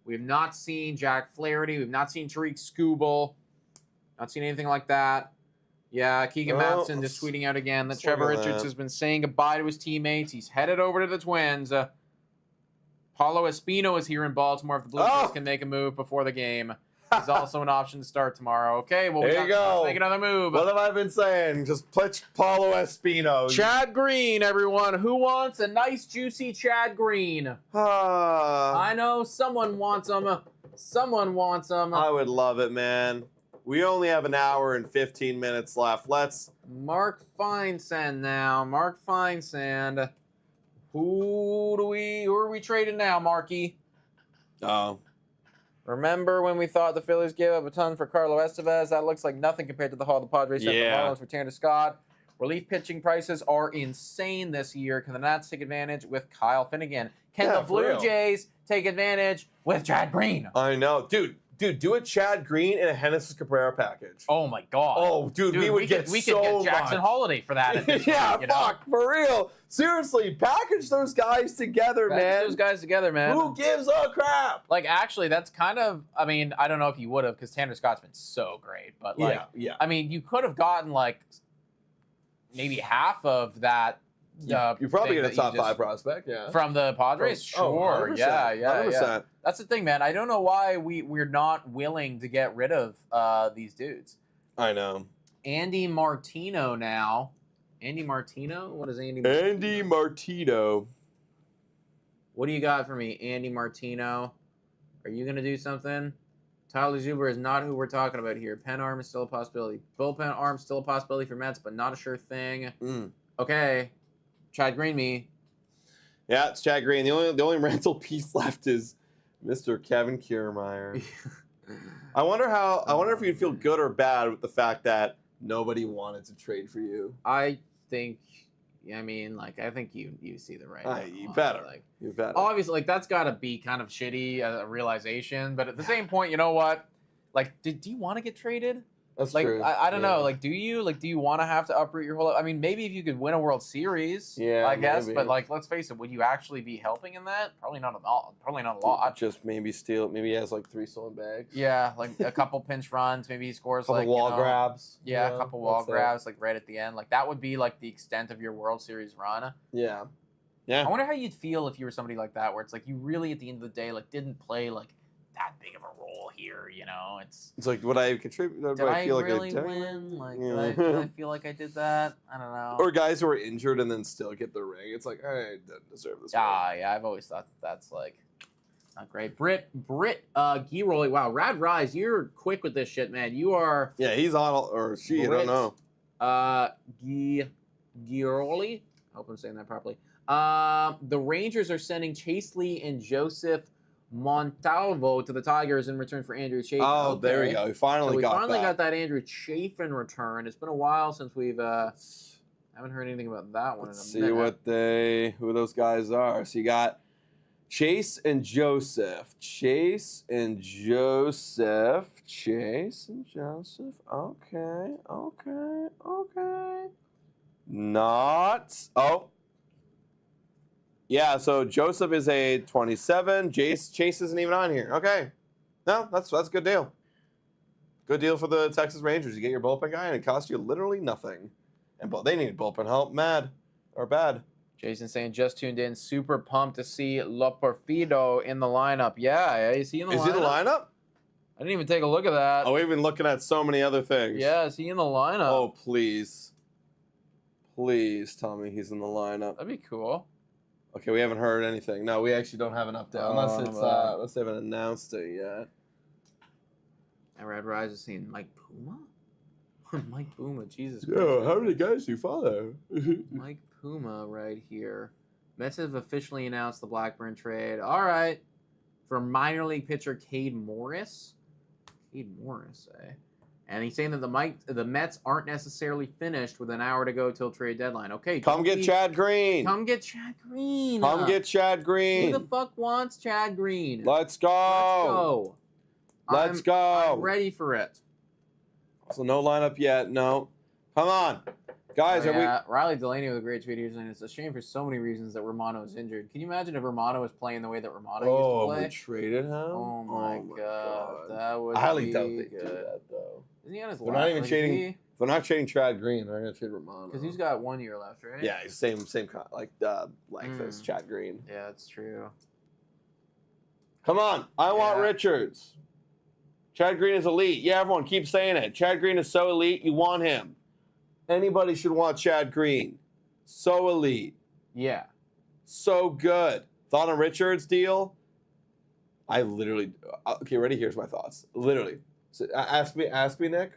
Speaker 5: We've not seen Jack Flaherty. We've not seen Tariq Skubal. Not seen anything like that. Yeah, Keegan Matheson just tweeting out again that Trevor Richards has been saying goodbye to his teammates. He's headed over to the Twins. Paulo Espino is here in Baltimore if the Blue Jays can make a move before the game. He's also an option to start tomorrow. Okay, well,
Speaker 2: There you go.
Speaker 5: let's make another move.
Speaker 2: What have I been saying? Just pitch Paulo Espino.
Speaker 5: Chad Green, everyone. Who wants a nice, juicy Chad Green? I know someone wants him. Someone wants him.
Speaker 2: I would love it, man. We only have an hour and 15 minutes left. Let's.
Speaker 5: Mark Feinsand now. Mark Feinsand. Who are we trading now, Marky?
Speaker 2: Oh.
Speaker 5: Remember when we thought the Phillies gave up a ton for Carlos Estevez? That looks like nothing compared to the haul the Padres sent the Marlins for Tanner Scott. Relief pitching prices are insane this year. Can the Nats take advantage with Kyle Finnegan? Can the Blue Jays take advantage with Chad Green?
Speaker 2: I know. Dude, do a Chad Green and a Genesis Cabrera package.
Speaker 5: Oh, my God.
Speaker 2: Oh, dude, we could get
Speaker 5: Jackson Holiday for that. At this point,
Speaker 2: fuck, for real. Seriously, package those guys together, man.
Speaker 5: Those guys together, man.
Speaker 2: Who gives a crap?
Speaker 5: Like, actually, that's kind of, I mean, I don't know if you would have, because Tanner Scott's been so great. But, like,
Speaker 2: yeah.
Speaker 5: I mean, you could have gotten, like, maybe half of that.
Speaker 2: You probably get a top 5 prospect, yeah.
Speaker 5: From the Padres? Sure.
Speaker 2: 100%,
Speaker 5: Yeah.
Speaker 2: 100%.
Speaker 5: That's the thing, man. I don't know why we're not willing to get rid of these dudes.
Speaker 2: I know.
Speaker 5: Andy Martino now. Andy Martino? What is Andy Martino?
Speaker 2: Andy Martino.
Speaker 5: What do you got for me, Andy Martino? Are you going to do something? Tyler Zuber is not who we're talking about here. Pen arm is still a possibility. Bullpen arm still a possibility for Mets, but not a sure thing. Okay. Chad Green me.
Speaker 2: Yeah, it's Chad Green. The only rental piece left is Mr. Kevin Kiermaier. I wonder if you'd feel good or bad with the fact that nobody wanted to trade for you.
Speaker 5: I think you see the right.
Speaker 2: You better. You better.
Speaker 5: Obviously, like, that's got to be kind of shitty a realization, but at the same point, you know what? Like, do you want to get traded?
Speaker 2: That's
Speaker 5: like,
Speaker 2: true.
Speaker 5: I don't know. Like, do you want to have to uproot your whole? I mean, maybe if you could win a World Series, I guess.
Speaker 2: Maybe.
Speaker 5: But, like, let's face it, would you actually be helping in that? Probably not at all. Probably not a lot.
Speaker 2: Just maybe steal. Maybe he has like 3 stolen bags.
Speaker 5: Yeah, like a couple pinch runs. Maybe he scores
Speaker 2: couple
Speaker 5: like
Speaker 2: wall grabs.
Speaker 5: Yeah, a couple wall grabs, like right at the end. Like, that would be like the extent of your World Series run.
Speaker 2: Yeah.
Speaker 5: I wonder how you'd feel if you were somebody like that, where it's like you really, at the end of the day, like didn't play like that big of a role here. You know, it's
Speaker 2: like, would I contribute?
Speaker 5: Did I
Speaker 2: feel
Speaker 5: really
Speaker 2: like
Speaker 5: win? Like, did I feel like I did that? I don't know.
Speaker 2: Or guys who are injured and then still get the ring. It's like, I didn't deserve this.
Speaker 5: Yeah. I've always thought that's like not great. Britt, Giroli. Wow, Rad Rise, you're quick with this shit, man. You are.
Speaker 2: Yeah, he's on, or she.
Speaker 5: Britt,
Speaker 2: I don't know.
Speaker 5: Giroli. I hope I'm saying that properly. The Rangers are sending Chase Lee and Joseph Montalvo to the Tigers in return for Andrew Chafin.
Speaker 2: Oh,
Speaker 5: okay.
Speaker 2: there we go. We finally got
Speaker 5: that Andrew Chafin return. It's been a while since we've haven't heard anything about that one.
Speaker 2: Let's see who those guys are. So you got Chase and Joseph. Okay. Not. Oh. Yeah, so Joseph is a 27. Chase isn't even on here. Okay. No, that's a good deal. Good deal for the Texas Rangers. You get your bullpen guy, and it costs you literally nothing. And they need bullpen help. Mad or bad.
Speaker 5: Jason saying, just tuned in. Super pumped to see Loporfido in the lineup. Yeah, is he in the lineup?
Speaker 2: Is he in the lineup?
Speaker 5: I didn't even take a look at that.
Speaker 2: Oh, we've been looking at so many other things.
Speaker 5: Yeah, is he in the lineup?
Speaker 2: Oh, please. Please tell me he's in the lineup.
Speaker 5: That'd be cool.
Speaker 2: Okay, we haven't heard anything. No, we actually don't have an update unless they haven't announced it yet.
Speaker 5: And Red Rise is seeing Mike Puma. Mike Puma, Jesus
Speaker 2: Christ.
Speaker 5: Christ.
Speaker 2: How many guys do you follow?
Speaker 5: Mike Puma right here. Mets have officially announced the Blackburn trade. All right, for minor league pitcher Cade Morris. And he's saying that the Mets aren't necessarily finished with an hour to go till trade deadline. Okay,
Speaker 2: come get Chad Green.
Speaker 5: Come get Chad Green.
Speaker 2: Who
Speaker 5: the fuck wants Chad Green?
Speaker 2: Let's go.
Speaker 5: I'm ready for it.
Speaker 2: So no lineup yet. No. Come on. Guys, are we...
Speaker 5: Riley Delaney with a great tweet here saying it's a shame for so many reasons that Romano is injured. Can you imagine if Romano was playing the way that Romano used to play?
Speaker 2: Oh, we traded him?
Speaker 5: Oh my god. That would
Speaker 2: I highly
Speaker 5: be
Speaker 2: doubt they
Speaker 5: good.
Speaker 2: do that, though.
Speaker 5: Isn't he on his
Speaker 2: They're not even trading... If they're not trading Chad Green, they're going to trade Romano.
Speaker 5: Because he's got 1 year left, right?
Speaker 2: Yeah, he's same length as Chad Green.
Speaker 5: Yeah, that's true.
Speaker 2: Come on. I want Richards. Chad Green is elite. Yeah, everyone keeps saying it. Chad Green is so elite, you want him. Anybody should want Chad Green. So elite.
Speaker 5: Yeah.
Speaker 2: So good. Thought on Richards deal? I literally... Okay, ready? Here's my thoughts. Literally. So ask me, Nick,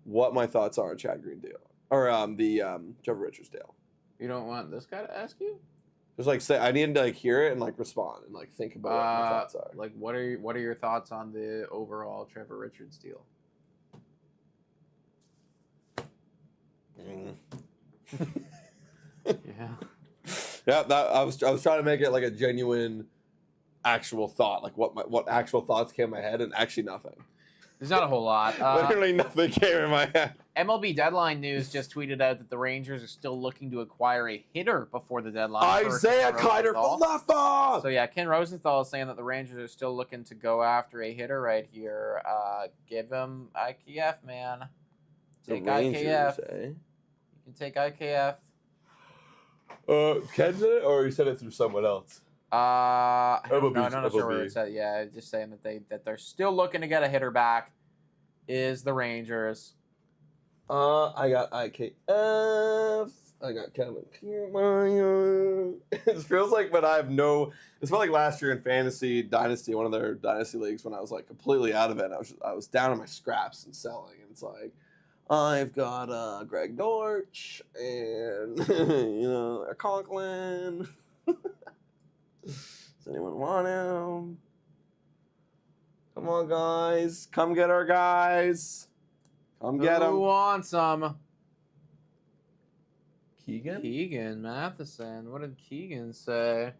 Speaker 2: what my thoughts are on Chad Green deal. Or the Trevor Richards deal.
Speaker 5: You don't want this guy to ask you?
Speaker 2: Just like say, I need to like hear it and like respond and like think about what my thoughts are.
Speaker 5: Like, what are your thoughts on the overall Trevor Richards deal? Yeah.
Speaker 2: Yeah, I was trying to make it like a genuine, actual thought, like what actual thoughts came in my head, and actually nothing.
Speaker 5: There's not a whole lot.
Speaker 2: Literally nothing came in my head.
Speaker 5: MLB Deadline News just tweeted out that the Rangers are still looking to acquire a hitter before the deadline.
Speaker 2: Isaiah Kiner Falefa!
Speaker 5: So yeah, Ken Rosenthal is saying that the Rangers are still looking to go after a hitter right here. Give him IKF, man. Take IKF.
Speaker 2: Eh?
Speaker 5: You can take IKF.
Speaker 2: Ken did it, or you said it through someone else?
Speaker 5: I don't know. I'm not sure where
Speaker 2: MLB.
Speaker 5: it said. Yeah, just saying that they're still looking to get a hitter back. Is the Rangers?
Speaker 2: I got IKF. I got Kevin Kiermaier. It feels like, but I have no. It's felt like last year in Fantasy Dynasty, one of their Dynasty leagues, when I was like completely out of it. I was down on my scraps and selling, and it's like I've got Greg Dortch and a Conklin. Does anyone want him? Come on, guys. Come get our guys. Come get
Speaker 5: Who
Speaker 2: him.
Speaker 5: wants some?
Speaker 2: Keegan?
Speaker 5: Keegan Matheson. What did Keegan say?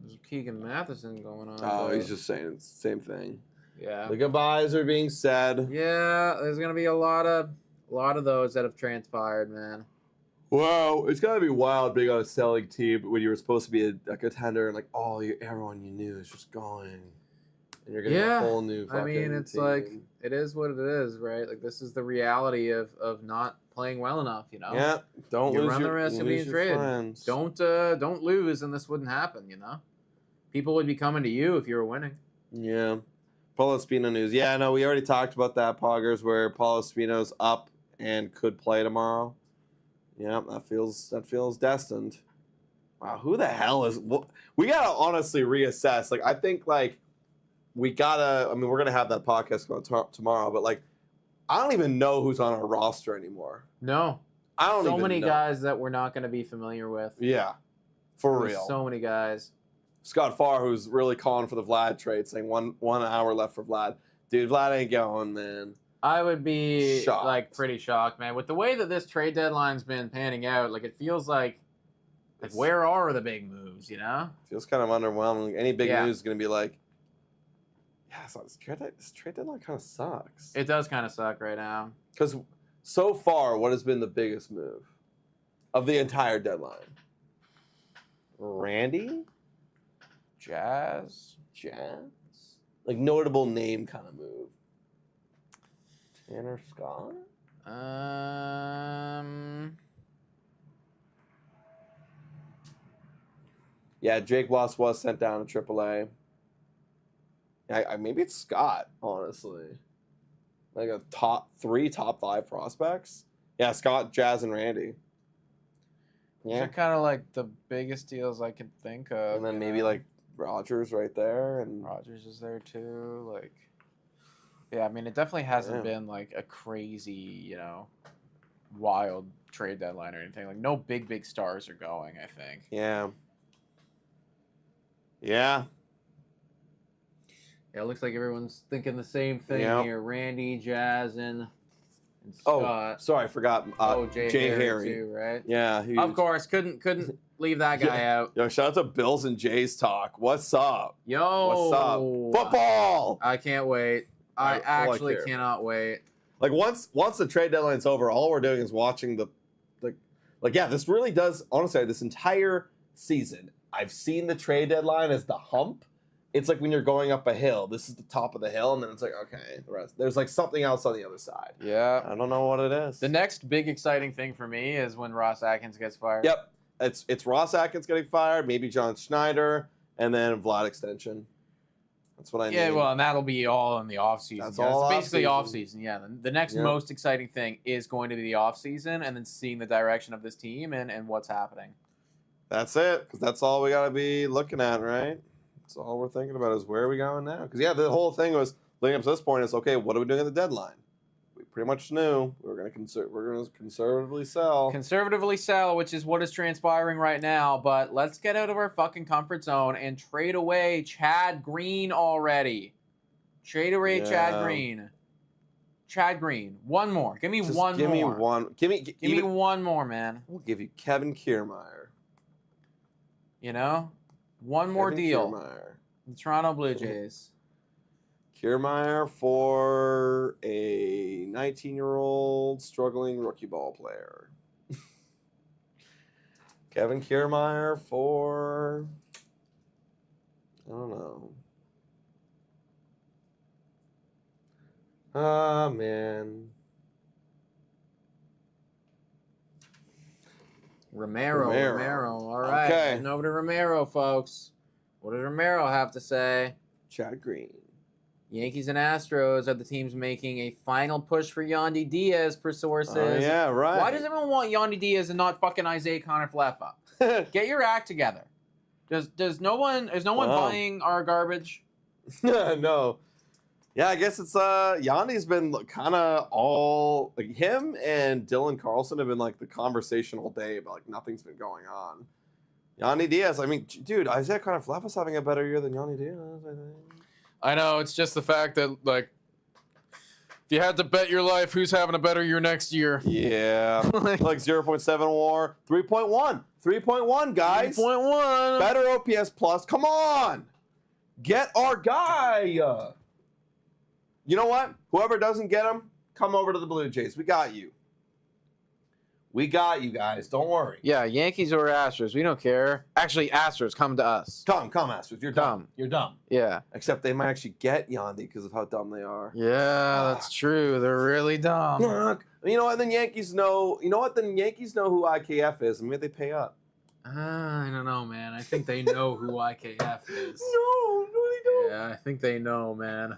Speaker 5: There's Keegan Matheson going on.
Speaker 2: Oh,
Speaker 5: but-
Speaker 2: he's just saying it's the same thing.
Speaker 5: yeah.
Speaker 2: The goodbyes are being said.
Speaker 5: Yeah, there's gonna be a lot of those that have transpired, man.
Speaker 2: Wow, it's gotta be wild being on a selling team when you were supposed to be a contender and like everyone you knew is just gone, and you're getting a whole new.
Speaker 5: I mean,
Speaker 2: fucking
Speaker 5: it's
Speaker 2: team.
Speaker 5: like it is what it is, right? Like this is the reality of not playing well enough, you know.
Speaker 2: yeah, don't
Speaker 5: You
Speaker 2: lose
Speaker 5: run the
Speaker 2: your,
Speaker 5: risk of
Speaker 2: lose
Speaker 5: being
Speaker 2: your
Speaker 5: traded.
Speaker 2: friends.
Speaker 5: Don't lose, and this wouldn't happen, you know. People would be coming to you if you were winning.
Speaker 2: Yeah, Paulo Espino news. Yeah, no, we already talked about that, Poggers, where Paulo Espino's up and could play tomorrow. Yeah, that feels destined. Wow, who the hell is? We gotta honestly reassess. Like, I think like we gotta. I mean, we're gonna have that podcast going tomorrow, but like, I don't even know who's on our roster anymore.
Speaker 5: No,
Speaker 2: I don't
Speaker 5: so
Speaker 2: even
Speaker 5: many
Speaker 2: know.
Speaker 5: guys that we're not going to be familiar with.
Speaker 2: Yeah, for
Speaker 5: There's
Speaker 2: real.
Speaker 5: so many guys.
Speaker 2: Scott Farr, who's really calling for the Vlad trade, saying one hour left for Vlad. Dude, Vlad ain't going, man.
Speaker 5: I would be
Speaker 2: Shocked.
Speaker 5: like pretty shocked, man. With the way that this trade deadline's been panning out, like it feels like where are the big moves, you know?
Speaker 2: Feels kind of underwhelming. Any big
Speaker 5: Yeah.
Speaker 2: news is gonna be like, yeah, this trade deadline kind of sucks.
Speaker 5: It does kind of suck right now.
Speaker 2: Because so far, what has been the biggest move of the entire deadline? Randy?
Speaker 5: Jazz.
Speaker 2: Like notable name kind of move. Tanner Scott? Yeah, Jake Wass was sent down to AAA. Maybe it's Scott, honestly. Like a top 5 prospects. Yeah, Scott, Jazz, and Randy.
Speaker 5: Those
Speaker 2: Yeah,
Speaker 5: are kind of like the biggest deals I could think of.
Speaker 2: and then
Speaker 5: you
Speaker 2: maybe
Speaker 5: know?
Speaker 2: like Rogers right there, and
Speaker 5: Rogers is there too. Like, yeah, I mean, it definitely hasn't
Speaker 2: Yeah.
Speaker 5: been like a crazy, you know, wild trade deadline or anything. Like, no big stars are going, I think.
Speaker 2: yeah.
Speaker 5: Yeah, it looks like everyone's thinking the same thing
Speaker 2: Yep.
Speaker 5: here. Randy, Jazz, and
Speaker 2: Oh,
Speaker 5: Scott.
Speaker 2: sorry, I forgot.
Speaker 5: Jay Harry too, right?
Speaker 2: Yeah, he
Speaker 5: Of course, couldn't leave that guy out.
Speaker 2: Yo, shout out to Bills and Jays talk. What's up?
Speaker 5: Yo,
Speaker 2: What's up? Football.
Speaker 5: I can't wait. I
Speaker 2: All I
Speaker 5: actually
Speaker 2: care.
Speaker 5: cannot wait.
Speaker 2: Like once the trade deadline's over, all we're doing is watching yeah, this really does honestly this entire season. I've seen the trade deadline as the hump. It's like when you're going up a hill. This is the top of the hill, and then it's like, okay, the rest. There's like something else on the other side.
Speaker 5: Yeah.
Speaker 2: I don't know what it is.
Speaker 5: The next big exciting thing for me is when Ross Atkins gets fired.
Speaker 2: Yep. It's Ross Atkins getting fired, maybe John Schneider, and then Vlad extension. That's what I need.
Speaker 5: Yeah, well, and that'll be all in the offseason.
Speaker 2: That's
Speaker 5: Yeah,
Speaker 2: all
Speaker 5: it's basically
Speaker 2: off-season.
Speaker 5: offseason. Yeah. The next
Speaker 2: Yep.
Speaker 5: most exciting thing is going to be the offseason and then seeing the direction of this team and what's happening.
Speaker 2: That's it, because that's all we got to be looking at, right? That's all we're thinking about is where are we going now? Because, yeah, the whole thing was leading up to this point is, okay, what are we doing at the deadline? We pretty much knew we're gonna conservatively sell.
Speaker 5: Conservatively sell, which is what is transpiring right now. But let's get out of our fucking comfort zone and trade away Chad Green already. Trade away Chad Green. Chad Green. One more. Give me one more.
Speaker 2: Give me one. Give
Speaker 5: me one more, man.
Speaker 2: We'll give you Kevin Kiermaier.
Speaker 5: You know, one more deal.
Speaker 2: Kiermaier.
Speaker 5: The Toronto Blue Jays.
Speaker 2: Kiermaier for a 19-year-old struggling rookie ball player. Kevin Kiermaier for, I don't know. Ah, man.
Speaker 5: Romero. All right.
Speaker 2: Okay.
Speaker 5: Heading over to Romero, folks. What does Romero have to say?
Speaker 2: Chad Green.
Speaker 5: Yankees and Astros are the teams making a final push for Yandy Diaz, per sources.
Speaker 2: Oh, yeah, right.
Speaker 5: Why does everyone want Yandy Diaz and not fucking Isaiah Connor-Flefa? Get your act together. Is no one buying our garbage?
Speaker 2: No. Yeah, I guess it's Yandy's been kind of all like him and Dylan Carlson have been like the conversation all day, but like nothing's been going on. Yandy Diaz, I mean, dude, Isaiah Connor-Flefa's having a better year than Yandy Diaz, I think.
Speaker 6: I know, it's just the fact that, like, if you had to bet your life, who's having a better year next year?
Speaker 2: Yeah. like 0.7 WAR, 3.1. 3.1, guys.
Speaker 6: 3.1.
Speaker 2: Better OPS plus. Come on. Get our guy. You know what? Whoever doesn't get him, come over to the Blue Jays. We got you. We got you guys. Don't worry.
Speaker 5: Yeah, Yankees or Astros. We don't care. Actually, Astros, come to us.
Speaker 2: Come, Astros. You're dumb. You're dumb.
Speaker 5: Yeah.
Speaker 2: Except they might actually get Yandy because of how dumb they are.
Speaker 5: Yeah, that's true. They're really dumb.
Speaker 2: You know what? Then Yankees know. You know what? Then Yankees know who IKF is, and maybe they pay up.
Speaker 5: I don't know, man. I think they know who IKF is.
Speaker 2: No, they don't.
Speaker 5: Yeah, I think they know, man.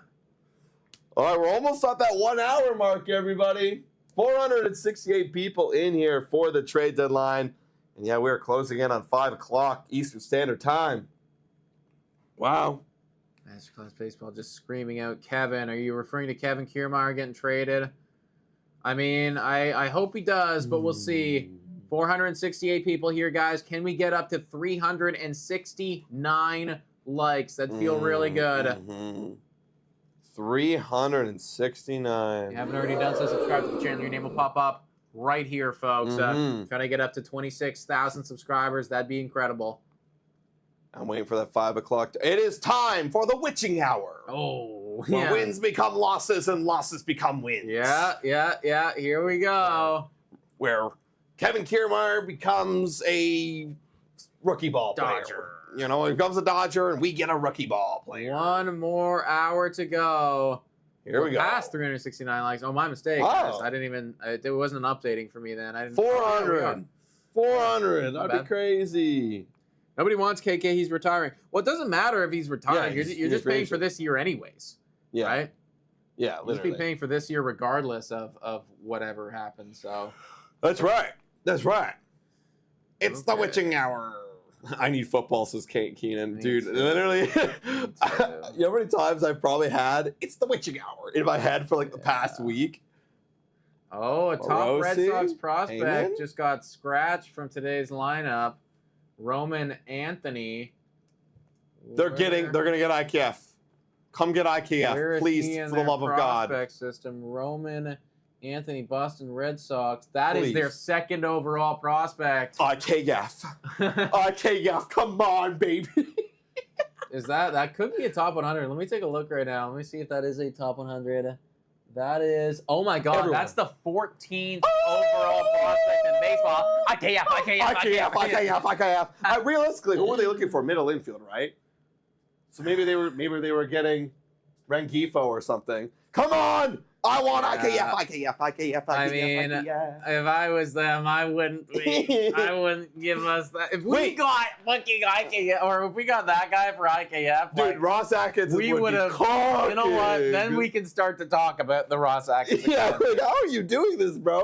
Speaker 2: All right, we're almost at that 1 hour mark, everybody. 468 people in here for the trade deadline. And yeah, we're closing in on 5 o'clock Eastern Standard Time. Wow.
Speaker 5: Masterclass Baseball just screaming out, Kevin. Are you referring to Kevin Kiermaier getting traded? I mean, I hope he does, but we'll see. 468 people here, guys. Can we get up to 369 likes? That'd feel really good.
Speaker 2: 369.
Speaker 5: If you haven't already done so, subscribe to the channel. Your name will pop up right here, folks. Trying to get up to 26,000 subscribers. That'd be incredible.
Speaker 2: I'm waiting for that 5 o'clock. It is time for the witching hour.
Speaker 5: Oh,
Speaker 2: where wins become losses and losses become wins.
Speaker 5: Yeah. Here we go.
Speaker 2: Where Kevin Kiermaier becomes a rookie ball player.
Speaker 5: Dodger.
Speaker 2: You know, he becomes a Dodger, and we get a rookie ball player.
Speaker 5: 1 more hour to go.
Speaker 2: Here we go.
Speaker 5: Past 369 likes. Oh, my mistake.
Speaker 2: Oh.
Speaker 5: I didn't even. It wasn't updating for me then. I didn't.
Speaker 2: 400. 400. That'd be crazy.
Speaker 5: Nobody wants KK. He's retiring. Well, it doesn't matter if he's retiring.
Speaker 2: Yeah,
Speaker 5: you're just paying for this year anyways.
Speaker 2: Yeah.
Speaker 5: Right?
Speaker 2: Yeah,
Speaker 5: You'll just be paying for this year regardless of whatever happens. So.
Speaker 2: That's right. It's the witching hour. I need football, says Keenan. Dude, literally, you know how many times I've probably had it's the witching hour in my head for like the past week?
Speaker 5: Oh, a top Red Sox prospect
Speaker 2: Amen?
Speaker 5: just got scratched from today's lineup. Roman Anthony.
Speaker 2: They're gonna get IKF. Come get IKF, please, for the love of God.
Speaker 5: Prospect system. Roman Anthony, Boston Red Sox. That
Speaker 2: Please.
Speaker 5: is their second overall prospect.
Speaker 2: IKF. IKF, come on, baby.
Speaker 5: Is that could be a top 100? Let me take a look right now. Let me see if that is a top 100. That is, oh my God,
Speaker 2: Everyone.
Speaker 5: that's the 14th overall prospect in baseball.
Speaker 2: IKF. Realistically, who were they looking for? Middle infield, right? So maybe they were getting Rengifo or something. Come on! I want IKF.
Speaker 5: I mean, if I was them, I wouldn't give us that. If we got fucking IKF, or if we got that guy for IKF,
Speaker 2: dude,
Speaker 5: like,
Speaker 2: Ross Atkins
Speaker 5: we
Speaker 2: would have.
Speaker 5: You know what? Then we can start to talk about the Ross Atkins.
Speaker 2: Yeah, like, how are you doing this, bro?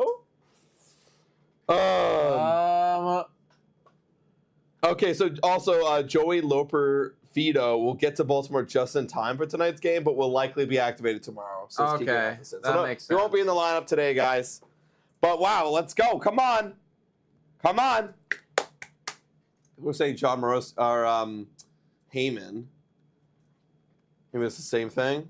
Speaker 2: Okay, so also Joey Loper Fido will get to Baltimore just in time for tonight's game, but will likely be activated tomorrow. So let's keep
Speaker 5: Okay,
Speaker 2: going opposite.
Speaker 5: that
Speaker 2: So
Speaker 5: makes
Speaker 2: he won't
Speaker 5: sense.
Speaker 2: be in the lineup today, guys. But wow, let's go. Come on. Come on. We're saying John Morose or Heyman. Maybe it's the same thing.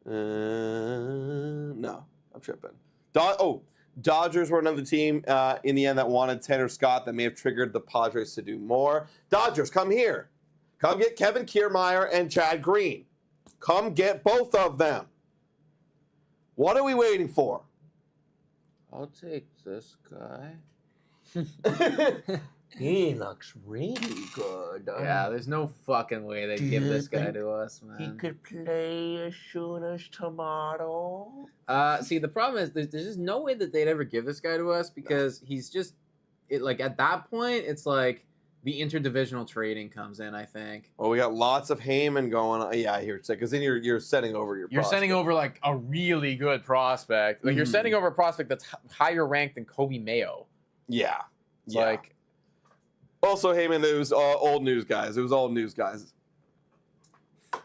Speaker 2: No, I'm tripping. Dodgers were another team in the end that wanted Tanner Scott that may have triggered the Padres to do more. Dodgers, come here. Come get Kevin Kiermaier and Chad Green. Come get both of them. What are we waiting for?
Speaker 5: I'll take this guy.
Speaker 7: He looks really good.
Speaker 5: Yeah, there's no fucking way they'd
Speaker 7: Do
Speaker 5: give
Speaker 7: you
Speaker 5: this guy
Speaker 7: think
Speaker 5: to us,
Speaker 7: He
Speaker 5: man.
Speaker 7: could play as soon as tomorrow.
Speaker 5: See, the problem is there's just no way that they'd ever give this guy to us because he's just like at that point it's like the interdivisional trading comes in. I think
Speaker 2: Well, we got lots of Heyman going on. Yeah, here, because then you're setting over your.
Speaker 5: you're sending
Speaker 2: prospect.
Speaker 5: over like a really good prospect. Like you're
Speaker 2: Mhm.
Speaker 5: sending over a prospect that's higher ranked than Kobe Mayo.
Speaker 2: Yeah.
Speaker 5: It's
Speaker 2: Yeah.
Speaker 5: like
Speaker 2: Also, Heyman, it was old news guys. It was all news guys.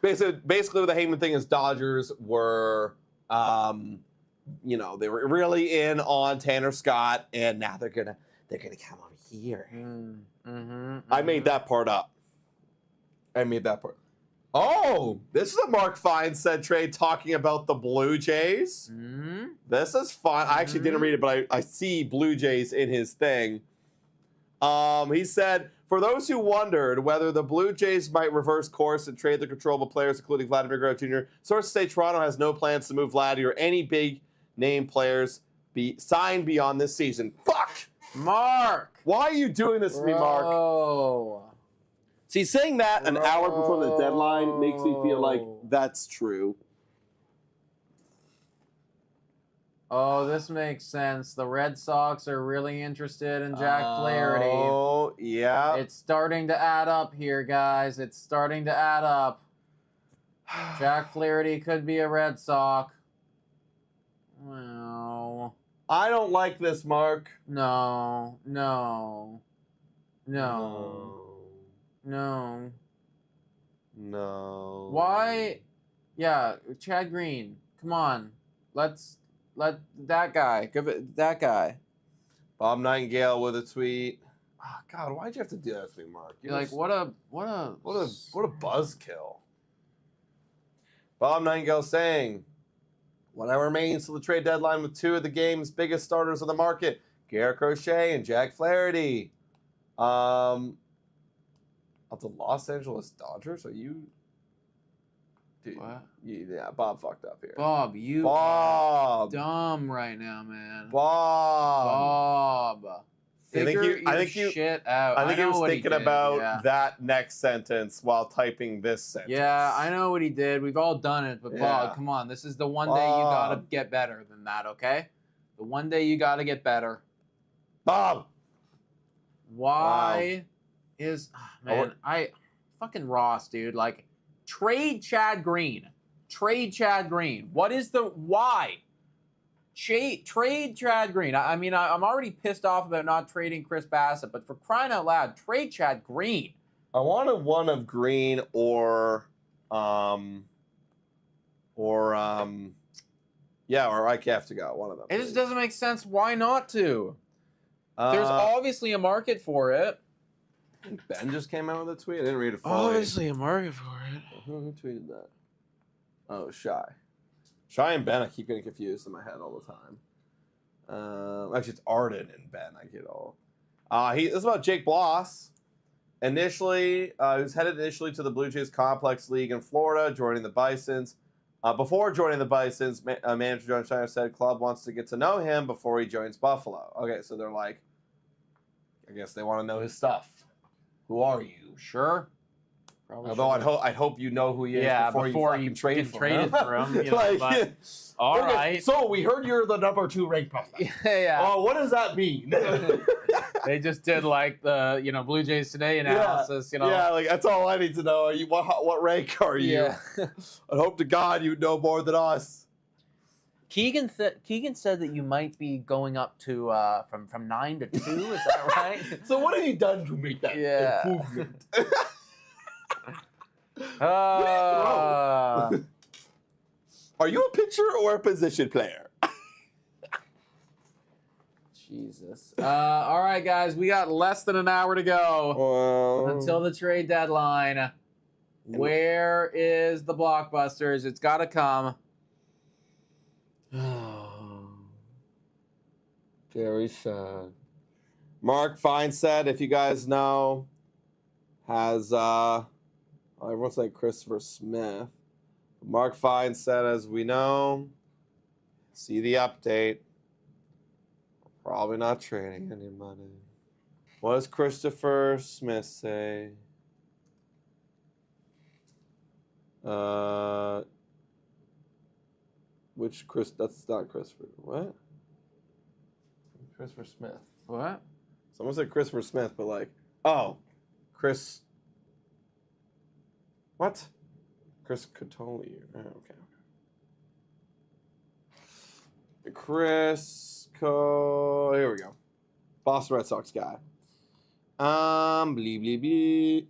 Speaker 2: Basically, the Heyman thing is Dodgers were, they were really in on Tanner Scott, and now they're gonna come on here. I made that part up. Oh, this is a Mark Feinsted trade talking about the Blue Jays. This is fun. I actually didn't read it, but I see Blue Jays in his thing. He said, for those who wondered whether the Blue Jays might reverse course and trade the controllable players, including Vladimir Guerrero Jr., sources say Toronto has no plans to move Vladdy or any big name players be signed beyond this season. Fuck!
Speaker 5: Mark.
Speaker 2: Why are you doing this to me, Mark?
Speaker 5: Oh.
Speaker 2: See, saying that an hour before the deadline makes me feel like that's true.
Speaker 5: Oh, this makes sense. The Red Sox are really interested in Jack Flaherty.
Speaker 2: Oh, yeah.
Speaker 5: It's starting to add up here, guys. It's starting to add up. Jack Flaherty could be a Red Sox. No.
Speaker 2: I don't like this, Mark.
Speaker 5: No.
Speaker 2: No.
Speaker 5: Why? Yeah, Chad Green. Come on. Let that guy. Give it that guy.
Speaker 2: Bob Nightingale with a tweet. Oh, God, why'd you have to do that to me, Mark?
Speaker 5: You're like, what a
Speaker 2: What a buzzkill. Bob Nightingale saying, whatever remains till the trade deadline with two of the game's biggest starters on the market, Garrett Crochet and Jack Flaherty. Of the Los Angeles Dodgers? Are you... Dude,
Speaker 5: What?
Speaker 2: yeah, Bob fucked up here.
Speaker 5: Bob, you
Speaker 2: Bob.
Speaker 5: are dumb right now, man.
Speaker 2: Bob.
Speaker 5: Bob.
Speaker 2: I think
Speaker 5: Figure
Speaker 2: you- I think
Speaker 5: your
Speaker 2: you-
Speaker 5: shit out.
Speaker 2: I think he
Speaker 5: know
Speaker 2: was
Speaker 5: what
Speaker 2: thinking
Speaker 5: did,
Speaker 2: about
Speaker 5: yeah.
Speaker 2: that next sentence while typing this sentence.
Speaker 5: Yeah, I know what he did. We've all done it, but
Speaker 2: Yeah.
Speaker 5: Bob, come on. This is the one day you gotta
Speaker 2: Bob.
Speaker 5: get better than that, okay? The one day you gotta get better.
Speaker 2: Bob.
Speaker 5: Why is man? Fucking Ross, dude. Like, trade Chad Green. Trade Chad Green. What is the why? Trade Chad Green. I mean, I'm already pissed off about not trading Chris Bassett, but for crying out loud, trade Chad Green.
Speaker 2: I wanted one of Green or IKF to go. One of them.
Speaker 5: It just
Speaker 2: please.
Speaker 5: doesn't make sense. Why not to? There's obviously a market for it.
Speaker 2: Ben just came out with a tweet. I didn't read it fully.
Speaker 5: a market for it.
Speaker 2: Who tweeted that? Oh, Shy. Shy and Ben, I keep getting confused in my head all the time. Actually, it's Arden and Ben. I get all. This is about Jake Bloss. Initially, he was headed initially to the Blue Jays Complex League in Florida, joining the Bisons. Before joining the Bisons, manager John Schneider said club wants to get to know him before he joins Buffalo. Okay, so they're like, I guess they want to know his stuff. Who are you?
Speaker 5: Sure. Probably
Speaker 2: Although I'd hope you know who he is before you fucking trade for him.
Speaker 5: You know, but, all
Speaker 2: Okay,
Speaker 5: right.
Speaker 2: So we heard you're the number 2 ranked prospect.
Speaker 5: Yeah.
Speaker 2: Oh, what does that mean?
Speaker 5: They just did like the Blue Jays Today analysis.
Speaker 2: Yeah, like that's all I need to know. Are you what rank are you?
Speaker 5: Yeah.
Speaker 2: I hope to God you know more than us.
Speaker 5: Keegan said that you might be going up to from 9 to 2. Is that right?
Speaker 2: So what have you done to make that
Speaker 5: Yeah.
Speaker 2: improvement?
Speaker 5: Uh,
Speaker 2: Are you a pitcher or a position player?
Speaker 5: Jesus. All right, guys, we got less than an hour to go
Speaker 2: Well,
Speaker 5: until the trade deadline. Where is the blockbusters? It's got to come.
Speaker 2: very sad. Mark Feinstead, if you guys know, has everyone's like Christopher Smith. Mark Feinstead, as we know, see the update. Probably not trading any money. What does Christopher Smith say? Which Chris? That's not Christopher. What? Christopher Smith.
Speaker 5: What?
Speaker 2: Someone said Christopher Smith, but like, oh, Chris. What? Chris Catoli. Oh, okay. Chris Here we go. Boston Red Sox guy. Blee.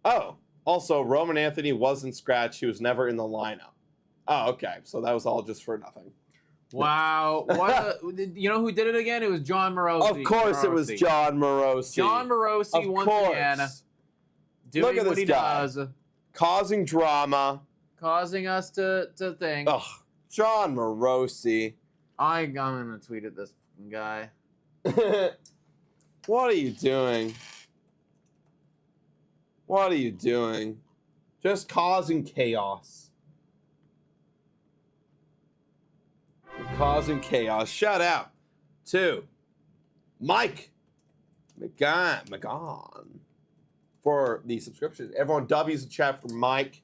Speaker 2: Oh, also Roman Anthony wasn't scratched. He was never in the lineup. Oh, okay. So that was all just for nothing.
Speaker 5: Wow. You know who did it again? It was John Morosi.
Speaker 2: Of course it was John Morosi.
Speaker 5: John Morosi once again doing
Speaker 2: Look at
Speaker 5: what
Speaker 2: this
Speaker 5: he
Speaker 2: guy.
Speaker 5: does.
Speaker 2: Causing drama.
Speaker 5: Causing us to think.
Speaker 2: Ugh. John Morosi.
Speaker 5: I'm going to tweet at this guy.
Speaker 2: What are you doing? What are you doing? Just causing chaos. You're causing chaos. Shout out to Mike McGon for the subscription. Everyone W's in chat for Mike.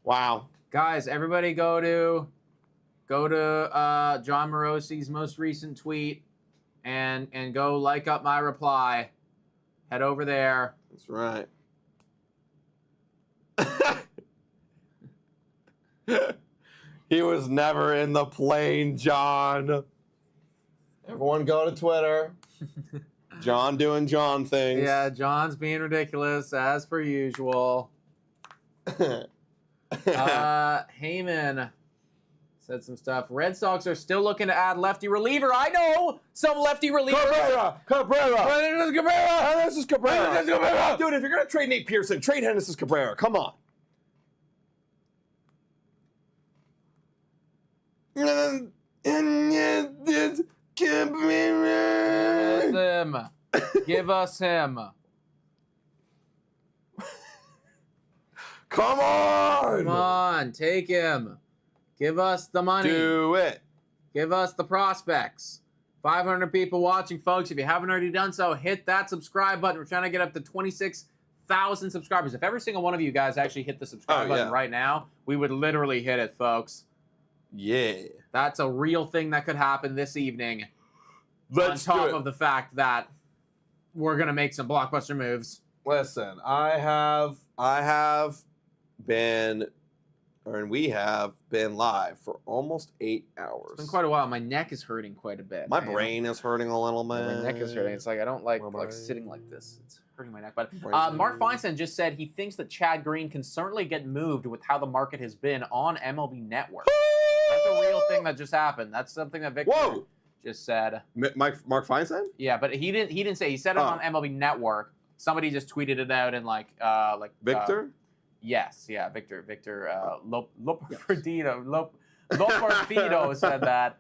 Speaker 2: Wow.
Speaker 5: Guys, everybody go to John Morosi's most recent tweet and go like up my reply. Head over there.
Speaker 2: That's right. He was never in the plane, John. Everyone go to Twitter. John doing John things.
Speaker 5: Yeah, John's being ridiculous as per usual. Heyman said some stuff. Red Sox are still looking to add lefty reliever. I know some lefty reliever.
Speaker 2: Cabrera.
Speaker 5: This is Cabrera.
Speaker 2: Dude, if you're gonna trade Nate Pearson, trade Hennessy's Cabrera. Come on.
Speaker 5: Give us him.
Speaker 2: Come on.
Speaker 5: Come on, take him. Give us the money.
Speaker 2: Do it.
Speaker 5: Give us the prospects. 500 people watching, folks. If you haven't already done so, hit that subscribe button. We're trying to get up to 26,000 subscribers. If every single one of you guys actually hit the subscribe button right now, we would literally hit it, folks.
Speaker 2: Yeah.
Speaker 5: That's a real thing that could happen this evening.
Speaker 2: Let's
Speaker 5: on top
Speaker 2: do it.
Speaker 5: of the fact that we're going to make some blockbuster moves.
Speaker 2: Listen, we have been live for almost 8 hours.
Speaker 5: It's been quite a while. My neck is hurting quite a bit.
Speaker 2: My brain is hurting a little bit.
Speaker 5: My neck is hurting. It's like I don't like sitting like this. It's hurting my neck. But Mark Feinstein just said he thinks that Chad Green can certainly get moved with how the market has been on MLB Network. That's a real thing that just happened. That's something that Victor just said.
Speaker 2: Mark Feinstein?
Speaker 5: Yeah, but he didn't say. He said it on MLB Network. Somebody just tweeted it out and like
Speaker 2: Victor?
Speaker 5: Yes, yeah, Victor Loporfido said that.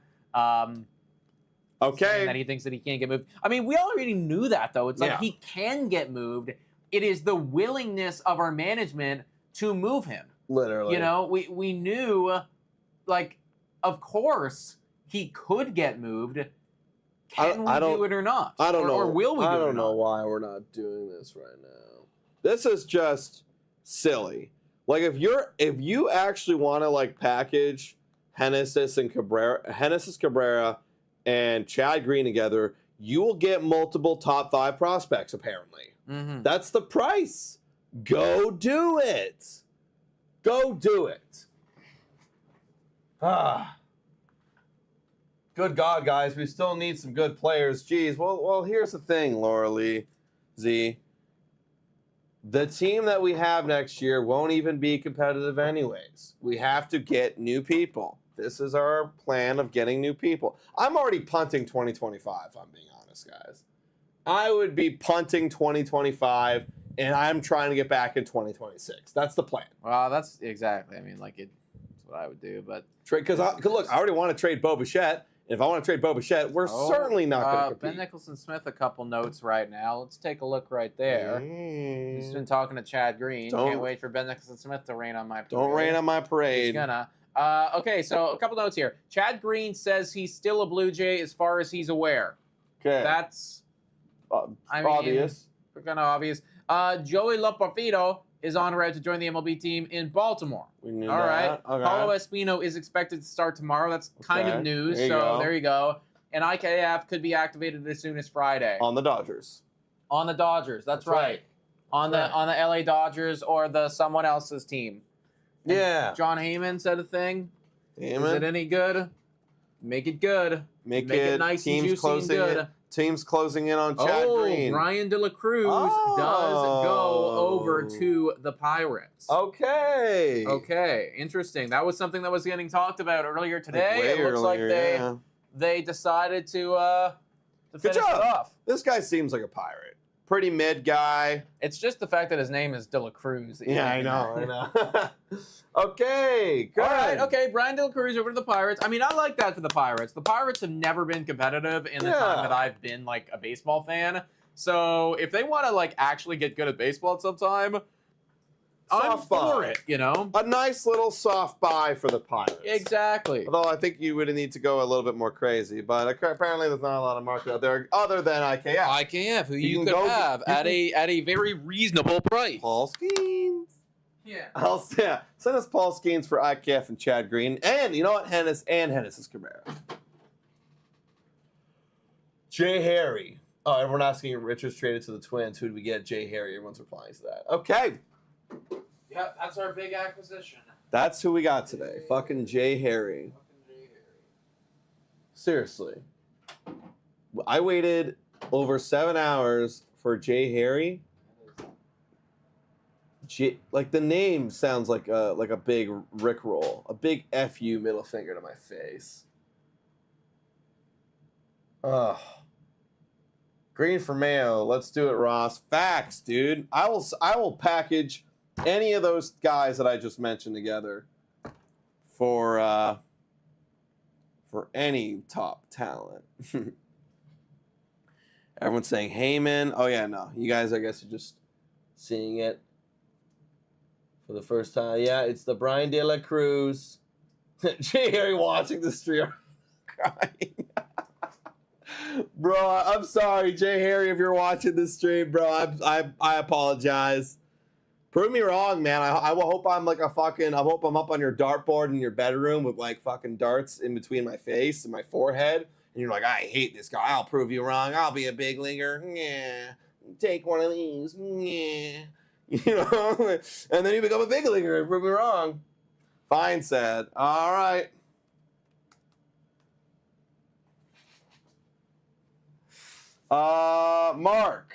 Speaker 2: Okay.
Speaker 5: That he thinks that he can't get moved. I mean, we already knew that, though. It's like he can get moved. It is the willingness of our management to move him.
Speaker 2: Literally.
Speaker 5: You know, we knew, like, of course he could get moved. Can we do it or not?
Speaker 2: I don't know.
Speaker 5: Or will we do it or not?
Speaker 2: I don't know why we're not doing this right now. This is just silly. Like if you actually want to like package Hennessy's Cabrera and Chad Green together, you will get multiple top 5 prospects apparently.
Speaker 5: Mm-hmm.
Speaker 2: That's the price. Go do it. Go do it. Good God, guys, we still need some good players. Geez, well, here's the thing, Laura Lee, Z. The team that we have next year won't even be competitive anyways. We have to get new people. This is our plan of getting new people. I'm already punting 2025, if I'm being honest, guys. I would be punting 2025, and I'm trying to get back in 2026. That's the plan.
Speaker 5: Well, that's exactly. I mean, like that's what I would do. But
Speaker 2: Because look, I already want to trade Bo Bichette. If I want to trade Bo Bichette, we're certainly not going to compete.
Speaker 5: Ben Nicholson-Smith, a couple notes right now. Let's take a look right there. He's been talking to Chad Green. Can't wait for Ben Nicholson-Smith to rain on my parade.
Speaker 2: Don't rain on my parade.
Speaker 5: He's gonna. Okay, so a couple notes here. Chad Green says he's still a Blue Jay as far as he's aware.
Speaker 2: Okay.
Speaker 5: That's
Speaker 2: obvious.
Speaker 5: Kind of obvious. Joey Loporfido is en route to join the MLB team in Baltimore.
Speaker 2: We knew
Speaker 5: All right.
Speaker 2: that. Okay.
Speaker 5: Paulo Espino is expected to start tomorrow. That's kind of news. There you go. And IKF could be activated as soon as Friday.
Speaker 2: On the Dodgers.
Speaker 5: On the Dodgers. That's right. On the LA Dodgers or the someone else's team. And
Speaker 2: yeah.
Speaker 5: John Heyman said a thing.
Speaker 2: Heyman.
Speaker 5: Is it any good? Make it good.
Speaker 2: Make it
Speaker 5: nice and juicy and good.
Speaker 2: Teams closing in on Chad Green.
Speaker 5: Brian De La Cruz does go over to the Pirates.
Speaker 2: Okay.
Speaker 5: Okay, interesting. That was something that was getting talked about earlier today. It looks like they decided to finish it off.
Speaker 2: This guy seems like a Pirate. Pretty mid guy.
Speaker 5: It's just the fact that his name is De La Cruz.
Speaker 2: Yeah, I know. Okay, good.
Speaker 5: All right, okay, Brian De La Cruz over to the Pirates. I mean, I like that for the Pirates. The Pirates have never been competitive in the time that I've been, like, a baseball fan. So if they want to, like, actually get good at baseball at some time, I'm for it, you know?
Speaker 2: A nice little soft buy for the Pirates.
Speaker 5: Exactly.
Speaker 2: Although I think you would need to go a little bit more crazy. But apparently there's not a lot of market out there other than IKF.
Speaker 6: IKF, who you could have at a very reasonable price.
Speaker 2: Paul Skeens.
Speaker 5: Yeah.
Speaker 2: Send us Paul Skeens for IKF and Chad Green. And you know what? Hennis is Kiermaier. Jay Harry. Oh, everyone asking if Richards traded to the Twins. Who do we get? Jay Harry. Everyone's replying to that. Okay.
Speaker 5: Yeah, that's our big acquisition.
Speaker 2: That's who we got today. Fucking Jay Harry. Seriously. I waited over 7 hours for Jay Harry. Like the name sounds like a big Rickroll. A big FU middle finger to my face. Ugh. Green for Mayo. Let's do it, Ross. Facts, dude. I will package any of those guys that I just mentioned together for any top talent. Everyone's saying Heyman. Oh yeah, no. You guys, I guess, are just seeing it for the first time. Yeah, it's the Brian De La Cruz. Jay Harry watching the stream crying. Bro, I'm sorry, Jay Harry, if you're watching this stream, bro. I apologize. Prove me wrong, man. I hope I'm like I hope I'm up on your dartboard in your bedroom with like fucking darts in between my face and my forehead. And you're like, I hate this guy. I'll prove you wrong. I'll be a big leaguer. Yeah. Take one of these. Yeah. You know? And then you become a big leaguer and prove me wrong. Fine said. All right. Mark.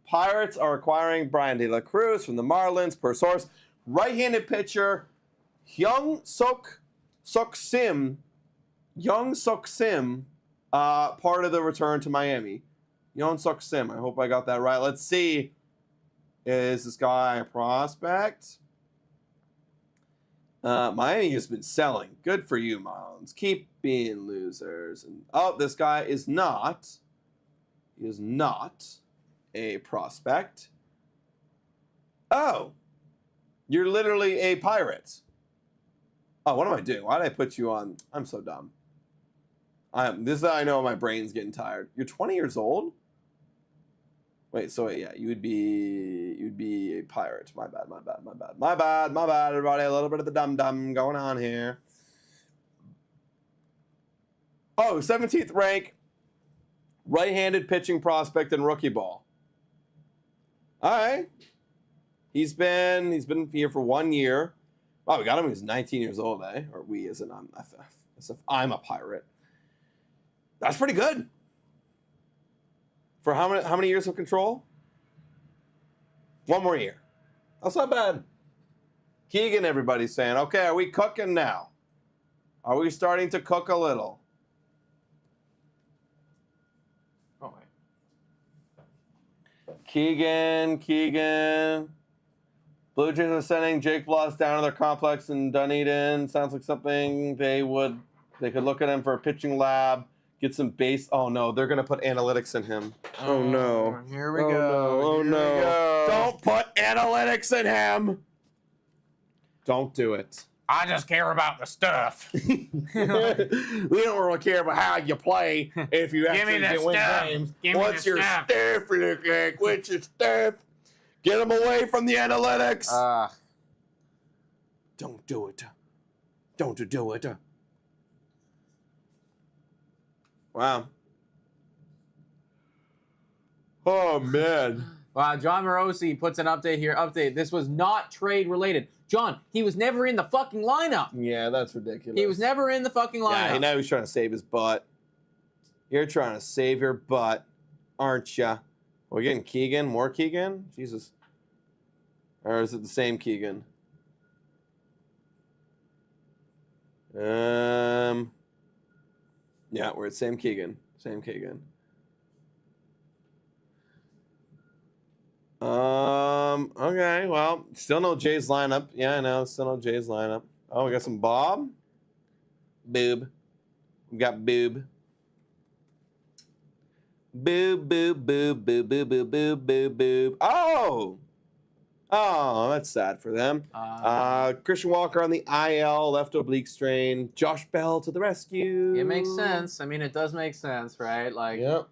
Speaker 2: Pirates are acquiring Brian De La Cruz from the Marlins per source. Right-handed pitcher Hyung Suk Sim, part of the return to Miami. Hyung Suk Sim. I hope I got that right. Let's see. Is this guy a prospect? Miami has been selling. Good for you, Marlins. Keep being losers. And this guy is not. He is not a prospect. Oh, you're literally a pirate. Oh, what am I doing? Why did I put you on? I'm so dumb. This is how I know my brain's getting tired. You're 20 years old? Wait, yeah, you'd be a pirate. My bad, everybody. A little bit of the dum-dum going on here. Oh, 17th rank, right-handed pitching prospect in rookie ball. All right. He's been here for 1 year. Wow, we got him when he was 19 years old, eh? Or we, as in as if I'm a Pirate. That's pretty good. For how many years of control? 1 more year. That's not bad. Keegan, everybody's saying, okay, are we cooking now? Are we starting to cook a little?
Speaker 5: Oh, wait.
Speaker 2: Keegan. Blue Jays are sending Jake Bloss down to their complex in Dunedin. Sounds like something they could look at him for a pitching lab, get some base. Oh no, they're gonna put analytics in him. Oh no.
Speaker 6: Here we
Speaker 2: Oh,
Speaker 6: go.
Speaker 2: no. Oh
Speaker 6: Here
Speaker 2: no.
Speaker 6: we go.
Speaker 2: Don't put analytics in him. Don't do it.
Speaker 5: I just care about the stuff.
Speaker 2: We don't really care about how you play if you
Speaker 5: Give me
Speaker 2: actually
Speaker 5: the
Speaker 2: can win
Speaker 5: stuff.
Speaker 2: games.
Speaker 5: Give me
Speaker 2: What's
Speaker 5: the
Speaker 2: your
Speaker 5: stuff.
Speaker 2: stuff look like? What's your stuff? Get him away from the analytics. Don't do it. Don't do it. Wow. Oh, man.
Speaker 5: Wow, John Morosi puts an update here. This was not trade related. John, he was never in the fucking lineup.
Speaker 2: Yeah, that's ridiculous.
Speaker 5: He was never in the fucking lineup.
Speaker 2: Yeah, now he's trying to save his butt. You're trying to save your butt, aren't ya? We're getting Keegan? More Keegan? Jesus. Or is it the same Keegan? Yeah, we're at same Keegan. Same Keegan. Okay, well, still no Jay's lineup. Yeah, I know, still no Jay's lineup. Oh, we got some Bob. Boob. We got Boob. Boob, boob, boob, boob, boob, boob, boob, boob, boob. Oh! Oh, that's sad for them. Christian Walker on the IL, left oblique strain. Josh Bell to the rescue.
Speaker 5: It makes sense. I mean, it does make sense, right? Like,
Speaker 2: Yep.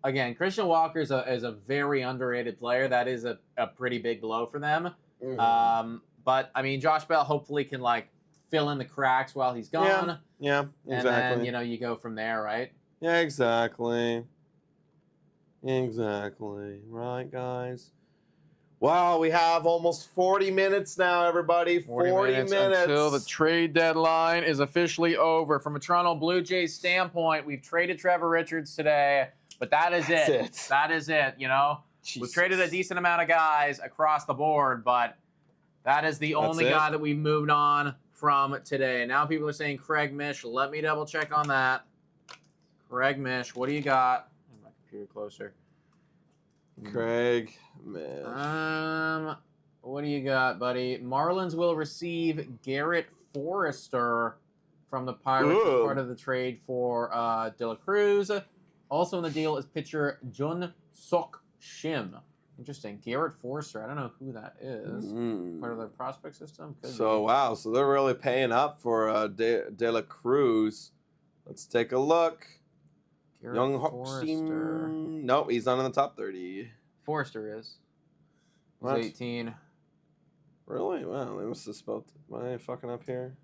Speaker 5: again, Christian Walker is a very underrated player. That is a pretty big blow for them.
Speaker 2: Mhm.
Speaker 5: But I mean, Josh Bell hopefully can like fill in the cracks while he's gone.
Speaker 2: Yeah,
Speaker 5: And
Speaker 2: exactly.
Speaker 5: then, you go from there, right?
Speaker 2: Yeah, exactly. Exactly. Right, guys? Wow, we have almost 40 minutes now, everybody. 40 minutes.
Speaker 6: Until the trade deadline is officially over.
Speaker 5: From a Toronto Blue Jays standpoint, we've traded Trevor Richards today, but that's it. That is it,
Speaker 2: Jesus.
Speaker 5: We've traded a decent amount of guys across the board, but that is the only guy that we've moved on from today. Now people are saying Craig Mish. Let me double check on that. Craig Mish, what do you got? Move my computer closer.
Speaker 2: Craig Mish.
Speaker 5: What do you got, buddy? Marlins will receive Garrett Forrester from the Pirates as part of the trade for De La Cruz. Also in the deal is pitcher Jun Sok Shim. Interesting. Garrett Forrester. I don't know who that is. Part of their prospect system.
Speaker 2: Wow. So they're really paying up for De La Cruz. Let's take a look.
Speaker 5: Garrett
Speaker 2: Young
Speaker 5: Forrester.
Speaker 2: Nope, he's not in the top 30.
Speaker 5: Forrester is. He's
Speaker 2: What?
Speaker 5: 18.
Speaker 2: Really? Wow, they must have spelled. Am I fucking up here?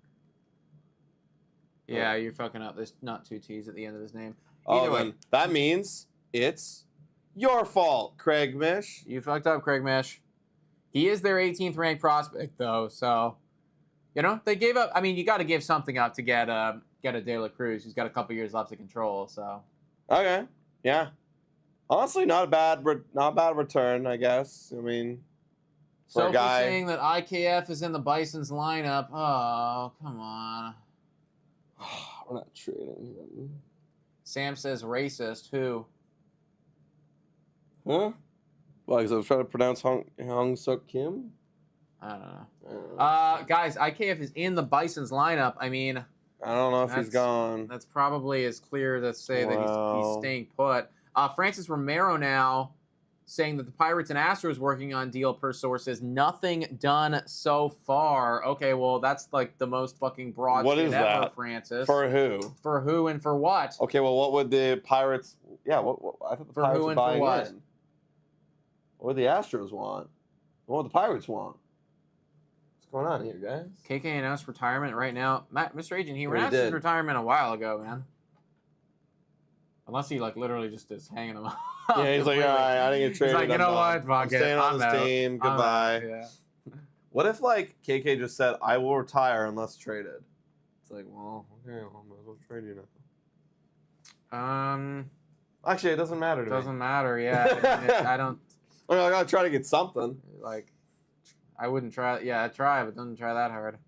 Speaker 5: Yeah, you're fucking up. There's not 2 T's at the end of his name.
Speaker 2: Oh,
Speaker 5: Either way.
Speaker 2: then that means it's your fault, Craig Mish.
Speaker 5: You fucked up, Craig Mish. He is their 18th ranked prospect, though. So, they gave up. I mean, you got to give something up to get a De La Cruz who's got a couple years left to control. So,
Speaker 2: Okay, yeah. Honestly, not a bad return, I guess. I mean, for
Speaker 5: so
Speaker 2: a
Speaker 5: for
Speaker 2: guy.
Speaker 5: saying that IKF is in the Bison's lineup. Oh, come on.
Speaker 2: We're not trading him.
Speaker 5: Sam says racist. Who?
Speaker 2: Huh? Well, because I was trying to pronounce Hong Suk Kim.
Speaker 5: I don't know. Guys, IKF is in the Bison's lineup. I mean,
Speaker 2: I don't know if he's gone.
Speaker 5: that's probably as clear to say that he's staying put. Francis Romero now saying that the Pirates and Astros working on deal per sources. Nothing done so far. Okay, well, that's like the most fucking broad
Speaker 2: What
Speaker 5: shit
Speaker 2: is
Speaker 5: ever,
Speaker 2: that?
Speaker 5: Francis.
Speaker 2: For who?
Speaker 5: For who and for what?
Speaker 2: Okay, well, what would the Pirates? Yeah, what I thought the
Speaker 5: For
Speaker 2: Pirates
Speaker 5: who
Speaker 2: were
Speaker 5: and for
Speaker 2: buying
Speaker 5: what?
Speaker 2: in. What would the Astros want? What would the Pirates want? What's going on here, guys?
Speaker 5: KK announced retirement right now. Mr. Agent, he
Speaker 2: Well, he
Speaker 5: announced his
Speaker 2: did.
Speaker 5: retirement a while ago, man. Unless he like literally just is hanging them up.
Speaker 2: Yeah, he's like, all right, I didn't get traded.
Speaker 5: He's like, you
Speaker 2: I'm
Speaker 5: know
Speaker 2: done.
Speaker 5: what? Fuck
Speaker 2: I'm
Speaker 5: it.
Speaker 2: staying on
Speaker 5: I'm
Speaker 2: this
Speaker 5: out.
Speaker 2: team.
Speaker 5: I'm
Speaker 2: Goodbye.
Speaker 5: out, yeah.
Speaker 2: What if like KK just said, "I will retire unless traded"? It's like, well, okay, well, I might as well trade you now. Actually, it doesn't matter to me.
Speaker 5: Doesn't matter. Yeah, I don't
Speaker 2: I mean, I gotta try to get something.
Speaker 5: like. I wouldn't try. Yeah, I'd try, but don't try that hard.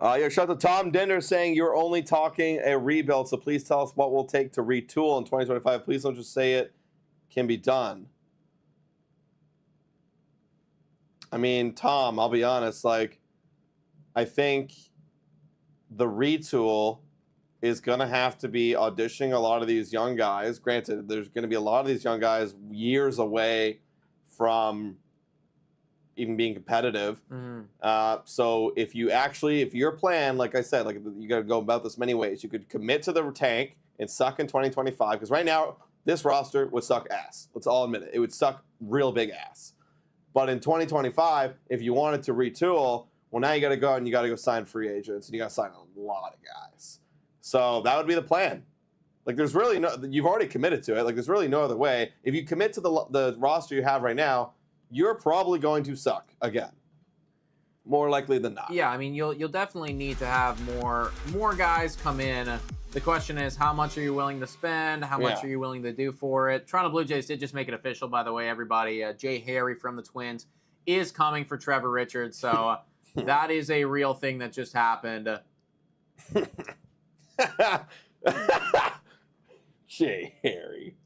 Speaker 2: Yeah, shout out to Tom Dinder saying you're only talking a rebuild, so please tell us what we'll take to retool in 2025. Please don't just say it can be done. I mean, Tom, I'll be honest, like, I think the retool is going to have to be auditioning a lot of these young guys. Granted, there's going to be a lot of these young guys years away from even being competitive. So if your plan, like I said, like you got to go about this many ways. You could commit to the tank and suck in 2025 because right now this roster would suck ass. Let's all admit it. It would suck real big ass. But in 2025, if you wanted to retool, well, now you got to go out and you got to go sign free agents and you got to sign a lot of guys. So that would be the plan. Like there's really you've already committed to it. Like there's really no other way. If you commit to the roster you have right now, you're probably going to suck again. More likely than not.
Speaker 5: Yeah, I mean, you'll definitely need to have more guys come in. The question is, how much are you willing to spend? How much are you willing to do for it? Toronto Blue Jays did just make it official, by the way, everybody. Jay Harry from the Twins is coming for Trevor Richards, so that is a real thing that just happened.
Speaker 2: Jay Harry.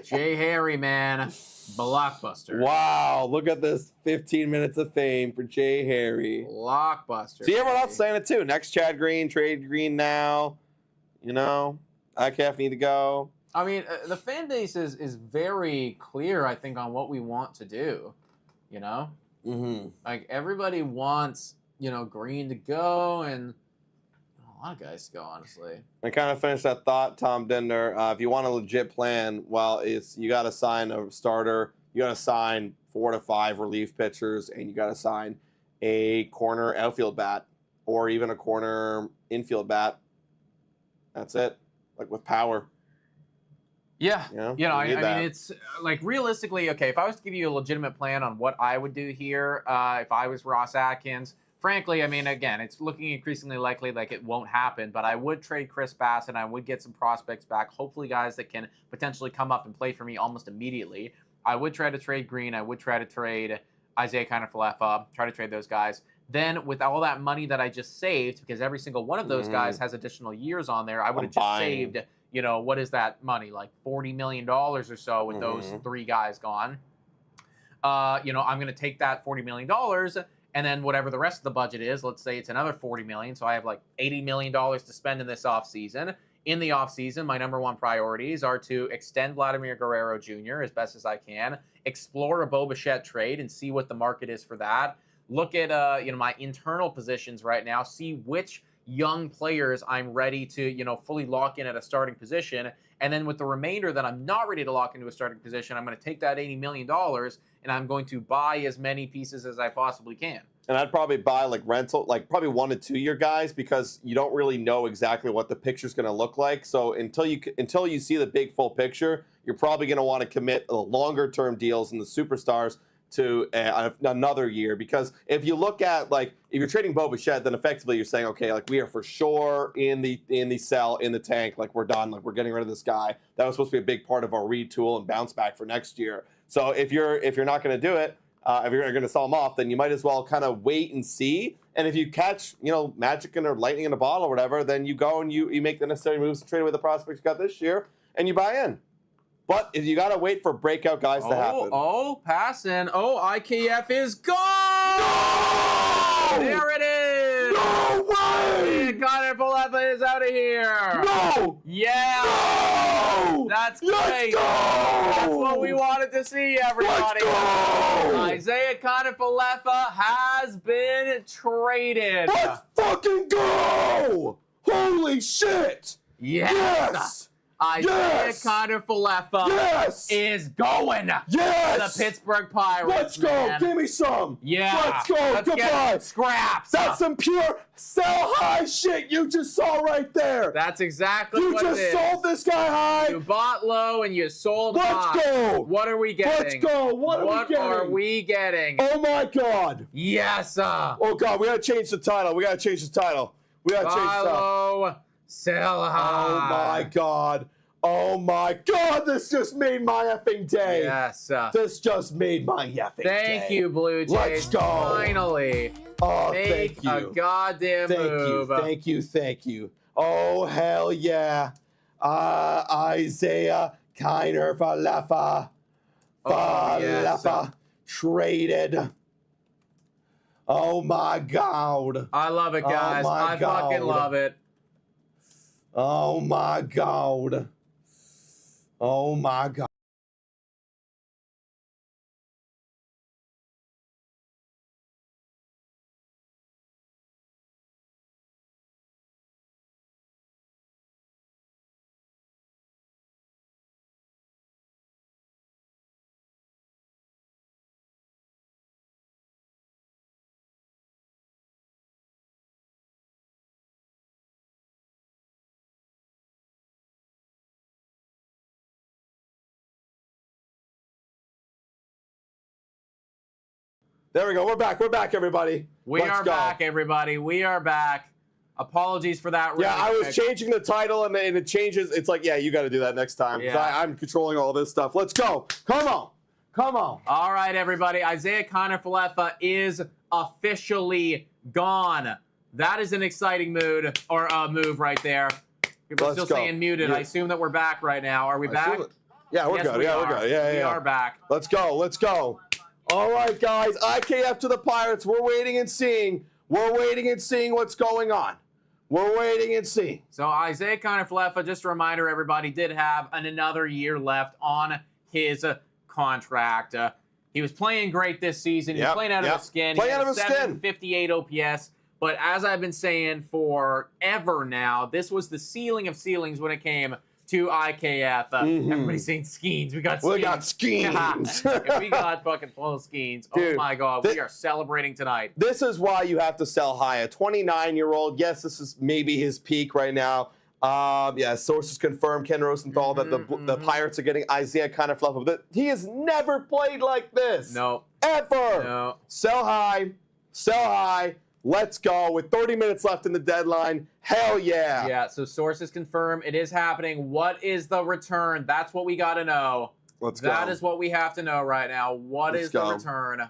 Speaker 5: Jay Harry, man. Blockbuster.
Speaker 2: Wow, look at this 15 minutes of fame for Jay Harry.
Speaker 5: Blockbuster.
Speaker 2: See, everyone else saying it too. Next Chad Green, trade Green now. You know, ICAF need to go.
Speaker 5: I mean, the fan base is very clear, I think, on what we want to do. You know?
Speaker 2: Mm-hmm.
Speaker 5: Like, everybody wants, Green to go and a lot of guys to go, honestly.
Speaker 2: I kind of finished that thought, Tom Dinder. If you want a legit plan, well, you got to sign a starter. You got to sign 4 to 5 relief pitchers, and you got to sign a corner outfield bat or even a corner infield bat. That's it. Like with power.
Speaker 5: Yeah.
Speaker 2: I
Speaker 5: mean, it's like realistically, okay, if I was to give you a legitimate plan on what I would do here, if I was Ross Atkins, frankly, I mean, again, it's looking increasingly likely like it won't happen, but I would trade Chris Bass and I would get some prospects back, hopefully guys that can potentially come up and play for me almost immediately. I would try to trade Green. I would try to trade Yusei Kikuchi, try to trade those guys. Then with all that money that I just saved, because every single one of those guys has additional years on there, I would have just saved, what is that money? Like $40 million or so with those 3 guys gone. I'm going to take that $40 million and then whatever the rest of the budget is, let's say it's another $40 million. So I have like $80 million to spend in this offseason. In the offseason, my number one priorities are to extend Vladimir Guerrero Jr. as best as I can, explore a Bo Bichette trade and see what the market is for that. Look at my internal positions right now, see which young players I'm ready to fully lock in at a starting position, and then with the remainder that I'm not ready to lock into a starting position, I'm going to take that $80 million and I'm going to buy as many pieces as I possibly can.
Speaker 2: And I'd probably buy probably 1 to 2 year guys because you don't really know exactly what the picture's going to look like. So until you see the big full picture, you're probably going to want to commit longer term deals in the superstars to another year, because if you look at if you're trading Bo Bichette, then effectively you're saying, okay, like we are for sure in the cell, in the tank, like we're done, like we're getting rid of this guy. That was supposed to be a big part of our retool and bounce back for next year. So if you're not going to do it, if you're going to sell them off, then you might as well kind of wait and see. And if you catch magic or lightning in a bottle or whatever, then you go and you make the necessary moves to trade away the prospects you got this year and you buy in. But if you got to wait for breakout guys to happen.
Speaker 5: Passing. IKF is gone!
Speaker 2: No!
Speaker 5: There it is!
Speaker 2: No way!
Speaker 5: Connor Flaherty is out of here!
Speaker 2: No!
Speaker 5: Yeah!
Speaker 2: No!
Speaker 5: That's
Speaker 2: Let's
Speaker 5: great!
Speaker 2: go!
Speaker 5: That's what we wanted to see, everybody!
Speaker 2: Let's go!
Speaker 5: Isaiah Kikuchi has been traded!
Speaker 2: Let's fucking go! Holy shit!
Speaker 5: Yes!
Speaker 1: Isaiah
Speaker 2: Yes!
Speaker 1: Kiner-Falefa
Speaker 2: Yes!
Speaker 1: is going to
Speaker 2: Yes!
Speaker 1: the Pittsburgh Pirates.
Speaker 2: Let's go.
Speaker 1: man.
Speaker 2: Give me some.
Speaker 1: Yeah.
Speaker 2: Let's go.
Speaker 1: Let's
Speaker 2: Goodbye.
Speaker 1: get scraps.
Speaker 2: That's some pure sell high shit you just saw right there.
Speaker 1: That's exactly
Speaker 2: You
Speaker 1: what
Speaker 2: just
Speaker 1: it is.
Speaker 2: sold this guy high.
Speaker 1: You bought low and you sold high.
Speaker 2: Let's go.
Speaker 1: What are we getting?
Speaker 2: Let's go. What are we getting?
Speaker 1: getting?
Speaker 2: Oh my God.
Speaker 1: Yes.
Speaker 2: Oh God, we gotta change the title. We gotta change the title. We gotta change the title.
Speaker 1: Follow, sell high.
Speaker 2: Oh my God. Oh my God, this just made my effing day.
Speaker 1: Yes.
Speaker 2: This just made my effing day.
Speaker 1: Thank you, Blue Jays.
Speaker 2: Let's go.
Speaker 1: Finally.
Speaker 2: Oh,
Speaker 1: Make
Speaker 2: thank you.
Speaker 1: a goddamn move.
Speaker 2: Thank you. Oh, hell yeah. Isaiah Kiner-Falefa.
Speaker 1: Oh, yes.
Speaker 2: Falefa traded. Oh my God.
Speaker 1: I love it, guys.
Speaker 2: my
Speaker 1: I fucking
Speaker 2: God.
Speaker 1: love it.
Speaker 2: Oh my God. Oh my God. There we go. We're back. We're back, everybody.
Speaker 1: We
Speaker 2: Let's
Speaker 1: are
Speaker 2: go.
Speaker 1: back, everybody. We are back. Apologies for that.
Speaker 2: Yeah, I was
Speaker 1: quick.
Speaker 2: changing the title, and it changes. It's like, yeah, you got to do that next time. 'Cause
Speaker 1: Yeah.
Speaker 2: I'm controlling all this stuff. Let's go. Come on. Come on.
Speaker 1: All right, everybody. Isaiah Kiner-Falefa is officially gone. That is an exciting move right there. People are
Speaker 2: Let's
Speaker 1: still
Speaker 2: go.
Speaker 1: saying muted.
Speaker 2: Yeah.
Speaker 1: I assume that we're back right now. Are we back?
Speaker 2: Yeah, we're
Speaker 1: Yes,
Speaker 2: good.
Speaker 1: we
Speaker 2: Yeah,
Speaker 1: are.
Speaker 2: we're good. Yeah,
Speaker 1: We
Speaker 2: yeah.
Speaker 1: are back.
Speaker 2: Let's go. Let's go. All right, guys. IKF to the Pirates. We're waiting and seeing. We're waiting and seeing what's going on. We're waiting and seeing.
Speaker 1: So Isaiah Kiner-Falefa, just a reminder, everybody, did have another year left on his contract. He was playing great this season. He was
Speaker 2: Yep,
Speaker 1: playing out of
Speaker 2: yep.
Speaker 1: his skin.
Speaker 2: Playing
Speaker 1: He had
Speaker 2: out of
Speaker 1: a
Speaker 2: his skin.
Speaker 1: 758 OPS. But as I've been saying forever now, this was the ceiling of ceilings when it came to IKF. Everybody's saying Skeens. We got Skeens.
Speaker 2: We got Skeens.
Speaker 1: Yeah, we got fucking full Skeens.
Speaker 2: Dude,
Speaker 1: oh my God, we are celebrating tonight.
Speaker 2: This is why you have to sell high. A 29-year-old, yes, this is maybe his peak right now. Yeah, sources confirm, Ken Rosenthal, that the Pirates are getting Isaiah Kiner-Falefa. But he has never played like this.
Speaker 1: No.
Speaker 2: Ever.
Speaker 1: No.
Speaker 2: Sell high. Sell high. Let's go. With 30 minutes left in the deadline. Hell yeah.
Speaker 1: Yeah, so sources confirm it is happening. What is the return? That's what we got to know.
Speaker 2: Let's go.
Speaker 1: That is what we have to know right now. What is the return?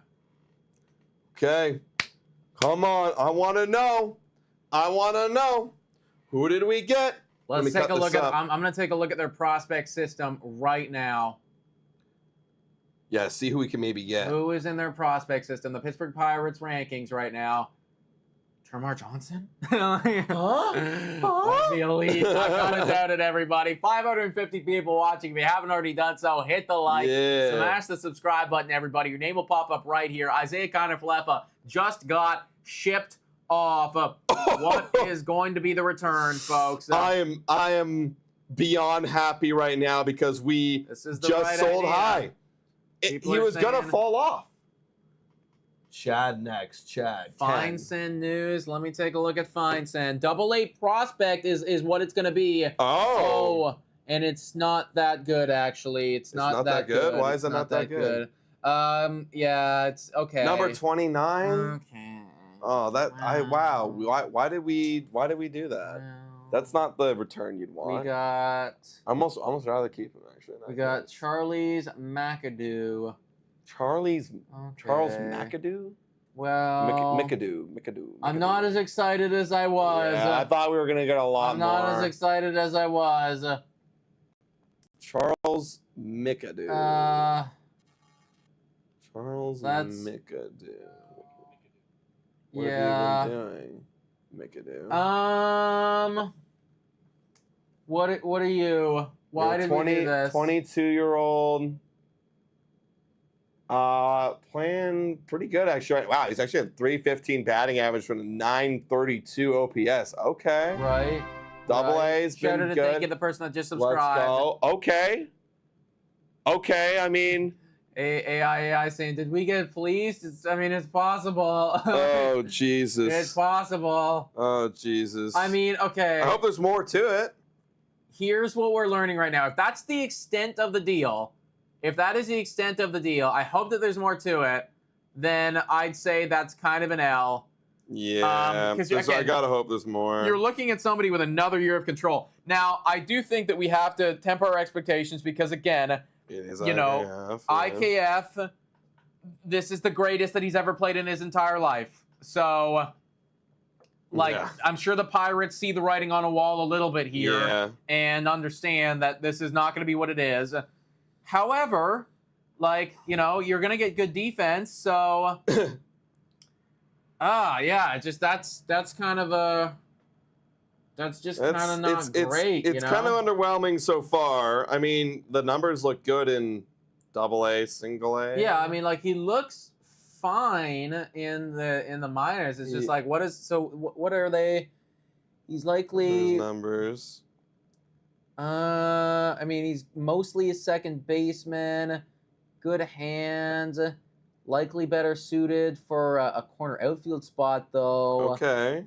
Speaker 2: Okay. Come on. I want to know. I want to know. Who did we get?
Speaker 1: Let's take a look at. I'm going to take a look at their prospect system right now.
Speaker 2: Yeah, see who we can maybe get.
Speaker 1: Who is in their prospect system? The Pittsburgh Pirates rankings right now. Kiermaier Johnson? The elite. I got it doubted, everybody. 550 people watching. If you haven't already done so, hit the like.
Speaker 2: Yeah.
Speaker 1: Smash the subscribe button, everybody. Your name will pop up right here. Isaiah Kiner-Falefa just got shipped off. What is going to be the return, folks?
Speaker 2: I am beyond happy right now because we
Speaker 1: This is the
Speaker 2: just
Speaker 1: right
Speaker 2: sold
Speaker 1: idea.
Speaker 2: high.
Speaker 1: People
Speaker 2: He
Speaker 1: are
Speaker 2: was going to
Speaker 1: saying-
Speaker 2: fall off. Chad next. Chad. Ken.
Speaker 1: Feinstein news. Let me take a look at Feinstein. AA prospect is what it's going to be.
Speaker 2: Oh.
Speaker 1: And it's not that good, actually. It's not that good.
Speaker 2: Why is it
Speaker 1: It's
Speaker 2: not that good?
Speaker 1: Yeah, it's okay.
Speaker 2: Number 29.
Speaker 1: Okay.
Speaker 2: Oh, wow. Why did we do that? That's not the return you'd want.
Speaker 1: We got
Speaker 2: almost rather keep him actually.
Speaker 1: we got Charles McAdoo.
Speaker 2: Charles
Speaker 1: Okay.
Speaker 2: McAdoo?
Speaker 1: Well,
Speaker 2: McAdoo.
Speaker 1: I'm not as excited as I was.
Speaker 2: Yeah, I thought we were gonna get a lot
Speaker 1: I'm
Speaker 2: more.
Speaker 1: not as excited as I was.
Speaker 2: Charles McAdoo. Charles McAdoo. What have you been doing, McAdoo?
Speaker 1: What are you? Why did we do this?
Speaker 2: 22-year-old. Playing pretty good actually. Wow, he's actually at 315 batting average from a 932 OPS. Okay.
Speaker 1: Right.
Speaker 2: Double A's
Speaker 5: Shout
Speaker 2: been
Speaker 5: out to
Speaker 2: good.
Speaker 5: thank you, the person that just
Speaker 2: Let's
Speaker 5: subscribed.
Speaker 2: go. Okay. I mean,
Speaker 5: AI saying, did we get fleeced? It's possible.
Speaker 2: oh
Speaker 5: It's
Speaker 2: Jesus.
Speaker 5: possible.
Speaker 2: Oh Jesus.
Speaker 5: I mean, okay.
Speaker 2: I hope there's more to it.
Speaker 5: Here's what we're learning right now. If that's the extent of the deal, I hope that there's more to it, then I'd say that's kind of an L.
Speaker 2: Yeah.
Speaker 5: 'cause
Speaker 2: I
Speaker 5: again,
Speaker 2: gotta hope there's more.
Speaker 5: You're looking at somebody with another year of control. Now, I do think that we have to temper our expectations because, again,
Speaker 2: It is
Speaker 5: you know, IKF, this is the greatest that he's ever played in his entire life. So, like,
Speaker 2: Yeah.
Speaker 5: I'm sure the Pirates see the writing on a wall a little bit here
Speaker 2: Yeah.
Speaker 5: and understand that this is not going to be what it is. However, like, you know, you're going to get good defense, so... yeah, just that's kind of a... That's just kind of not great,
Speaker 2: It's kind of underwhelming so far. I mean, the numbers look good in double A, single A.
Speaker 5: Yeah, I mean, like, he looks fine in the minors. It's just like, what are they? He's likely...
Speaker 2: Those numbers.
Speaker 5: I mean, he's mostly a second baseman, good hands, likely better suited for a corner outfield spot, though.
Speaker 2: Okay.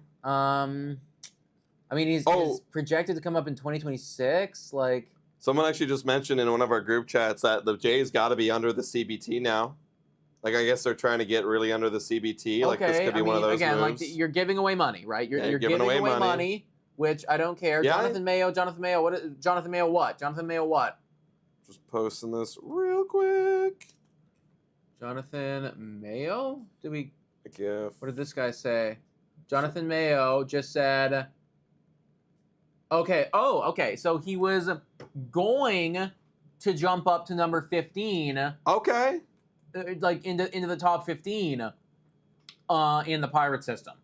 Speaker 5: I mean, he's projected to come up in 2026. Like,
Speaker 2: Someone actually just mentioned in one of our group chats that the Jays got to be under the CBT now. Like, I guess they're trying to get really under the CBT. Like, this could be one of those
Speaker 5: again,
Speaker 2: moves.
Speaker 5: like, you're giving away money, right? You're
Speaker 2: giving away
Speaker 5: money, which I don't care.
Speaker 2: Yeah.
Speaker 5: Jonathan Mayo, what? Jonathan Mayo what?
Speaker 2: Just posting this real quick.
Speaker 5: Jonathan Mayo?
Speaker 2: Yeah.
Speaker 5: What did this guy say? Jonathan Mayo just said... Okay. So he was going to jump up to number 15.
Speaker 2: Okay.
Speaker 5: Like into the top 15 in the Pirate system.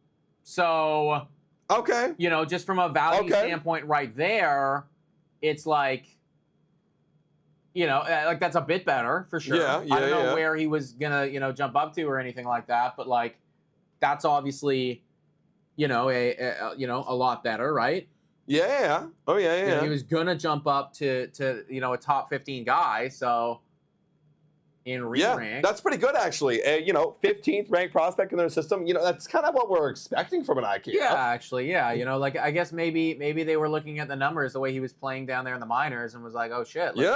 Speaker 5: So,
Speaker 2: Okay.
Speaker 5: you know, just from a value standpoint right there, it's like, you know, like that's a bit better for sure.
Speaker 2: Yeah,
Speaker 5: I don't know where he was going to, you know, jump up to or anything like that, but like that's obviously, you know, a lot better, right?
Speaker 2: Yeah. Oh, yeah.
Speaker 5: You know, he was going to jump up to, you know, a top 15 guy, so in re-rank.
Speaker 2: Yeah, that's pretty good, actually. You know, 15th ranked prospect in their system. You know, that's kind of what we're expecting from an IKF.
Speaker 5: Yeah, actually, yeah. You know, like, I guess maybe they were looking at the numbers, the way he was playing down there in the minors, and was like, oh, shit, like, he's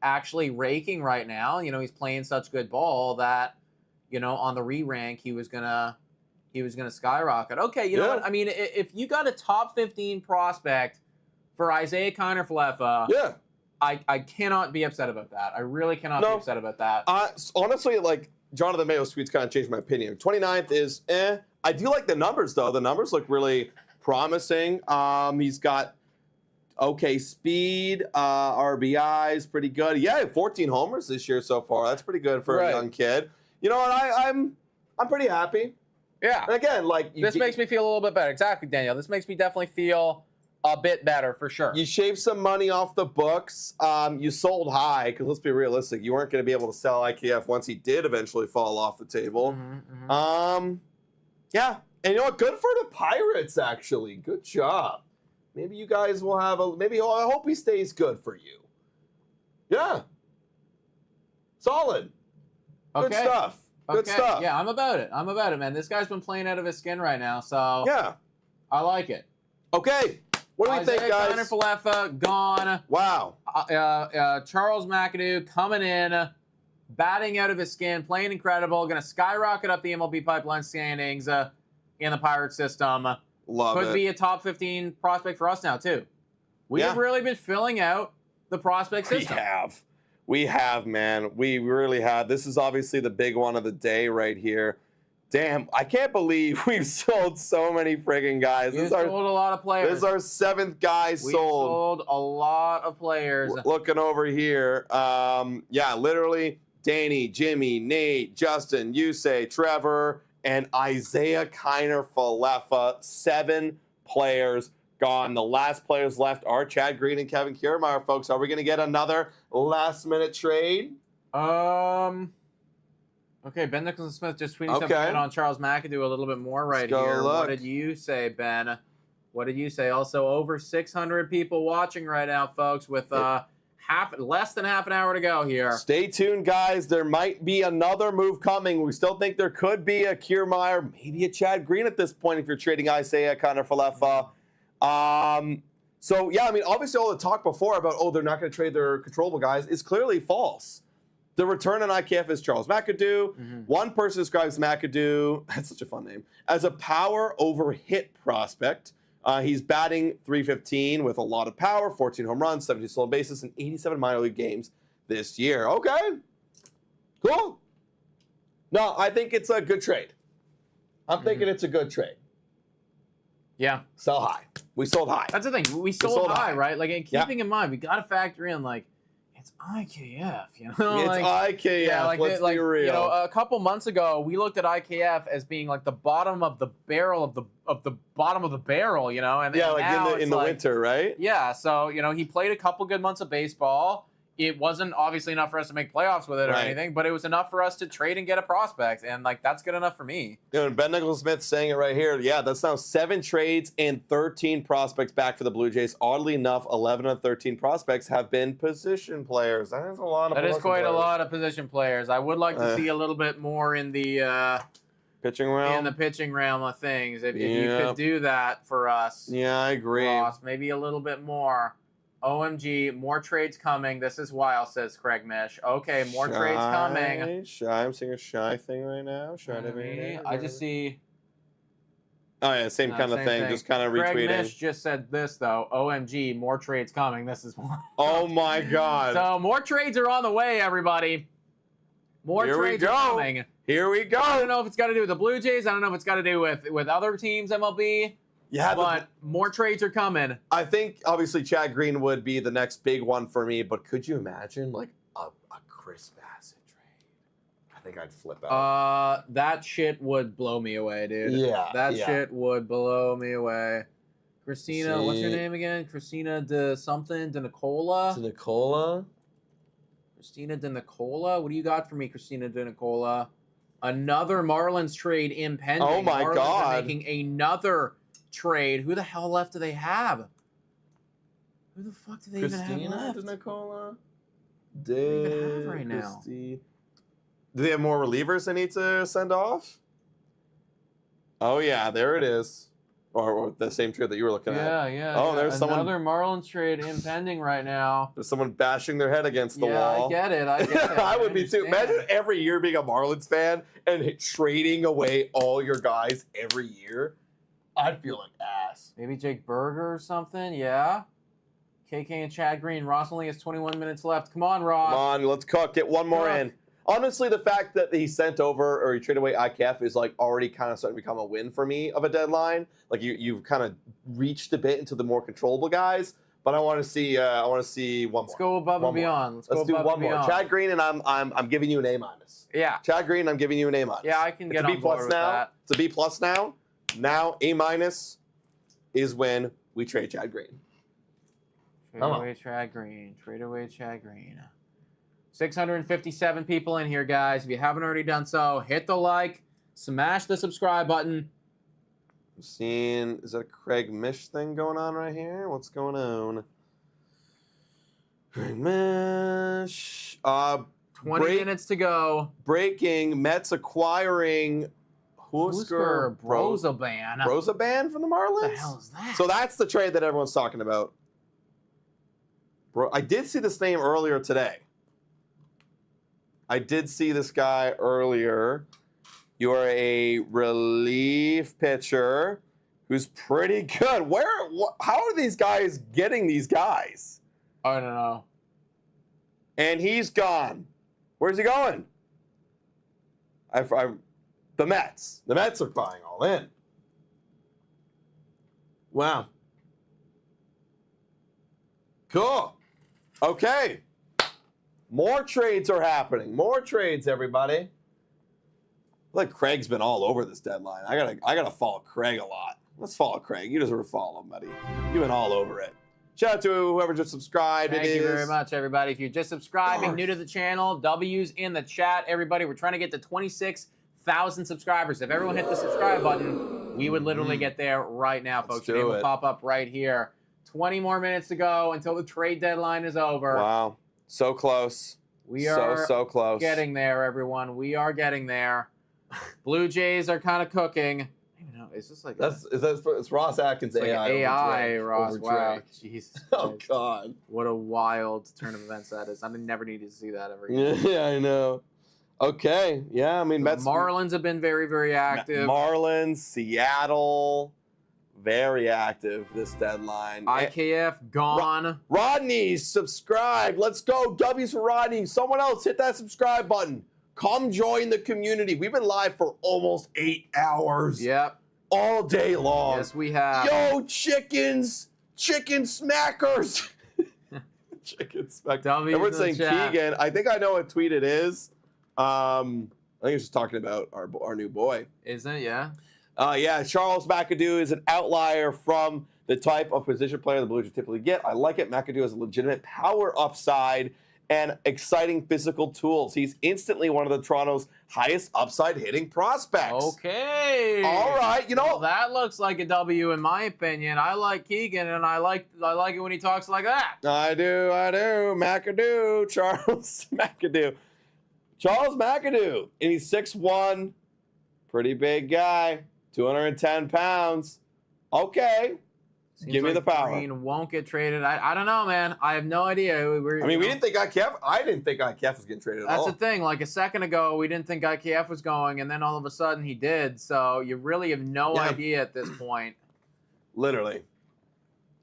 Speaker 5: actually raking right now. You know, he's playing such good ball that, you know, on the re-rank, he was gonna skyrocket. Okay, you know what? I mean, if you got a top 15 prospect for Isaiah Kiner-Falefa, I cannot be upset about that. I really cannot be upset about that.
Speaker 2: Honestly, like, Jonathan Mayo's tweets kind of changed my opinion. 29th is I do like the numbers, though. The numbers look really promising. He's got okay speed, RBIs, pretty good. Yeah, 14 homers this year so far. That's pretty good for a young kid. You know what? I'm pretty happy.
Speaker 5: Yeah.
Speaker 2: And again, like...
Speaker 5: This makes me feel a little bit better. Exactly, Daniel. This makes me definitely feel a bit better, for sure.
Speaker 2: You shaved some money off the books. You sold high, because let's be realistic. You weren't going to be able to sell IKF once he did eventually fall off the table. Yeah. And you know what? Good for the Pirates, actually. Good job. Maybe you guys will have a... Maybe I hope he stays good for you. Yeah. Solid. Good stuff. Good stuff.
Speaker 5: Yeah, I'm about it, man. This guy's been playing out of his skin right now, so
Speaker 2: yeah,
Speaker 5: I like it.
Speaker 2: Okay, what do we think, guys?
Speaker 5: Kiner-Falefa gone.
Speaker 2: Wow.
Speaker 5: Charles McAdoo coming in, batting out of his skin, playing incredible, going to skyrocket up the MLB pipeline standings in the Pirate system.
Speaker 2: Love it.
Speaker 5: Could be a top 15 prospect for us now too. We have really been filling out the prospect system.
Speaker 2: We have, man. We really have. This is obviously the big one of the day right here. Damn, I can't believe we've sold so many friggin' guys.
Speaker 5: We've sold a lot of players.
Speaker 2: This is our 7th guy sold.
Speaker 5: We sold a lot of players.
Speaker 2: Looking over here, yeah, literally Danny, Jimmy, Nate, Justin, Yusei, Trevor, and Isaiah Kiner-Falefa. 7 players gone. The last players left are Chad Green and Kevin Kiermaier, folks. Are we going to get another last-minute trade?
Speaker 5: Okay, Ben Nicholson-Smith just tweeting something on Charles McAdoo a little bit more here.
Speaker 2: Look.
Speaker 5: What did you say, Ben? What did you say? Also, over 600 people watching right now, folks, with less than half an hour to go here.
Speaker 2: Stay tuned, guys. There might be another move coming. We still think there could be a Kiermaier, maybe a Chad Green at this point if you're trading Isaiah Kiner-Falefa. So, yeah, I mean, obviously all the talk before about, oh, they're not going to trade their controllable guys is clearly false. The return on IKF is Charles McAdoo. One person describes McAdoo, that's such a fun name, as a power over hit prospect. He's batting .315 with a lot of power, 14 home runs, 70 stolen bases, and 87 minor league games this year. Okay, cool. No, I think it's a good trade. I'm thinking it's a good trade.
Speaker 5: Yeah.
Speaker 2: Sell high. We sold high.
Speaker 5: That's the thing. We sold high, right? Like, and keeping in mind, we got to factor in, like, it's IKF, you know?
Speaker 2: It's
Speaker 5: like,
Speaker 2: IKF,
Speaker 5: yeah, like,
Speaker 2: let's be real.
Speaker 5: You know, a couple months ago, we looked at IKF as being, like, the bottom of the barrel of the bottom of the barrel, you know? And
Speaker 2: yeah,
Speaker 5: and
Speaker 2: like
Speaker 5: now
Speaker 2: in the winter, right?
Speaker 5: Yeah, so, you know, he played a couple good months of baseball. It wasn't obviously enough for us to make playoffs with it or anything, but it was enough for us to trade and get a prospect, and like that's good enough for me.
Speaker 2: You know, and Ben Nicholson-Smith saying it right here. Yeah, that's now 7 trades and 13 prospects back for the Blue Jays. Oddly enough, 11 of 13 prospects have been position players. That is a lot of.
Speaker 5: That is quite a lot of position players. I would like to see a little bit more in the
Speaker 2: pitching realm.
Speaker 5: In the pitching realm of things, if you could do that for us.
Speaker 2: Yeah, I agree.
Speaker 5: Ross, maybe a little bit more. OMG, more trades coming. This is wild, says Craig Mish. Okay, more trades coming.
Speaker 2: I'm seeing a shy thing right now.
Speaker 5: I just see.
Speaker 2: Oh, yeah, same kind of thing. Just kind of retweeting.
Speaker 5: Craig Mish just said this, though. OMG, more trades coming. This is one.
Speaker 2: Oh, my God.
Speaker 5: So, more trades are on the way, everybody. More trades are coming.
Speaker 2: Here we go.
Speaker 5: I don't know if it's got to do with the Blue Jays. I don't know if it's got to do with other teams, MLB.
Speaker 2: Yeah,
Speaker 5: but more trades are coming.
Speaker 2: I think obviously Chad Green would be the next big one for me, but could you imagine like a Chris Bassett trade? I think I'd flip out.
Speaker 5: That shit would blow me away, dude.
Speaker 2: Yeah.
Speaker 5: That shit would blow me away. Christina, what's her name again? Christina de something, de Nicola? Christina de Nicola? What do you got for me, Christina de Nicola? Another Marlins trade impending.
Speaker 2: Oh my
Speaker 5: Marlins
Speaker 2: God.
Speaker 5: are making another trade. Who the hell left do they have? Who the fuck do they even have left?
Speaker 2: Christina Nicola?
Speaker 5: What do they even have right now?
Speaker 2: Do they have more relievers they need to send off? Oh yeah, there it is. Or the same trade that you were looking at.
Speaker 5: Yeah.
Speaker 2: Oh, there's someone.
Speaker 5: Another Marlins trade impending right now.
Speaker 2: There's someone bashing their head against the wall.
Speaker 5: I get it.
Speaker 2: I would be too. Imagine every year being a Marlins fan and trading away all your guys every year. I'd feel like ass.
Speaker 5: Maybe Jake Berger or something. Yeah. KK and Chad Green. Ross only has 21 minutes left. Come on, Ross.
Speaker 2: Come on, let's cook. Get one more in. Honestly, the fact that he sent over or he traded away IKF is like already kind of starting to become a win for me of a deadline. Like you've kind of reached a bit into the more controllable guys, but I want to see one more.
Speaker 5: Let's go above and beyond.
Speaker 2: Let's do one more. Chad Green, and I'm giving you an A-.
Speaker 5: Yeah.
Speaker 2: Chad Green, I'm giving you an A-.
Speaker 5: Yeah, I can get on board with that.
Speaker 2: It's a B+ now. Now A- is when we trade Chad Green.
Speaker 5: Trade away Chad Green. Trade away Chad Green. 657 people in here, guys. If you haven't already done so, hit the like, smash the subscribe button.
Speaker 2: I'm seeing, is that a Craig Mish thing going on right here? What's going on? Craig Mish.
Speaker 5: 20 minutes to go.
Speaker 2: Breaking, Mets acquiring Husker
Speaker 5: Brozaban.
Speaker 2: Brozaban from the Marlins?
Speaker 5: What the hell is that?
Speaker 2: So that's the trade that everyone's talking about. Bro, I did see this name earlier today. I did see this guy earlier. You are a relief pitcher who's pretty good. How are these guys getting these guys?
Speaker 5: I don't know.
Speaker 2: And he's gone. Where's he going? The Mets. The Mets are buying all in. Wow. Cool. Okay. More trades are happening. More trades, everybody. Like Craig's been all over this deadline. I gotta follow Craig a lot. Let's follow Craig. You deserve to follow him, buddy. You've been all over it. Shout out to whoever just subscribed.
Speaker 5: Thank you very much, everybody. If you're just subscribing, new to the channel, W's in the chat. Everybody, we're trying to get to 26,000 subscribers. If everyone hit the subscribe button,
Speaker 1: We would literally get there right now, folks.
Speaker 2: do
Speaker 1: Your name will
Speaker 2: it.
Speaker 1: pop up right here. 20 more minutes to go until the trade deadline is over.
Speaker 2: Wow. So close.
Speaker 1: We are
Speaker 2: so close.
Speaker 1: getting there, everyone. We are getting there. Blue Jays are kind of cooking. I don't even know. Is this like
Speaker 2: It's Ross Atkins
Speaker 1: it's like
Speaker 2: AI.
Speaker 1: AI,
Speaker 2: over
Speaker 1: Ross?
Speaker 2: Drake.
Speaker 1: Wow. Jesus
Speaker 2: Oh
Speaker 1: Christ.
Speaker 2: God.
Speaker 1: What a wild turn of events that is. I never needed to see that ever again.
Speaker 2: Yeah, I know. Okay. Yeah, I mean,
Speaker 1: The
Speaker 2: Mets.
Speaker 1: Marlins have been very, very active.
Speaker 2: Marlins, Seattle, very active this deadline.
Speaker 1: IKF gone.
Speaker 2: Rodney, subscribe. Let's go. W's for Rodney. Someone else hit that subscribe button. Come join the community. We've been live for almost 8 hours.
Speaker 1: Yep.
Speaker 2: All day long.
Speaker 1: Yes, we have.
Speaker 2: Yo, chickens. Chicken smackers. Chicken smackers.
Speaker 1: W's
Speaker 2: Everyone's
Speaker 1: in the
Speaker 2: saying
Speaker 1: chat.
Speaker 2: Keegan. I think I know what tweet it is. I think it's just talking about our new boy.
Speaker 1: Isn't it? Yeah.
Speaker 2: Yeah, Charles McAdoo is an outlier from the type of position player the Blue Jays typically get. I like it. McAdoo has a legitimate power upside and exciting physical tools. He's instantly one of the Toronto's highest upside hitting prospects.
Speaker 1: Okay.
Speaker 2: All right, you know.
Speaker 1: Well, that looks like a W in my opinion. I like Keegan, and I like it when he talks like that.
Speaker 2: I do. McAdoo, Charles McAdoo. Charles McAdoo, and he's 6'1", pretty big guy, 210 pounds. Okay.
Speaker 1: Seems
Speaker 2: Give me
Speaker 1: like
Speaker 2: the power.
Speaker 1: Green won't get traded. I don't know, man. I have no idea.
Speaker 2: I mean, we didn't think IKF. I didn't think IKF was getting traded at
Speaker 1: That's
Speaker 2: all.
Speaker 1: the thing. Like a second ago, we didn't think IKF was going, and then all of a sudden he did. So you really have no
Speaker 2: Yeah.
Speaker 1: idea at this point.
Speaker 2: Literally.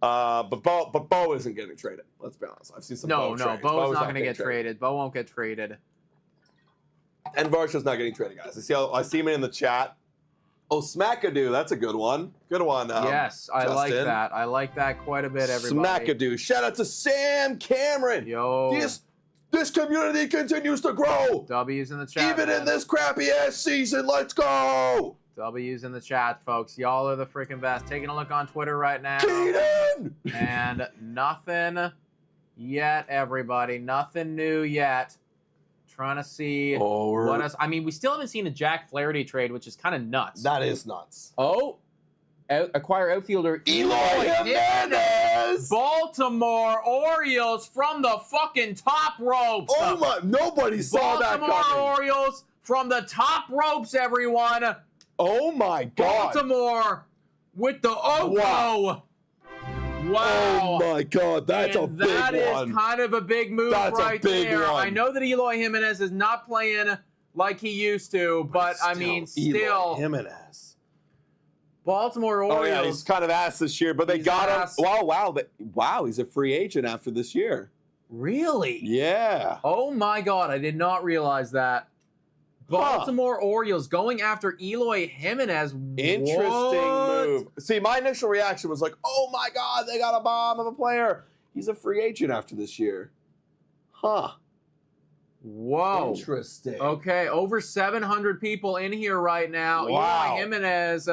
Speaker 2: But Bo isn't getting traded. Let's be honest. I've seen some
Speaker 1: No,
Speaker 2: Bo
Speaker 1: no,
Speaker 2: trades.
Speaker 1: Bo's not going to
Speaker 2: getting
Speaker 1: get traded. Bo won't get traded.
Speaker 2: And Varsha's not getting traded, guys. I see him in the chat. Oh, Smackadoo. That's a good one. Good one.
Speaker 1: Yes, I like
Speaker 2: Justin.
Speaker 1: that. I like that quite a bit, everybody.
Speaker 2: Smackadoo. Shout out to Sam Cameron.
Speaker 1: Yo.
Speaker 2: This community continues to grow.
Speaker 1: W's in the chat.
Speaker 2: Even in
Speaker 1: man.
Speaker 2: this crappy ass season. Let's go.
Speaker 1: W's in the chat, folks. Y'all are the freaking best. Taking a look on Twitter right now.
Speaker 2: Keaton.
Speaker 1: And nothing yet, everybody. Nothing new yet. Trying to see what else. I mean, we still haven't seen a Jack Flaherty trade, which is kind of nuts.
Speaker 2: That is nuts.
Speaker 1: Oh, acquire outfielder
Speaker 2: Eloy Jimenez.
Speaker 1: Baltimore Orioles from the fucking top ropes.
Speaker 2: Oh my! Nobody saw that
Speaker 1: Baltimore
Speaker 2: coming.
Speaker 1: Orioles from the top ropes, everyone.
Speaker 2: Oh my God!
Speaker 1: Baltimore with the Oko. Wow.
Speaker 2: Oh my God! That's a big
Speaker 1: That is
Speaker 2: one.
Speaker 1: kind of a big move
Speaker 2: That's a
Speaker 1: right
Speaker 2: big
Speaker 1: there.
Speaker 2: one.
Speaker 1: I know that Eloy Jimenez is not playing like he used to, but I mean,
Speaker 2: Eloy
Speaker 1: still,
Speaker 2: Jimenez.
Speaker 1: Baltimore
Speaker 2: Oh
Speaker 1: Orioles.
Speaker 2: yeah, he's kind of ass this year, but they
Speaker 1: He's
Speaker 2: got
Speaker 1: ass.
Speaker 2: him. Wow! He's a free agent after this year.
Speaker 1: Really?
Speaker 2: Yeah.
Speaker 1: Oh my God, I did not realize that. Baltimore Orioles going after Eloy Jimenez.
Speaker 2: Interesting
Speaker 1: What?
Speaker 2: move. See, my initial reaction was like, "Oh my God, they got a bomb of a player. He's a free agent after this year." Huh.
Speaker 1: Whoa.
Speaker 2: Interesting.
Speaker 1: Okay, over 700 people in here right now.
Speaker 2: Wow.
Speaker 1: Eloy Jimenez,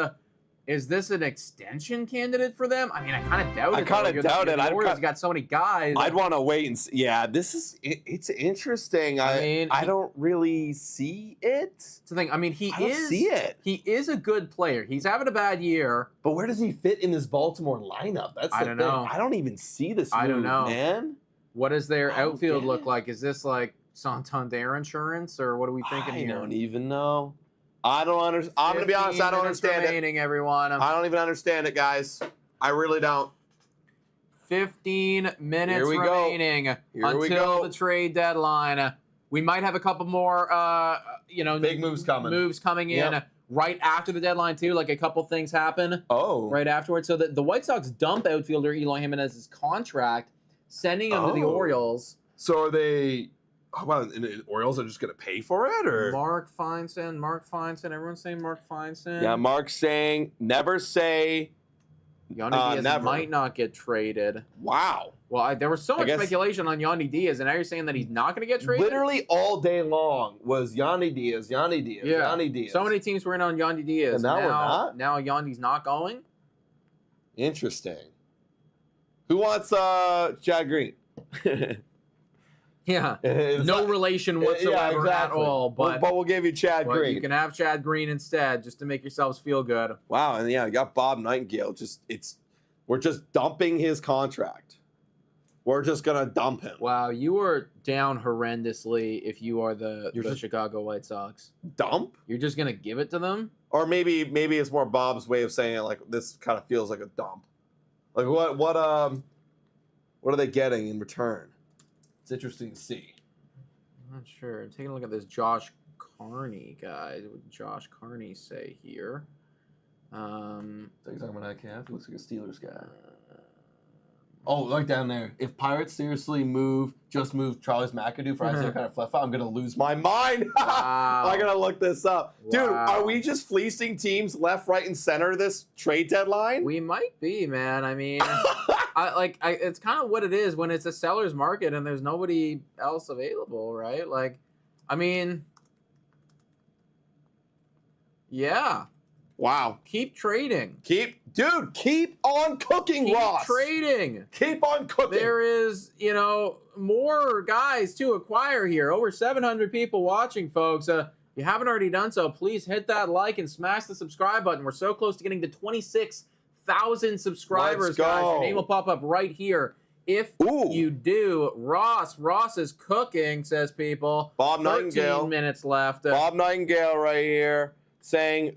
Speaker 1: is this an extension candidate for them? I mean, I kind of doubt it.
Speaker 2: I kinda
Speaker 1: though.
Speaker 2: doubt it.
Speaker 1: The
Speaker 2: I'd
Speaker 1: Orioles
Speaker 2: ki-
Speaker 1: got so many guys.
Speaker 2: I'd want to wait and see. Yeah, it's interesting.
Speaker 1: I mean,
Speaker 2: I don't really see it.
Speaker 1: That's the thing. I mean,
Speaker 2: I don't see it.
Speaker 1: He is a good player. He's having a bad year.
Speaker 2: But where does he fit in this Baltimore lineup? That's
Speaker 1: I
Speaker 2: the
Speaker 1: don't
Speaker 2: thing.
Speaker 1: know.
Speaker 2: I don't even see this
Speaker 1: I don't
Speaker 2: move,
Speaker 1: know.
Speaker 2: man.
Speaker 1: What does their
Speaker 2: I don't
Speaker 1: outfield
Speaker 2: get
Speaker 1: look
Speaker 2: it.
Speaker 1: like? Is this like Santander insurance, or what are we thinking
Speaker 2: I
Speaker 1: here?
Speaker 2: don't even know. I don't understand. I'm going to be honest, I don't
Speaker 1: 15 minutes
Speaker 2: understand it.
Speaker 1: remaining, everyone.
Speaker 2: I don't even understand it, guys. I really don't.
Speaker 1: 15 minutes
Speaker 2: Here we go.
Speaker 1: remaining
Speaker 2: Here
Speaker 1: until
Speaker 2: we go.
Speaker 1: the trade deadline. We might have a couple more,
Speaker 2: Big moves coming.
Speaker 1: Moves coming in
Speaker 2: Yep.
Speaker 1: right after the deadline too. Like a couple things happen
Speaker 2: Oh.
Speaker 1: right afterwards. So the White Sox dump outfielder Eloy Jimenez's contract, sending him to the
Speaker 2: Oh.
Speaker 1: Orioles.
Speaker 2: So are they? Oh, well, and the Orioles are just going to pay for it, or?
Speaker 1: Mark Feinstein. Everyone's saying Mark Feinstein.
Speaker 2: Yeah, Mark's saying never say.
Speaker 1: Yandy Diaz
Speaker 2: never.
Speaker 1: might not get traded.
Speaker 2: Wow.
Speaker 1: Well, there was so
Speaker 2: I
Speaker 1: much
Speaker 2: guess-
Speaker 1: speculation on Yandy Diaz, and now you're saying that he's not going to get traded?
Speaker 2: Literally all day long was Yandy Diaz.
Speaker 1: Yeah.
Speaker 2: Yandy Diaz.
Speaker 1: So many teams were in on Yandy Diaz.
Speaker 2: And now we're not?
Speaker 1: Now Yandy's not going?
Speaker 2: Interesting. Who wants Chad Green?
Speaker 5: Yeah.
Speaker 2: It's
Speaker 5: No
Speaker 2: not-
Speaker 5: relation
Speaker 2: Yeah,
Speaker 5: whatsoever
Speaker 2: exactly.
Speaker 5: at all. But
Speaker 2: we'll give you Chad
Speaker 5: But
Speaker 2: Green.
Speaker 5: you can have Chad Green instead, just to make yourselves feel good.
Speaker 2: Wow, and yeah, you got Bob Nightingale. We're just dumping his contract. We're just gonna dump him.
Speaker 5: Wow, you are down horrendously if you are the
Speaker 2: just-
Speaker 5: Chicago White Sox.
Speaker 2: Dump?
Speaker 5: You're just gonna give it to them?
Speaker 2: Or maybe it's more Bob's way of saying it. Like this kind of feels like a dump. Like what are they getting in return? It's interesting to see.
Speaker 5: I'm not sure. I'm taking a look at this Josh Carney guy. What did Josh Carney say here?
Speaker 2: So you're talking about Metcalf? He looks like a Steelers guy. Oh, look down there. If Pirates seriously move Charles McAdoo for Isaiah kind of fluff out, I'm gonna lose my mind.
Speaker 5: Wow.
Speaker 2: I gotta look this up. Dude,
Speaker 5: Wow.
Speaker 2: are we just fleecing teams left, right, and center this trade deadline?
Speaker 5: We might be, man. I mean, it's kind of what it is when it's a seller's market and there's nobody else available, right? Like, I mean, yeah.
Speaker 2: Wow.
Speaker 5: Keep trading.
Speaker 2: Keep on cooking,
Speaker 5: Keep
Speaker 2: Ross.
Speaker 5: trading.
Speaker 2: Keep on cooking.
Speaker 5: There is, more guys to acquire here. Over 700 people watching, folks. If you haven't already done so, please hit that like and smash the subscribe button. We're so close to getting to 26,000 subscribers,
Speaker 2: Let's go.
Speaker 5: guys. Your name will pop up right here. If
Speaker 2: Ooh.
Speaker 5: you do, Ross is cooking, says people.
Speaker 2: Bob
Speaker 5: 13
Speaker 2: Nightingale.
Speaker 5: minutes left.
Speaker 2: Bob Nightingale right here saying,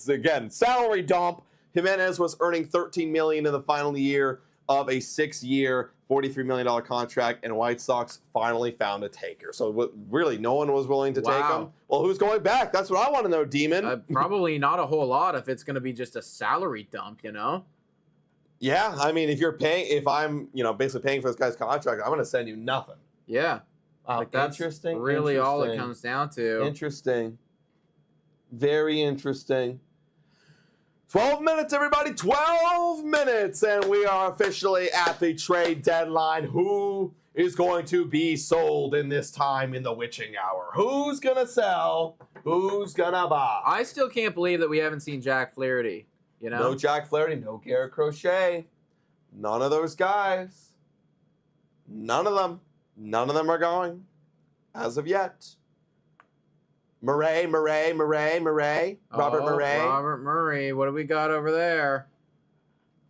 Speaker 2: again, salary dump. Jimenez was earning $13 million in the final year of a 6-year, $43 million contract, and White Sox finally found a taker. So really, no one was willing to take
Speaker 5: Wow.
Speaker 2: him. Well, who's going back? That's what I want to know, Demon.
Speaker 5: Probably not a whole lot if it's going to be just a salary dump,
Speaker 2: Yeah, I mean, if I'm basically paying for this guy's contract, I'm going to send you nothing.
Speaker 5: Yeah. Like that's
Speaker 2: interesting.
Speaker 5: really all it
Speaker 2: interesting.
Speaker 5: comes down to.
Speaker 2: Interesting. Very interesting. 12 minutes, everybody. 12 minutes. And we are officially at the trade deadline. Who is going to be sold in this time in the witching hour? Who's going to sell? Who's going to buy?
Speaker 5: I still can't believe that we haven't seen Jack Flaherty.
Speaker 2: No Jack Flaherty, no Garrett Crochet. None of those guys. None of them. None of them are going as of yet. Murray. Robert Murray.
Speaker 5: Robert Murray. What do we got over there?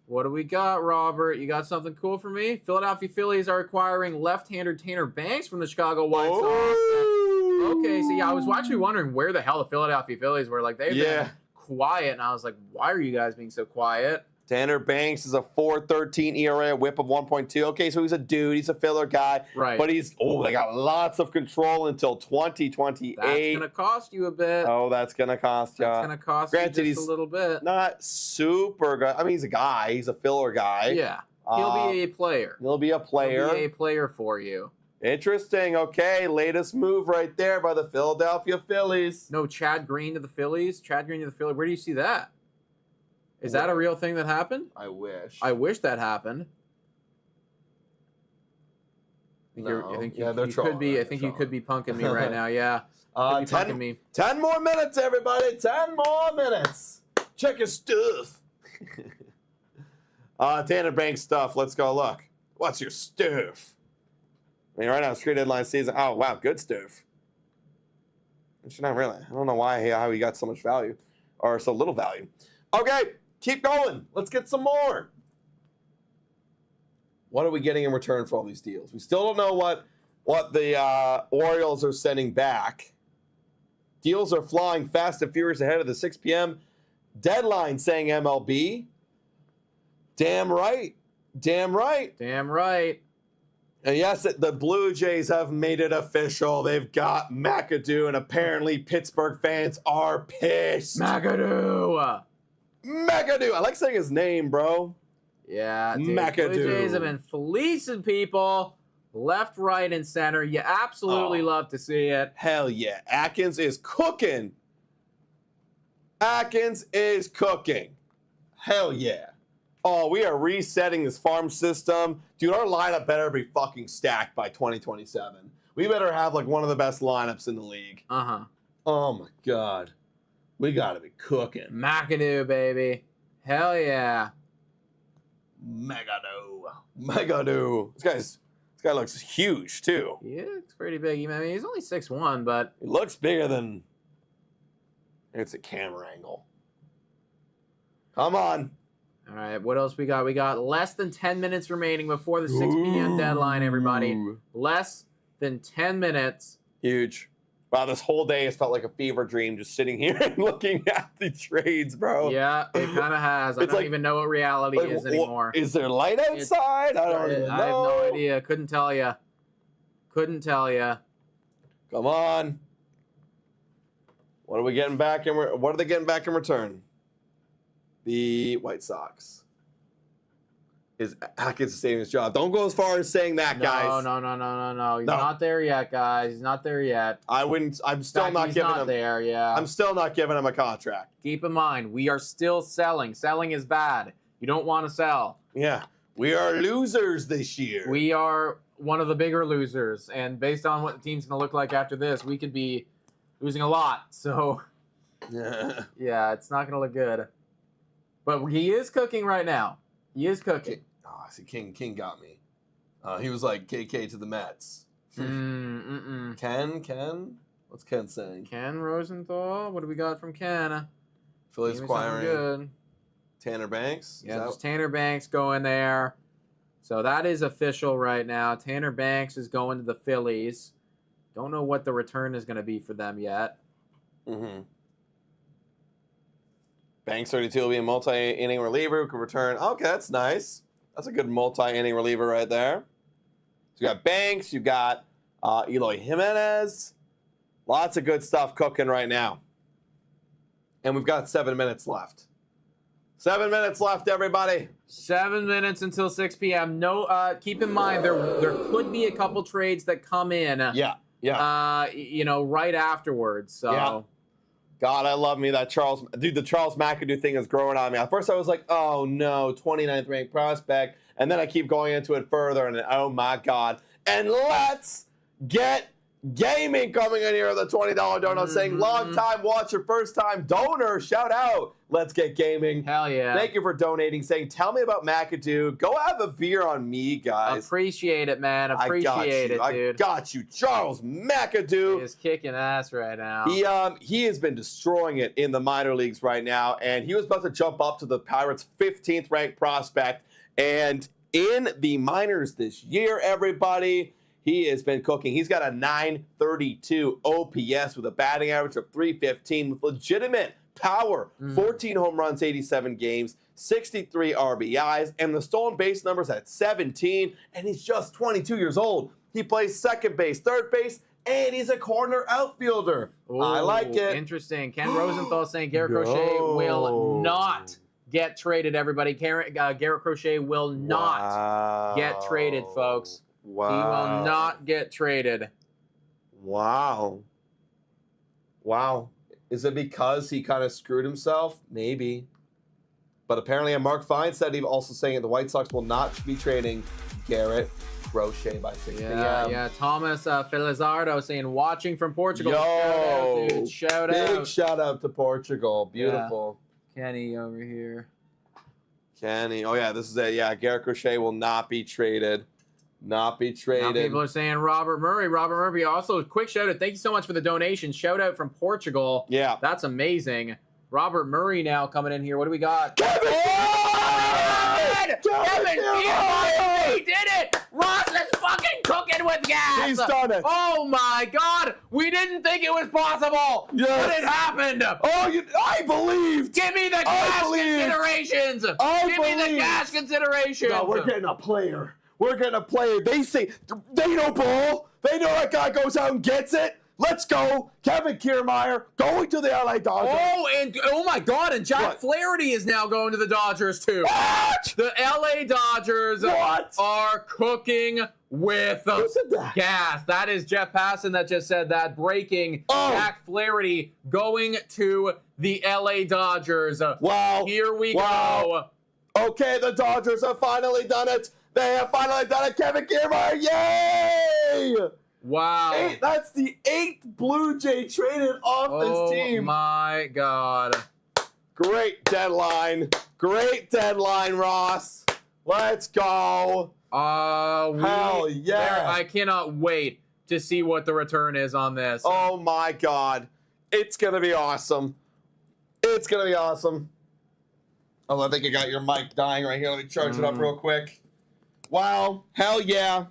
Speaker 5: What do we got, Robert? You got something cool for me? Philadelphia Phillies are acquiring left-hander Tanner Banks from the Chicago White Sox. Okay, so yeah, I was actually wondering where the hell the Philadelphia Phillies were. Like, they've been quiet, and I was like, why are you guys being so quiet?
Speaker 2: Tanner Banks is a 4.13 ERA, a whip of 1.2. Okay, so he's a dude. He's a filler guy.
Speaker 5: Right.
Speaker 2: But they got lots of control until 2028.
Speaker 5: That's going to cost you a bit.
Speaker 2: Oh, that's going to cost you.
Speaker 5: That's going to cost
Speaker 2: Granted,
Speaker 5: you
Speaker 2: he's
Speaker 5: just a little bit.
Speaker 2: Not super good. I mean, he's a guy. He's a filler guy.
Speaker 5: Yeah. He'll be a player.
Speaker 2: He'll be a player.
Speaker 5: He'll be a player for you.
Speaker 2: Interesting. Okay, latest move right there by the Philadelphia Phillies.
Speaker 5: No, Chad Green to the Phillies. Chad Green to the Phillies. Where do you see that? Is that a real thing that happened?
Speaker 2: I wish.
Speaker 5: I wish that happened.
Speaker 2: No.
Speaker 5: I think
Speaker 2: Yeah,
Speaker 5: you,
Speaker 2: they're
Speaker 5: you
Speaker 2: trolling.
Speaker 5: could be. I
Speaker 2: They're
Speaker 5: think you
Speaker 2: trolling.
Speaker 5: could be punking me right now. Yeah. Could be punking me.
Speaker 2: 10 more minutes, everybody. 10 more minutes. Check your stuff. Tanner Banks stuff. Let's go look. What's your stuff? I mean, right now it's trade deadline season. Oh, wow. Good stuff. Actually, not really. I don't know how he got so much value or so little value. Okay. Keep going. Let's get some more. What are we getting in return for all these deals? We still don't know what the Orioles are sending back. Deals are flying fast and furious ahead of the 6 p.m. deadline, saying MLB. Damn right. Damn right.
Speaker 5: Damn right.
Speaker 2: And yes, the Blue Jays have made it official. They've got McAdoo, and apparently Pittsburgh fans are pissed.
Speaker 5: McAdoo.
Speaker 2: I like saying his name, bro.
Speaker 5: Yeah, dude.
Speaker 2: McAdoo.
Speaker 5: Blue Jays have been fleecing people left, right, and center. You absolutely love to see it.
Speaker 2: Hell yeah. Atkins is cooking. Atkins is cooking. Hell yeah. Oh, we are resetting this farm system. Dude, our lineup better be fucking stacked by 2027. We better have like one of the best lineups in the league.
Speaker 5: Uh-huh.
Speaker 2: Oh my God. We gotta be cooking.
Speaker 5: McAdoo, baby. Hell yeah.
Speaker 2: Megado. This This guy looks huge, too.
Speaker 5: He looks pretty big. I mean, he's only 6'1", but
Speaker 2: He looks bigger than... It's a camera angle. Come on.
Speaker 5: all right. What else we got? We got less than 10 minutes remaining before the 6 p.m. deadline. Everybody, less than 10 minutes.
Speaker 2: Huge. Wow, this whole day has felt like a fever dream just sitting here and looking at the trades, bro.
Speaker 5: Yeah, it kind of has. I
Speaker 2: It's
Speaker 5: don't
Speaker 2: like-
Speaker 5: even know what reality is anymore.
Speaker 2: Is there light outside? I don't even know.
Speaker 5: I have no idea. Couldn't tell you. Couldn't tell you.
Speaker 2: Come on. What are we getting back? What are they getting back in return? The White Sox. Is Atkins saving his job? Don't go as far as saying that, guys.
Speaker 5: No. He's not there yet, guys. He's not there yet.
Speaker 2: I wouldn't. I'm still
Speaker 5: In fact,
Speaker 2: not
Speaker 5: he's
Speaker 2: giving
Speaker 5: not
Speaker 2: him.
Speaker 5: there. Yeah.
Speaker 2: I'm still not giving him a contract.
Speaker 5: Keep in mind, we are still selling. Selling is bad. You don't want to sell.
Speaker 2: Yeah, we are losers this year.
Speaker 5: We are one of the bigger losers, and based on what the team's going to look like after this, we could be losing a lot. So,
Speaker 2: Yeah.
Speaker 5: yeah, it's not going to look good. But he is cooking right now. He is cooking.
Speaker 2: Oh, see, King got me. He was like KK to the Mets. Ken? What's Ken saying?
Speaker 5: Ken Rosenthal. What do we got from Ken?
Speaker 2: Phillies
Speaker 5: Give me something
Speaker 2: acquiring
Speaker 5: good.
Speaker 2: Tanner Banks.
Speaker 5: Yeah, there's Tanner Banks going there. So that is official right now. Tanner Banks is going to the Phillies. Don't know what the return is going to be for them yet.
Speaker 2: Mm-hmm. Banks 32 will be a multi-inning reliever who can return. Okay, that's nice. That's a good multi-inning reliever right there. So you got Banks, you got Eloy Jimenez. Lots of good stuff cooking right now. And we've got 7 minutes left. 7 minutes left, everybody.
Speaker 5: 7 minutes until 6 p.m. No, keep in mind there could be a couple trades that come in.
Speaker 2: Yeah.
Speaker 5: Right afterwards. So.
Speaker 2: Yeah. God, I love me that Charles McAdoo thing is growing on me. At first I was like, oh no, 29th ranked prospect. And then I keep going into it further and oh my God. And let's get gaming coming in here with a $20 donut saying long time watcher, first time donor. Shout out. Let's get gaming.
Speaker 5: Hell yeah.
Speaker 2: Thank you for donating, saying, tell me about McAdoo. Go have a beer on me, guys.
Speaker 5: Appreciate it, man. Appreciate it, dude.
Speaker 2: I got you. Charles McAdoo.
Speaker 5: He is kicking ass right now.
Speaker 2: He has been destroying it in the minor leagues right now, and he was about to jump up to the Pirates' 15th ranked prospect. And in the minors this year, everybody, he has been cooking. He's got a 932 OPS with a batting average of 315 with legitimate power. 14 home runs, 87 games, 63 RBIs, and the stolen base numbers at 17, and he's just 22 years old. He plays second base, third base, and he's a corner outfielder.
Speaker 5: Ooh,
Speaker 2: I like it.
Speaker 5: Interesting. Ken Rosenthal saying Garrett Crochet will not get traded, everybody. Garrett Crochet will not get traded, folks.
Speaker 2: Wow.
Speaker 5: He will not get traded.
Speaker 2: Wow. Is it because he kind of screwed himself? Maybe. But apparently, Mark Feinstein he also saying that the White Sox will not be trading Garrett Crochet by 6 p.m.
Speaker 5: Yeah. Thomas Felizardo saying watching from Portugal.
Speaker 2: Yo,
Speaker 5: shout out, dude. Shout
Speaker 2: big
Speaker 5: out.
Speaker 2: shout out to Portugal. Beautiful.
Speaker 5: Kenny over here.
Speaker 2: Kenny. Oh, yeah, this is it. Yeah, Garrett Crochet will not be traded. Not be
Speaker 5: Now
Speaker 2: traded.
Speaker 5: people are saying Robert Murray. Robert Murray also, quick shout out. Thank you so much for the donation. Shout out from Portugal.
Speaker 2: Yeah.
Speaker 5: That's amazing. Robert Murray now coming in here. What do we got?
Speaker 2: Kevin!
Speaker 5: Kevin Kiermaier! He did it! Ross is fucking cooking with gas!
Speaker 2: He's done it.
Speaker 5: Oh my God! We didn't think it was possible!
Speaker 2: Yes.
Speaker 5: But it happened!
Speaker 2: Oh, I believed!
Speaker 5: Give me the cash considerations! Give me the cash considerations!
Speaker 2: No, we're getting a player. We're getting a player. They say, they know ball. They know that guy goes out and gets it. Let's go. Kevin Kiermaier going to the LA Dodgers.
Speaker 5: Oh my God! And Jack Flaherty is now going to the Dodgers too.
Speaker 2: What?
Speaker 5: The LA Dodgers are cooking with
Speaker 2: Who said that?
Speaker 5: gas. That is Jeff Passan that just said that. Breaking. Jack Flaherty going to the LA Dodgers.
Speaker 2: Wow.
Speaker 5: Here we go.
Speaker 2: Okay, the Dodgers have finally done it. They have finally done it. Kevin Kiermaier. Yay!
Speaker 5: Wow.
Speaker 2: That's the 8th Blue Jay traded off this team.
Speaker 5: Oh my God.
Speaker 2: Great deadline. Great deadline, Ross. Let's go. Hell yeah.
Speaker 5: I cannot wait to see what the return is on this.
Speaker 2: Oh my God. It's going to be awesome. It's going to be awesome. Oh, I think I got your mic dying right here. Let me charge it up real quick. Wow. Hell yeah.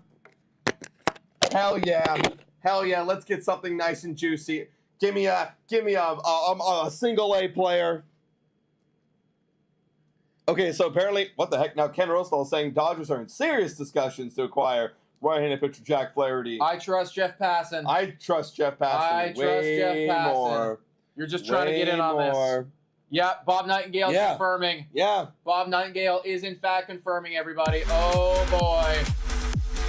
Speaker 2: Hell yeah. Hell yeah. Let's get something nice and juicy. Give me a single A player. Okay, so apparently, what the heck? Now, Ken Rosewell is saying Dodgers are in serious discussions to acquire right-handed pitcher Jack Flaherty.
Speaker 5: I trust Jeff Passan.
Speaker 2: I trust Jeff Passan.
Speaker 5: I trust Jeff Passan.
Speaker 2: More.
Speaker 5: You're just trying to get in on this. Yeah, Bob Nightingale confirming.
Speaker 2: Yeah.
Speaker 5: Bob Nightingale is in fact confirming, everybody. Oh boy.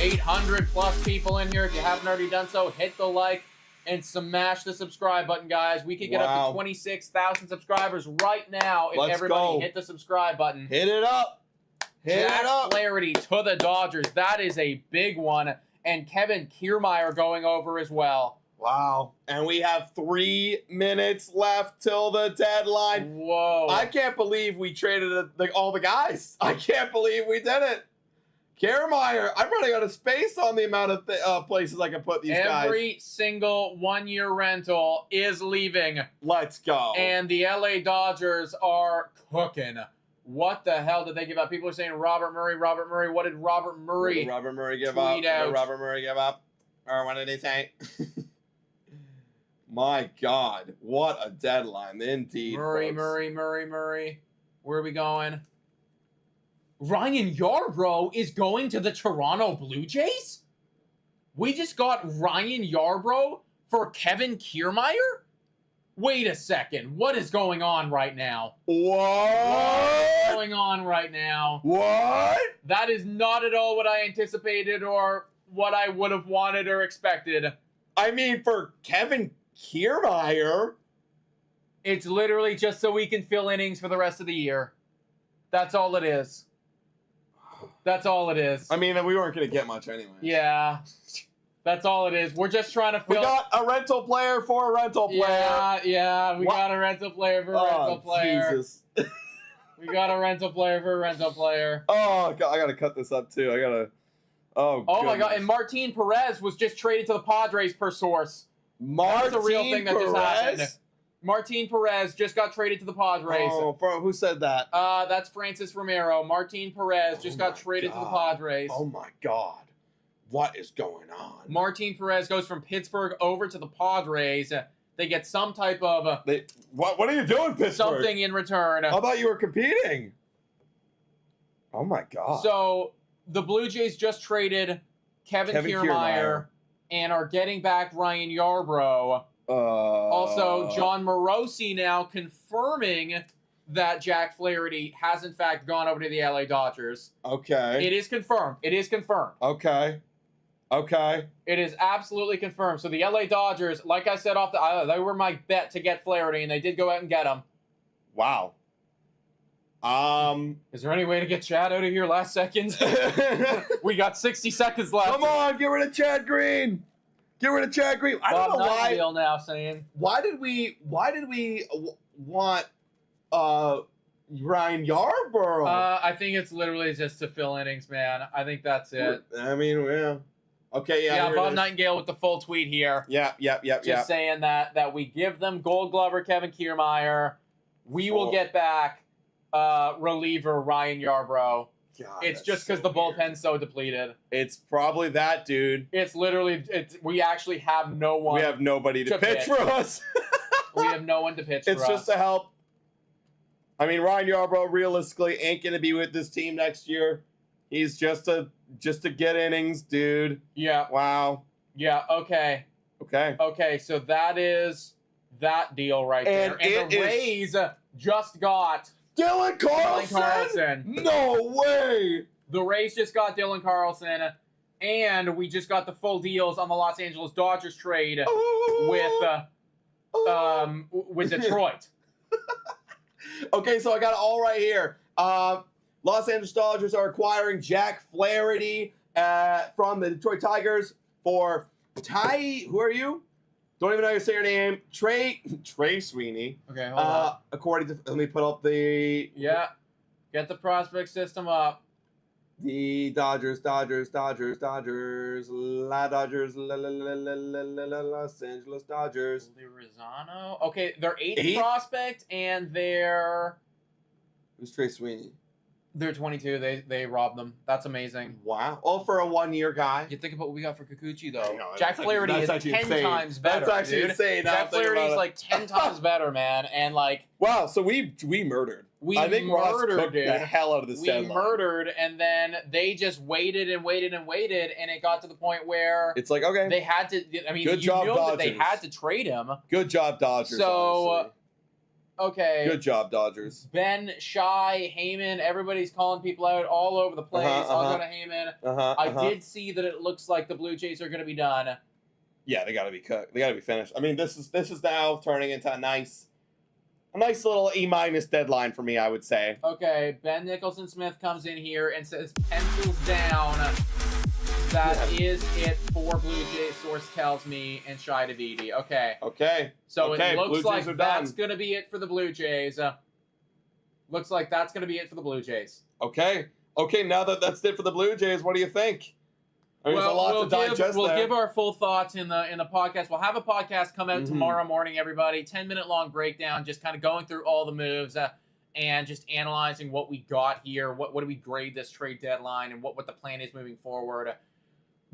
Speaker 5: 800 plus people in here. If you haven't already done so, hit the like and smash the subscribe button, guys. We could get up to 26,000 subscribers right now if everybody hit the subscribe button.
Speaker 2: Hit it up. Hit
Speaker 5: Jack
Speaker 2: it up.
Speaker 5: Flaherty to the Dodgers. That is a big one. And Kevin Kiermaier going over as well.
Speaker 2: Wow. And we have 3 minutes left till the deadline.
Speaker 5: Whoa.
Speaker 2: I can't believe we traded all the guys. I can't believe we did it. Kiermaier, I'm running out of space on the amount of places I can put these guys.
Speaker 5: Every single 1-year rental is leaving.
Speaker 2: Let's go.
Speaker 5: And the LA Dodgers are cooking. What the hell did they give up? People are saying Robert Murray, Robert Murray. What did Robert Murray
Speaker 2: give up?
Speaker 5: tweet out?
Speaker 2: What did Robert Murray give up? Or what did he say? My God, what a deadline indeed.
Speaker 5: Murray. Where are we going? Ryan Yarbrough is going to the Toronto Blue Jays? We just got Ryan Yarbrough for Kevin Kiermaier? Wait a second. What is going on right now? What's going on right now?
Speaker 2: What?
Speaker 5: That is not at all what I anticipated or what I would have wanted or expected.
Speaker 2: I mean, for Kevin Kiermaier,
Speaker 5: it's literally just so we can fill innings for the rest of the year. That's all it is. That's all it is.
Speaker 2: I mean, we weren't going to get much anyway.
Speaker 5: Yeah. That's all it is. We're just trying to fill...
Speaker 2: We got a rental player for a rental player.
Speaker 5: Yeah. We got a rental player for a rental player.
Speaker 2: Jesus.
Speaker 5: We got a rental player for a rental player.
Speaker 2: Oh, God, I got to cut this up, too. I got to... Oh,
Speaker 5: my God. And Martin Perez was just traded to the Padres per source.
Speaker 2: That's
Speaker 5: a real thing that just happened. Martin Perez just got traded to the Padres.
Speaker 2: Oh, who said that?
Speaker 5: That's Francis Romero. Martin Perez just got traded to the Padres.
Speaker 2: Oh, my God. What is going on?
Speaker 5: Martin Perez goes from Pittsburgh over to the Padres. They get some type of...
Speaker 2: What are you doing, Pittsburgh?
Speaker 5: Something in return.
Speaker 2: I thought you were competing. Oh, my God.
Speaker 5: So, the Blue Jays just traded Kevin Kiermaier and are getting back Ryan Yarbrough. Also, John Morosi now confirming that Jack Flaherty has in fact gone over to the LA Dodgers.
Speaker 2: Okay.
Speaker 5: It is confirmed.
Speaker 2: Okay.
Speaker 5: It is absolutely confirmed. So the LA Dodgers, like I said they were my bet to get Flaherty, and they did go out and get him.
Speaker 2: Wow.
Speaker 5: Is there any way to get Chad out of here last second? We got 60 seconds left.
Speaker 2: Come on, get rid of Chad Green. I don't know why.
Speaker 5: Now saying.
Speaker 2: Why did we want Ryan Yarbrough?
Speaker 5: I think it's literally just to fill innings, man. I think that's it.
Speaker 2: I mean, yeah. Okay, yeah.
Speaker 5: Yeah, Bob Nightingale with the full tweet here.
Speaker 2: Yeah.
Speaker 5: Just saying that we give them Gold Glover Kevin Kiermaier. We will get back reliever Ryan Yarbrough.
Speaker 2: God,
Speaker 5: it's just because the bullpen's so depleted.
Speaker 2: It's probably that, dude.
Speaker 5: It's literally, we actually have no one.
Speaker 2: We have nobody to pitch for us.
Speaker 5: We have no one to pitch for us.
Speaker 2: It's just to help. I mean, Ryan Yarbrough realistically ain't going to be with this team next year. He's just to get innings, dude.
Speaker 5: Yeah.
Speaker 2: Wow.
Speaker 5: Yeah, okay. So that is that deal right there. And the Rays just got...
Speaker 2: Dylan Carlson? No way!
Speaker 5: The Rays just got Dylan Carlson, and we just got the full deals on the Los Angeles Dodgers trade with Detroit.
Speaker 2: Okay, so I got it all right here. Los Angeles Dodgers are acquiring Jack Flaherty from the Detroit Tigers for who are you? Don't even know how to say your name. Trey Sweeney.
Speaker 5: Okay, hold on.
Speaker 2: According to, let me put up the...
Speaker 5: Yeah. Get the prospect system up.
Speaker 2: The Dodgers, La Dodgers, Los Angeles Dodgers.
Speaker 5: Lozano. Okay, their eighth
Speaker 2: Eighth?
Speaker 5: prospect and their
Speaker 2: Who's Trey Sweeney?
Speaker 5: they're 22. They robbed them. That's amazing.
Speaker 2: Wow. All for a 1-year guy.
Speaker 5: You think about what we got for Kikuchi
Speaker 2: I
Speaker 5: though.
Speaker 2: know,
Speaker 5: Jack
Speaker 2: that's
Speaker 5: Flaherty is
Speaker 2: actually
Speaker 5: 10
Speaker 2: insane.
Speaker 5: times better.
Speaker 2: That's actually
Speaker 5: dude.
Speaker 2: insane. now
Speaker 5: Jack
Speaker 2: I'm thinking
Speaker 5: Flaherty
Speaker 2: about
Speaker 5: is
Speaker 2: it.
Speaker 5: like 10 times better, man. And like
Speaker 2: Wow, so we murdered. I think Ross
Speaker 5: murdered,
Speaker 2: cooked the
Speaker 5: dude.
Speaker 2: hell out of this
Speaker 5: We
Speaker 2: deadline.
Speaker 5: murdered, and then they just waited and waited and waited, and it got to the point where
Speaker 2: It's like, okay,
Speaker 5: they had to. I mean,
Speaker 2: Good
Speaker 5: you
Speaker 2: job,
Speaker 5: know that they
Speaker 2: Dodgers.
Speaker 5: had to trade him.
Speaker 2: good job, Dodgers.
Speaker 5: So,
Speaker 2: honestly.
Speaker 5: Okay.
Speaker 2: Good job, Dodgers.
Speaker 5: Ben, Shy, Heyman, everybody's calling people out all over the place. I'll go to Heyman. I did see that it looks like the Blue Jays are going to be done.
Speaker 2: Yeah, they got to be cooked. They got to be finished. I mean, this is now turning into a nice little E- deadline for me, I would say.
Speaker 5: Okay, Ben Nicholson Smith comes in here and says pencils down. That is it for Blue Jays, source tells me, and Shy Davidi. Okay.
Speaker 2: Okay.
Speaker 5: So
Speaker 2: Okay,
Speaker 5: it
Speaker 2: Blue
Speaker 5: looks
Speaker 2: Jays
Speaker 5: like
Speaker 2: are
Speaker 5: that's
Speaker 2: done.
Speaker 5: going to be it for the Blue Jays. Looks like that's going to be it for the Blue Jays.
Speaker 2: Okay. Now that's it for the Blue Jays, what do you think? I mean, there's a lot to digest
Speaker 5: we'll
Speaker 2: there.
Speaker 5: give our full thoughts in the podcast. We'll have a podcast come out
Speaker 2: Mhm.
Speaker 5: tomorrow morning, everybody. 10-minute long breakdown, just kind of going through all the moves and just analyzing what we got here. What do we grade this trade deadline and what the plan is moving forward.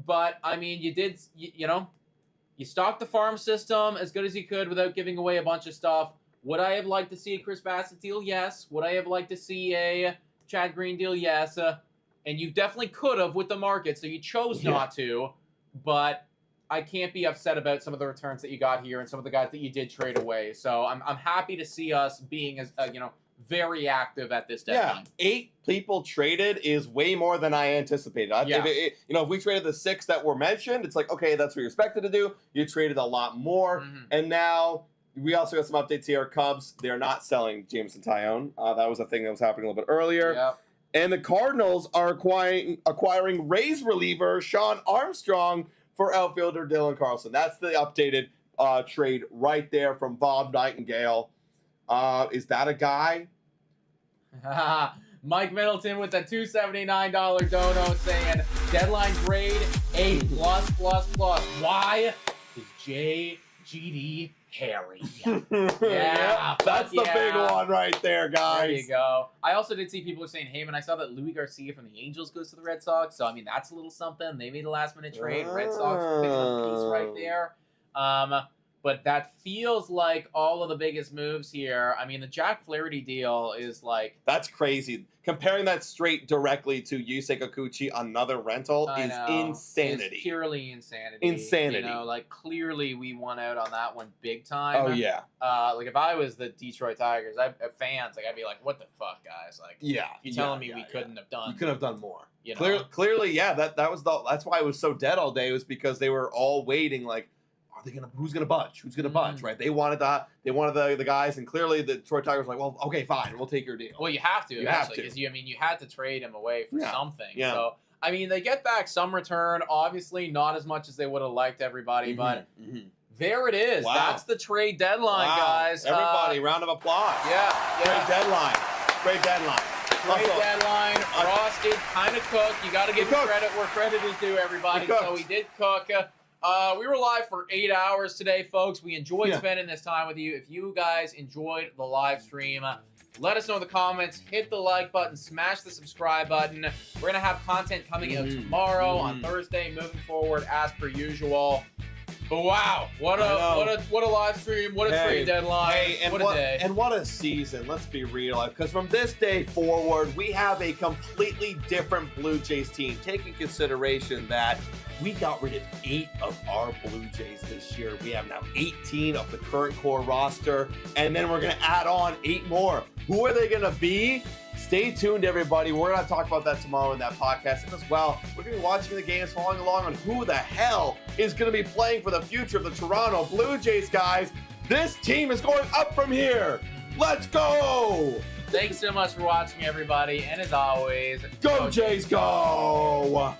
Speaker 5: But, I mean, you stocked the farm system as good as you could without giving away a bunch of stuff. Would I have liked to see a Chris Bassett deal? Yes. Would I have liked to see a Chad Green deal? Yes. And you definitely could have with the market, so you chose not to. But I can't be upset about some of the returns that you got here and some of the guys that you did trade away. So I'm happy to see us being as very active at this deadline.
Speaker 2: Yeah, 8 people traded is way more than I anticipated. If we traded the 6 that were mentioned, it's like, okay, that's what you're expected to do. You traded a lot more.
Speaker 5: Mhm.
Speaker 2: And now we also got some updates here. Cubs, they're not selling Jameson Tyone. That was a thing that was happening a little bit earlier.
Speaker 5: Yep.
Speaker 2: And the Cardinals are acquiring Rays reliever Sean Armstrong for outfielder Dylan Carlson. That's the updated trade right there from Bob Nightingale. Is that a guy?
Speaker 5: Mike Middleton with the $279 dono saying deadline grade A+++. Why? Is JGD Harry? Yeah,
Speaker 2: That's the big one right there, guys.
Speaker 5: There you go. I also did see people saying, hey, man, I saw that Louis Garcia from the Angels goes to the Red Sox. So, I mean, that's a little something. They made a last-minute trade. Red Sox picking up a piece right there. But that feels like all of the biggest moves here. I mean, the Jack Flaherty deal is like...
Speaker 2: That's crazy. Comparing that straight directly to Yusei Kikuchi, another rental, is insanity.
Speaker 5: It's purely insanity.
Speaker 2: Insanity.
Speaker 5: Clearly we won out on that one big time.
Speaker 2: Oh, yeah.
Speaker 5: If I was the Detroit Tigers, I'd be like, what the fuck, guys? Like,
Speaker 2: Yeah.
Speaker 5: you telling me we couldn't have done...
Speaker 2: You could have done more.
Speaker 5: You know?
Speaker 2: Clearly, yeah. That's why it was so dead all day, was because they were all waiting, like, who's gonna budge? Who's gonna budge? Right? They wanted the guys, and clearly the Detroit Tigers were like, well, okay, fine, we'll take your deal.
Speaker 5: Well, you have to,
Speaker 2: You have to.
Speaker 5: because you had to trade him away for something.
Speaker 2: Yeah.
Speaker 5: So, I mean, they get back some return. Obviously, not as much as they would have liked everybody, but there it is.
Speaker 2: Wow.
Speaker 5: That's the trade deadline, guys.
Speaker 2: Everybody, round of applause.
Speaker 5: Yeah.
Speaker 2: Trade deadline. Trade deadline.
Speaker 5: Trade deadline. Ross did kind of cook. You got to give him credit where credit is due, everybody. So he did cook. We were live for 8 hours today, folks. We enjoyed spending this time with you. If you guys enjoyed the live stream, let us know in the comments. Hit the like button. Smash the subscribe button. We're going to have content coming out tomorrow, on Thursday, moving forward as per usual. But wow, what a live stream. What a trade deadline.
Speaker 2: And
Speaker 5: what a day.
Speaker 2: And what a season, let's be real. Because from this day forward, we have a completely different Blue Jays team. Take in consideration that we got rid of 8 of our Blue Jays this year. We have now 18 of the current core roster, and then we're going to add on 8 more. Who are they going to be? Stay tuned, everybody. We're going to talk about that tomorrow in that podcast. And as well, we're going to be watching the games, following along on who the hell is going to be playing for the future of the Toronto Blue Jays, guys. This team is going up from here. Let's go!
Speaker 5: Thanks so much for watching, everybody. And as always,
Speaker 2: Go Jays, go!